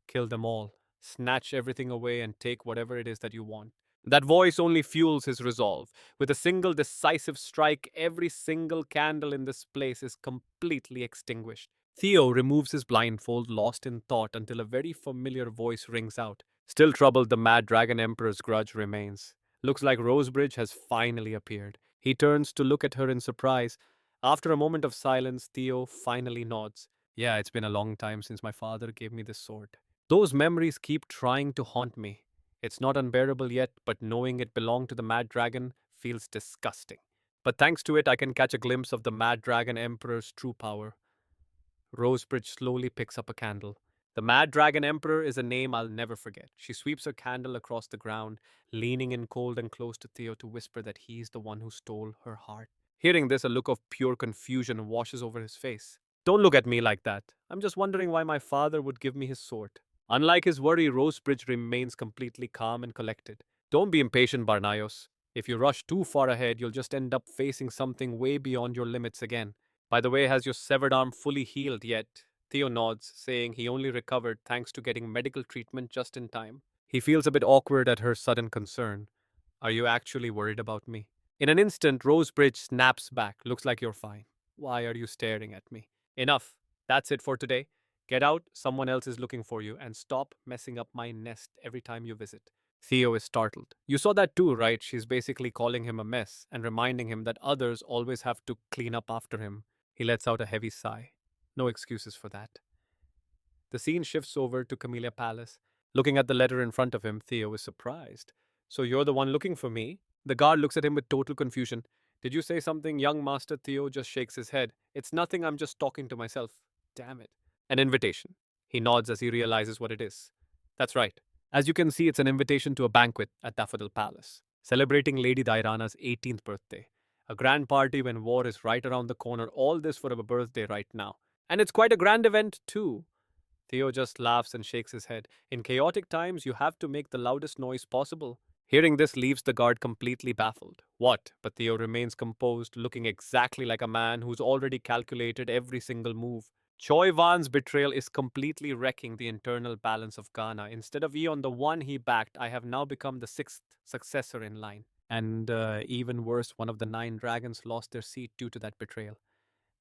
Kill them all. Snatch everything away and take whatever it is that you want. That voice only fuels his resolve. With a single decisive strike, every single candle in this place is completely extinguished. Theo removes his blindfold, lost in thought, until a very familiar voice rings out. Still troubled, the Mad Dragon Emperor's grudge remains. Looks like Rosebridge has finally appeared. He turns to look at her in surprise. After a moment of silence, Theo finally nods. Yeah, it's been a long time since my father gave me this sword. Those memories keep trying to haunt me. It's not unbearable yet, but knowing it belonged to the Mad Dragon feels disgusting. But thanks to it, I can catch a glimpse of the Mad Dragon Emperor's true power. Rosebridge slowly picks up a candle. The Mad Dragon Emperor is a name I'll never forget. She sweeps her candle across the ground, leaning in cold and close to Theo to whisper that he's the one who stole her heart. Hearing this, a look of pure confusion washes over his face. Don't look at me like that. I'm just wondering why my father would give me his sword. Unlike his worry, Rosebridge remains completely calm and collected. Don't be impatient, Barnaios. If you rush too far ahead, you'll just end up facing something way beyond your limits again. By the way, has your severed arm fully healed yet? Theo nods, saying he only recovered thanks to getting medical treatment just in time. He feels a bit awkward at her sudden concern. Are you actually worried about me? In an instant, Rosebridge snaps back. Looks like you're fine. Why are you staring at me? Enough. That's it for today. Get out, someone else is looking for you, and stop messing up my nest every time you visit. Theo is startled. You saw that too, right? She's basically calling him a mess and reminding him that others always have to clean up after him. He lets out a heavy sigh. No excuses for that. The scene shifts over to Camellia Palace. Looking at the letter in front of him, Theo is surprised. So you're the one looking for me? The guard looks at him with total confusion. Did you say something, young master? Theo just shakes his head. It's nothing, I'm just talking to myself. Damn it. An invitation. He nods as he realizes what it is. That's right. As you can see, it's an invitation to a banquet at Daffodil Palace, celebrating Lady Diana's 18th birthday. A grand party when war is right around the corner, all this for a birthday right now. And it's quite a grand event, too. Theo just laughs and shakes his head. In chaotic times, you have to make the loudest noise possible. Hearing this leaves the guard completely baffled. What? But Theo remains composed, looking exactly like a man who's already calculated every single move. Choi Wan's betrayal is completely wrecking the internal balance of Ghana. Instead of Eon, the one he backed, I have now become the sixth successor in line. And even worse, one of the 9 dragons lost their seat due to that betrayal.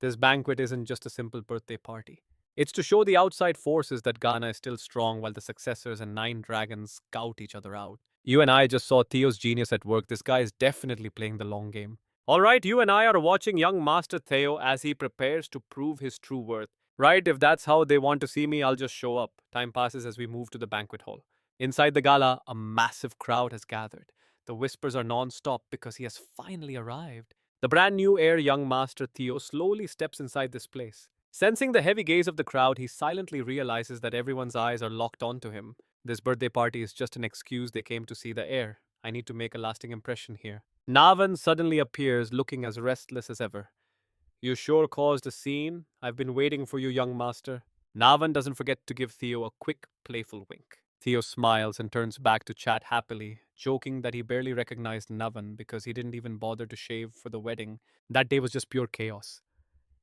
This banquet isn't just a simple birthday party. It's to show the outside forces that Ghana is still strong while the successors and 9 dragons scout each other out. You and I just saw Theo's genius at work. This guy is definitely playing the long game. Alright, you and I are watching young Master Theo as he prepares to prove his true worth. Right, if that's how they want to see me, I'll just show up. Time passes as we move to the banquet hall. Inside the gala, a massive crowd has gathered. The whispers are non-stop because he has finally arrived. The brand new heir young master Theo slowly steps inside this place. Sensing the heavy gaze of the crowd, he silently realizes that everyone's eyes are locked onto him. This birthday party is just an excuse they came to see the heir. I need to make a lasting impression here. Navan suddenly appears, looking as restless as ever. You sure caused a scene. I've been waiting for you, young master. Navan doesn't forget to give Theo a quick, playful wink. Theo smiles and turns back to chat happily, joking that he barely recognized Navan because he didn't even bother to shave for the wedding. That day was just pure chaos.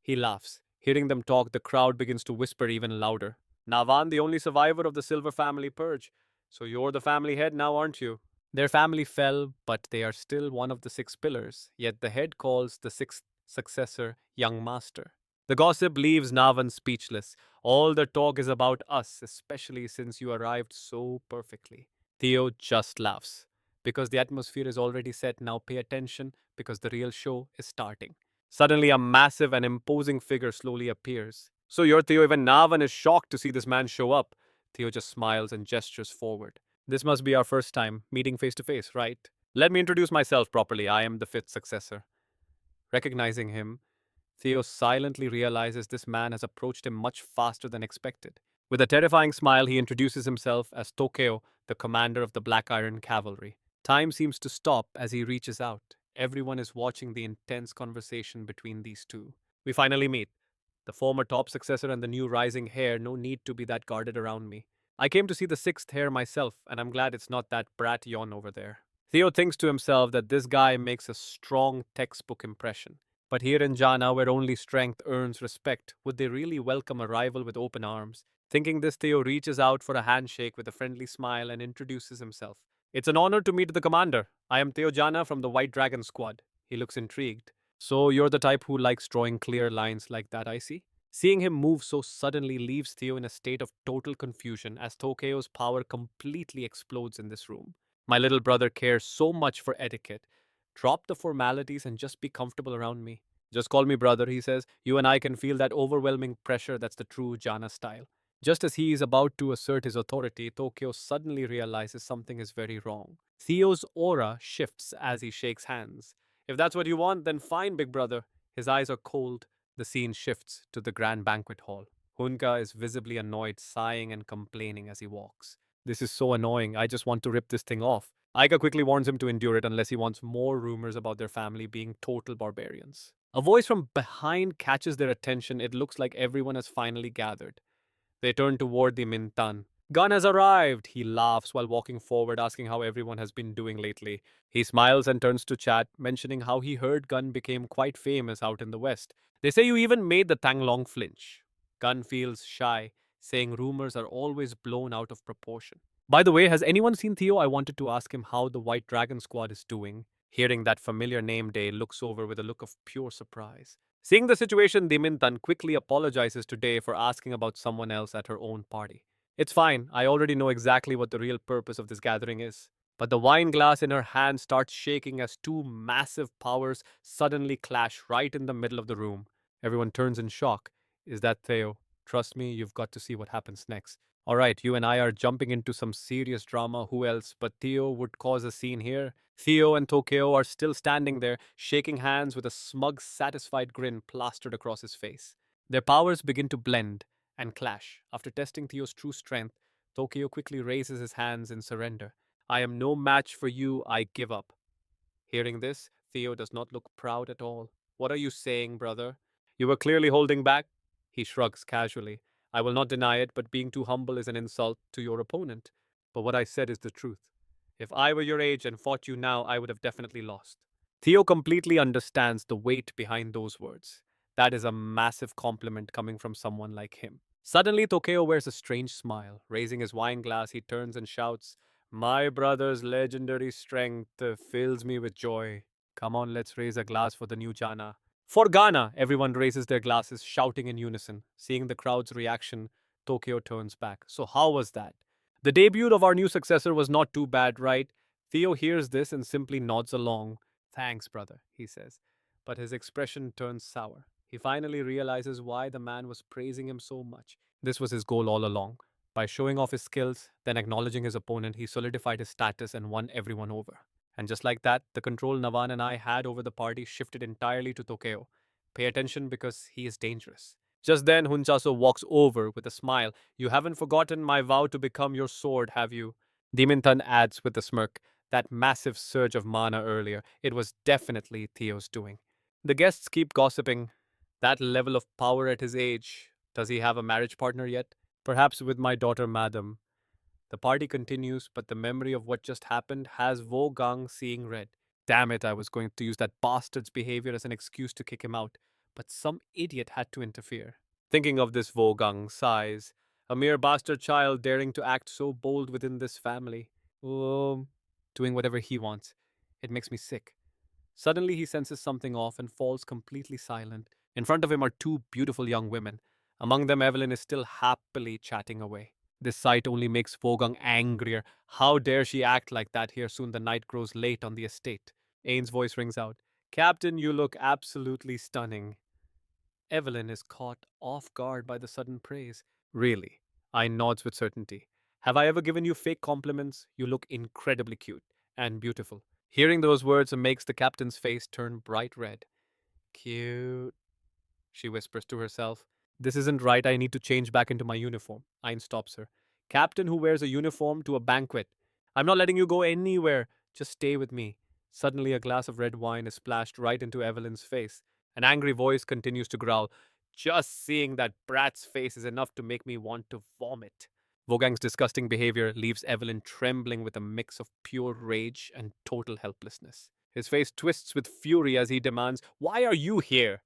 He laughs. Hearing them talk, the crowd begins to whisper even louder. Navan, the only survivor of the Silver family purge. So you're the family head now, aren't you? Their family fell, but they are still one of the 6 pillars, yet the head calls the 6th successor young master. The gossip leaves Navan speechless. All the talk is about us, especially since you arrived so perfectly. Theo just laughs. Because the atmosphere is already set, now pay attention because the real show is starting. Suddenly, a massive and imposing figure slowly appears. So you're Theo, even Navan is shocked to see this man show up. Theo just smiles and gestures forward. This must be our first time meeting face to face, right? Let me introduce myself properly. I am the 5th successor. Recognizing him, Theo silently realizes this man has approached him much faster than expected. With a terrifying smile, he introduces himself as Tokyo, the commander of the Black Iron Cavalry. Time seems to stop as he reaches out. Everyone is watching the intense conversation between these two. We finally meet. The former top successor and the new rising heir, no need to be that guarded around me. I came to see the 6th heir myself, and I'm glad it's not that brat Yon over there. Theo thinks to himself that this guy makes a strong textbook impression. But here in Jana, where only strength earns respect, would they really welcome a rival with open arms? Thinking this, Theo reaches out for a handshake with a friendly smile and introduces himself. It's an honor to meet the commander. I am Theo Jana from the White Dragon Squad. He looks intrigued. So you're the type who likes drawing clear lines like that, I see? Seeing him move so suddenly leaves Theo in a state of total confusion as Tokyo's power completely explodes in this room. My little brother cares so much for etiquette, Drop the formalities and just be comfortable around me. Just call me brother, he says. You and I can feel that overwhelming pressure that's the true Jana style. Just as he is about to assert his authority, Tokyo suddenly realizes something is very wrong. Theo's aura shifts as he shakes hands. If that's what you want, then fine, big brother. His eyes are cold. The scene shifts to the grand banquet hall. Hunka is visibly annoyed, sighing and complaining as he walks. This is so annoying. I just want to rip this thing off. Aika quickly warns him to endure it unless he wants more rumors about their family being total barbarians. A voice from behind catches their attention. It looks like everyone has finally gathered. They turn toward the Mintan. Gun has arrived! He laughs while walking forward, asking how everyone has been doing lately. He smiles and turns to chat, mentioning how he heard Gun became quite famous out in the West. They say you even made the Tanglong flinch. Gun feels shy, saying rumors are always blown out of proportion. By the way, has anyone seen Theo? I wanted to ask him how the White Dragon Squad is doing. Hearing that familiar name, Day looks over with a look of pure surprise. Seeing the situation, Dimintan quickly apologizes to Day for asking about someone else at her own party. It's fine, I already know exactly what the real purpose of this gathering is. But the wine glass in her hand starts shaking as two massive powers suddenly clash right in the middle of the room. Everyone turns in shock. Is that Theo? Trust me, you've got to see what happens next. Alright, you and I are jumping into some serious drama. Who else but Theo would cause a scene here? Theo and Tokyo are still standing there, shaking hands with a smug, satisfied grin plastered across his face. Their powers begin to blend and clash. After testing Theo's true strength, Tokyo quickly raises his hands in surrender. I am no match for you, I give up. Hearing this, Theo does not look proud at all. What are you saying, brother? You were clearly holding back? He shrugs casually. I will not deny it, but being too humble is an insult to your opponent. But what I said is the truth. If I were your age and fought you now, I would have definitely lost. Theo completely understands the weight behind those words. That is a massive compliment coming from someone like him. Suddenly, Tokyo wears a strange smile. Raising his wine glass, he turns and shouts, My brother's legendary strength fills me with joy. Come on, let's raise a glass for the new Jana. For Ghana, everyone raises their glasses, shouting in unison. Seeing the crowd's reaction, Tokyo turns back. So, how was that? The debut of our new successor was not too bad, right? Theo hears this and simply nods along. Thanks, brother, he says. But his expression turns sour. He finally realizes why the man was praising him so much. This was his goal all along. By showing off his skills, then acknowledging his opponent, he solidified his status and won everyone over. And just like that, the control Navan and I had over the party shifted entirely to Tokyo. Pay attention because he is dangerous. Just then, Hunchaso walks over with a smile. You haven't forgotten my vow to become your sword, have you? Dimintan adds with a smirk. That massive surge of mana earlier, it was definitely Theo's doing. The guests keep gossiping. That level of power at his age. Does he have a marriage partner yet? Perhaps with my daughter, madam. The party continues, but the memory of what just happened has Gang seeing red. Damn it, I was going to use that bastard's behavior as an excuse to kick him out, but some idiot had to interfere. Thinking of this, Gang sighs. A mere bastard child daring to act so bold within this family. Um, Doing whatever he wants. It makes me sick. Suddenly he senses something off and falls completely silent. In front of him are two beautiful young women. Among them, Evelyn is still happily chatting away. This sight only makes Vogang angrier. How dare she act like that here? Soon the night grows late on the estate. Aine's voice rings out. Captain, you look absolutely stunning. Evelyn is caught off guard by the sudden praise. Really? I nods with certainty. Have I ever given you fake compliments? You look incredibly cute and beautiful. Hearing those words makes the captain's face turn bright red. Cute, she whispers to herself. This isn't right. I need to change back into my uniform. Ayn stops her. Captain who wears a uniform to a banquet. I'm not letting you go anywhere. Just stay with me. Suddenly, a glass of red wine is splashed right into Evelyn's face. An angry voice continues to growl. Just seeing that brat's face is enough to make me want to vomit. Vogang's disgusting behavior leaves Evelyn trembling with a mix of pure rage and total helplessness. His face twists with fury as he demands, Why are you here?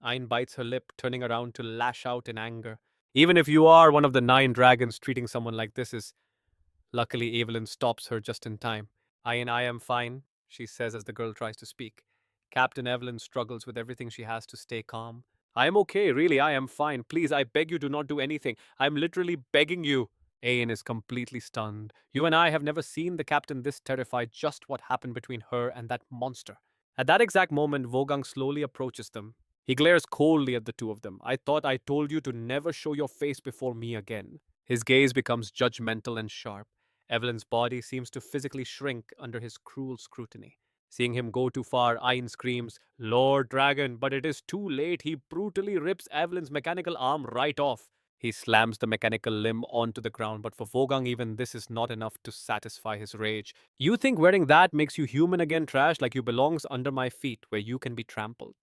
Ayn bites her lip, turning around to lash out in anger. Even if you are one of the 9 dragons, treating someone like this is. Luckily, Evelyn stops her just in time. Ayn, I am fine, she says as the girl tries to speak. Captain Evelyn struggles with everything she has to stay calm. I am okay, really, I am fine. Please, I beg you, do not do anything. I am literally begging you. Ayn is completely stunned. You and I have never seen the captain this terrified. Just what happened between her and that monster. At that exact moment, Vogang slowly approaches them. He glares coldly at the two of them. I thought I told you to never show your face before me again. His gaze becomes judgmental and sharp. Evelyn's body seems to physically shrink under his cruel scrutiny. Seeing him go too far, Ayn screams, Lord Dragon, but it is too late. He brutally rips Evelyn's mechanical arm right off. He slams the mechanical limb onto the ground, but for Vogang, even this is not enough to satisfy his rage. You think wearing that makes you human again, trash, like you belongs under my feet where you can be trampled.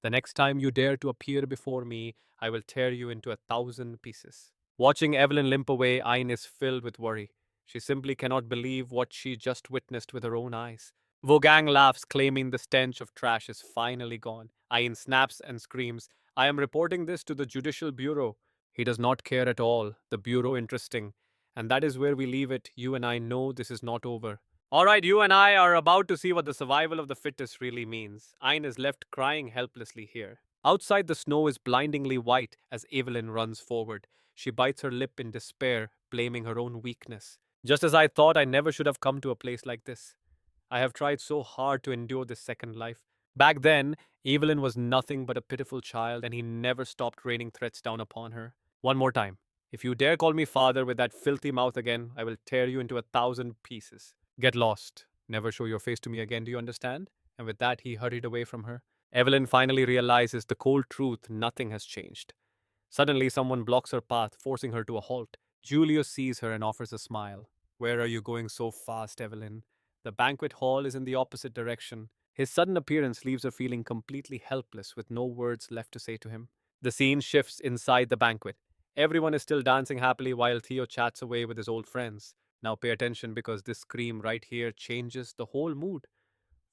The next time you dare to appear before me, I will tear you into 1,000 pieces. Watching Evelyn limp away, Ayn is filled with worry. She simply cannot believe what she just witnessed with her own eyes. Vogang laughs, claiming the stench of trash is finally gone. Ayn snaps and screams, I am reporting this to the Judicial Bureau. He does not care at all. The Bureau interesting. And that is where we leave it. You and I know this is not over. All right, you and I are about to see what the survival of the fittest really means. Ayn is left crying helplessly here. Outside, the snow is blindingly white as Evelyn runs forward. She bites her lip in despair, blaming her own weakness. Just as I thought, I never should have come to a place like this. I have tried so hard to endure this second life. Back then, Evelyn was nothing but a pitiful child, and he never stopped raining threats down upon her. One more time. If you dare call me father with that filthy mouth again, I will tear you into 1,000 pieces. Get lost. Never show your face to me again, do you understand? And with that, he hurried away from her. Evelyn finally realizes the cold truth: nothing has changed. Suddenly, someone blocks her path, forcing her to a halt. Julius sees her and offers a smile. Where are you going so fast, Evelyn? The banquet hall is in the opposite direction. His sudden appearance leaves her feeling completely helpless, with no words left to say to him. The scene shifts inside the banquet. Everyone is still dancing happily while Theo chats away with his old friends. Now pay attention, because this scream right here changes the whole mood.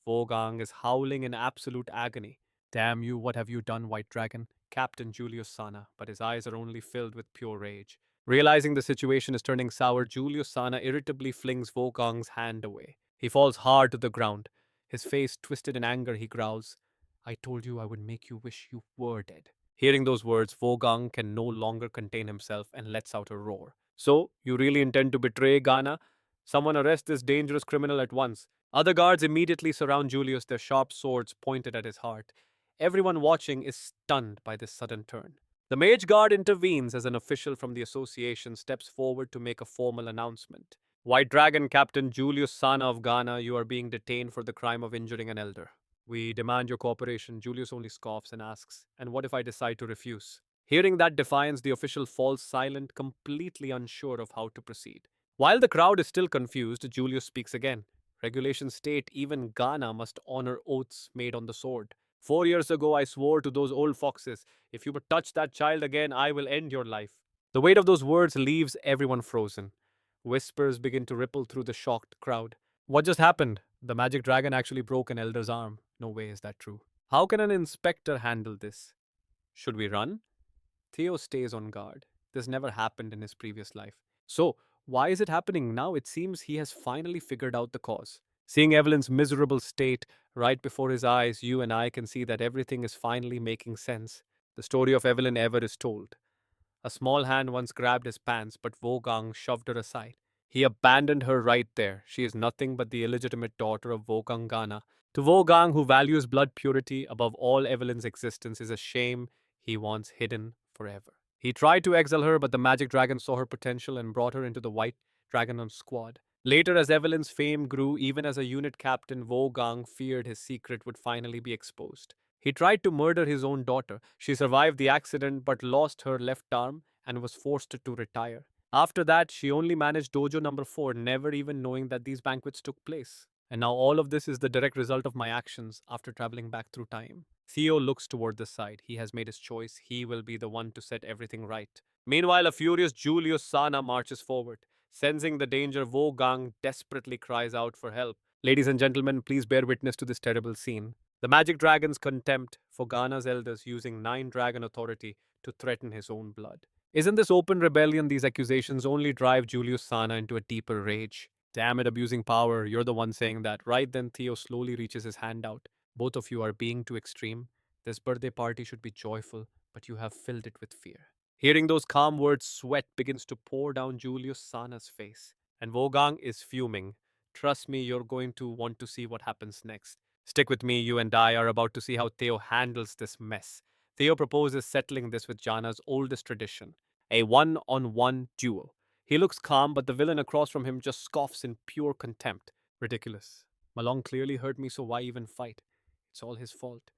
Vogang is howling in absolute agony. Damn you, what have you done, White Dragon? Captain Julius Sana, but his eyes are only filled with pure rage. Realizing the situation is turning sour, Julius Sana irritably flings Vogang's hand away. He falls hard to the ground. His face twisted in anger, he growls, I told you I would make you wish you were dead. Hearing those words, Vogang can no longer contain himself and lets out a roar. So, you really intend to betray Ghana? Someone arrest this dangerous criminal at once. Other guards immediately surround Julius, their sharp swords pointed at his heart. Everyone watching is stunned by this sudden turn. The mage guard intervenes as an official from the association steps forward to make a formal announcement. White Dragon Captain Julius Sana of Ghana, you are being detained for the crime of injuring an elder. We demand your cooperation. Julius only scoffs and asks, and what if I decide to refuse? Hearing that defiance, the official falls silent, completely unsure of how to proceed. While the crowd is still confused, Julius speaks again. Regulations state even Ghana must honor oaths made on the sword. 4 years ago, I swore to those old foxes, if you but touch that child again, I will end your life. The weight of those words leaves everyone frozen. Whispers begin to ripple through the shocked crowd. What just happened? The magic dragon actually broke an elder's arm. No way is that true. How can an inspector handle this? Should we run? Theo stays on guard. This never happened in his previous life. So, why is it happening now? It seems he has finally figured out the cause. Seeing Evelyn's miserable state right before his eyes, you and I can see that everything is finally making sense. The story of Evelyn ever is told. A small hand once grabbed his pants, but Vogang shoved her aside. He abandoned her right there. She is nothing but the illegitimate daughter of Vogang Ghana. To Vogang, who values blood purity above all, Evelyn's existence is a shame he wants hidden forever. He tried to exile her, but the magic dragon saw her potential and brought her into the White Dragon squad. Later, as Evelyn's fame grew, even as a unit captain, Vogang feared his secret would finally be exposed. He tried to murder his own daughter. She survived the accident but lost her left arm and was forced to retire. After that, she only managed dojo number 4, never even knowing that these banquets took place. And now all of this is the direct result of my actions after traveling back through time. Theo looks toward the side. He has made his choice. He will be the one to set everything right. Meanwhile, a furious Julius Sana marches forward. Sensing the danger, Vogang desperately cries out for help. Ladies and gentlemen, please bear witness to this terrible scene. The magic dragon's contempt for Ghana's elders using 9 dragon authority to threaten his own blood. Isn't this open rebellion? These accusations only drive Julius Sana into a deeper rage. Damn it, abusing power. You're the one saying that. Right then, Theo slowly reaches his hand out. Both of you are being too extreme. This birthday party should be joyful, but you have filled it with fear. Hearing those calm words, sweat begins to pour down Julius Sana's face. And Vogang is fuming. Trust me, you're going to want to see what happens next. Stick with me, you and I are about to see how Theo handles this mess. Theo proposes settling this with Jana's oldest tradition, a one-on-one duel. He looks calm, but the villain across from him just scoffs in pure contempt. Ridiculous. Malong clearly hurt me, so why even fight? It's all his fault.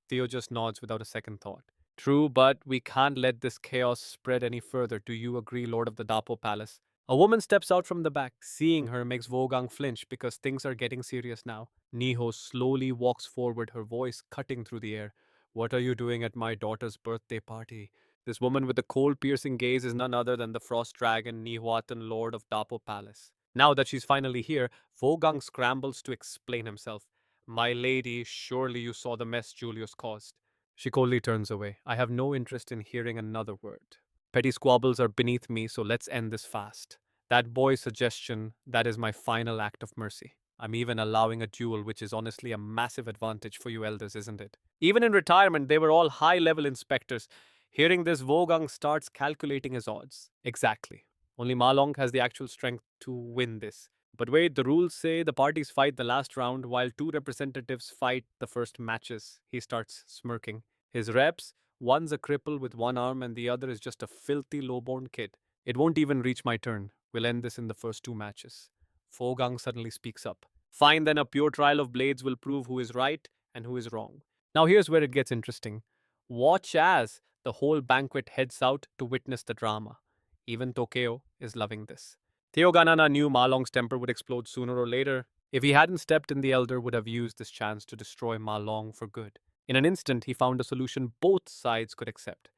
Theo just nods without a second thought. True, but we can't let this chaos spread any further. Do you agree, Lord of the Dapo Palace? A woman steps out from the back. Seeing her makes Vogang flinch because things are getting serious now. Niho slowly walks forward, her voice cutting through the air. What are you doing at my daughter's birthday party? This woman with the cold, piercing gaze is none other than the Frost Dragon, Nihuatan Lord of Dapo Palace. Now that she's finally here, Vogang scrambles to explain himself. My lady, surely you saw the mess Julius caused. She coldly turns away. I have no interest in hearing another word. Petty squabbles are beneath me, so let's end this fast. That boy's suggestion, that is my final act of mercy. I'm even allowing a duel, which is honestly a massive advantage for you elders, isn't it? Even in retirement, they were all high level inspectors. Hearing this, Vogang starts calculating his odds. Exactly. Only Malong has the actual strength to win this. But wait, the rules say the parties fight the last round while two representatives fight the first matches. He starts smirking. His reps, one's a cripple with one arm and the other is just a filthy lowborn kid. It won't even reach my turn. We'll end this in the first two matches. Fogang suddenly speaks up. Fine, then a pure trial of blades will prove who is right and who is wrong. Now here's where it gets interesting. Watch as the whole banquet heads out to witness the drama. Even Tokyo is loving this. Theo Jana knew Ma Long's temper would explode sooner or later. If he hadn't stepped in, the elder would have used this chance to destroy Ma Long for good. In an instant, he found a solution both sides could accept.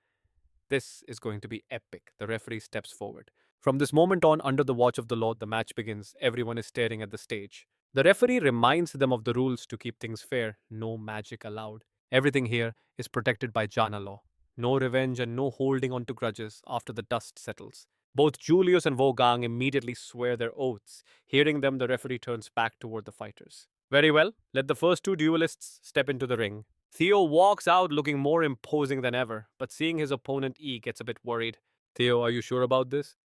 This is going to be epic. The referee steps forward. From this moment on, under the watch of the Lord, the match begins. Everyone is staring at the stage. The referee reminds them of the rules to keep things fair. No magic allowed. Everything here is protected by Jana law. No revenge and no holding on to grudges after the dust settles. Both Julius and Vogang immediately swear their oaths. Hearing them, the referee turns back toward the fighters. Very well, let the first two duelists step into the ring. Theo walks out looking more imposing than ever, but seeing his opponent E gets a bit worried. Theo, are you sure about this?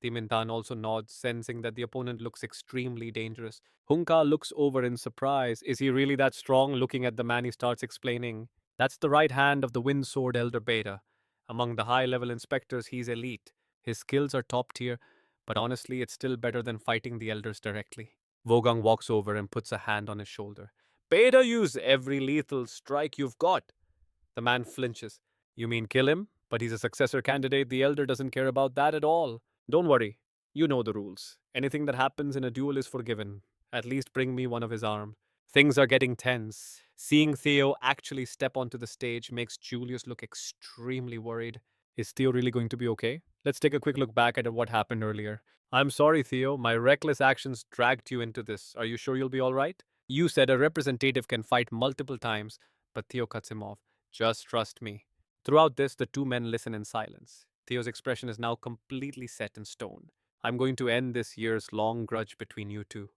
Timintan also nods, sensing that the opponent looks extremely dangerous. Hunka looks over in surprise. Is he really that strong? Looking at the man, he starts explaining. That's the right hand of the Wind Sword Elder Beta. Among the high-level inspectors, he's elite. His skills are top tier, but honestly, it's still better than fighting the elders directly. Vogang walks over and puts a hand on his shoulder. Beta, use every lethal strike you've got. The man flinches. You mean kill him? But he's a successor candidate. The elder doesn't care about that at all. Don't worry. You know the rules. Anything that happens in a duel is forgiven. At least bring me one of his arm. Things are getting tense. Seeing Theo actually step onto the stage makes Julius look extremely worried. Is Theo really going to be okay? Let's take a quick look back at what happened earlier. I'm sorry, Theo. My reckless actions dragged you into this. Are you sure you'll be alright? You said a representative can fight multiple times, but Theo cuts him off. Just trust me. Throughout this, the two men listen in silence. Theo's expression is now completely set in stone. I'm going to end this year's long grudge between you two.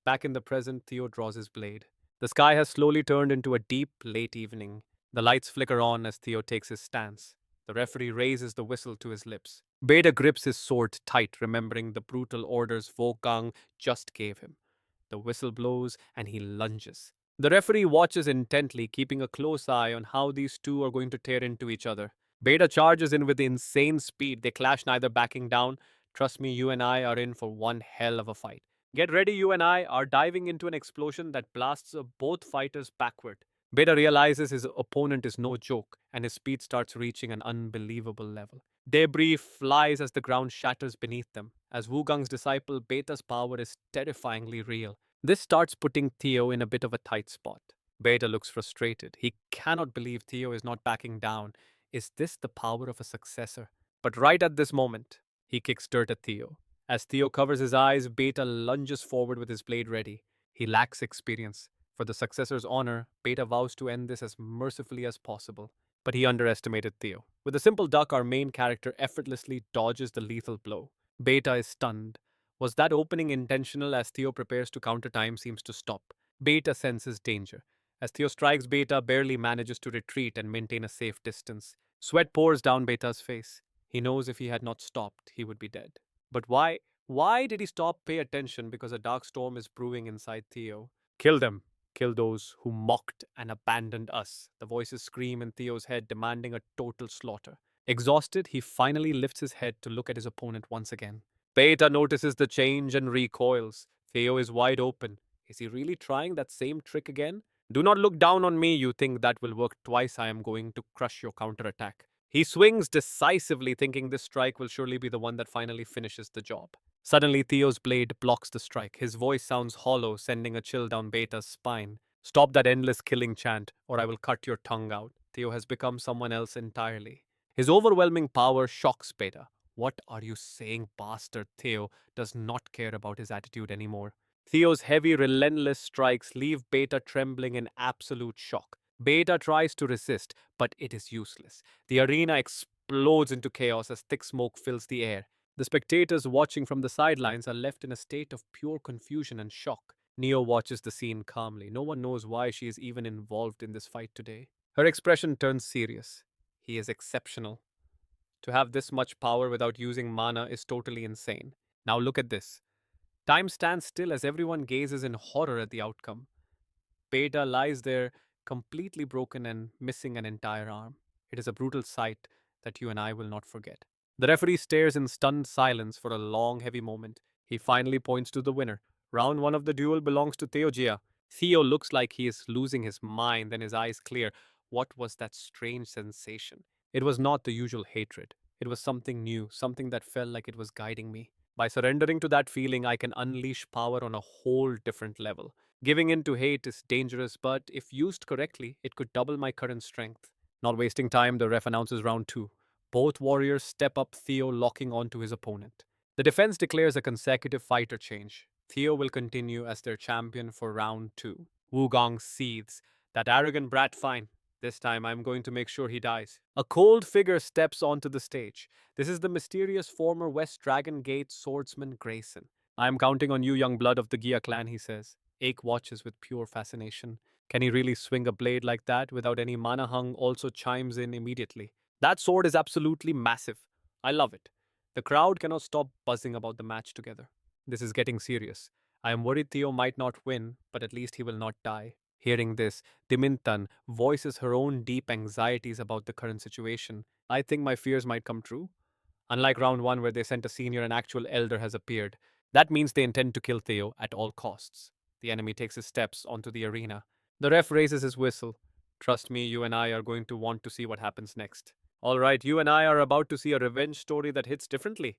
Back in the present, Theo draws his blade. The sky has slowly turned into a deep, late evening. The lights flicker on as Theo takes his stance. The referee raises the whistle to his lips. Beta grips his sword tight, remembering the brutal orders Vogang just gave him. The whistle blows and he lunges. The referee watches intently, keeping a close eye on how these two are going to tear into each other. Beta charges in with insane speed. They clash, neither backing down. Trust me, you and I are in for one hell of a fight. Get ready, you and I are diving into an explosion that blasts both fighters backward. Beta realizes his opponent is no joke, and his speed starts reaching an unbelievable level. Debris flies as the ground shatters beneath them. As Wugang's disciple, Beta's power is terrifyingly real. This starts putting Theo in a bit of a tight spot. Beta looks frustrated. He cannot believe Theo is not backing down. Is this the power of a successor? But right at this moment, he kicks dirt at Theo. As Theo covers his eyes, Beta lunges forward with his blade ready. He lacks experience. For the successor's honor, Beta vows to end this as mercifully as possible. But he underestimated Theo. With a simple duck, our main character effortlessly dodges the lethal blow. Beta is stunned. Was that opening intentional? As Theo prepares to counter, time seems to stop. Beta senses danger. As Theo strikes, Beta barely manages to retreat and maintain a safe distance. Sweat pours down Beta's face. He knows if he had not stopped, he would be dead. But why? Why did he stop? Pay attention because a dark storm is brewing inside Theo. Kill them. Kill those who mocked and abandoned us. The voices scream in Theo's head, demanding a total slaughter. Exhausted, he finally lifts his head to look at his opponent once again. Beta notices the change and recoils. Theo is wide open. Is he really trying that same trick again? Do not look down on me. You think that will work twice. I am going to crush your counterattack. He swings decisively, thinking this strike will surely be the one that finally finishes the job. Suddenly, Theo's blade blocks the strike. His voice sounds hollow, sending a chill down Beta's spine. Stop that endless killing chant, or I will cut your tongue out. Theo has become someone else entirely. His overwhelming power shocks Beta. What are you saying, bastard? Theo does not care about his attitude anymore. Theo's heavy, relentless strikes leave Beta trembling in absolute shock. Beta tries to resist, but it is useless. The arena explodes into chaos as thick smoke fills the air. The spectators watching from the sidelines are left in a state of pure confusion and shock. Neo watches the scene calmly. No one knows why she is even involved in this fight today. Her expression turns serious. He is exceptional. To have this much power without using mana is totally insane. Now look at this. Time stands still as everyone gazes in horror at the outcome. Beta lies there, completely broken and missing an entire arm. It is a brutal sight that you and I will not forget. The referee stares in stunned silence for a long, heavy moment. He finally points to the winner. Round one of the duel belongs to Theo Jia. Theo looks like he is losing his mind, then his eyes clear. What was that strange sensation? It was not the usual hatred. It was something new, something that felt like it was guiding me. By surrendering to that feeling, I can unleash power on a whole different level. Giving in to hate is dangerous, but if used correctly, it could double my current strength. Not wasting time, the ref announces round two. Both warriors step up, Theo locking onto his opponent. The defense declares a consecutive fighter change. Theo will continue as their champion for round two. Wugong seethes. That arrogant brat, fine. This time I'm going to make sure he dies. A cold figure steps onto the stage. This is the mysterious former West Dragon Gate swordsman Grayson. I am counting on you, young blood of the Gia clan, he says. Ache watches with pure fascination. Can he really swing a blade like that without any mana hung? Also chimes in immediately. That sword is absolutely massive. I love it. The crowd cannot stop buzzing about the match together. This is getting serious. I am worried Theo might not win, but at least he will not die. Hearing this, Dimintan voices her own deep anxieties about the current situation. I think my fears might come true. Unlike round one, where they sent a senior, an actual elder has appeared. That means they intend to kill Theo at all costs. The enemy takes his steps onto the arena. The ref raises his whistle. Trust me, you and I are going to want to see what happens next. All right, you and I are about to see a revenge story that hits differently.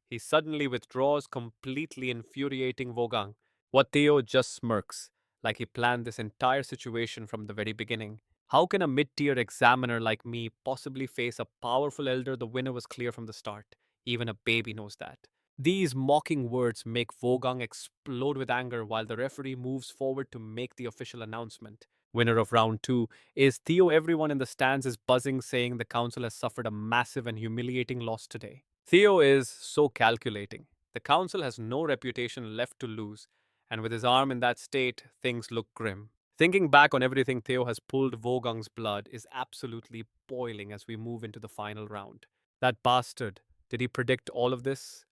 He suddenly withdraws, completely infuriating Vogang. What Theo just smirks, like he planned this entire situation from the very beginning. How can a mid-tier examiner like me possibly face a powerful elder? The winner was clear from the start. Even a baby knows that. These mocking words make Vogang explode with anger while the referee moves forward to make the official announcement. Winner of round two is Theo. Everyone in the stands is buzzing, saying the council has suffered a massive and humiliating loss today. Theo is so calculating. The council has no reputation left to lose, and with his arm in that state, things look grim. Thinking back on everything Theo has pulled, Vogang's blood is absolutely boiling as we move into the final round. That bastard, did he predict all of this?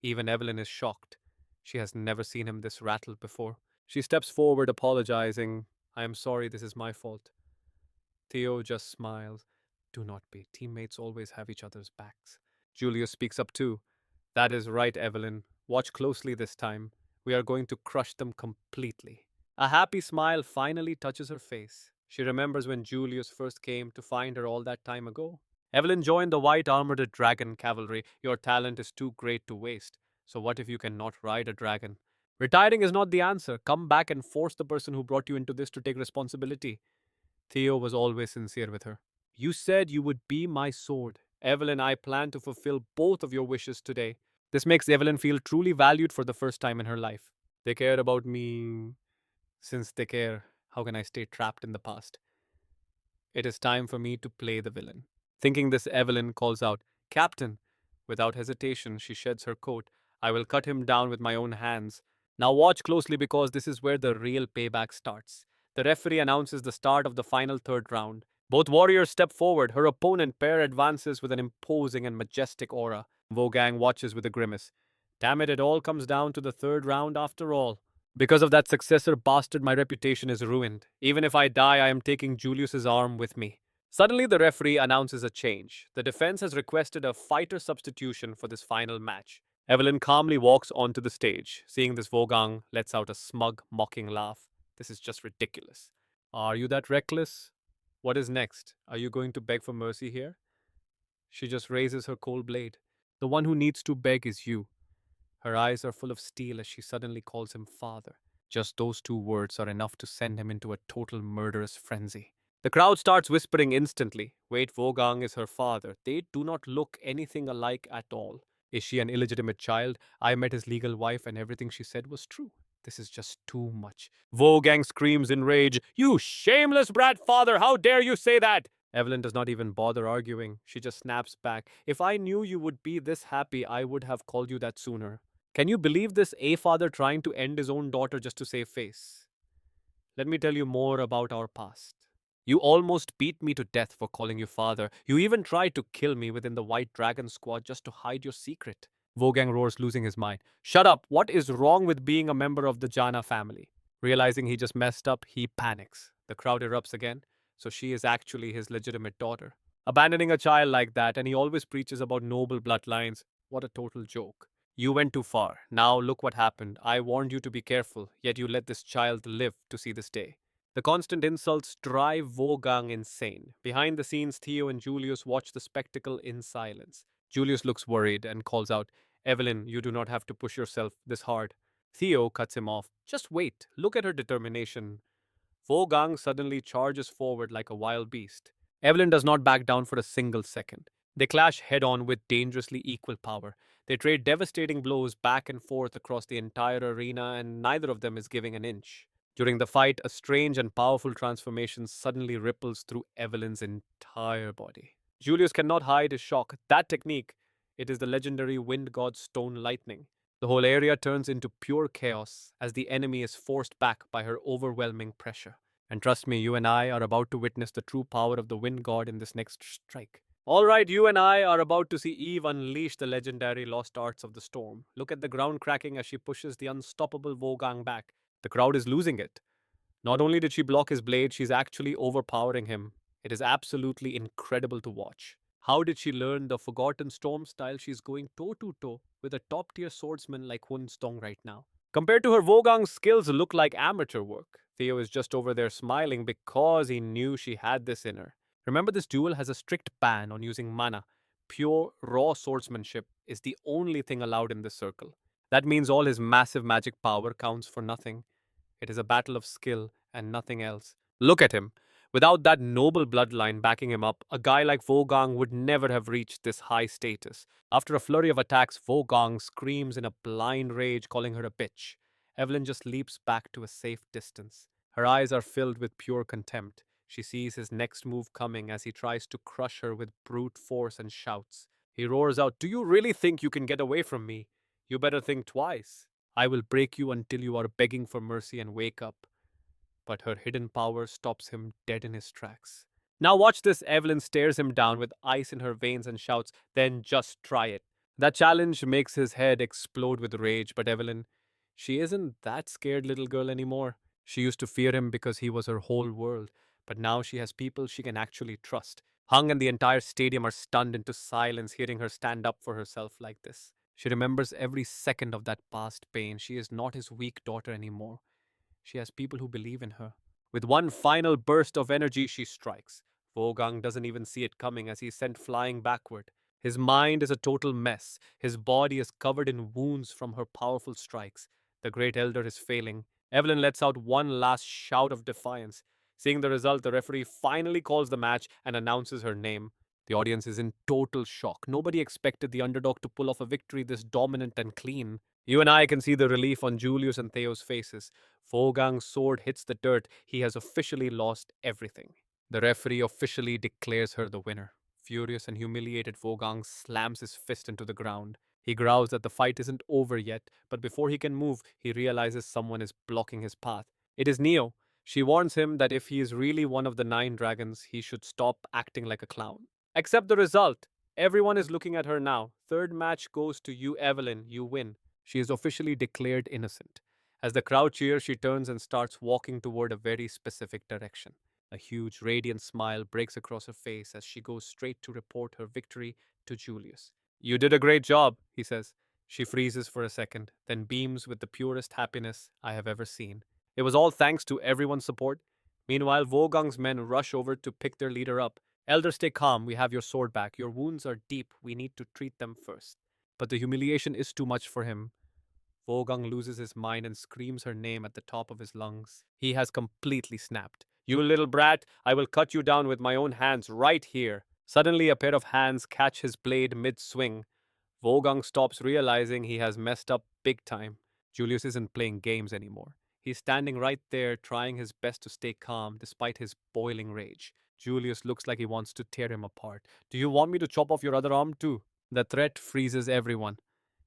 Even Evelyn is shocked. She has never seen him this rattled before. She steps forward, apologizing. I am sorry, this is my fault. Theo just smiles. Do not be. Teammates always have each other's backs. Julius speaks up too. That is right, Evelyn. Watch closely this time. We are going to crush them completely. A happy smile finally touches her face. She remembers when Julius first came to find her all that time ago. Evelyn joined the white armored dragon cavalry. Your talent is too great to waste. So what if you cannot ride a dragon? Retiring is not the answer. Come back and force the person who brought you into this to take responsibility. Theo was always sincere with her. You said you would be my sword. Evelyn, I plan to fulfill both of your wishes today. This makes Evelyn feel truly valued for the first time in her life. They care about me. Since they care, how can I stay trapped in the past? It is time for me to play the villain. Thinking this, Evelyn calls out, Captain! Without hesitation, she sheds her coat. I will cut him down with my own hands. Now watch closely because this is where the real payback starts. The referee announces the start of the final third round. Both warriors step forward. Her opponent pair advances with an imposing and majestic aura. Vogang watches with a grimace. Damn it all comes down to the third round after all. Because of that successor bastard, my reputation is ruined. Even if I die, I am taking Julius's arm with me. Suddenly, the referee announces a change. The defense has requested a fighter substitution for this final match. Evelyn calmly walks onto the stage. Seeing this, Vogang lets out a smug, mocking laugh. This is just ridiculous. Are you that reckless? What is next? Are you going to beg for mercy here? She just raises her cold blade. The one who needs to beg is you. Her eyes are full of steel as she suddenly calls him father. Just those two words are enough to send him into a total murderous frenzy. The crowd starts whispering instantly. Wait, Vogang is her father. They do not look anything alike at all. Is she an illegitimate child? I met his legal wife and everything she said was true. This is just too much. Vogang screams in rage. You shameless brat father, how dare you say that? Evelyn does not even bother arguing. She just snaps back. If I knew you would be this happy, I would have called you that sooner. Can you believe this A father trying to end his own daughter just to save face? Let me tell you more about our past. You almost beat me to death for calling you father. You even tried to kill me within the White Dragon Squad just to hide your secret. Vogang roars, losing his mind. Shut up! What is wrong with being a member of the Jana family? Realizing he just messed up, he panics. The crowd erupts again, so she is actually his legitimate daughter. Abandoning a child like that, and he always preaches about noble bloodlines. What a total joke. You went too far. Now look what happened. I warned you to be careful, yet you let this child live to see this day. The constant insults drive Vogang insane. Behind the scenes, Theo and Julius watch the spectacle in silence. Julius looks worried and calls out, Evelyn, you do not have to push yourself this hard. Theo cuts him off. Just wait. Look at her determination. Vogang suddenly charges forward like a wild beast. Evelyn does not back down for a single second. They clash head on with dangerously equal power. They trade devastating blows back and forth across the entire arena, and neither of them is giving an inch. During the fight, a strange and powerful transformation suddenly ripples through Evelyn's entire body. Julius cannot hide his shock. That technique, it is the legendary wind god stone lightning. The whole area turns into pure chaos as the enemy is forced back by her overwhelming pressure. And trust me, you and I are about to witness the true power of the wind god in this next strike. Alright, you and I are about to see Eve unleash the legendary lost arts of the storm. Look at the ground cracking as she pushes the unstoppable Vogang back. The crowd is losing it. Not only did she block his blade, she's actually overpowering him. It is absolutely incredible to watch. How did she learn the forgotten storm style? She's going toe to toe with a top tier swordsman like Hun Stong right now. Compared to her, Vogang's skills look like amateur work. Theo is just over there smiling because he knew she had this in her. Remember, this duel has a strict ban on using mana. Pure, raw swordsmanship is the only thing allowed in this circle. That means all his massive magic power counts for nothing. It is a battle of skill and nothing else. Look at him. Without that noble bloodline backing him up, a guy like Vogang would never have reached this high status. After a flurry of attacks, Vogang screams in a blind rage, calling her a bitch. Evelyn just leaps back to a safe distance. Her eyes are filled with pure contempt. She sees his next move coming as he tries to crush her with brute force and shouts. He roars out, Do you really think you can get away from me? You better think twice. I will break you until you are begging for mercy and wake up. But her hidden power stops him dead in his tracks. Now watch this. Evelyn stares him down with ice in her veins and shouts, Then just try it. That challenge makes his head explode with rage, but Evelyn, she isn't that scared little girl anymore. She used to fear him because he was her whole world, but now she has people she can actually trust. Hung and the entire stadium are stunned into silence hearing her stand up for herself like this. She remembers every second of that past pain. She is not his weak daughter anymore. She has people who believe in her. With one final burst of energy, she strikes. Vogang doesn't even see it coming as he's sent flying backward. His mind is a total mess. His body is covered in wounds from her powerful strikes. The great elder is failing. Evelyn lets out one last shout of defiance. Seeing the result, the referee finally calls the match and announces her name. The audience is in total shock. Nobody expected the underdog to pull off a victory this dominant and clean. You and I can see the relief on Julius and Theo's faces. Vogang's sword hits the dirt. He has officially lost everything. The referee officially declares her the winner. Furious and humiliated, Vogang slams his fist into the ground. He growls that the fight isn't over yet, but before he can move, he realizes someone is blocking his path. It is Neo. She warns him that if he is really one of the 9 dragons, he should stop acting like a clown. Accept the result. Everyone is looking at her now. Third match goes to you, Evelyn. You win. She is officially declared innocent. As the crowd cheers, she turns and starts walking toward a very specific direction. A huge, radiant smile breaks across her face as she goes straight to report her victory to Julius. You did a great job, he says. She freezes for a second, then beams with the purest happiness I have ever seen. It was all thanks to everyone's support. Meanwhile, Vogang's men rush over to pick their leader up. Elder, stay calm. We have your sword back. Your wounds are deep. We need to treat them first. But the humiliation is too much for him. Vogang loses his mind and screams her name at the top of his lungs. He has completely snapped. You little brat, I will cut you down with my own hands right here. Suddenly, a pair of hands catch his blade mid swing. Vogang stops, realizing he has messed up big time. Julius isn't playing games anymore. He's standing right there, trying his best to stay calm despite his boiling rage. Julius looks like he wants to tear him apart. Do you want me to chop off your other arm too? The threat freezes everyone.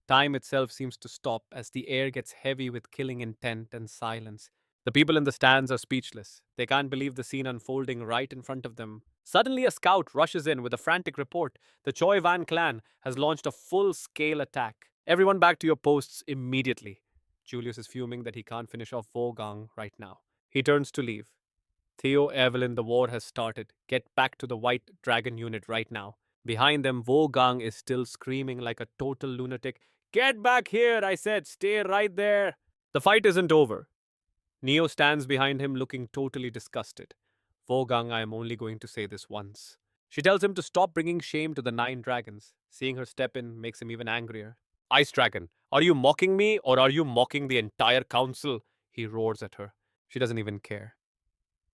Time itself seems to stop as the air gets heavy with killing intent and silence. The people in the stands are speechless. They can't believe the scene unfolding right in front of them. Suddenly, a scout rushes in with a frantic report. The Choi Van clan has launched a full scale attack. Everyone back to your posts immediately. Julius is fuming that he can't finish off Vogang right now. He turns to leave. Theo, Evelyn, the war has started. Get back to the White Dragon unit right now. Behind them, Vogang is still screaming like a total lunatic. Get back here, I said. Stay right there. The fight isn't over. Neo stands behind him looking totally disgusted. Vogang, I am only going to say this once. She tells him to stop bringing shame to the 9 dragons. Seeing her step in makes him even angrier. Ice Dragon, are you mocking me or are you mocking the entire council? He roars at her. She doesn't even care.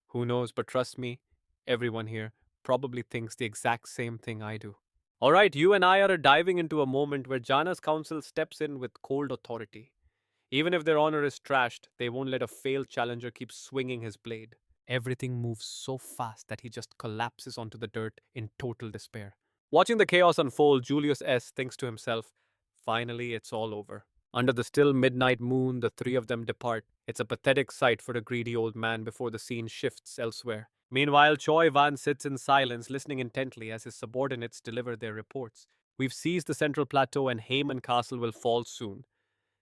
Who knows, but trust me, everyone here probably thinks the exact same thing I do. Alright, you and I are diving into a moment where Jana's council steps in with cold authority. Even if their honor is trashed, they won't let a failed challenger keep swinging his blade. Everything moves so fast that he just collapses onto the dirt in total despair. Watching the chaos unfold, Julius S. thinks to himself, finally, it's all over. Under the still midnight moon, the three of them depart. It's a pathetic sight for the greedy old man before the scene shifts elsewhere. Meanwhile, Choi Van sits in silence, listening intently as his subordinates deliver their reports. We've seized the central plateau and Heyman Castle will fall soon.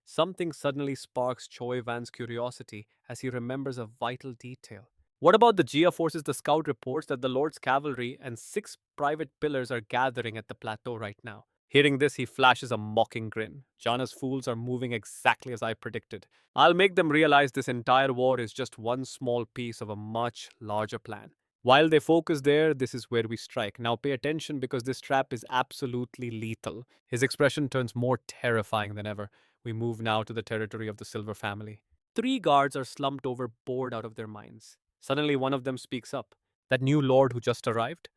Something suddenly sparks Choi Van's curiosity as he remembers a vital detail. What about the Jia forces? The scout reports that the Lord's cavalry and 6 private pillars are gathering at the plateau right now. Hearing this, he flashes a mocking grin. Jana's fools are moving exactly as I predicted. I'll make them realize this entire war is just one small piece of a much larger plan. While they focus there, this is where we strike. Now pay attention because this trap is absolutely lethal. His expression turns more terrifying than ever. We move now to the territory of the Silver family. 3 guards are slumped over, bored out of their minds. Suddenly, one of them speaks up. That new lord who just arrived?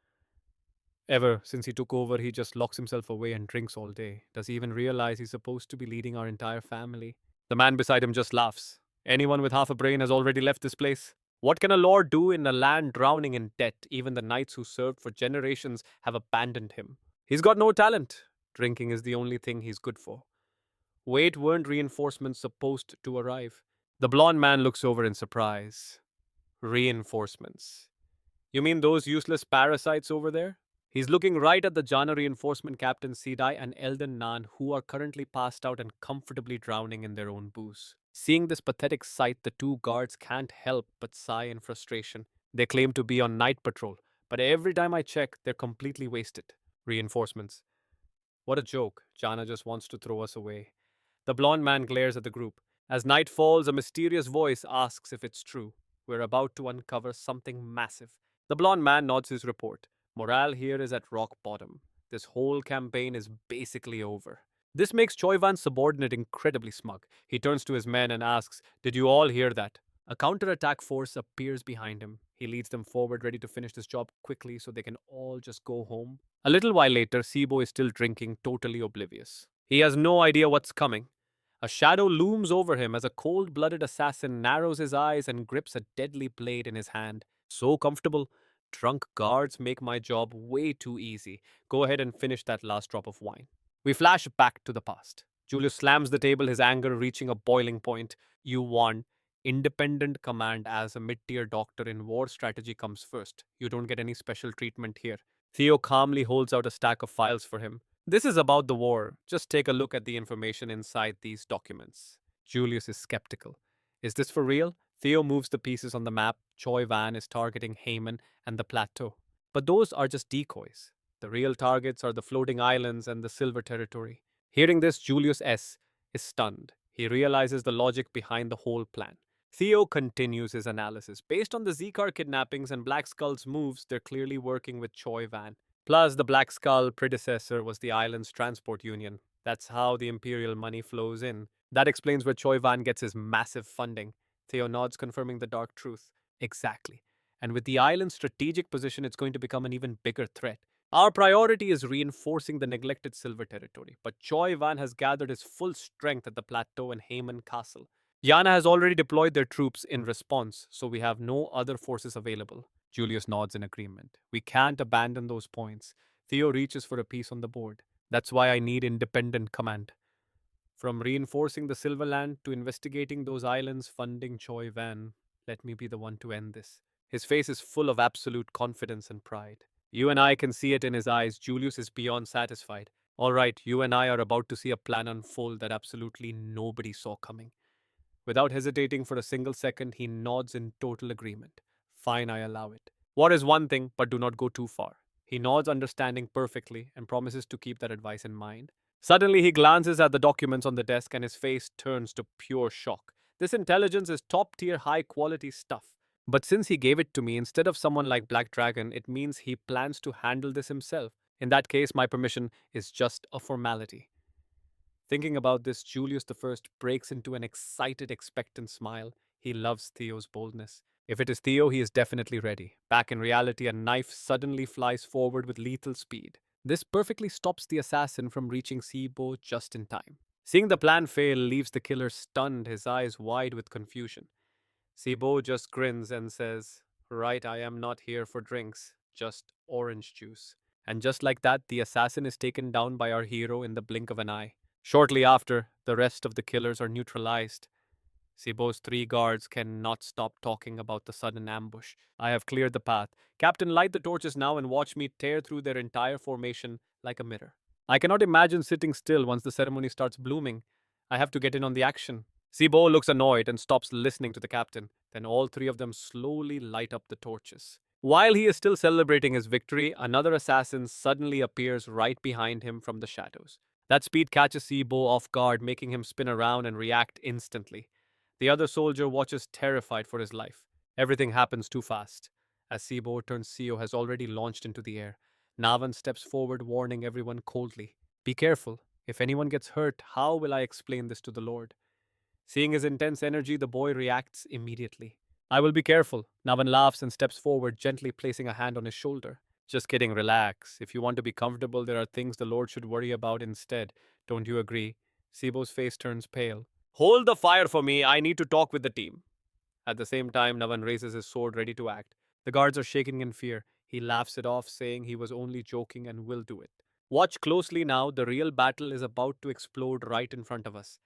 Ever since he took over, he just locks himself away and drinks all day. Does he even realize he's supposed to be leading our entire family? The man beside him just laughs. Anyone with half a brain has already left this place. What can a lord do in a land drowning in debt? Even the knights who served for generations have abandoned him. He's got no talent. Drinking is the only thing he's good for. Wait, weren't reinforcements supposed to arrive? The blond man looks over in surprise. Reinforcements. You mean those useless parasites over there? He's looking right at the Jana reinforcement captain Sidai and Eldon Nan, who are currently passed out and comfortably drowning in their own booze. Seeing this pathetic sight, the 2 guards can't help but sigh in frustration. They claim to be on night patrol, but every time I check, they're completely wasted. Reinforcements. What a joke. Jana just wants to throw us away. The blond man glares at the group. As night falls, a mysterious voice asks if it's true. We're about to uncover something massive. The blond man nods his report. Morale here is at rock bottom. This whole campaign is basically over. This makes Choi Van's subordinate incredibly smug. He turns to his men and asks, Did you all hear that? A counterattack force appears behind him. He leads them forward, ready to finish this job quickly so they can all just go home. A little while later, Sibo is still drinking, totally oblivious. He has no idea what's coming. A shadow looms over him as a cold-blooded assassin narrows his eyes and grips a deadly blade in his hand. So comfortable. Drunk guards make my job way too easy. Go ahead and finish that last drop of wine. We flash back to the past. Julius slams the table, his anger reaching a boiling point. You won. Independent command as a mid-tier doctor in war strategy comes first. You don't get any special treatment here. Theo calmly holds out a stack of files for him. This is about the war. Just take a look at the information inside these documents. Julius is skeptical. Is this for real? Theo moves the pieces on the map. Choi Van is targeting Haman and the plateau. But those are just decoys. The real targets are the floating islands and the silver territory. Hearing this, Julius S. is stunned. He realizes the logic behind the whole plan. Theo continues his analysis. Based on the Zikar kidnappings and Black Skull's moves, they're clearly working with Choi Van. Plus, the Black Skull predecessor was the island's transport union. That's how the Imperial money flows in. That explains where Choi Van gets his massive funding. Theo nods, confirming the dark truth. Exactly. And with the island's strategic position, it's going to become an even bigger threat. Our priority is reinforcing the neglected silver territory, but Choi Van has gathered his full strength at the plateau and Haman Castle. Jana has already deployed their troops in response, so we have no other forces available. Julius nods in agreement. We can't abandon those points. Theo reaches for a piece on the board. That's why I need independent command. From reinforcing the Silverland to investigating those islands, funding Choi Van, let me be the one to end this. His face is full of absolute confidence and pride. You and I can see it in his eyes. Julius is beyond satisfied. All right, you and I are about to see a plan unfold that absolutely nobody saw coming. Without hesitating for a single second, he nods in total agreement. Fine, I allow it. War is one thing, but do not go too far. He nods, understanding perfectly, and promises to keep that advice in mind. Suddenly, he glances at the documents on the desk and his face turns to pure shock. This intelligence is top tier, high quality stuff. But since he gave it to me instead of someone like Black Dragon, it means he plans to handle this himself. In that case, my permission is just a formality. Thinking about this, Julius I breaks into an excited, expectant smile. He loves Theo's boldness. If it is Theo, he is definitely ready. Back in reality, a knife suddenly flies forward with lethal speed. This perfectly stops the assassin from reaching Sibo just in time. Seeing the plan fail leaves the killer stunned, his eyes wide with confusion. Sibo just grins and says, "Right, I am not here for drinks, just orange juice." And just like that, the assassin is taken down by our hero in the blink of an eye. Shortly after, the rest of the killers are neutralized. Sibo's three guards cannot stop talking about the sudden ambush. I have cleared the path. Captain, light the torches now and watch me tear through their entire formation like a mirror. I cannot imagine sitting still once the ceremony starts blooming. I have to get in on the action. Sibo looks annoyed and stops listening to the captain. Then all three of them slowly light up the torches. While he is still celebrating his victory, another assassin suddenly appears right behind him from the shadows. That speed catches Sibo off guard, making him spin around and react instantly. The other soldier watches terrified for his life. Everything happens too fast. As Sibo turns, Seo has already launched into the air. Navan steps forward, warning everyone coldly. Be careful. If anyone gets hurt, how will I explain this to the Lord? Seeing his intense energy, the boy reacts immediately. I will be careful. Navan laughs and steps forward, gently placing a hand on his shoulder. Just kidding, relax. If you want to be comfortable, there are things the Lord should worry about instead. Don't you agree? Sibo's face turns pale. Hold the fire for me. I need to talk with the team. At the same time, Navan raises his sword ready to act. The guards are shaking in fear. He laughs it off, saying he was only joking and will do it. Watch closely now. The real battle is about to explode right in front of us.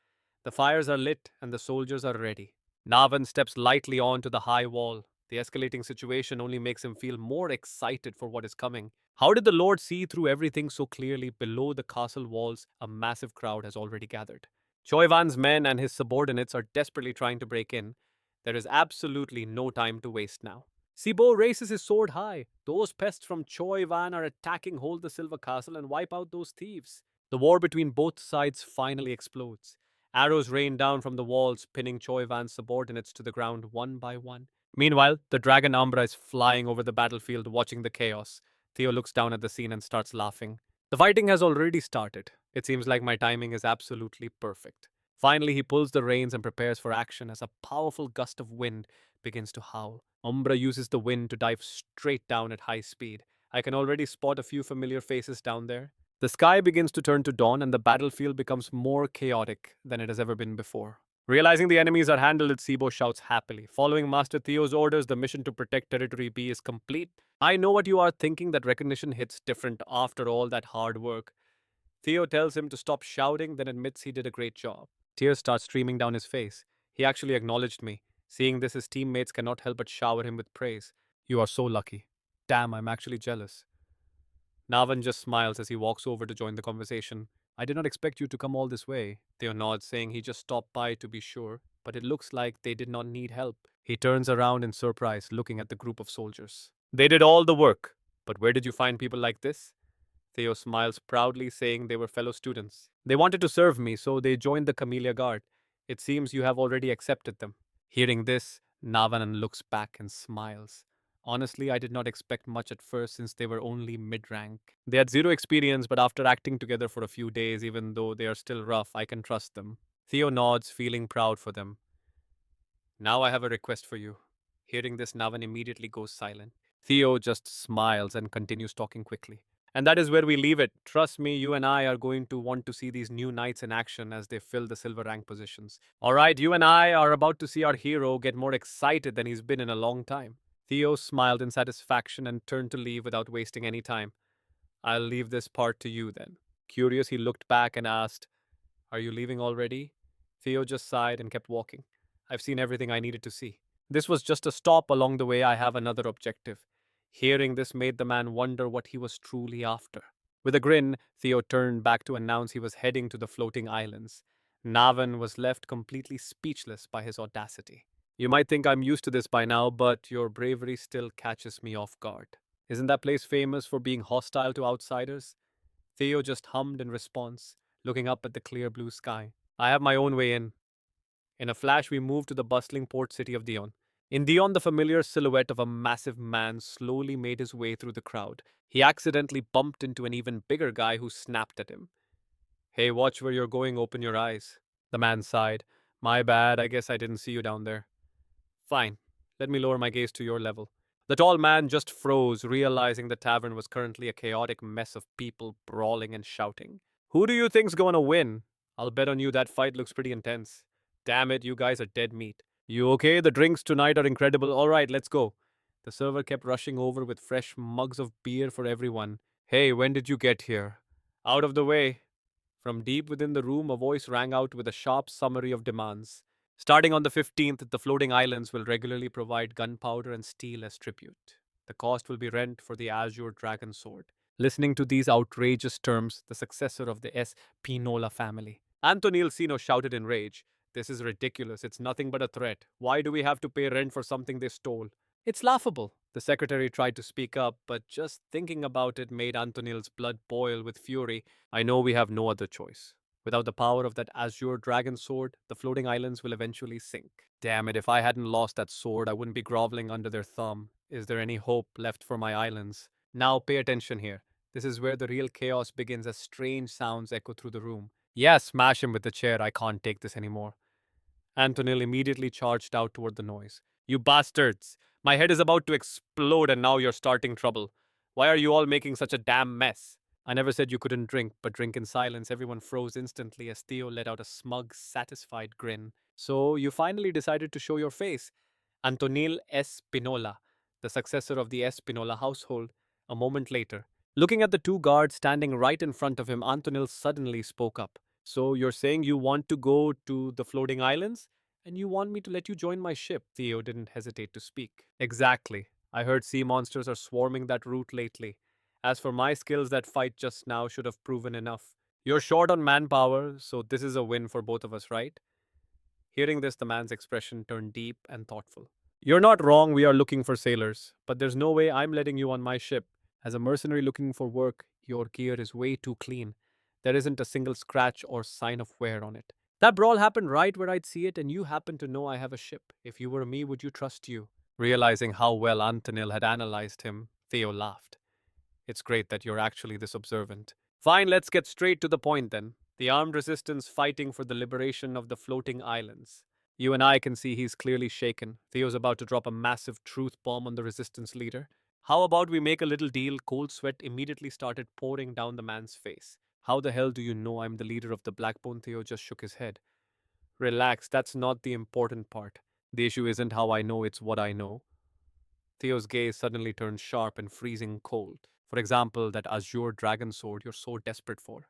The fires are lit and the soldiers are ready. Navan steps lightly onto the high wall. The escalating situation only makes him feel more excited for what is coming. How did the Lord see through everything so clearly? Below the castle walls, a massive crowd has already gathered. Choivan's men and his subordinates are desperately trying to break in. There is absolutely no time to waste now. Sibo raises his sword high. Those pests from Choivan are attacking Hold the Silver Castle and wipe out those thieves. The war between both sides finally explodes. Arrows rain down from the walls, pinning Choivan's subordinates to the ground one by one. Meanwhile, the dragon Umbra is flying over the battlefield, watching the chaos. Theo looks down at the scene and starts laughing. The fighting has already started. It seems like my timing is absolutely perfect. Finally, he pulls the reins and prepares for action as a powerful gust of wind begins to howl. Umbra uses the wind to dive straight down at high speed. I can already spot a few familiar faces down there. The sky begins to turn to dawn and the battlefield becomes more chaotic than it has ever been before. Realizing the enemies are handled, Sibo shouts happily. Following Master Theo's orders, the mission to protect Territory B is complete. I know what you are thinking, that recognition hits different after all that hard work. Theo tells him to stop shouting, then admits he did a great job. Tears start streaming down his face. He actually acknowledged me. Seeing this, his teammates cannot help but shower him with praise. You are so lucky. Damn, I'm actually jealous. Navan just smiles as he walks over to join the conversation. I did not expect you to come all this way. Theo nods, saying he just stopped by to be sure, but it looks like they did not need help. He turns around in surprise, looking at the group of soldiers. They did all the work. But where did you find people like this? Theo smiles proudly, saying they were fellow students. They wanted to serve me, so they joined the Camellia Guard. It seems you have already accepted them. Hearing this, Navanan looks back and smiles. Honestly, I did not expect much at first since they were only mid rank. They had zero experience, but after acting together for a few days, even though they are still rough, I can trust them. Theo nods, feeling proud for them. Now I have a request for you. Hearing this, Navan immediately goes silent. Theo just smiles and continues talking quickly. And that is where we leave it. Trust me, you and I are going to want to see these new knights in action as they fill the silver rank positions. Alright, you and I are about to see our hero get more excited than he's been in a long time. Theo smiled in satisfaction and turned to leave without wasting any time. I'll leave this part to you then. Curious, he looked back and asked, Are you leaving already? Theo just sighed and kept walking. I've seen everything I needed to see. This was just a stop along the way. I have another objective. Hearing this made the man wonder what he was truly after. With a grin, Theo turned back to announce he was heading to the floating islands. Navan was left completely speechless by his audacity. You might think I'm used to this by now, but your bravery still catches me off guard. Isn't that place famous for being hostile to outsiders? Theo just hummed in response, looking up at the clear blue sky. I have my own way in. In a flash, we moved to the bustling port city of Dion. In Dion, the familiar silhouette of a massive man slowly made his way through the crowd. He accidentally bumped into an even bigger guy who snapped at him. Hey, watch where you're going, open your eyes. The man sighed. My bad, I guess I didn't see you down there. Fine, let me lower my gaze to your level. The tall man just froze, realizing the tavern was currently a chaotic mess of people brawling and shouting. Who do you think's gonna win? I'll bet on you that fight looks pretty intense. Damn it, you guys are dead meat. You okay? The drinks tonight are incredible. All right, let's go. The server kept rushing over with fresh mugs of beer for everyone. Hey, when did you get here? Out of the way. From deep within the room, a voice rang out with a sharp summary of demands. Starting on the 15th, the floating islands will regularly provide gunpowder and steel as tribute. The cost will be rent for the Azure Dragon Sword. Listening to these outrageous terms, the successor of the S. Pinola family. Antonil Sino shouted in rage. This is ridiculous. It's nothing but a threat. Why do we have to pay rent for something they stole? It's laughable. The secretary tried to speak up, but just thinking about it made Antonil's blood boil with fury. I know we have no other choice. Without the power of that azure dragon sword, the floating islands will eventually sink. Damn it, if I hadn't lost that sword, I wouldn't be groveling under their thumb. Is there any hope left for my islands? Now pay attention here. This is where the real chaos begins as strange sounds echo through the room. Yeah, smash him with the chair. I can't take this anymore. Antonil immediately charged out toward the noise. You bastards! My head is about to explode and now you're starting trouble. Why are you all making such a damn mess? I never said you couldn't drink, but drink in silence. Everyone froze instantly as Theo let out a smug, satisfied grin. So you finally decided to show your face. Antonil S. Pinola, the successor of the S. Pinola household, a moment later. Looking at the two guards standing right in front of him, Antonil suddenly spoke up. So you're saying you want to go to the floating islands? And you want me to let you join my ship? Theo didn't hesitate to speak. Exactly. I heard sea monsters are swarming that route lately. As for my skills, that fight just now should have proven enough. You're short on manpower, so this is a win for both of us, right? Hearing this, the man's expression turned deep and thoughtful. You're not wrong, we are looking for sailors, but there's no way I'm letting you on my ship. As a mercenary looking for work, your gear is way too clean. There isn't a single scratch or sign of wear on it. That brawl happened right where I'd see it, and you happen to know I have a ship. If you were me, would you trust you? Realizing how well Antonil had analyzed him, Theo laughed. It's great that you're actually this observant. Fine, let's get straight to the point then. The armed resistance fighting for the liberation of the floating islands. You and I can see he's clearly shaken. Theo's about to drop a massive truth bomb on the resistance leader. How about we make a little deal? Cold sweat immediately started pouring down the man's face. How the hell do you know I'm the leader of the Blackbone? Theo just shook his head. Relax, that's not the important part. The issue isn't how I know, it's what I know. Theo's gaze suddenly turned sharp and freezing cold. For example, that azure dragon sword you're so desperate for.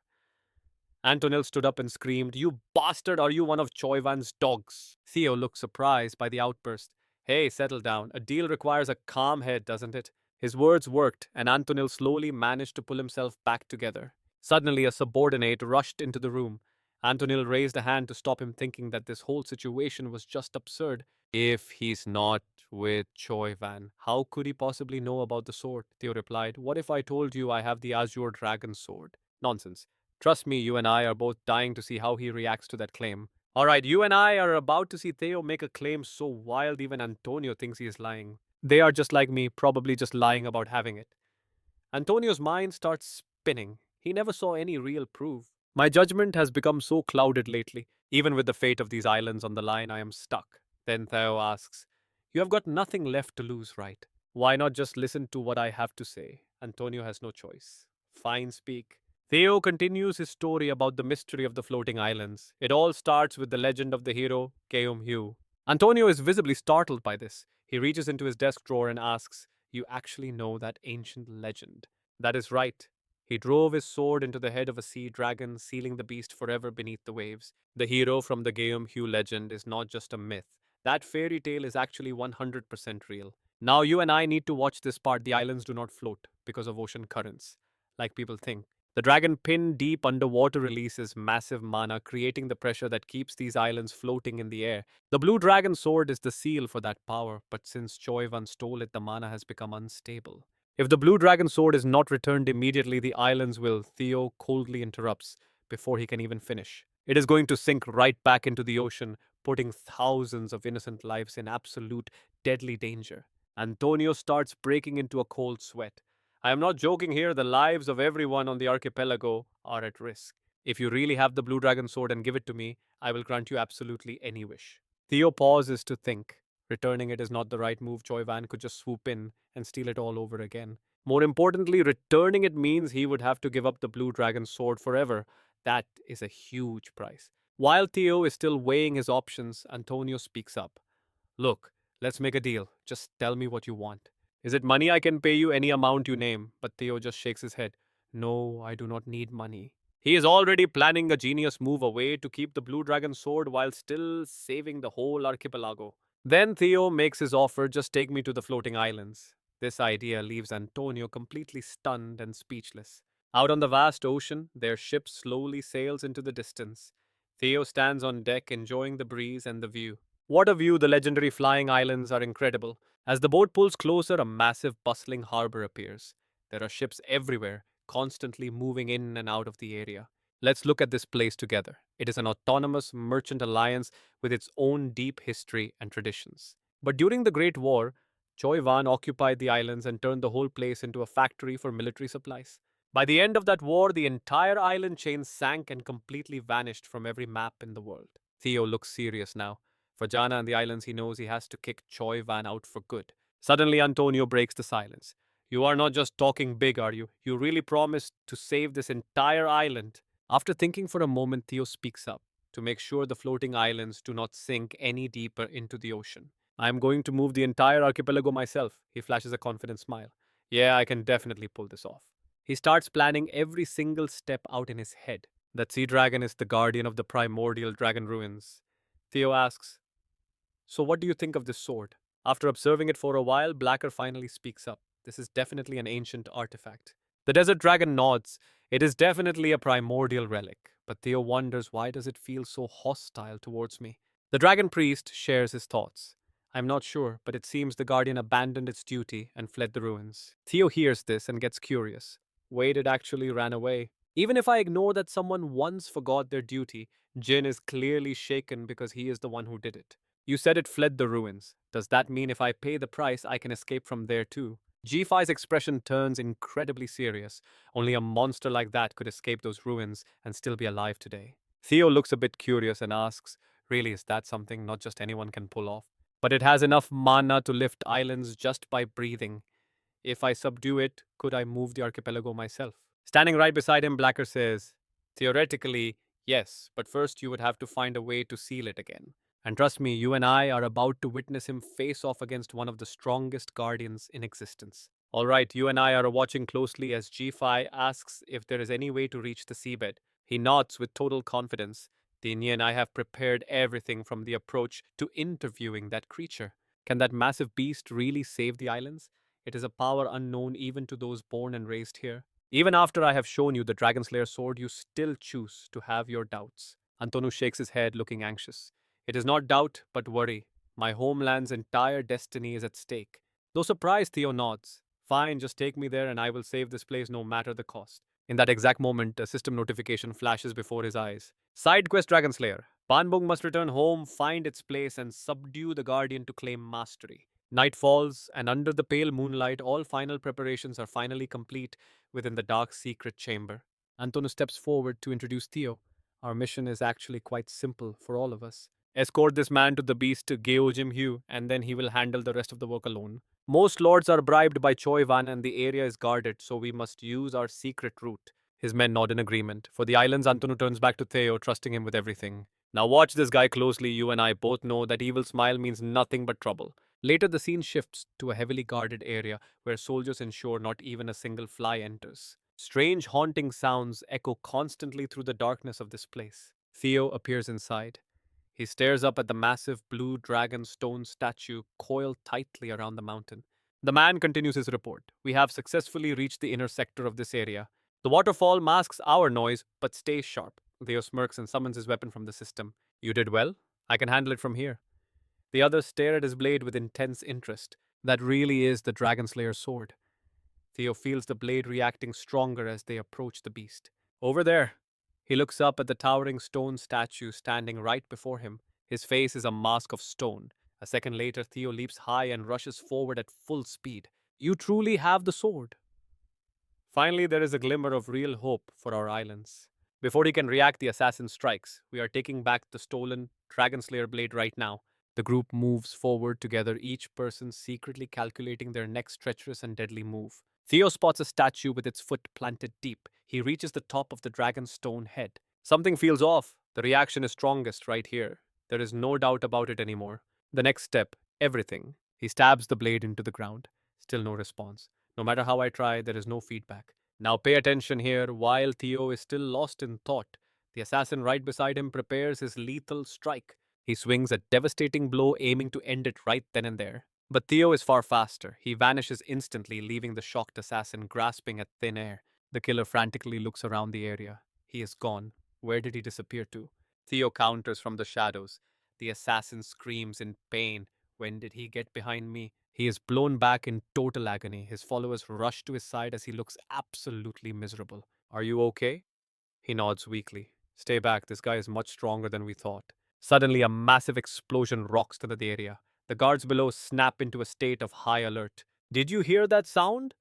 Antonil stood up and screamed, "You bastard, are you one of Choivan's dogs?" Theo looked surprised by the outburst. "Hey, settle down. A deal requires a calm head, doesn't it?" His words worked, and Antonil slowly managed to pull himself back together. Suddenly, a subordinate rushed into the room. Antonil raised a hand to stop him, thinking that this whole situation was just absurd. If he's not with Choi Van, how could he possibly know about the sword? Theo replied. What if I told you I have the Azure Dragon sword? Nonsense. Trust me, you and I are both dying to see how he reacts to that claim. Alright, you and I are about to see Theo make a claim so wild even Antonio thinks he is lying. They are just like me, probably just lying about having it. Antonio's mind starts spinning. He never saw any real proof. My judgment has become so clouded lately. Even with the fate of these islands on the line, I am stuck. Then Theo asks, You have got nothing left to lose, right? Why not just listen to what I have to say? Antonio has no choice. Fine, speak. Theo continues his story about the mystery of the floating islands. It all starts with the legend of the hero, Keum Hugh. Antonio is visibly startled by this. He reaches into his desk drawer and asks, You actually know that ancient legend? That is right. He drove his sword into the head of a sea dragon, sealing the beast forever beneath the waves. The hero from the Geum Hugh legend is not just a myth. That fairy tale is actually 100% real. Now you and I need to watch this part. The islands do not float because of ocean currents, like people think. The dragon pinned deep underwater releases massive mana, creating the pressure that keeps these islands floating in the air. The blue dragon sword is the seal for that power, but since Choivan stole it, the mana has become unstable. If the blue dragon sword is not returned immediately, the islands will, Theo coldly interrupts before he can even finish. It is going to sink right back into the ocean, putting thousands of innocent lives in absolute deadly danger. Antonio starts breaking into a cold sweat. I am not joking here, the lives of everyone on the archipelago are at risk. If you really have the blue dragon sword and give it to me, I will grant you absolutely any wish. Theo pauses to think. Returning it is not the right move. Choi Van could just swoop in and steal it all over again. More importantly, returning it means he would have to give up the blue dragon sword forever. That is a huge price. While Theo is still weighing his options, Antonio speaks up. Look, let's make a deal. Just tell me what you want. Is it money? I can pay you any amount you name. But Theo just shakes his head. No, I do not need money. He is already planning a genius move away to keep the blue dragon sword while still saving the whole archipelago. Then Theo makes his offer, just take me to the floating islands. This idea leaves Antonio completely stunned and speechless. Out on the vast ocean, their ship slowly sails into the distance. Theo stands on deck enjoying the breeze and the view. What a view! The legendary flying islands are incredible. As the boat pulls closer, a massive, bustling harbor appears. There are ships everywhere, constantly moving in and out of the area. Let's look at this place together. It is an autonomous merchant alliance with its own deep history and traditions. But during the Great War, Choi Van occupied the islands and turned the whole place into a factory for military supplies. By the end of that war, the entire island chain sank and completely vanished from every map in the world. Theo looks serious now. For Jana and the islands, he knows he has to kick Choi Van out for good. Suddenly, Antonio breaks the silence. You are not just talking big, are you? You really promised to save this entire island. After thinking for a moment, Theo speaks up to make sure the floating islands do not sink any deeper into the ocean. I am going to move the entire archipelago myself. He flashes a confident smile. Yeah, I can definitely pull this off. He starts planning every single step out in his head. That sea dragon is the guardian of the primordial dragon ruins. Theo asks, So what do you think of this sword? After observing it for a while, Blacker finally speaks up. This is definitely an ancient artifact. The desert dragon nods. It is definitely a primordial relic. But Theo wonders, why does it feel so hostile towards me? The dragon priest shares his thoughts. I'm not sure, but it seems the guardian abandoned its duty and fled the ruins. Theo hears this and gets curious. Wait, it actually ran away. Even if I ignore that someone once forgot their duty, Jin is clearly shaken because he is the one who did it. You said it fled the ruins. Does that mean if I pay the price, I can escape from there too? G5's expression turns incredibly serious. Only a monster like that could escape those ruins and still be alive today. Theo looks a bit curious and asks, Really, is that something not just anyone can pull off? But it has enough mana to lift islands just by breathing. If I subdue it, could I move the archipelago myself? Standing right beside him, Blacker says, Theoretically, yes, but first you would have to find a way to seal it again. And trust me, you and I are about to witness him face off against one of the strongest guardians in existence. Alright, you and I are watching closely as G5 asks if there is any way to reach the seabed. He nods with total confidence. Tini and I have prepared everything from the approach to interviewing that creature. Can that massive beast really save the islands? It is a power unknown even to those born and raised here. Even after I have shown you the Dragon Slayer sword, you still choose to have your doubts. Antonu shakes his head, looking anxious. It is not doubt, but worry. My homeland's entire destiny is at stake. Though surprised, Theo nods. Fine, just take me there and I will save this place no matter the cost. In that exact moment, a system notification flashes before his eyes. Side quest Dragon Slayer. Banbung must return home, find its place, and subdue the Guardian to claim mastery. Night falls, and under the pale moonlight, all final preparations are finally complete within the dark secret chamber. Antonio steps forward to introduce Theo. Our mission is actually quite simple for all of us. Escort this man to the beast Geojim Hugh, and then he will handle the rest of the work alone. Most lords are bribed by Choi Van, and the area is guarded, so we must use our secret route. His men nod in agreement. For the islands, Antonu turns back to Theo, trusting him with everything. Now watch this guy closely. You and I both know that evil smile means nothing but trouble. Later, the scene shifts to a heavily guarded area where soldiers ensure not even a single fly enters. Strange, haunting sounds echo constantly through the darkness of this place. Theo appears inside. He stares up at the massive blue dragon stone statue coiled tightly around the mountain. The man continues his report. We have successfully reached the inner sector of this area. The waterfall masks our noise, but stays sharp. Theo smirks and summons his weapon from the system. You did well. I can handle it from here. The others stare at his blade with intense interest. That really is the Dragon Slayer's sword. Theo feels the blade reacting stronger as they approach the beast. Over there. He looks up at the towering stone statue standing right before him. His face is a mask of stone. A second later, Theo leaps high and rushes forward at full speed. You truly have the sword. Finally, there is a glimmer of real hope for our islands. Before he can react, the assassin strikes. We are taking back the stolen Dragon Slayer blade right now. The group moves forward together, each person secretly calculating their next treacherous and deadly move. Theo spots a statue with its foot planted deep. He reaches the top of the dragon's stone head. Something feels off. The reaction is strongest right here. There is no doubt about it anymore. The next step, everything. He stabs the blade into the ground. Still no response. No matter how I try, there is no feedback. Now pay attention here. While Theo is still lost in thought, the assassin right beside him prepares his lethal strike. He swings a devastating blow, aiming to end it right then and there. But Theo is far faster. He vanishes instantly, leaving the shocked assassin grasping at thin air. The killer frantically looks around the area. He is gone. Where did he disappear to? Theo counters from the shadows. The assassin screams in pain. When did he get behind me? He is blown back in total agony. His followers rush to his side as he looks absolutely miserable. Are you okay? He nods weakly. Stay back. This guy is much stronger than we thought. Suddenly, a massive explosion rocks through the area. The guards below snap into a state of high alert. Did you hear that sound?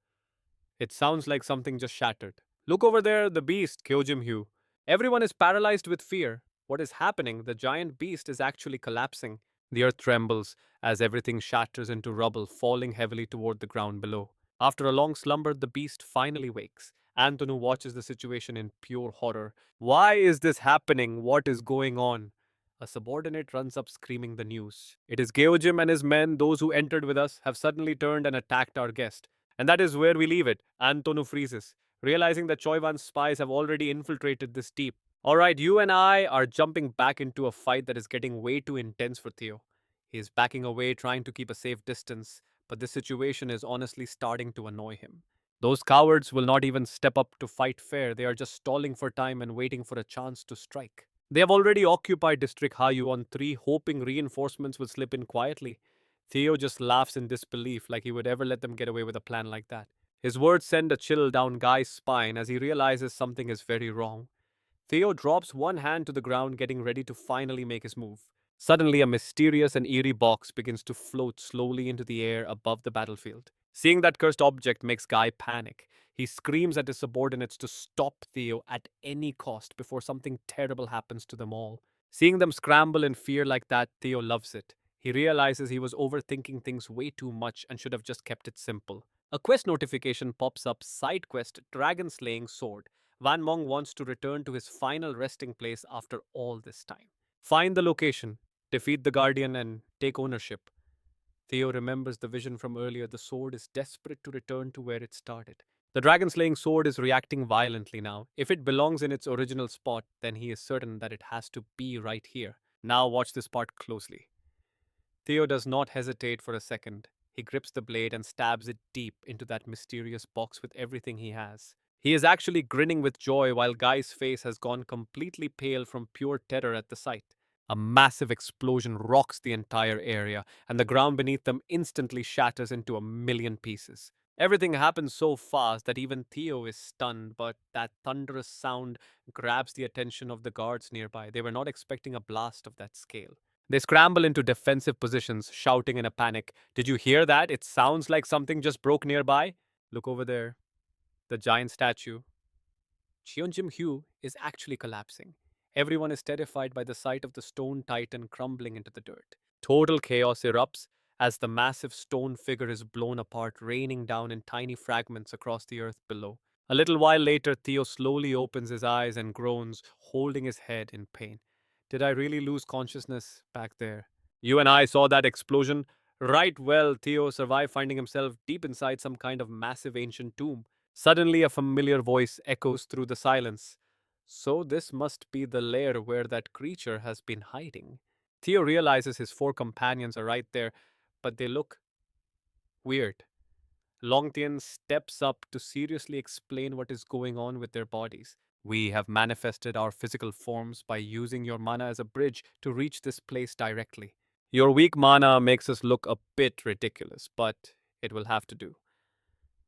It sounds like something just shattered. Look over there, the beast, Kyojim Hugh. Everyone is paralyzed with fear. What is happening? The giant beast is actually collapsing. The earth trembles as everything shatters into rubble, falling heavily toward the ground below. After a long slumber, the beast finally wakes. Antonu watches the situation in pure horror. Why is this happening? What is going on? A subordinate runs up screaming the news. It is Geojim and his men, those who entered with us, have suddenly turned and attacked our guest. And that is where we leave it. Antonu freezes, realizing that Choivan's spies have already infiltrated this deep. Alright, you and I are jumping back into a fight that is getting way too intense for Theo. He is backing away, trying to keep a safe distance, but this situation is honestly starting to annoy him. Those cowards will not even step up to fight fair, they are just stalling for time and waiting for a chance to strike. They have already occupied District Hayu on 3, hoping reinforcements will slip in quietly. Theo just laughs in disbelief, like he would ever let them get away with a plan like that. His words send a chill down Guy's spine as he realizes something is very wrong. Theo drops one hand to the ground, getting ready to finally make his move. Suddenly, a mysterious and eerie box begins to float slowly into the air above the battlefield. Seeing that cursed object makes Guy panic. He screams at his subordinates to stop Theo at any cost before something terrible happens to them all. Seeing them scramble in fear like that, Theo loves it. He realizes he was overthinking things way too much and should have just kept it simple. A quest notification pops up, side quest Dragon Slaying Sword. Van Mong wants to return to his final resting place after all this time. Find the location, defeat the Guardian, and take ownership. Theo remembers the vision from earlier. The sword is desperate to return to where it started. The dragon slaying sword is reacting violently now. If it belongs in its original spot, then he is certain that it has to be right here. Now watch this part closely. Theo does not hesitate for a second. He grips the blade and stabs it deep into that mysterious box with everything he has. He is actually grinning with joy while Guy's face has gone completely pale from pure terror at the sight. A massive explosion rocks the entire area, and the ground beneath them instantly shatters into a million pieces. Everything happens so fast that even Theo is stunned, but that thunderous sound grabs the attention of the guards nearby. They were not expecting a blast of that scale. They scramble into defensive positions, shouting in a panic. Did you hear that? It sounds like something just broke nearby. Look over there. The giant statue, Cheonjim-hyu, is actually collapsing. Everyone is terrified by the sight of the stone titan crumbling into the dirt. Total chaos erupts as the massive stone figure is blown apart, raining down in tiny fragments across the earth below. A little while later, Theo slowly opens his eyes and groans, holding his head in pain. Did I really lose consciousness back there? You and I saw that explosion. Right, well, Theo survived finding himself deep inside some kind of massive ancient tomb. Suddenly, a familiar voice echoes through the silence. So, this must be the lair where that creature has been hiding. Theo realizes his four companions are right there, but they look weird. Longtian steps up to seriously explain what is going on with their bodies. We have manifested our physical forms by using your mana as a bridge to reach this place directly. Your weak mana makes us look a bit ridiculous, but it will have to do.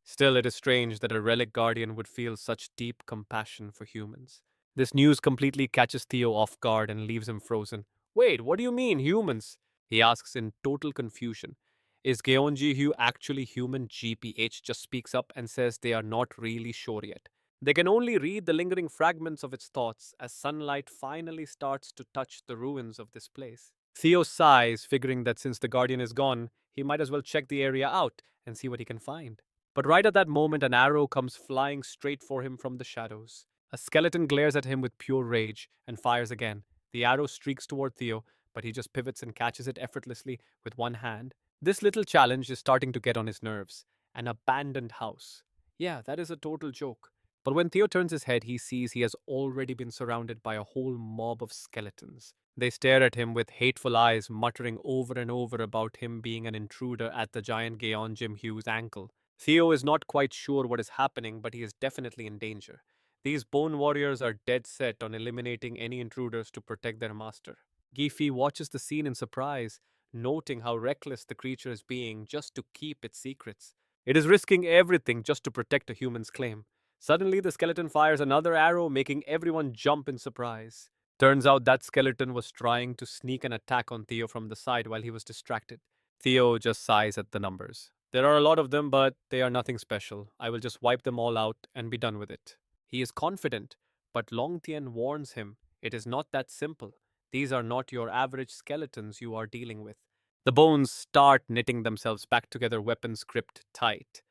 Still, it is strange that a relic guardian would feel such deep compassion for humans. This news completely catches Theo off guard and leaves him frozen. Wait, what do you mean, humans? He asks in total confusion. Is Geonji Hugh actually human? GPH just speaks up and says they are not really sure yet. They can only read the lingering fragments of its thoughts as sunlight finally starts to touch the ruins of this place. Theo sighs, figuring that since the Guardian is gone, he might as well check the area out and see what he can find. But right at that moment, an arrow comes flying straight for him from the shadows. A skeleton glares at him with pure rage and fires again. The arrow streaks toward Theo, but he just pivots and catches it effortlessly with one hand. This little challenge is starting to get on his nerves. An abandoned house. Yeah, that is a total joke. But when Theo turns his head, he sees he has already been surrounded by a whole mob of skeletons. They stare at him with hateful eyes, muttering over and over about him being an intruder at the giant Gaon Jim Hughes' ankle. Theo is not quite sure what is happening, but he is definitely in danger. These bone warriors are dead set on eliminating any intruders to protect their master. Gifi watches the scene in surprise, noting how reckless the creature is being just to keep its secrets. It is risking everything just to protect a human's claim. Suddenly, the skeleton fires another arrow, making everyone jump in surprise. Turns out that skeleton was trying to sneak an attack on Theo from the side while he was distracted. Theo just sighs at the numbers. There are a lot of them, but they are nothing special. I will just wipe them all out and be done with it. He is confident, but Longtian warns him it is not that simple. These are not your average skeletons you are dealing with. The bones start knitting themselves back together, weapons gripped tight.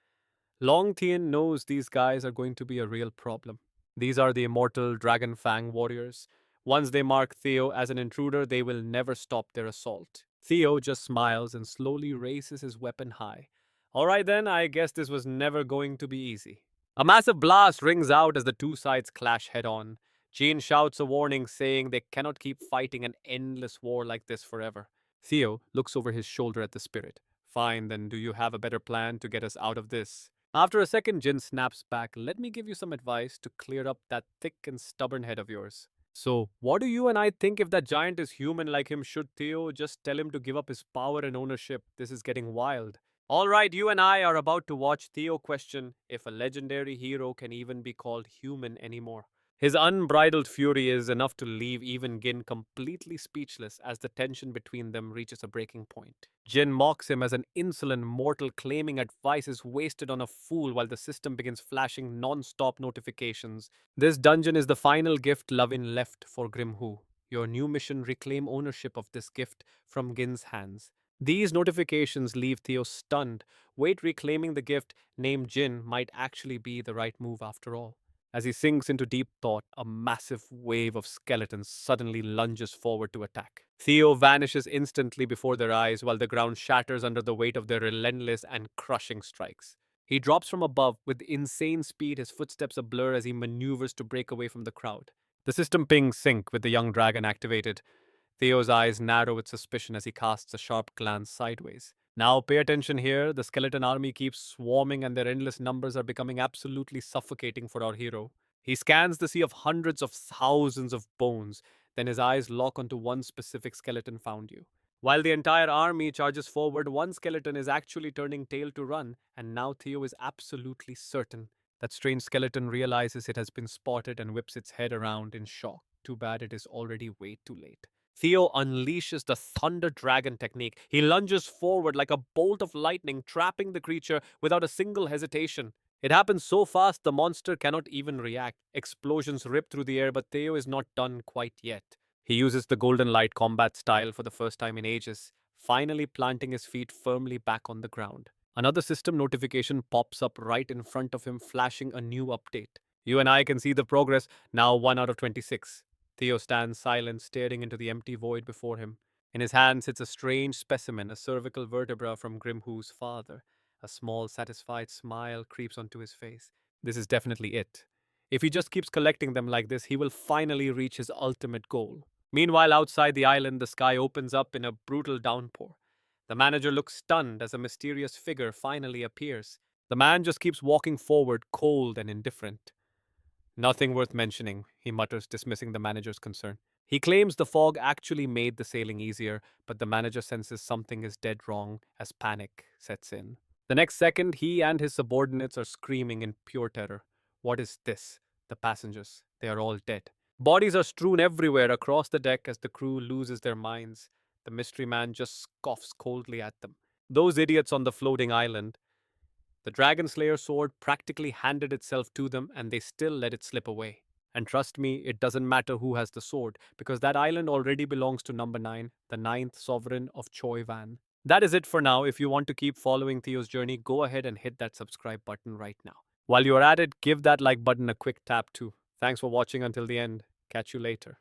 Longtian knows these guys are going to be a real problem. These are the immortal Dragon Fang warriors. Once they mark Theo as an intruder, they will never stop their assault. Theo just smiles and slowly raises his weapon high. All right then, I guess this was never going to be easy. A massive blast rings out as the two sides clash head on. Jean shouts a warning, saying they cannot keep fighting an endless war like this forever. Theo looks over his shoulder at the spirit. Fine, then do you have a better plan to get us out of this? After a second, Jin snaps back. Let me give you some advice to clear up that thick and stubborn head of yours. So, what do you and I think if that giant is human like him? Should Theo just tell him to give up his power and ownership? This is getting wild. All right, you and I are about to watch Theo question if a legendary hero can even be called human anymore. His unbridled fury is enough to leave even Gin completely speechless as the tension between them reaches a breaking point. Jin mocks him as an insolent mortal, claiming advice is wasted on a fool while the system begins flashing non-stop notifications. This dungeon is the final gift Lavin left for Grimhu. Your new mission: reclaim ownership of this gift from Gin's hands. These notifications leave Theo stunned. Wait, reclaiming the gift named Jin might actually be the right move after all. As he sinks into deep thought, a massive wave of skeletons suddenly lunges forward to attack. Theo vanishes instantly before their eyes while the ground shatters under the weight of their relentless and crushing strikes. He drops from above with insane speed, his footsteps a blur as he maneuvers to break away from the crowd. The system pings sync with the young dragon activated. Theo's eyes narrow with suspicion as he casts a sharp glance sideways. Now, pay attention here. The skeleton army keeps swarming, and their endless numbers are becoming absolutely suffocating for our hero. He scans the sea of hundreds of thousands of bones, then his eyes lock onto one specific skeleton found you. While the entire army charges forward, one skeleton is actually turning tail to run, and now Theo is absolutely certain that strange skeleton realizes it has been spotted and whips its head around in shock. Too bad it is already way too late. Theo unleashes the Thunder Dragon technique. He lunges forward like a bolt of lightning, trapping the creature without a single hesitation. It happens so fast the monster cannot even react. Explosions rip through the air, but Theo is not done quite yet. He uses the Golden Light combat style for the first time in ages, finally planting his feet firmly back on the ground. Another system notification pops up right in front of him, flashing a new update. You and I can see the progress, now 1 out of 26. Theo stands silent, staring into the empty void before him. In his hand sits a strange specimen, a cervical vertebra from Grimhu's father. A small, satisfied smile creeps onto his face. This is definitely it. If he just keeps collecting them like this, he will finally reach his ultimate goal. Meanwhile, outside the island, the sky opens up in a brutal downpour. The manager looks stunned as a mysterious figure finally appears. The man just keeps walking forward, cold and indifferent. Nothing worth mentioning, he mutters, dismissing the manager's concern. He claims the fog actually made the sailing easier, but the manager senses something is dead wrong as panic sets in. The next second, he and his subordinates are screaming in pure terror. What is this? The passengers. They are all dead. Bodies are strewn everywhere across the deck as the crew loses their minds. The mystery man just scoffs coldly at them. Those idiots on the floating island. The Dragon Slayer sword practically handed itself to them and they still let it slip away. And trust me, it doesn't matter who has the sword, because that island already belongs to number 9, the ninth sovereign of Choi Van. That is it for now. If you want to keep following Theo's journey, go ahead and hit that subscribe button right now. While you're at it, give that like button a quick tap too. Thanks for watching until the end. Catch you later.